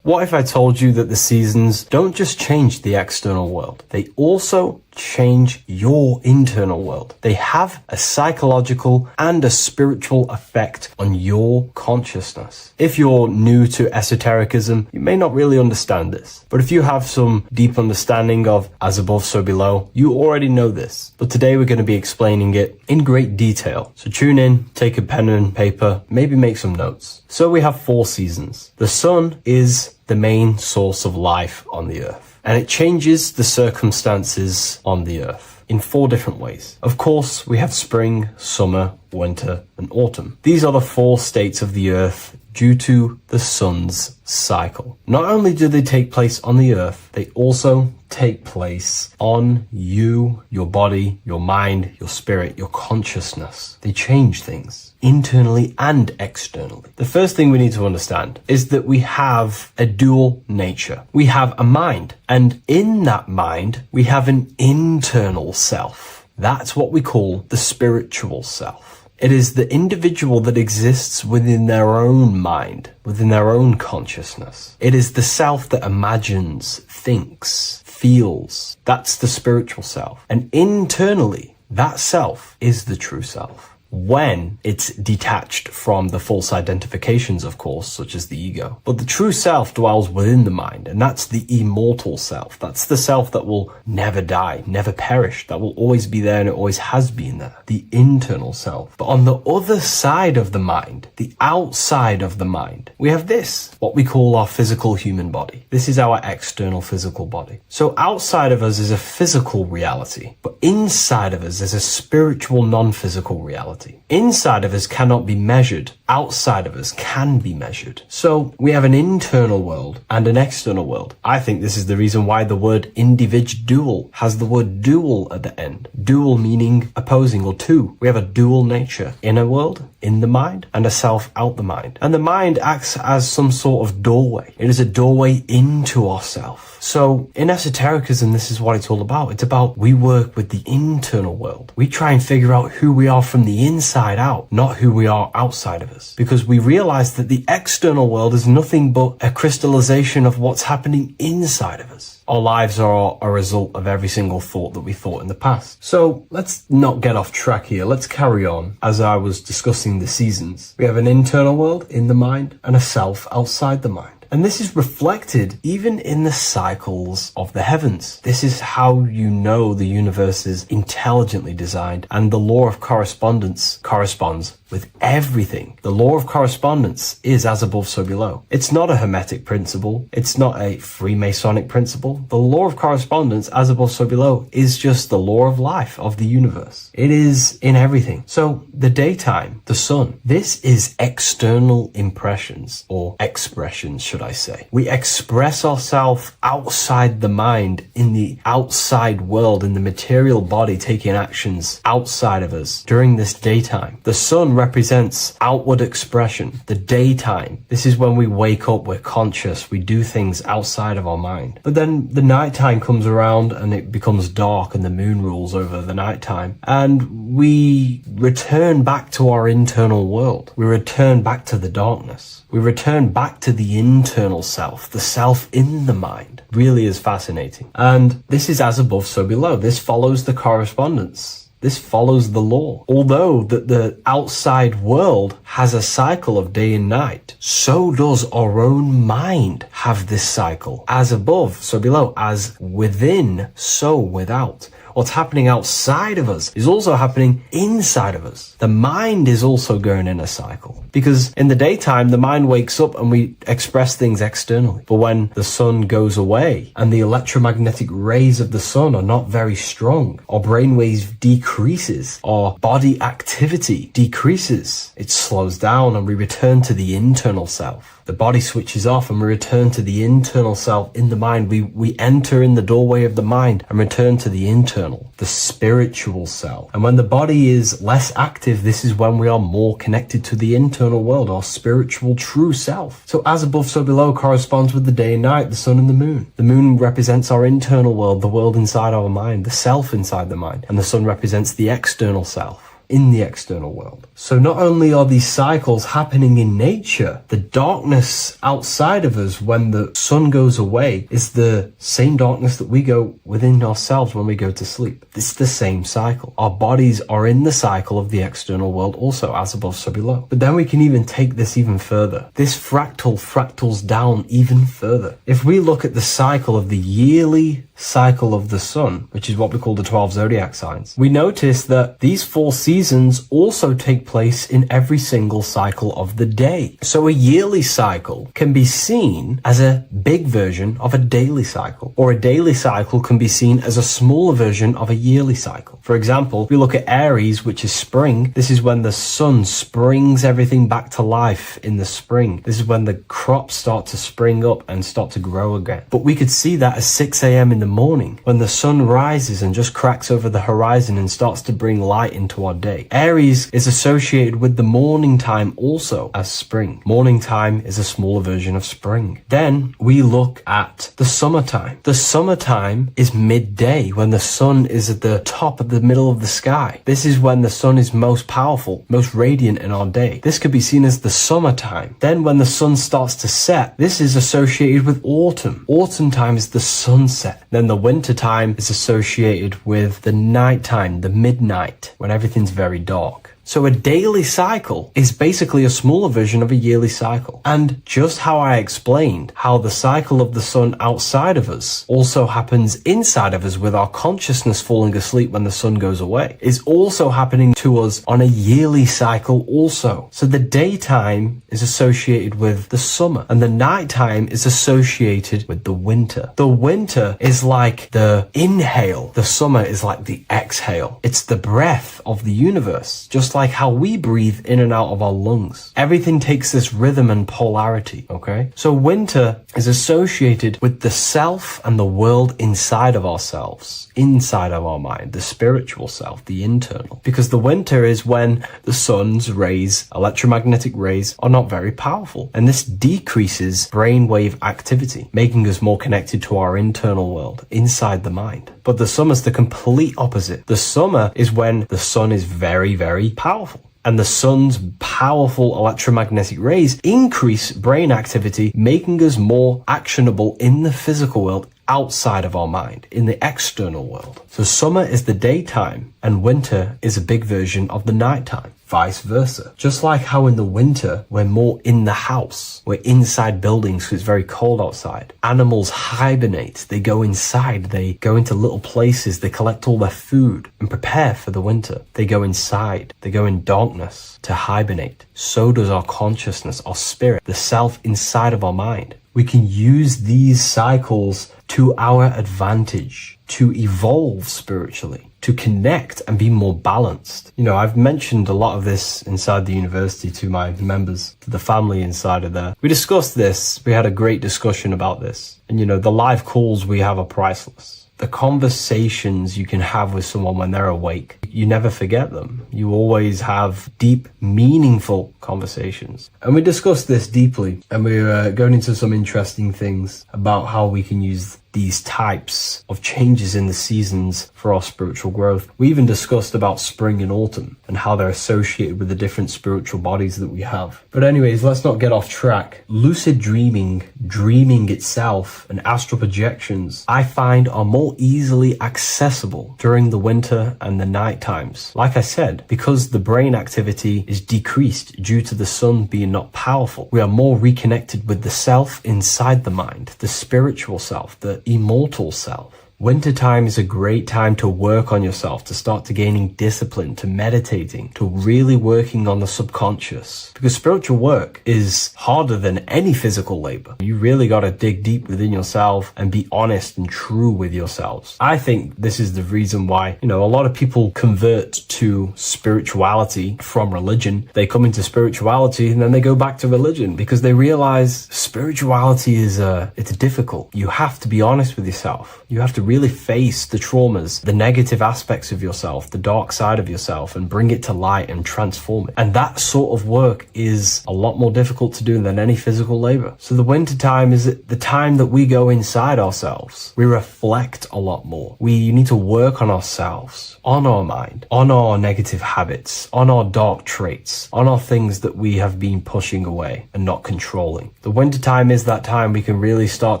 What if I told you that the seasons don't just change the external world, they also change your internal world? They have a psychological and a spiritual effect on your consciousness. If you're new to esotericism, you may not really understand this. But if you have some deep understanding of as above, so below, you already know this. But today we're going to be explaining it in great detail. So tune in, take a pen and paper, maybe make some notes. So we have 4 seasons. The sun is the main source of life on the earth, and it changes the circumstances on the earth in 4 different ways. Of course, we have spring, summer, winter, and autumn. These are the 4 states of the earth due to the sun's cycle. Not only do they take place on the earth, they also take place on you, your body, your mind, your spirit, your consciousness. They change things internally and externally. The first thing we need to understand is that we have a dual nature. We have a mind, and in that mind, we have an internal self. That's what we call the spiritual self. It is the individual that exists within their own mind, within their own consciousness. It is the self that imagines, thinks, feels. That's the spiritual self. And internally, that self is the true self. When it's detached from the false identifications, of course, such as the ego. But the true self dwells within the mind, and that's the immortal self. That's the self that will never die, never perish, that will always be there and it always has been there. The internal self. But on the other side of the mind, the outside of the mind, we have this, what we call our physical human body. This is our external physical body. So outside of us is a physical reality, but inside of us is a spiritual non-physical reality. Inside of us cannot be measured. Outside of us can be measured. So we have an internal world and an external world. I think this is the reason why the word individual has the word dual at the end. Dual meaning opposing or two. We have a dual nature. Inner world, in the mind, and a self out the mind. And the mind acts as some sort of doorway. It is a doorway into ourself. So in esotericism, this is what it's all about. It's about we work with the internal world. We try and figure out who we are from the inside out, not who we are outside of us. Because we realize that the external world is nothing but a crystallization of what's happening inside of us. Our lives are a result of every single thought that we thought in the past. So let's not get off track here. Let's carry on. As I was discussing the seasons, we have an internal world in the mind and a self outside the mind. And this is reflected even in the cycles of the heavens. This is how you know the universe is intelligently designed, and the law of correspondence corresponds with everything. The law of correspondence is as above, so below. It's not a Hermetic principle. It's not a Freemasonic principle. The law of correspondence, as above, so below, is just the law of life of the universe. It is in everything. So the daytime, the sun, this is external impressions or expressions, should I say. We express ourselves outside the mind, in the outside world, in the material body, taking actions outside of us during this daytime. The sun represents outward expression, the daytime. This is when we wake up, we're conscious, we do things outside of our mind. But then the nighttime comes around and it becomes dark and the moon rules over the nighttime. And we return back to our internal world. We return back to the darkness. We return back to the internal self, the self in the mind. Really is fascinating. And this is as above, so below. This follows the correspondence. This follows the law. Although that the outside world has a cycle of day and night, so does our own mind have this cycle. As above, so below. As within, so without. What's happening outside of us is also happening inside of us. The mind is also going in a cycle. Because in the daytime, the mind wakes up and we express things externally. But when the sun goes away and the electromagnetic rays of the sun are not very strong, our brainwave decreases, our body activity decreases. It slows down and we return to the internal self. The body switches off and we return to the internal self in the mind. We enter in the doorway of the mind and return to the internal, the spiritual self. And when the body is less active, this is when we are more connected to the internal world, our spiritual true self. So as above, so below corresponds with the day and night, the sun and the moon. The moon represents our internal world, the world inside our mind, the self inside the mind. And the sun represents the external self. in the external world. So not only are these cycles happening in nature, the darkness outside of us when the sun goes away is the same darkness that we go within ourselves when we go to sleep. It's the same cycle. Our bodies are in the cycle of the external world also, as above, so below. But then we can even take this even further. This fractals down even further. If we look at the cycle of the yearly cycle of the sun, which is what we call the 12 zodiac signs, we notice that these 4 seasons also take place in every single cycle of the day. So a yearly cycle can be seen as a big version of a daily cycle, or a daily cycle can be seen as a smaller version of a yearly cycle. For example, we look at Aries, which is spring. This is when the sun springs everything back to life in the spring. This is when the crops start to spring up and start to grow again. But we could see that at 6 a.m. in the morning, when the sun rises and just cracks over the horizon and starts to bring light into our day. Aries is associated with the morning time also as spring. Morning time is a smaller version of spring. Then we look at the summertime. The summertime is midday, when the sun is at the top of the middle of the sky. This is when the sun is most powerful, most radiant in our day. This could be seen as the summertime. Then when the sun starts to set, this is associated with autumn. Autumn time is the sunset. Then the winter time is associated with the nighttime, the midnight, when everything's very dark. So a daily cycle is basically a smaller version of a yearly cycle. And just how I explained how the cycle of the sun outside of us also happens inside of us with our consciousness falling asleep when the sun goes away, is also happening to us on a yearly cycle also. So the daytime is associated with the summer and the nighttime is associated with the winter. The winter is like the inhale. The summer is like the exhale. It's the breath of the universe, just like how we breathe in and out of our lungs. Everything takes this rhythm and polarity, okay? So winter is associated with the self and the world inside of ourselves, inside of our mind, the spiritual self, the internal. Because the winter is when the sun's rays, electromagnetic rays, are not very powerful. And this decreases brainwave activity, making us more connected to our internal world, inside the mind. But the summer's the complete opposite. The summer is when the sun is very, very powerful. And the sun's powerful electromagnetic rays increase brain activity, making us more actionable in the physical world outside of our mind, in the external world. So summer is the daytime and winter is a big version of the nighttime. Vice versa. Just like how in the winter, we're more in the house. We're inside buildings because it's very cold outside. Animals hibernate. They go inside. They go into little places. They collect all their food and prepare for the winter. They go inside. They go in darkness to hibernate. So does our consciousness, our spirit, the self inside of our mind. We can use these cycles to our advantage, to evolve spiritually, to connect and be more balanced. You know, I've mentioned a lot of this inside the university to my members, to the family inside of there. We discussed this. We had a great discussion about this. And, you know, the live calls we have are priceless. The conversations you can have with someone when they're awake, you never forget them. You always have deep, meaningful conversations. And we discussed this deeply, and we were going into some interesting things about how we can use these types of changes in the seasons for our spiritual growth. We even discussed about spring and autumn and how they're associated with the different spiritual bodies that we have. But anyways, let's not get off track. Lucid dreaming, dreaming itself, and astral projections, I find are more easily accessible during the winter and the night times. Like I said, because the brain activity is decreased due to the sun being not powerful, we are more reconnected with the self inside the mind, the spiritual self, the immortal self. Wintertime is a great time to work on yourself, to start to gaining discipline, to meditating, to really working on the subconscious. Because spiritual work is harder than any physical labor. You really got to dig deep within yourself and be honest and true with yourselves. I think this is the reason why, you know, a lot of people convert to spirituality from religion. They come into spirituality and then they go back to religion because they realize spirituality is it's difficult. You have to be honest with yourself. You have to really face the traumas, the negative aspects of yourself, the dark side of yourself, and bring it to light and transform it. And that sort of work is a lot more difficult to do than any physical labor. So the winter time is the time that we go inside ourselves. We reflect a lot more. We need to work on ourselves, on our mind, on our negative habits, on our dark traits, on our things that we have been pushing away and not controlling. The winter time is that time we can really start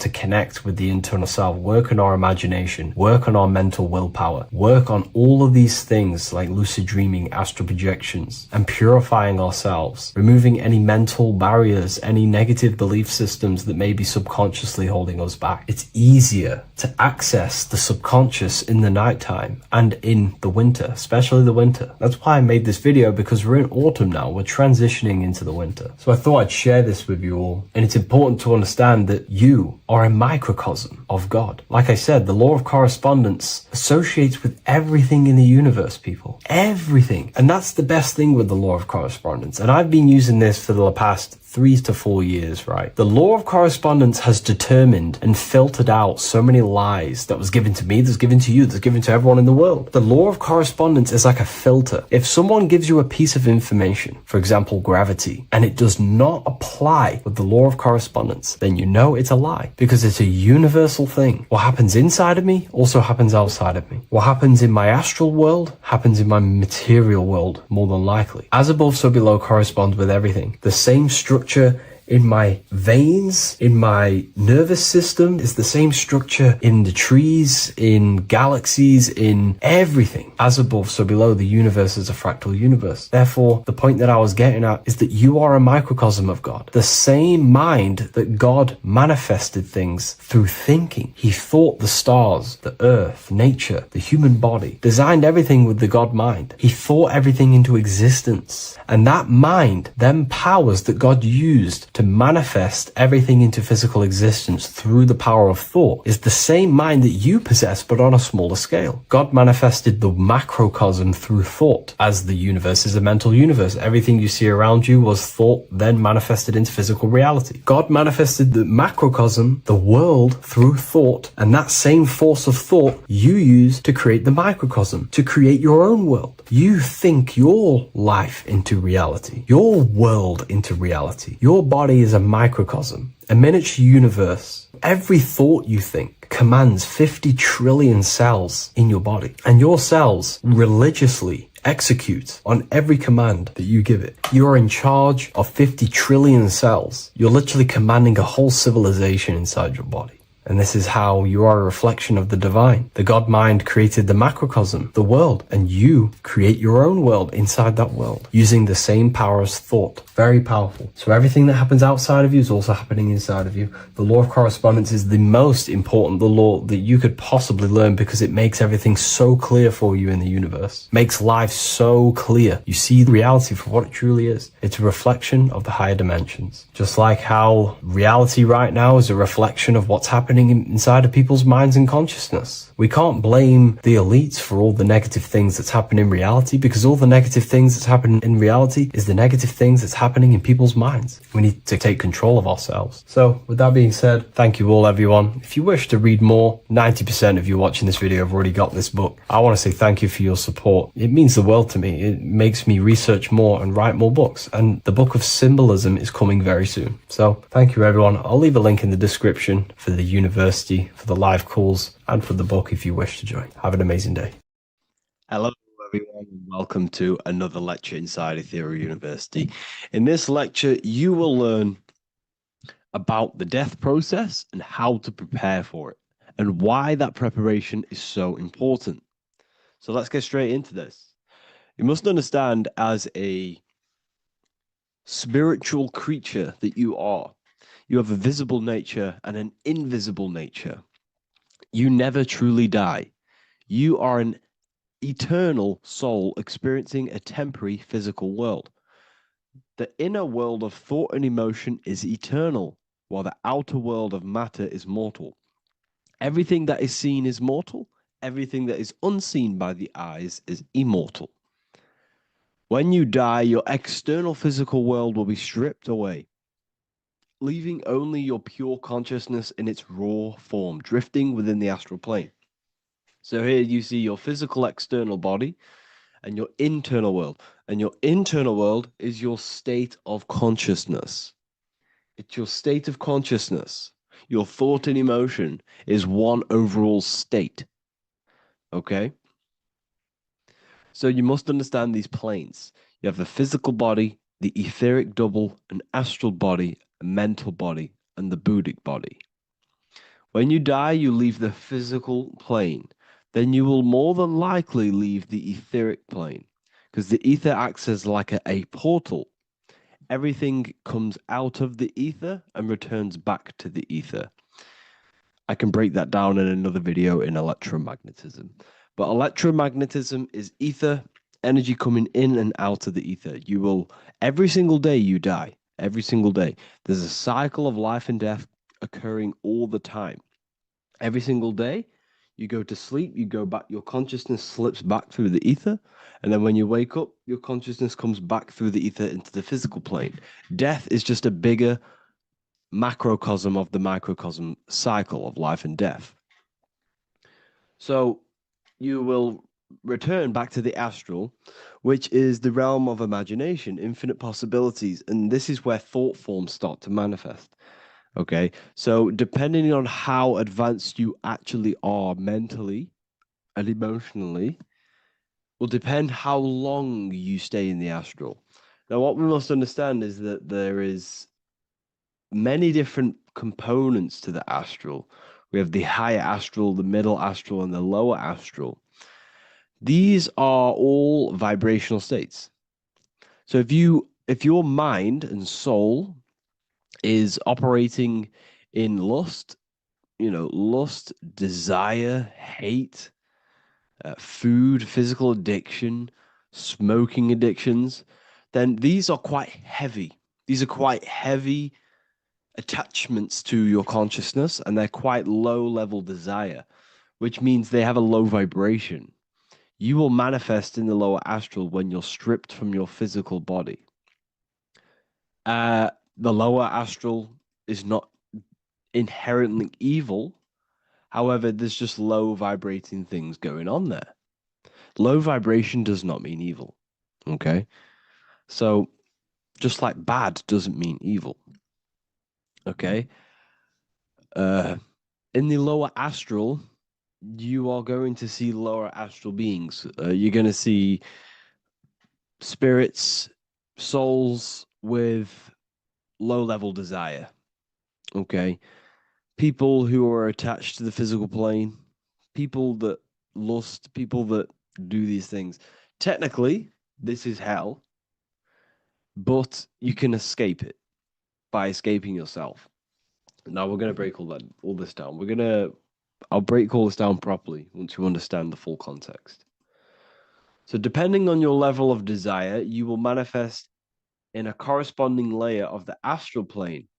to connect with the internal self, work on our imagination, work on our mental willpower, work on all of these things like lucid dreaming, astral projections, and purifying ourselves, removing any mental barriers, any negative belief systems that may be subconsciously holding us back. It's easier to access the subconscious in the nighttime and in the winter, especially the winter. That's why I made this video, because we're in autumn now. We're transitioning into the winter. So I thought I'd share this with you all. And it's important to understand that you are a microcosm of God. Like I said, the law of correspondence associates with everything in the universe, people. Everything. And that's the best thing with the law of correspondence. And I've been using this for the past 3 to 4 years, right? The law of correspondence has determined and filtered out so many lies that was given to me, that's given to you, that's given to everyone in the world. The law of correspondence is like a filter. If someone gives you a piece of information, for example, gravity, and it does not apply with the law of correspondence, then you know it's a lie, because it's a universal thing. What happens inside of me also happens outside of me. What happens in my astral world happens in my material world, more than likely. As above, so below corresponds with everything. The same structure in my veins, in my nervous system, is the same structure in the trees, in galaxies, in everything. As above, so below, the universe is a fractal universe. Therefore, the point that I was getting at is that you are a microcosm of God. The same mind that God manifested things through thinking. He thought the stars, the earth, nature, the human body, designed everything with the God mind. He thought everything into existence. And that mind, them powers that God used to manifest everything into physical existence through the power of thought, is the same mind that you possess, but on a smaller scale. God manifested the macrocosm through thought, as the universe is a mental universe. Everything you see around you was thought, then manifested into physical reality. God manifested the macrocosm, the world, through thought, and that same force of thought you use to create the microcosm, to create your own world. You think your life into reality, your world into reality. Your body is a microcosm, a miniature universe. Every thought you think commands 50 trillion cells in your body, and your cells religiously execute on every command that you give it. You're in charge of 50 trillion cells. You're literally commanding a whole civilization inside your body. And this is how you are a reflection of the divine. The God mind created the macrocosm, the world, and you create your own world inside that world using the same power as thought. Very powerful. So everything that happens outside of you is also happening inside of you. The law of correspondence is the most important, the law that you could possibly learn, because it makes everything so clear for you in the universe. Makes life so clear. You see reality for what it truly is. It's a reflection of the higher dimensions. Just like how reality right now is a reflection of what's happening inside of people's minds and consciousness. We can't blame the elites for all the negative things that's happening in reality, because all the negative things that's happening in reality is the negative things that's happening in people's minds. We need to take control of ourselves. So with that being said, thank you all, everyone. If you wish to read more, 90% of you watching this video have already got this book. I want to say thank you for your support. It means the world to me. It makes me research more and write more books. And the book of symbolism is coming very soon. So thank you, everyone. I'll leave a link in the description for the university, for the live calls, and for the book if you wish to join. Have an amazing day. Hello, everyone, and welcome to another lecture inside Ethereal University. In this lecture, you will learn about the death process and how to prepare for it, and why that preparation is so important. So let's get straight into this. You must understand, as a spiritual creature that you are, you have a visible nature and an invisible nature. You never truly die. You are an eternal soul experiencing a temporary physical world. The inner world of thought and emotion is eternal, while the outer world of matter is mortal. Everything that is seen is mortal. Everything that is unseen by the eyes is immortal. When you die, your external physical world will be stripped away, leaving only your pure consciousness in its raw form, drifting within the astral plane. So here you see your physical external body and your internal world. And your internal world is your state of consciousness. It's your state of consciousness. Your thought and emotion is one overall state. Okay? So you must understand these planes. You have the physical body, the etheric double, an astral body, a mental body, and the Buddhic body. When you die, you leave the physical plane. Then you will more than likely leave the etheric plane because the ether acts as like a portal. Everything comes out of the ether and returns back to the ether. I can break that down in another video in electromagnetism. But electromagnetism is ether, energy coming in and out of the ether. You will, every single day you die, every single day. There's a cycle of life and death occurring all the time. Every single day, you go to sleep, you go back, your consciousness slips back through the ether. And then when you wake up, your consciousness comes back through the ether into the physical plane. Death is just a bigger macrocosm of the microcosm cycle of life and death. So you will return back to the astral, which is the realm of imagination, infinite possibilities. And this is where thought forms start to manifest. Okay. So depending on how advanced you actually are mentally and emotionally, will depend how long you stay in the astral. Now, what we must understand is that there is many different components to the astral. We have the higher astral, the middle astral, and the lower astral. These are all vibrational states. So if your mind and soul is operating in lust, lust, desire, hate, food, physical addiction, smoking addictions, then these are quite heavy. These are quite heavy attachments to your consciousness, and they're quite low level desire, which means they have a low vibration. You will manifest in the lower astral when you're stripped from your physical body. The lower astral is not inherently evil. However, there's just low vibrating things going on there. Low vibration does not mean evil. Okay. So just like bad doesn't mean evil. Okay. In the lower astral, you are going to see lower astral beings. You're going to see spirits, souls with low level desire. Okay. People who are attached to the physical plane, people that lust, people that do these things. Technically, this is hell, but you can escape it by escaping yourself. Now we're going to break all this down. I'll break all this down properly once you understand the full context. So depending on your level of desire, you will manifest in a corresponding layer of the astral plane.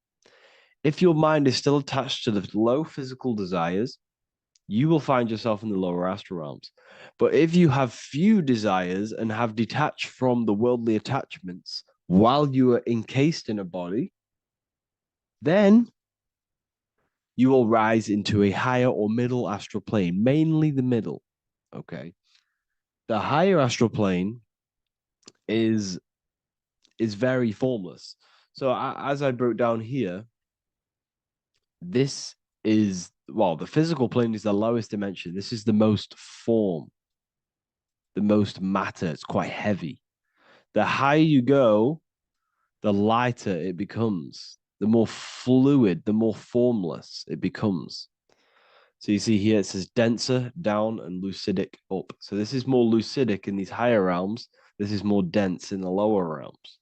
If your mind is still attached to the low physical desires, you will find yourself in the lower astral realms. But if you have few desires and have detached from the worldly attachments while you are encased in a body, then you will rise into a higher or middle astral plane, mainly the middle. Okay. The higher astral plane is very formless. So as I broke down here, this is, well, the physical plane is the lowest dimension. This is the most form, the most matter. It's quite heavy. The higher you go, the lighter it becomes, the more fluid, the more formless it becomes. So you see here it says denser down and lucidic up. So this is more lucidic in these higher realms. This is more dense in the lower realms.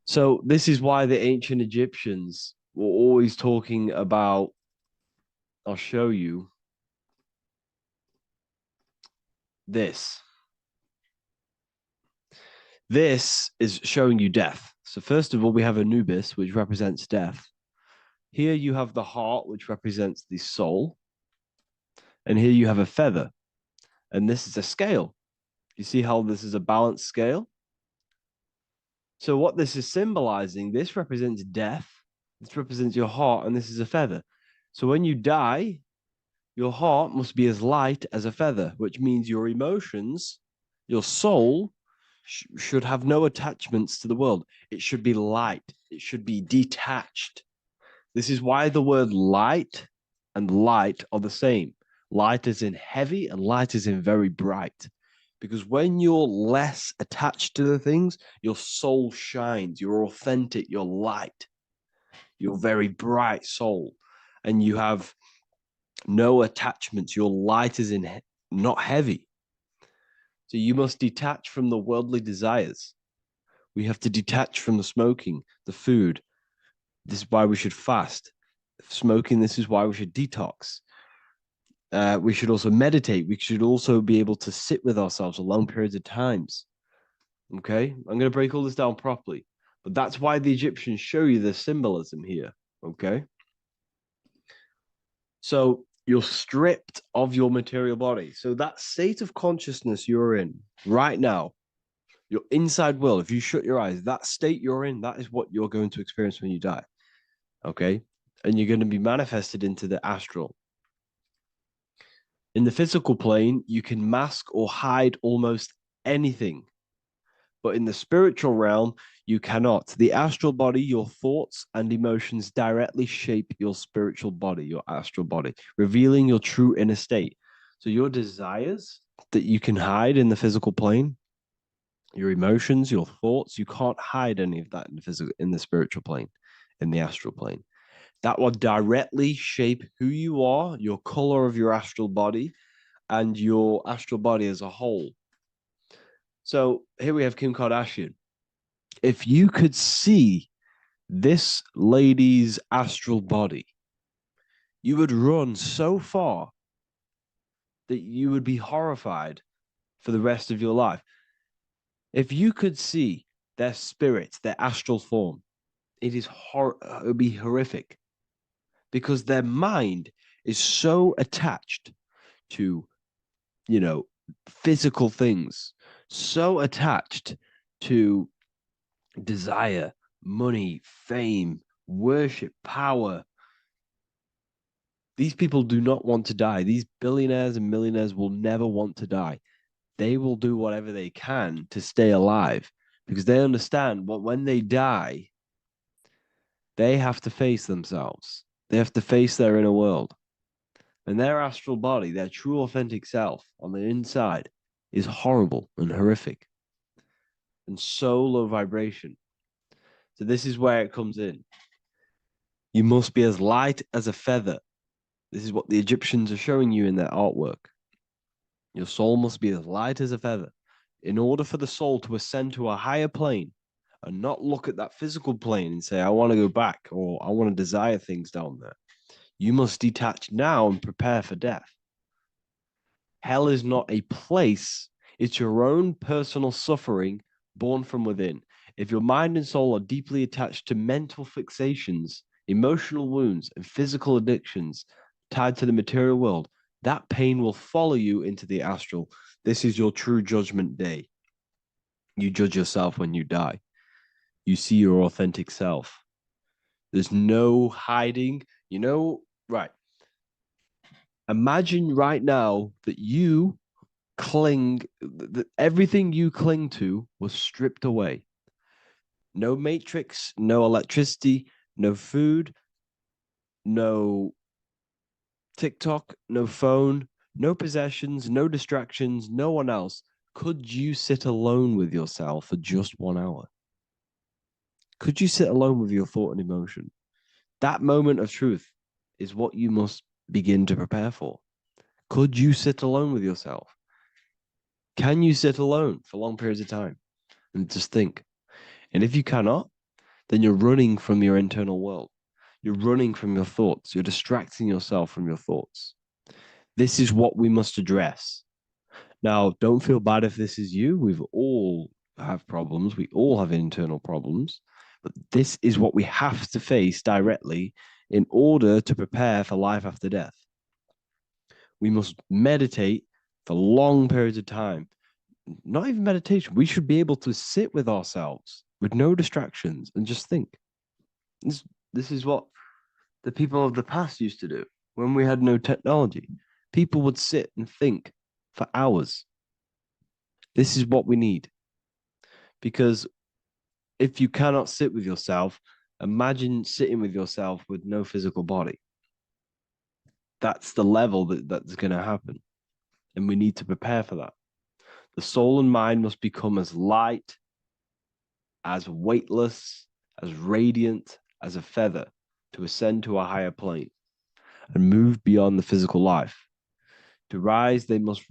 So this is why the ancient Egyptians were always talking about, I'll show you this. This is showing you death. So first of all, we have Anubis, which represents death. Here you have the heart, which represents the soul. And here you have a feather. And this is a scale. You see how this is a balanced scale? So what this is symbolizing, this represents death. This represents your heart, and this is a feather. So when you die, Your heart must be as light as a feather, which means your emotions, your soul, should have no attachments to the world. It should be light. It should be detached. This is why the word light and light are the same. Light is in heavy and light is in very bright. Because when you're less attached to the things, your soul shines. You're authentic. You're light. You're very bright soul. And you have no attachments. Your light is in not heavy. So you must detach from the worldly desires. We have to detach from the smoking, the food. This is why we should fast. Smoking, this is why we should detox. We should also meditate. We should also be able to sit with ourselves for long periods of times. Okay, I'm going to break all this down properly. But that's why the Egyptians show you the symbolism here. Okay. So you're stripped of your material body. So that state of consciousness you're in right now, your inside world, if you shut your eyes, that state you're in, that is what you're going to experience when you die. Okay. And you're going to be manifested into the astral. In the physical plane, you can mask or hide almost anything. But in the spiritual realm, you cannot. The astral body, your thoughts and emotions directly shape your spiritual body, your astral body, revealing your true inner state. So your desires that you can hide in the physical plane, your emotions, your thoughts, you can't hide any of that in the spiritual plane, in the astral plane. That will directly shape who you are, your color of your astral body, and your astral body as a whole. So here we have Kim Kardashian. If you could see this lady's astral body, you would run so far that you would be horrified for the rest of your life. If you could see their spirit, their astral form, it would be horrific because their mind is so attached to, physical things, so attached to desire, money, fame, worship, power. These people do not want to die. These billionaires and millionaires will never want to die. They will do whatever they can to stay alive because they understand what when they die, they have to face themselves. They have to face their inner world. And their astral body, their true authentic self on the inside is horrible and horrific and so low vibration. So this is where it comes in. You must be as light as a feather. This is what the Egyptians are showing you in their artwork. Your soul must be as light as a feather. In order for the soul to ascend to a higher plane and not look at that physical plane and say, I want to go back or I want to desire things down there, you must detach now and prepare for death. Hell is not a place, it's your own personal suffering born from within. If your mind and soul are deeply attached to mental fixations, emotional wounds, and physical addictions tied to the material world, that pain will follow you into the astral. This is your true judgment day. You judge yourself when you die. You see your authentic self. There's no hiding. Right. Imagine right now that you that everything you cling to was stripped away. No matrix, no electricity, no food, no TikTok, no phone, no possessions, no distractions, no one else. Could you sit alone with yourself for just 1 hour? Could you sit alone with your thought and emotion? That moment of truth is what you must begin to prepare for. Could you sit alone with yourself? Can you sit alone for long periods of time and just think? And if you cannot, then you're running from your internal world. You're running from your thoughts. You're distracting yourself from your thoughts. This is what we must address. Now, don't feel bad if this is you. We've all have problems. We all have internal problems. But this is what we have to face directly in order to prepare for life after death. We must meditate for long periods of time. Not even meditation. We should be able to sit with ourselves with no distractions and just think. This is what the people of the past used to do when we had no technology. People would sit and think for hours. This is what we need. Because if you cannot sit with yourself, imagine sitting with yourself with no physical body. That's the level that's going to happen. And we need to prepare for that. The soul and mind must become as light, as weightless, as radiant as a feather to ascend to a higher plane and move beyond the physical life. To rise, they must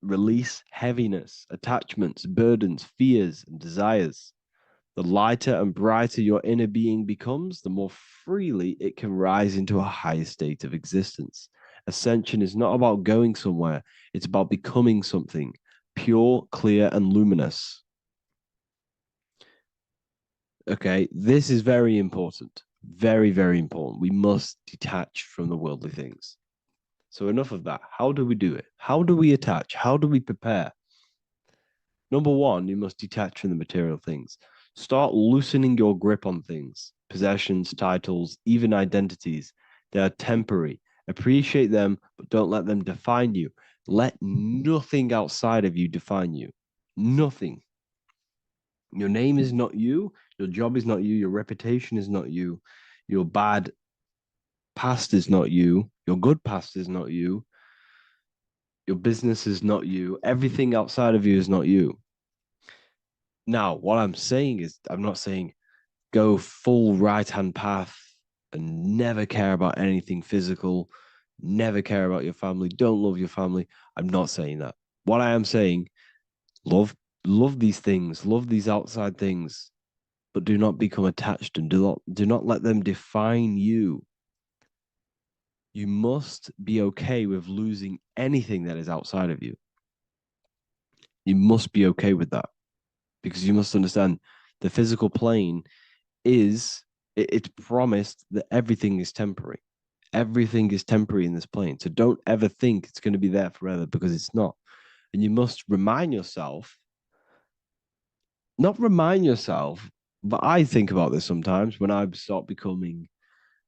release heaviness, attachments, burdens, fears, and desires. The lighter and brighter your inner being becomes, the more freely it can rise into a higher state of existence. Ascension is not about going somewhere, it's about becoming something pure, clear, and luminous. Okay, this is very important. Very, very important. We must detach from the worldly things. So enough of that. How do we do it? How do we attach? How do we prepare? Number one, you must detach from the material things. Start loosening your grip on things, possessions, titles, even identities. They are temporary. Appreciate them, but don't let them define you. Let nothing outside of you define you. Nothing. Your name is not you. Your job is not you. Your reputation is not you. Your bad past is not you. Your good past is not you. Your business is not you. Everything outside of you is not you. Now, what I'm saying is, I'm not saying go full right-hand path and never care about anything physical, never care about your family, don't love your family. I'm not saying that. What I am saying, love these things, love these outside things, but do not become attached and do not let them define you. You must be okay with losing anything that is outside of you. You must be okay with that, because you must understand the physical plane is, it's promised that everything is temporary. Everything is temporary in this plane. So don't ever think it's going to be there forever, because it's not. And you must remind yourself, not remind yourself, but I think about this sometimes when I start becoming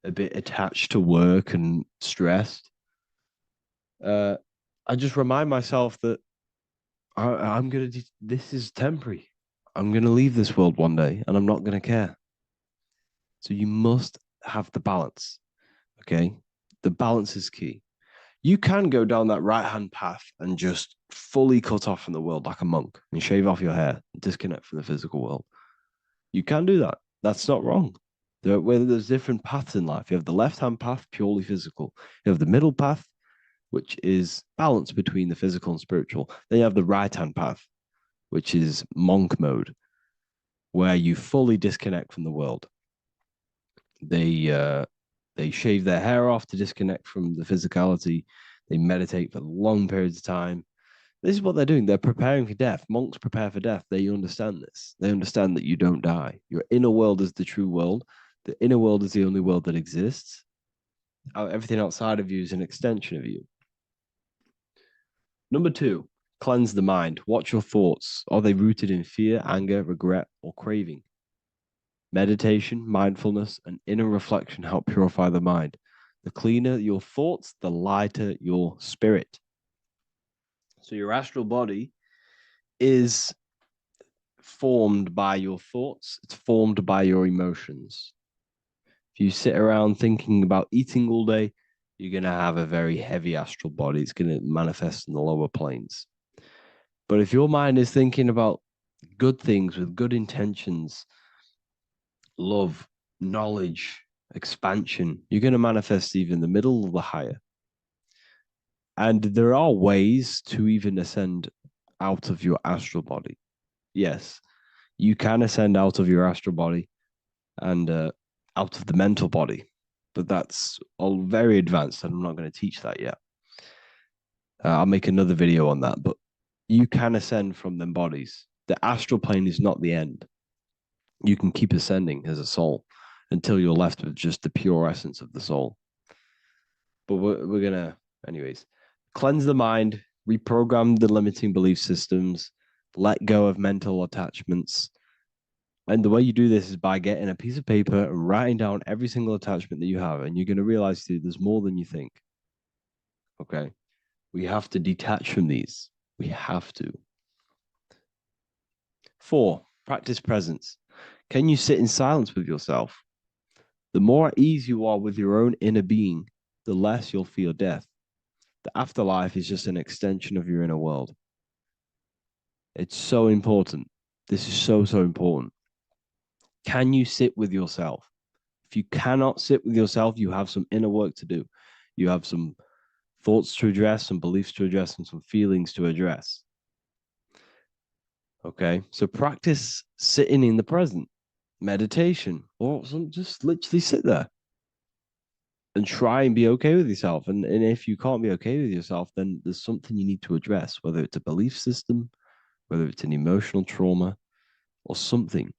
a bit attached to work and stressed. I just remind myself that I'm going to, this is temporary. I'm going to leave this world one day and I'm not going to care. So you must have the balance. Okay. The balance is key. You can go down that right hand path and just fully cut off from the world like a monk and shave off your hair, disconnect from the physical world. You can do that. That's not wrong. There's different paths in life. You have the left hand path, purely physical. You have the middle path, which is balance between the physical and spiritual. Then you have the right hand path, which is monk mode, where you fully disconnect from the world. They shave their hair off to disconnect from the physicality. They meditate for long periods of time. This is what they're doing. They're preparing for death. Monks prepare for death. They understand this. They understand that you don't die. Your inner world is the true world. The inner world is the only world that exists. Everything outside of you is an extension of you. Number two, cleanse the mind. Watch your thoughts. Are they rooted in fear, anger, regret, or craving? Meditation, mindfulness, and inner reflection help purify the mind. The cleaner your thoughts, the lighter your spirit. So your astral body is formed by your thoughts. It's formed by your emotions. If you sit around thinking about eating all day, you're going to have a very heavy astral body. It's going to manifest in the lower planes. But if your mind is thinking about good things with good intentions, love, knowledge, expansion, you're going to manifest even the middle or the higher. And there are ways to even ascend out of your astral body. Yes, you can ascend out of your astral body and out of the mental body, but that's all very advanced, and I'm not going to teach that yet. I'll make another video on that, but you can ascend from them bodies. The astral plane is not the end. You can keep ascending as a soul until you're left with just the pure essence of the soul. But we're going to, anyways, cleanse the mind, reprogram the limiting belief systems, let go of mental attachments. And the way you do this is by getting a piece of paper and writing down every single attachment that you have. And you're going to realize, dude, there's more than you think. Okay. We have to detach from these. We have to. 4, practice presence. Can you sit in silence with yourself? The more at ease you are with your own inner being, the less you'll fear death. The afterlife is just an extension of your inner world. It's so important. This is so, so important. Can you sit with yourself? If you cannot sit with yourself, you have some inner work to do. You have some thoughts to address, some beliefs to address, and some feelings to address. Okay, so practice sitting in the present, meditation, or just literally sit there and try and be okay with yourself. And if you can't be okay with yourself, then there's something you need to address, whether it's a belief system, whether it's an emotional trauma, or something.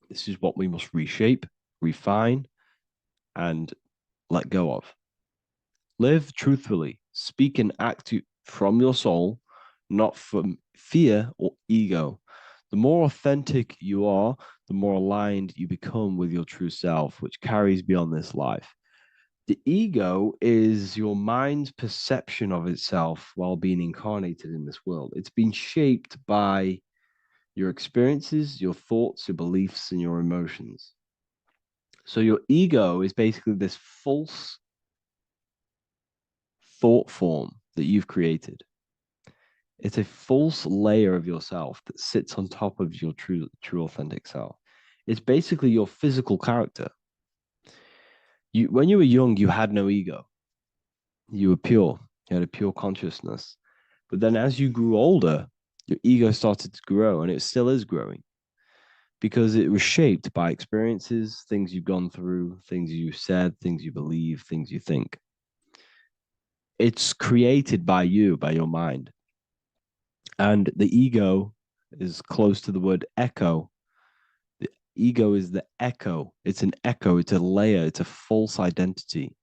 This is what we must reshape, refine, and let go of. Live truthfully, speak and act from your soul, not from fear or ego. The more authentic you are, the more aligned you become with your true self, which carries beyond this life. The ego is your mind's perception of itself while being incarnated in this world. It's been shaped by your experiences, your thoughts, your beliefs, and your emotions. So your ego is basically this false thought form that you've created. It's a false layer of yourself that sits on top of your true authentic self. It's basically your physical character. When you were young, you had no ego. You were pure. You had a pure consciousness. But then as you grew older, your ego started to grow, and it still is growing because it was shaped by experiences, things you've gone through, things you said, things you believe, things you think. It's created by you, by your mind. And the ego is close to the word echo. The ego is the echo. It's an echo. It's a layer. It's a false identity.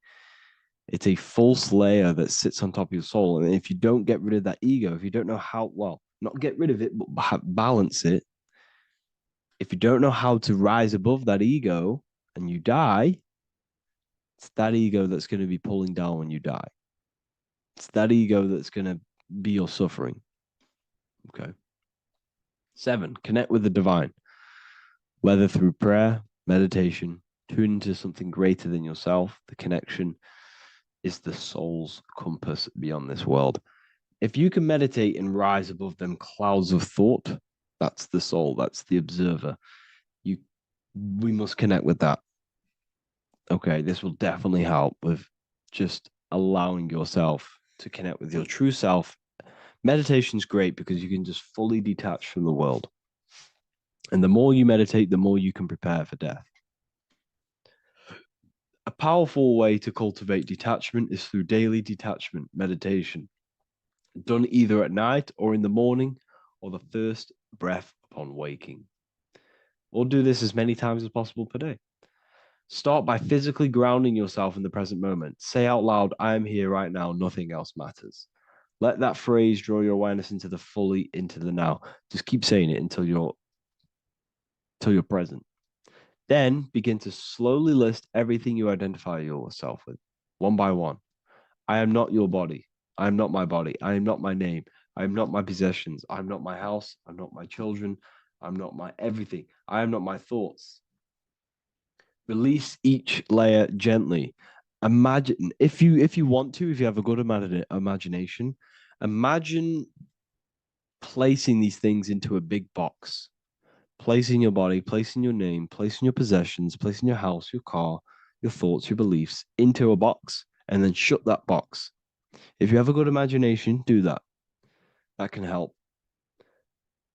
It's a false layer that sits on top of your soul. And if you don't get rid of that ego, if you don't know how, well, not get rid of it, but balance it, if you don't know how to rise above that ego and you die, it's that ego that's going to be pulling down when you die. It's that ego that's going to be your suffering. Okay. 7, connect with the divine, whether through prayer, meditation, tune into something greater than yourself. The connection is the soul's compass beyond this world. If you can meditate and rise above them clouds of thought, that's the soul, that's the observer. We must connect with that. Okay, this will definitely help with just allowing yourself to connect with your true self. Meditation's great because you can just fully detach from the world. And the more you meditate, the more you can prepare for death. A powerful way to cultivate detachment is through daily detachment meditation, done either at night or in the morning or the first breath upon waking. Or do this as many times as possible per day. Start by physically grounding yourself in the present moment. Say out loud, I am here right now, nothing else matters. Let that phrase draw your awareness into the now. Just keep saying it until you're present. Then begin to slowly list everything you identify yourself with, one by one. I am not your body. I am not my body. I am not my name. I am not my possessions. I'm not my house. I'm not my children. I'm not my everything. I am not my thoughts. Release each layer gently. Imagine, if you want to, if you have a good imagination, imagine placing these things into a big box. Placing your body, placing your name, placing your possessions, placing your house, your car, your thoughts, your beliefs into a box, and then shut that box. If you have a good imagination, do that. That can help.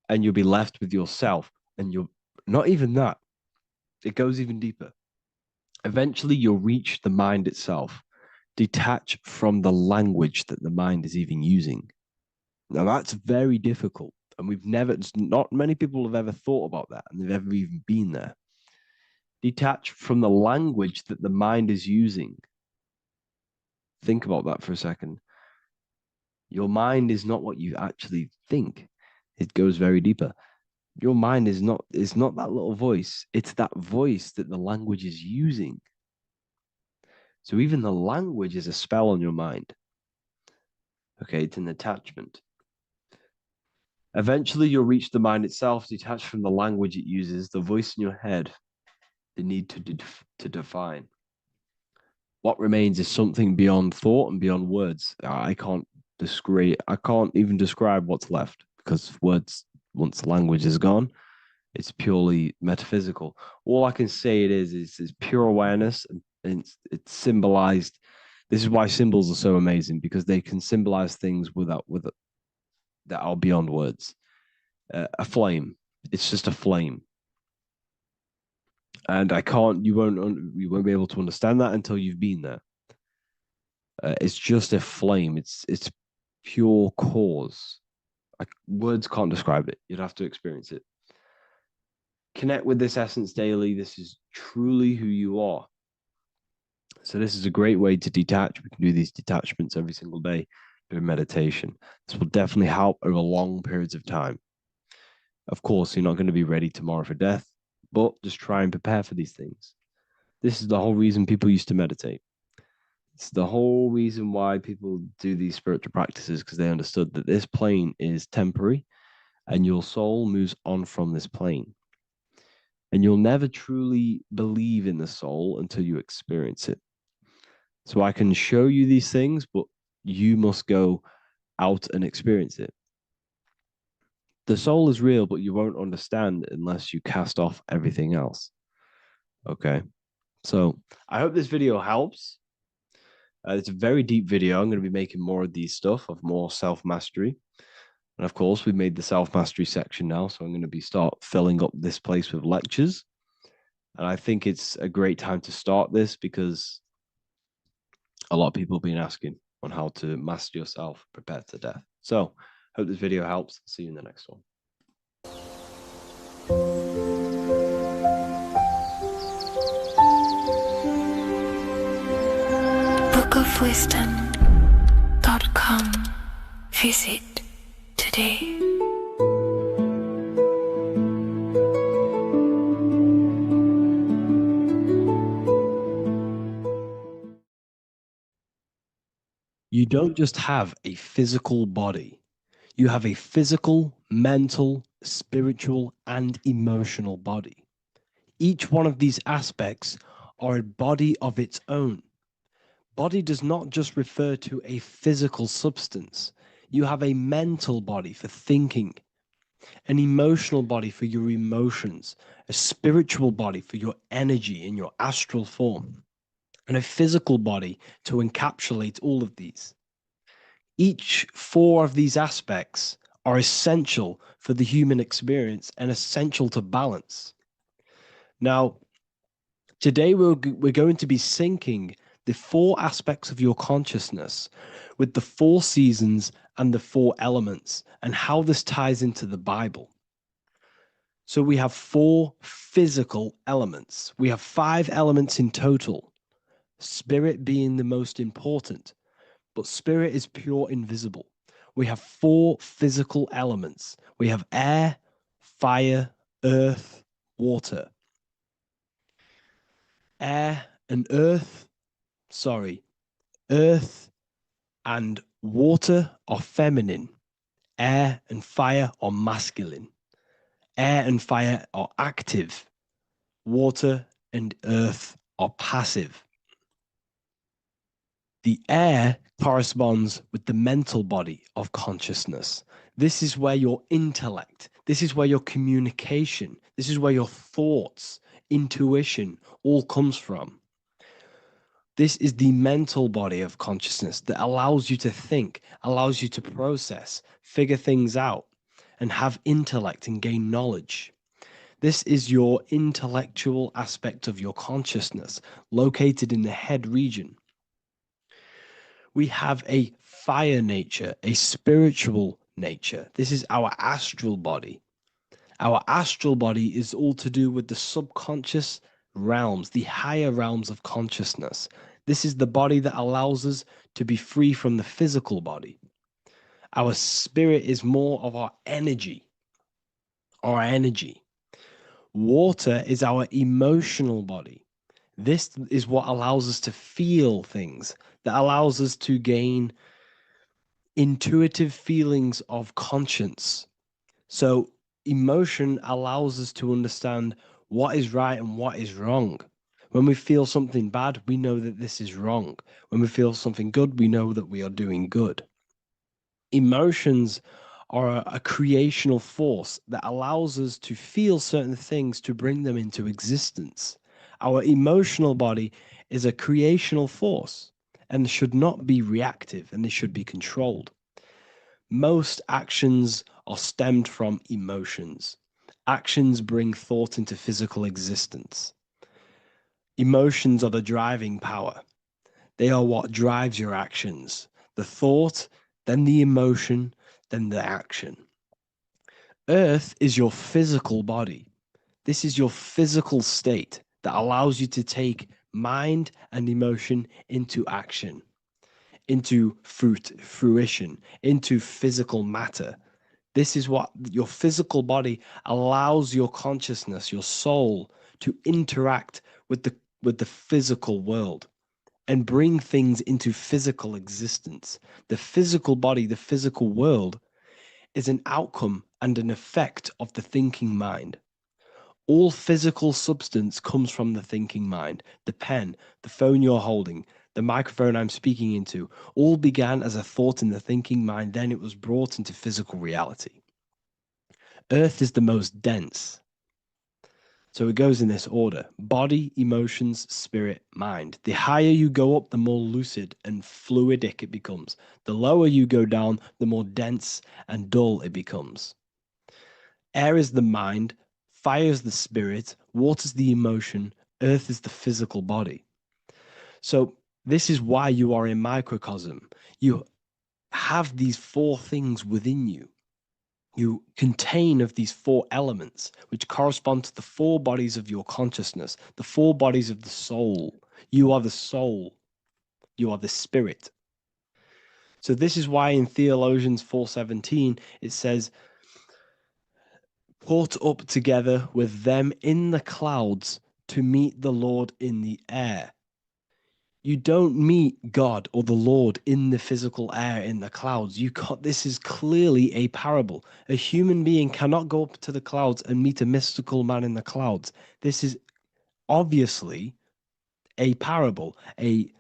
And you'll be left with yourself. And you're not even that. It goes even deeper. Eventually, you'll reach the mind itself. Detach from the language that the mind is even using. Now, that's very difficult. And not many people have ever thought about that, and they've ever even been there. Detach from the language that the mind is using. Think about that for a second. Your mind is not what you actually think. It goes very deeper. Your mind is not that little voice. It's that voice that the language is using. So even the language is a spell on your mind. Okay, it's an attachment. Eventually, you'll reach the mind itself, detached from the language it uses, the voice in your head, the need to define. What remains is something beyond thought and beyond words. I can't even describe what's left, because words, once the language is gone, it's purely metaphysical. All I can say it is pure awareness, and it's symbolized. This is why symbols are so amazing, because they can symbolize things that are beyond words. A flame, it's just a flame, and you won't be able to understand that until you've been there. It's just a flame. It's pure cause. Like, words can't describe it. You'd have to experience it. Connect with this essence daily. This is truly who you are. So this is a great way to detach. We can do these detachments every single day during meditation. This will definitely help over long periods of time. Of course, you're not going to be ready tomorrow for death, but just try and prepare for these things. This is the whole reason people used to meditate. It's the whole reason why people do these spiritual practices, because they understood that this plane is temporary and your soul moves on from this plane. And you'll never truly believe in the soul until you experience it. So I can show you these things, but you must go out and experience it. The soul is real, but you won't understand unless you cast off everything else. Okay. So I hope this video helps. It's a very deep video. I'm going to be making more of these stuff, of more self-mastery. And of course, we've made the self-mastery section now. So I'm going to be start filling up this place with lectures. And I think it's a great time to start this, because a lot of people have been asking on how to master yourself, prepare to death. So hope this video helps. See you in the next one. bookofwisdom.com. Visit today. You don't just have a physical body. You have a physical, mental, spiritual, and emotional body. Each one of these aspects are a body of its own. Body does not just refer to a physical substance. You have a mental body for thinking, an emotional body for your emotions, a spiritual body for your energy in your astral form, and a physical body to encapsulate all of these. Each four of these aspects are essential for the human experience and essential to balance. Now, today we're going to be syncing the four aspects of your consciousness with the four seasons and the four elements, and how this ties into the Bible. So we have four physical elements. We have 5 elements in total, spirit being the most important, but spirit is pure invisible. We have 4 physical elements. We have air, fire, earth, water. Earth and water are feminine. Air and fire are masculine. Air and fire are active. Water and earth are passive. The air corresponds with the mental body of consciousness. This is where your intellect, this is where your communication, this is where your thoughts, intuition all comes from. This is the mental body of consciousness that allows you to think, allows you to process, figure things out, and have intellect and gain knowledge. This is your intellectual aspect of your consciousness, located in the head region. We have a fire nature, a spiritual nature. This is our astral body. Our astral body is all to do with the subconscious realms, the higher realms of consciousness. This is the body that allows us to be free from the physical body. Our spirit is more of our energy. Water is our emotional body. This is what allows us to feel things, that allows us to gain intuitive feelings of conscience. So emotion allows us to understand what is right and what is wrong. When we feel something bad, we know that this is wrong. When we feel something good, we know that we are doing good. Emotions are a creational force that allows us to feel certain things to bring them into existence. Our emotional body is a creational force and should not be reactive, and they should be controlled. Most actions are stemmed from emotions. Actions bring thought into physical existence. Emotions are the driving power. They are what drives your actions. The thought, then the emotion, then the action. Earth is your physical body. This is your physical state that allows you to take mind and emotion into action, into fruition, into physical matter. This is what your physical body allows your consciousness, your soul, to interact with the physical world and bring things into physical existence. The physical body, the physical world, is an outcome and an effect of the thinking mind. All physical substance comes from the thinking mind. The pen, the phone you're holding, the microphone I'm speaking into, all began as a thought in the thinking mind, then it was brought into physical reality. Earth is the most dense. So it goes in this order: body, emotions, spirit, mind. The higher you go up, the more lucid and fluidic it becomes. The lower you go down, the more dense and dull it becomes. Air is the mind, fire is the spirit, water is the emotion, earth is the physical body. So this is why you are a microcosm. You have these four things within you. You contain of these four elements, which correspond to the four bodies of your consciousness, the four bodies of the soul. You are the soul. You are the spirit. So this is why in Theologians 4:17 it says, "Caught up together with them in the clouds to meet the Lord in the air." You don't meet God or the Lord in the physical air in the clouds. This is clearly a parable. A human being cannot go up to the clouds and meet a mystical man in the clouds. This is obviously a parable, a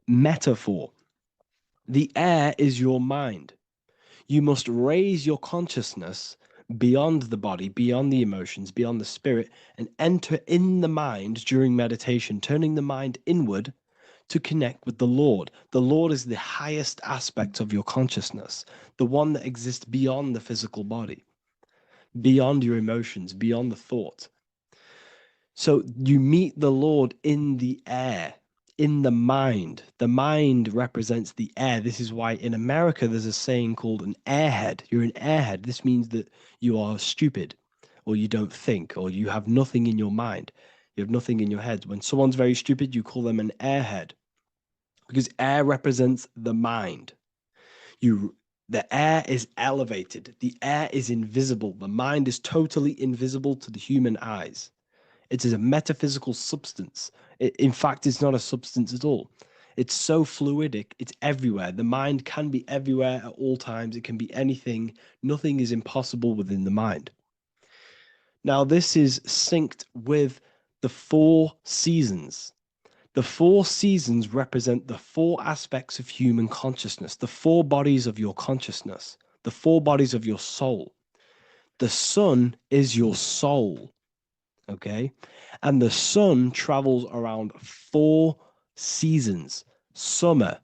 metaphor. The air is your mind. You must raise your consciousness beyond the body, beyond the emotions, beyond the spirit, and enter in the mind during meditation, turning the mind inward to connect with the Lord. The Lord is the highest aspect of your consciousness, the one that exists beyond the physical body, beyond your emotions, beyond the thought. So you meet the Lord in the air, in the mind. The mind represents the air. This is why in America there's a saying called an airhead. You're an airhead. This means that you are stupid, or you don't think, or you have nothing in your mind. You have nothing in your head. When someone's very stupid, you call them an airhead, because air represents the mind. The air is elevated. The air is invisible. The mind is totally invisible to the human eyes. It is a metaphysical substance. In fact, it's not a substance at all. It's so fluidic. It's everywhere. The mind can be everywhere at all times. It can be anything. Nothing is impossible within the mind. Now, this is synced with the four seasons. The four seasons represent the four aspects of human consciousness, the four bodies of your consciousness, the four bodies of your soul. The sun is your soul, okay? And the sun travels around four seasons. Summer,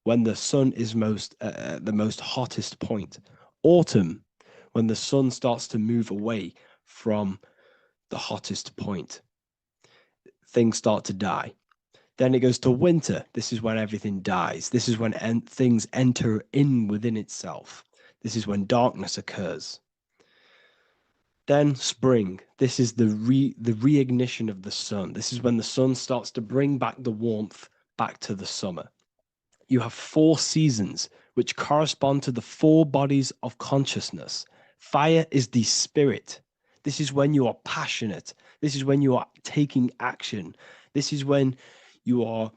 when the sun is the most hottest point. Autumn, when the sun starts to move away from the hottest point. Things start to die. Then it goes to winter. This is when everything dies. This is when things enter in within itself. This is when darkness occurs. Then spring. This is the reignition of the sun. This is when the sun starts to bring back the warmth back to the summer. You have four seasons which correspond to the four bodies of consciousness. Fire is the spirit. This is when you are passionate. This is when you are taking action. This is when you are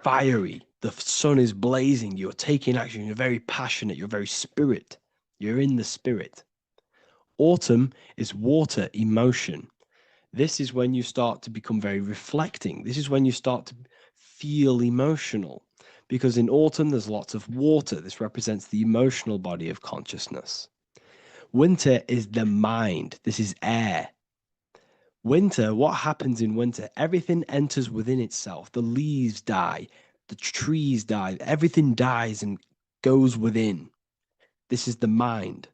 fiery. The sun is blazing. You're taking action. You're very passionate. You're very spirit. You're in the spirit. Autumn is water, emotion. This is when you start to become very reflecting. This is when you start to feel emotional. Because in autumn, there's lots of water. This represents the emotional body of consciousness. Winter is the mind. This is air. Winter, what happens in winter? Everything enters within itself. The leaves die, the trees die, everything dies and goes within. This is the mind.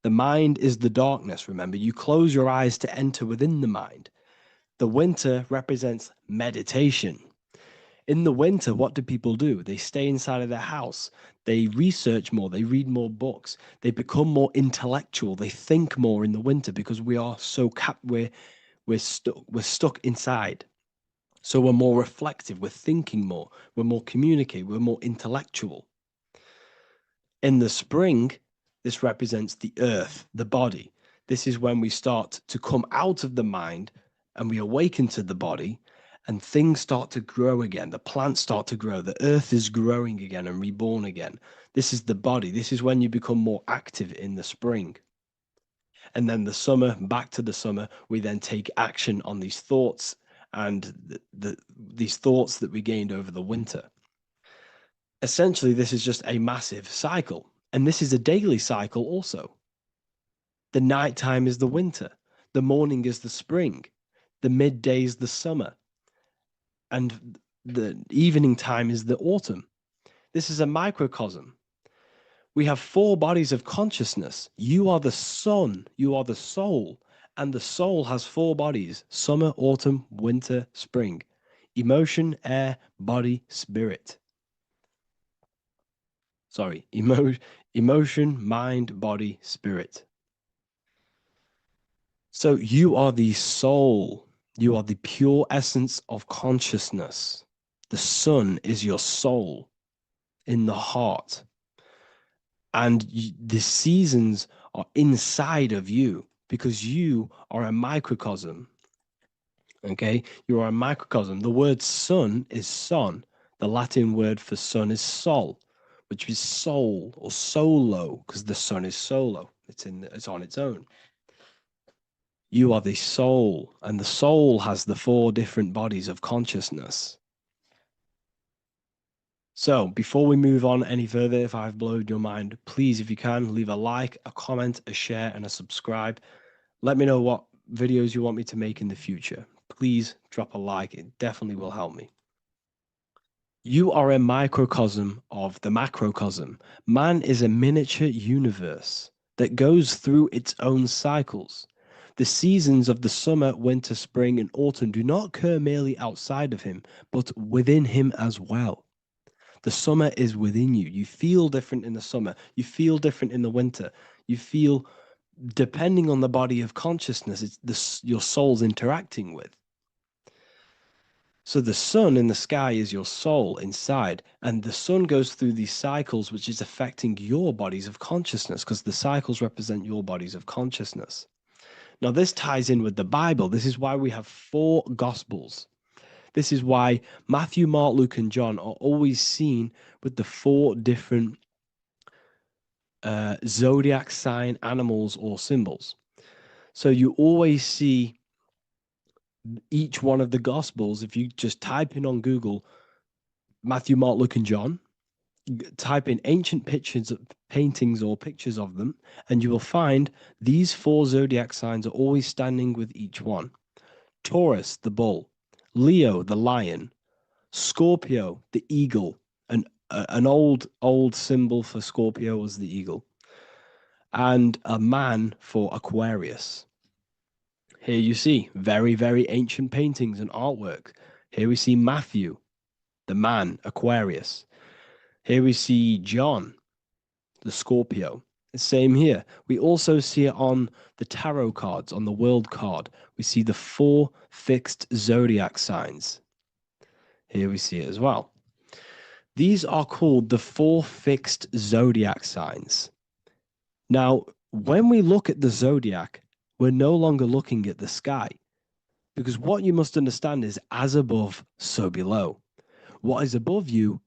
The mind is the darkness, remember. You close your eyes to enter within the mind. The winter represents meditation. In the winter, what do people do? They stay inside of their house. They research more. They read more books. They become more intellectual. They think more in the winter because we are so we're stuck inside. So we're more reflective. We're thinking more. We're more communicative. We're more intellectual. In the spring, this represents the earth, the body. This is when we start to come out of the mind and we awaken to the body, and things start to grow again. The plants start to grow. The earth is growing again and reborn again. This is the body. This is when you become more active in the spring. And then the summer, back to the summer, we then take action on these thoughts and these thoughts that we gained over the winter. Essentially, this is just a massive cycle. And this is a daily cycle also. The nighttime is the winter. The morning is the spring. The midday is the summer. And the evening time is the autumn. This is a microcosm. We have 4 bodies of consciousness. You are the sun, you are the soul, and the soul has 4 bodies: summer, autumn, winter, spring. Emotion, air, body, spirit. Sorry, emotion, mind, body, spirit. So you are the soul. You are the pure essence of consciousness. The sun is your soul in the heart. And the seasons are inside of you because you are a microcosm. Okay? You are a microcosm. The word sun is son. The Latin word for sun is sol, which is soul or solo, because the sun is solo. It's on its own. You are the soul, and the soul has the 4 different bodies of consciousness. So before we move on any further, if I've blown your mind, please, if you can, leave a like, a comment, a share, and a subscribe. Let me know what videos you want me to make in the future. Please drop a like. It definitely will help me. You are a microcosm of the macrocosm. Man is a miniature universe that goes through its own cycles. The seasons of the summer, winter, spring, and autumn do not occur merely outside of him, but within him as well. The summer is within you. You feel different in the summer. You feel different in the winter. You feel, depending on the body of consciousness, it's your soul's interacting with. So the sun in the sky is your soul inside, and the sun goes through these cycles, which is affecting your bodies of consciousness, because the cycles represent your bodies of consciousness. Now, this ties in with the Bible. This is why we have 4 Gospels. This is why Matthew, Mark, Luke, and John are always seen with the 4 different zodiac sign animals or symbols. So you always see each one of the Gospels. If you just type in on Google Matthew, Mark, Luke, and John, type in ancient pictures, paintings or pictures of them, and you will find these 4 zodiac signs are always standing with each one. Taurus, the bull; Leo, the lion; Scorpio, the eagle. An old symbol for Scorpio was the eagle, and a man for Aquarius. Here you see very, very ancient paintings and artwork. Here we see Matthew, the man, Aquarius. Here we see John, the Scorpio. Same here. We also see it on the tarot cards, on the world card. We see the 4 fixed zodiac signs. Here we see it as well. These are called the 4 fixed zodiac signs. Now, when we look at the zodiac, we're no longer looking at the sky, because what you must understand is as above, so below. What is above you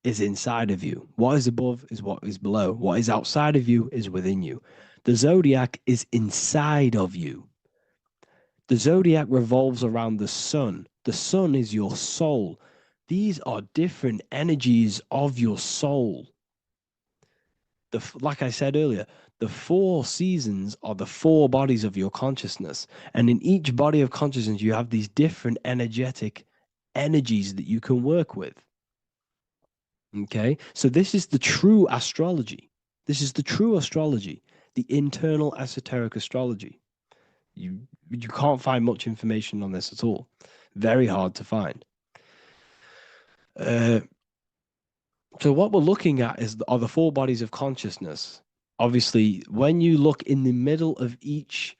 is inside of you. What is above is what is below. What is outside of you is within you. The zodiac is inside of you. The zodiac revolves around the sun. The sun is your soul. These are different energies of your soul. Like I said earlier, the 4 seasons are the 4 bodies of your consciousness. And in each body of consciousness, you have these different energetic energies that you can work with. Okay, so this is the true astrology. This is the true astrology, the internal esoteric astrology. You can't find much information on this at all. Very hard to find. So what we're looking at are the 4 bodies of consciousness. Obviously, when you look in the middle of each,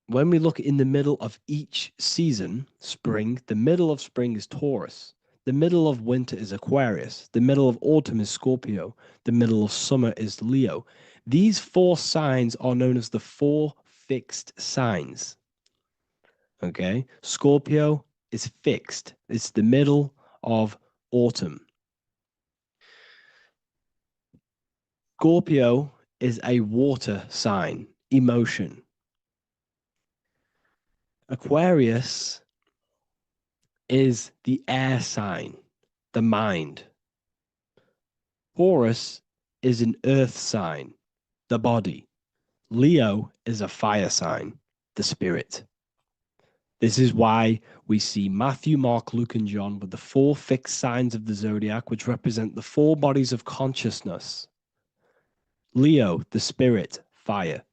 when we look in the middle of each season, spring, the middle of spring is Taurus. The middle of winter is Aquarius. The middle of autumn is Scorpio. The middle of summer is Leo. These 4 signs are known as the 4 fixed signs. Okay, Scorpio is fixed. It's the middle of autumn. Scorpio is a water sign, emotion. Aquarius is the air sign, the mind. Taurus is an earth sign, the body. Leo is a fire sign, the spirit. This is why we see Matthew, Mark, Luke, and John with the 4 fixed signs of the zodiac, which represent the 4 bodies of consciousness. Leo, the spirit, fire.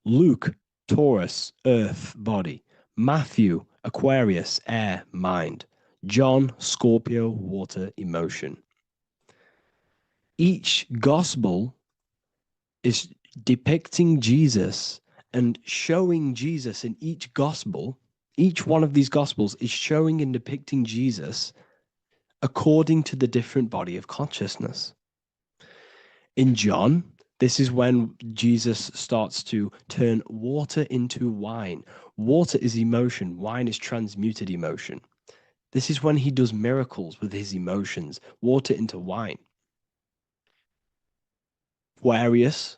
Luke, Taurus, earth, body. Matthew, Aquarius, air, mind. John, Scorpio, water, emotion. Each gospel is depicting Jesus and showing Jesus in each gospel. Each one of these gospels is showing and depicting Jesus according to the different body of consciousness. In John, this is when Jesus starts to turn water into wine. Water is emotion. Wine is transmuted emotion. This is when he does miracles with his emotions, water into wine. Aquarius,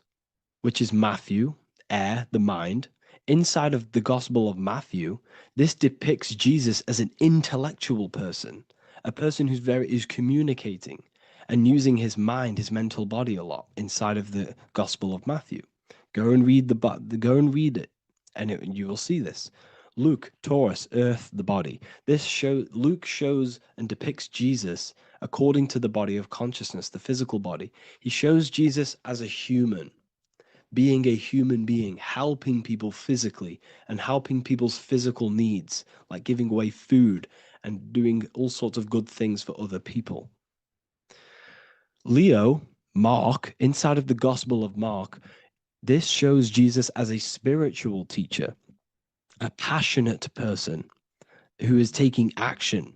which is Matthew, air, the mind. Inside of the Gospel of Matthew, this depicts Jesus as an intellectual person, a person who's communicating and using his mind, his mental body a lot inside of the Gospel of Matthew. Go and read it, and you will see this. Luke, Taurus, earth, the body. Luke shows and depicts Jesus according to the body of consciousness, the physical body. He shows Jesus as a human, being a human being, helping people physically and helping people's physical needs, like giving away food and doing all sorts of good things for other people. Leo, Mark, inside of the Gospel of Mark, this shows Jesus as a spiritual teacher, a passionate person who is taking action.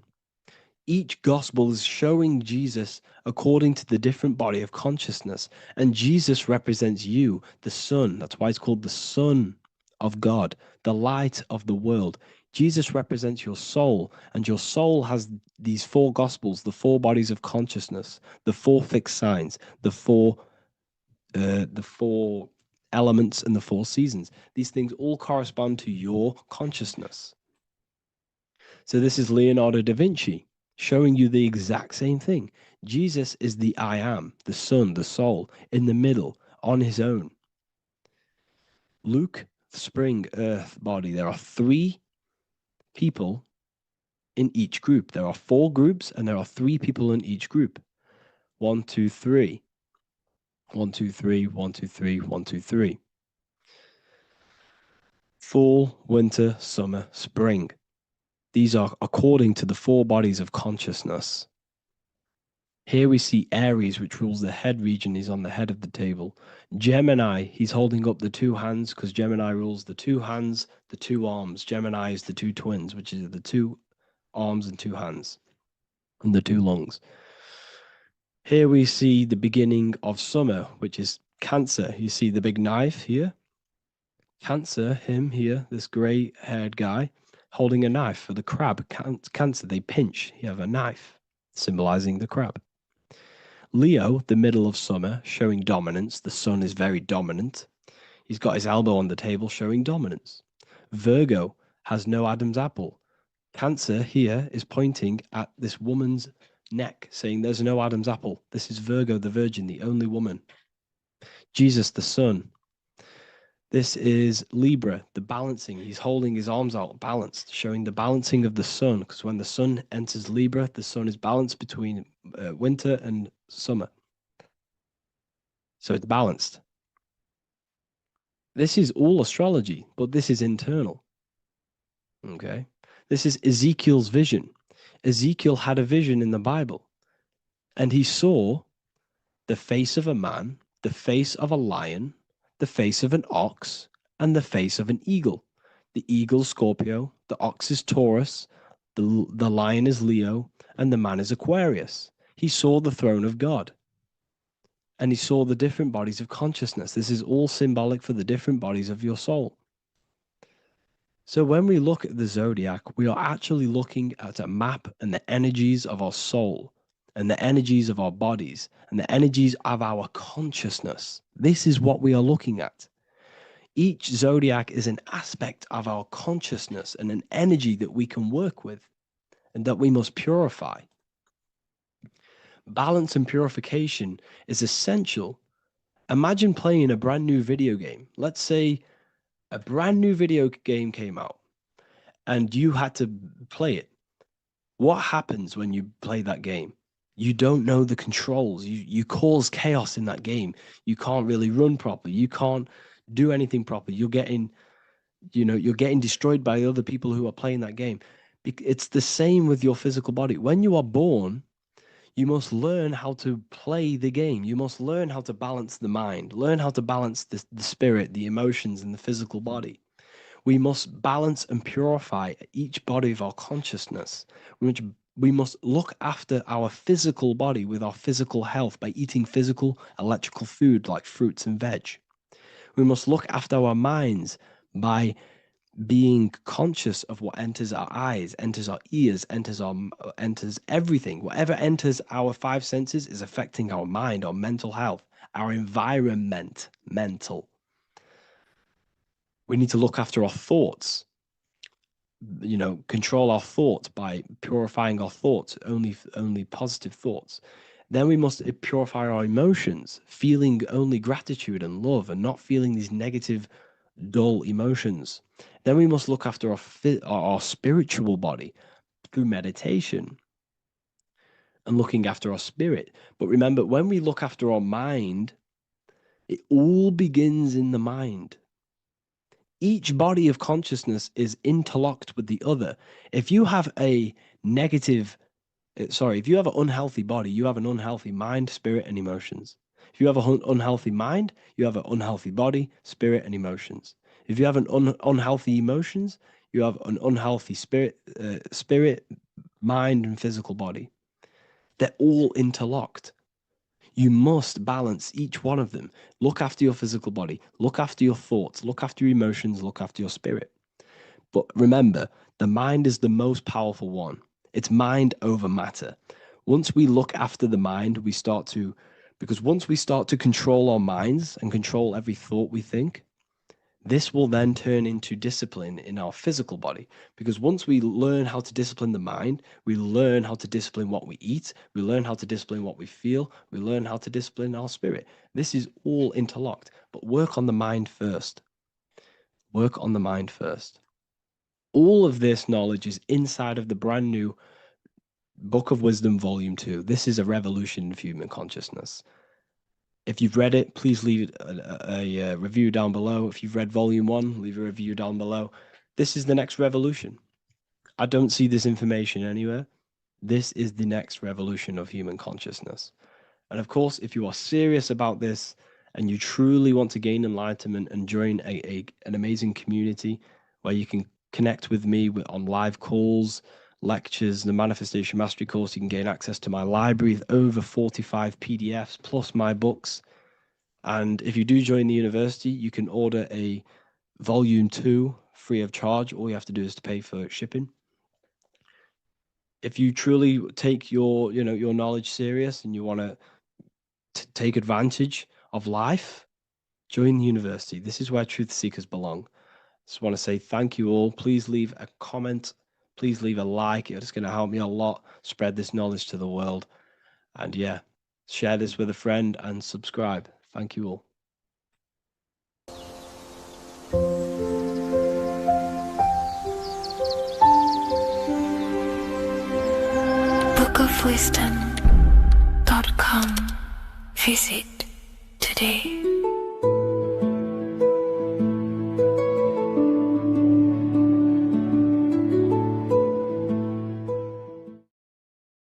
Each gospel is showing Jesus according to the different body of consciousness. And Jesus represents you, the sun. That's why it's called the Son of God, the light of the world. Jesus represents your soul, and your soul has these 4 gospels, the 4 bodies of consciousness, the 4 fixed signs, the 4 elements, and the 4 seasons. These things all correspond to your consciousness. So this is Leonardo da Vinci showing you the exact same thing. Jesus is the I am, the sun, the soul, in the middle, on his own. Luke, spring, earth, body. There are 3 people in each group. There are 4 groups, and there are 3 people in each group. 1, 2, 3. 1, 2, 3, 1, 2, 3, 1, 2, 3. Fall, winter, summer, spring. These are according to the 4 bodies of consciousness. Here we see Aries, which rules the head region. He's on the head of the table. Gemini, he's holding up the 2 hands because Gemini rules the 2 hands, the 2 arms. Gemini is the 2 twins, which is the 2 arms and 2 hands, and the 2 lungs. Here we see the beginning of summer, which is Cancer. You see the big knife here. Cancer, him here, this gray-haired guy, holding a knife for the crab. Cancer, they pinch. You have a knife, symbolizing the crab. Leo, the middle of summer, showing dominance. The sun is very dominant. He's got his elbow on the table, showing dominance. Virgo has no Adam's apple. Cancer here is pointing at this woman's neck, saying there's no Adam's apple. This is Virgo, the virgin, the only woman. Jesus, the sun. This is Libra, the balancing. He's holding his arms out, balanced, showing the balancing of the sun. Because when the sun enters Libra, the sun is balanced between winter and summer. So it's balanced. This is all astrology, but this is internal. Okay. This is Ezekiel's vision. Ezekiel had a vision in the Bible, and he saw the face of a man, the face of a lion, the face of an ox, and the face of an eagle. The eagle is Scorpio, the ox is Taurus, the lion is Leo, and the man is Aquarius. He saw the throne of God, and he saw the different bodies of consciousness. This is all symbolic for the different bodies of your soul. So when we look at the zodiac, we are actually looking at a map and the energies of our soul and the energies of our bodies and the energies of our consciousness. This is what we are looking at. Each zodiac is an aspect of our consciousness and an energy that we can work with and that we must purify. Balance and purification is essential. Imagine playing a brand new video game. Let's say a brand new video game came out and you had to play it. What happens when you play that game? You don't know the controls. You cause chaos in that game. You can't really run properly. You can't do anything properly. You're getting destroyed by other people who are playing that game. It's the same with your physical body. When you are born, you must learn how to play the game. You must learn how to balance the mind, learn how to balance the spirit, the emotions, and the physical body. We must balance and purify each body of our consciousness. We must look after our physical body with our physical health by eating physical, electrical food like fruits and veg. We must look after our minds by being conscious of what enters our eyes, enters our ears, enters everything. Whatever enters our five senses is affecting our mind, our mental health, our environment, mental. We need to look after our thoughts, control our thoughts by purifying our thoughts, only positive thoughts. Then we must purify our emotions, feeling only gratitude and love and not feeling these negative, dull emotions. Then we must look after our spiritual body through meditation and looking after our spirit. But remember, when we look after our mind, it all begins in the mind. Each body of consciousness is interlocked with the other. If you have if you have an unhealthy body, you have an unhealthy mind, spirit, and emotions. If you have an unhealthy mind, you have an unhealthy body, spirit, and emotions. If you have an unhealthy emotions, you have an unhealthy spirit, mind, and physical body. They're all interlocked. You must balance each one of them. Look after your physical body, look after your thoughts, look after your emotions, look after your spirit. But remember, the mind is the most powerful one. It's mind over matter. Once we look after the mind, because once we start to control our minds and control every thought we think, this will then turn into discipline in our physical body. Because once we learn how to discipline the mind, we learn how to discipline what we eat, we learn how to discipline what we feel, we learn how to discipline our spirit. This is all interlocked, but work on the mind first. Work on the mind first. All of this knowledge is inside of the brand new Book of Wisdom, Volume 2. This is a revolution in human consciousness. If you've read it, please leave a review down below. If you've read Volume 1, leave a review down below. This is the next revolution. I don't see this information anywhere. This is the next revolution of human consciousness. And of course, if you are serious about this and you truly want to gain enlightenment and join an amazing community where you can connect with me on live calls, lectures, the Manifestation Mastery course, you can gain access to my library with over 45 PDFs plus my books. And if you do join the university, you can order a Volume 2 free of charge. All you have to do is to pay for shipping. If you truly take your knowledge serious and you want to to take advantage of life, join the university. This is where truth seekers belong. Just want to say thank you all. Please leave a comment. Please leave a like. It's going to help me a lot spread this knowledge to the world. And yeah, share this with a friend and subscribe. Thank you all. bookofwisdom.com. Visit today.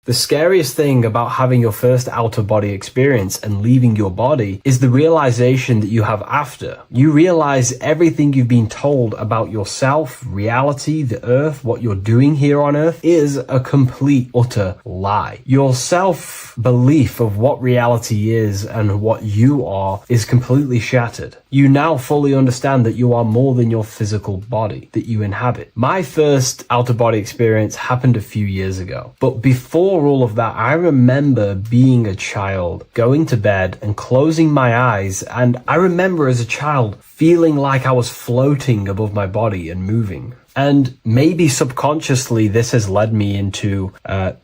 The scariest thing about having your first out-of-body experience and leaving your body is the realization that you have after. You realize everything you've been told about yourself, reality, the earth, what you're doing here on earth is a complete, utter lie. Your self-belief of what reality is and what you are is completely shattered. You now fully understand that you are more than your physical body that you inhabit. My first out-of-body experience happened a few years ago, but before all of that, I remember being a child, going to bed and closing my eyes, and I remember as a child feeling like I was floating above my body and moving. And maybe subconsciously this has led me into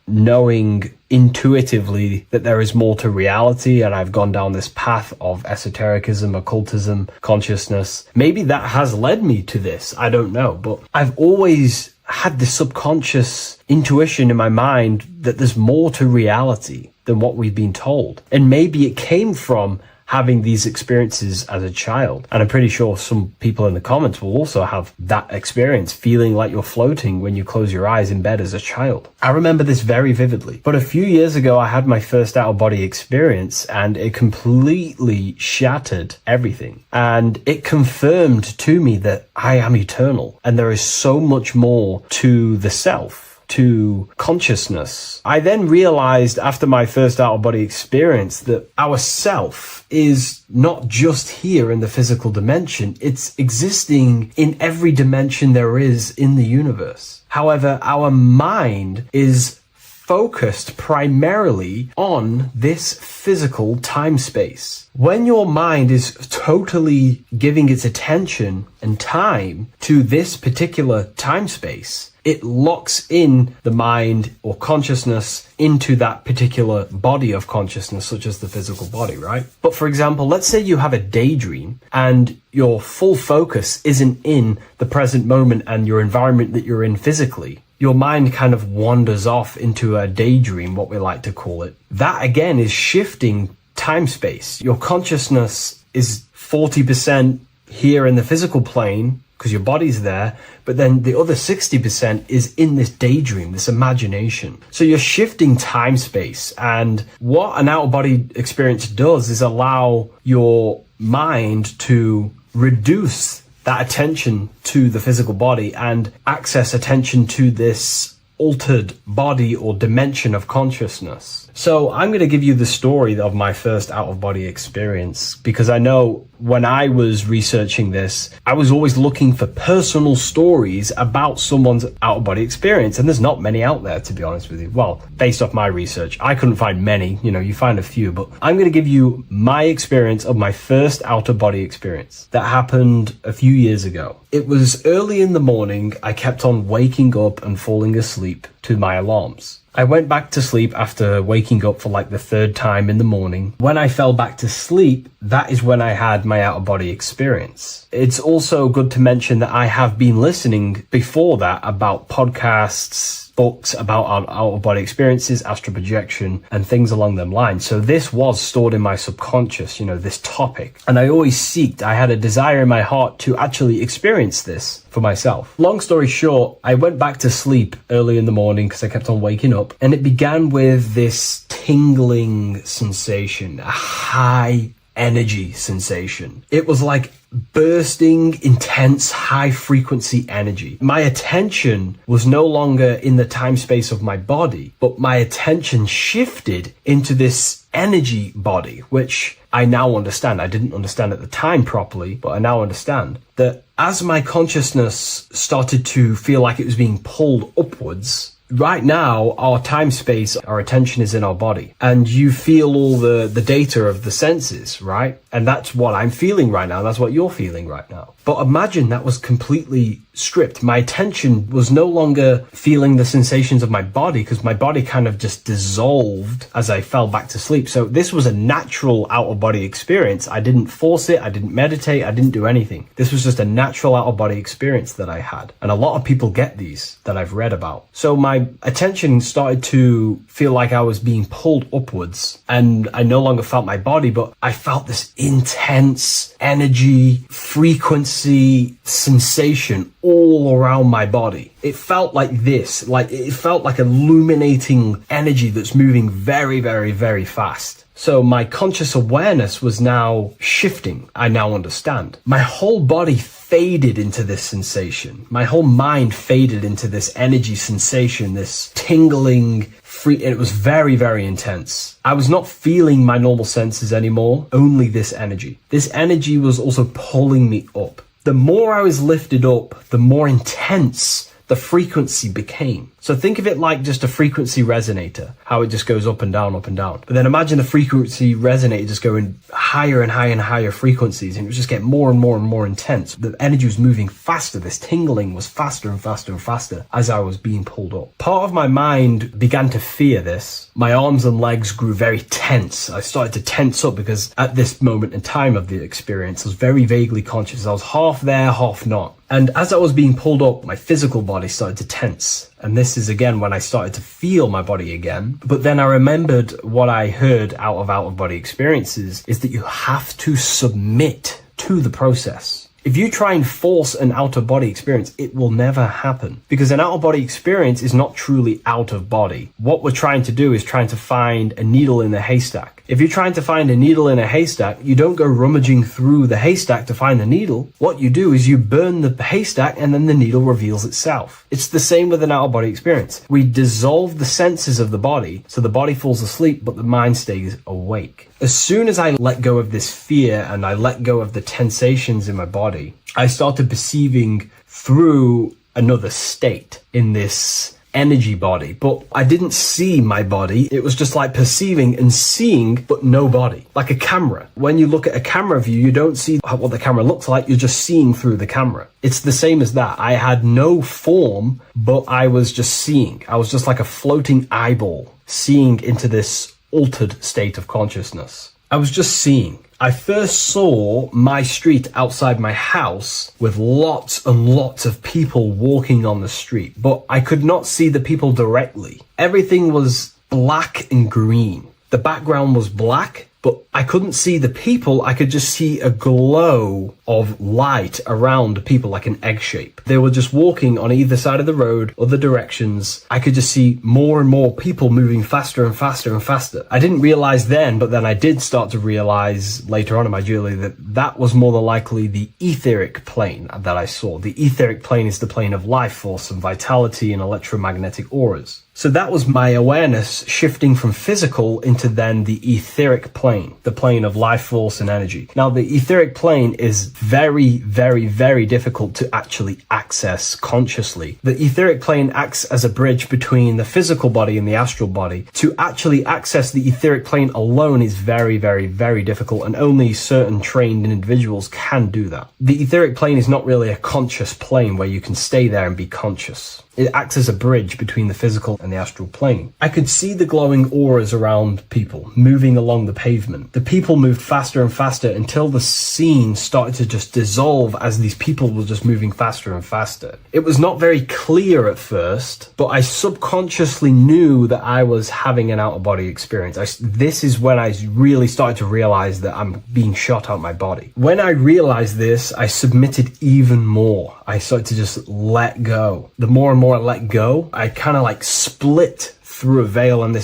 knowing intuitively that there is more to reality, and I've gone down this path of esotericism, occultism, consciousness. Maybe that has led me to this, I don't know, but I've always had this subconscious intuition in my mind that there's more to reality than what we've been told. And maybe it came from having these experiences as a child. And I'm pretty sure some people in the comments will also have that experience, feeling like you're floating when you close your eyes in bed as a child. I remember this very vividly. But a few years ago, I had my first out-of-body experience, and it completely shattered everything. And it confirmed to me that I am eternal, and there is so much more to the self, to consciousness. I then realized after my first out-of-body experience that our self is not just here in the physical dimension, it's existing in every dimension there is in the universe. However, our mind is focused primarily on this physical time space. When your mind is totally giving its attention and time to this particular time space, it locks in the mind or consciousness into that particular body of consciousness, such as the physical body, right? But for example, let's say you have a daydream and your full focus isn't in the present moment and your environment that you're in physically. Your mind kind of wanders off into a daydream, what we like to call it. That again is shifting time space. Your consciousness is 40% here in the physical plane because your body's there, but then the other 60% is in this daydream, this imagination. So you're shifting time space, and what an out-of-body experience does is allow your mind to reduce that attention to the physical body and access attention to this altered body or dimension of consciousness. So I'm going to give you the story of my first out-of-body experience, because I know when I was researching this, I was always looking for personal stories about someone's out-of-body experience, and there's not many out there, to be honest with you. Well, based off my research, I couldn't find many. You find a few, but I'm going to give you my experience of my first out-of-body experience that happened a few years ago. It was early in the morning. I kept on waking up and falling asleep to my alarms. I went back to sleep after waking up for like the third time in the morning. When I fell back to sleep, that is when I had my out-of-body experience. It's also good to mention that I have been listening before that about podcasts, books about our out-of-body experiences, astral projection, and things along them lines. So this was stored in my subconscious, this topic. And I had a desire in my heart to actually experience this for myself. Long story short, I went back to sleep early in the morning because I kept on waking up, and it began with this tingling sensation, a high energy sensation. It was like bursting, intense, high frequency energy. My attention was no longer in the time space of my body, but my attention shifted into this energy body, which I now understand. I didn't understand at the time properly, but I now understand that as my consciousness started to feel like it was being pulled upwards, right now, our time space, our attention is in our body, and you feel all the data of the senses, right? And that's what I'm feeling right now. That's what you're feeling right now. But imagine that was completely stripped. My attention was no longer feeling the sensations of my body, because my body kind of just dissolved as I fell back to sleep. So this was a natural out-of-body experience. I didn't force it. I didn't meditate. I didn't do anything. This was just a natural out-of-body experience that I had. And a lot of people get these that I've read about. So my attention started to feel like I was being pulled upwards, and I no longer felt my body, but I felt this intense energy, frequency, sensation all around my body. It felt like this, like it felt like illuminating energy that's moving very, very, very fast. So my conscious awareness was now shifting. I now understand. My whole body faded into this sensation. My whole mind faded into this energy sensation, this tingling, free, and it was very, very intense. I was not feeling my normal senses anymore, only this energy. This energy was also pulling me up. The more I was lifted up, the more intense the frequency became. So think of it like just a frequency resonator, how it just goes up and down, up and down. But then imagine the frequency resonator just going higher and higher and higher frequencies, and it would just get more and more and more intense. The energy was moving faster. This tingling was faster and faster and faster as I was being pulled up. Part of my mind began to fear this. My arms and legs grew very tense. I started to tense up because at this moment in time of the experience, I was very vaguely conscious. I was half there, half not. And as I was being pulled up, my physical body started to tense. And this is again when I started to feel my body again. But then I remembered what I heard out of body experiences is that you have to submit to the process. If you try and force an out-of-body experience, it will never happen, because an out-of-body experience is not truly out of body. What we're trying to do is trying to find a needle in a haystack. If you're trying to find a needle in a haystack, you don't go rummaging through the haystack to find the needle. What you do is you burn the haystack and then the needle reveals itself. It's the same with an out-of-body experience. We dissolve the senses of the body, so the body falls asleep, but the mind stays awake. As soon as I let go of this fear and I let go of the tensations in my body, I started perceiving through another state in this energy body, but I didn't see my body. It was just like perceiving and seeing, but no body, like a camera. When you look at a camera view, you don't see what the camera looks like. You're just seeing through the camera. It's the same as that. I had no form, but I was just seeing. I was just like a floating eyeball, seeing into this altered state of consciousness. I was just seeing. I first saw my street outside my house with lots and lots of people walking on the street, but I could not see the people directly. Everything was black and green. The background was black, but I couldn't see the people. I could just see a glow of light around the people, like an egg shape. They were just walking on either side of the road, other directions. I could just see more and more people moving faster and faster and faster. I didn't realize then, but then I did start to realize later on in my journey that that was more than likely the etheric plane that I saw. The etheric plane is the plane of life force and vitality and electromagnetic auras. So that was my awareness shifting from physical into then the etheric plane, the plane of life force and energy. Now, the etheric plane is very, very, very difficult to actually access consciously. The etheric plane acts as a bridge between the physical body and the astral body. To actually access the etheric plane alone is very, very, very difficult, and only certain trained individuals can do that. The etheric plane is not really a conscious plane where you can stay there and be conscious. It acts as a bridge between the physical and the astral plane. I could see the glowing auras around people moving along the pavement. The people moved faster and faster until the scene started to just dissolve as these people were just moving faster and faster. It was not very clear at first, but I subconsciously knew that I was having an out-of-body experience. This is when I really started to realize that I'm being shot out my body. When I realized this, I submitted even more. I started to just let go. The more and more I let go, I kind of like split through a veil, and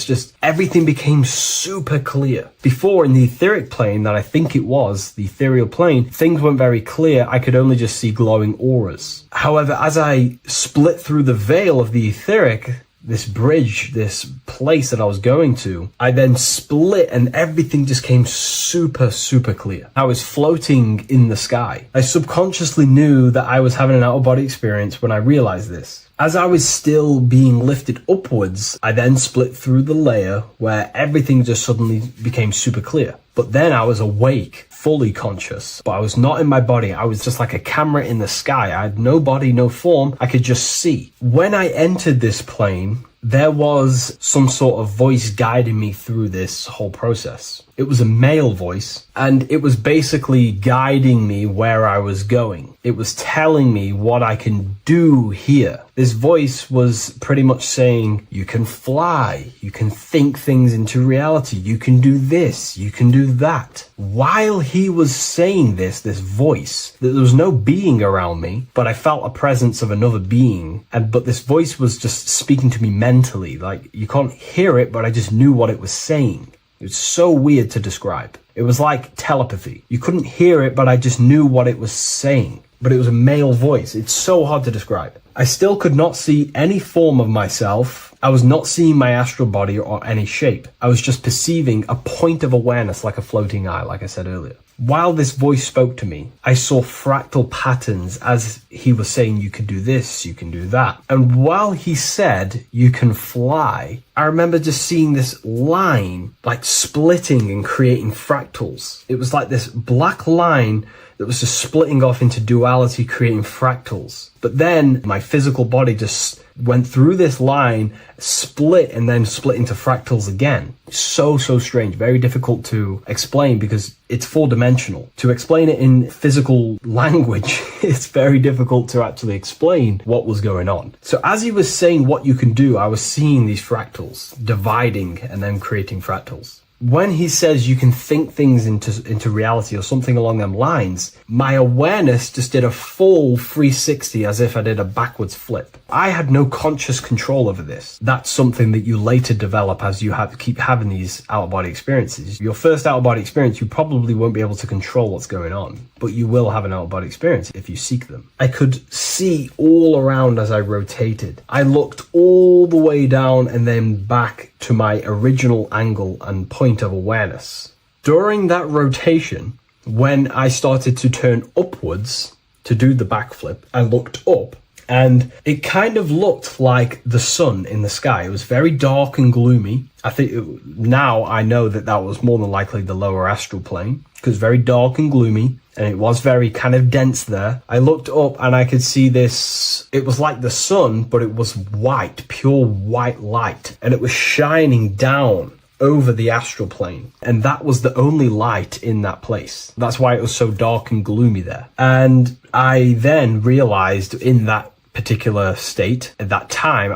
everything became super clear. Before, in the etheric plane that I think it was, the ethereal plane, things weren't very clear. I could only just see glowing auras. However, as I split through the veil of the etheric, this bridge, this place that I was going to, I then split and everything just came super, super clear. I was floating in the sky. I subconsciously knew that I was having an out-of-body experience when I realized this. As I was still being lifted upwards, I then split through the layer where everything just suddenly became super clear. But then I was awake, fully conscious, but I was not in my body. I was just like a camera in the sky. I had no body, no form. I could just see. When I entered this plane, there was some sort of voice guiding me through this whole process. It was a male voice, and it was basically guiding me where I was going. It was telling me what I can do here. This voice was pretty much saying, you can fly, you can think things into reality, you can do this, you can do that. While he was saying this voice, there was no being around me, but I felt a presence of another being. But this voice was just speaking to me mentally. Like, you can't hear it, but I just knew what it was saying. It was so weird to describe. It was like telepathy. You couldn't hear it, but I just knew what it was saying. But it was a male voice. It's so hard to describe. I still could not see any form of myself. I was not seeing my astral body or any shape. I was just perceiving a point of awareness like a floating eye, like I said earlier. While this voice spoke to me, I saw fractal patterns as he was saying, you can do this, you can do that. And while he said, you can fly, I remember just seeing this line like splitting and creating fractals. It was like this black line that was just splitting off into duality, creating fractals. But then my physical body just went through this line, split, and then split into fractals again. So strange, very difficult to explain because it's four-dimensional. To explain it in physical language, it's very difficult to actually explain what was going on. So as he was saying what you can do, I was seeing these fractals dividing and then creating fractals. When he says you can think things into reality or something along them lines, my awareness just did a full 360 as if I did a backwards flip. I had no conscious control over this. That's something that you later develop as you keep having these out-of-body experiences. Your first out-of-body experience, you probably won't be able to control what's going on, but you will have an out-of-body experience if you seek them. I could see all around as I rotated. I looked all the way down and then back to my original angle and point of awareness. During that rotation, when I started to turn upwards to do the backflip, I looked up and it kind of looked like the sun in the sky. It was very dark and gloomy. Now I know that was more than likely the lower astral plane because very dark and gloomy, and it was very kind of dense there. I looked up and I could see this. It was like the sun, but it was white, pure white light, and it was shining down over the astral plane, and that was the only light in that place. That's why it was so dark and gloomy there. And I then realized in that particular state at that time,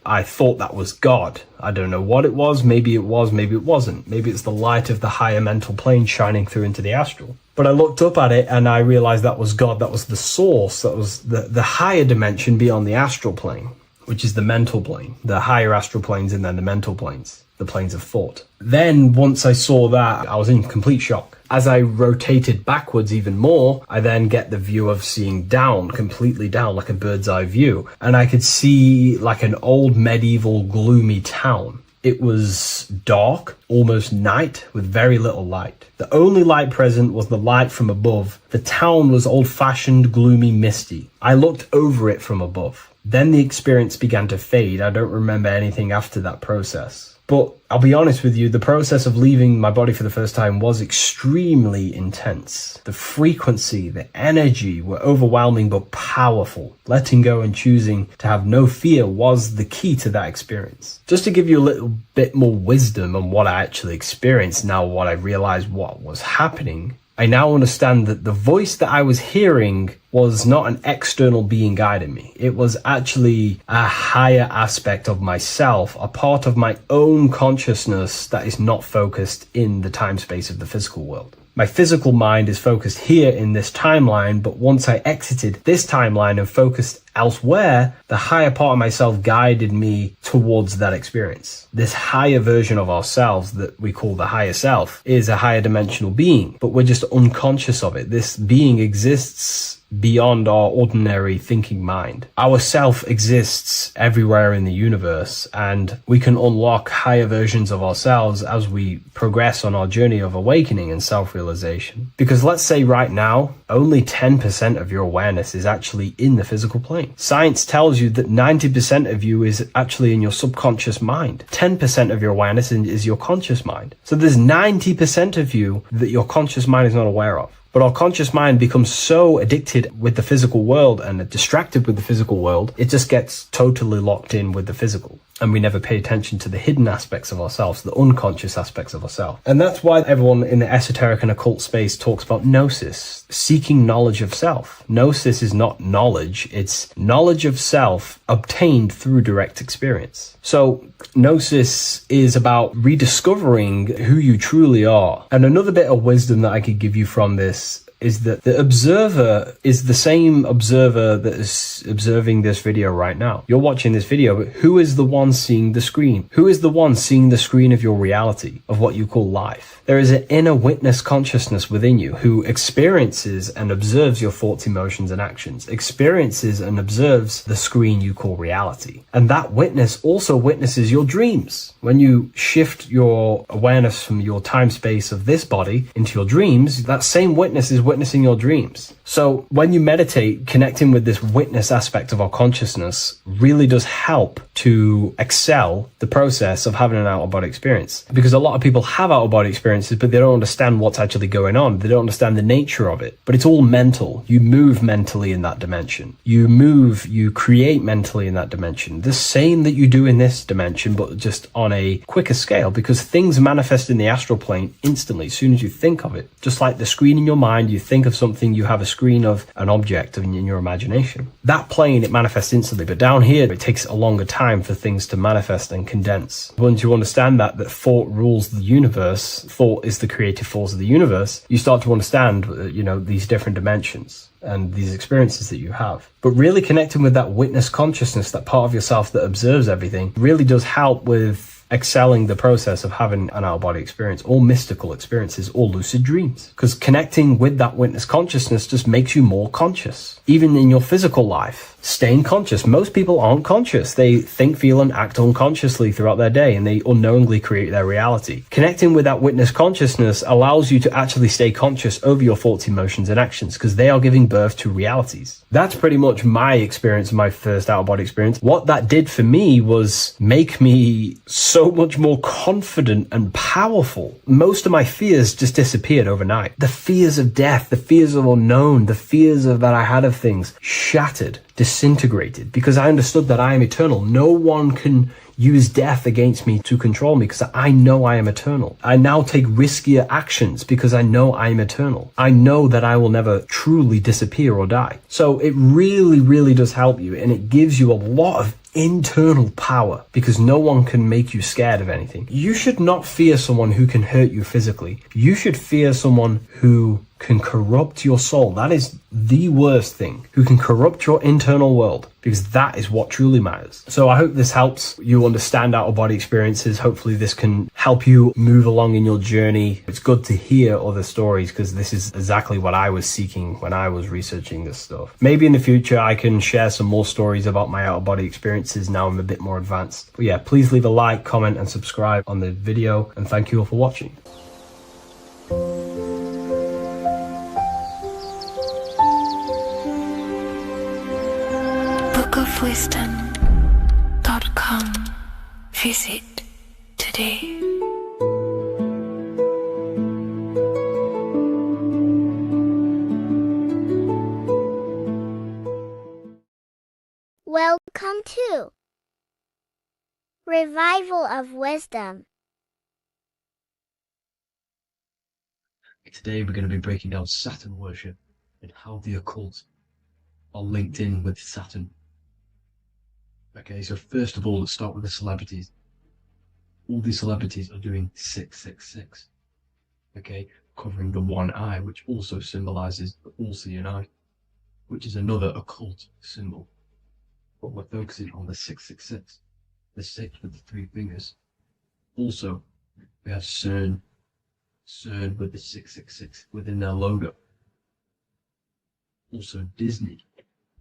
I thought that was God. I don't know what it was, maybe it wasn't. Maybe it's the light of the higher mental plane shining through into the astral. But I looked up at it and I realized that was God, that was the source, that was the higher dimension beyond the astral plane, which is the mental plane, the higher astral planes and then the mental planes, the planes of thought. Then once I saw that, I was in complete shock. As I rotated backwards even more, I then get the view of seeing down, completely down, like a bird's eye view. And I could see like an old medieval gloomy town. It was dark, almost night, with very little light. The only light present was the light from above. The town was old-fashioned, gloomy, misty. I looked over it from above. Then the experience began to fade. I don't remember anything after that process. But I'll be honest with you, the process of leaving my body for the first time was extremely intense. The frequency, the energy were overwhelming but powerful. Letting go and choosing to have no fear was the key to that experience. Just to give you a little bit more wisdom on what I actually experienced now, what I realized what was happening, I now understand that the voice that I was hearing was not an external being guiding me. It was actually a higher aspect of myself, a part of my own consciousness that is not focused in the time space of the physical world. My physical mind is focused here in this timeline, but once I exited this timeline and focused elsewhere, the higher part of myself guided me towards that experience. This higher version of ourselves that we call the higher self is a higher dimensional being, but we're just unconscious of it. This being exists beyond our ordinary thinking mind. Our self exists everywhere in the universe, and we can unlock higher versions of ourselves as we progress on our journey of awakening and self-realization. Because let's say right now, only 10% of your awareness is actually in the physical plane. Science tells you that 90% of you is actually in your subconscious mind. 10% of your awareness is your conscious mind. So there's 90% of you that your conscious mind is not aware of. But our conscious mind becomes so addicted with the physical world and distracted with the physical world, it just gets totally locked in with the physical. And we never pay attention to the hidden aspects of ourselves, the unconscious aspects of ourselves. And that's why everyone in the esoteric and occult space talks about gnosis, seeking knowledge of self. Gnosis is not knowledge, it's knowledge of self obtained through direct experience. So gnosis is about rediscovering who you truly are. And another bit of wisdom that I could give you from this is that the observer is the same observer that is observing this video right now. You're watching this video, but who is the one seeing the screen? Who is the one seeing the screen of your reality, of what you call life? There is an inner witness consciousness within you who experiences and observes your thoughts, emotions, and actions, experiences and observes the screen you call reality. And that witness also witnesses your dreams. When you shift your awareness from your time space of this body into your dreams, that same witness is witnessing your dreams. So when you meditate, connecting with this witness aspect of our consciousness really does help to excel the process of having an out-of-body experience. Because a lot of people have out-of-body experiences, but they don't understand what's actually going on. They don't understand the nature of it. But it's all mental. You move mentally in that dimension. You create mentally in that dimension. The same that you do in this dimension, but just on a quicker scale, because things manifest in the astral plane instantly as soon as you think of it. Just like the screen in your mind, you think of something, you have a screen of an object in your imagination. That plane, it manifests instantly, but down here, it takes a longer time for things to manifest and condense. Once you understand that thought rules the universe, thought is the creative force of the universe, you start to understand, these different dimensions and these experiences that you have. But really connecting with that witness consciousness, that part of yourself that observes everything, really does help with excelling the process of having an out-of-body experience, or mystical experiences, or lucid dreams. Because connecting with that witness consciousness just makes you more conscious. Even in your physical life, staying conscious. Most people aren't conscious. They think, feel, and act unconsciously throughout their day, and they unknowingly create their reality. Connecting with that witness consciousness allows you to actually stay conscious over your thoughts, emotions, and actions, because they are giving birth to realities. That's pretty much my experience, my first out-of-body experience. What that did for me was make me so much more confident and powerful. Most of my fears just disappeared overnight. The fears of death, the fears of unknown, the fears of that I had of things shattered, disintegrated, because I understood that I am eternal. No one can use death against me to control me, because I know I am eternal. I now take riskier actions because I know I am eternal. I know that I will never truly disappear or die. So it really, really does help you, and it gives you a lot of internal power, because no one can make you scared of anything. You should not fear someone who can hurt you physically. You should fear someone who can corrupt your soul. That is the worst thing, who can corrupt your internal world, because that is what truly matters. So I hope this helps you understand out-of-body experiences. Hopefully this can help you move along in your journey. It's good to hear other stories, because this is exactly what I was seeking when I was researching this stuff. Maybe in the future I can share some more stories about my out-of-body experiences now I'm a bit more advanced. But yeah, please leave a like, comment, and subscribe on the video, and thank you all for watching. bookofwisdom.com. Visit today. Welcome to Revival of Wisdom. Today we're going to be breaking down Saturn worship and how the occult are linked in with Saturn. Okay, so first of all, let's start with the celebrities. All these celebrities are doing 666. Okay, covering the one eye, which also symbolizes the all-seeing eye, which is another occult symbol. But we're focusing on the 666, the 6 with the 3 fingers. Also, we have CERN with the 666 within their logo. Also Disney,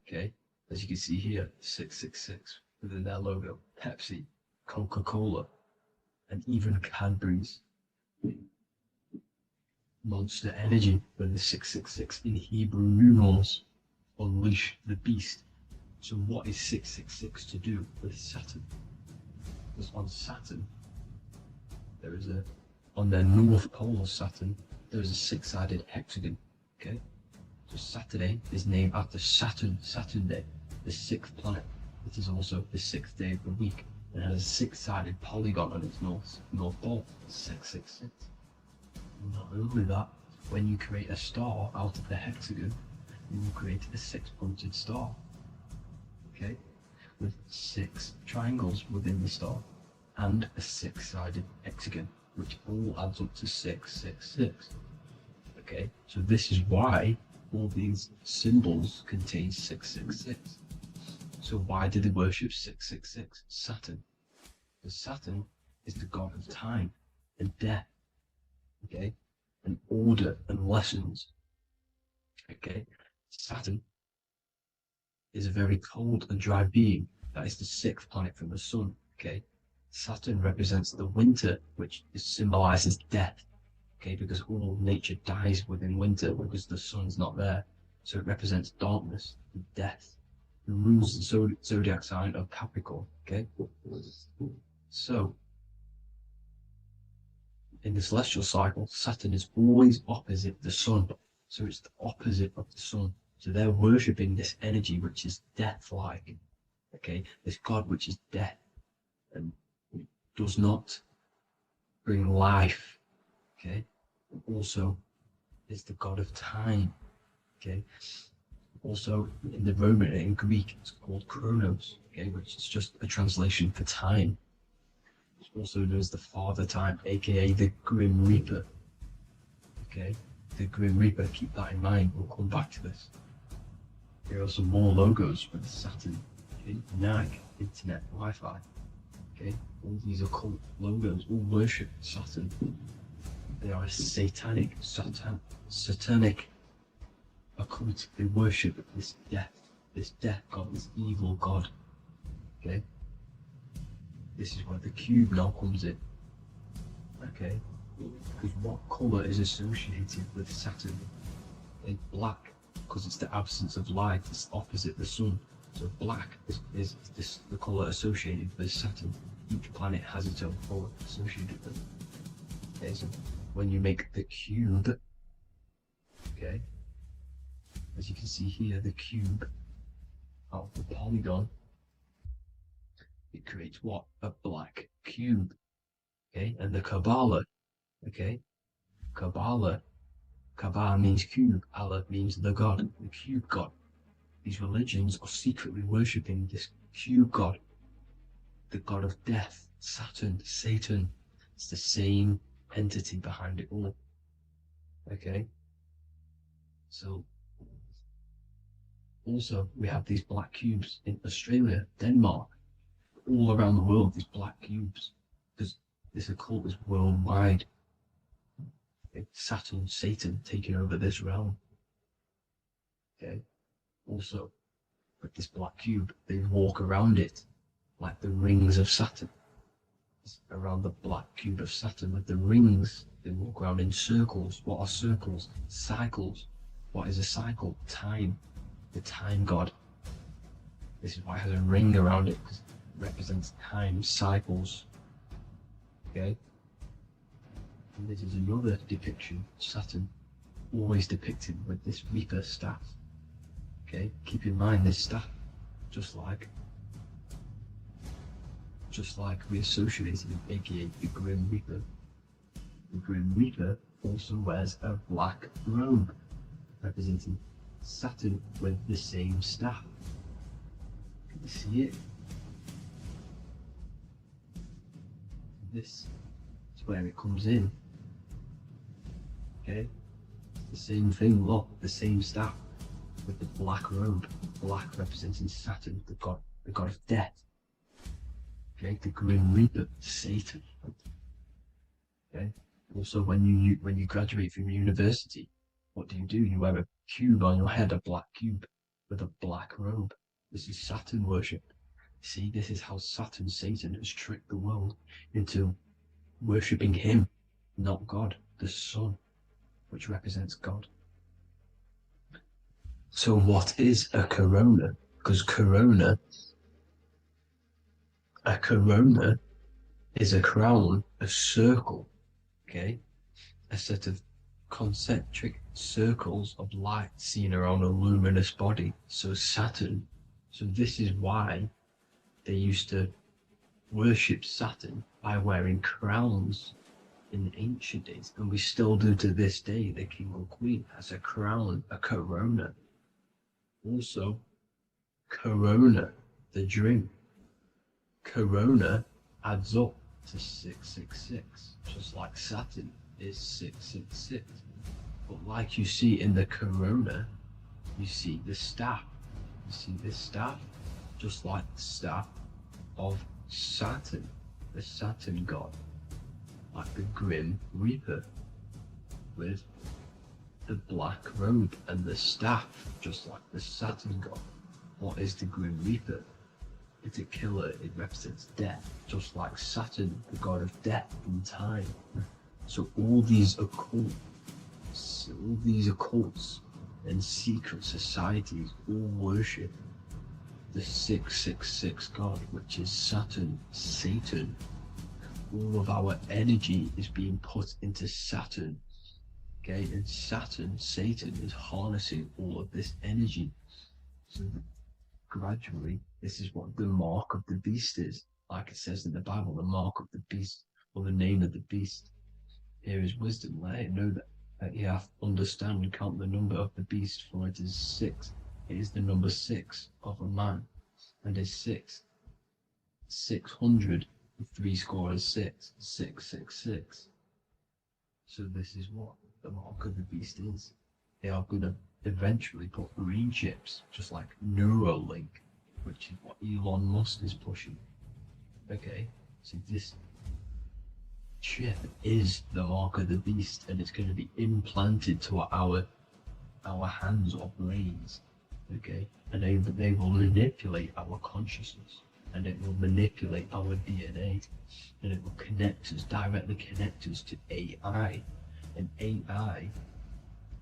okay, as you can see here, 666 within their logo. Pepsi, Coca-Cola, and even Cadbury's. Monster Energy, with the 666 in Hebrew numerals, unleash the beast. So what is 666 to do with Saturn? Because on Saturn, on the north pole of Saturn, there is a six-sided hexagon, okay? So Saturday is named after Saturn Day, the sixth planet. It is also the sixth day of the week, and has a six-sided polygon on its north pole, 666. Not only that, when you create a star out of the hexagon, you will create a six-pointed star, okay, with six triangles within the star, and a six-sided hexagon, which all adds up to 666. Okay, so this is why all these symbols contain 666. So why do they worship 666? Saturn. Because Saturn is the god of time and death, okay, and order and lessons. Okay, Saturn is a very cold and dry being. That is the sixth planet from the sun. Okay, Saturn represents the winter, which symbolizes death. Okay, because all nature dies within winter because the sun's not there. So it represents darkness and death. It rules the zodiac sign of Capricorn. Okay, so in the celestial cycle, Saturn is always opposite the sun. So it's the opposite of the sun. So they're worshipping this energy which is death-like. Okay, this god which is death and does not bring life. Okay, also is the god of time. Okay, also in the Roman and in Greek it's called Chronos. Okay, which is just a translation for time. It's also known as the Father Time, aka the Grim Reaper. Okay, the Grim Reaper. Keep that in mind. We'll come back to this. Here are some more logos with Saturn. Okay, NAG, Internet, Wi-Fi. Okay, all these occult logos all worship Saturn. They are a satanic occult. They worship this death god, this evil god. Okay, this is where the cube now comes in. Okay, because what color is associated with Saturn? It's black, because it's the absence of light. It's opposite the sun. So black is the color associated with Saturn. Each planet has its own color associated with it. Okay, so when you make the cube, okay, as you can see here, the cube of the polygon, it creates what? A black cube. Okay, and the Kabbalah, okay, Kabbalah means cube, Allah means the god, the cube god. These religions are secretly worshipping this cube god, the god of death, Saturn, Satan. It's the same entity behind it all. Okay, so also we have these black cubes in Australia, Denmark, all around the world, these black cubes, because this occult is worldwide. It's Saturn, Satan taking over this realm. Okay, also with this black cube, they walk around it like the rings of Saturn. Around the black cube of Saturn with the rings, they walk around in circles. What are circles? Cycles. What is a cycle? Time. The time god. This is why it has a ring around it, because it represents time, cycles. Okay, and this is another depiction of Saturn, always depicted with this Reaper staff. Okay, keep in mind this staff, just like we associated with aka the Grim Reaper. The Grim Reaper also wears a black robe, representing Saturn with the same staff. Can you see it? This is where it comes in. Okay, it's the same thing. Look, the same staff with the black robe. Black representing Saturn, the god of death. Okay, the Grim Reaper, Satan. Okay. Also, when you graduate from university, what do? You wear a cube on your head, a black cube with a black robe. This is Saturn worship. See, this is how Satan has tricked the world into worshipping him, not God, the sun, which represents God. So what is a corona? Because a corona is a crown, a circle, okay? A set of concentric circles of light seen around a luminous body. So Saturn, so this is why they used to worship Saturn by wearing crowns in ancient days, and we still do to this day. The king or queen has a crown, a corona. Also, corona, the drink. Corona adds up to 666, just like Saturn is 666. But like you see in the corona, you see the staff. You see this staff, just like the staff of Saturn, the Saturn god, like the Grim Reaper, with the black robe and the staff, just like the Saturn god. What is the Grim Reaper? It's a killer. It represents death, just like Saturn, the god of death and time. So all these occults and secret societies all worship the 666 god, which is Saturn, Satan. All of our energy is being put into Saturn, okay? And Saturn, Satan, is harnessing all of this energy. So gradually, this is what the mark of the beast is. Like it says in the Bible, the mark of the beast, or the name of the beast. Here is wisdom. Let it know that you have to understand and count the number of the beast, for it is 6. It is the number 6 of a man, and is 600, 3 score is 6, 666. So this is what the mark of the beast is. They are going to eventually put green chips, just like Neuralink, which is what Elon Musk is pushing. Okay, so this chip is the mark of the beast, and it's going to be implanted to our hands or brains. Okay, and they will manipulate our consciousness, and it will manipulate our DNA, and it will directly connect us to AI, and AI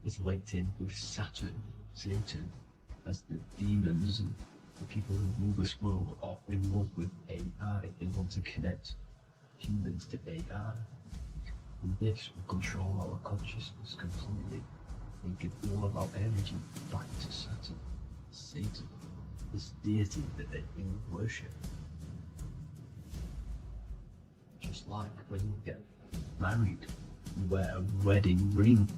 is linked in with Satan, as the demons and the people who rule this world are in love with AI. They want to connect humans to AI, and this will control our consciousness completely and give all of our energy back to Satan, this deity that they all worship. Just like when you get married, you wear a wedding ring,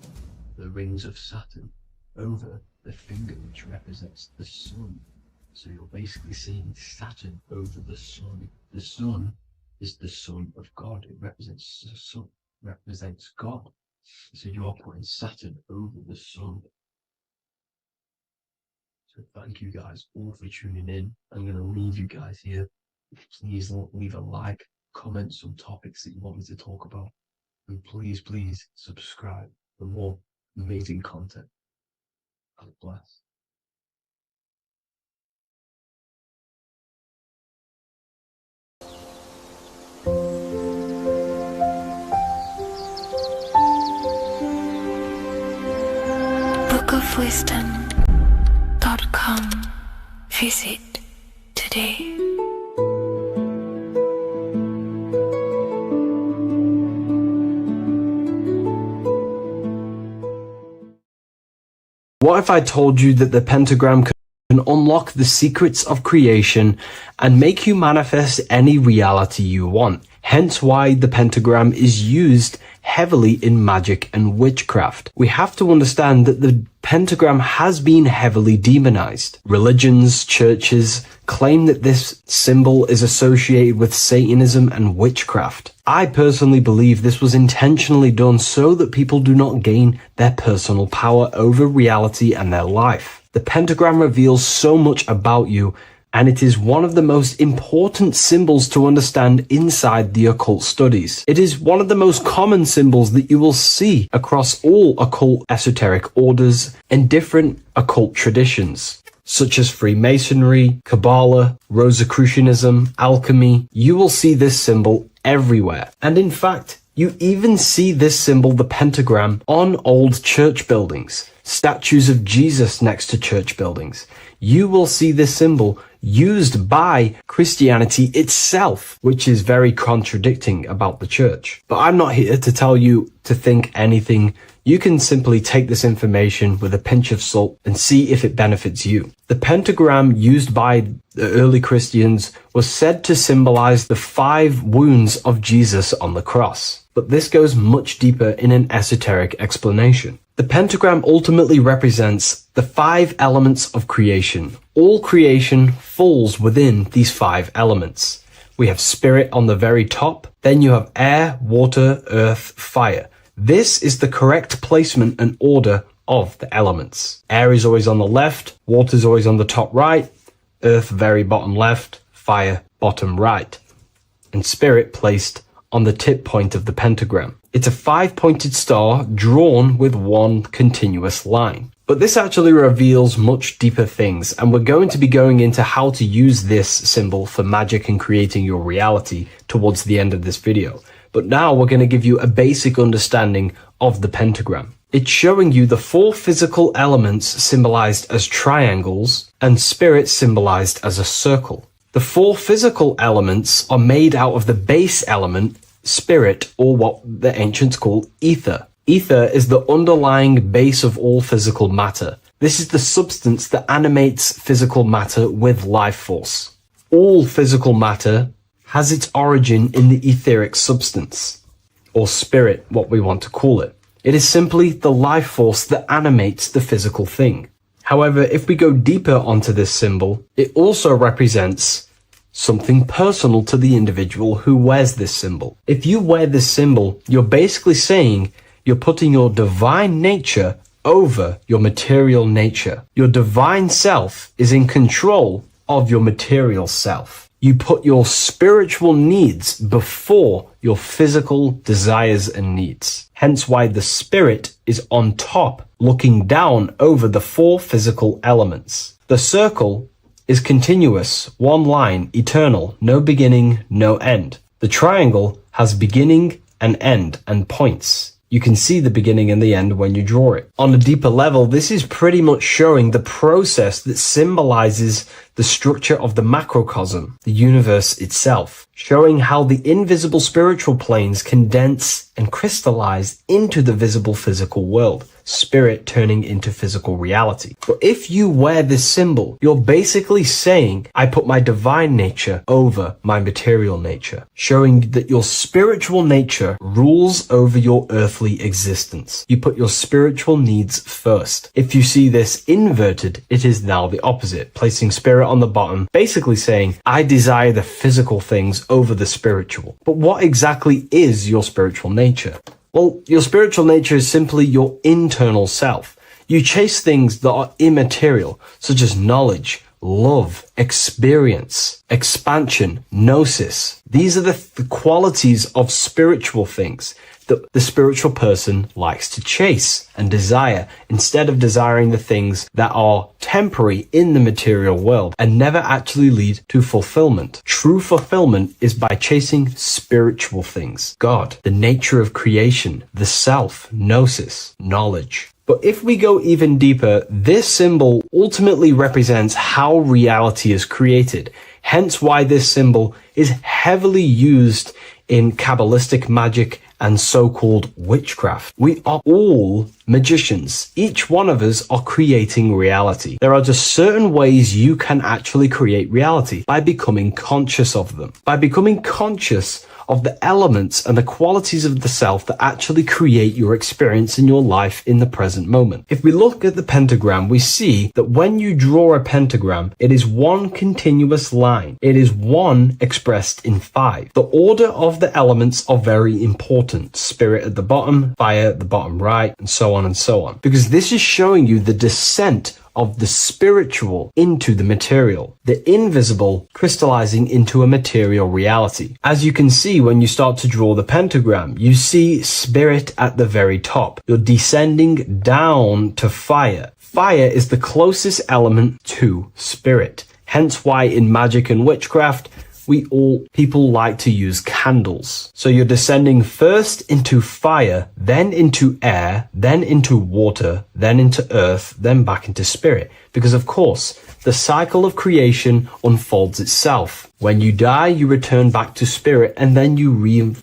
the rings of Saturn, over the finger, which represents the sun. So you're basically seeing Saturn over the sun. The sun is the son of God. It represents the sun, represents God. So you are putting Saturn over the sun. So thank you guys all for tuning in. I'm going to leave you guys here. Please leave a like, comment some topics that you want me to talk about, and please subscribe for more amazing content. God bless. bookofwisdom.com. Visit today. What if I told you that the pentagram can unlock the secrets of creation and make you manifest any reality you want? Hence why the pentagram is used heavily in magic and witchcraft. We have to understand that the pentagram has been heavily demonized. Religions, churches claim that this symbol is associated with Satanism and witchcraft. I personally believe this was intentionally done so that people do not gain their personal power over reality and their life. The pentagram reveals so much about you, and it is one of the most important symbols to understand inside the occult studies. It is one of the most common symbols that you will see across all occult esoteric orders and different occult traditions. such as Freemasonry, Kabbalah, Rosicrucianism, alchemy, you will see this symbol everywhere. And in fact, you even see this symbol, the pentagram, on old church buildings, statues of Jesus next to church buildings. You will see this symbol used by Christianity itself, which is very contradicting about the church. But I'm not here to tell you to think anything. You can simply take this information with a pinch of salt and see if it benefits you. The pentagram used by the early Christians was said to symbolize the 5 wounds of Jesus on the cross. But this goes much deeper in an esoteric explanation. The pentagram ultimately represents the 5 elements of creation. All creation falls within these 5 elements. We have spirit on the very top, then you have air, water, earth, fire. This is the correct placement and order of the elements. Air is always on the left, water is always on the top right, earth very bottom left, fire bottom right, and spirit placed on the tip point of the pentagram. It's a 5-pointed star drawn with one continuous line. But this actually reveals much deeper things, and we're going to be going into how to use this symbol for magic and creating your reality towards the end of this video. But now we're going to give you a basic understanding of the pentagram. It's showing you the 4 physical elements symbolized as triangles and spirit symbolized as a circle. The 4 physical elements are made out of the base element, spirit, or what the ancients called ether. Ether is the underlying base of all physical matter. This is the substance that animates physical matter with life force. All physical matter has its origin in the etheric substance, or spirit, what we want to call it. It is simply the life force that animates the physical thing. However, if we go deeper onto this symbol, it also represents something personal to the individual who wears this symbol. If you wear this symbol, you're basically saying you're putting your divine nature over your material nature. Your divine self is in control of your material self. You put your spiritual needs before your physical desires and needs. Hence why the spirit is on top, looking down over the 4 physical elements. The circle is continuous, one line, eternal, no beginning, no end. The triangle has beginning and end and points. You can see the beginning and the end when you draw it. On a deeper level, this is pretty much showing the process that symbolizes the structure of the macrocosm, the universe itself, showing how the invisible spiritual planes condense and crystallize into the visible physical world, spirit turning into physical reality. But if you wear this symbol, you're basically saying, I put my divine nature over my material nature, showing that your spiritual nature rules over your earthly existence. You put your spiritual needs first. If you see this inverted, it is now the opposite, placing spirit on the bottom, basically saying, I desire the physical things over the spiritual. But what exactly is your spiritual nature? Well, your spiritual nature is simply your internal self. You chase things that are immaterial, such as knowledge, love, experience, expansion, gnosis. These are the qualities of spiritual things that the spiritual person likes to chase and desire, instead of desiring the things that are temporary in the material world and never actually lead to fulfillment. True fulfillment is by chasing spiritual things. God, the nature of creation, the self, gnosis, knowledge. But if we go even deeper, this symbol ultimately represents how reality is created. Hence why this symbol is heavily used in Kabbalistic magic and so-called witchcraft. We are all magicians. Each one of us are creating reality. There are just certain ways you can actually create reality by becoming conscious of them. By becoming conscious of the elements and the qualities of the self that actually create your experience in your life in the present moment. If we look at the pentagram, we see that when you draw a pentagram, it is one continuous line. It is one expressed in 5. The order of the elements are very important. Spirit at the bottom, fire at the bottom right, and so on and so on. Because this is showing you the descent of the spiritual into the material, the invisible crystallizing into a material reality. As you can see when you start to draw the pentagram, you see spirit at the very top. You're descending down to fire. Fire is the closest element to spirit. Hence why in magic and witchcraft, people like to use candles. So you're descending first into fire, then into air, then into water, then into earth, then back into spirit. Because of course, the cycle of creation unfolds itself. When you die, you return back to spirit, and then you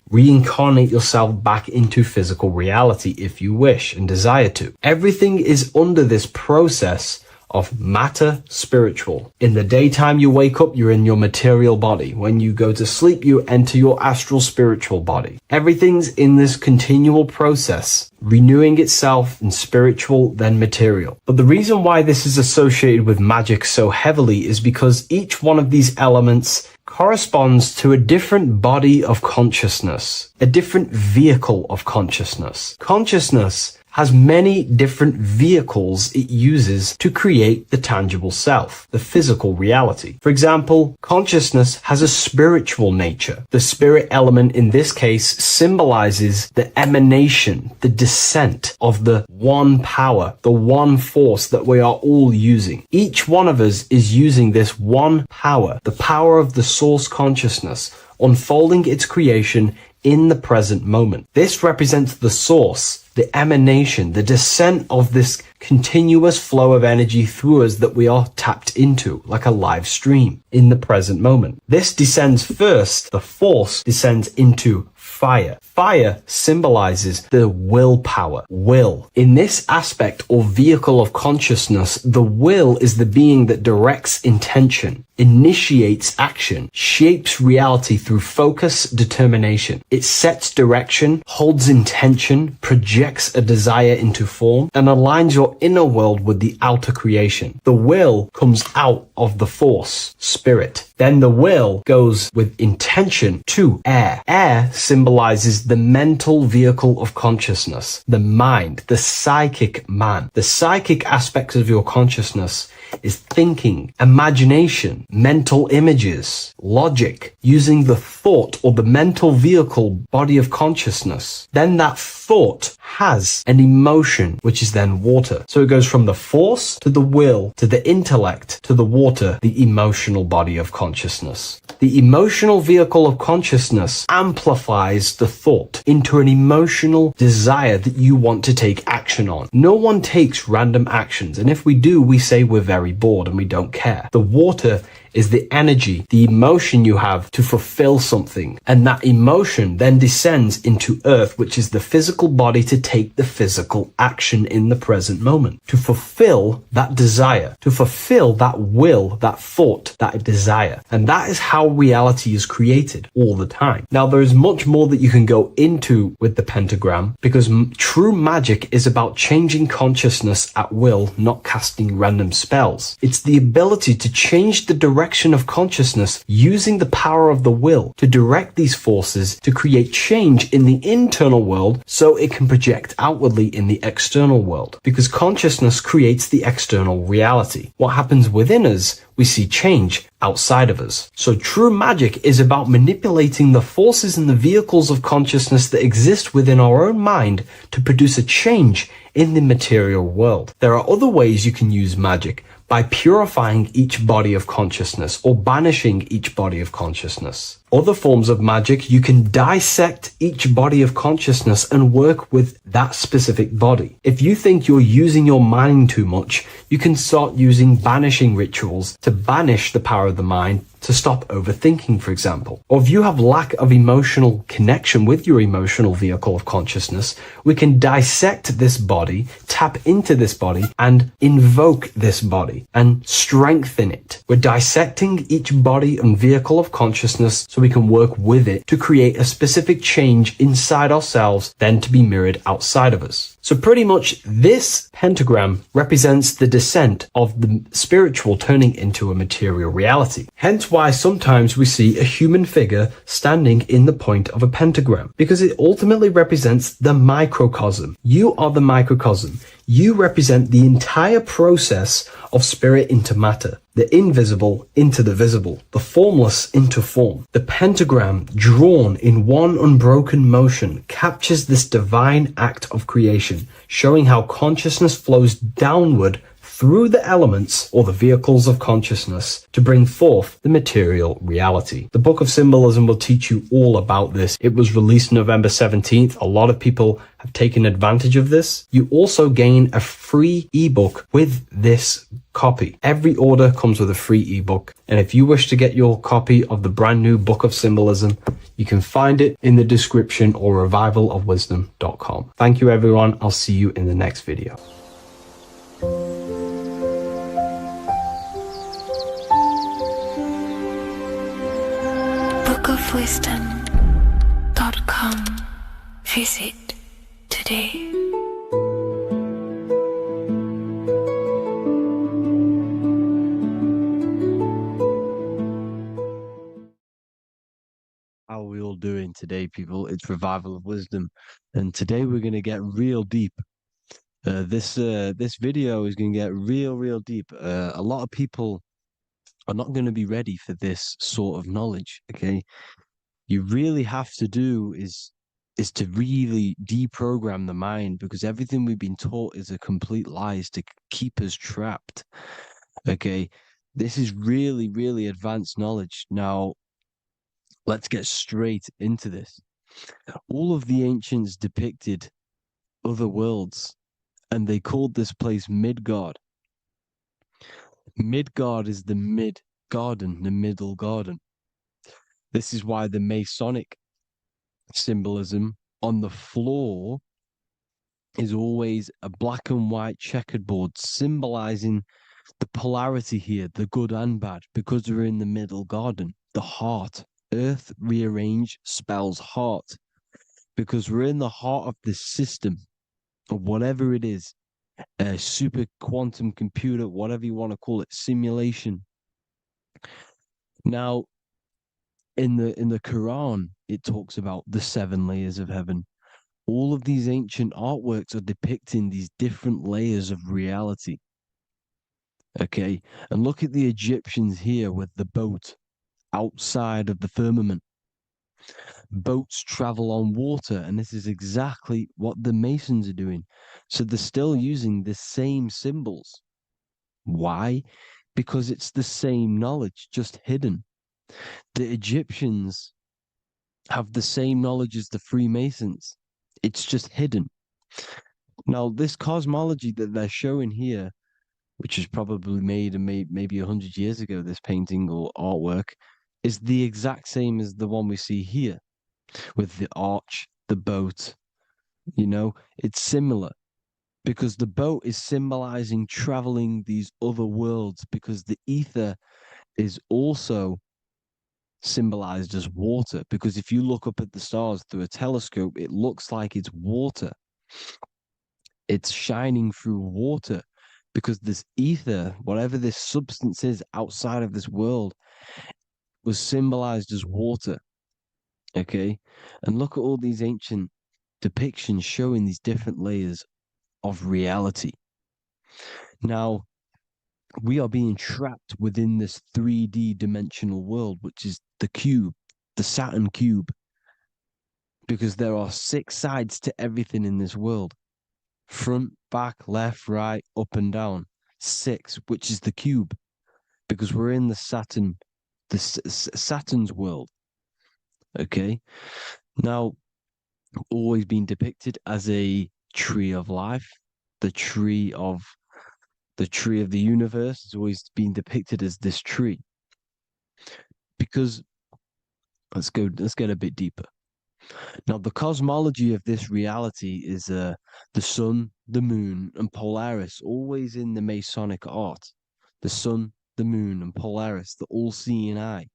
reincarnate yourself back into physical reality if you wish and desire to. Everything is under this process of matter spiritual. In the daytime you wake up, you're in your material body. When you go to sleep, you enter your astral spiritual body. Everything's in this continual process, renewing itself in spiritual, then material. But the reason why this is associated with magic so heavily is because each one of these elements corresponds to a different body of consciousness, a different vehicle of consciousness. Consciousness has many different vehicles it uses to create the tangible self, the physical reality. For example, consciousness has a spiritual nature. The spirit element in this case symbolizes the emanation, the descent of the one power, the one force that we are all using. Each one of us is using this one power, the power of the source consciousness, unfolding its creation in the present moment. This represents the source, the emanation, the descent of this continuous flow of energy through us that we are tapped into, like a live stream in the present moment. This descends first, the force descends into fire. Fire symbolizes the willpower, will. In this aspect or vehicle of consciousness, the will is the being that directs intention, initiates action, shapes reality through focus, determination. It sets direction, holds intention, projects a desire into form, and aligns your inner world with the outer creation. The will comes out of the force, spirit. Then the will goes with intention to air. Air symbolizes the mental vehicle of consciousness, the mind, the psychic man. The psychic aspects of your consciousness is thinking, imagination, mental images, logic, using the thought or the mental vehicle body of consciousness. Then that thought has an emotion, which is then water. So it goes from the force to the will to the intellect to the water, the emotional body of consciousness. The emotional vehicle of consciousness amplifies the thought into an emotional desire that you want to take action on. No one takes random actions, and if we do, we say we're very bored and we don't care. The water is the energy, the emotion you have to fulfill something. And that emotion then descends into earth, which is the physical body to take the physical action in the present moment, to fulfill that desire, to fulfill that will, that thought, that desire. And that is how reality is created all the time. Now, there is much more that you can go into with the pentagram, because true magic is about changing consciousness at will, not casting random spells. It's the ability to change the direction of consciousness using the power of the will to direct these forces to create change in the internal world so it can project outwardly in the external world. Because consciousness creates the external reality. What happens within us, we see change outside of us. So true magic is about manipulating the forces and the vehicles of consciousness that exist within our own mind to produce a change in the material world. There are other ways you can use magic, by purifying each body of consciousness or banishing each body of consciousness. Other forms of magic, you can dissect each body of consciousness and work with that specific body. If you think you're using your mind too much, you can start using banishing rituals to banish the power of the mind, to stop overthinking, for example. Or if you have lack of emotional connection with your emotional vehicle of consciousness, we can dissect this body, tap into this body, and invoke this body and strengthen it. We're dissecting each body and vehicle of consciousness so we can work with it to create a specific change inside ourselves, then to be mirrored outside of us. So pretty much this pentagram represents the descent of the spiritual turning into a material reality. Hence why sometimes we see a human figure standing in the point of a pentagram, because it ultimately represents the microcosm. You are the microcosm. You represent the entire process of spirit into matter, the invisible into the visible, the formless into form. The pentagram, drawn in one unbroken motion, captures this divine act of creation, showing how consciousness flows downward through the elements or the vehicles of consciousness to bring forth the material reality. The Book of Symbolism will teach you all about this. It was released November 17th. A lot of people have taken advantage of this. You also gain a free ebook with this copy. Every order comes with a free ebook. And if you wish to get your copy of the brand new Book of Symbolism, you can find it in the description or revivalofwisdom.com. Thank you, everyone. I'll see you in the next video. bookofwisdom.com. Visit today. How are we all doing today, people? It's Revival of Wisdom, and today we're going to get real deep. This video is going to get real deep. A lot of people are not going to be ready for this sort of knowledge. Okay, you really have to do is to really deprogram the mind, because everything we've been taught is a complete lie, is to keep us trapped. Okay, this is really advanced knowledge. Now, let's get straight into this. All of the ancients depicted other worlds, and they called this place Midgard. Midgard is the mid garden, the middle garden. This is why the Masonic symbolism on the floor is always a black and white checkered board, symbolizing the polarity here, the good and bad, because we're in the middle garden, the heart. Earth rearranged spells heart, because we're in the heart of this system, or whatever it is, a super quantum computer, whatever you want to call it, simulation. Now, in the Quran, it talks about the 7 layers of heaven. All of these ancient artworks are depicting these different layers of reality. Okay, and look at the Egyptians here with the boat outside of the firmament. Boats travel on water, and this is exactly what the Masons are doing. So they're still using the same symbols. Why? Because it's the same knowledge, just hidden. The Egyptians have the same knowledge as the Freemasons. It's just hidden. Now, this cosmology that they're showing here, which is probably made maybe 100 years ago, this painting or artwork, is the exact same as the one we see here, with the arch, the boat. You know, it's similar, because the boat is symbolizing traveling these other worlds, because the ether is also symbolized as water, because if you look up at the stars through a telescope, it looks like it's water. It's shining through water, because this ether, whatever this substance is outside of this world, was symbolized as water. Okay, and look at all these ancient depictions showing these different layers of reality. Now, we are being trapped within this 3D dimensional world, which is the cube, the Saturn cube, because there are 6 sides to everything in this world: front, back, left, right, up and down. 6, which is the cube, because we're in the Saturn, Saturn's world. Okay, now, always been depicted as a tree of life, the tree of the universe has always been depicted as this tree. Because let's get a bit deeper. Now, the cosmology of this reality is the sun, the moon, and Polaris, always in the Masonic art. The sun, the moon, and Polaris, the all-seeing eye.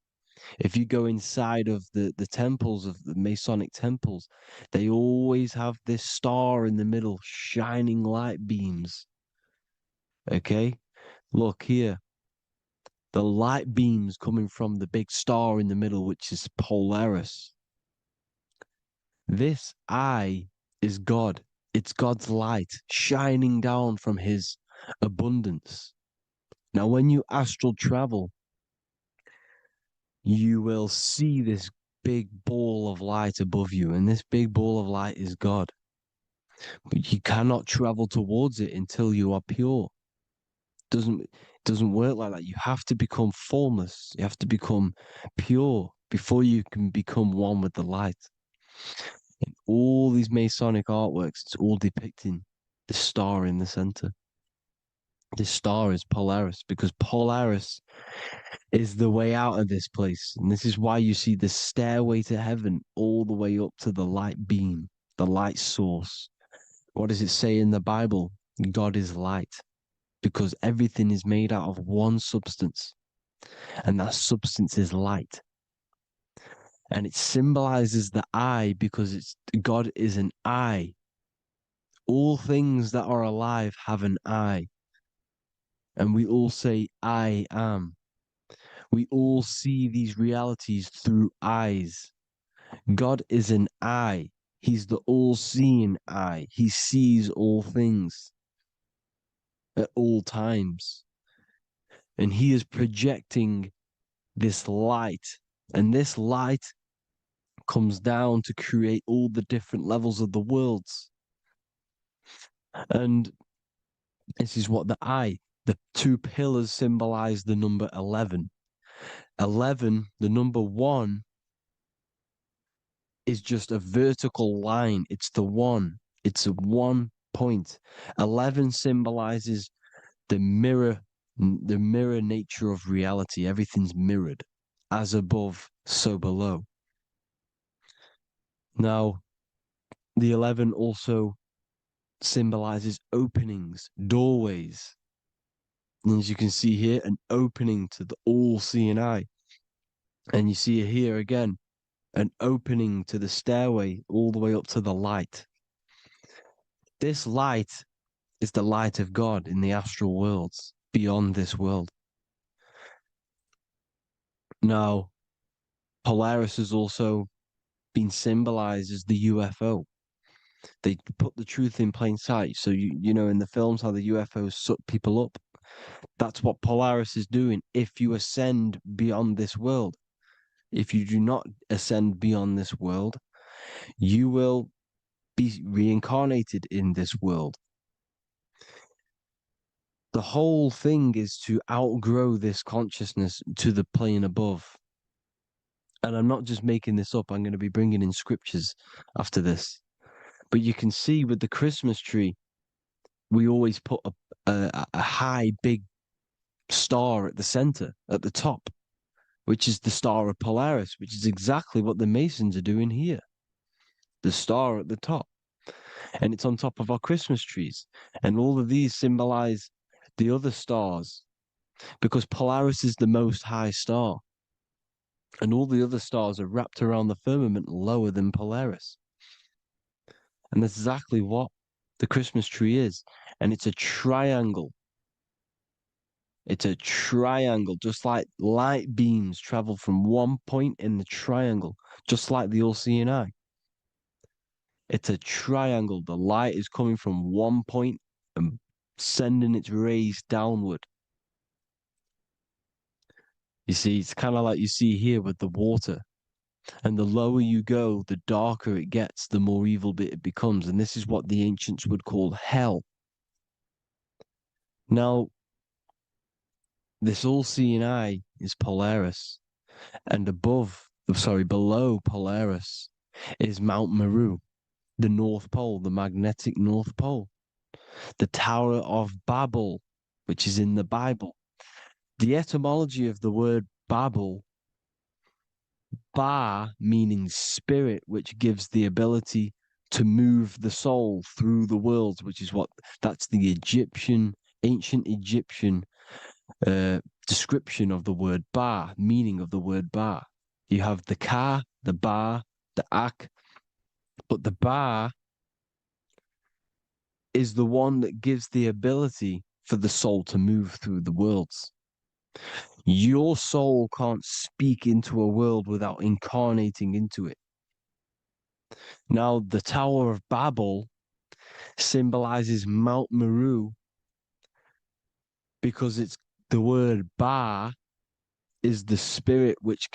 If you go inside of the temples, of the Masonic temples, they always have this star in the middle, shining light beams. Okay, look here. The light beams coming from the big star in the middle, which is Polaris. This eye is God. It's God's light shining down from his abundance. Now, when you astral travel, you will see this big ball of light above you, and this big ball of light is God. But you cannot travel towards it until you are pure. Doesn't work like that. You have to become formless. You have to become pure before you can become one with the light. In all these Masonic artworks, it's all depicting the star in the center. This star is Polaris because Polaris is the way out of this place. And this is why you see the stairway to heaven all the way up to the light beam, the light source. What does it say in the Bible? God is light because everything is made out of one substance, and that substance is light. And it symbolizes the eye because God is an eye. All things that are alive have an eye. And we all say, I am. We all see these realities through eyes. God is an eye. He's the all-seeing eye. He sees all things at all times. And he is projecting this light. And this light comes down to create all the different levels of the worlds. And this is what the two pillars symbolize the number 11. 11, the number 1, is just a vertical line. It's the one. It's a 1 point. 11 symbolizes the mirror nature of reality. Everything's mirrored, as above, so below. Now, the 11 also symbolizes openings, doorways. And as you can see here, an opening to the all-seeing eye. And you see here again, an opening to the stairway all the way up to the light. This light is the light of God in the astral worlds, beyond this world. Now, Polaris has also been symbolized as the UFO. They put the truth in plain sight. So, you know, in the films, how the UFOs suck people up. That's what Polaris is doing if you ascend beyond this world. If you do not ascend beyond this world, you will be reincarnated in this world. The whole thing is to outgrow this consciousness to the plane above. And I'm not just making this up. I'm going to be bringing in scriptures after this. But you can see with the Christmas tree, we always put a high, big star at the center, at the top, which is the star of Polaris, which is exactly what the Masons are doing here. The star at the top. And it's on top of our Christmas trees. And all of these symbolize the other stars because Polaris is the most high star. And all the other stars are wrapped around the firmament lower than Polaris. And that's exactly what the Christmas tree is. And it's a triangle. It's a triangle, just like light beams travel from one point in the triangle, just like the all-seeing eye. It's a triangle. The light is coming from one point and sending its rays downward. You see, it's kind of like you see here with the water. And the lower you go, the darker it gets, the more evil it becomes. And this is what the ancients would call hell. Now, this all-seeing eye is Polaris. And below Polaris is Mount Meru, the North Pole, the magnetic North Pole. The Tower of Babel, which is in the Bible. The etymology of the word Babel, Ba meaning spirit, which gives the ability to move the soul through the worlds, that's the ancient Egyptian description of the word Ba, meaning of the word Ba. You have the Ka, the Ba, the Ak, but the Ba is the one that gives the ability for the soul to move through the worlds. Your soul can't speak into a world without incarnating into it. Now, the Tower of Babel symbolizes Mount Meru because it's the word Ba is the spirit which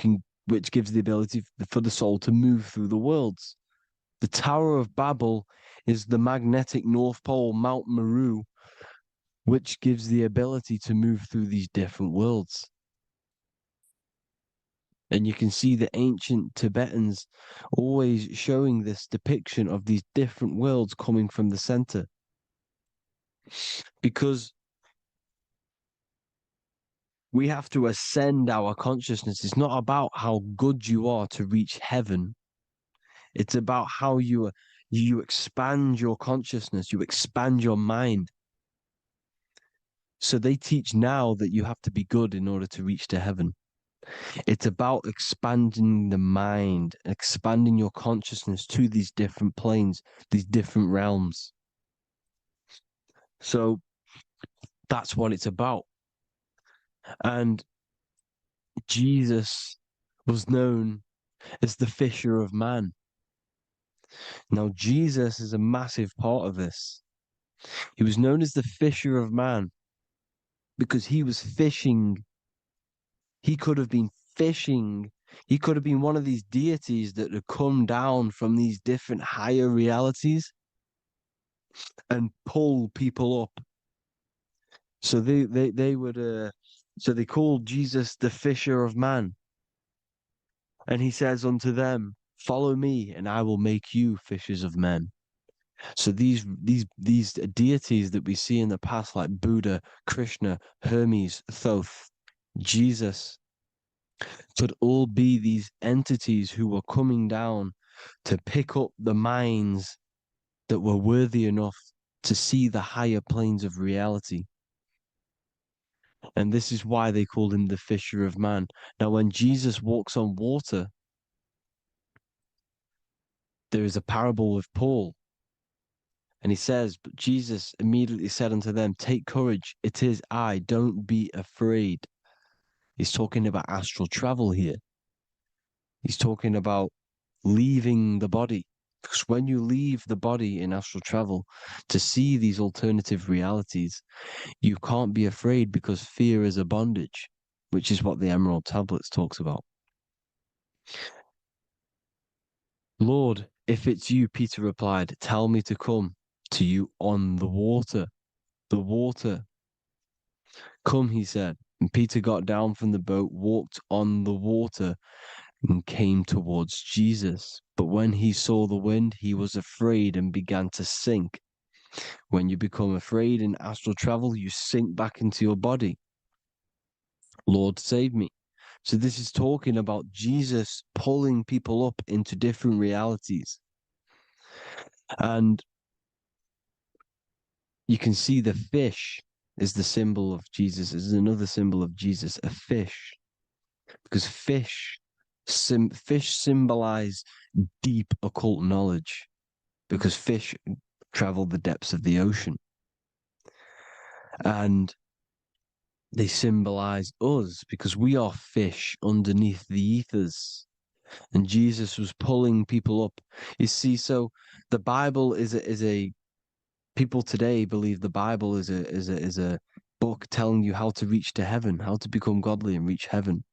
gives the ability for the soul to move through the worlds. The Tower of Babel is the magnetic North Pole, Mount Meru, which gives the ability to move through these different worlds. And you can see the ancient Tibetans always showing this depiction of these different worlds coming from the center. Because we have to ascend our consciousness. It's not about how good you are to reach heaven. It's about how you expand your consciousness, you expand your mind. So they teach now that you have to be good in order to reach to heaven. It's about expanding the mind, expanding your consciousness to these different planes, these different realms. So that's what it's about. And Jesus was known as the fisher of man. Now, Jesus is a massive part of this. He was known as the fisher of man because he was fishing. He could have been fishing. He could have been one of these deities that had come down from these different higher realities and pull people up. So they would so they called Jesus the fisher of man. And he says unto them, follow me and I will make you fishers of men. So these deities that we see in the past, like Buddha, Krishna, Hermes, Thoth, Jesus, could all be these entities who were coming down to pick up the minds that were worthy enough to see the higher planes of reality. And this is why they called him the fisher of man. Now, when Jesus walks on water, there is a parable with Paul. And he says, but Jesus immediately said unto them, take courage, it is I, don't be afraid. He's talking about astral travel here. He's talking about leaving the body. Because when you leave the body in astral travel to see these alternative realities, you can't be afraid because fear is a bondage, which is what the Emerald Tablets talks about. Lord, if it's you, Peter replied, tell me to come to you on the water. The water. Come, he said. And Peter got down from the boat, walked on the water, and came towards Jesus. But when he saw the wind, he was afraid and began to sink. When you become afraid in astral travel, you sink back into your body. Lord, save me. So this is talking about Jesus pulling people up into different realities. And you can see the fish is the symbol of Jesus, is another symbol of Jesus, a fish. Because fish symbolize deep occult knowledge, because fish travel the depths of the ocean. And they symbolize us because we are fish underneath the ethers. And Jesus was pulling people up. You see, so the Bible is a people today believe the Bible is a book telling you how to reach to heaven, how to become godly and reach heaven.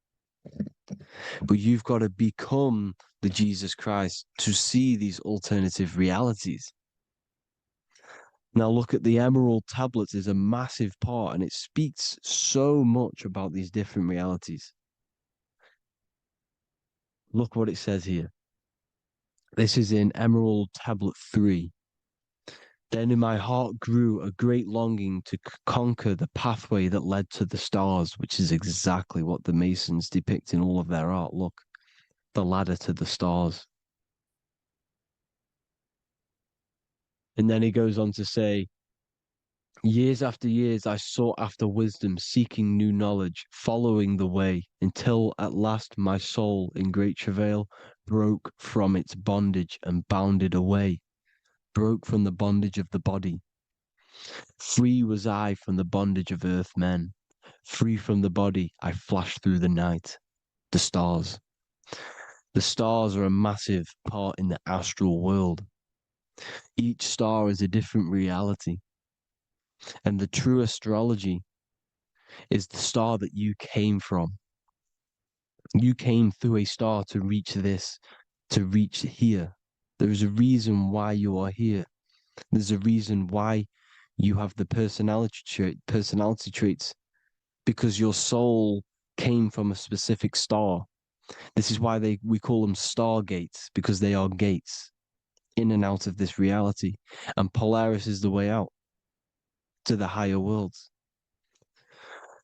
But you've got to become the Jesus Christ to see these alternative realities. Now look at the Emerald Tablets is a massive part, and it speaks so much about these different realities. Look what it says here. This is in Emerald Tablet 3. Then in my heart grew a great longing to conquer the pathway that led to the stars, which is exactly what the Masons depict in all of their art. Look, the ladder to the stars. And then he goes on to say, years after years, I sought after wisdom, seeking new knowledge, following the way, until at last my soul, in great travail, broke from its bondage and bounded away, broke from the bondage of the body. Free was I from the bondage of earth men. Free from the body, I flashed through the night. The stars. The stars are a massive part in the astral world. Each star is a different reality. And the true astrology is the star that you came from. You came through a star to reach this, to reach here. There is a reason why you are here. There's a reason why You have the personality traits because your soul came from a specific star. This is why we call them stargates, because they are gates in and out of this reality. And Polaris is the way out to the higher worlds.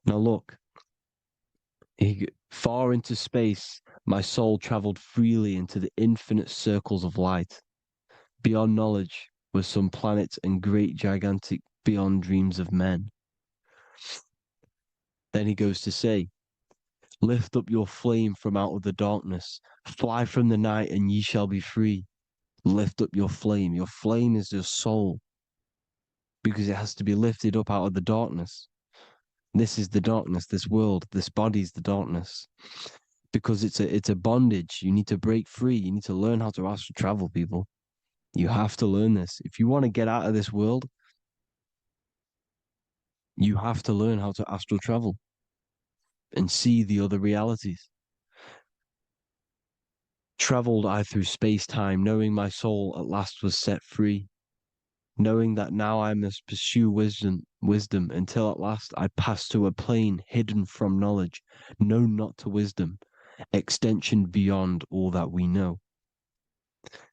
Now look, far into space, my soul traveled freely into the infinite circles of light. Beyond knowledge were some planets and great gigantic beyond dreams of men. Then he goes to say, lift up your flame from out of the darkness, fly from the night and ye shall be free. Lift up your flame. Your flame is your soul, because it has to be lifted up out of the darkness. This is the darkness, this world, this body is the darkness. Because it's a bondage. You need to break free. You need to learn how to astral travel, people. You have to learn this. If you want to get out of this world, you have to learn how to astral travel and see the other realities. Traveled I through space-time, knowing my soul at last was set free, knowing that now I must pursue wisdom until at last I pass to a plane hidden from knowledge, known not to wisdom, extension beyond all that we know.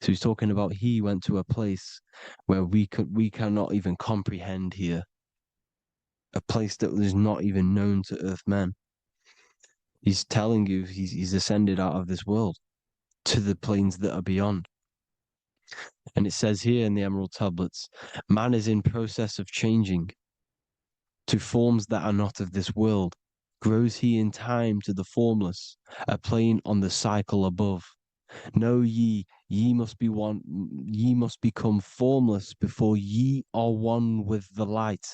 So he's talking about he went to a place where we cannot even comprehend here, a place that is not even known to Earthmen. He's telling you he's ascended out of this world to the planes that are beyond. And it says here in the Emerald Tablets, man is in process of changing to forms that are not of this world. Grows he in time to the formless, a plane on the cycle above. Know ye must be one, ye must become formless before ye are one with the light.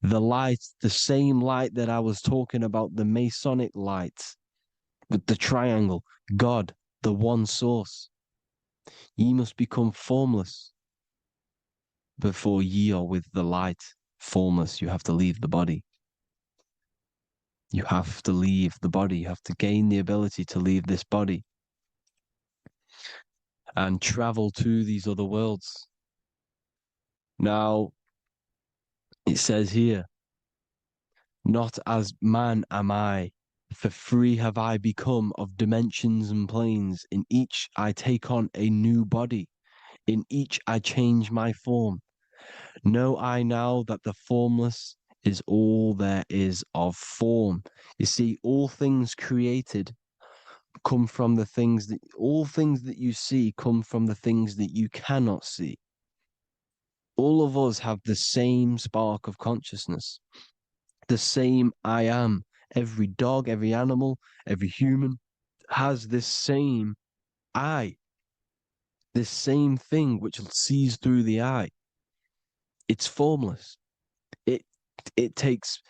The light, the same light that I was talking about, the Masonic light, with the triangle, God, the one source. Ye must become formless before ye are with the light. Formless, you have to leave the body. You have to leave the body. You have to gain the ability to leave this body and travel to these other worlds. Now, it says here, not as man am I, for free have I become of dimensions and planes. In each I take on a new body. In each I change my form. Know I now that the formless is all there is of form. You see, all things created come from the things that, all things that you see come from the things that you cannot see. All of us have the same spark of consciousness, the same I am. Every dog, every animal, every human has this same I, this same thing which sees through the eye. It's formless. It takes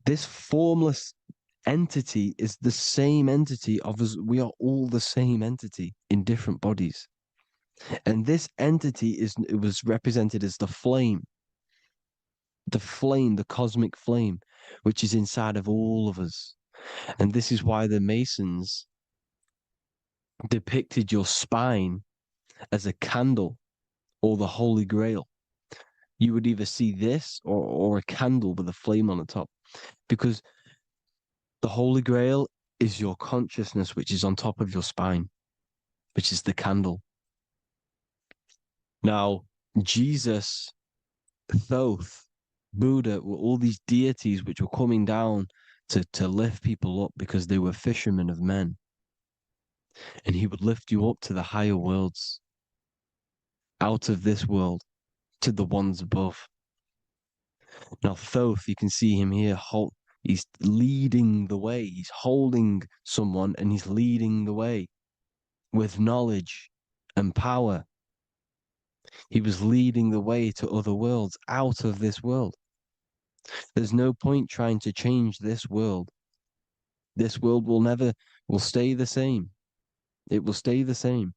this formless entity is the same entity of us. We are all the same entity in different bodies. And this entity it was represented as the flame, the cosmic flame, which is inside of all of us. And this is why the Masons depicted your spine as a candle or the Holy Grail. You would either see this or a candle with a flame on the top, because the Holy Grail is your consciousness, which is on top of your spine, which is the candle. Now, Jesus, Thoth, Buddha were all these deities which were coming down to lift people up because they were fishermen of men. And he would lift you up to the higher worlds, out of this world, to the ones above. Now, Thoth, you can see him here, he's leading the way. He's holding someone and he's leading the way with knowledge and power. He was leading the way to other worlds, out of this world. There's no point trying to change this world. This world will stay the same. It will stay the same.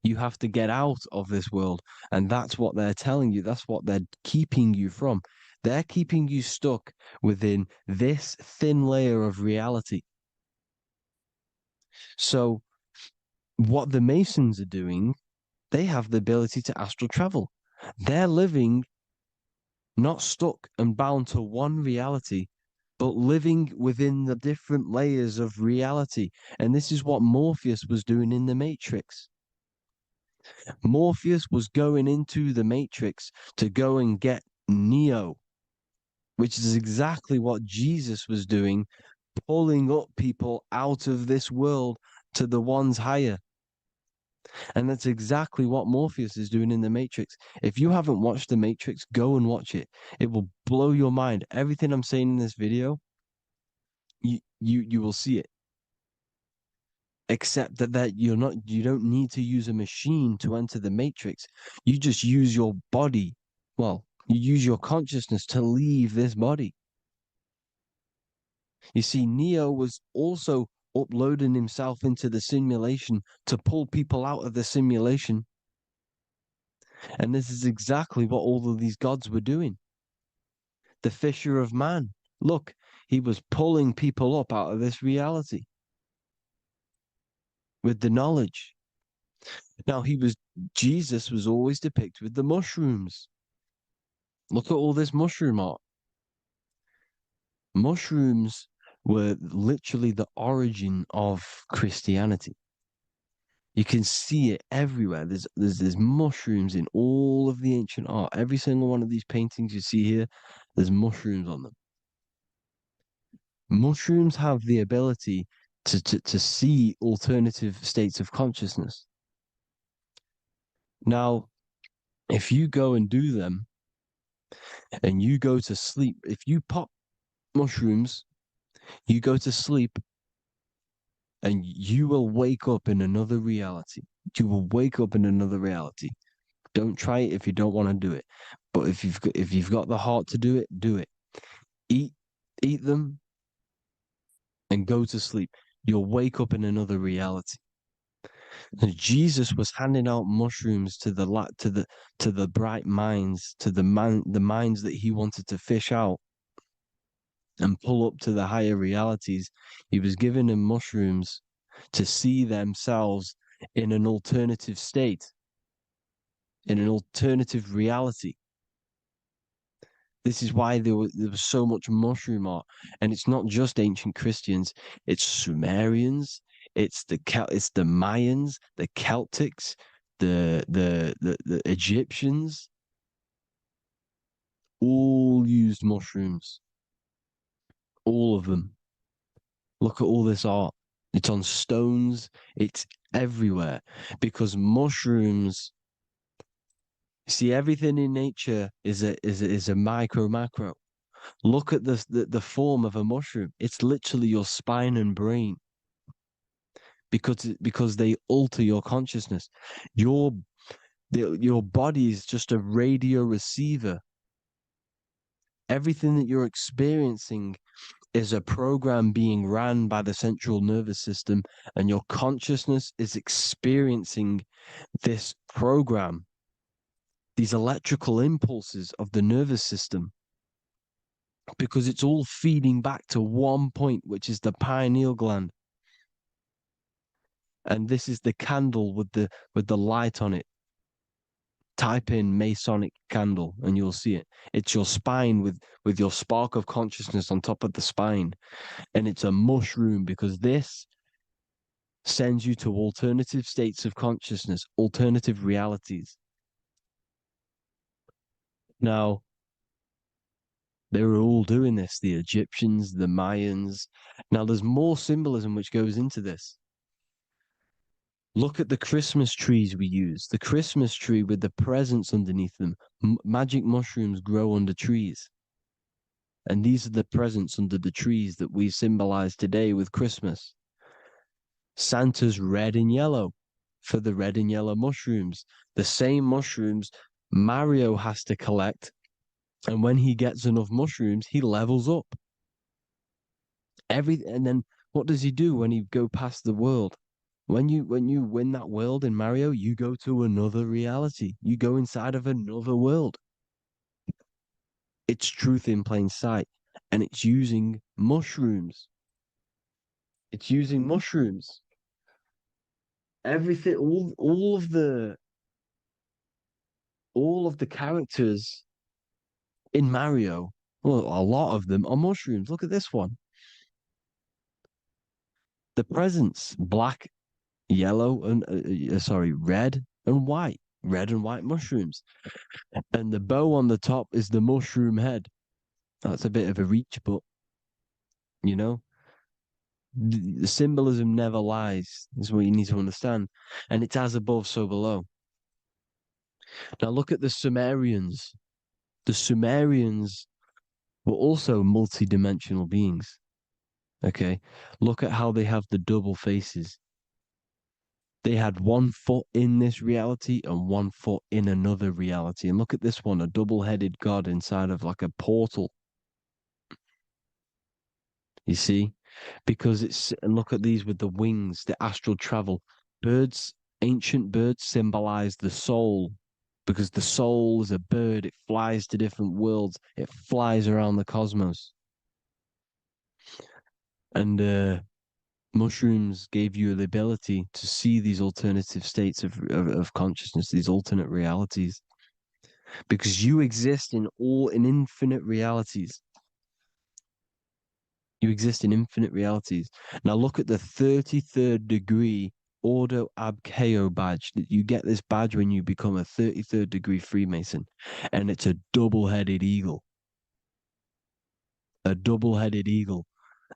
You have to get out of this world. And that's what they're telling you. That's what they're keeping you from. They're keeping you stuck within this thin layer of reality. So what the Masons are doing, they have the ability to astral travel. They're living not stuck and bound to one reality, but living within the different layers of reality. And this is what Morpheus was doing in the Matrix. Morpheus was going into the Matrix to go and get Neo, which is exactly what Jesus was doing, pulling up people out of this world to the ones higher. And that's exactly what Morpheus is doing in the Matrix. If you haven't watched the Matrix, go and watch it. It will blow your mind. Everything I'm saying in this video, you will see it. Except that you don't need to use a machine to enter the Matrix. You just use your body. Well, you use your consciousness to leave this body. You see, Neo was also uploading himself into the simulation to pull people out of the simulation. And this is exactly what all of these gods were doing. The Fisher of Man. Look, he was pulling people up out of this reality with the knowledge. Now, Jesus was always depicted with the mushrooms. Look at all this mushroom art. Mushrooms were literally the origin of Christianity. You can see it everywhere. There's mushrooms in all of the ancient art. Every single one of these paintings you see here, there's mushrooms on them. Mushrooms have the ability to see alternative states of consciousness. Now, if you go and do them and you go to sleep, if you pop mushrooms, you go to sleep and you will wake up in another reality. You will wake up in another reality. Don't try it if you don't want to do it. But if you've got the heart to do it, do it. Eat them and go to sleep. You'll wake up in another reality. And Jesus was handing out mushrooms to the bright minds, to the minds that he wanted to fish out and pull up to the higher realities. He was giving them mushrooms to see themselves in an alternative state, in an alternative reality. This is why there was so much mushroom art, and it's not just ancient Christians; it's Sumerians, it's the Mayans, the Celtics, the Egyptians, all used mushrooms, all of them. Look at all this art; it's on stones, it's everywhere, because mushrooms. See, everything in nature is a micro macro. Look at the form of a mushroom. It's literally your spine and brain because they alter your consciousness. Your body is just a radio receiver. Everything that you're experiencing is a program being ran by the central nervous system, and your consciousness is experiencing this program, these electrical impulses of the nervous system, because it's all feeding back to one point, which is the pineal gland. And this is the candle with the light on it. Type in Masonic candle and you'll see it. It's your spine with your spark of consciousness on top of the spine. And it's a mushroom because this sends you to alternative states of consciousness, alternative realities. Now, they were all doing this, the Egyptians, the Mayans. Now, there's more symbolism which goes into this. Look at the Christmas trees we use. The Christmas tree with the presents underneath them. Magic mushrooms grow under trees. And these are the presents under the trees that we symbolize today with Christmas. Santa's red and yellow for the red and yellow mushrooms. The same mushrooms Mario has to collect. And when he gets enough mushrooms, he levels up. And then what does he do when he go past the world? When you win that world in Mario, you go to another reality. You go inside of another world. It's truth in plain sight. And it's using mushrooms. It's using mushrooms. Everything, all of the all of the characters in Mario, well, a lot of them are mushrooms. Look at this one. The presents, black, yellow, and red and white. Red and white mushrooms. And the bow on the top is the mushroom head. That's a bit of a reach, but you know, the symbolism never lies, is what you need to understand. And it's as above, so below. Now look at the Sumerians. The Sumerians were also multi-dimensional beings. Okay, look at how they have the double faces. They had 1 foot in this reality and 1 foot in another reality. And look at this one, a double-headed god inside of like a portal. You see? Because and look at these with the wings, the astral travel. Birds, ancient birds symbolize the soul, because the soul is a bird. It flies to different worlds. It flies around the cosmos. And mushrooms gave you the ability to see these alternative states of consciousness, these alternate realities, because you exist in infinite realities. You exist in infinite realities. Now look at the 33rd degree Ordo Ab Chao badge. You get this badge when you become a 33rd degree Freemason, and it's a double-headed eagle. A double-headed eagle.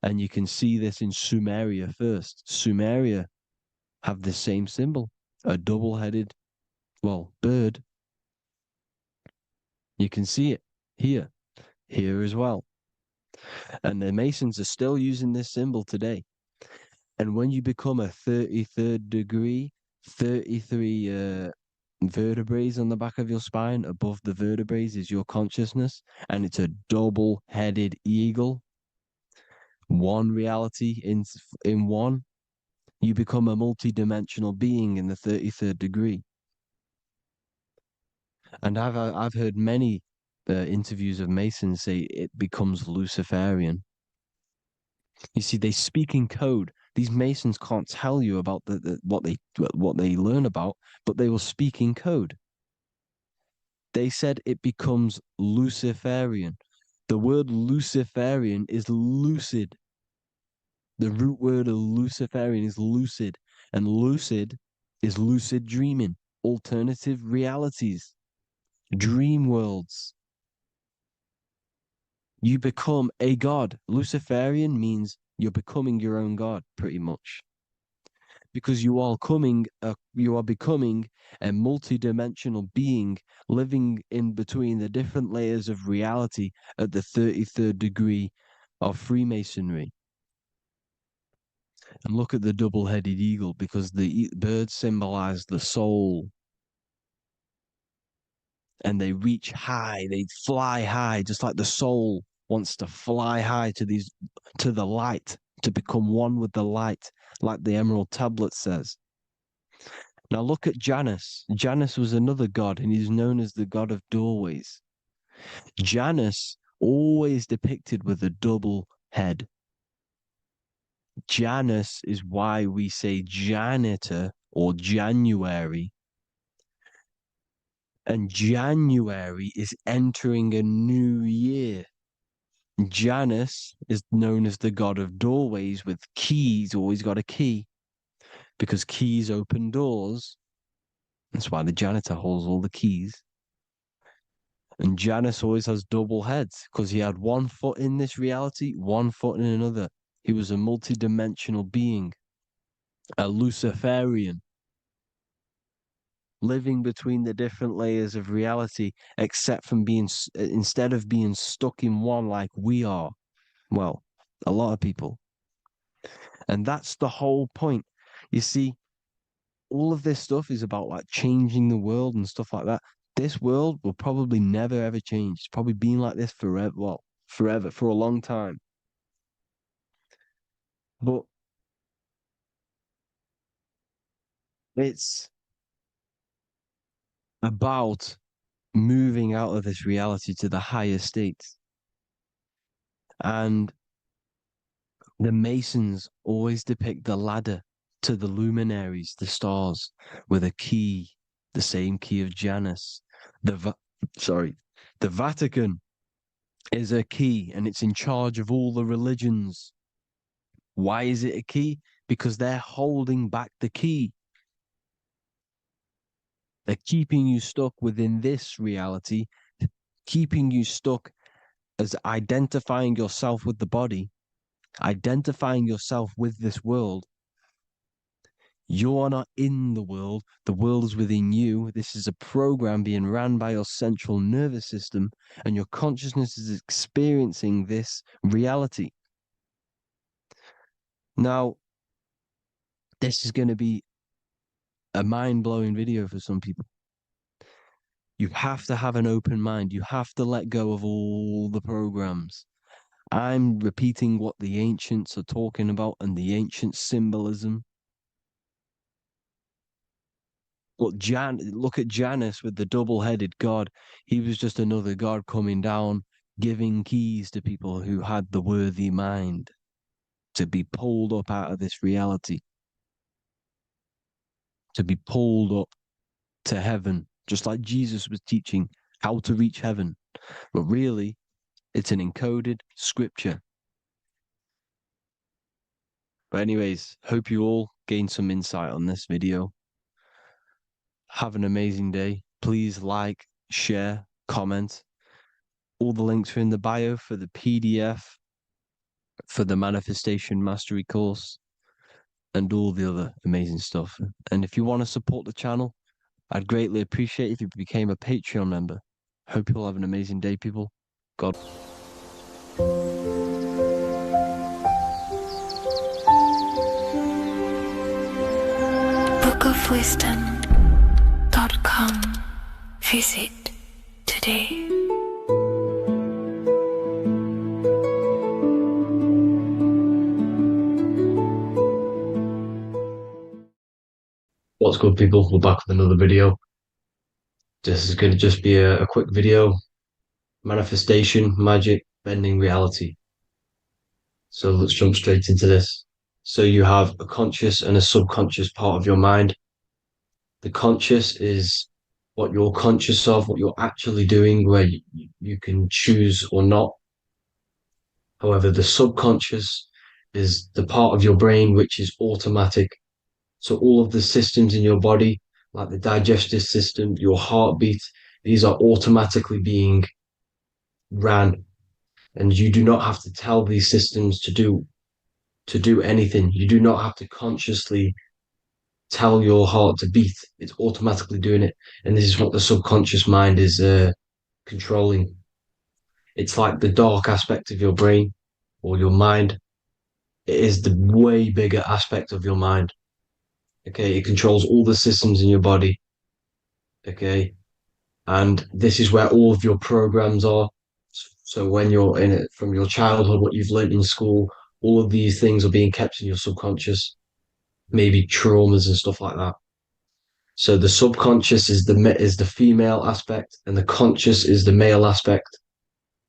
And you can see this in Sumeria first. Sumeria have the same symbol, a double-headed, bird. You can see it here as well. And the Masons are still using this symbol today. And when you become a 33rd degree, 33 vertebrae on the back of your spine, above the vertebrae is your consciousness, and it's a double-headed eagle. One reality in one. You become a multi-dimensional being in the 33rd degree. And I've heard many interviews of Masons say it becomes Luciferian. You see, they speak in code. These Masons can't tell you about what they learn about, but they will speak in code. They said it becomes Luciferian. The word Luciferian is lucid. The root word of Luciferian is lucid, and lucid is lucid dreaming, alternative realities, dream worlds. You become a god. Luciferian means you're becoming your own god, pretty much. Because you are becoming a multi-dimensional being living in between the different layers of reality at the 33rd degree of Freemasonry. And look at the double-headed eagle, because the birds symbolize the soul. And they reach high, they fly high, just like the soul wants to fly high to the light, to become one with the light, like the Emerald Tablet says. Now look at Janus. Janus was another god, and he's known as the god of doorways. Janus always depicted with a double head. Janus is why we say janitor or January. And January is entering a new year. Janus is known as the god of doorways with keys, always got a key, because keys open doors. That's why the janitor holds all the keys. And Janus always has double heads, because he had 1 foot in this reality, 1 foot in another. He was a multi-dimensional being, a Luciferian, living between the different layers of reality, except from instead of being stuck in one like we are. Well, a lot of people. And that's the whole point. You see, all of this stuff is about like changing the world and stuff like that. This world will probably never ever change. It's probably been like this forever. Well, forever, for a long time. But it's about moving out of this reality to the higher states. And the Masons always depict the ladder to the luminaries, the stars, with a key, the same key of Janus. The Vatican is a key, and it's in charge of all the religions. Why is it a key? Because they're holding back the key. They're keeping you stuck within this reality, keeping you stuck as identifying yourself with the body, identifying yourself with this world. You are not in the world is within you. This is a program being ran by your central nervous system, and your consciousness is experiencing this reality. Now, this is going to be a mind-blowing video for some people. You have to have an open mind. You have to let go of all the programs. I'm repeating what the ancients are talking about and the ancient symbolism. Look at Janus with the double-headed god. He was just another god coming down, giving keys to people who had the worthy mind to be pulled up out of this reality, to be pulled up to heaven, just like Jesus was teaching how to reach heaven. But really, it's an encoded scripture. But anyways, hope you all gained some insight on this video. Have an amazing day. Please like, share, comment. All the links are in the bio for the PDF, for the Manifestation Mastery course, and all the other amazing stuff. And if you want to support the channel, I'd greatly appreciate if you became a Patreon member. Hope you'll have an amazing day, people. God. bookofwisdom.com. Visit today. What's good, people? We're back with another video. This is going to just be a quick video. Manifestation, magic, bending reality. So let's jump straight into this. So you have a conscious and a subconscious part of your mind. The conscious is what you're conscious of, what you're actually doing, where you can choose or not. However, the subconscious is the part of your brain which is automatic. So all of the systems in your body, like the digestive system, your heartbeat, these are automatically being ran. And you do not have to tell these systems to do anything. You do not have to consciously tell your heart to beat. It's automatically doing it. And this is what the subconscious mind is controlling. It's like the dark aspect of your brain or your mind. It is the way bigger aspect of your mind. Okay, it controls all the systems in your body. Okay, and this is where all of your programs are. So when you're in it from your childhood, what you've learned in school, all of these things are being kept in your subconscious, maybe traumas and stuff like that. So the subconscious is the female aspect, and the conscious is the male aspect,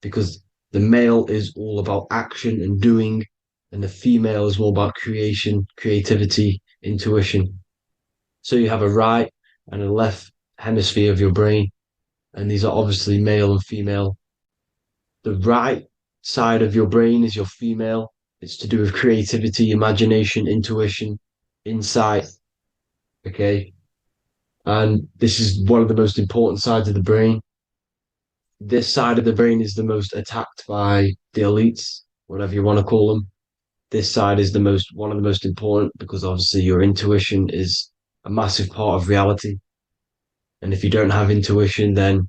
because the male is all about action and doing, and the female is more about creation, creativity, intuition. So you have a right and a left hemisphere of your brain, and these are obviously male and female. The right side of your brain is your female. It's to do with creativity, imagination, intuition, insight. Okay. And this is one of the most important sides of the brain. This side of the brain is the most attacked by the elites, whatever you want to call them. This side is one of the most important, because obviously your intuition is a massive part of reality. And if you don't have intuition, then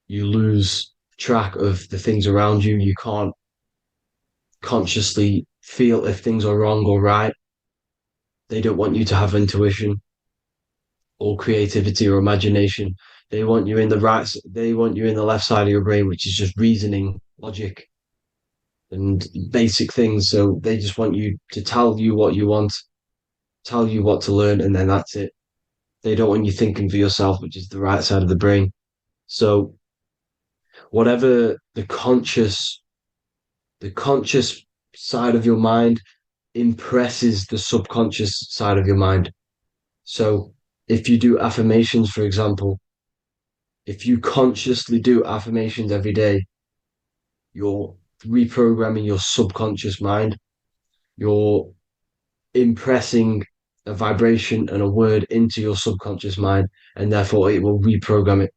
you lose track of the things around you. You can't consciously feel if things are wrong or right. They don't want you to have intuition or creativity or imagination. They want you in the left side of your brain, which is just reasoning, logic, and basic things. So they just want you to tell you what you want, tell you what to learn, and then that's it. They don't want you thinking for yourself, which is the right side of the brain. So whatever the conscious side of your mind impresses the subconscious side of your mind. So if you do affirmations, for example, If you consciously do affirmations every day, you're reprogramming your subconscious mind. You're impressing a vibration and a word into your subconscious mind, and therefore it will reprogram it.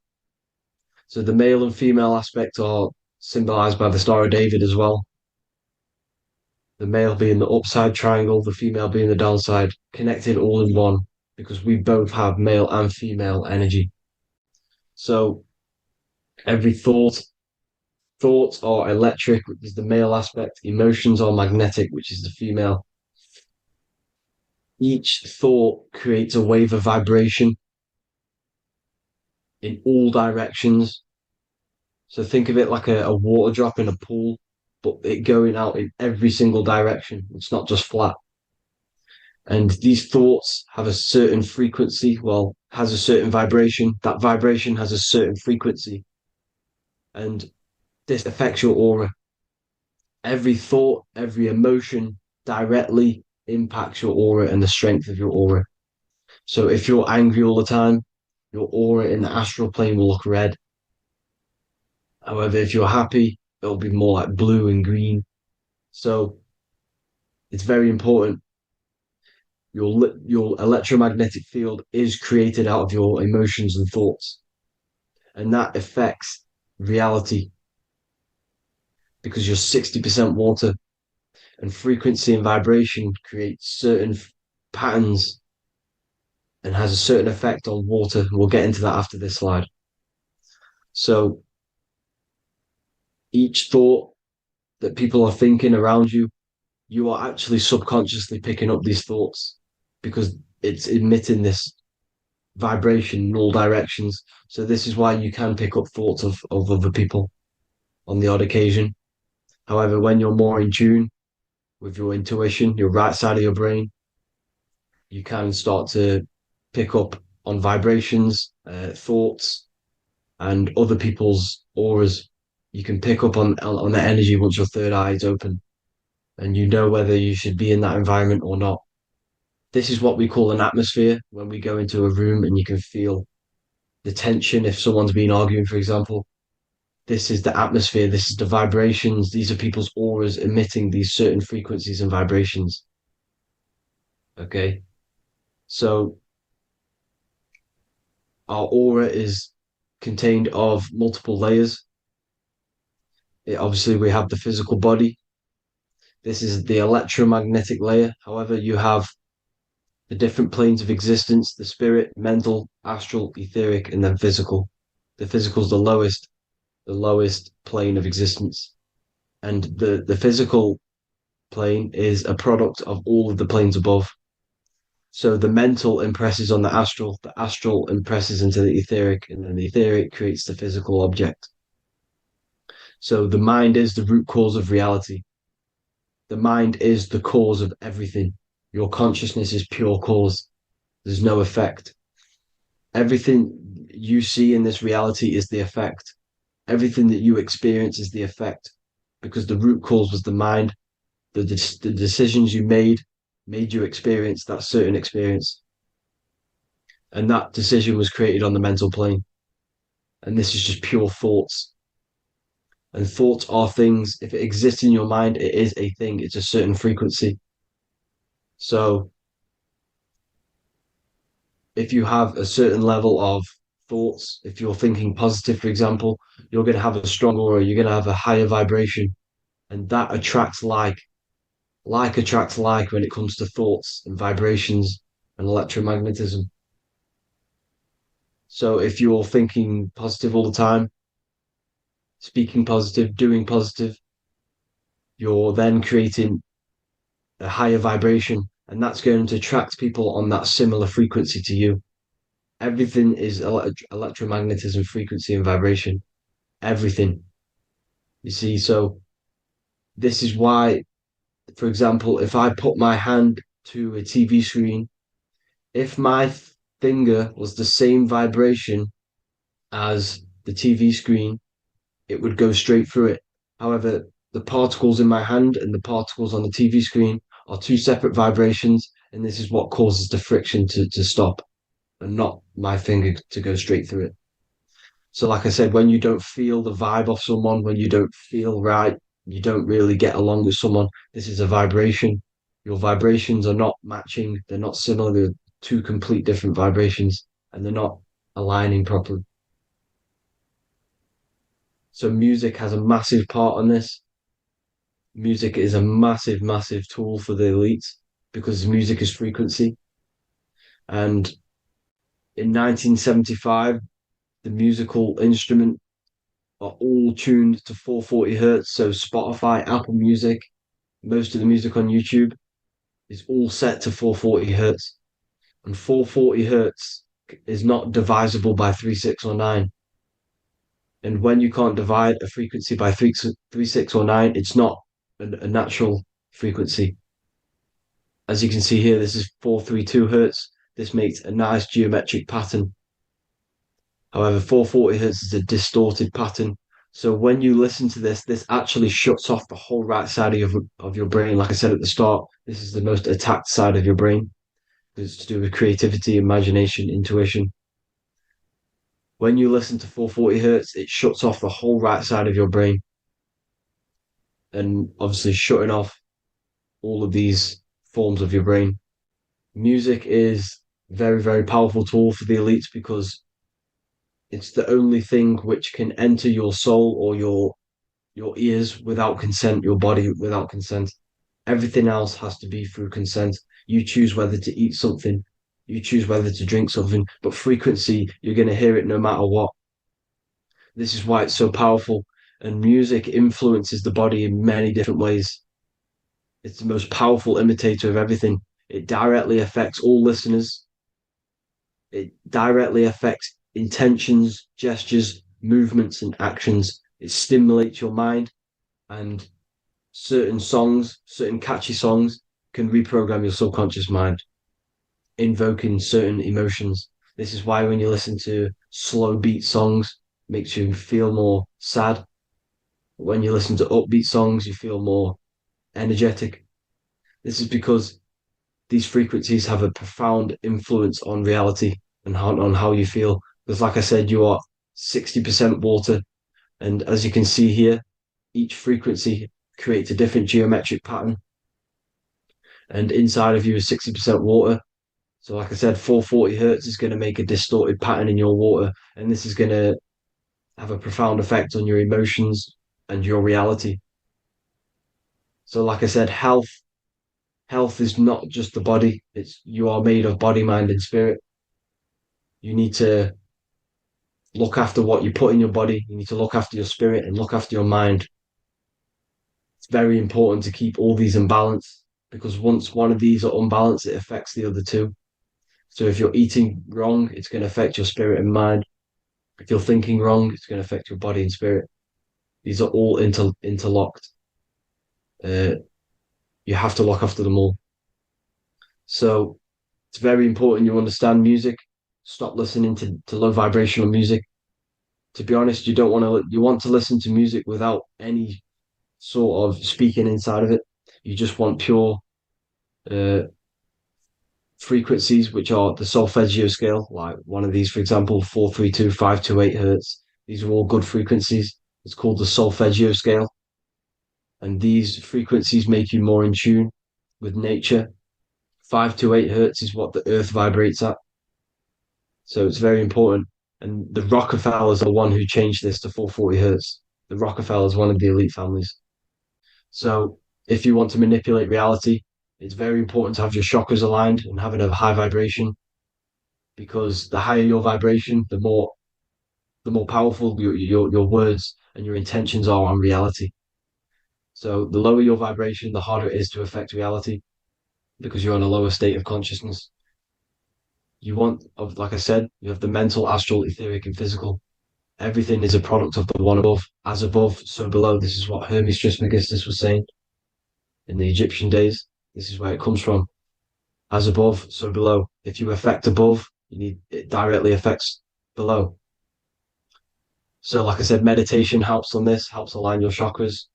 So the male and female aspect are symbolized by the Star of David as well. The male being the upside triangle, the female being the downside, connected all in one, because we both have male and female energy. So every thoughts are electric, which is the male aspect. Emotions are magnetic, which is the female. Each thought creates a wave of vibration in all directions. So think of it like a water drop in a pool, but it going out in every single direction. It's not just flat. And these thoughts have a certain frequency, well, has a certain vibration. That vibration has a certain frequency. And this affects your aura. Every thought, every emotion directly impacts your aura and the strength of your aura. So if you're angry all the time, your aura in the astral plane will look red. However, if you're happy, it'll be more like blue and green. So it's very important. Your electromagnetic field is created out of your emotions and thoughts, and that affects reality because you're 60% water, and frequency and vibration create certain patterns and has a certain effect on water. We'll get into that after this slide. So each thought that people are thinking around you, you are actually subconsciously picking up these thoughts because it's emitting this vibration in all directions. So this is why you can pick up thoughts of other people on the odd occasion. However, when you're more in tune with your intuition, your right side of your brain, you can start to pick up on vibrations, thoughts, and other people's auras. You can pick up on the energy once your third eye is open, and you know whether you should be in that environment or not. This is what we call an atmosphere when we go into a room and you can feel the tension if someone's been arguing, for example. This is the atmosphere, this is the vibrations, these are people's auras emitting these certain frequencies and vibrations. Okay. So our aura is contained of multiple layers. Obviously, we have the physical body. This is the electromagnetic layer. However, you have the different planes of existence, the spirit, mental, astral, etheric, and then physical. The physical is the lowest plane of existence. And the physical plane is a product of all of the planes above. So the mental impresses on the astral impresses into the etheric, and then the etheric creates the physical object. So the mind is the root cause of reality. The mind is the cause of everything. Your consciousness is pure cause. There's no effect. Everything you see in this reality is the effect. Everything that you experience is the effect, because the root cause was the mind. The decisions you made you experience that certain experience. And that decision was created on the mental plane. And this is just pure thoughts. And thoughts are things. If it exists in your mind, it is a thing. It's a certain frequency. So if you have a certain level of thoughts, if you're thinking positive, for example, you're going to have a strong aura, you're going to have a higher vibration. And that attracts like. Like attracts like when it comes to thoughts and vibrations and electromagnetism. So if you're thinking positive all the time, speaking positive, doing positive, you're then creating a higher vibration, and that's going to attract people on that similar frequency to you. Everything is electromagnetism, frequency, and vibration. Everything. You see, so this is why, for example, if I put my hand to a TV screen, if my finger was the same vibration as the TV screen, it would go straight through it. However, the particles in my hand and the particles on the TV screen are two separate vibrations, and this is what causes the friction to stop and not my finger to go straight through it. So, like I said, when you don't feel the vibe of someone, when you don't feel right, you don't really get along with someone, this is a vibration. Your vibrations are not matching, they're not similar, they're two complete different vibrations, and they're not aligning properly. So, music has a massive part on this. Music is a massive, massive tool for the elites because music is frequency. And in 1975, the musical instrument are all tuned to 440 hertz. So Spotify, Apple Music, most of the music on YouTube is all set to 440 hertz. And 440 hertz is not divisible by 3, 6, or 9. And when you can't divide a frequency by 3, 6, or 9, it's not a natural frequency. As you can see here, this is 432 hertz. This makes a nice geometric pattern. However, 440 hertz is a distorted pattern. So when you listen to this, this actually shuts off the whole right side of your brain. Like I said at the start, this is the most attacked side of your brain. It's to do with creativity, imagination, intuition. When you listen to 440 hertz, it shuts off the whole right side of your brain. And obviously shutting off all of these forms of your brain. Music is a very, very powerful tool for the elites because it's the only thing which can enter your soul or your ears without consent, your body without consent. Everything else has to be through consent. You choose whether to eat something, you choose whether to drink something, but frequency, you're going to hear it no matter what. This is why it's so powerful. And music influences the body in many different ways. It's the most powerful imitator of everything. It directly affects all listeners. It directly affects intentions, gestures, movements, and actions. It stimulates your mind, and certain songs, certain catchy songs, can reprogram your subconscious mind, invoking certain emotions. This is why when you listen to slow beat songs, it makes you feel more sad. When you listen to upbeat songs, you feel more energetic. This is because these frequencies have a profound influence on reality and on how you feel. Because, like I said, you are 60% water. And as you can see here, each frequency creates a different geometric pattern. And inside of you is 60% water. So, like I said, 440 hertz is going to make a distorted pattern in your water. And this is going to have a profound effect on your emotions and your reality. So, like I said, health is not just the body. It's you are made of body, mind, and spirit. You need to look after what you put in your body. You need to look after your spirit and look after your mind. It's very important to keep all these in balance because once one of these are unbalanced, it affects the other two. So if you're eating wrong, it's going to affect your spirit and mind. If you're thinking wrong, it's going to affect your body and spirit. These are all interlocked. You have to look after them all. So it's very important you understand music. Stop listening to low vibrational music. To be honest, you want to listen to music without any sort of speaking inside of it. You just want pure uh, frequencies, which are the solfeggio scale, like one of these, for example, 432, 528 hertz. These are all good frequencies. It's called the solfeggio scale. And these frequencies make you more in tune with nature. 528 hertz is what the earth vibrates at. So it's very important. And the Rockefellers are the one who changed this to 440 hertz. The Rockefellers, one of the elite families. So if you want to manipulate reality, it's very important to have your chakras aligned and having a high vibration because the higher your vibration, the more powerful your words and your intentions are on reality. So the lower your vibration, the harder it is to affect reality because you're on a lower state of consciousness. Like I said, you have the mental, astral, etheric, and physical. Everything is a product of the one above. As above, so below. This is what Hermes Trismegistus was saying in the Egyptian days. This is where it comes from. As above, so below. If you affect above, it directly affects below. So, like I said, meditation helps on this, helps align your chakras.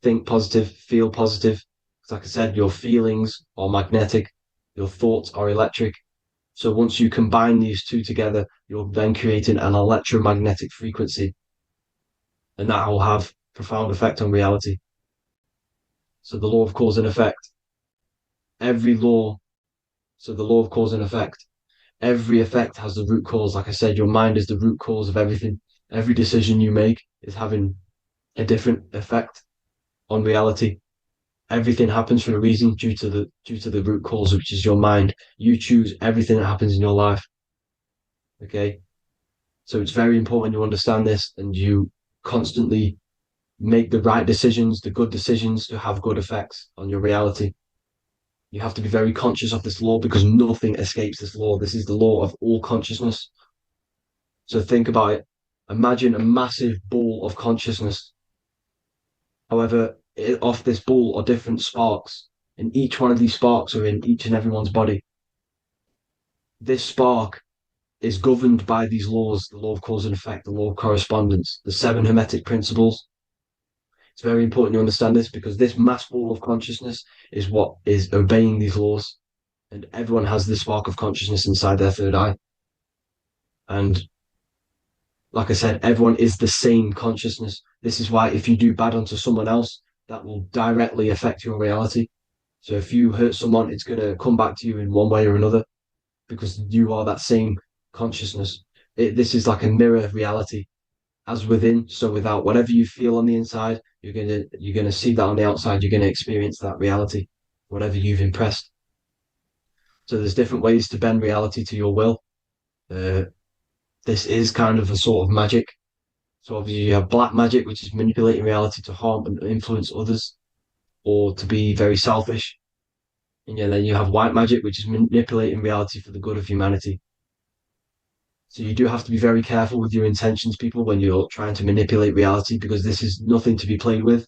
Think positive, feel positive. Like I said, your feelings are magnetic, your thoughts are electric. So once you combine these two together, you're then creating an electromagnetic frequency, and that will have profound effect on reality. So the law of cause and effect, every law, so the law of cause and effect, every effect has the root cause. Like I said, your mind is the root cause of everything. Every decision you make is having a different effect on reality. Everything happens for a reason due to the root cause, which is your mind. You choose everything that happens in your life. Okay. So it's very important you understand this and you constantly make the right decisions, the good decisions to have good effects on your reality. You have to be very conscious of this law because nothing escapes this law. This is the law of all consciousness. So think about it. Imagine a massive ball of consciousness. However, off this ball are different sparks, and each one of these sparks are in each and everyone's body. This spark is governed by these laws, the law of cause and effect, the law of correspondence, the seven hermetic principles. It's very important you understand this because this mass ball of consciousness is what is obeying these laws. And everyone has this spark of consciousness inside their third eye. And like I said, everyone is the same consciousness. This is why if you do bad onto someone else, that will directly affect your reality. So if you hurt someone, it's going to come back to you in one way or another because you are that same consciousness. This is like a mirror reality. As within, so without. Whatever you feel on the inside, you're gonna see that on the outside. You're gonna experience that reality, whatever you've impressed. So there's different ways to bend reality to your will. This is kind of a sort of magic. So obviously you have black magic, which is manipulating reality to harm and influence others, or to be very selfish. And yeah, then you have white magic, which is manipulating reality for the good of humanity. So you do have to be very careful with your intentions, people, when you're trying to manipulate reality, because this is nothing to be played with.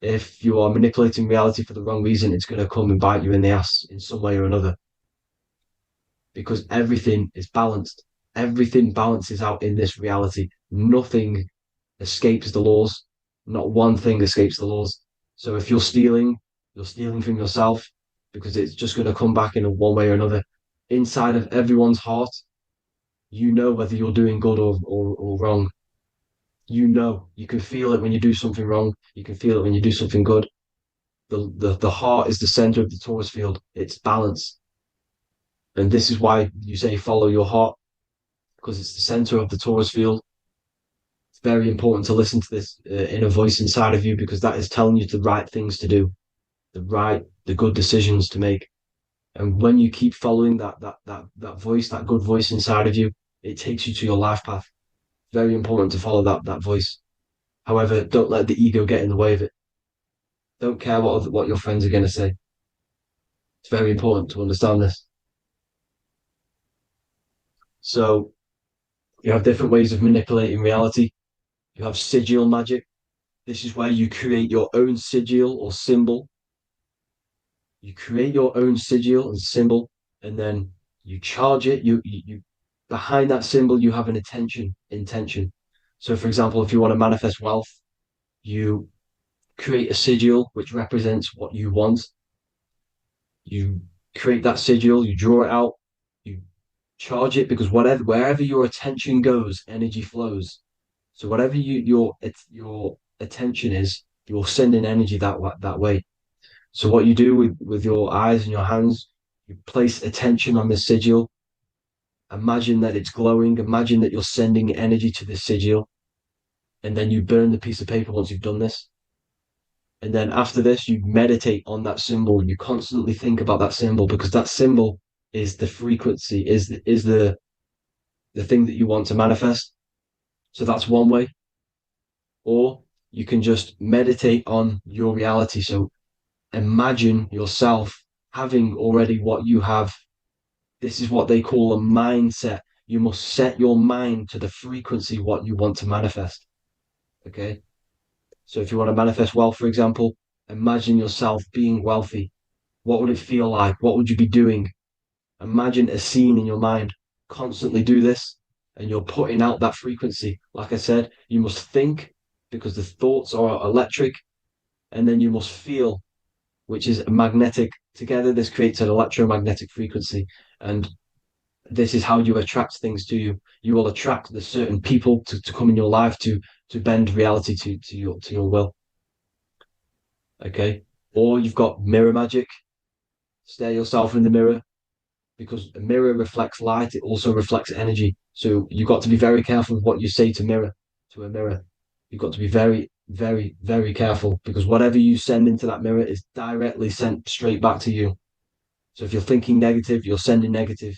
If you are manipulating reality for the wrong reason, it's going to come and bite you in the ass in some way or another. Because everything is balanced. Everything balances out in this reality. Nothing escapes the laws. Not one thing escapes the laws. So if you're stealing from yourself because it's just going to come back in one way or another. Inside of everyone's heart, you know whether you're doing good or wrong. You can feel it when you do something wrong. You can feel it when you do something good. The heart is the center of the torus field. It's balance. And this is why you say follow your heart, because it's the center of the torus field. It's very important to listen to this inner voice inside of you because that is telling you the right things to do, the good decisions to make. And when you keep following that voice, that good voice inside of you, it takes you to your life path. Very important to follow that voice. However, don't let the ego get in the way of it. Don't care what your friends are going to say. It's very important to understand this. So you have different ways of manipulating reality. You have sigil magic. This is where you create your own sigil or symbol. You create your own sigil and symbol, and then you charge it. You behind that symbol you have an intention. So, for example, if you want to manifest wealth, you create a sigil which represents what you want. You create that sigil, you draw it out, you charge it because wherever your attention goes, energy flows. So whatever your attention is, you're sending energy that way. So what you do with your eyes and your hands, you place attention on the sigil. Imagine that it's glowing. Imagine that you're sending energy to the sigil, and then you burn the piece of paper once you've done this. And then after this, you meditate on that symbol. You constantly think about that symbol because that symbol is the frequency, is the thing that you want to manifest. So that's one way. Or you can just meditate on your reality. So imagine yourself having already what you have. This is what they call a mindset. You must set your mind to the frequency what you want to manifest. Okay. So if you want to manifest wealth, for example, imagine yourself being wealthy. What would it feel like? What would you be doing? Imagine a scene in your mind. Constantly do this, and you're putting out that frequency. Like I said, you must think because the thoughts are electric, and then you must feel, which is magnetic. Together, this creates an electromagnetic frequency. And this is how you attract things to you. You will attract the certain people to come in your life to bend reality to your will. Okay. Or you've got mirror magic. Stare yourself in the mirror, because a mirror reflects light, it also reflects energy. So you've got to be very careful with what you say to a mirror. You've got to be very, very, very careful, because whatever you send into that mirror is directly sent straight back to you. So if you're thinking negative, you're sending negative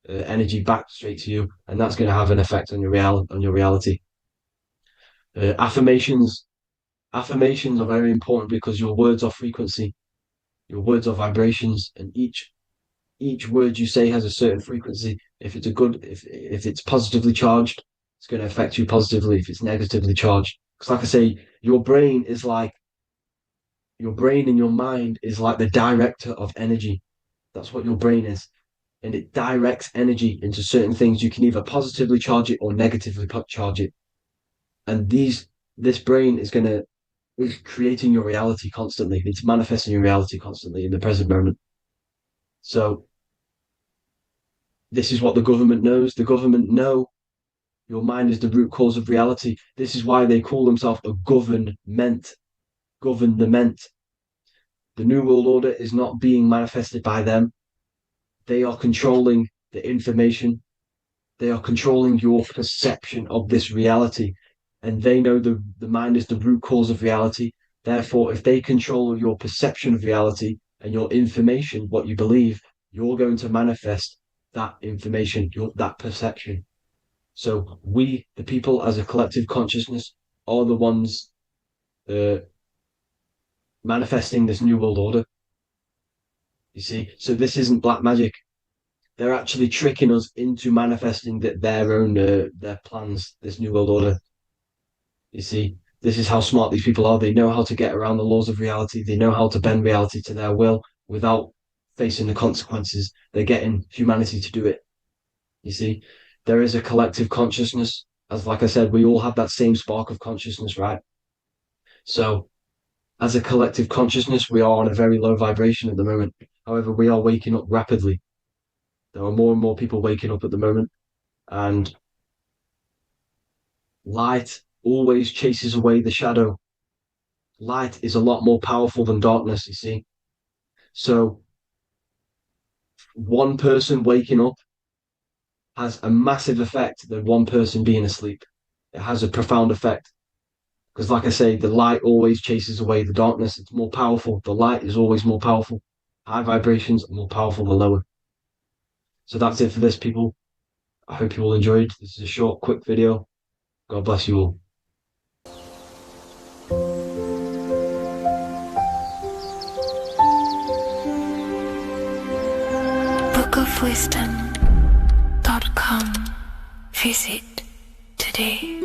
energy back straight to you, and that's going to have an effect on your reality. Affirmations. Affirmations are very important because your words are frequency, your words are vibrations, and each word you say has a certain frequency. If it's if it's positively charged, it's going to affect you positively. If it's negatively charged, because like I say, your brain and your mind is like the director of energy. That's what your brain is, and it directs energy into certain things. You can either positively charge it or negatively charge it, and this brain is creating your reality constantly. It's manifesting your reality constantly in the present moment. So this is what the government knows. The government know your mind is the root cause of reality. This is why they call themselves a government. Government. The New World Order is not being manifested by them. They are controlling the information. They are controlling your perception of this reality. And they know the mind is the root cause of reality. Therefore, if they control your perception of reality and your information, what you believe, you're going to manifest that information, that perception. So we, the people, as a collective consciousness, are the ones manifesting this new world order. You see, so this isn't black magic. They're actually tricking us into manifesting their own their plans, this new world order. You see, this is how smart these people are. They know how to get around the laws of reality. They know how to bend reality to their will without facing the consequences. They're getting humanity to do it. You see, there is a collective consciousness. As like I said, we all have that same spark of consciousness, right? So as a collective consciousness, we are on a very low vibration at the moment. However, we are waking up rapidly. There are more and more people waking up at the moment, and light always chases away the shadow. Light is a lot more powerful than darkness, you see. So one person waking up has a massive effect than one person being asleep. It has a profound effect. Because, like I say, the light always chases away the darkness. It's more powerful. The light is always more powerful. High vibrations are more powerful than lower. So that's it for this, people. I hope you all enjoyed. This is a short, quick video. God bless you all. bookofwisdom.com. Visit today.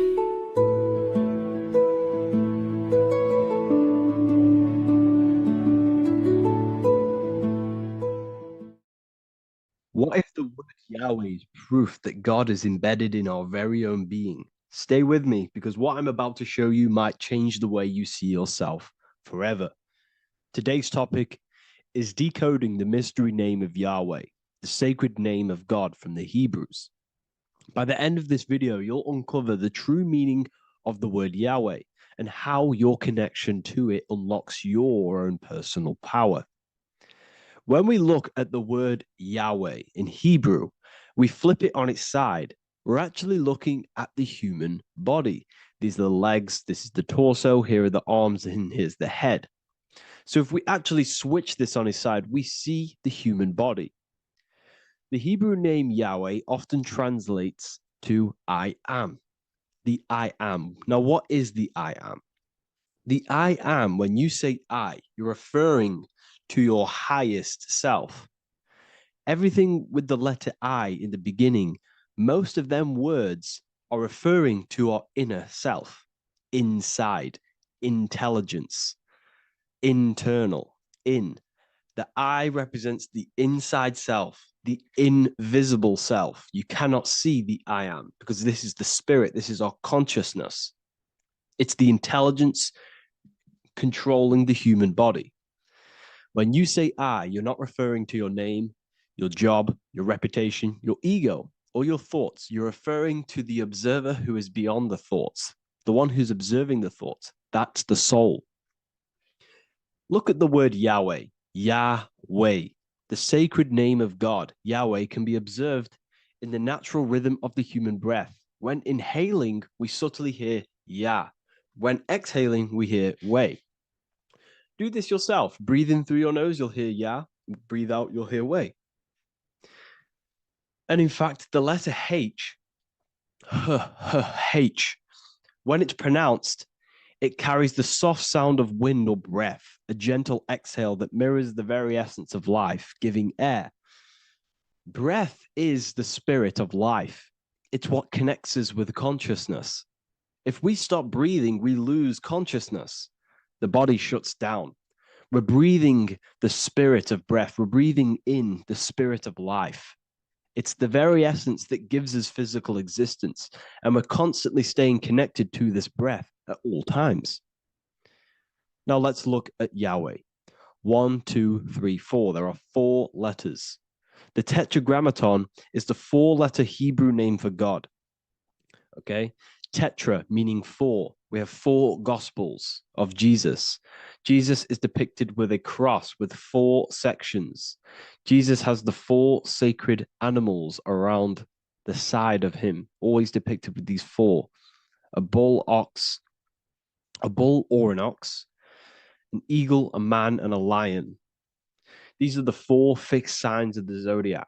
What if the word Yahweh is proof that God is embedded in our very own being? Stay with me, because what I'm about to show you might change the way you see yourself forever. Today's topic is decoding the mystery name of Yahweh, the sacred name of God from the Hebrews. By the end of this video, you'll uncover the true meaning of the word Yahweh and how your connection to it unlocks your own personal power. When we look at the word Yahweh in Hebrew, we flip it on its side. We're actually looking at the human body. These are the legs, this is the torso, here are the arms, and here's the head. So if we actually switch this on its side, we see the human body. The Hebrew name Yahweh often translates to I am. The I am. Now, what is the I am? The I am, when you say I, you're referring to your highest self. Everything with the letter I in the beginning, most of them words are referring to our inner self, inside, intelligence, internal, in. The I represents the inside self, the invisible self. You cannot see the I am, because this is the spirit, this is our consciousness. It's the intelligence controlling the human body. When you say I, you're not referring to your name, your job, your reputation, your ego, or your thoughts. You're referring to the observer who is beyond the thoughts, the one who's observing the thoughts. That's the soul. Look at the word Yahweh, Yahweh, the sacred name of God. Yahweh can be observed in the natural rhythm of the human breath. When inhaling, we subtly hear Yah. When exhaling, we hear Way. Do this yourself. Breathe in through your nose, you'll hear Yah. Breathe out, you'll hear Way. And in fact, the letter H, H, when it's pronounced, it carries the soft sound of wind or breath, a gentle exhale that mirrors the very essence of life, giving air. Breath is the spirit of life. It's what connects us with consciousness. If we stop breathing, we lose consciousness. The body shuts down. We're breathing the spirit of breath. We're breathing in the spirit of life. It's the very essence that gives us physical existence, and we're constantly staying connected to this breath at all times. Now let's look at Yahweh. 1, 2, 3, 4. There are 4 letters. The tetragrammaton is the 4-letter Hebrew name for God. Okay? Tetra meaning 4. We have 4 gospels of Jesus. Jesus is depicted with a cross with 4 sections. Jesus has the 4 sacred animals around the side of him, always depicted with these 4. A bull or an ox, an eagle, a man, and a lion. These are the 4 fixed signs of the zodiac.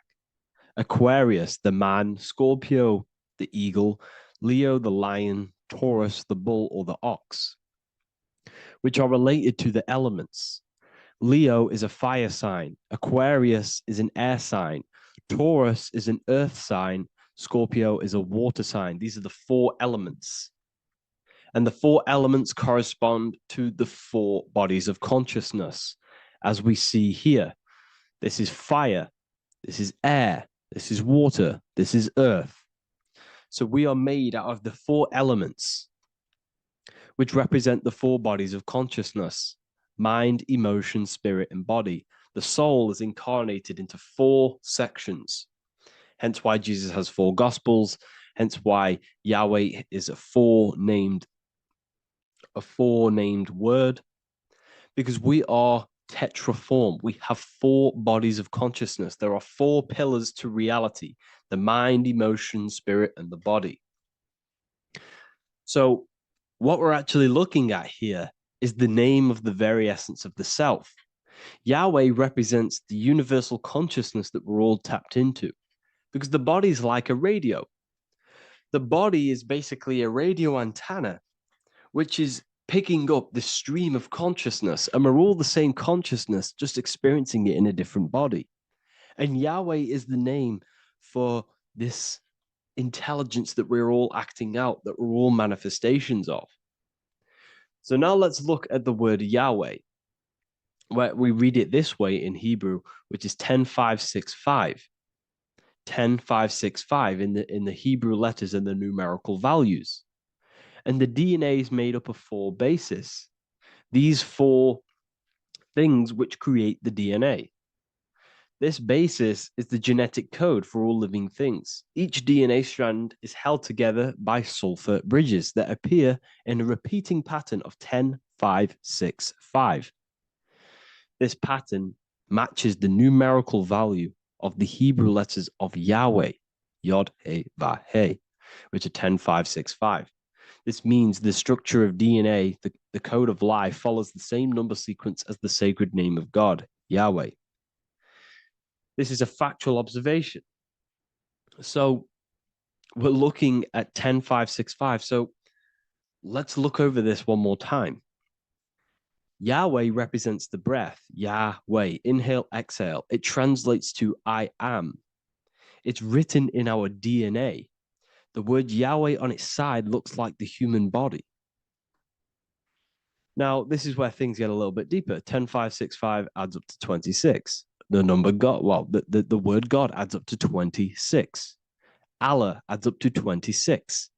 Aquarius, the man, Scorpio, the eagle, Leo, the lion, Taurus, the bull or the ox, which are related to the elements. Leo is a fire sign. Aquarius is an air sign. Taurus is an earth sign. Scorpio is a water sign. These are the 4 elements. And the 4 elements correspond to the 4 bodies of consciousness, as we see here. This is fire. This is air. This is water. This is earth. So we are made out of the 4 elements, which represent the 4 bodies of consciousness: mind, emotion, spirit, and body. The soul is incarnated into 4 sections. Hence why Jesus has 4 gospels. Hence why Yahweh is a 4-named word, because we are tetraform. We have 4 bodies of consciousness. There are 4 pillars to reality: the mind, emotion, spirit, and the body. So what we're actually looking at here is the name of the very essence of the self. Yahweh represents the universal consciousness that we're all tapped into, because the body is like a radio. The body is basically a radio antenna, which is picking up the stream of consciousness, and we're all the same consciousness, just experiencing it in a different body. And Yahweh is the name for this intelligence that we're all acting out, that we're all manifestations of. So now let's look at the word Yahweh, where we read it this way in Hebrew, which is 10565. 10565 in the Hebrew letters and the numerical values. And the DNA is made up of 4 bases. These 4 things which create the DNA. This basis is the genetic code for all living things. Each DNA strand is held together by sulfur bridges that appear in a repeating pattern of 10565. This pattern matches the numerical value of the Hebrew letters of Yahweh, Yod, He, Vah, He, which are 10565. This means the structure of DNA, the code of life, follows the same number sequence as the sacred name of God, Yahweh. This is a factual observation. So we're looking at 10565. So let's look over this one more time. Yahweh represents the breath, Yahweh, inhale, exhale. It translates to I am. It's written in our DNA. The word Yahweh on its side looks like the human body. Now, this is where things get a little bit deeper. 10565 adds up to 26. The number God, well, the word God adds up to 26. Allah adds up to 26.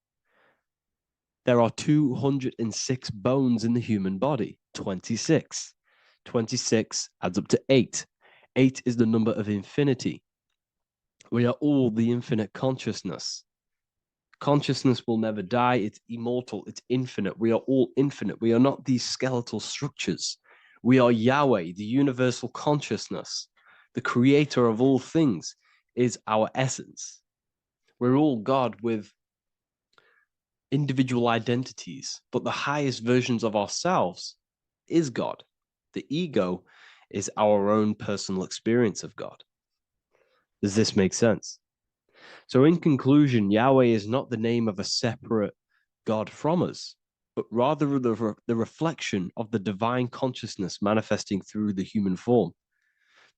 There are 206 bones in the human body, 26. 26 adds up to 8. 8 is the number of infinity. We are all the infinite consciousness. Consciousness will never die. It's immortal. It's infinite. We are all infinite. We are not these skeletal structures. We are Yahweh, the universal consciousness. The creator of all things is our essence. We're all God with individual identities, but the highest versions of ourselves is God. The ego is our own personal experience of God. Does this make sense? So in conclusion, Yahweh is not the name of a separate God from us, but rather the reflection of the divine consciousness manifesting through the human form.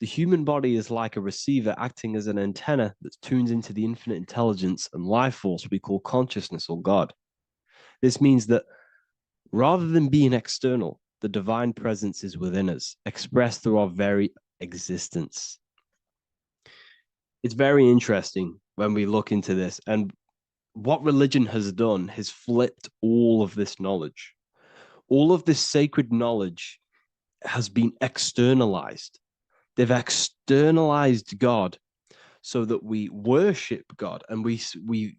The human body is like a receiver acting as an antenna that tunes into the infinite intelligence and life force we call consciousness or God. This means that rather than being external, the divine presence is within us, expressed through our very existence. It's very interesting when we look into this, and what religion has done has flipped all of this knowledge. All of this sacred knowledge has been externalized. They've externalized God so that we worship God and we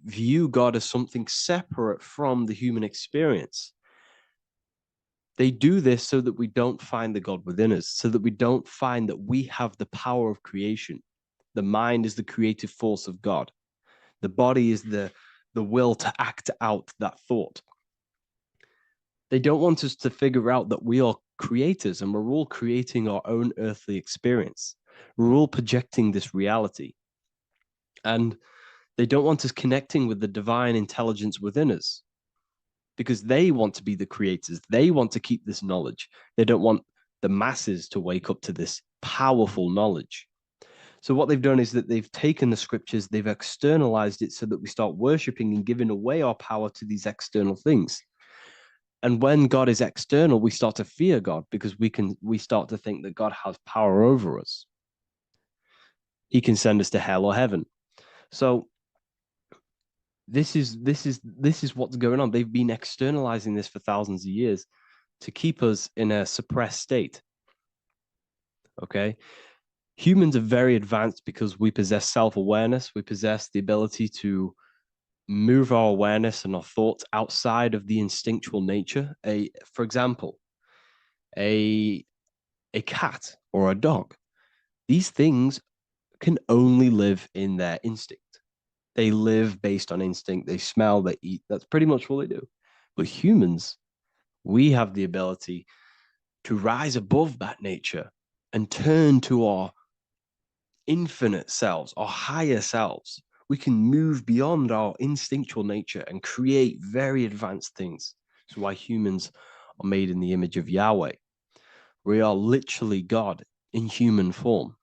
view God as something separate from the human experience. They do this so that we don't find the God within us, so that we don't find that we have the power of creation. The mind is the creative force of God. The body is the will to act out that thought. They don't want us to figure out that we are creators and we're all creating our own earthly experience. We're all projecting this reality. And they don't want us connecting with the divine intelligence within us because they want to be the creators. They want to keep this knowledge. They don't want the masses to wake up to this powerful knowledge. So what they've done is that they've taken the scriptures, they've externalized it so that we start worshiping and giving away our power to these external things. And when God is external, we start to fear God because we start to think that God has power over us. He can send us to hell or heaven. So this is what's going on. They've been externalizing this for thousands of years to keep us in a suppressed state. Okay? Humans are very advanced because we possess self-awareness. We possess the ability to move our awareness and our thoughts outside of the instinctual nature. For example, a cat or a dog. These things can only live in their instinct. They live based on instinct. They smell, they eat. That's pretty much what they do. But humans, we have the ability to rise above that nature and turn to our infinite selves, our higher selves. We can move beyond our instinctual nature and create very advanced things. That's why humans are made in the image of Yahweh. We are literally God in human form.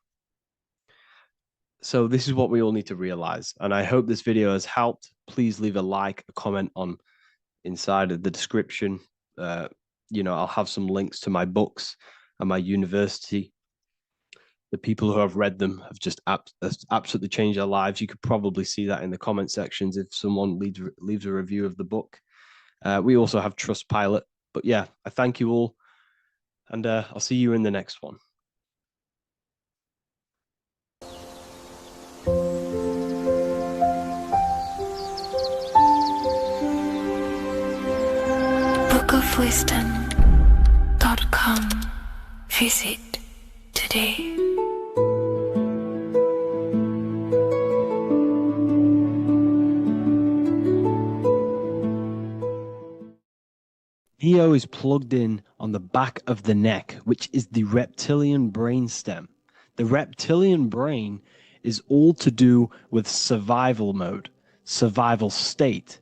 So this is what we all need to realize. And I hope this video has helped. Please leave a like, a comment on inside of the description. I'll have some links to my books and my university. The people who have read them have just absolutely changed their lives. You could probably see that in the comment sections if someone leaves a review of the book. We also have Trustpilot. But yeah, I thank you all. And I'll see you in the next one. bookofwisdom.com. Visit today. Neo is plugged in on the back of the neck, which is the reptilian brain stem. The reptilian brain is all to do with survival mode, survival state.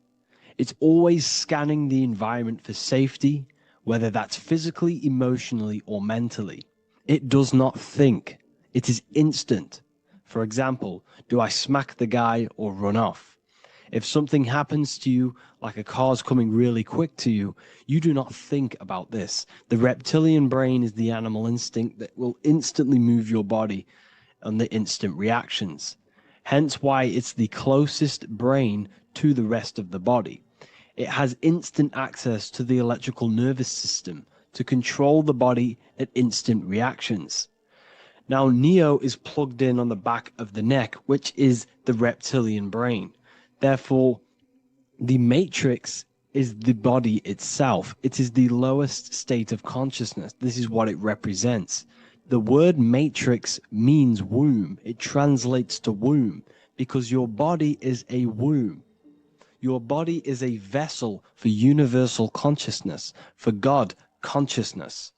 It's always scanning the environment for safety, whether that's physically, emotionally, or mentally. It does not think. It is instant. For example, do I smack the guy or run off? If something happens to you, like a car's coming really quick to you, you do not think about this. The reptilian brain is the animal instinct that will instantly move your body and the instant reactions. Hence why it's the closest brain to the rest of the body. It has instant access to the electrical nervous system to control the body at instant reactions. Now, Neo is plugged in on the back of the neck, which is the reptilian brain. Therefore, the matrix is the body itself. It is the lowest state of consciousness. This is what it represents. The word matrix means womb. It translates to womb because your body is a womb. Your body is a vessel for universal consciousness, for God consciousness.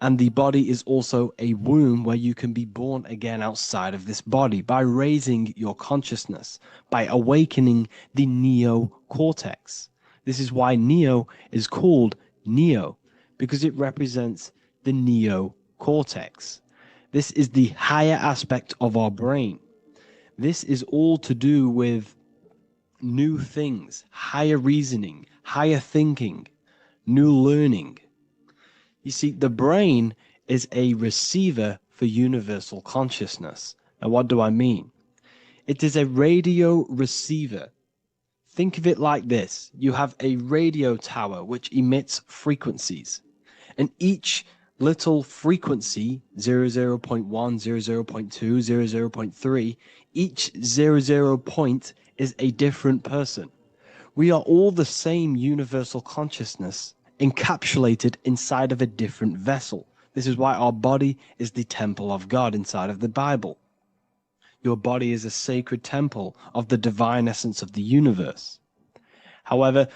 And the body is also a womb where you can be born again outside of this body by raising your consciousness, by awakening the neocortex. This is why Neo is called Neo, because it represents the neocortex. This is the higher aspect of our brain. This is all to do with new things, higher reasoning, higher thinking, new learning. You see, the brain is a receiver for universal consciousness. Now, what do I mean? It is a radio receiver. Think of it like this. You have a radio tower which emits frequencies, and each little frequency, 00.1, 00.2, 00.3, each 00 point is a different person. We are all the same universal consciousness encapsulated inside of a different vessel. This is why our body is the temple of God inside of the Bible. Your body is a sacred temple of the divine essence of the universe. However,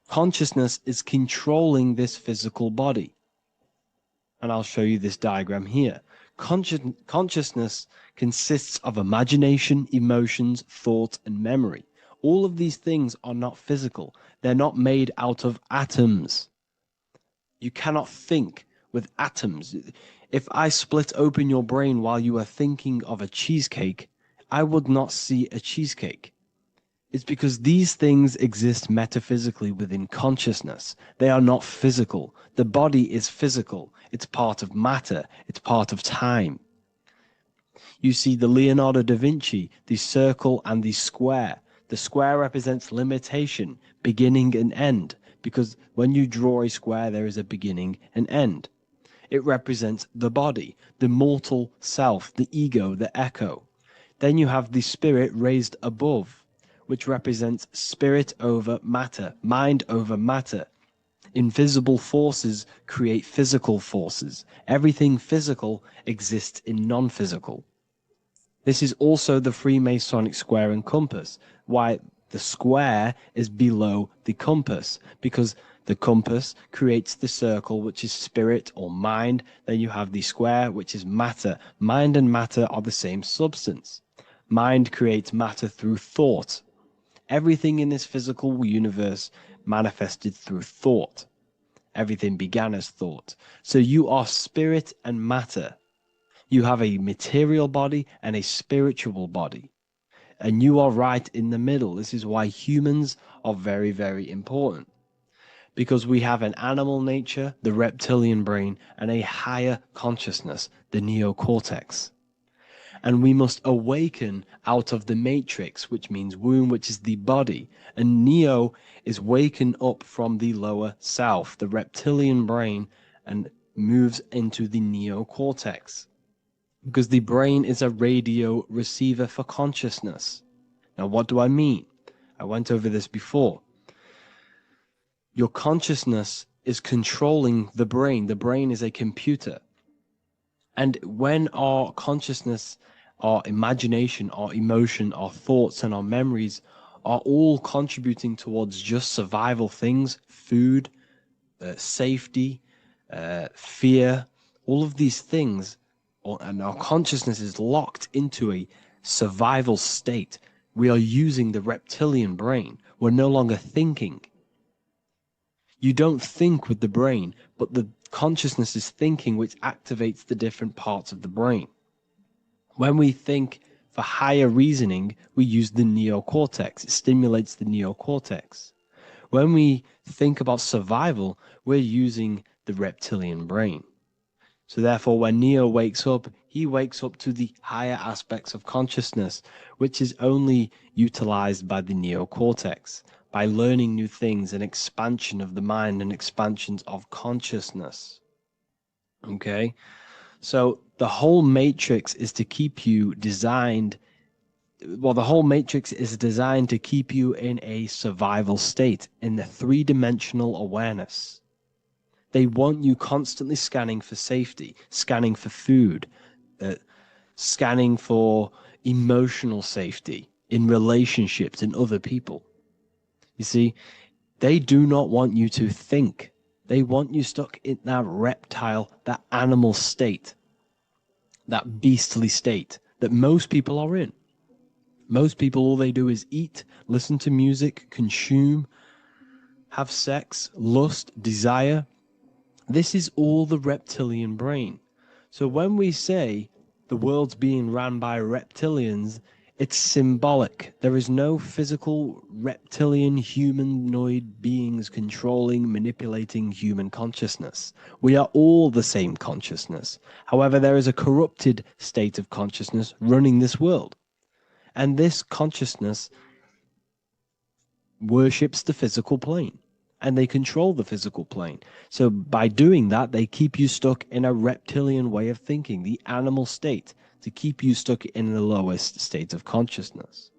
consciousness is controlling this physical body. And I'll show you this diagram here. Consciousness consists of imagination, emotions, thought, and memory. All of these things are not physical. They're not made out of atoms. You cannot think with atoms. If I split open your brain while you are thinking of a cheesecake, I would not see a cheesecake. It's because these things exist metaphysically within consciousness. They are not physical. The body is physical. It's part of matter. It's part of time. You see the Leonardo da Vinci, the circle and the square. The square represents limitation, beginning and end, because when you draw a square, there is a beginning and end. It represents the body, the mortal self, the ego, the echo. Then you have the spirit raised above, which represents spirit over matter, mind over matter. Invisible forces create physical forces. Everything physical exists in non-physical. This is also the Freemasonic square and compass, why the square is below the compass, because the compass creates the circle, which is spirit or mind. Then you have the square, which is matter. Mind and matter are the same substance. Mind creates matter through thought. Everything in this physical universe manifested through thought. Everything began as thought. So you are spirit and matter. You have a material body and a spiritual body. And you are right in the middle. This is why humans are very, very important. Because we have an animal nature, the reptilian brain, and a higher consciousness, the neocortex. And we must awaken out of the matrix, which means womb, which is the body. And Neo is waken up from the lower self, the reptilian brain, and moves into the neocortex. Because the brain is a radio receiver for consciousness. Now, what do I mean? I went over this before. Your consciousness is controlling the brain. The brain is a computer. And when our consciousness, our imagination, our emotion, our thoughts, and our memories are all contributing towards just survival things, food, safety, fear, all of these things, and our consciousness is locked into a survival state, we are using the reptilian brain. We're no longer thinking. You don't think with the brain, but the consciousness is thinking, which activates the different parts of the brain. When we think for higher reasoning, we use the neocortex. It stimulates the neocortex. When we think about survival, we're using the reptilian brain. So therefore, when Neo wakes up, he wakes up to the higher aspects of consciousness, which is only utilized by the neocortex, by learning new things and expansion of the mind and expansions of consciousness. Okay? So The whole matrix is to keep you designed. Well, the whole matrix is designed to keep you in a survival state, in the three-dimensional awareness. They want you constantly scanning for safety, scanning for food, scanning for emotional safety in relationships and other people. You see, they do not want you to think. They want you stuck in that reptile, that animal state, that beastly state that most people are in. Most people, all they do is eat, listen to music, consume, have sex, lust, desire. This is all the reptilian brain. So when we say the world's being ran by reptilians, it's symbolic. There is no physical reptilian humanoid beings controlling, manipulating human consciousness. We are all the same consciousness. However, there is a corrupted state of consciousness running this world. And this consciousness worships the physical plane. And they control the physical plane. So by doing that, they keep you stuck in a reptilian way of thinking, the animal state, to keep you stuck in the lowest state of consciousness.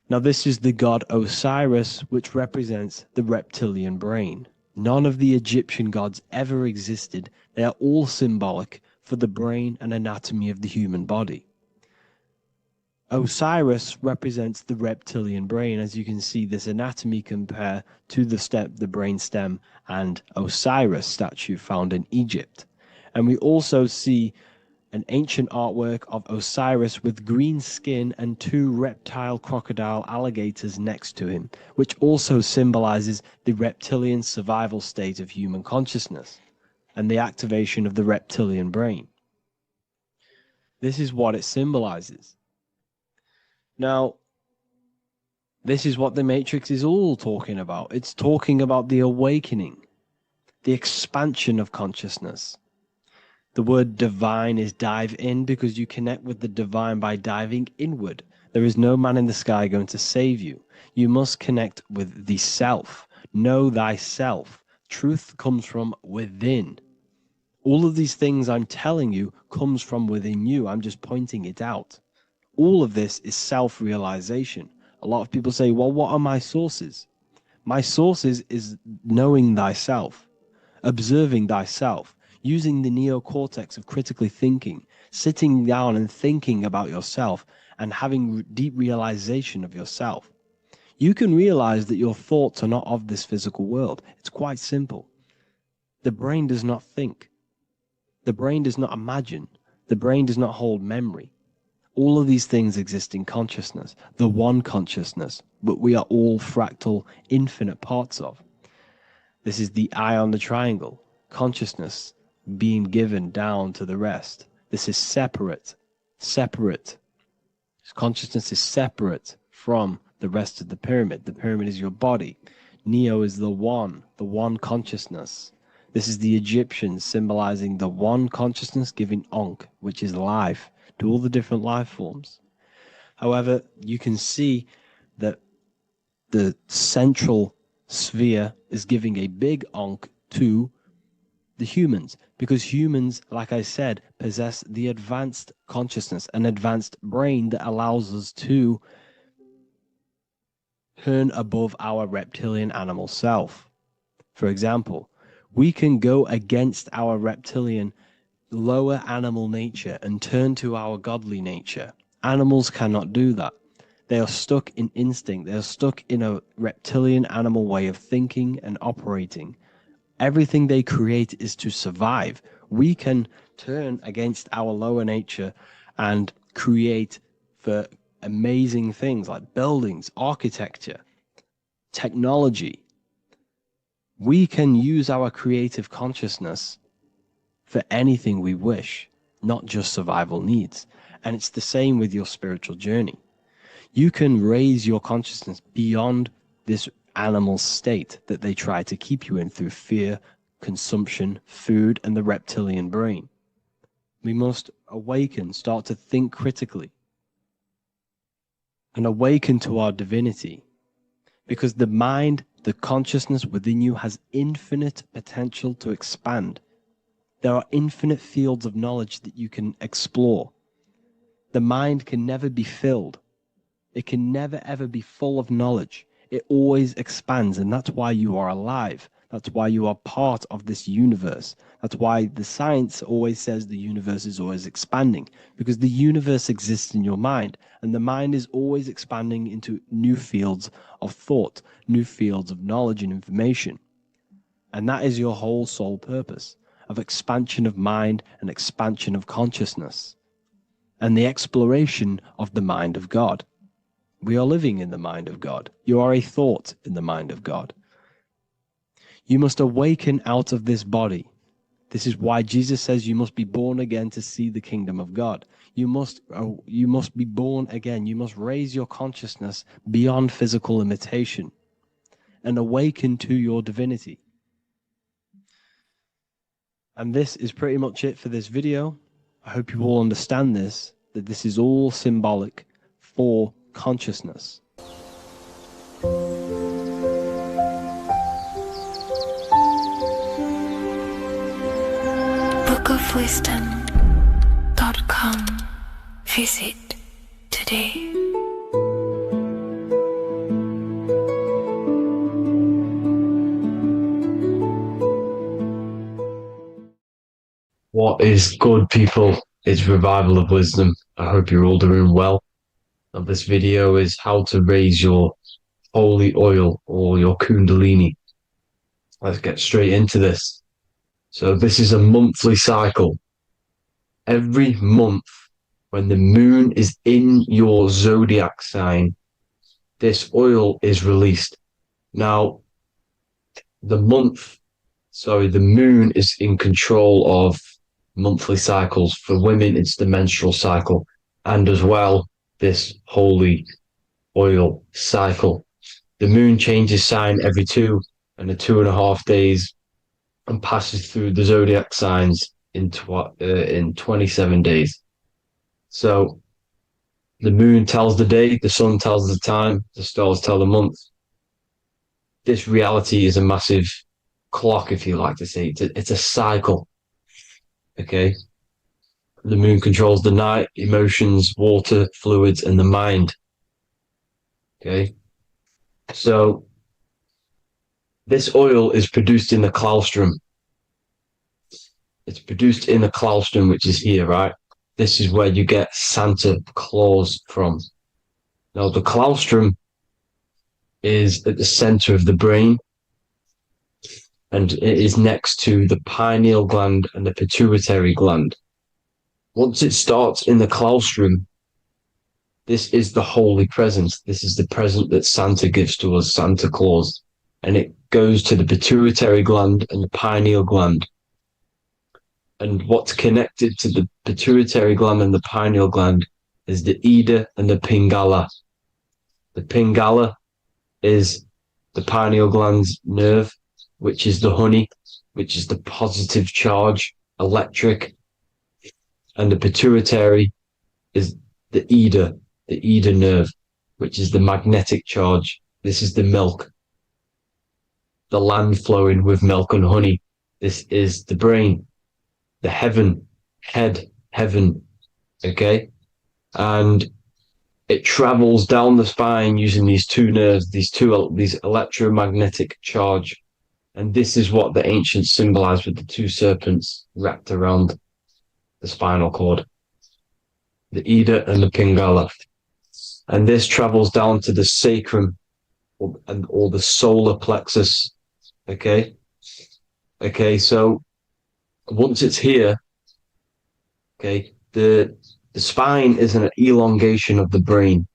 Now, this is the god Osiris, which represents the reptilian brain. None of the Egyptian gods ever existed. They are all symbolic for the brain and anatomy of the human body. Osiris represents the reptilian brain. As you can see, this anatomy compare to the brain stem and Osiris statue found in Egypt. And we also see an ancient artwork of Osiris with green skin and two reptile crocodile alligators next to him, which also symbolizes the reptilian survival state of human consciousness and the activation of the reptilian brain. This is what it symbolizes. Now, this is what the Matrix is all talking about. It's talking about the awakening, the expansion of consciousness. The word divine is dive in because you connect with the divine by diving inward. There is no man in the sky going to save you. You must connect with the self. Know thyself. Truth comes from within. All of these things I'm telling you comes from within you. I'm just pointing it out. All of this is self-realization. A lot of people say, well, what are my sources? My sources is knowing thyself, observing thyself, using the neocortex of critically thinking, sitting down and thinking about yourself and having deep realization of yourself. You can realize that your thoughts are not of this physical world. It's quite simple. The brain does not think. The brain does not imagine. The brain does not hold memory. All of these things exist in consciousness, the one consciousness, but we are all fractal, infinite parts of. This is the eye on the triangle, consciousness being given down to the rest. This is separate. Consciousness is separate from the rest of the pyramid. The pyramid is your body. Neo is the one consciousness. This is the Egyptians symbolizing the one consciousness giving Ankh, which is life, to all the different life forms. However, you can see that the central sphere is giving a big Ankh to the humans, because humans, like I said, possess the advanced consciousness, an advanced brain that allows us to turn above our reptilian animal self. For example, we can go against our reptilian lower animal nature and turn to our godly nature. Animals cannot do that. They are stuck in instinct. They are stuck in a reptilian animal way of thinking and operating. Everything they create is to survive. We can turn against our lower nature and create for amazing things like buildings, architecture, technology. We can use our creative consciousness for anything we wish, not just survival needs. And it's the same with your spiritual journey. You can raise your consciousness beyond this animal state that they try to keep you in through fear, consumption, food, and the reptilian brain. We must awaken, start to think critically, and awaken to our divinity. Because the mind, the consciousness within you has infinite potential to expand. There are infinite fields of knowledge that you can explore. The mind can never be filled. It can never ever be full of knowledge. It always expands, and that's why you are alive. That's why you are part of this universe. That's why the science always says the universe is always expanding, because the universe exists in your mind, and the mind is always expanding into new fields of thought, new fields of knowledge and information. And that is your whole sole purpose of expansion of mind and expansion of consciousness and the exploration of the mind of God. We are living in the mind of God. You are a thought in the mind of God. You must awaken out of this body. This is why Jesus says you must be born again to see the kingdom of God. You must be born again. You must raise your consciousness beyond physical limitation and awaken to your divinity. And this is pretty much it for this video. I hope you all understand this, that this is all symbolic for consciousness. bookofwisdom.com. Visit today. What is good, people? It's Revival of Wisdom. I hope you're all doing well. And this video is how to raise your holy oil or your kundalini. Let's get straight into this. So this is a monthly cycle. Every month, when the moon is in your zodiac sign, this oil is released. Now, the moon is in control of monthly cycles. For women, it's the menstrual cycle, and as well, this holy oil cycle. The moon changes sign every 2.5 days and passes through the zodiac signs in 27 days. So the moon tells the day, the sun tells the time, the stars tell the month. This reality is a massive clock, if you like to say. It's a cycle. Okay. The moon controls the night, emotions, water, fluids, and the mind. Okay. So this oil is produced in the claustrum. It's produced in the claustrum, which is here, right? This is where you get Santa Claus from. Now, the claustrum is at the center of the brain, and it is next to the pineal gland and the pituitary gland. Once it starts in the claustrum, this is the holy present. This is the present that Santa gives to us, Santa Claus. And it goes to the pituitary gland and the pineal gland. And what's connected to the pituitary gland and the pineal gland is the Ida and the Pingala. The Pingala is the pineal gland's nerve, which is the honey, which is the positive charge, electric. And the pituitary is the Ida nerve, which is the magnetic charge. This is the milk, the land flowing with milk and honey. This is the brain, the heaven, okay? And it travels down the spine using these two nerves, these electromagnetic charge. And this is what the ancients symbolized with the two serpents wrapped around the spinal cord, the Ida and the Pingala. And this travels down to the sacrum or the solar plexus. Okay. So once it's here, okay, the spine is an elongation of the brain.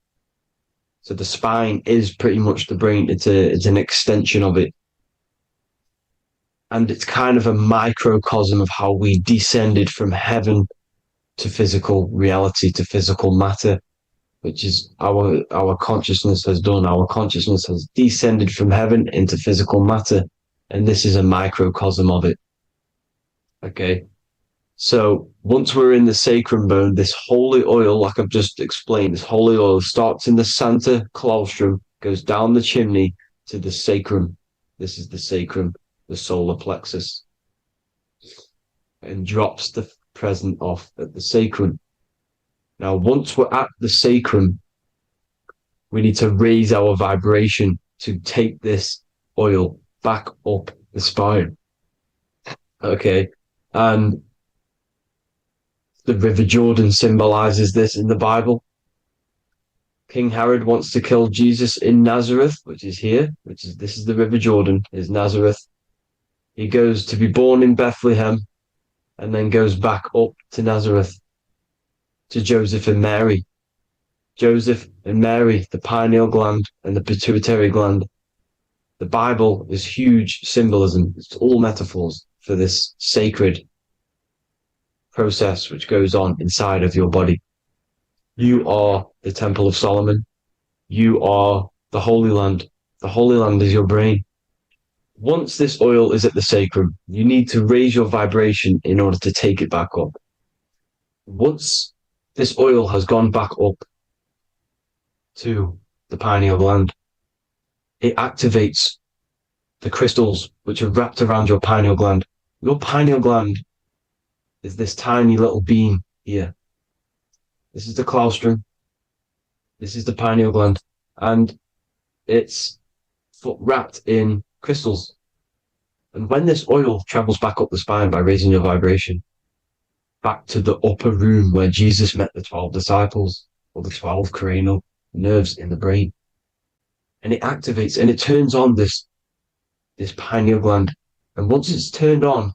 So the spine is pretty much the brain. It's an extension of it. And it's kind of a microcosm of how we descended from heaven to physical reality, to physical matter, which is our consciousness has done. Our consciousness has descended from heaven into physical matter. And this is a microcosm of it. Okay. So once we're in the sacrum bone, this holy oil, like I've just explained, this holy oil starts in the Santa claustrum, goes down the chimney to the sacrum. This is the sacrum, the solar plexus. and drops the present off at the sacrum. Now, once we're at the sacrum, we need to raise our vibration to take this oil back up the spine. Okay. And the River Jordan symbolizes this in the Bible. King Herod wants to kill Jesus in Nazareth, which is here, this is the River Jordan, is Nazareth. He goes to be born in Bethlehem and then goes back up to Nazareth to Joseph and Mary. Joseph and Mary, the pineal gland and the pituitary gland. The Bible is huge symbolism. It's all metaphors for this sacred process which goes on inside of your body. You are the Temple of Solomon. You are the Holy Land. The Holy Land is your brain. Once this oil is at the sacrum, you need to raise your vibration in order to take it back up. Once this oil has gone back up to the pineal gland, it activates the crystals which are wrapped around your pineal gland. Your pineal gland is this tiny little beam here. This is the claustrum. This is the pineal gland. And it's wrapped in crystals. And when this oil travels back up the spine by raising your vibration, back to the upper room where Jesus met the 12 disciples, or the 12 cranial nerves in the brain, and it activates and it turns on this pineal gland. And once it's turned on,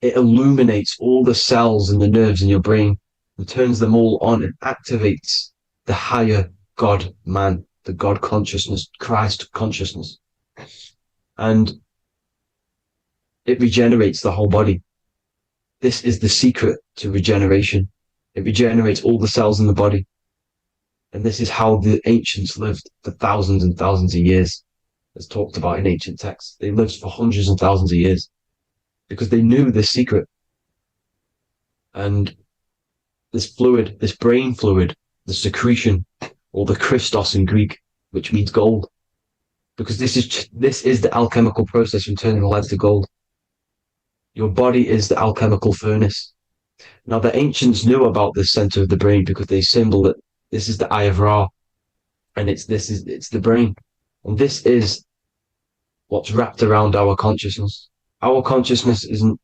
it illuminates all the cells and the nerves in your brain and turns them all on and activates the higher God man, the God consciousness, Christ consciousness. And it regenerates the whole body. This is the secret to regeneration. It regenerates all the cells in the body. And this is how the ancients lived for thousands and thousands of years, as talked about in ancient texts. They lived for hundreds and thousands of years because they knew this secret. And this fluid, this brain fluid, the secretion, or the Christos in Greek, which means gold, because this is the alchemical process from turning lead to gold. Your body is the alchemical furnace. Now, the ancients knew about this center of the brain because they symboled it. This is the eye of Ra, and it's the brain. And this is what's wrapped around our consciousness. Our consciousness isn't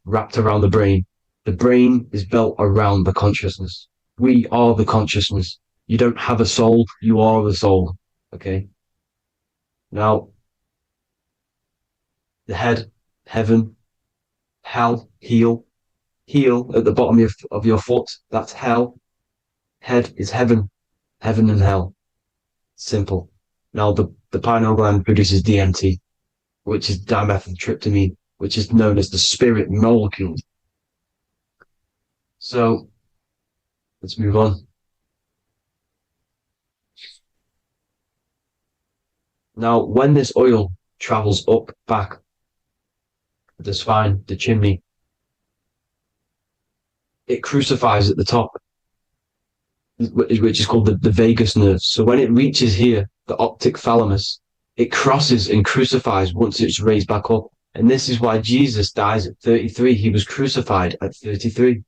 wrapped around the brain. The brain is built around the consciousness. We are the consciousness. You don't have a soul, you are the soul. Okay? Now, the head, heaven, hell, heel at the bottom of your foot, that's hell. Head is heaven and hell. Simple. Now, the pineal gland produces DMT, which is dimethyltryptamine, which is known as the spirit molecule. So, let's move on. Now, when this oil travels up, back, the spine, the chimney, it crucifies at the top, which is called the vagus nerve. So when it reaches here, the optic thalamus, it crosses and crucifies once it's raised back up. And this is why Jesus dies at 33. He was crucified at 33.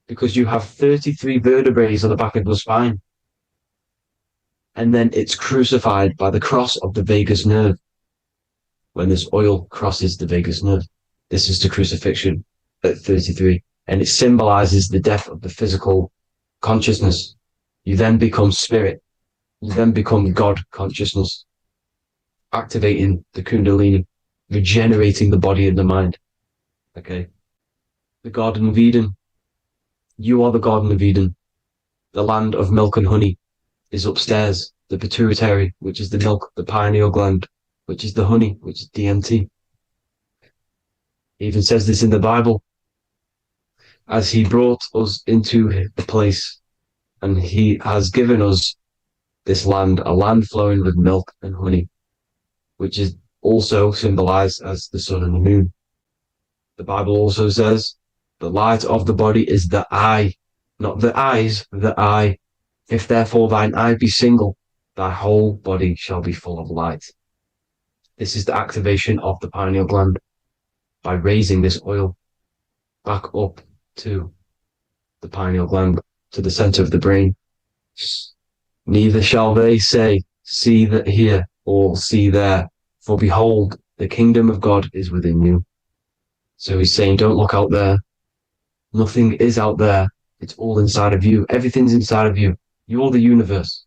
Because you have 33 vertebrae on the back of the spine. And then it's crucified by the cross of the vagus nerve. When this oil crosses the vagus nerve, this is the crucifixion at 33. And it symbolizes the death of the physical consciousness. You then become spirit. You then become God consciousness, activating the Kundalini, regenerating the body and the mind. Okay. The Garden of Eden. You are the Garden of Eden. The land of milk and honey is upstairs. The pituitary, which is the milk, the pineal gland, which is the honey, which is DMT. He even says this in the Bible. As he brought us into the place, and he has given us this land, a land flowing with milk and honey, which is also symbolized as the sun and the moon. The Bible also says, the light of the body is the eye, not the eyes, the eye. If therefore thine eye be single, thy whole body shall be full of light. This is the activation of the pineal gland by raising this oil. back up to the pineal gland, to the center of the brain. Neither shall they say, see that here, or see there, for behold, the kingdom of God is within you. So he's saying, don't look out there. Nothing is out there. It's all inside of you. Everything's inside of you. You're the universe.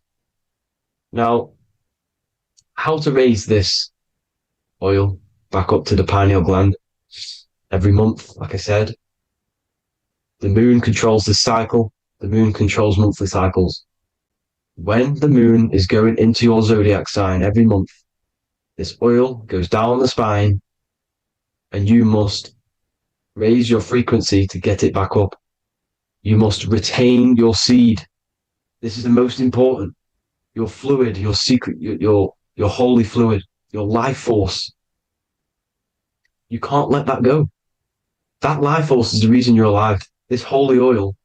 Now, how to raise this oil back up to the pineal gland? Every month, like I said, the moon controls the cycle. The moon controls monthly cycles. When the moon is going into your zodiac sign every month, this oil goes down the spine and you must raise your frequency to get it back up. You must retain your seed. This is the most important. Your fluid, your secret, your holy fluid, your life force. You can't let that go. That life force is the reason you're alive. This holy oil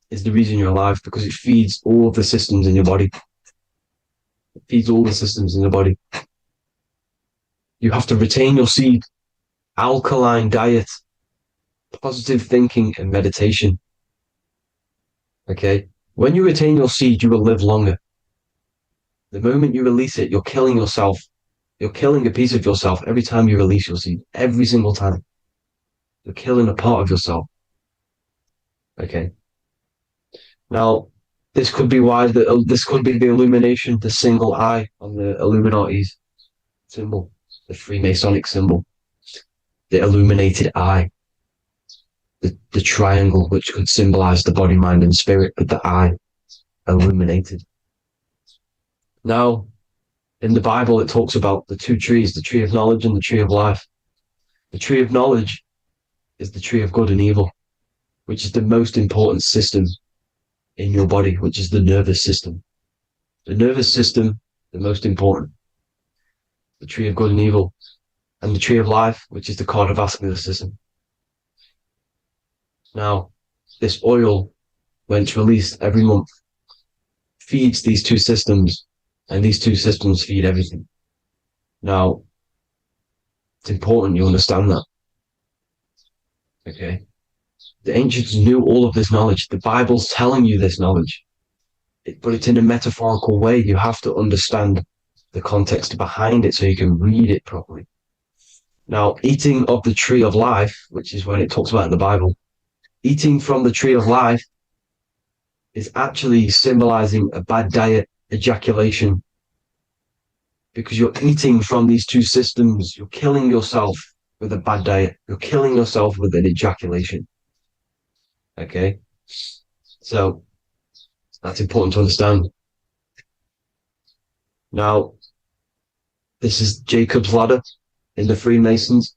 is the reason you're alive because it feeds all of the systems in your body. It feeds all the systems in your body. You have to retain your seed, alkaline diet, positive thinking, and meditation. Okay? When you retain your seed, you will live longer. The moment you release it, you're killing yourself. You're killing a piece of yourself every time you release your seed. Every single time. You're killing a part of yourself. Okay? Now, this could be why this could be the illumination, the single eye on the Illuminati's symbol, the Freemasonic symbol, the illuminated eye, the triangle, which could symbolize the body, mind, and spirit, but the eye illuminated. Now, in the Bible, it talks about the two trees, the tree of knowledge and the tree of life. The tree of knowledge is the tree of good and evil, which is the most important system in your body, which is the nervous system. The nervous system, the most important. The tree of good and evil. And the tree of life, which is the cardiovascular system. Now, this oil, when it's released every month, feeds these two systems, and these two systems feed everything. Now, it's important you understand that. Okay? The ancients knew all of this knowledge. The Bible's telling you this knowledge. But it's in a metaphorical way. You have to understand the context behind it so you can read it properly. Now, eating of the tree of life, which is when it talks about in the Bible, eating from the tree of life is actually symbolizing a bad diet, ejaculation, because you're eating from these two systems. You're killing yourself with a bad diet. You're killing yourself with an ejaculation. Okay? So, that's important to understand. Now, this is Jacob's ladder in the Freemasons.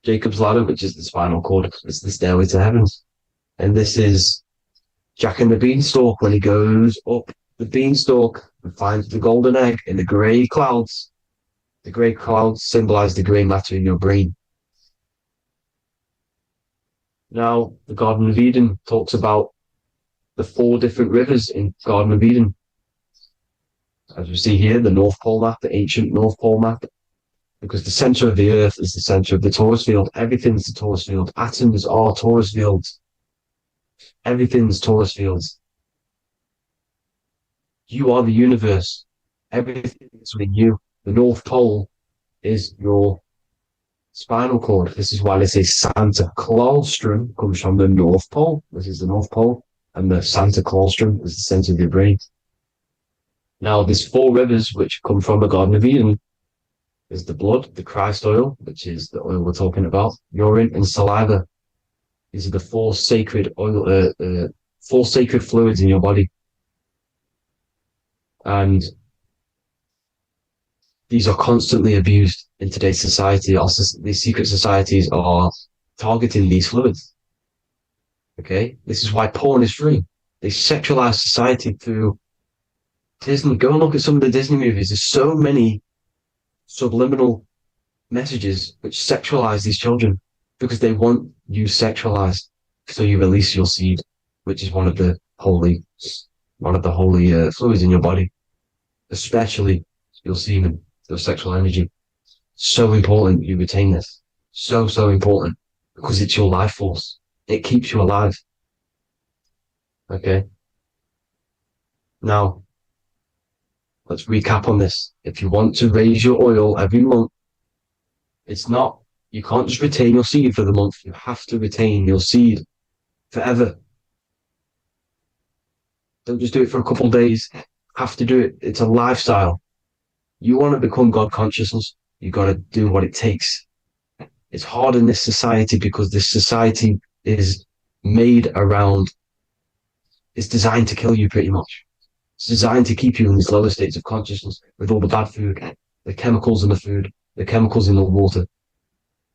Jacob's ladder, which is the spinal cord. It's the stairway to heaven. And this is Jack and the Beanstalk when he goes up the beanstalk and finds the golden egg in the grey clouds. The grey clouds symbolize the grey matter in your brain. Now, the Garden of Eden talks about the 4 different rivers in Garden of Eden. As we see here, the North Pole map, the ancient North Pole map, because the center of the earth is the center of the torus field. Everything's the torus field. Atoms are torus fields. Everything's torus fields. You are the universe. Everything is within you. The North Pole is your spinal cord. This is why they say Santa Claustrum comes from the North Pole. This is the North Pole. And the Santa Claustrum is the center of your brain. Now, there's 4 rivers which come from the Garden of Eden. There's the blood, the Christ oil, which is the oil we're talking about, urine, and saliva. These are the 4 sacred oil, 4 sacred fluids in your body. And these are constantly abused in today's society. Also, these secret societies are targeting these fluids. Okay? This is why porn is free. They sexualize society through Disney. Go and look at some of the Disney movies. There's so many subliminal messages which sexualize these children because they want you sexualized. So you release your seed, which is one of the holy fluids in your body, especially your semen, your sexual energy. So important you retain this. So important. because it's your life force. It keeps you alive. Okay. Now, let's recap on this. If you want to raise your oil every month, you can't just retain your seed for the month. You have to retain your seed forever. Don't just do it for a couple of days. You have to do it. It's a lifestyle. You want to become God consciousness, you got to do what it takes. It's hard in this society because this society is made around, it's designed to kill you pretty much. It's designed to keep you in these lower states of consciousness with all the bad food, the chemicals in the food, the chemicals in the water,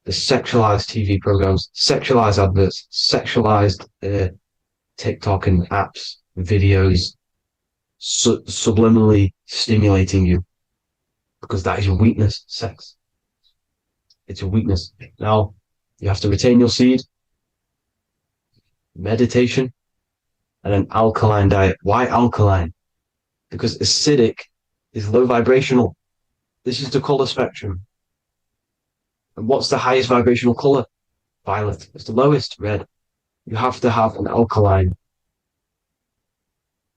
the sexualized TV programs, sexualized adverts, sexualized TikTok and apps, videos, subliminally stimulating you because that is your weakness, sex. It's your weakness. Now, you have to retain your seed, meditation, and an alkaline diet. Why alkaline? Because acidic is low vibrational. This is the color spectrum. And what's the highest vibrational color? Violet. It's the lowest, red. You have to have an alkaline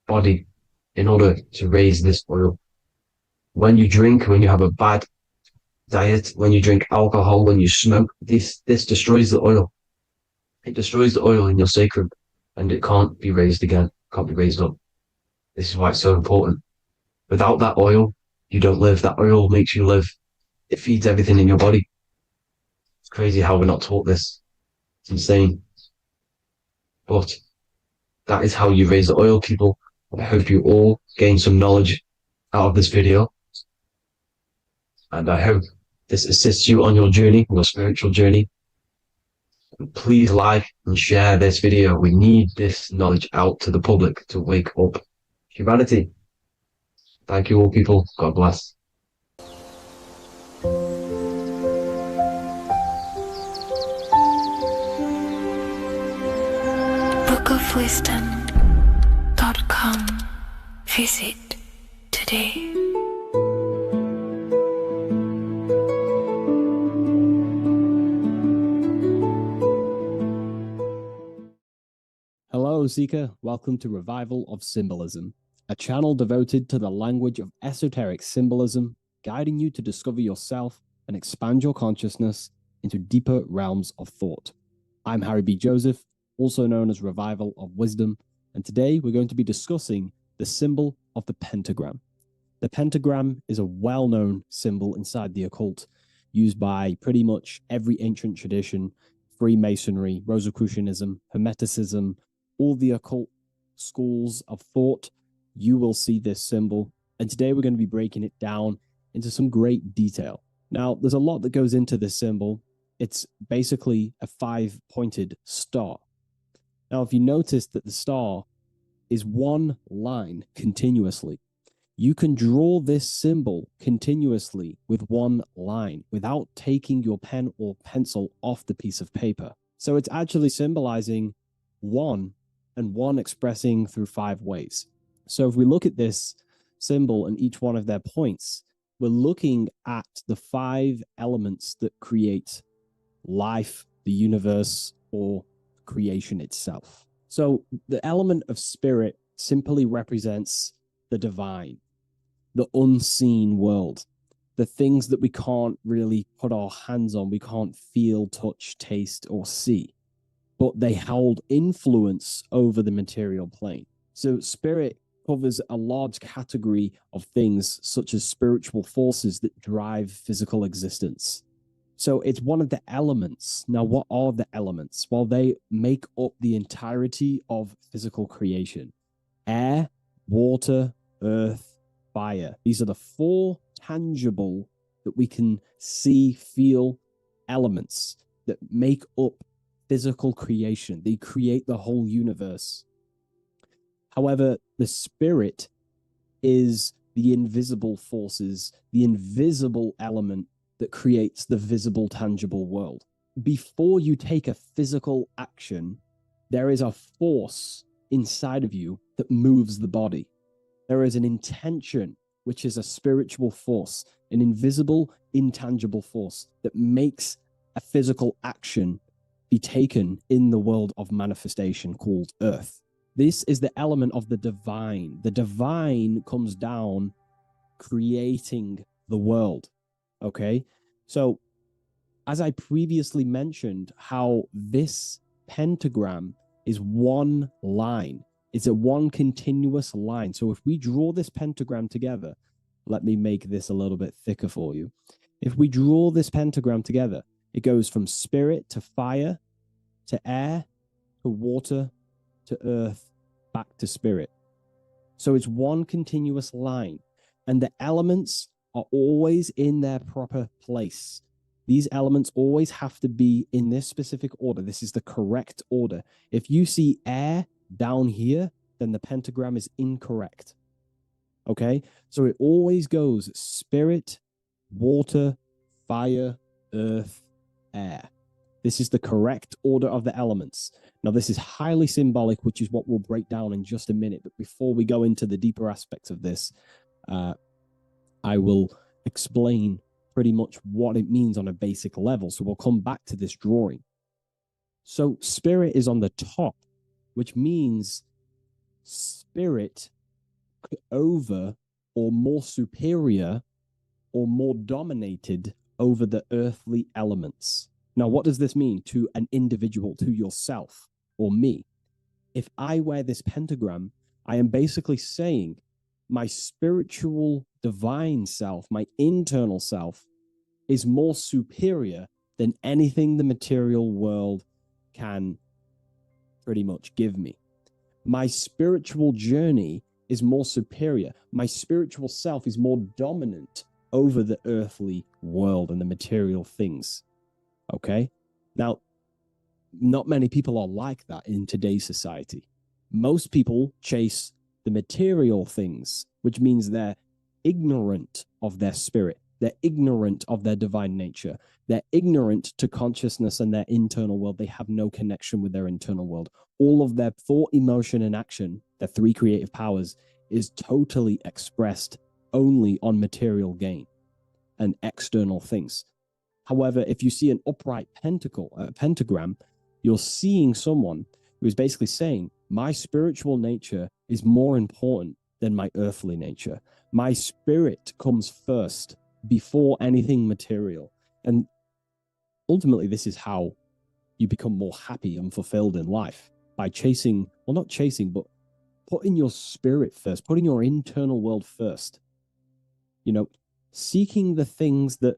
body in order to raise this oil. When you drink, when you have a bad diet, when you drink alcohol, when you smoke, this destroys the oil. It destroys the oil in your sacrum and it can't be raised again, can't be raised up. This is why it's so important. Without that oil, you don't live. That oil makes you live. It feeds everything in your body. It's crazy how we're not taught this. It's insane. But that is how you raise the oil, people. I hope you all gain some knowledge out of this video. And I hope this assists you on your journey, your spiritual journey. And please like and share this video. We need this knowledge out to the public to wake up humanity. Thank you all, people. God bless. bookofwisdom.com. Visit today. Hello, Seeker. Welcome to Revival of Symbolism, a channel devoted to the language of esoteric symbolism, guiding you to discover yourself and expand your consciousness into deeper realms of thought. I'm Harry B. Joseph, also known as Revival of Wisdom, and today we're going to be discussing the symbol of the pentagram. The pentagram is a well-known symbol inside the occult, used by pretty much every ancient tradition, Freemasonry, Rosicrucianism, Hermeticism, all the occult schools of thought. You will see this symbol. And today we're going to be breaking it down into some great detail. Now, there's a lot that goes into this symbol. It's basically a 5-pointed star. Now, if you notice that the star is one line continuously, you can draw this symbol continuously with one line without taking your pen or pencil off the piece of paper. So it's actually symbolizing one, and one expressing through 5 ways. So if we look at this symbol and each one of their points, we're looking at the 5 elements that create life, the universe, or creation itself. So the element of spirit simply represents the divine, the unseen world, the things that we can't really put our hands on, we can't feel, touch, taste, or see, but they hold influence over the material plane. So spirit covers a large category of things such as spiritual forces that drive physical existence. So it's one of the elements. Now, what are the elements? Well, they make up the entirety of physical creation. Air, water, earth, fire. These are the 4 tangible that we can see, feel elements that make up physical creation. They create the whole universe. However, the spirit is the invisible forces, the invisible element that creates the visible, tangible world. Before you take a physical action, there is a force inside of you that moves the body. There is an intention, which is a spiritual force, an invisible, intangible force that makes a physical action be taken in the world of manifestation called earth. This is the element of the divine. The divine comes down creating the world. Okay? So, as I previously mentioned, how this pentagram is one line. It's a one continuous line. So if we draw this pentagram together, let me make this a little bit thicker for you. If we draw this pentagram together, it goes from spirit to fire, to air, to water, to earth, back to spirit. So it's one continuous line, and the elements are always in their proper place. These elements always have to be in this specific order. This is the correct order. If you see air down here, then the pentagram is incorrect. Okay? So it always goes spirit, water, fire, earth, air. This is the correct order of the elements. Now, this is highly symbolic, which is what we'll break down in just a minute. But before we go into the deeper aspects of this, I will explain pretty much what it means on a basic level. So we'll come back to this drawing. So spirit is on the top, which means spirit over or more superior or more dominated over the earthly elements. Now, what does this mean to an individual, to yourself or me? If I wear this pentagram, I am basically saying my spiritual divine self, my internal self, is more superior than anything the material world can pretty much give me. My spiritual journey is more superior. My spiritual self is more dominant over the earthly world and the material things. Okay? Now, not many people are like that in today's society. Most people chase the material things, which means they're ignorant of their spirit. They're ignorant of their divine nature. They're ignorant to consciousness and their internal world. They have no connection with their internal world. All of their thought, emotion, and action, their three creative powers, is totally expressed only on material gain and external things. However, if you see an upright pentagram, you're seeing someone who is basically saying, my spiritual nature is more important than my earthly nature. My spirit comes first before anything material. And ultimately, this is how you become more happy and fulfilled in life, by chasing, well, not chasing, but putting your spirit first, putting your internal world first. You know, seeking the things that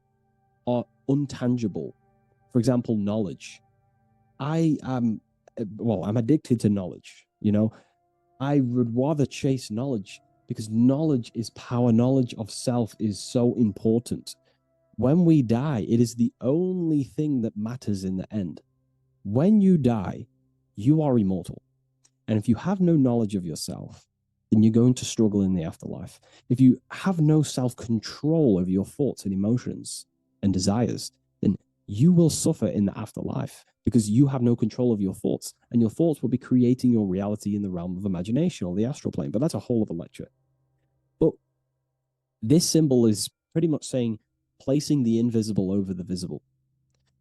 are untangible. For example, knowledge. I'm addicted to knowledge. You know, I would rather chase knowledge because knowledge is power. Knowledge of self is so important. When we die, it is the only thing that matters in the end. When you die, you are immortal. And if you have no knowledge of yourself, then you're going to struggle in the afterlife. If you have no self-control over your thoughts and emotions and desires, then you will suffer in the afterlife because you have no control of your thoughts, and your thoughts will be creating your reality in the realm of imagination or the astral plane. But that's a whole other lecture. But this symbol is pretty much saying placing the invisible over the visible.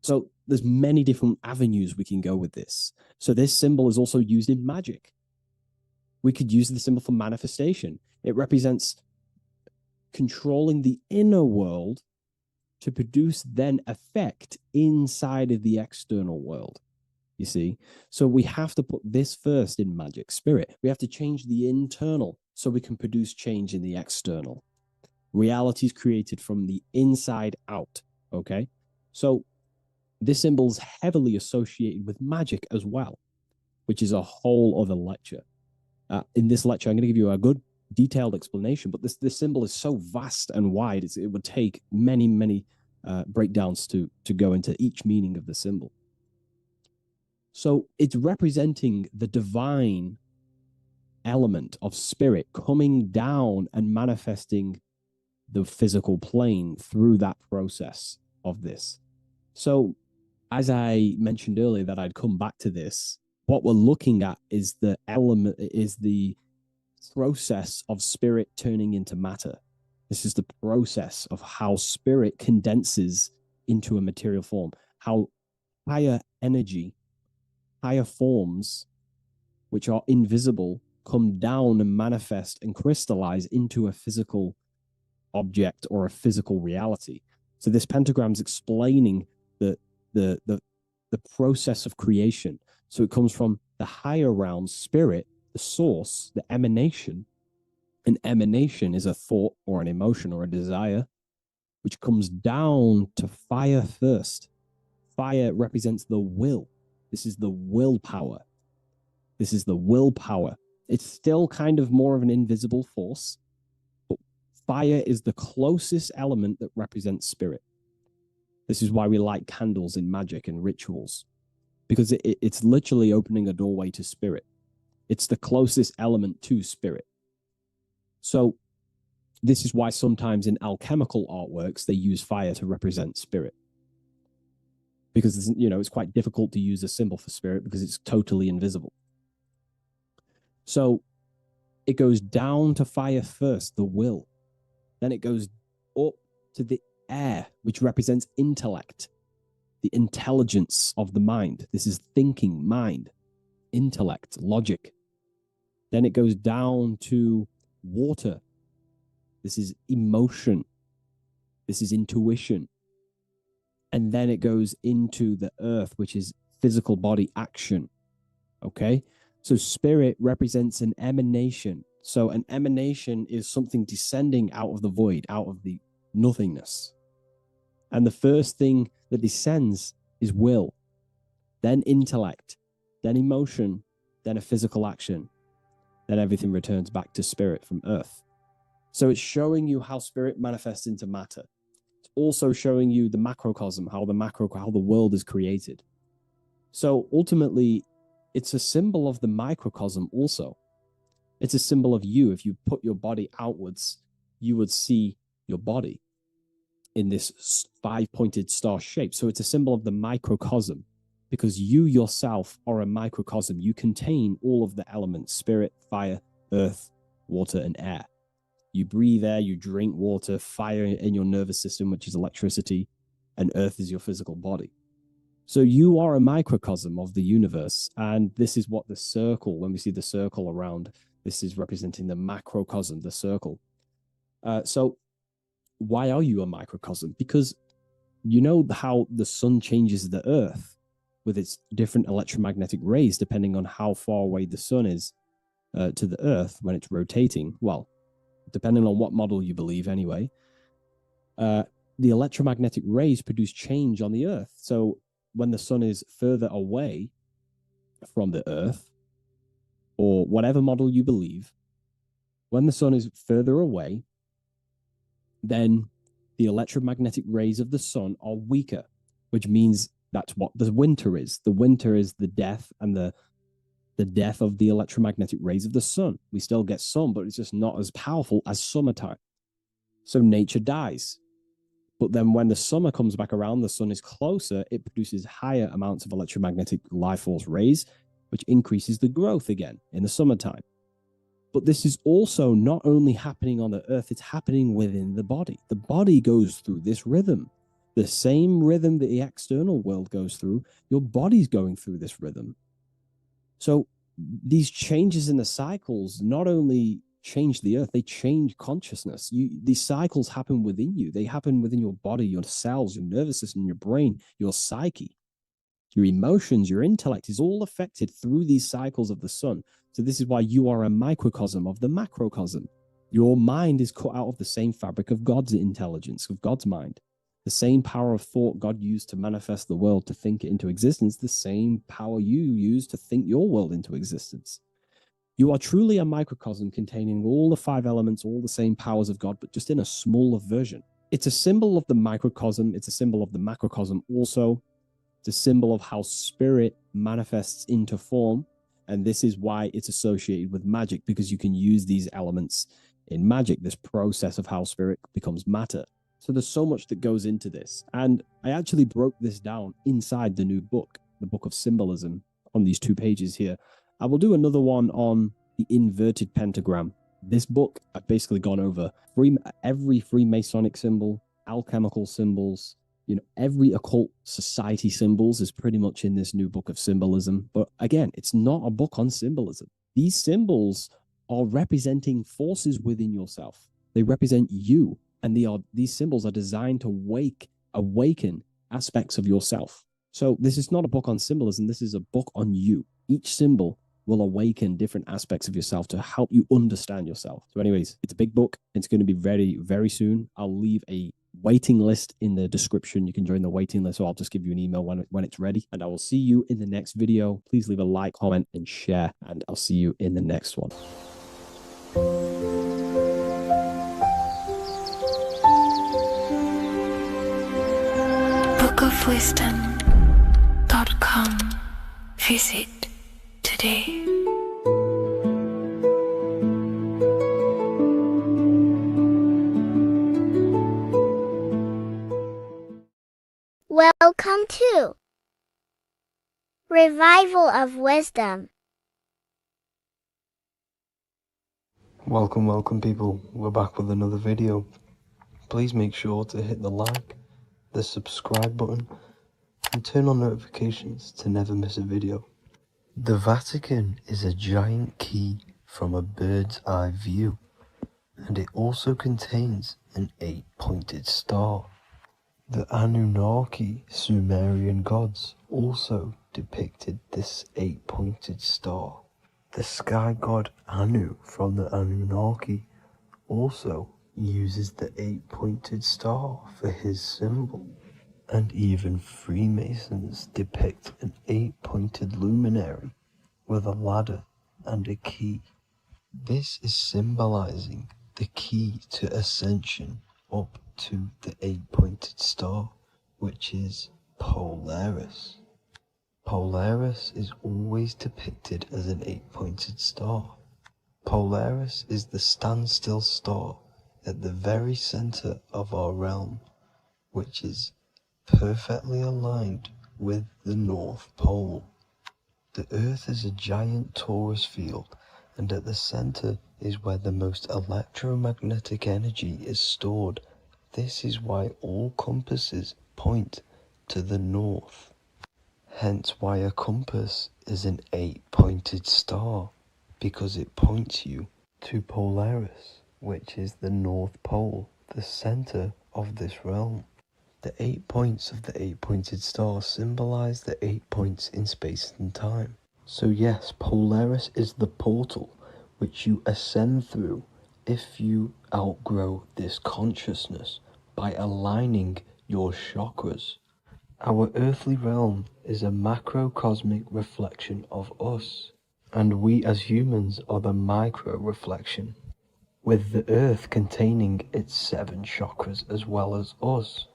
So there's many different avenues we can go with this. So this symbol is also used in magic. We could use the symbol for manifestation. It represents controlling the inner world to produce then effect inside of the external world, you see? So we have to put this first in magic spirit. We have to change the internal so we can produce change in the external. Reality is created from the inside out, okay? So this symbol is heavily associated with magic as well, which is a whole other lecture. In this lecture, I'm going to give you a good detailed explanation, but this symbol is so vast and wide, it would take many breakdowns to go into each meaning of the symbol. So it's representing the divine element of spirit coming down and manifesting the physical plane through that process of this. So as I mentioned earlier that I'd come back to this, what we're looking at is the process of spirit turning into matter. This is the process of how spirit condenses into a material form, how higher energy higher forms, which are invisible, come down and manifest and crystallize into a physical object or a physical reality. So this pentagram's explaining the process of creation. So it comes from the higher realm, spirit, the source, the emanation. An emanation is a thought or an emotion or a desire, which comes down to fire first. Fire represents the will. This is the willpower. This is the willpower. It's still kind of more of an invisible force, but fire is the closest element that represents spirit. This is why we light candles in magic and rituals, because it's literally opening a doorway to spirit. It's the closest element to spirit. So this is why sometimes in alchemical artworks, they use fire to represent spirit. Because, it's quite difficult to use a symbol for spirit because it's totally invisible. So it goes down to fire first, the will. Then it goes up to the air, which represents intellect, the intelligence of the mind. This is thinking, mind, intellect, logic. Then it goes down to water. This is emotion. This is intuition. And then it goes into the earth, which is physical body action. Okay? So spirit represents an emanation. So an emanation is something descending out of the void, out of the nothingness. And the first thing that descends is will, then intellect, then emotion, then a physical action. Then everything returns back to spirit from earth. So it's showing you how spirit manifests into matter. It's also showing you the macrocosm, how the world is created. So ultimately, it's a symbol of the microcosm also. It's a symbol of you. If you put your body outwards, you would see your body in this 5-pointed star shape. So it's a symbol of the microcosm, because you yourself are a microcosm. You contain all of the elements: spirit, fire, earth, water, and air. You breathe air, you drink water, fire in your nervous system, which is electricity, and earth is your physical body. So you are a microcosm of the universe. And this is what the circle, when we see the circle around, this is representing the macrocosm, the circle. So why are you a microcosm? Because you know how the sun changes the earth with its different electromagnetic rays, depending on how far away the sun is to the earth when it's rotating. Well, depending on what model you believe anyway, the electromagnetic rays produce change on the earth. So when the sun is further away from the earth, or whatever model you believe, when the sun is further away, then the electromagnetic rays of the sun are weaker, which means that's what the winter is. The winter is the death and the death of the electromagnetic rays of the sun. We still get sun, but it's just not as powerful as summertime. So nature dies. But then when the summer comes back around, the sun is closer, it produces higher amounts of electromagnetic life force rays, which increases the growth again in the summertime. But this is also not only happening on the earth, it's happening within the body. The body goes through this rhythm. The same rhythm that the external world goes through, your body's going through this rhythm. So these changes in the cycles not only change the earth, they change consciousness. These cycles happen within you. They happen within your body, your cells, your nervous system, your brain, your psyche, your emotions, your intellect is all affected through these cycles of the sun. So this is why you are a microcosm of the macrocosm. Your mind is cut out of the same fabric of God's intelligence, of God's mind. The same power of thought God used to manifest the world, to think it into existence, the same power you use to think your world into existence. You are truly a microcosm containing all the 5 elements, all the same powers of God, but just in a smaller version. It's a symbol of the microcosm. It's a symbol of the macrocosm also. It's a symbol of how spirit manifests into form. And this is why it's associated with magic, because you can use these elements in magic, this process of how spirit becomes matter. So there's so much that goes into this. And I actually broke this down inside the new book, the Book of Symbolism, on these 2 pages here. I will do another one on the inverted pentagram. This book, I've basically gone over every Freemasonic symbol, alchemical symbols, You know, every occult society symbols is pretty much in this new book of symbolism. But again, it's not a book on symbolism. These symbols are representing forces within yourself. They represent you, and these symbols are designed to awaken aspects of yourself. So this is not a book on symbolism. This is a book on you. Each symbol will awaken different aspects of yourself to help you understand yourself. So anyways, it's a big book. It's going to be very, very soon. I'll leave a waiting list in the description. You can join the waiting list, or I'll just give you an email when it's ready. And I will see you in the next video. Please leave a like, comment, and share. And I'll see you in the next one. bookofwisdom.com. Visit today. Welcome to Revival of Wisdom. Welcome people, we're back with another video. Please make sure to hit the like, the subscribe button, and turn on notifications to never miss a video. The Vatican is a giant key from a bird's eye view, and it also contains an 8-pointed star. The Anunnaki Sumerian gods also depicted this 8-pointed star. The sky god Anu from the Anunnaki also uses the 8-pointed star for his symbol. And even Freemasons depict an 8-pointed luminary with a ladder and a key. This is symbolizing the key to ascension up to the 8-pointed star, which is Polaris. Polaris is always depicted as an 8-pointed star. Polaris is the standstill star at the very center of our realm, which is perfectly aligned with the North Pole. The Earth is a giant torus field, and at the center is where the most electromagnetic energy is stored. This is why all compasses point to the north. Hence why a compass is an 8-pointed star, because it points you to Polaris, which is the North Pole, the center of this realm. The 8 points of the 8-pointed star symbolize the 8 points in space and time. So yes, Polaris is the portal which you ascend through if you outgrow this consciousness by aligning your chakras. Our earthly realm is a macrocosmic reflection of us, and we as humans are the micro reflection, with the earth containing its 7 chakras as well as us.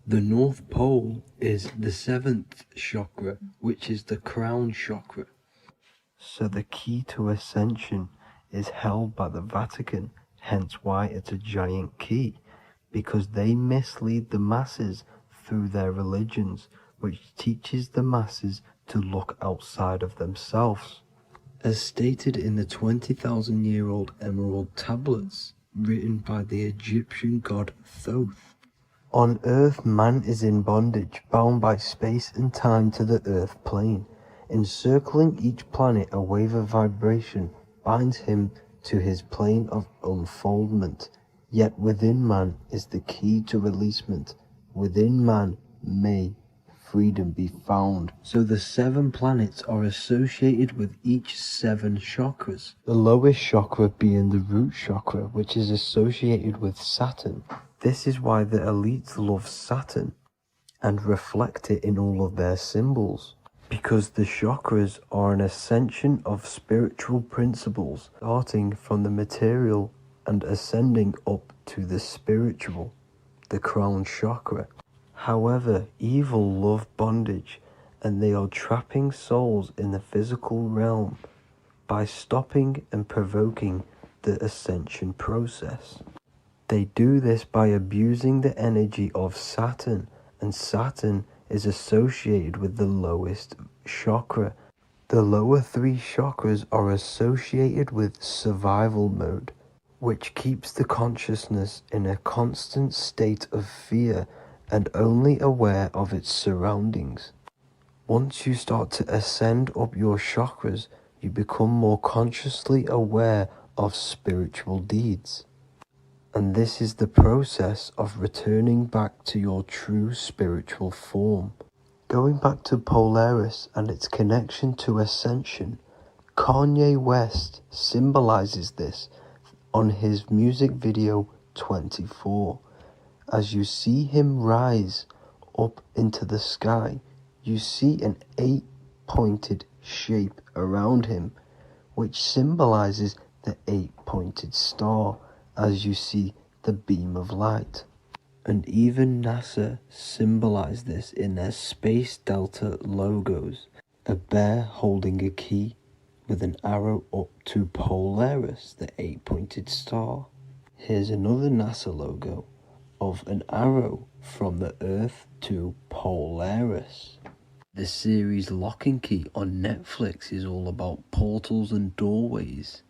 The North Pole is the 7th chakra, which is the crown chakra. So the key to ascension is held by the Vatican, hence why it's a giant key, because they mislead the masses through their religions, which teaches the masses to look outside of themselves. As stated in the 20,000-year-old emerald tablets, written by the Egyptian god Thoth. On Earth, man is in bondage, bound by space and time to the Earth plane. Encircling each planet, a wave of vibration binds him to his plane of unfoldment. Yet within man is the key to releasement. Within man may freedom be found. So the 7 planets are associated with each 7 chakras. The lowest chakra being the root chakra, which is associated with Saturn. This is why the elites love Saturn and reflect it in all of their symbols. Because the chakras are an ascension of spiritual principles, starting from the material and ascending up to the spiritual, the crown chakra. However, evil love bondage, and they are trapping souls in the physical realm by stopping and provoking the ascension process. They do this by abusing the energy of Saturn, and Saturn is associated with the lowest chakra. The lower 3 chakras are associated with survival mode, which keeps the consciousness in a constant state of fear and only aware of its surroundings. Once you start to ascend up your chakras, you become more consciously aware of spiritual deeds. And this is the process of returning back to your true spiritual form. Going back to Polaris and its connection to ascension, Kanye West symbolizes this on his music video 24. As you see him rise up into the sky, you see an 8-pointed shape around him, which symbolizes the 8-pointed star, as you see the beam of light. And even NASA symbolized this in their Space Delta logos, a bear holding a key with an arrow up to Polaris, the 8-pointed star. Here's another NASA logo of an arrow from the Earth to Polaris. The series Lock and Key on Netflix is all about portals and doorways,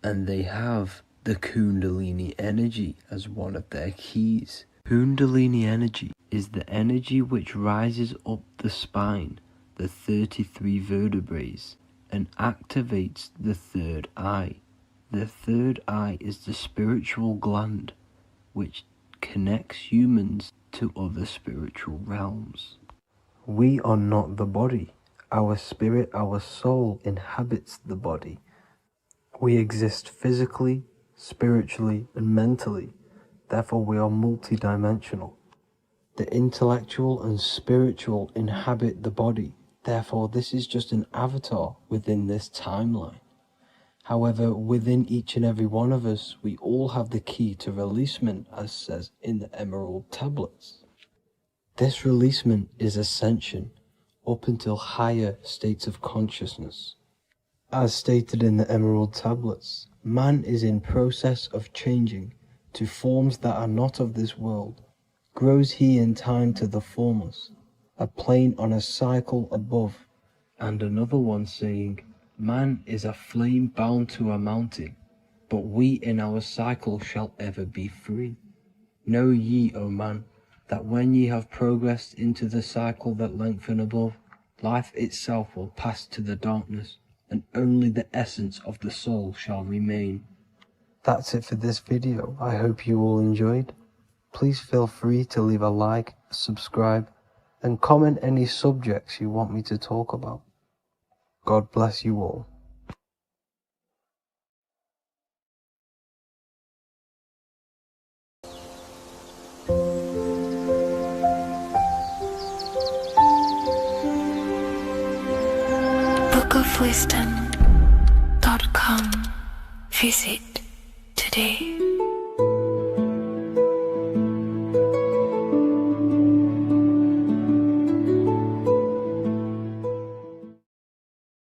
and they have the Kundalini energy as one of their keys. Kundalini energy is the energy which rises up the spine, the 33 vertebrae, and activates the third eye. The third eye is the spiritual gland which connects humans to other spiritual realms. We are not the body. Our spirit, our soul inhabits the body. We exist physically, spiritually, and mentally. Therefore, we are multidimensional. The intellectual and spiritual inhabit the body. Therefore, this is just an avatar within this timeline. However, within each and every one of us, we all have the key to releasement, as says in the Emerald Tablets. This releasement is ascension up until higher states of consciousness. As stated in the Emerald Tablets, man is in process of changing to forms that are not of this world. Grows he in time to the formless, a plane on a cycle above. And another one saying, man is a flame bound to a mountain, but we in our cycle shall ever be free. Know ye, O man, that when ye have progressed into the cycle that lengthen above, life itself will pass to the darkness, and only the essence of the soul shall remain. That's it for this video. I hope you all enjoyed. Please feel free to leave a like, subscribe, and comment any subjects you want me to talk about. God bless you all. bookofwisdom.com. Visit today.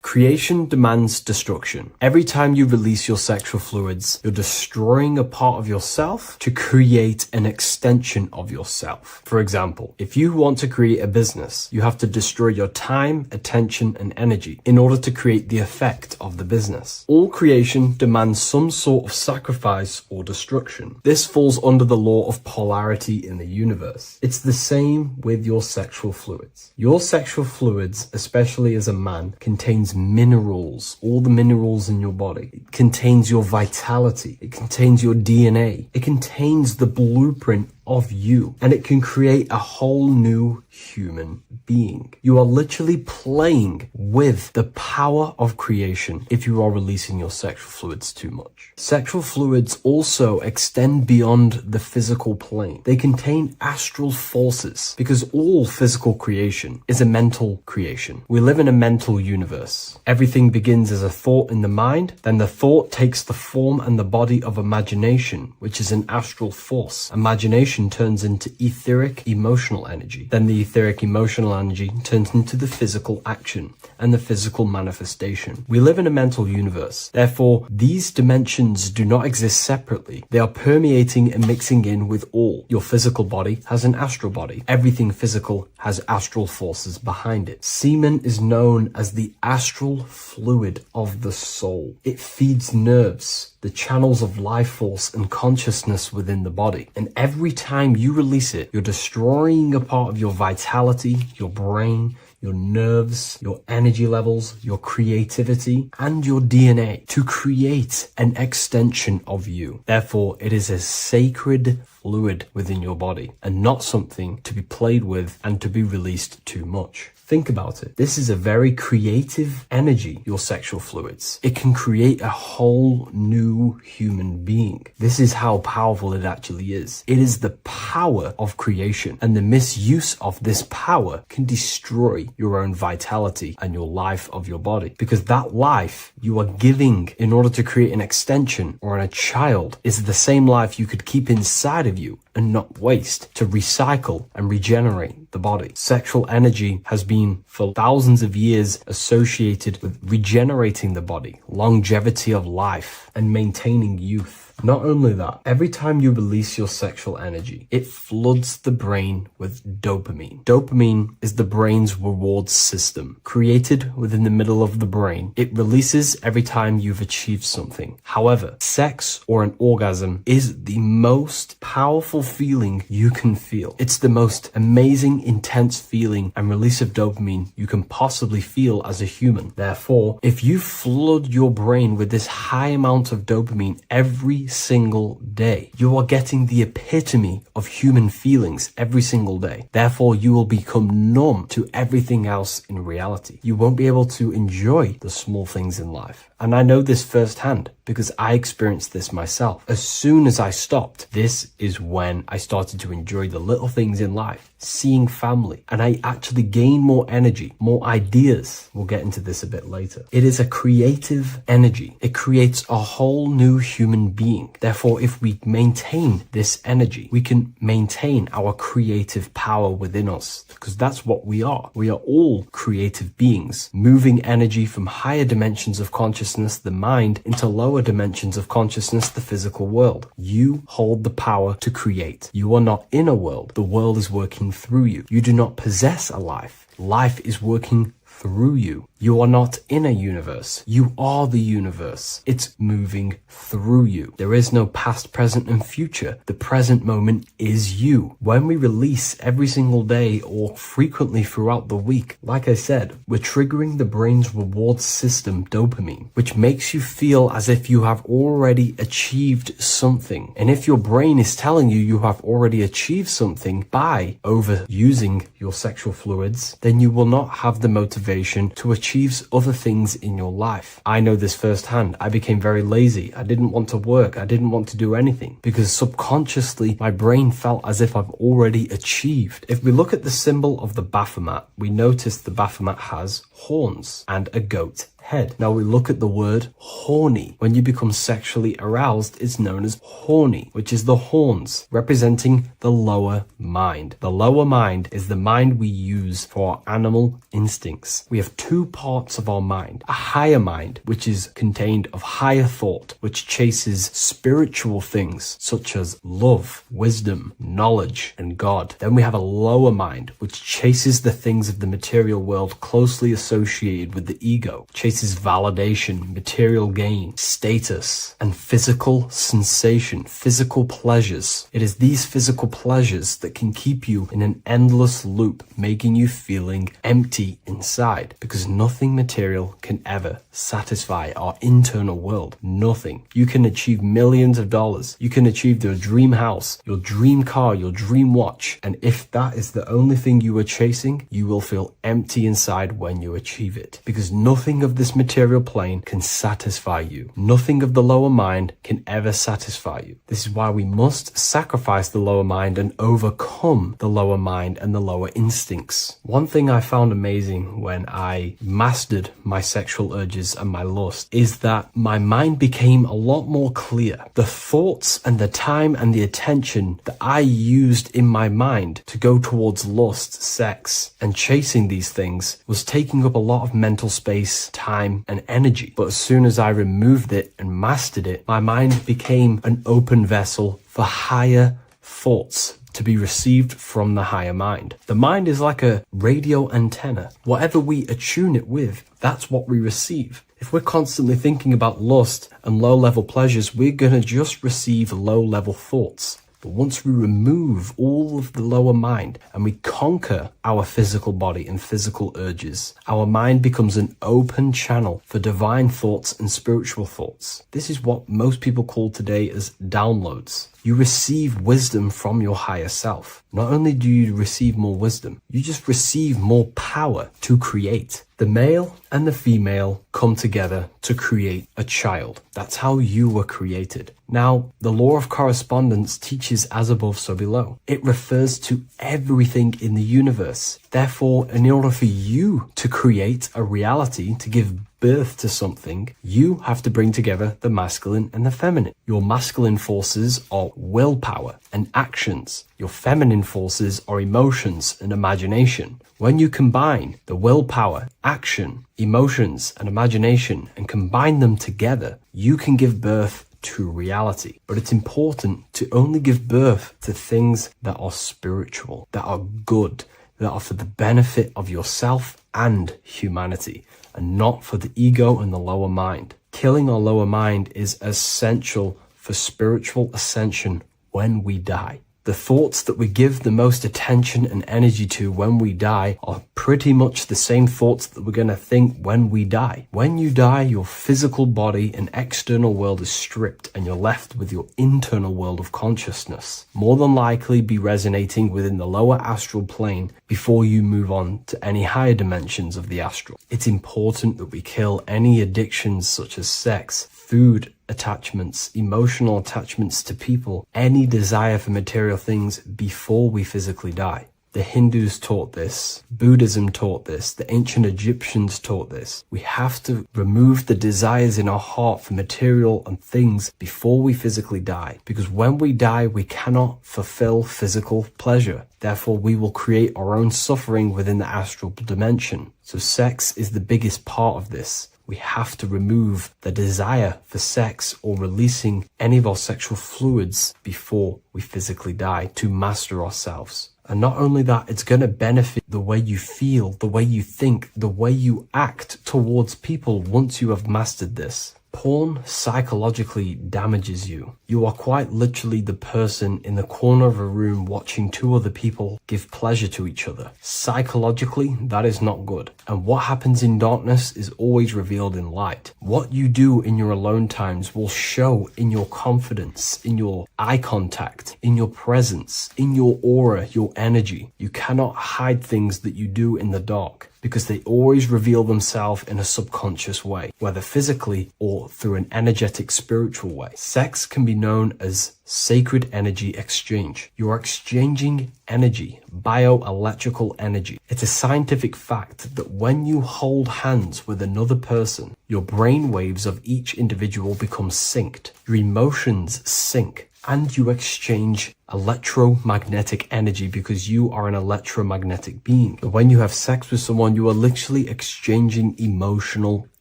Creation demands destruction. Every time you release your sexual fluids, you're destroying a part of yourself to create an extension of yourself. For example, if you want to create a business, you have to destroy your time, attention, and energy in order to create the effect of the business. All creation demands some sort of sacrifice or destruction. This falls under the law of polarity in the universe. It's the same with your sexual fluids. Your sexual fluids, especially as a man, contains minerals, all the minerals in your body. It contains your vitality. It contains your DNA. It contains the blueprint of you, and it can create a whole new human being. You are literally playing with the power of creation if you are releasing your sexual fluids too much. Sexual fluids also extend beyond the physical plane. They contain astral forces because all physical creation is a mental creation. We live in a mental universe. Everything begins as a thought in the mind, then the thought takes the form and the body of imagination, which is an astral force. Imagination turns into etheric emotional energy. Then the etheric emotional energy turns into the physical action and the physical manifestation. We live in a mental universe. Therefore, these dimensions do not exist separately. They are permeating and mixing in with all. Your physical body has an astral body. Everything physical has astral forces behind it. Semen is known as the astral fluid of the soul. It feeds nerves, the channels of life force and consciousness within the body. And every time you release it, you're destroying a part of your vitality, your brain, your nerves, your energy levels, your creativity, and your DNA to create an extension of you. Therefore, it is a sacred fluid within your body and not something to be played with and to be released too much. Think about it. This is a very creative energy, your sexual fluids. It can create a whole new human being. This is how powerful it actually is. It is the power of creation, and the misuse of this power can destroy your own vitality and your life of your body. Because that life you are giving in order to create an extension or a child is the same life you could keep inside of you and not waste to recycle and regenerate the body. Sexual energy has been for thousands of years associated with regenerating the body, longevity of life, and maintaining youth. Not only that, every time you release your sexual energy, it floods the brain with dopamine. Dopamine is the brain's reward system, created within the middle of the brain. It releases every time you've achieved something. However, sex or an orgasm is the most powerful feeling you can feel. It's the most amazing, intense feeling and release of dopamine you can possibly feel as a human. Therefore, if you flood your brain with this high amount of dopamine every single day, you are getting the epitome of human feelings every single day. Therefore, you will become numb to everything else in reality. You won't be able to enjoy the small things in life. And I know this firsthand because I experienced this myself. As soon as I stopped, this is when I started to enjoy the little things in life, seeing family, and I actually gained more energy, more ideas. We'll get into this a bit later. It is a creative energy. It creates a whole new human being. Therefore, if we maintain this energy, we can maintain our creative power within us, because that's what we are. We are all creative beings, moving energy from higher dimensions of consciousness, the mind, into lower dimensions of consciousness, the physical world. You hold the power to create. You are not in a world. The world is working through you. You do not possess a life. Life is working through you. You are not in a universe. You are the universe. It's moving through you. There is no past, present, and future. The present moment is you. When we release every single day or frequently throughout the week, like I said, we're triggering the brain's reward system, dopamine, which makes you feel as if you have already achieved something. And if your brain is telling you you have already achieved something by overusing your sexual fluids, then you will not have the motivation to achieve other things in your life. I know this firsthand. I became very lazy. I didn't want to work. I didn't want to do anything because subconsciously my brain felt as if I've already achieved. If we look at the symbol of the Baphomet, we notice the Baphomet has horns and a goat head. Now we look at the word horny. When you become sexually aroused, it's known as horny, which is the horns, representing the lower mind. The lower mind is the mind we use for our animal instincts. We have two parts of our mind. A higher mind, which is contained of higher thought, which chases spiritual things such as love, wisdom, knowledge, and God. Then we have a lower mind, which chases the things of the material world closely associated with the ego, chases validation, material gain, status, and physical sensation, physical pleasures. It is these physical pleasures that can keep you in an endless loop, making you feeling empty inside, because nothing material can ever satisfy our internal world. Nothing. You can achieve millions of dollars. You can achieve your dream house, your dream car, your dream watch. And if that is the only thing you are chasing, you will feel empty inside when you achieve it, because nothing of this material plane can satisfy you. Nothing of the lower mind can ever satisfy you. This is why we must sacrifice the lower mind and overcome the lower mind and the lower instincts. One thing I found amazing when I mastered my sexual urges and my lust is that my mind became a lot more clear. The thoughts and the time and the attention that I used in my mind to go towards lust, sex, and chasing these things was taking up a lot of mental space, time, and energy. But as soon as I removed it and mastered it, my mind became an open vessel for higher thoughts to be received from the higher mind. The mind is like a radio antenna. Whatever we attune it with, that's what we receive. If we're constantly thinking about lust and low-level pleasures, we're going to just receive low-level thoughts. But once we remove all of the lower mind and we conquer our physical body and physical urges, our mind becomes an open channel for divine thoughts and spiritual thoughts. This is what most people call today as downloads. You receive wisdom from your higher self. Not only do you receive more wisdom, you just receive more power to create. The male and the female come together to create a child. That's how you were created. Now, the law of correspondence teaches as above, so below. It refers to everything in the universe. Therefore, in order for you to create a reality, to give birth to something, you have to bring together the masculine and the feminine. Your masculine forces are willpower and actions. Your feminine forces are emotions and imagination. When you combine the willpower, action, emotions, and imagination and combine them together, you can give birth to reality. But it's important to only give birth to things that are spiritual, that are good, that are for the benefit of yourself and humanity, and not for the ego and the lower mind. Killing our lower mind is essential for spiritual ascension when we die. The thoughts that we give the most attention and energy to when we die are pretty much the same thoughts that we're going to think when we die. When you die, your physical body and external world is stripped and you're left with your internal world of consciousness, more than likely be resonating within the lower astral plane before you move on to any higher dimensions of the astral. It's important that we kill any addictions such as sex, food, attachments, emotional attachments to people, any desire for material things before we physically die. The Hindus taught this, Buddhism taught this, the ancient Egyptians taught this. We have to remove the desires in our heart for material and things before we physically die, because when we die, we cannot fulfill physical pleasure. Therefore, we will create our own suffering within the astral dimension. So sex is the biggest part of this. We have to remove the desire for sex or releasing any of our sexual fluids before we physically die to master ourselves. And not only that, it's going to benefit the way you feel, the way you think, the way you act towards people once you have mastered this. Porn psychologically damages you. You are quite literally the person in the corner of a room watching two other people give pleasure to each other. Psychologically, that is not good. And what happens in darkness is always revealed in light. What you do in your alone times will show in your confidence, in your eye contact, in your presence, in your aura, your energy. You cannot hide things that you do in the dark, because they always reveal themselves in a subconscious way, whether physically or through an energetic spiritual way. Sex can be known as sacred energy exchange. You are exchanging energy, bioelectrical energy. It's a scientific fact that when you hold hands with another person, your brain waves of each individual become synced. Your emotions sync. And you exchange electromagnetic energy because you are an electromagnetic being. But when you have sex with someone, you are literally exchanging emotional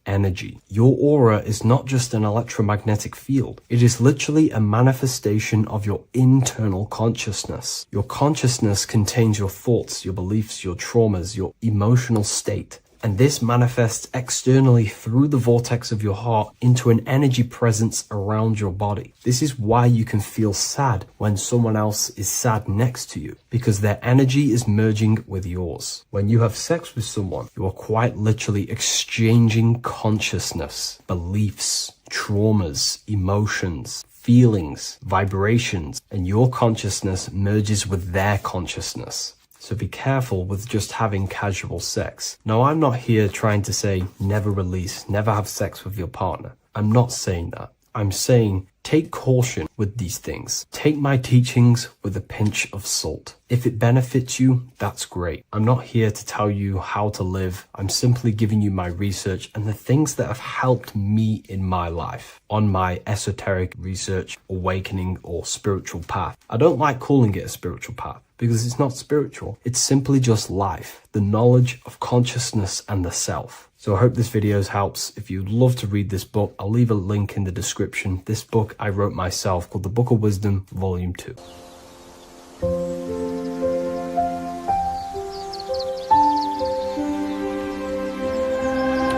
energy. Your aura is not just an electromagnetic field. It is literally a manifestation of your internal consciousness. Your consciousness contains your thoughts, your beliefs, your traumas, your emotional state. And this manifests externally through the vortex of your heart into an energy presence around your body. This is why you can feel sad when someone else is sad next to you, because their energy is merging with yours. When you have sex with someone, you are quite literally exchanging consciousness, beliefs, traumas, emotions, feelings, vibrations, and your consciousness merges with their consciousness. So be careful with just having casual sex. Now, I'm not here trying to say never release, never have sex with your partner. I'm not saying that. I'm saying take caution with these things. Take my teachings with a pinch of salt. If it benefits you, that's great. I'm not here to tell you how to live. I'm simply giving you my research and the things that have helped me in my life on my esoteric research, awakening, or spiritual path. I don't like calling it a spiritual path, because it's not spiritual. It's simply just life, the knowledge of consciousness and the self. So I hope this video helps. If you'd love to read this book, I'll leave a link in the description. This book I wrote myself called The Book of Wisdom, Volume 2.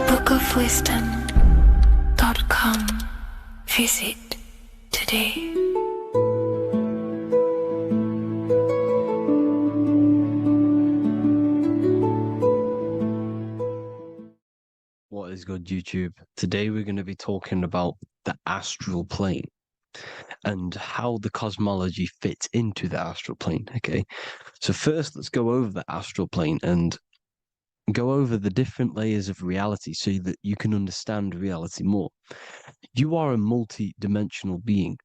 bookofwisdom.com. Visit today. good, YouTube? Today we're going to be talking about the astral plane and how the cosmology fits into the astral plane, okay? So first, let's go over the astral plane and go over the different layers of reality so that you can understand reality more. You are a multi-dimensional being.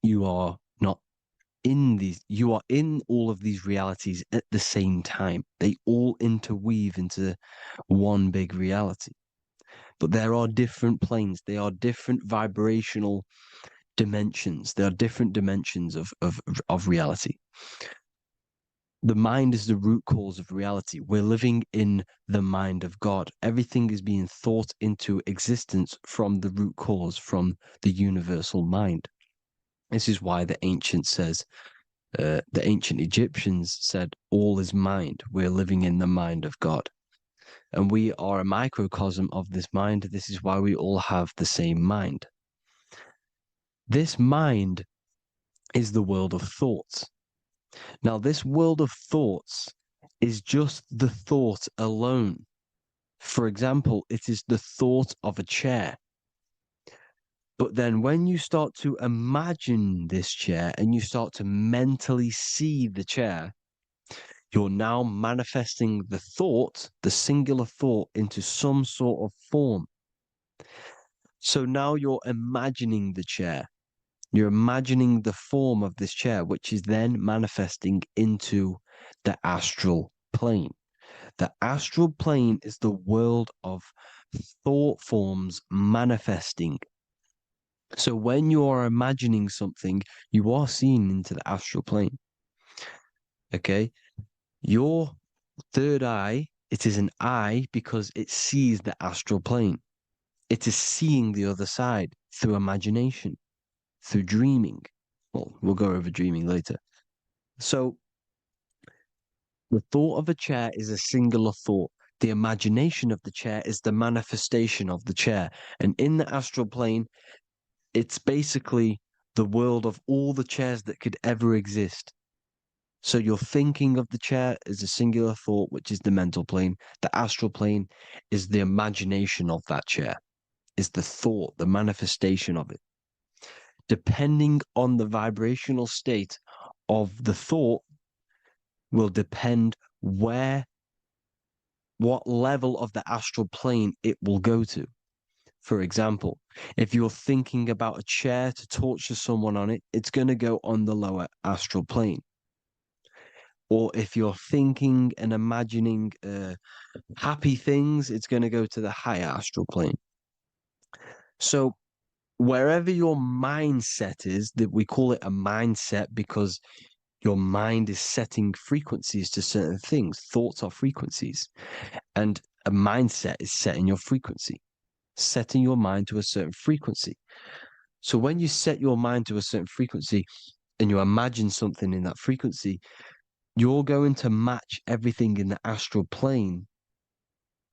You are not in these, you are in all of these realities at the same time. They all interweave into one big reality. But there are different planes. They are different vibrational dimensions. There are different dimensions of reality. The mind is the root cause of reality. We're living in the mind of God. Everything is being thought into existence from the root cause, from the universal mind. This is why the ancient Egyptians said, all is mind. We're living in the mind of God. And we are a microcosm of this mind. This is why we all have the same mind. This mind is the world of thoughts. Now, this world of thoughts is just the thought alone. For example, it is the thought of a chair. But then when you start to imagine this chair and you start to mentally see the chair, you're now manifesting the thought, the singular thought, into some sort of form. So now you're imagining the chair. You're imagining the form of this chair, which is then manifesting into the astral plane. The astral plane is the world of thought forms manifesting. So when you are imagining something, you are seeing into the astral plane. Okay? Your third eye, it is an eye because it sees the astral plane. It is seeing the other side through imagination, through dreaming. Well, we'll go over dreaming later. So the thought of a chair is a singular thought. The imagination of the chair is the manifestation of the chair. And in the astral plane, it's basically the world of all the chairs that could ever exist. So you're thinking of the chair as a singular thought, which is the mental plane. The astral plane is the imagination of that chair, is the thought, the manifestation of it. Depending on the vibrational state of the thought will depend what level of the astral plane it will go to. For example, if you're thinking about a chair to torture someone on it, it's going to go on the lower astral plane. Or if you're thinking and imagining happy things, it's going to go to the higher astral plane. So wherever your mindset is, that we call it a mindset because your mind is setting frequencies to certain things. Thoughts are frequencies. And a mindset is setting your frequency, setting your mind to a certain frequency. So when you set your mind to a certain frequency and you imagine something in that frequency, you're going to match everything in the astral plane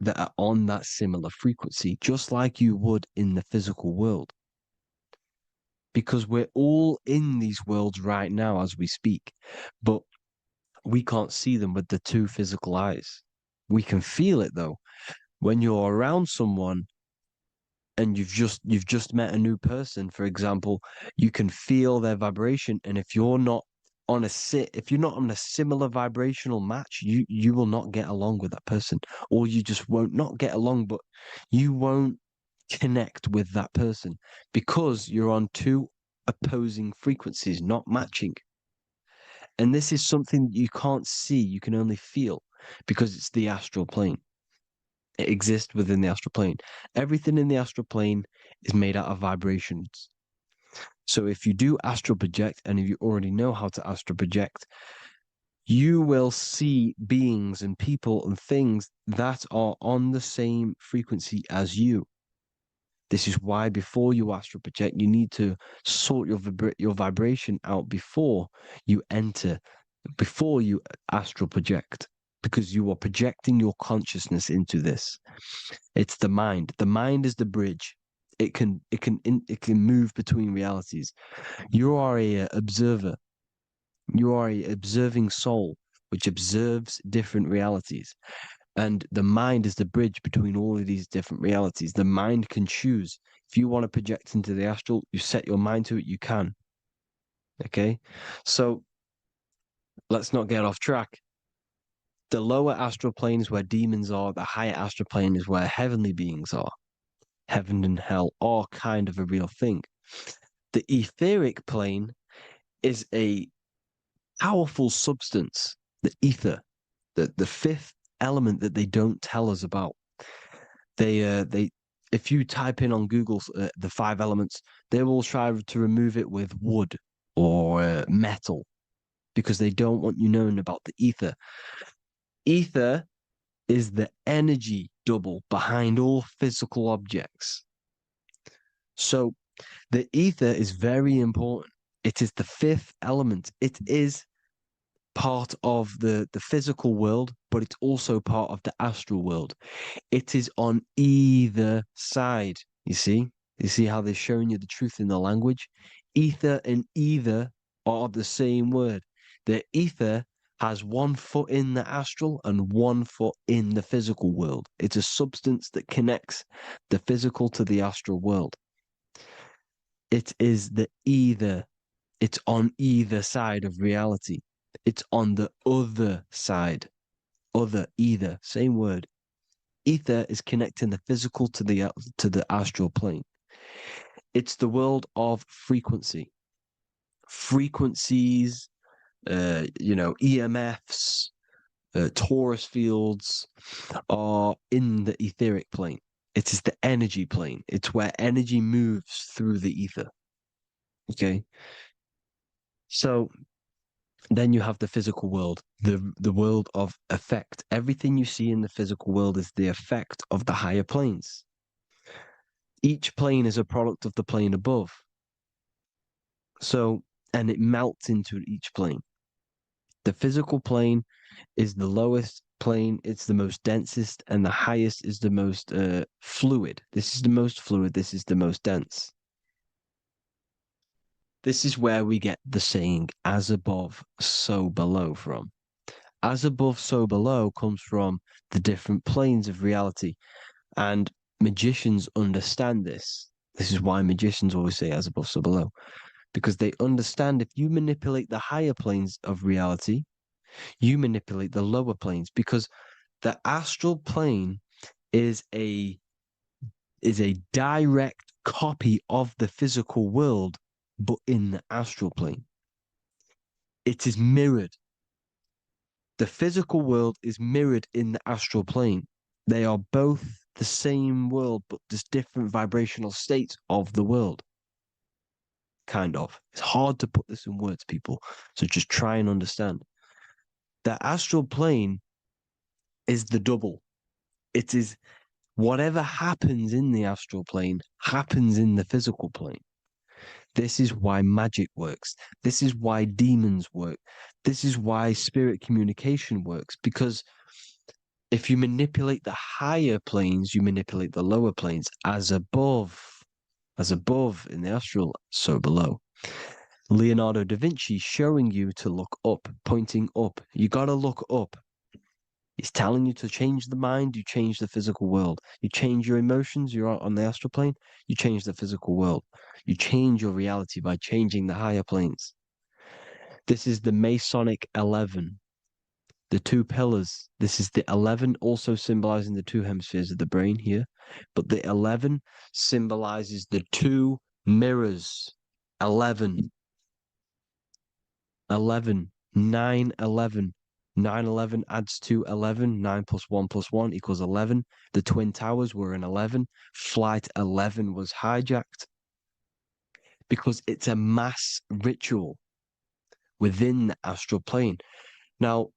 that are on that similar frequency, just like you would in the physical world. Because we're all in these worlds right now as we speak, but we can't see them with the two physical eyes. We can feel it though. When you're around someone and you've just met a new person, for example, you can feel their vibration. And if you're not on a similar vibrational match, you will not get along with that person, or you just won't not get along, but you won't connect with that person because you're on two opposing frequencies, not matching. And this is something that you can't see, you can only feel because it's the astral plane. It exists within the astral plane. Everything in the astral plane is made out of vibrations. So if you do astral project, and if you already know how to astral project, you will see beings and people and things that are on the same frequency as you. This is why before you astral project, you need to sort your vibration out before you astral project, because you are projecting your consciousness into this. It's the mind. The mind is the bridge. It can move between realities. You are a observer. You are a observing soul which observes different realities. And the mind is the bridge between all of these different realities. The mind can choose. If you want to project into the astral, you set your mind to it, you can. Okay? So let's not get off track. The lower astral plane is where demons are. The higher astral plane is where heavenly beings are. Heaven and hell are kind of a real thing. The etheric plane is a powerful substance, the ether, the fifth element that they don't tell us about. If you type in on Google the 5 elements, they will try to remove it with wood or metal because they don't want you knowing about the ether. Ether is the energy double behind all physical objects. So the ether is very important. It is the 5th element. It is part of the physical world, but it's also part of the astral world. It is on either side. You see how they're showing you the truth in the language. Ether and either are the same word. The ether has 1 foot in the astral and 1 foot in the physical world. It's a substance that connects the physical to the astral world. It is the either. It's on either side of reality. It's on the other side. Other, either, same word. Ether is connecting the physical to the astral plane. It's the world of frequency. Frequencies, EMFs, torus fields are in the etheric plane. It is the energy plane. It's where energy moves through the ether. Okay. So then you have the physical world, the world of effect. Everything you see in the physical world is the effect of the higher planes. Each plane is a product of the plane above. So, and it melts into each plane. The physical plane is the lowest plane, it's the most densest, and the highest is the most fluid. This is the most fluid, this is the most dense. This is where we get the saying, as above, so below from. As above, so below comes from the different planes of reality. And magicians understand this. This is why magicians always say as above, so below. Because they understand if you manipulate the higher planes of reality, you manipulate the lower planes. Because the astral plane is a direct copy of the physical world, but in the astral plane. It is mirrored. The physical world is mirrored in the astral plane. They are both the same world, but just different vibrational states of the world. Kind of. It's hard to put this in words, people. So just try and understand. The astral plane is the double. It is whatever happens in the astral plane happens in the physical plane. This is why magic works. This is why demons work. This is why spirit communication works. Because if you manipulate the higher planes, you manipulate the lower planes. As above in the astral, so below. Leonardo da Vinci showing you to look up, pointing up. You got to look up. He's telling you to change the mind, you change the physical world. You change your emotions, you're on the astral plane, you change the physical world. You change your reality by changing the higher planes. This is the Masonic 11, the 2 pillars. This is the 11 also symbolizing the 2 hemispheres of the brain here. But the 11 symbolizes the 2 mirrors. 11, 9, 11. 9, 11 adds to 11. 9 plus 1 plus 1 equals 11. The Twin Towers were in 11. Flight 11 was hijacked because it's a mass ritual within the astral plane. Now,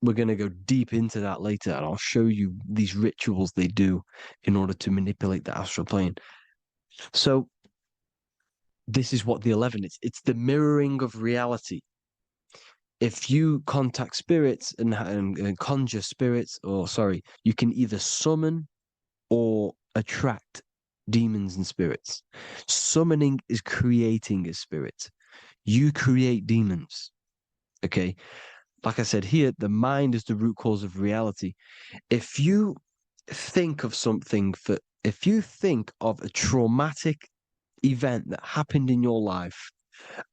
we're going to go deep into that later, and I'll show you these rituals they do in order to manipulate the astral plane. So, this is what the 11 is. It's the mirroring of reality. If you contact spirits and conjure spirits, you can either summon or attract demons and spirits. Summoning is creating a spirit. You create demons. Okay. like I said here, the mind is the root cause of reality. If you think of if you think of a traumatic event that happened in your life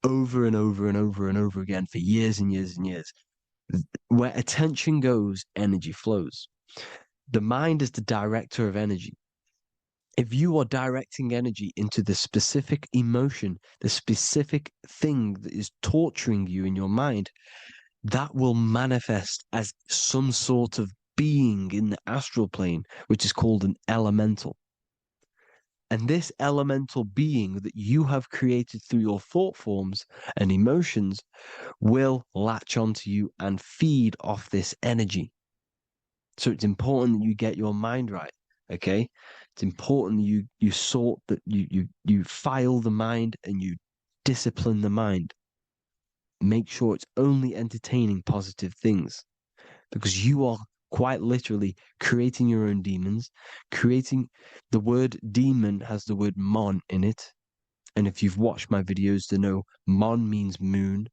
over and over and over and over again for years and years and years, where attention goes, energy flows. The mind is the director of energy. If you are directing energy into the specific emotion, the specific thing that is torturing you in your mind, that will manifest as some sort of being in the astral plane, which is called an elemental. And this elemental being that you have created through your thought forms and emotions will latch onto you and feed off this energy. So it's important that you get your mind right. Okay, it's important you sort that you file the mind and you discipline the mind. Make sure it's only entertaining positive things, because you are quite literally creating your own demons. Creating the word demon has the word mon in it, and if you've watched my videos, to know mon means moon.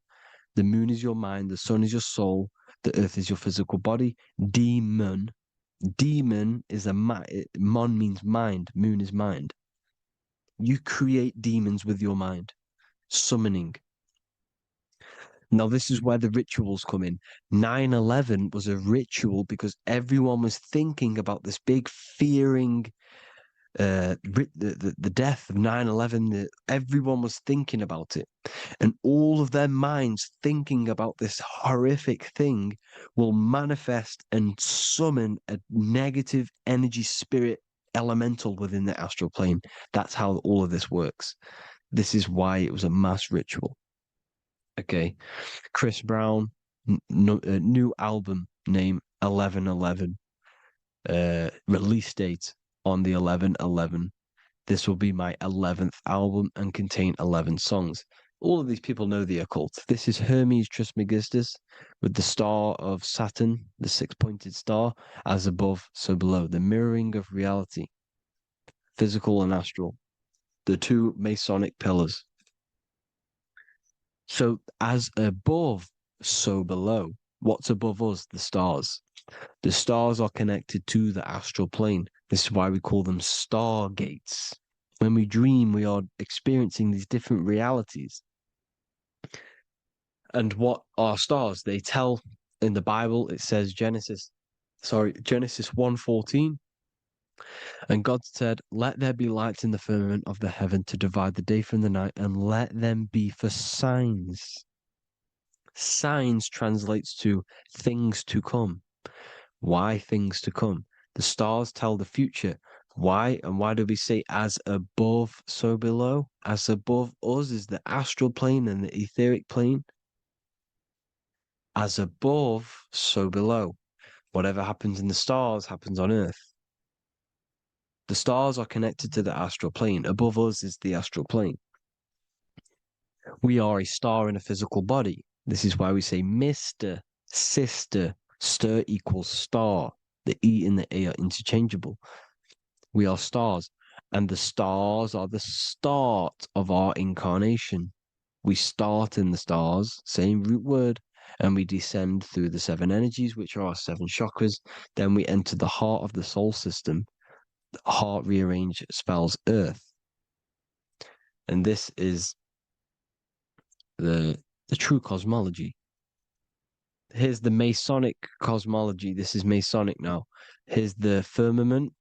The moon is your mind, the sun is your soul, the earth is your physical body. Demon is mon means mind, moon is mind. You create demons with your mind, summoning. Now, this is where the rituals come in. 9/11 was a ritual because everyone was thinking about this big fearing, the death of 9/11. Everyone was thinking about it. And all of their minds thinking about this horrific thing will manifest and summon a negative energy spirit elemental within the astral plane. That's how all of this works. This is why it was a mass ritual. Okay. Chris Brown, new album name 11/11. Release date on the 11/11. This will be my 11th album and contain 11 songs. All of these people know the occult. This is Hermes Trismegistus with the star of Saturn, the six-pointed star, as above, so below. The mirroring of reality, physical and astral, the two Masonic pillars. So as above, so below. What's above us? The stars. The stars are connected to the astral plane. This is why we call them stargates. When we dream, we are experiencing these different realities. And what are stars? They tell in the Bible, it says Genesis 1:14. And God said, "Let there be lights in the firmament of the heaven to divide the day from the night, and let them be for signs." Signs translates to things to come. Why things to come? The stars tell the future. Why? And why do we say as above, so below? As above us is the astral plane and the etheric plane. As above, so below. Whatever happens in the stars happens on Earth. The stars are connected to the astral plane. Above us is the astral plane. We are a star in a physical body. This is why we say Mr., sister, stir equals star. The E and the A are interchangeable. We are stars, and the stars are the start of our incarnation. We start in the stars, same root word, and we descend through the seven energies, which are our seven chakras. Then we enter the heart of the soul system. The heart rearranged spells earth. And this is the true cosmology. Here's the Masonic cosmology. This is Masonic now. Here's the firmament.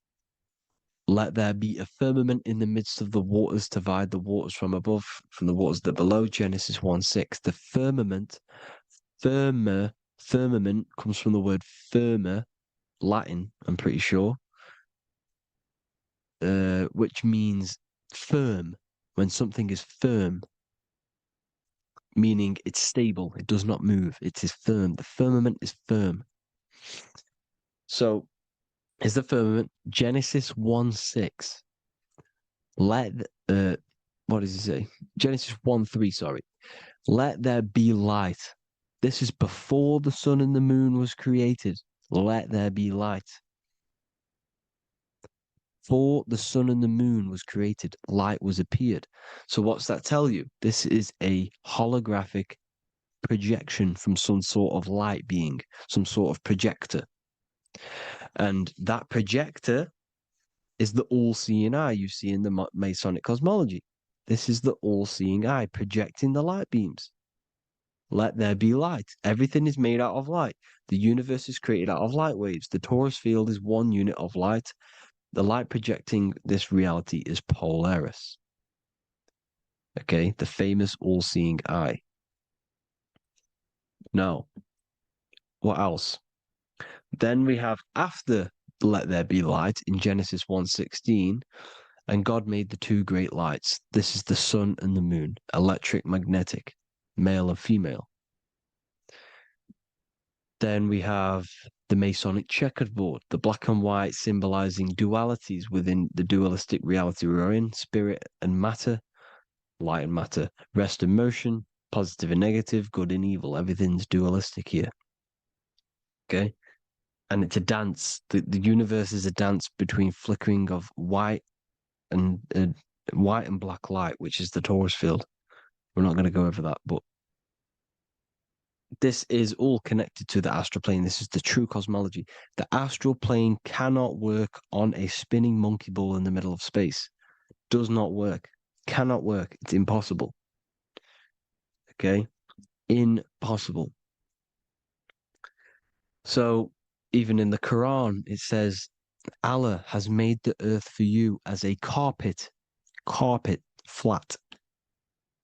Let there be a firmament in the midst of the waters to divide the waters from above, from the waters that below. Genesis 1:6. The firmament, firmament comes from the word firma, Latin, I'm pretty sure, which means firm. When something is firm, meaning it's stable, it does not move, it is firm. The firmament is firm. So, is the firmament Genesis 1:6. What does it say? Genesis 1:3, sorry. Let there be light. This is before the sun and the moon was created. Let there be light. Before the sun and the moon was created, light was appeared. So what's that tell you? This is a holographic projection from some sort of light being, some sort of projector. And that projector is the all-seeing eye you see in the Masonic cosmology. This is the all-seeing eye projecting the light beams. Let there be light. Everything is made out of light. The universe is created out of light waves. The torus field is one unit of light. The light projecting this reality is Polaris. Okay, the famous all-seeing eye. Now, what else? Then we have after let there be light in Genesis 1:16, and God made the two great lights. This is the sun and the moon, electric, magnetic, male and female. Then we have the Masonic checkerboard, the black and white symbolizing dualities within the dualistic reality we're in, spirit and matter, light and matter, rest and motion, positive and negative, good and evil. Everything's dualistic here. Okay? And it's a dance. The universe is a dance between flickering of white and black light, which is the torus field. We're not going to go over that, but this is all connected to the astral plane. This is the true cosmology. The astral plane cannot work on a spinning monkey ball in the middle of space. Does not work. Cannot work. It's impossible. Okay? Impossible. So, even in the Quran, it says, Allah has made the earth for you as a carpet, flat.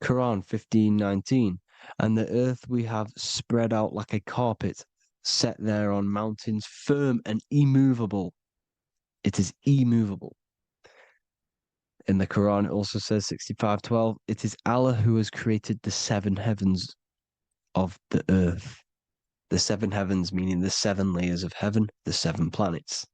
Quran 15:19. And the earth we have spread out like a carpet, set there on mountains, firm and immovable. It is immovable. In the Quran, it also says 65:12, it is Allah who has created the seven heavens of the earth. The seven heavens, meaning the seven layers of heaven, the seven planets.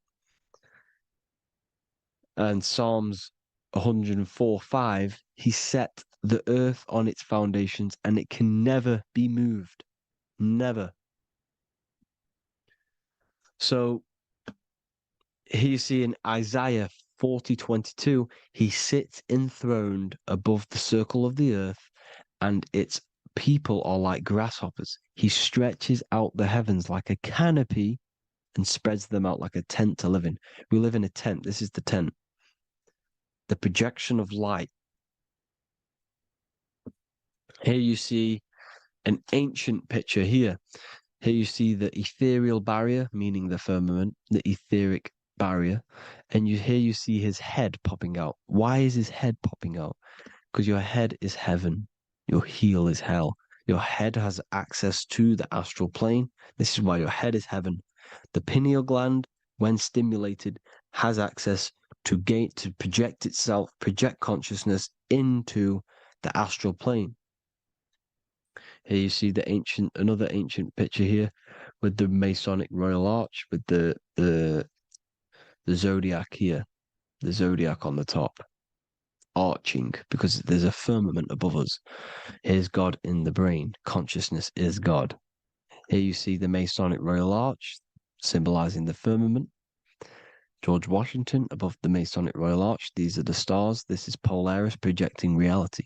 And Psalms 104:5, he set the earth on its foundations and it can never be moved. Never. So here you see in Isaiah 40:22, he sits enthroned above the circle of the earth and its people are like grasshoppers. He stretches out the heavens like a canopy and spreads them out like a tent to live in. We live in a tent. This is the tent. The projection of light. Here you see an ancient picture here. Here you see the ethereal barrier, meaning the firmament, the etheric barrier. And here you see his head popping out. Why is his head popping out? Because your head is heaven. Your heel is hell. Your head has access to the astral plane. This is why your head is heaven. The pineal gland, when stimulated, has access to project itself, project consciousness into the astral plane. Here you see another ancient picture here with the Masonic Royal Arch, with the zodiac here, the zodiac on the top, arching, because there's a firmament above us. Here's God in the brain. Consciousness is God. Here you see the Masonic Royal Arch, symbolizing the firmament. George Washington above the Masonic Royal Arch. These are the stars. This is Polaris projecting reality.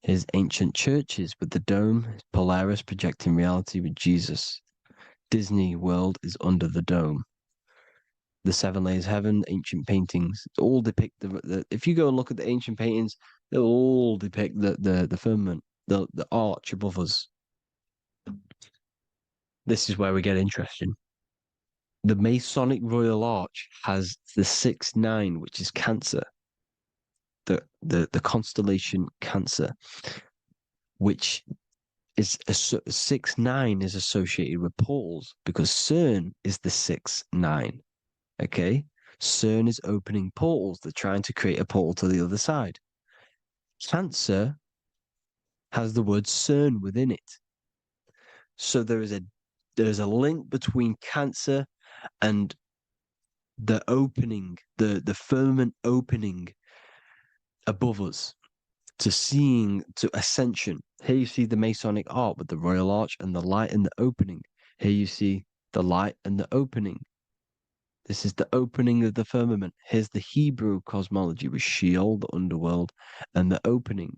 Here's ancient churches with the dome. Polaris projecting reality with Jesus. Disney World is under the dome. The seven layers of heaven, ancient paintings, all depict if you go and look at the ancient paintings, they'll all depict the firmament, the arch above us. This is where we get interesting. The Masonic Royal Arch has the 6-9, which is Cancer. The constellation Cancer, which is 6-9 is associated with portals because CERN is the 6-9. Okay, CERN is opening portals. They're trying to create a portal to the other side. Cancer has the word CERN within it, so there's a link between Cancer and the opening, the firmament opening above us to ascension. Here you see the Masonic art with the Royal Arch and the light and the opening. Here you see the light and the opening. This is the opening of the firmament. Here's the Hebrew cosmology with Sheol, the underworld, and the opening.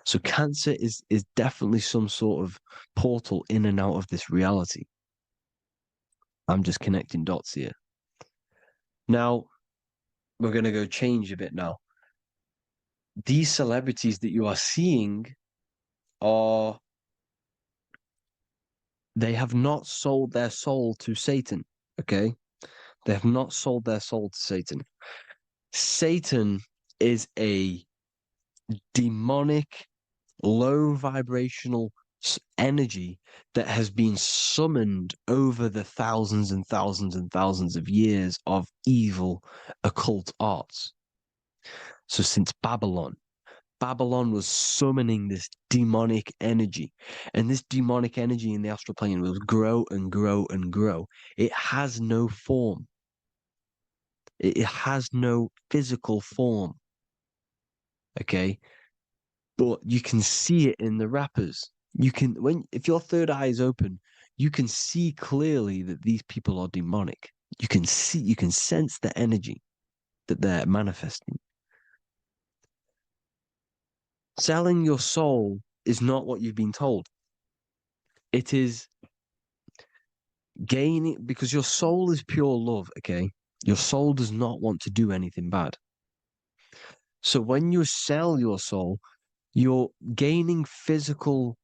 So Cancer is definitely some sort of portal in and out of this reality. I'm just connecting dots here. Now, we're going to go change a bit now. These celebrities that you are seeing they have not sold their soul to Satan, okay? They have not sold their soul to Satan. Satan is a demonic, low vibrational energy that has been summoned over the thousands and thousands and thousands of years of evil occult arts. So since Babylon was summoning this demonic energy, and this demonic energy in the astral plane will grow and grow and grow. It has no form. It has no physical form. Okay? But you can see it in the rappers. If your third eye is open, you can see clearly that these people are demonic. You can sense the energy that they're manifesting. Selling your soul is not what you've been told. It is gaining, because your soul is pure love, okay? Your soul does not want to do anything bad. So when you sell your soul, you're gaining physical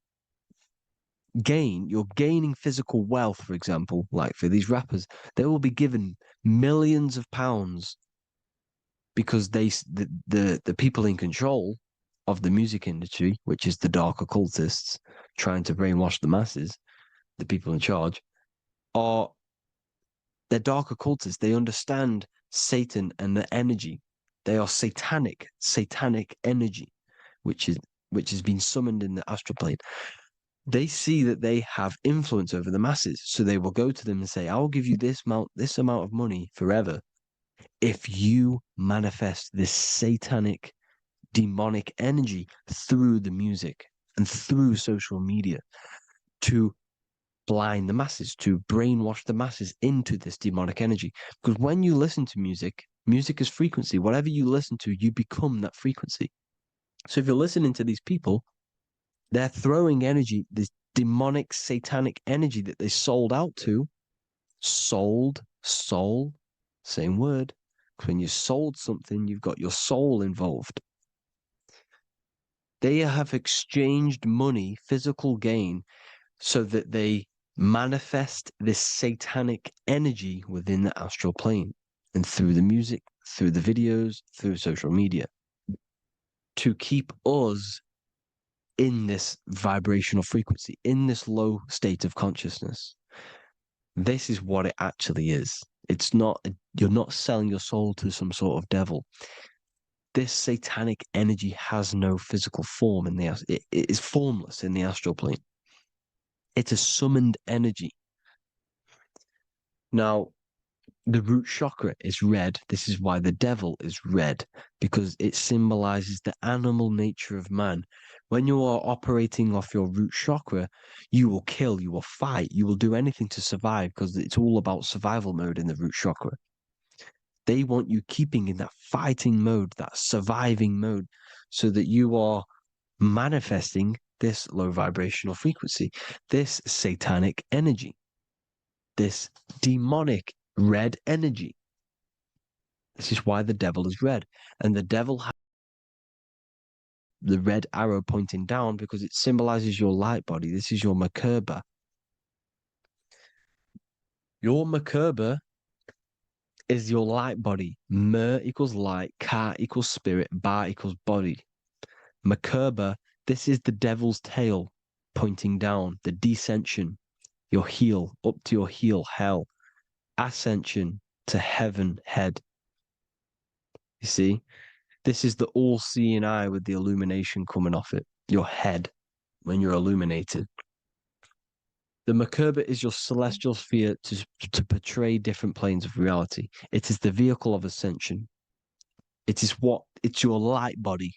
gain, you're gaining physical wealth, for example, like for these rappers, they will be given millions of pounds because the people in control of the music industry, which is the dark occultists trying to brainwash the masses, the people in charge, they're dark occultists. They understand Satan and the energy. They are satanic energy, which has been summoned in the astral plane. They see that they have influence over the masses, so they will go to them and say, "I will give you this amount of money forever if you manifest this satanic, demonic energy through the music and through social media to blind the masses, to brainwash the masses into this demonic energy." Because when you listen to music, music is frequency. Whatever you listen to, you become that frequency. So if you're listening to these people, they're throwing energy, this demonic, satanic energy that they sold out to. Sold, soul, same word. When you sold something, you've got your soul involved. They have exchanged money, physical gain, so that they manifest this satanic energy within the astral plane and through the music, through the videos, through social media to keep us in this vibrational frequency, in this low state of consciousness. This is what it actually is. It's not, you're not selling your soul to some sort of devil. This satanic energy has no physical form it is formless in the astral plane. It's a summoned energy. Now, the root chakra is red. This is why the devil is red, because it symbolizes the animal nature of man. When you are operating off your root chakra, you will kill, you will fight, you will do anything to survive, because it's all about survival mode in the root chakra. They want you keeping in that fighting mode, that surviving mode, so that you are manifesting this low vibrational frequency, this satanic energy, this demonic red energy. This is why the devil is red. And the devil has the red arrow pointing down because it symbolizes your light body. This is your Merkaba. Your Merkaba is your light body. Mer equals light, Ka equals spirit, Ba equals body. Merkaba, this is the devil's tail pointing down, the descension, your heel, up to your heel, hell. Ascension to heaven, head. You see? This is the all-seeing eye with the illumination coming off it, your head, when you're illuminated. The Merkaba is your celestial sphere to portray different planes of reality. It is the vehicle of ascension. It's your light body.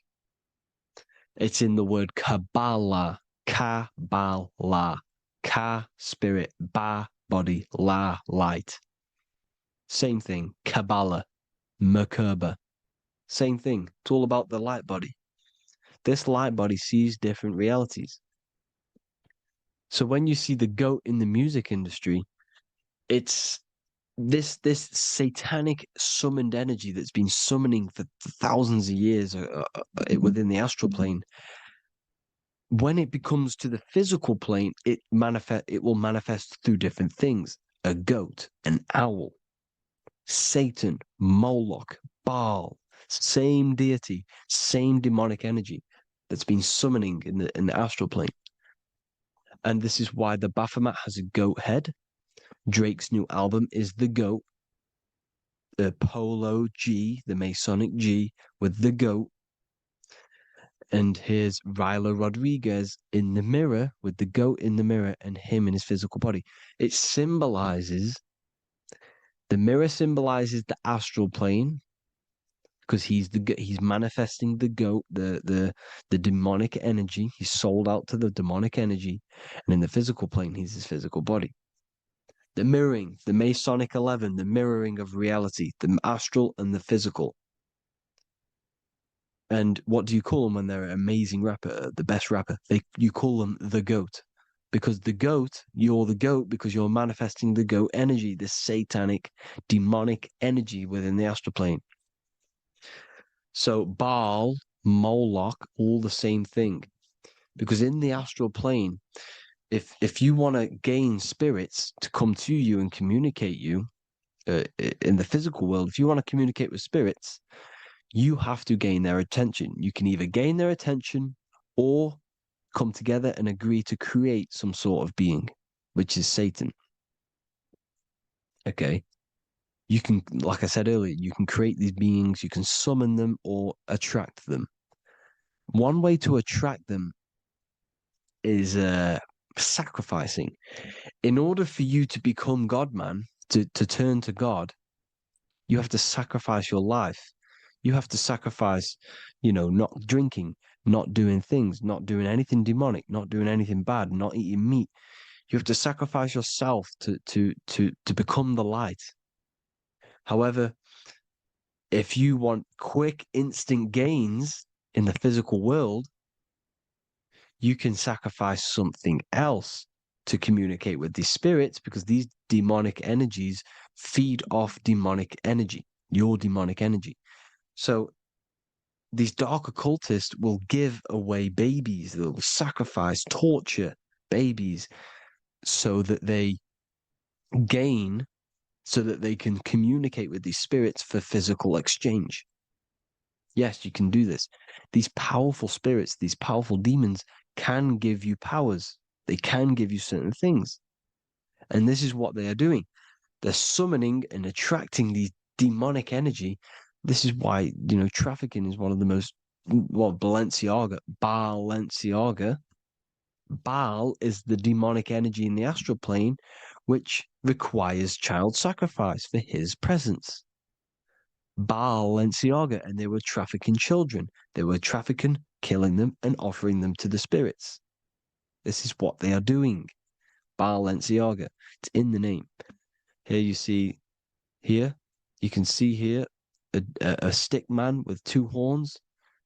It's in the word Kabbalah, Kabbalah, Ka, spirit, Ba, body, La, light. Same thing, Kabbalah, Merkaba. Same thing. It's all about the light body. This light body sees different realities. So when you see the goat in the music industry, it's this satanic summoned energy that's been summoning for thousands of years within the astral plane. When it becomes to the physical plane, it will manifest through different things. A goat, an owl, Satan, Moloch, Baal, same deity, same demonic energy that's been summoning in the astral plane. And this is why the Baphomet has a goat head. Drake's new album is the goat. The Polo G, the Masonic G, with the goat. And here's Ryla Rodriguez in the mirror with the goat in the mirror and him in his physical body. It symbolizes, the mirror symbolizes the astral plane because he's manifesting the goat, the demonic energy. He's sold out to the demonic energy. And in the physical plane, he's his physical body. The mirroring, the Masonic 11, the mirroring of reality, the astral and the physical. And what do you call them when they're an amazing rapper, the best rapper? You call them the GOAT. Because you're the GOAT because you're manifesting the GOAT energy, this satanic, demonic energy within the astral plane. So Baal, Moloch, all the same thing. Because in the astral plane, if you want to gain spirits to come to you and communicate you in the physical world, if you want to communicate with spirits, you have to gain their attention. You can either gain their attention or come together and agree to create some sort of being, which is Satan. Okay. You can, like I said earlier, you can create these beings, you can summon them or attract them. One way to attract them is sacrificing. In order for you to become God, man, to turn to God, you have to sacrifice your life. You have to sacrifice, not drinking, not doing things, not doing anything demonic, not doing anything bad, not eating meat. You have to sacrifice yourself to become the light. However, if you want quick, instant gains in the physical world, you can sacrifice something else to communicate with these spirits because these demonic energies feed off demonic energy, your demonic energy. So these dark occultists will give away babies, they'll sacrifice, torture babies so that they gain, so that they can communicate with these spirits for physical exchange. Yes, you can do this. These powerful spirits, these powerful demons can give you powers. They can give you certain things. And this is what they are doing. They're summoning and attracting these demonic energy. This is why, trafficking is one of the most, Balenciaga. Baal is the demonic energy in the astral plane, which requires child sacrifice for his presence. Balenciaga, and they were trafficking children. They were trafficking, killing them, and offering them to the spirits. This is what they are doing. Balenciaga. It's in the name. Here you see, you can see here a stick man with two horns.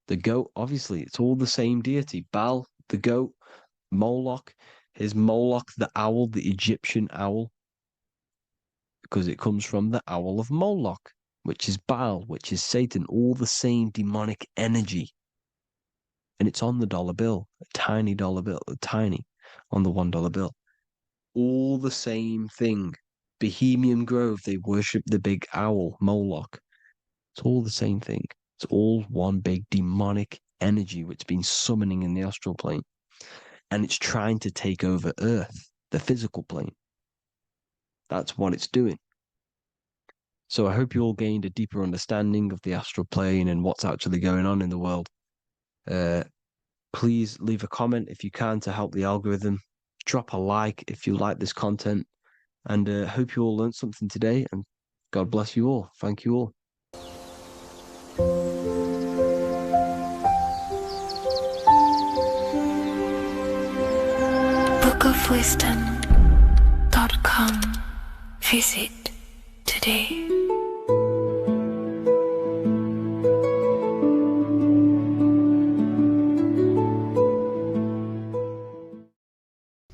The goat, obviously, it's all the same deity. Baal, the goat, Moloch, his Moloch, the owl, the Egyptian owl, because it comes from the owl of Moloch, which is Baal, which is Satan, all the same demonic energy. And it's on the dollar bill, a tiny dollar bill, on the $1 bill. All the same thing. Bohemian Grove, they worship the big owl, Moloch. It's all the same thing. It's all one big demonic energy which has been summoning in the astral plane. And it's trying to take over Earth, the physical plane. That's what it's doing. So I hope you all gained a deeper understanding of the astral plane and what's actually going on in the world. Please leave a comment if you can to help the algorithm. Drop a like if you like this content. And hope you all learned something today. And God bless you all. Thank you all. bookofwisdom.com. Visit today.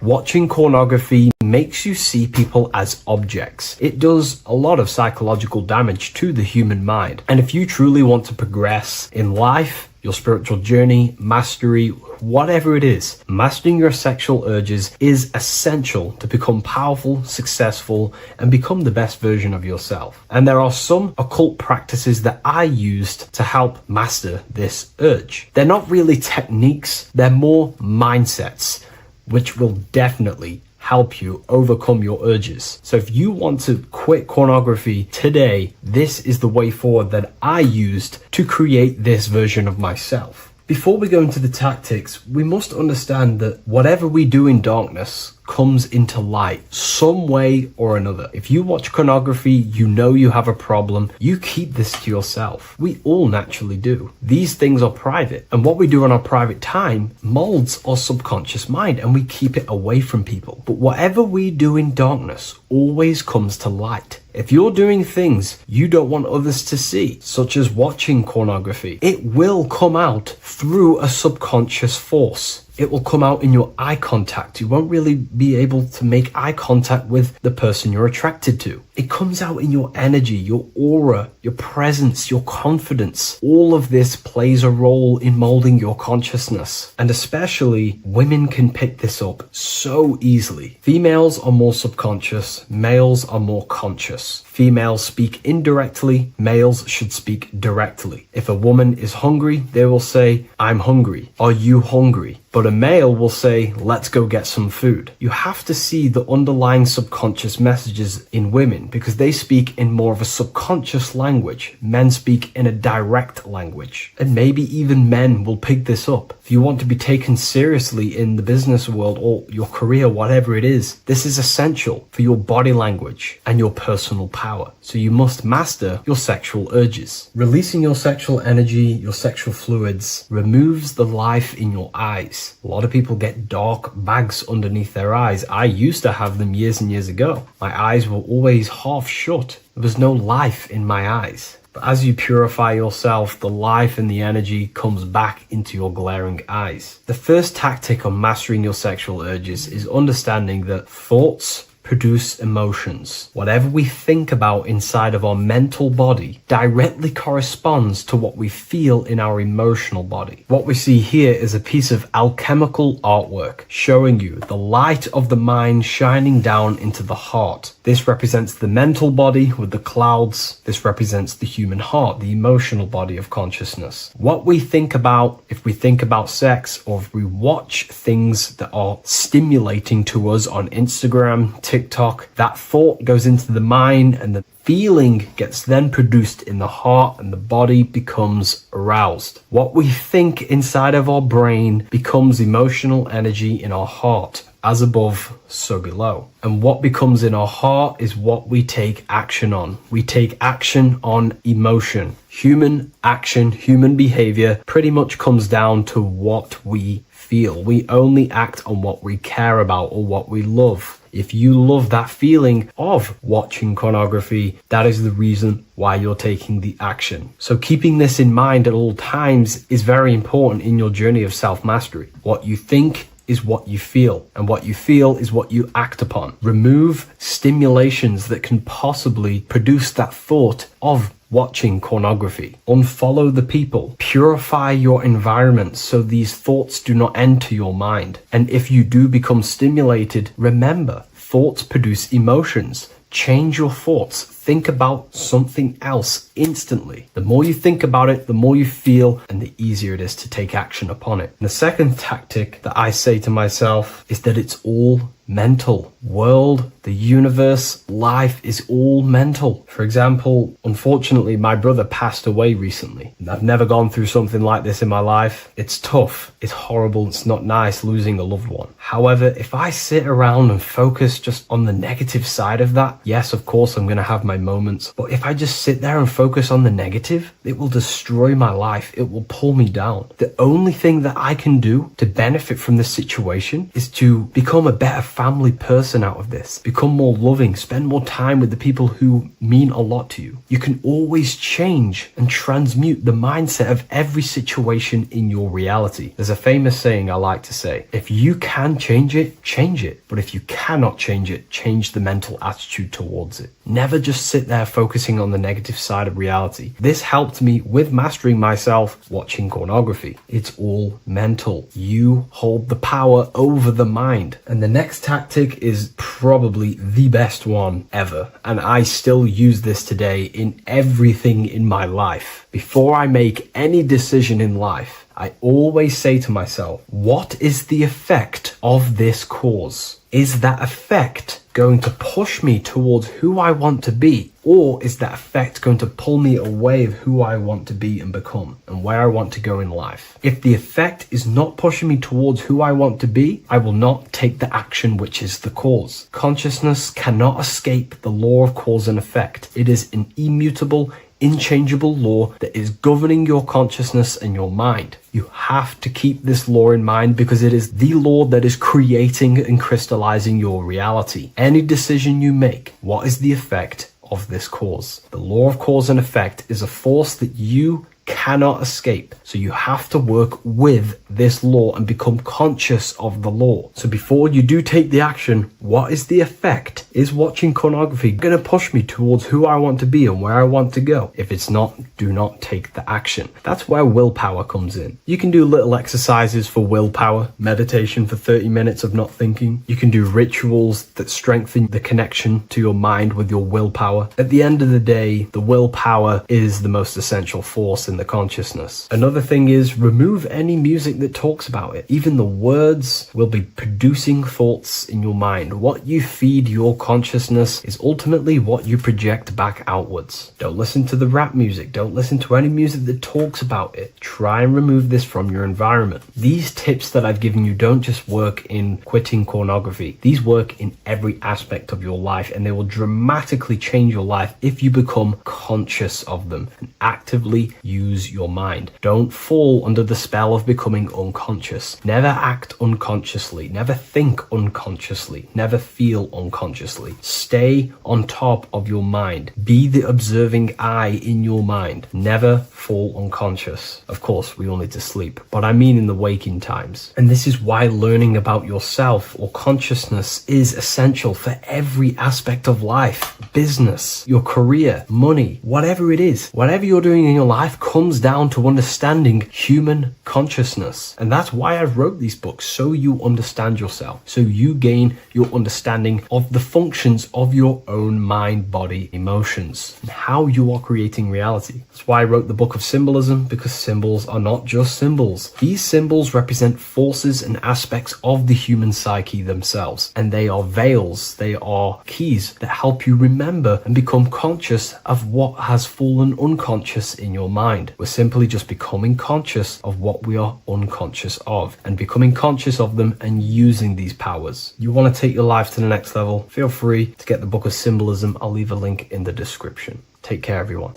Watching pornography makes you see people as objects. It does a lot of psychological damage to the human mind. And if you truly want to progress in life, your spiritual journey, mastery, whatever it is, mastering your sexual urges is essential to become powerful, successful, and become the best version of yourself. And there are some occult practices that I used to help master this urge. They're not really techniques, they're more mindsets, which will definitely help you overcome your urges. So if you want to quit pornography today, this is the way forward that I used to create this version of myself. Before we go into the tactics, we must understand that whatever we do in darkness comes into light some way or another. If you watch pornography, you know you have a problem, you keep this to yourself. We all naturally do. These things are private, and what we do in our private time molds our subconscious mind, and we keep it away from people. But whatever we do in darkness always comes to light. If you're doing things you don't want others to see, such as watching pornography, it will come out through a subconscious force. It will come out in your eye contact. You won't really be able to make eye contact with the person you're attracted to. It comes out in your energy, your aura, your presence, your confidence. All of this plays a role in molding your consciousness. And especially women can pick this up so easily. Females are more subconscious, males are more conscious. Females speak indirectly, males should speak directly. If a woman is hungry, they will say, "I'm hungry." "Are you hungry?" But a male will say, "Let's go get some food." You have to see the underlying subconscious messages in women because they speak in more of a subconscious language. Men speak in a direct language. And maybe even men will pick this up. If you want to be taken seriously in the business world or your career, whatever it is, this is essential for your body language and your personal power. So you must master your sexual urges. Releasing your sexual energy, your sexual fluids, removes the life in your eyes. A lot of people get dark bags underneath their eyes. I used to have them years and years ago. My eyes were always half shut. There was no life in my eyes. But as you purify yourself, the life and the energy comes back into your glaring eyes. The first tactic on mastering your sexual urges is understanding that thoughts produce emotions. Whatever we think about inside of our mental body directly corresponds to what we feel in our emotional body. What we see here is a piece of alchemical artwork showing you the light of the mind shining down into the heart. This represents the mental body with the clouds. This represents the human heart, the emotional body of consciousness. What we think about, if we think about sex, or if we watch things that are stimulating to us on Instagram, TikTok, that thought goes into the mind and the feeling gets then produced in the heart and the body becomes aroused. What we think inside of our brain becomes emotional energy in our heart. As above, so below. And what becomes in our heart is what we take action on. We take action on emotion. Human action, human behavior pretty much comes down to what we feel. We only act on what we care about or what we love. If you love that feeling of watching pornography, that is the reason why you're taking the action. So keeping this in mind at all times is very important in your journey of self-mastery. What you think is what you feel, and what you feel is what you act upon. Remove stimulations that can possibly produce that thought of watching pornography. Unfollow the people. Purify your environment so these thoughts do not enter your mind. And if you do become stimulated, remember, thoughts produce emotions. Change your thoughts. Think about something else instantly. The more you think about it, the more you feel, and the easier it is to take action upon it. And the second tactic that I say to myself is that it's all mental. World, the universe, life is all mental. For example, unfortunately, my brother passed away recently. I've never gone through something like this in my life. It's tough. It's horrible. It's not nice losing a loved one. However, if I sit around and focus just on the negative side of that, yes, of course, I'm going to have my moments. But if I just sit there and focus on the negative, it will destroy my life. It will pull me down. The only thing that I can do to benefit from this situation is to become a better family person out of this. Become more loving. Spend more time with the people who mean a lot to you. You can always change and transmute the mindset of every situation in your reality. There's a famous saying I like to say, if you can change it, change it. But if you cannot change it, change the mental attitude towards it. Never just sit there focusing on the negative side of reality. This helped me with mastering myself watching pornography. It's all mental. You hold the power over the mind. And the next tactic is probably the best one ever. And I still use this today in everything in my life. Before I make any decision in life, I always say to myself, what is the effect of this cause? Is that effect going to push me towards who I want to be? Or is that effect going to pull me away of who I want to be and become and where I want to go in life? If the effect is not pushing me towards who I want to be, I will not take the action which is the cause. Consciousness cannot escape the law of cause and effect. It is an immutable, inchangeable law that is governing your consciousness and your mind. You have to keep this law in mind because it is the law that is creating and crystallizing your reality. Any decision you make, what is the effect of this cause? The law of cause and effect is a force that you cannot escape. So you have to work with this law and become conscious of the law. So before you do take the action, what is the effect? Is watching pornography going to push me towards who I want to be and where I want to go? If it's not, do not take the action. That's where willpower comes in. You can do little exercises for willpower, meditation for 30 minutes of not thinking. You can do rituals that strengthen the connection to your mind with your willpower. At the end of the day, the willpower is the most essential force in the consciousness. Another thing is remove any music that talks about it. Even the words will be producing thoughts in your mind. What you feed your consciousness is ultimately what you project back outwards. Don't listen to the rap music. Don't listen to any music that talks about it. Try and remove this from your environment. These tips that I've given you don't just work in quitting pornography. These work in every aspect of your life, and they will dramatically change your life if you become conscious of them and actively use your mind. Don't fall under the spell of becoming unconscious. Never act unconsciously. Never think unconsciously. Never feel unconsciously. Stay on top of your mind. Be the observing eye in your mind. Never fall unconscious. Of course, we all need to sleep, but I mean in the waking times. And this is why learning about yourself or consciousness is essential for every aspect of life. Business, your career, money, whatever it is. Whatever you're doing in your life comes down to understanding human consciousness. And that's why I wrote these books, so you understand yourself, so you gain your understanding of the functions of your own mind, body, emotions, and how you are creating reality. That's why I wrote the book of symbolism, because symbols are not just symbols. These symbols represent forces and aspects of the human psyche themselves, and they are veils, they are keys that help you remember and become conscious of what has fallen unconscious in your mind. We're simply just becoming conscious of what we are unconscious of and becoming conscious of them and using these powers. You want to take your life to the next level? Feel free to get the book of symbolism. I'll leave a link in the description. Take care, everyone.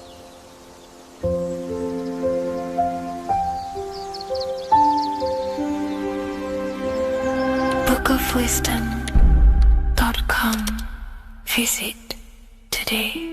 bookofwisdom.com. Visit today.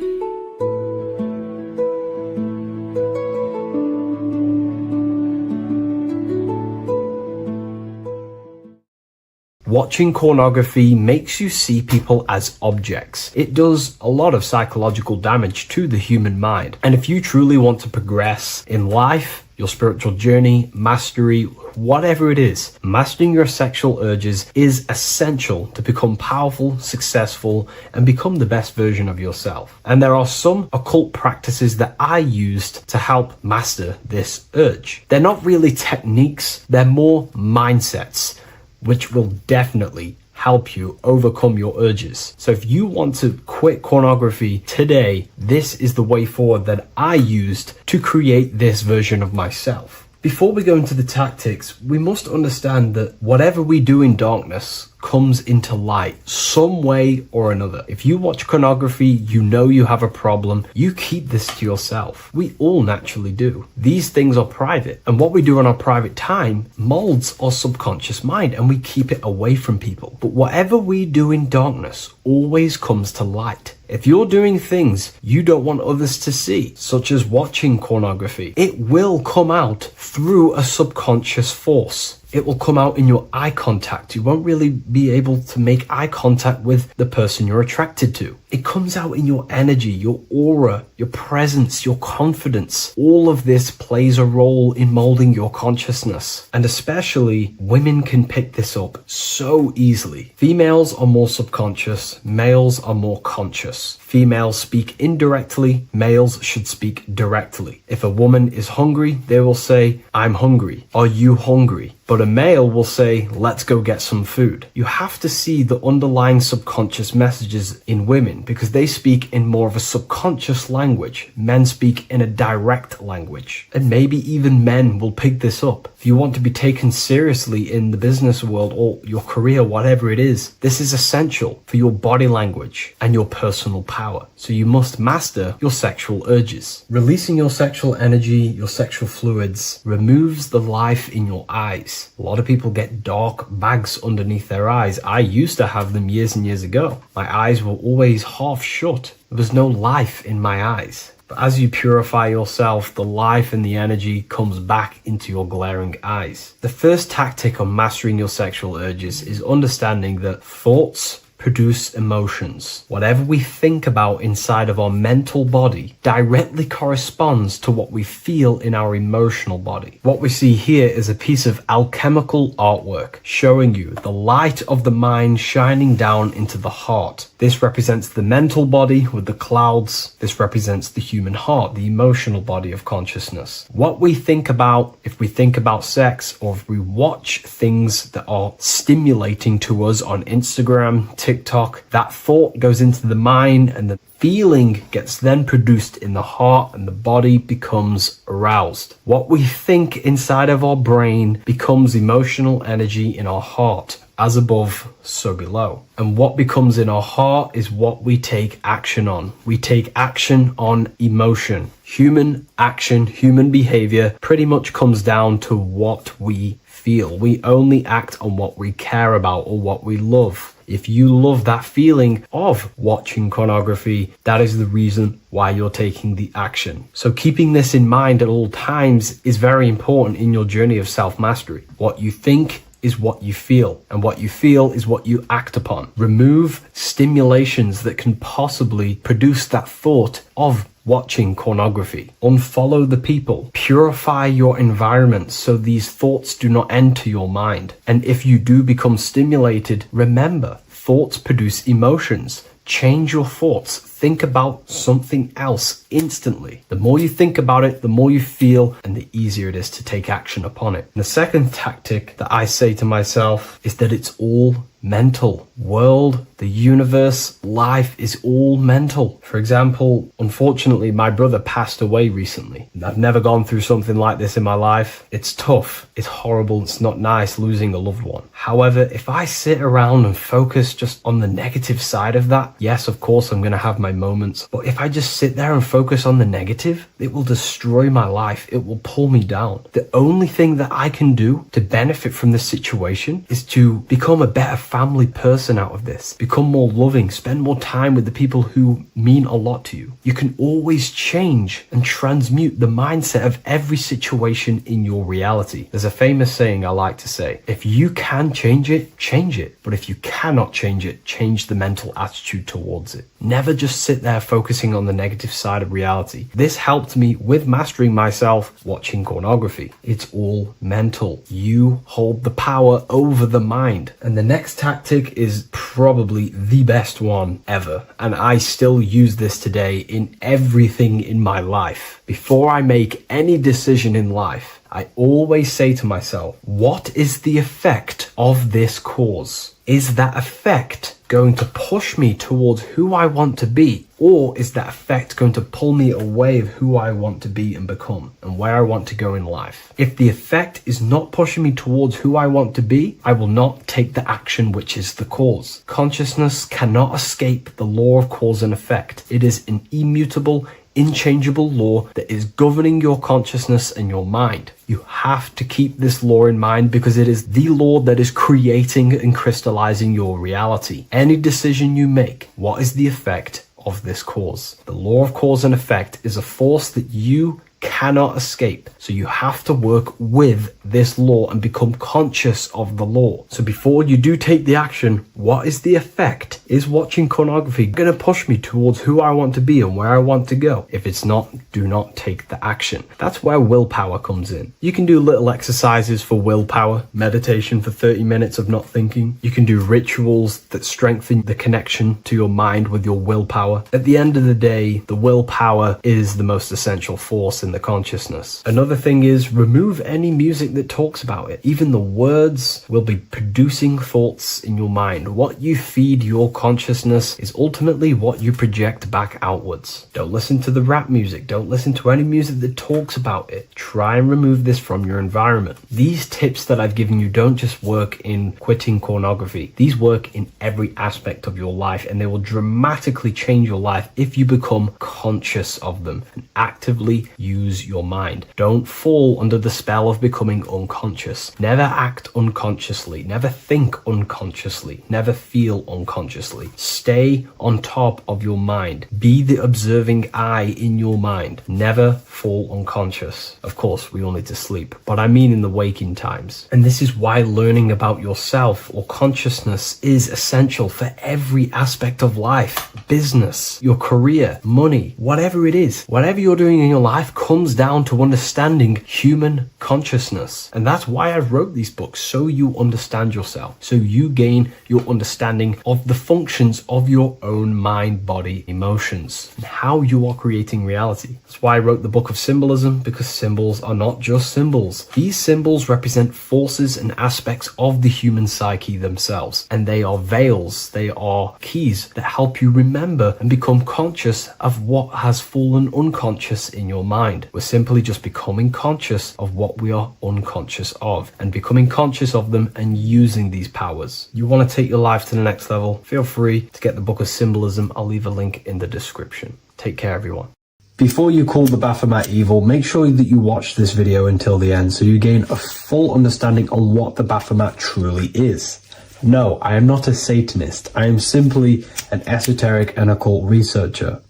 Watching pornography makes you see people as objects. It does a lot of psychological damage to the human mind. And if you truly want to progress in life, your spiritual journey, mastery, whatever it is, mastering your sexual urges is essential to become powerful, successful, and become the best version of yourself. And there are some occult practices that I used to help master this urge. They're not really techniques, they're more mindsets, which will definitely help you overcome your urges. So if you want to quit pornography today, this is the way forward that I used to create this version of myself. Before we go into the tactics, we must understand that whatever we do in darkness comes into light some way or another. If you watch pornography, you know you have a problem, you keep this to yourself. We all naturally do. These things are private, and what we do in our private time molds our subconscious mind, and we keep it away from people. But whatever we do in darkness always comes to light. If you're doing things you don't want others to see, such as watching pornography, it will come out through a subconscious force. It will come out in your eye contact. You won't really be able to make eye contact with the person you're attracted to. It comes out in your energy, your aura, your presence, your confidence. All of this plays a role in molding your consciousness. And especially women can pick this up so easily. Females are more subconscious, males are more conscious. Females speak indirectly, males should speak directly. If a woman is hungry, they will say, "I'm hungry." "Are you hungry?" But a male will say, "Let's go get some food." You have to see the underlying subconscious messages in women because they speak in more of a subconscious language. Men speak in a direct language. And maybe even men will pick this up. If you want to be taken seriously in the business world or your career, whatever it is, this is essential for your body language and your personal power. So you must master your sexual urges. Releasing your sexual energy, your sexual fluids, removes the life in your eyes. A lot of people get dark bags underneath their eyes. I used to have them years and years ago. My eyes were always half shut. There was no life in my eyes. But as you purify yourself, the life and the energy comes back into your glaring eyes. The first tactic on mastering your sexual urges is understanding that thoughts produce emotions. Whatever we think about inside of our mental body directly corresponds to what we feel in our emotional body. What we see here is a piece of alchemical artwork showing you the light of the mind shining down into the heart. This represents the mental body with the clouds. This represents the human heart, the emotional body of consciousness. What we think about, if we think about sex, or if we watch things that are stimulating to us on Instagram, TikTok, that thought goes into the mind and the feeling gets then produced in the heart and the body becomes aroused. What we think inside of our brain becomes emotional energy in our heart. As above, so below. And what becomes in our heart is what we take action on. We take action on emotion. Human action, human behavior pretty much comes down to what we feel. We only act on what we care about or what we love. If you love that feeling of watching pornography, that is the reason why you're taking the action. So keeping this in mind at all times is very important in your journey of self-mastery. What you think is what you feel, and what you feel is what you act upon. Remove stimulations that can possibly produce that thought of watching pornography. Unfollow the people. Purify your environment so these thoughts do not enter your mind. And if you do become stimulated, remember, thoughts produce emotions. Change your thoughts. Think about something else instantly. The more you think about it, the more you feel, and the easier it is to take action upon it. And the second tactic that I say to myself is that it's all mental. World, the universe, life is all mental. For example, unfortunately, my brother passed away recently. I've never gone through something like this in my life. It's tough. It's horrible. It's not nice losing a loved one. However, if I sit around and focus just on the negative side of that, yes, of course, I'm going to have my moments. But if I just sit there and focus on the negative, it will destroy my life. It will pull me down. The only thing that I can do to benefit from this situation is to become a better family person out of this. Become more loving. Spend more time with the people who mean a lot to you. You can always change and transmute the mindset of every situation in your reality. There's a famous saying I like to say, if you can change it, change it. But if you cannot change it, change the mental attitude towards it. Never just sit there focusing on the negative side of reality. This helped me with mastering myself watching pornography. It's all mental. You hold the power over the mind. And the next tactic is probably the best one ever. And I still use this today in everything in my life. Before I make any decision in life, I always say to myself, what is the effect of this cause? Is that effect going to push me towards who I want to be? Or is that effect going to pull me away of who I want to be and become and where I want to go in life? If the effect is not pushing me towards who I want to be, I will not take the action which is the cause. Consciousness cannot escape the law of cause and effect. It is an immutable, inchangeable law that is governing your consciousness and your mind. You have to keep this law in mind because it is the law that is creating and crystallizing your reality. Any decision you make, what is the effect of this cause? The law of cause and effect is a force that you cannot escape. So you have to work with this law and become conscious of the law. So before you do take the action, what is the effect? Is watching pornography going to push me towards who I want to be and where I want to go? If it's not, do not take the action. That's where willpower comes in. You can do little exercises for willpower, meditation for 30 minutes of not thinking. You can do rituals that strengthen the connection to your mind with your willpower. At the end of the day, the willpower is the most essential force in the consciousness. Another thing is remove any music that talks about it. Even the words will be producing thoughts in your mind. What you feed your consciousness is ultimately what you project back outwards. Don't listen to the rap music. Don't listen to any music that talks about it. Try and remove this from your environment. These tips that I've given you don't just work in quitting pornography. These work in every aspect of your life, and they will dramatically change your life if you become conscious of them and actively use your mind. Don't fall under the spell of becoming unconscious. Never act unconsciously. Never think unconsciously. Never feel unconsciously. Stay on top of your mind. Be the observing eye in your mind. Never fall unconscious. Of course, we all need to sleep, but I mean in the waking times. And this is why learning about yourself or consciousness is essential for every aspect of life. Business, your career, money, whatever it is. Whatever you're doing in your life comes down to understanding human consciousness. And that's why I wrote these books, so you understand yourself, so you gain your understanding of the functions of your own mind, body, emotions, and how you are creating reality. That's why I wrote the book of symbolism, because symbols are not just symbols. These symbols represent forces and aspects of the human psyche themselves, and they are veils, they are keys that help you remember and become conscious of what has fallen unconscious in your mind. We're simply just becoming conscious of what we are unconscious of and becoming conscious of them and using these powers. You want to take your life to the next level? Feel free to get the book of symbolism. I'll leave a link in the description. Take care, everyone. Before you call the Baphomet evil, make sure that you watch this video until the end so you gain a full understanding on what the Baphomet truly is. No, I am not a Satanist. I am simply an esoteric and occult researcher.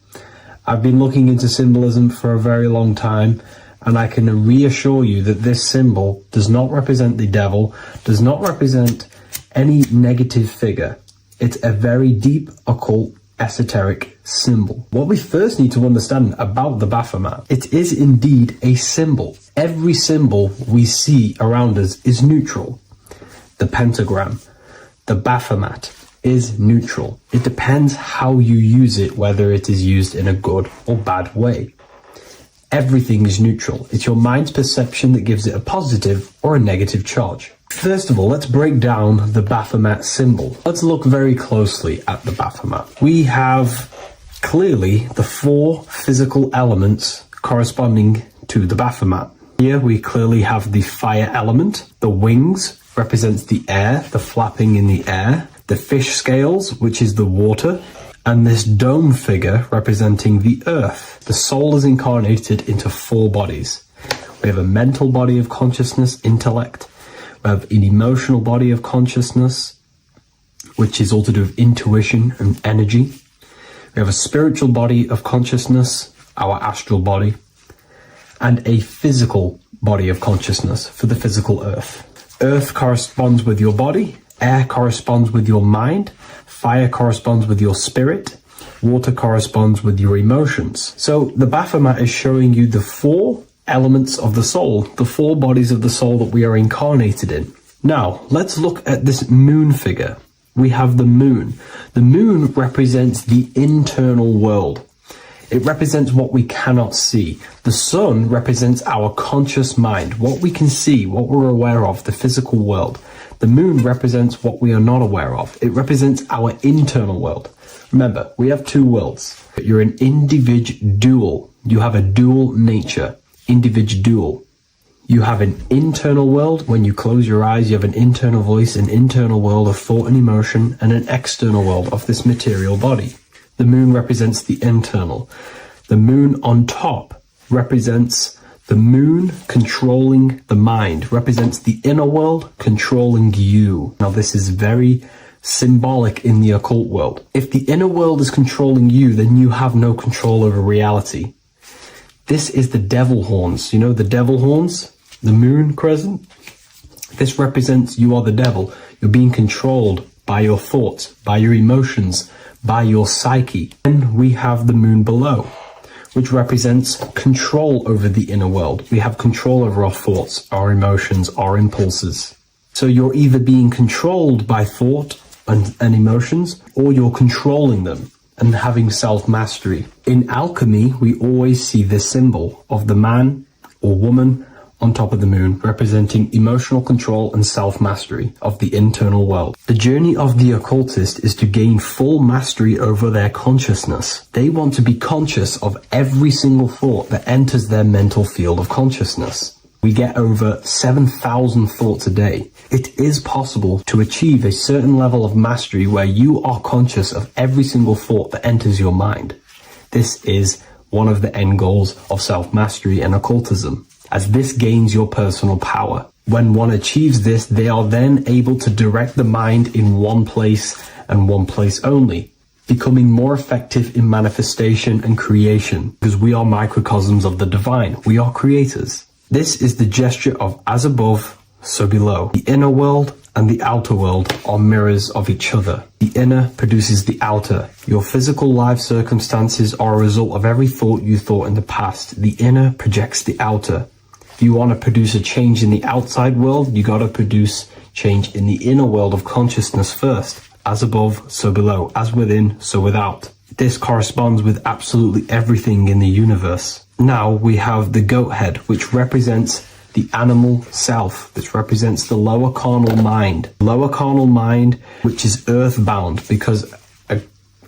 I've been looking into symbolism for a very long time, and I can reassure you that this symbol does not represent the devil, does not represent any negative figure. It's a very deep, occult, esoteric symbol. What we first need to understand about the Baphomet, it is indeed a symbol. Every symbol we see around us is neutral. The pentagram, the Baphomet, is neutral. It depends how you use it, whether it is used in a good or bad way. Everything is neutral. It's your mind's perception that gives it a positive or a negative charge. First of all, let's break down the Baphomet symbol. Let's look very closely at the Baphomet. We have clearly the four physical elements corresponding to the Baphomet. Here we clearly have the fire element. The wings represents the air, the flapping in the air. The fish scales, which is the water, and this dome figure representing the earth. The soul is incarnated into four bodies. We have a mental body of consciousness, intellect. We have an emotional body of consciousness, which is all to do with intuition and energy. We have a spiritual body of consciousness, our astral body, and a physical body of consciousness for the physical earth. Earth corresponds with your body. Air corresponds with your mind, fire corresponds with your spirit, water corresponds with your emotions. So the Baphomet is showing you the four elements of the soul, the four bodies of the soul that we are incarnated in. Now, let's look at this moon figure. We have the moon. The moon represents the internal world. It represents what we cannot see. The sun represents our conscious mind, what we can see, what we're aware of, the physical world. The moon represents what we are not aware of. It represents our internal world. Remember, we have two worlds. You're an individual. You have a dual nature. Individual. You have an internal world. When you close your eyes, you have an internal voice, an internal world of thought and emotion, and an external world of this material body. The moon represents the internal. The moon on top represents the moon controlling the mind, represents the inner world controlling you. Now, this is very symbolic in the occult world. If the inner world is controlling you, then you have no control over reality. This is the devil horns. You know the devil horns? The moon crescent? This represents you are the devil. You're being controlled by your thoughts, by your emotions, by your psyche. Then we have the moon below, which represents control over the inner world. We have control over our thoughts, our emotions, our impulses. So you're either being controlled by thought and emotions, or you're controlling them and having self-mastery. In alchemy, we always see this symbol of the man or woman on top of the moon, representing emotional control and self-mastery of the internal world. The journey of the occultist is to gain full mastery over their consciousness. They want to be conscious of every single thought that enters their mental field of consciousness. We get over 7,000 thoughts a day. It is possible to achieve a certain level of mastery where you are conscious of every single thought that enters your mind. This is one of the end goals of self-mastery and occultism, as this gains your personal power. When one achieves this, they are then able to direct the mind in one place and one place only, becoming more effective in manifestation and creation, because we are microcosms of the divine. We are creators. This is the gesture of as above, so below. The inner world and the outer world are mirrors of each other. The inner produces the outer. Your physical life circumstances are a result of every thought you thought in the past. The inner projects the outer. If you want to produce a change in the outside world, you got to produce change in the inner world of consciousness first. As above, so below. As within, so without. This corresponds with absolutely everything in the universe. Now we have the goat head, which represents the animal self. This represents the lower carnal mind. Lower carnal mind, which is earthbound, because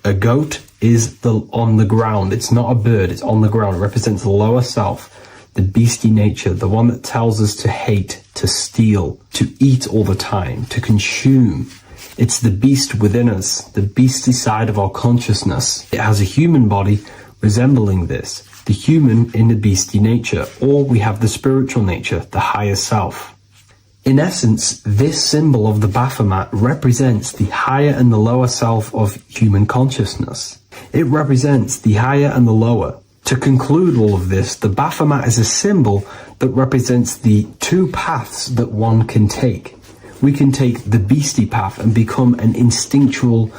a goat is on the ground. It's not a bird, it's on the ground. It represents the lower self, the beastie nature, the one that tells us to hate, to steal, to eat all the time, to consume. It's the beast within us, the beastly side of our consciousness. It has a human body resembling this, the human in the beastie nature, or we have the spiritual nature, the higher self. In essence, this symbol of the Baphomet represents the higher and the lower self of human consciousness. It represents the higher and the lower. To conclude all of this, the Baphomet is a symbol that represents the two paths that one can take. We can take the beastie path and become an instinctual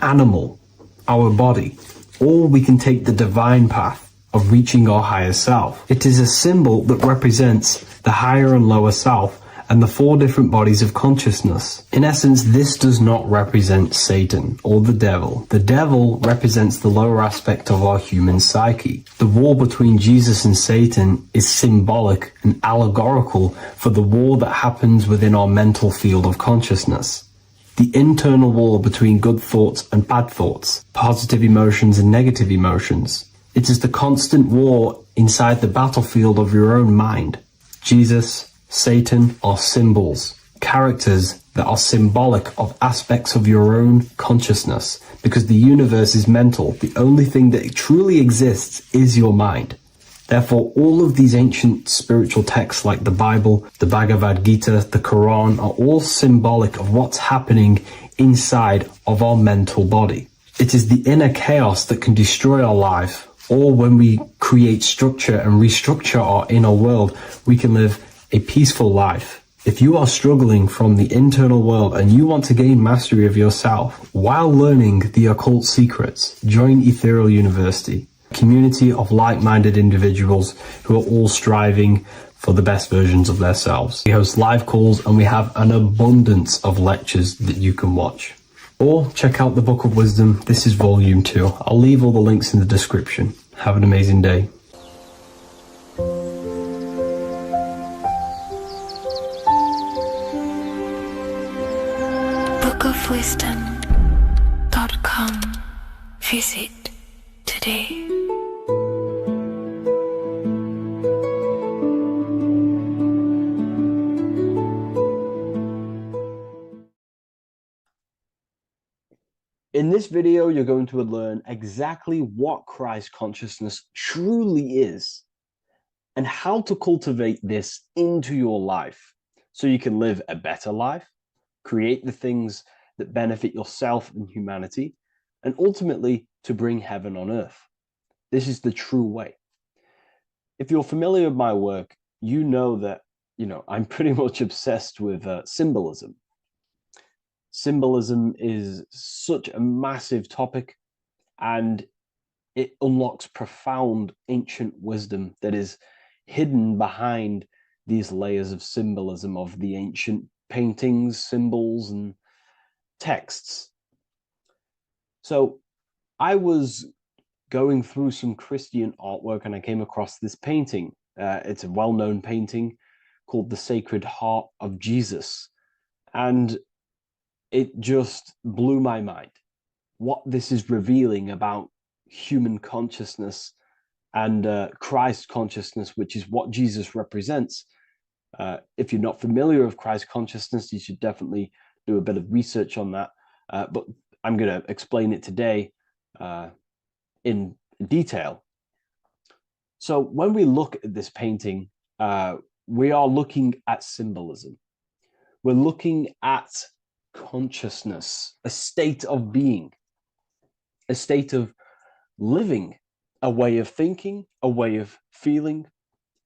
animal, our body, or we can take the divine path of reaching our higher self. It is a symbol that represents the higher and lower self and the four different bodies of consciousness. In essence, this does not represent Satan or the devil. The devil represents the lower aspect of our human psyche. The war between Jesus and Satan is symbolic and allegorical for the war that happens within our mental field of consciousness. The internal war between good thoughts and bad thoughts, positive emotions and negative emotions. It is the constant war inside the battlefield of your own mind. Jesus, Satan are symbols, characters that are symbolic of aspects of your own consciousness, because the universe is mental. The only thing that truly exists is your mind. Therefore, all of these ancient spiritual texts like the Bible, the Bhagavad Gita, the Quran are all symbolic of what's happening inside of our mental body. It is the inner chaos that can destroy our life, or when we create structure and restructure our inner world, we can live a peaceful life. If you are struggling from the internal world and you want to gain mastery of yourself while learning the occult secrets, join Ethereal University, a community of like-minded individuals who are all striving for the best versions of themselves. We host live calls and we have an abundance of lectures that you can watch. Or check out the Book of Wisdom. This is volume 2. I'll leave all the links in the description. Have an amazing day. Visit today. In this video, you're going to learn exactly what Christ consciousness truly is and how to cultivate this into your life so you can live a better life, create the things that benefit yourself and humanity, and ultimately to bring heaven on earth. This is the true way. If you're familiar with my work, you know that, I'm pretty much obsessed with symbolism. Symbolism is such a massive topic, and it unlocks profound ancient wisdom that is hidden behind these layers of symbolism of the ancient paintings, symbols, and texts. So I was going through some Christian artwork and I came across this painting. It's a well-known painting called The Sacred Heart of Jesus. And it just blew my mind. What this is revealing about human consciousness and Christ consciousness, which is what Jesus represents. If you're not familiar with Christ consciousness, you should definitely do a bit of research on that. But I'm going to explain it today in detail. So when we look at this painting, we are looking at symbolism. We're looking at consciousness, a state of being, a state of living, a way of thinking, a way of feeling,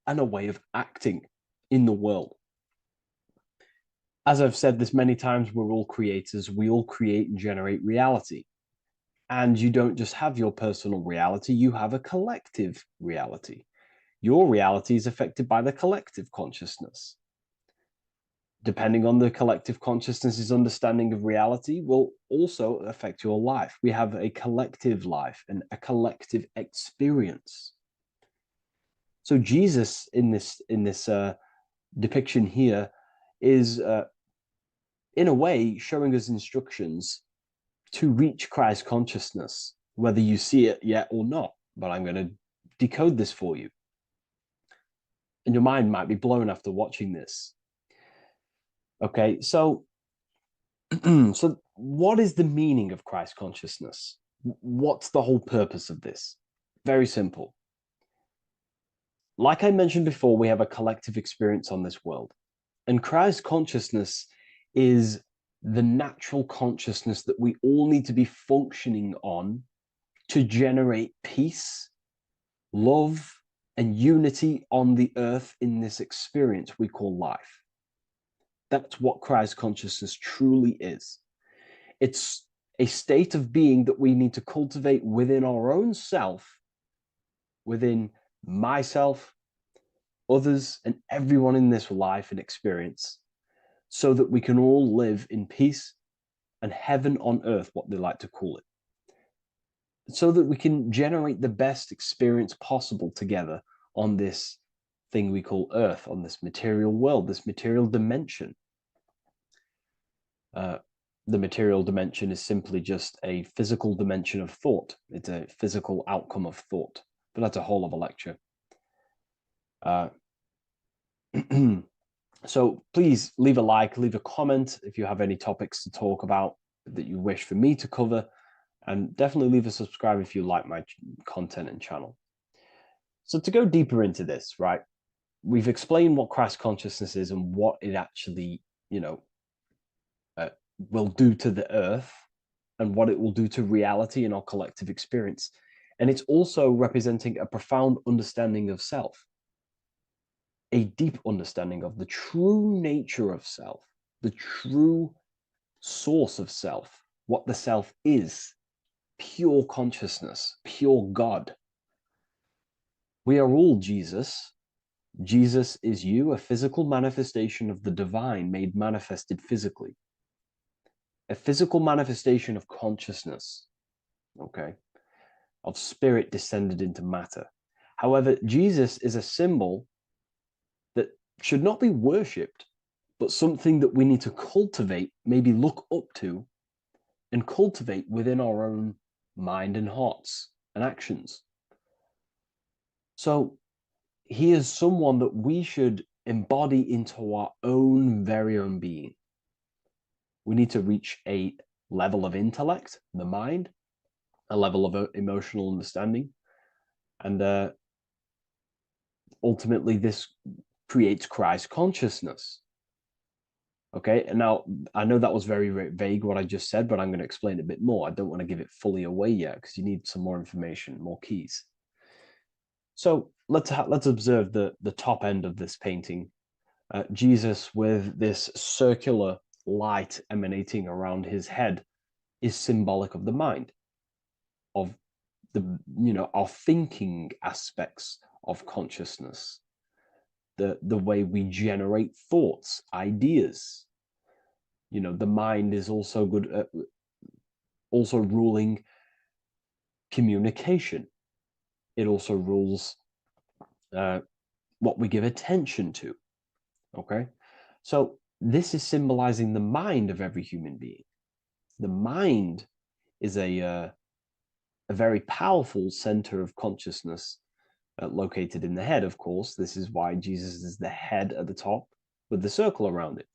and a way of acting in the world. As I've said this many times, we're all creators. We all create and generate reality. And you don't just have your personal reality, you have a collective reality. Your reality is affected by the collective consciousness. Depending on the collective consciousness's understanding of reality will also affect your life. We have a collective life and a collective experience. So Jesus in this depiction here is in a way showing us instructions to reach Christ consciousness, whether you see it yet or not. But I'm going to decode this for you. And your mind might be blown after watching this. Okay, so so what is the meaning of Christ consciousness? What's the whole purpose of this? Very simple. Like I mentioned before, we have a collective experience on this world. And Christ consciousness is the natural consciousness that we all need to be functioning on to generate peace, love, and unity on the earth in this experience we call life. That's what Christ consciousness truly is. It's a state of being that we need to cultivate within our own self, within myself, others, and everyone in this life and experience, so that we can all live in peace and heaven on earth, what they like to call it, so that we can generate the best experience possible together on this thing we call earth, on this material world, this material dimension. The material dimension is simply just a physical dimension of thought. It's a physical outcome of thought, but that's a whole other lecture. So please leave a like, leave a comment if you have any topics to talk about that you wish for me to cover, and definitely leave a subscribe if you like my content and channel. So to go deeper into this, right, we've explained what Christ consciousness is and what it actually, will do to the earth and what it will do to reality in our collective experience. And it's also representing a profound understanding of self, a deep understanding of the true nature of self, the true source of self, what the self is, pure consciousness, pure God. We are all Jesus. Jesus is you, a physical manifestation of the divine made manifested physically. A physical manifestation of consciousness, okay, of spirit descended into matter. However, Jesus is a symbol that should not be worshipped, but something that we need to cultivate, maybe look up to, and cultivate within our own mind and hearts and actions. So he is someone that we should embody into our own very own being. We need to reach a level of intellect, the mind, a level of emotional understanding, and ultimately this creates Christ consciousness. Okay, and now I know that was very, very vague what I just said, but I'm going to explain it a bit more. I don't want to give it fully away yet because you need some more information, more keys. So let's observe the top end of this painting. Jesus with this circular light emanating around his head is symbolic of the mind, of our thinking aspects of consciousness, the way we generate thoughts, ideas. The mind is also good at also ruling communication. It also rules what we give attention to. Okay, so this is symbolizing the mind of every human being. The mind is a very powerful center of consciousness located in the head, of course. This is why Jesus is the head at the top with the circle around it.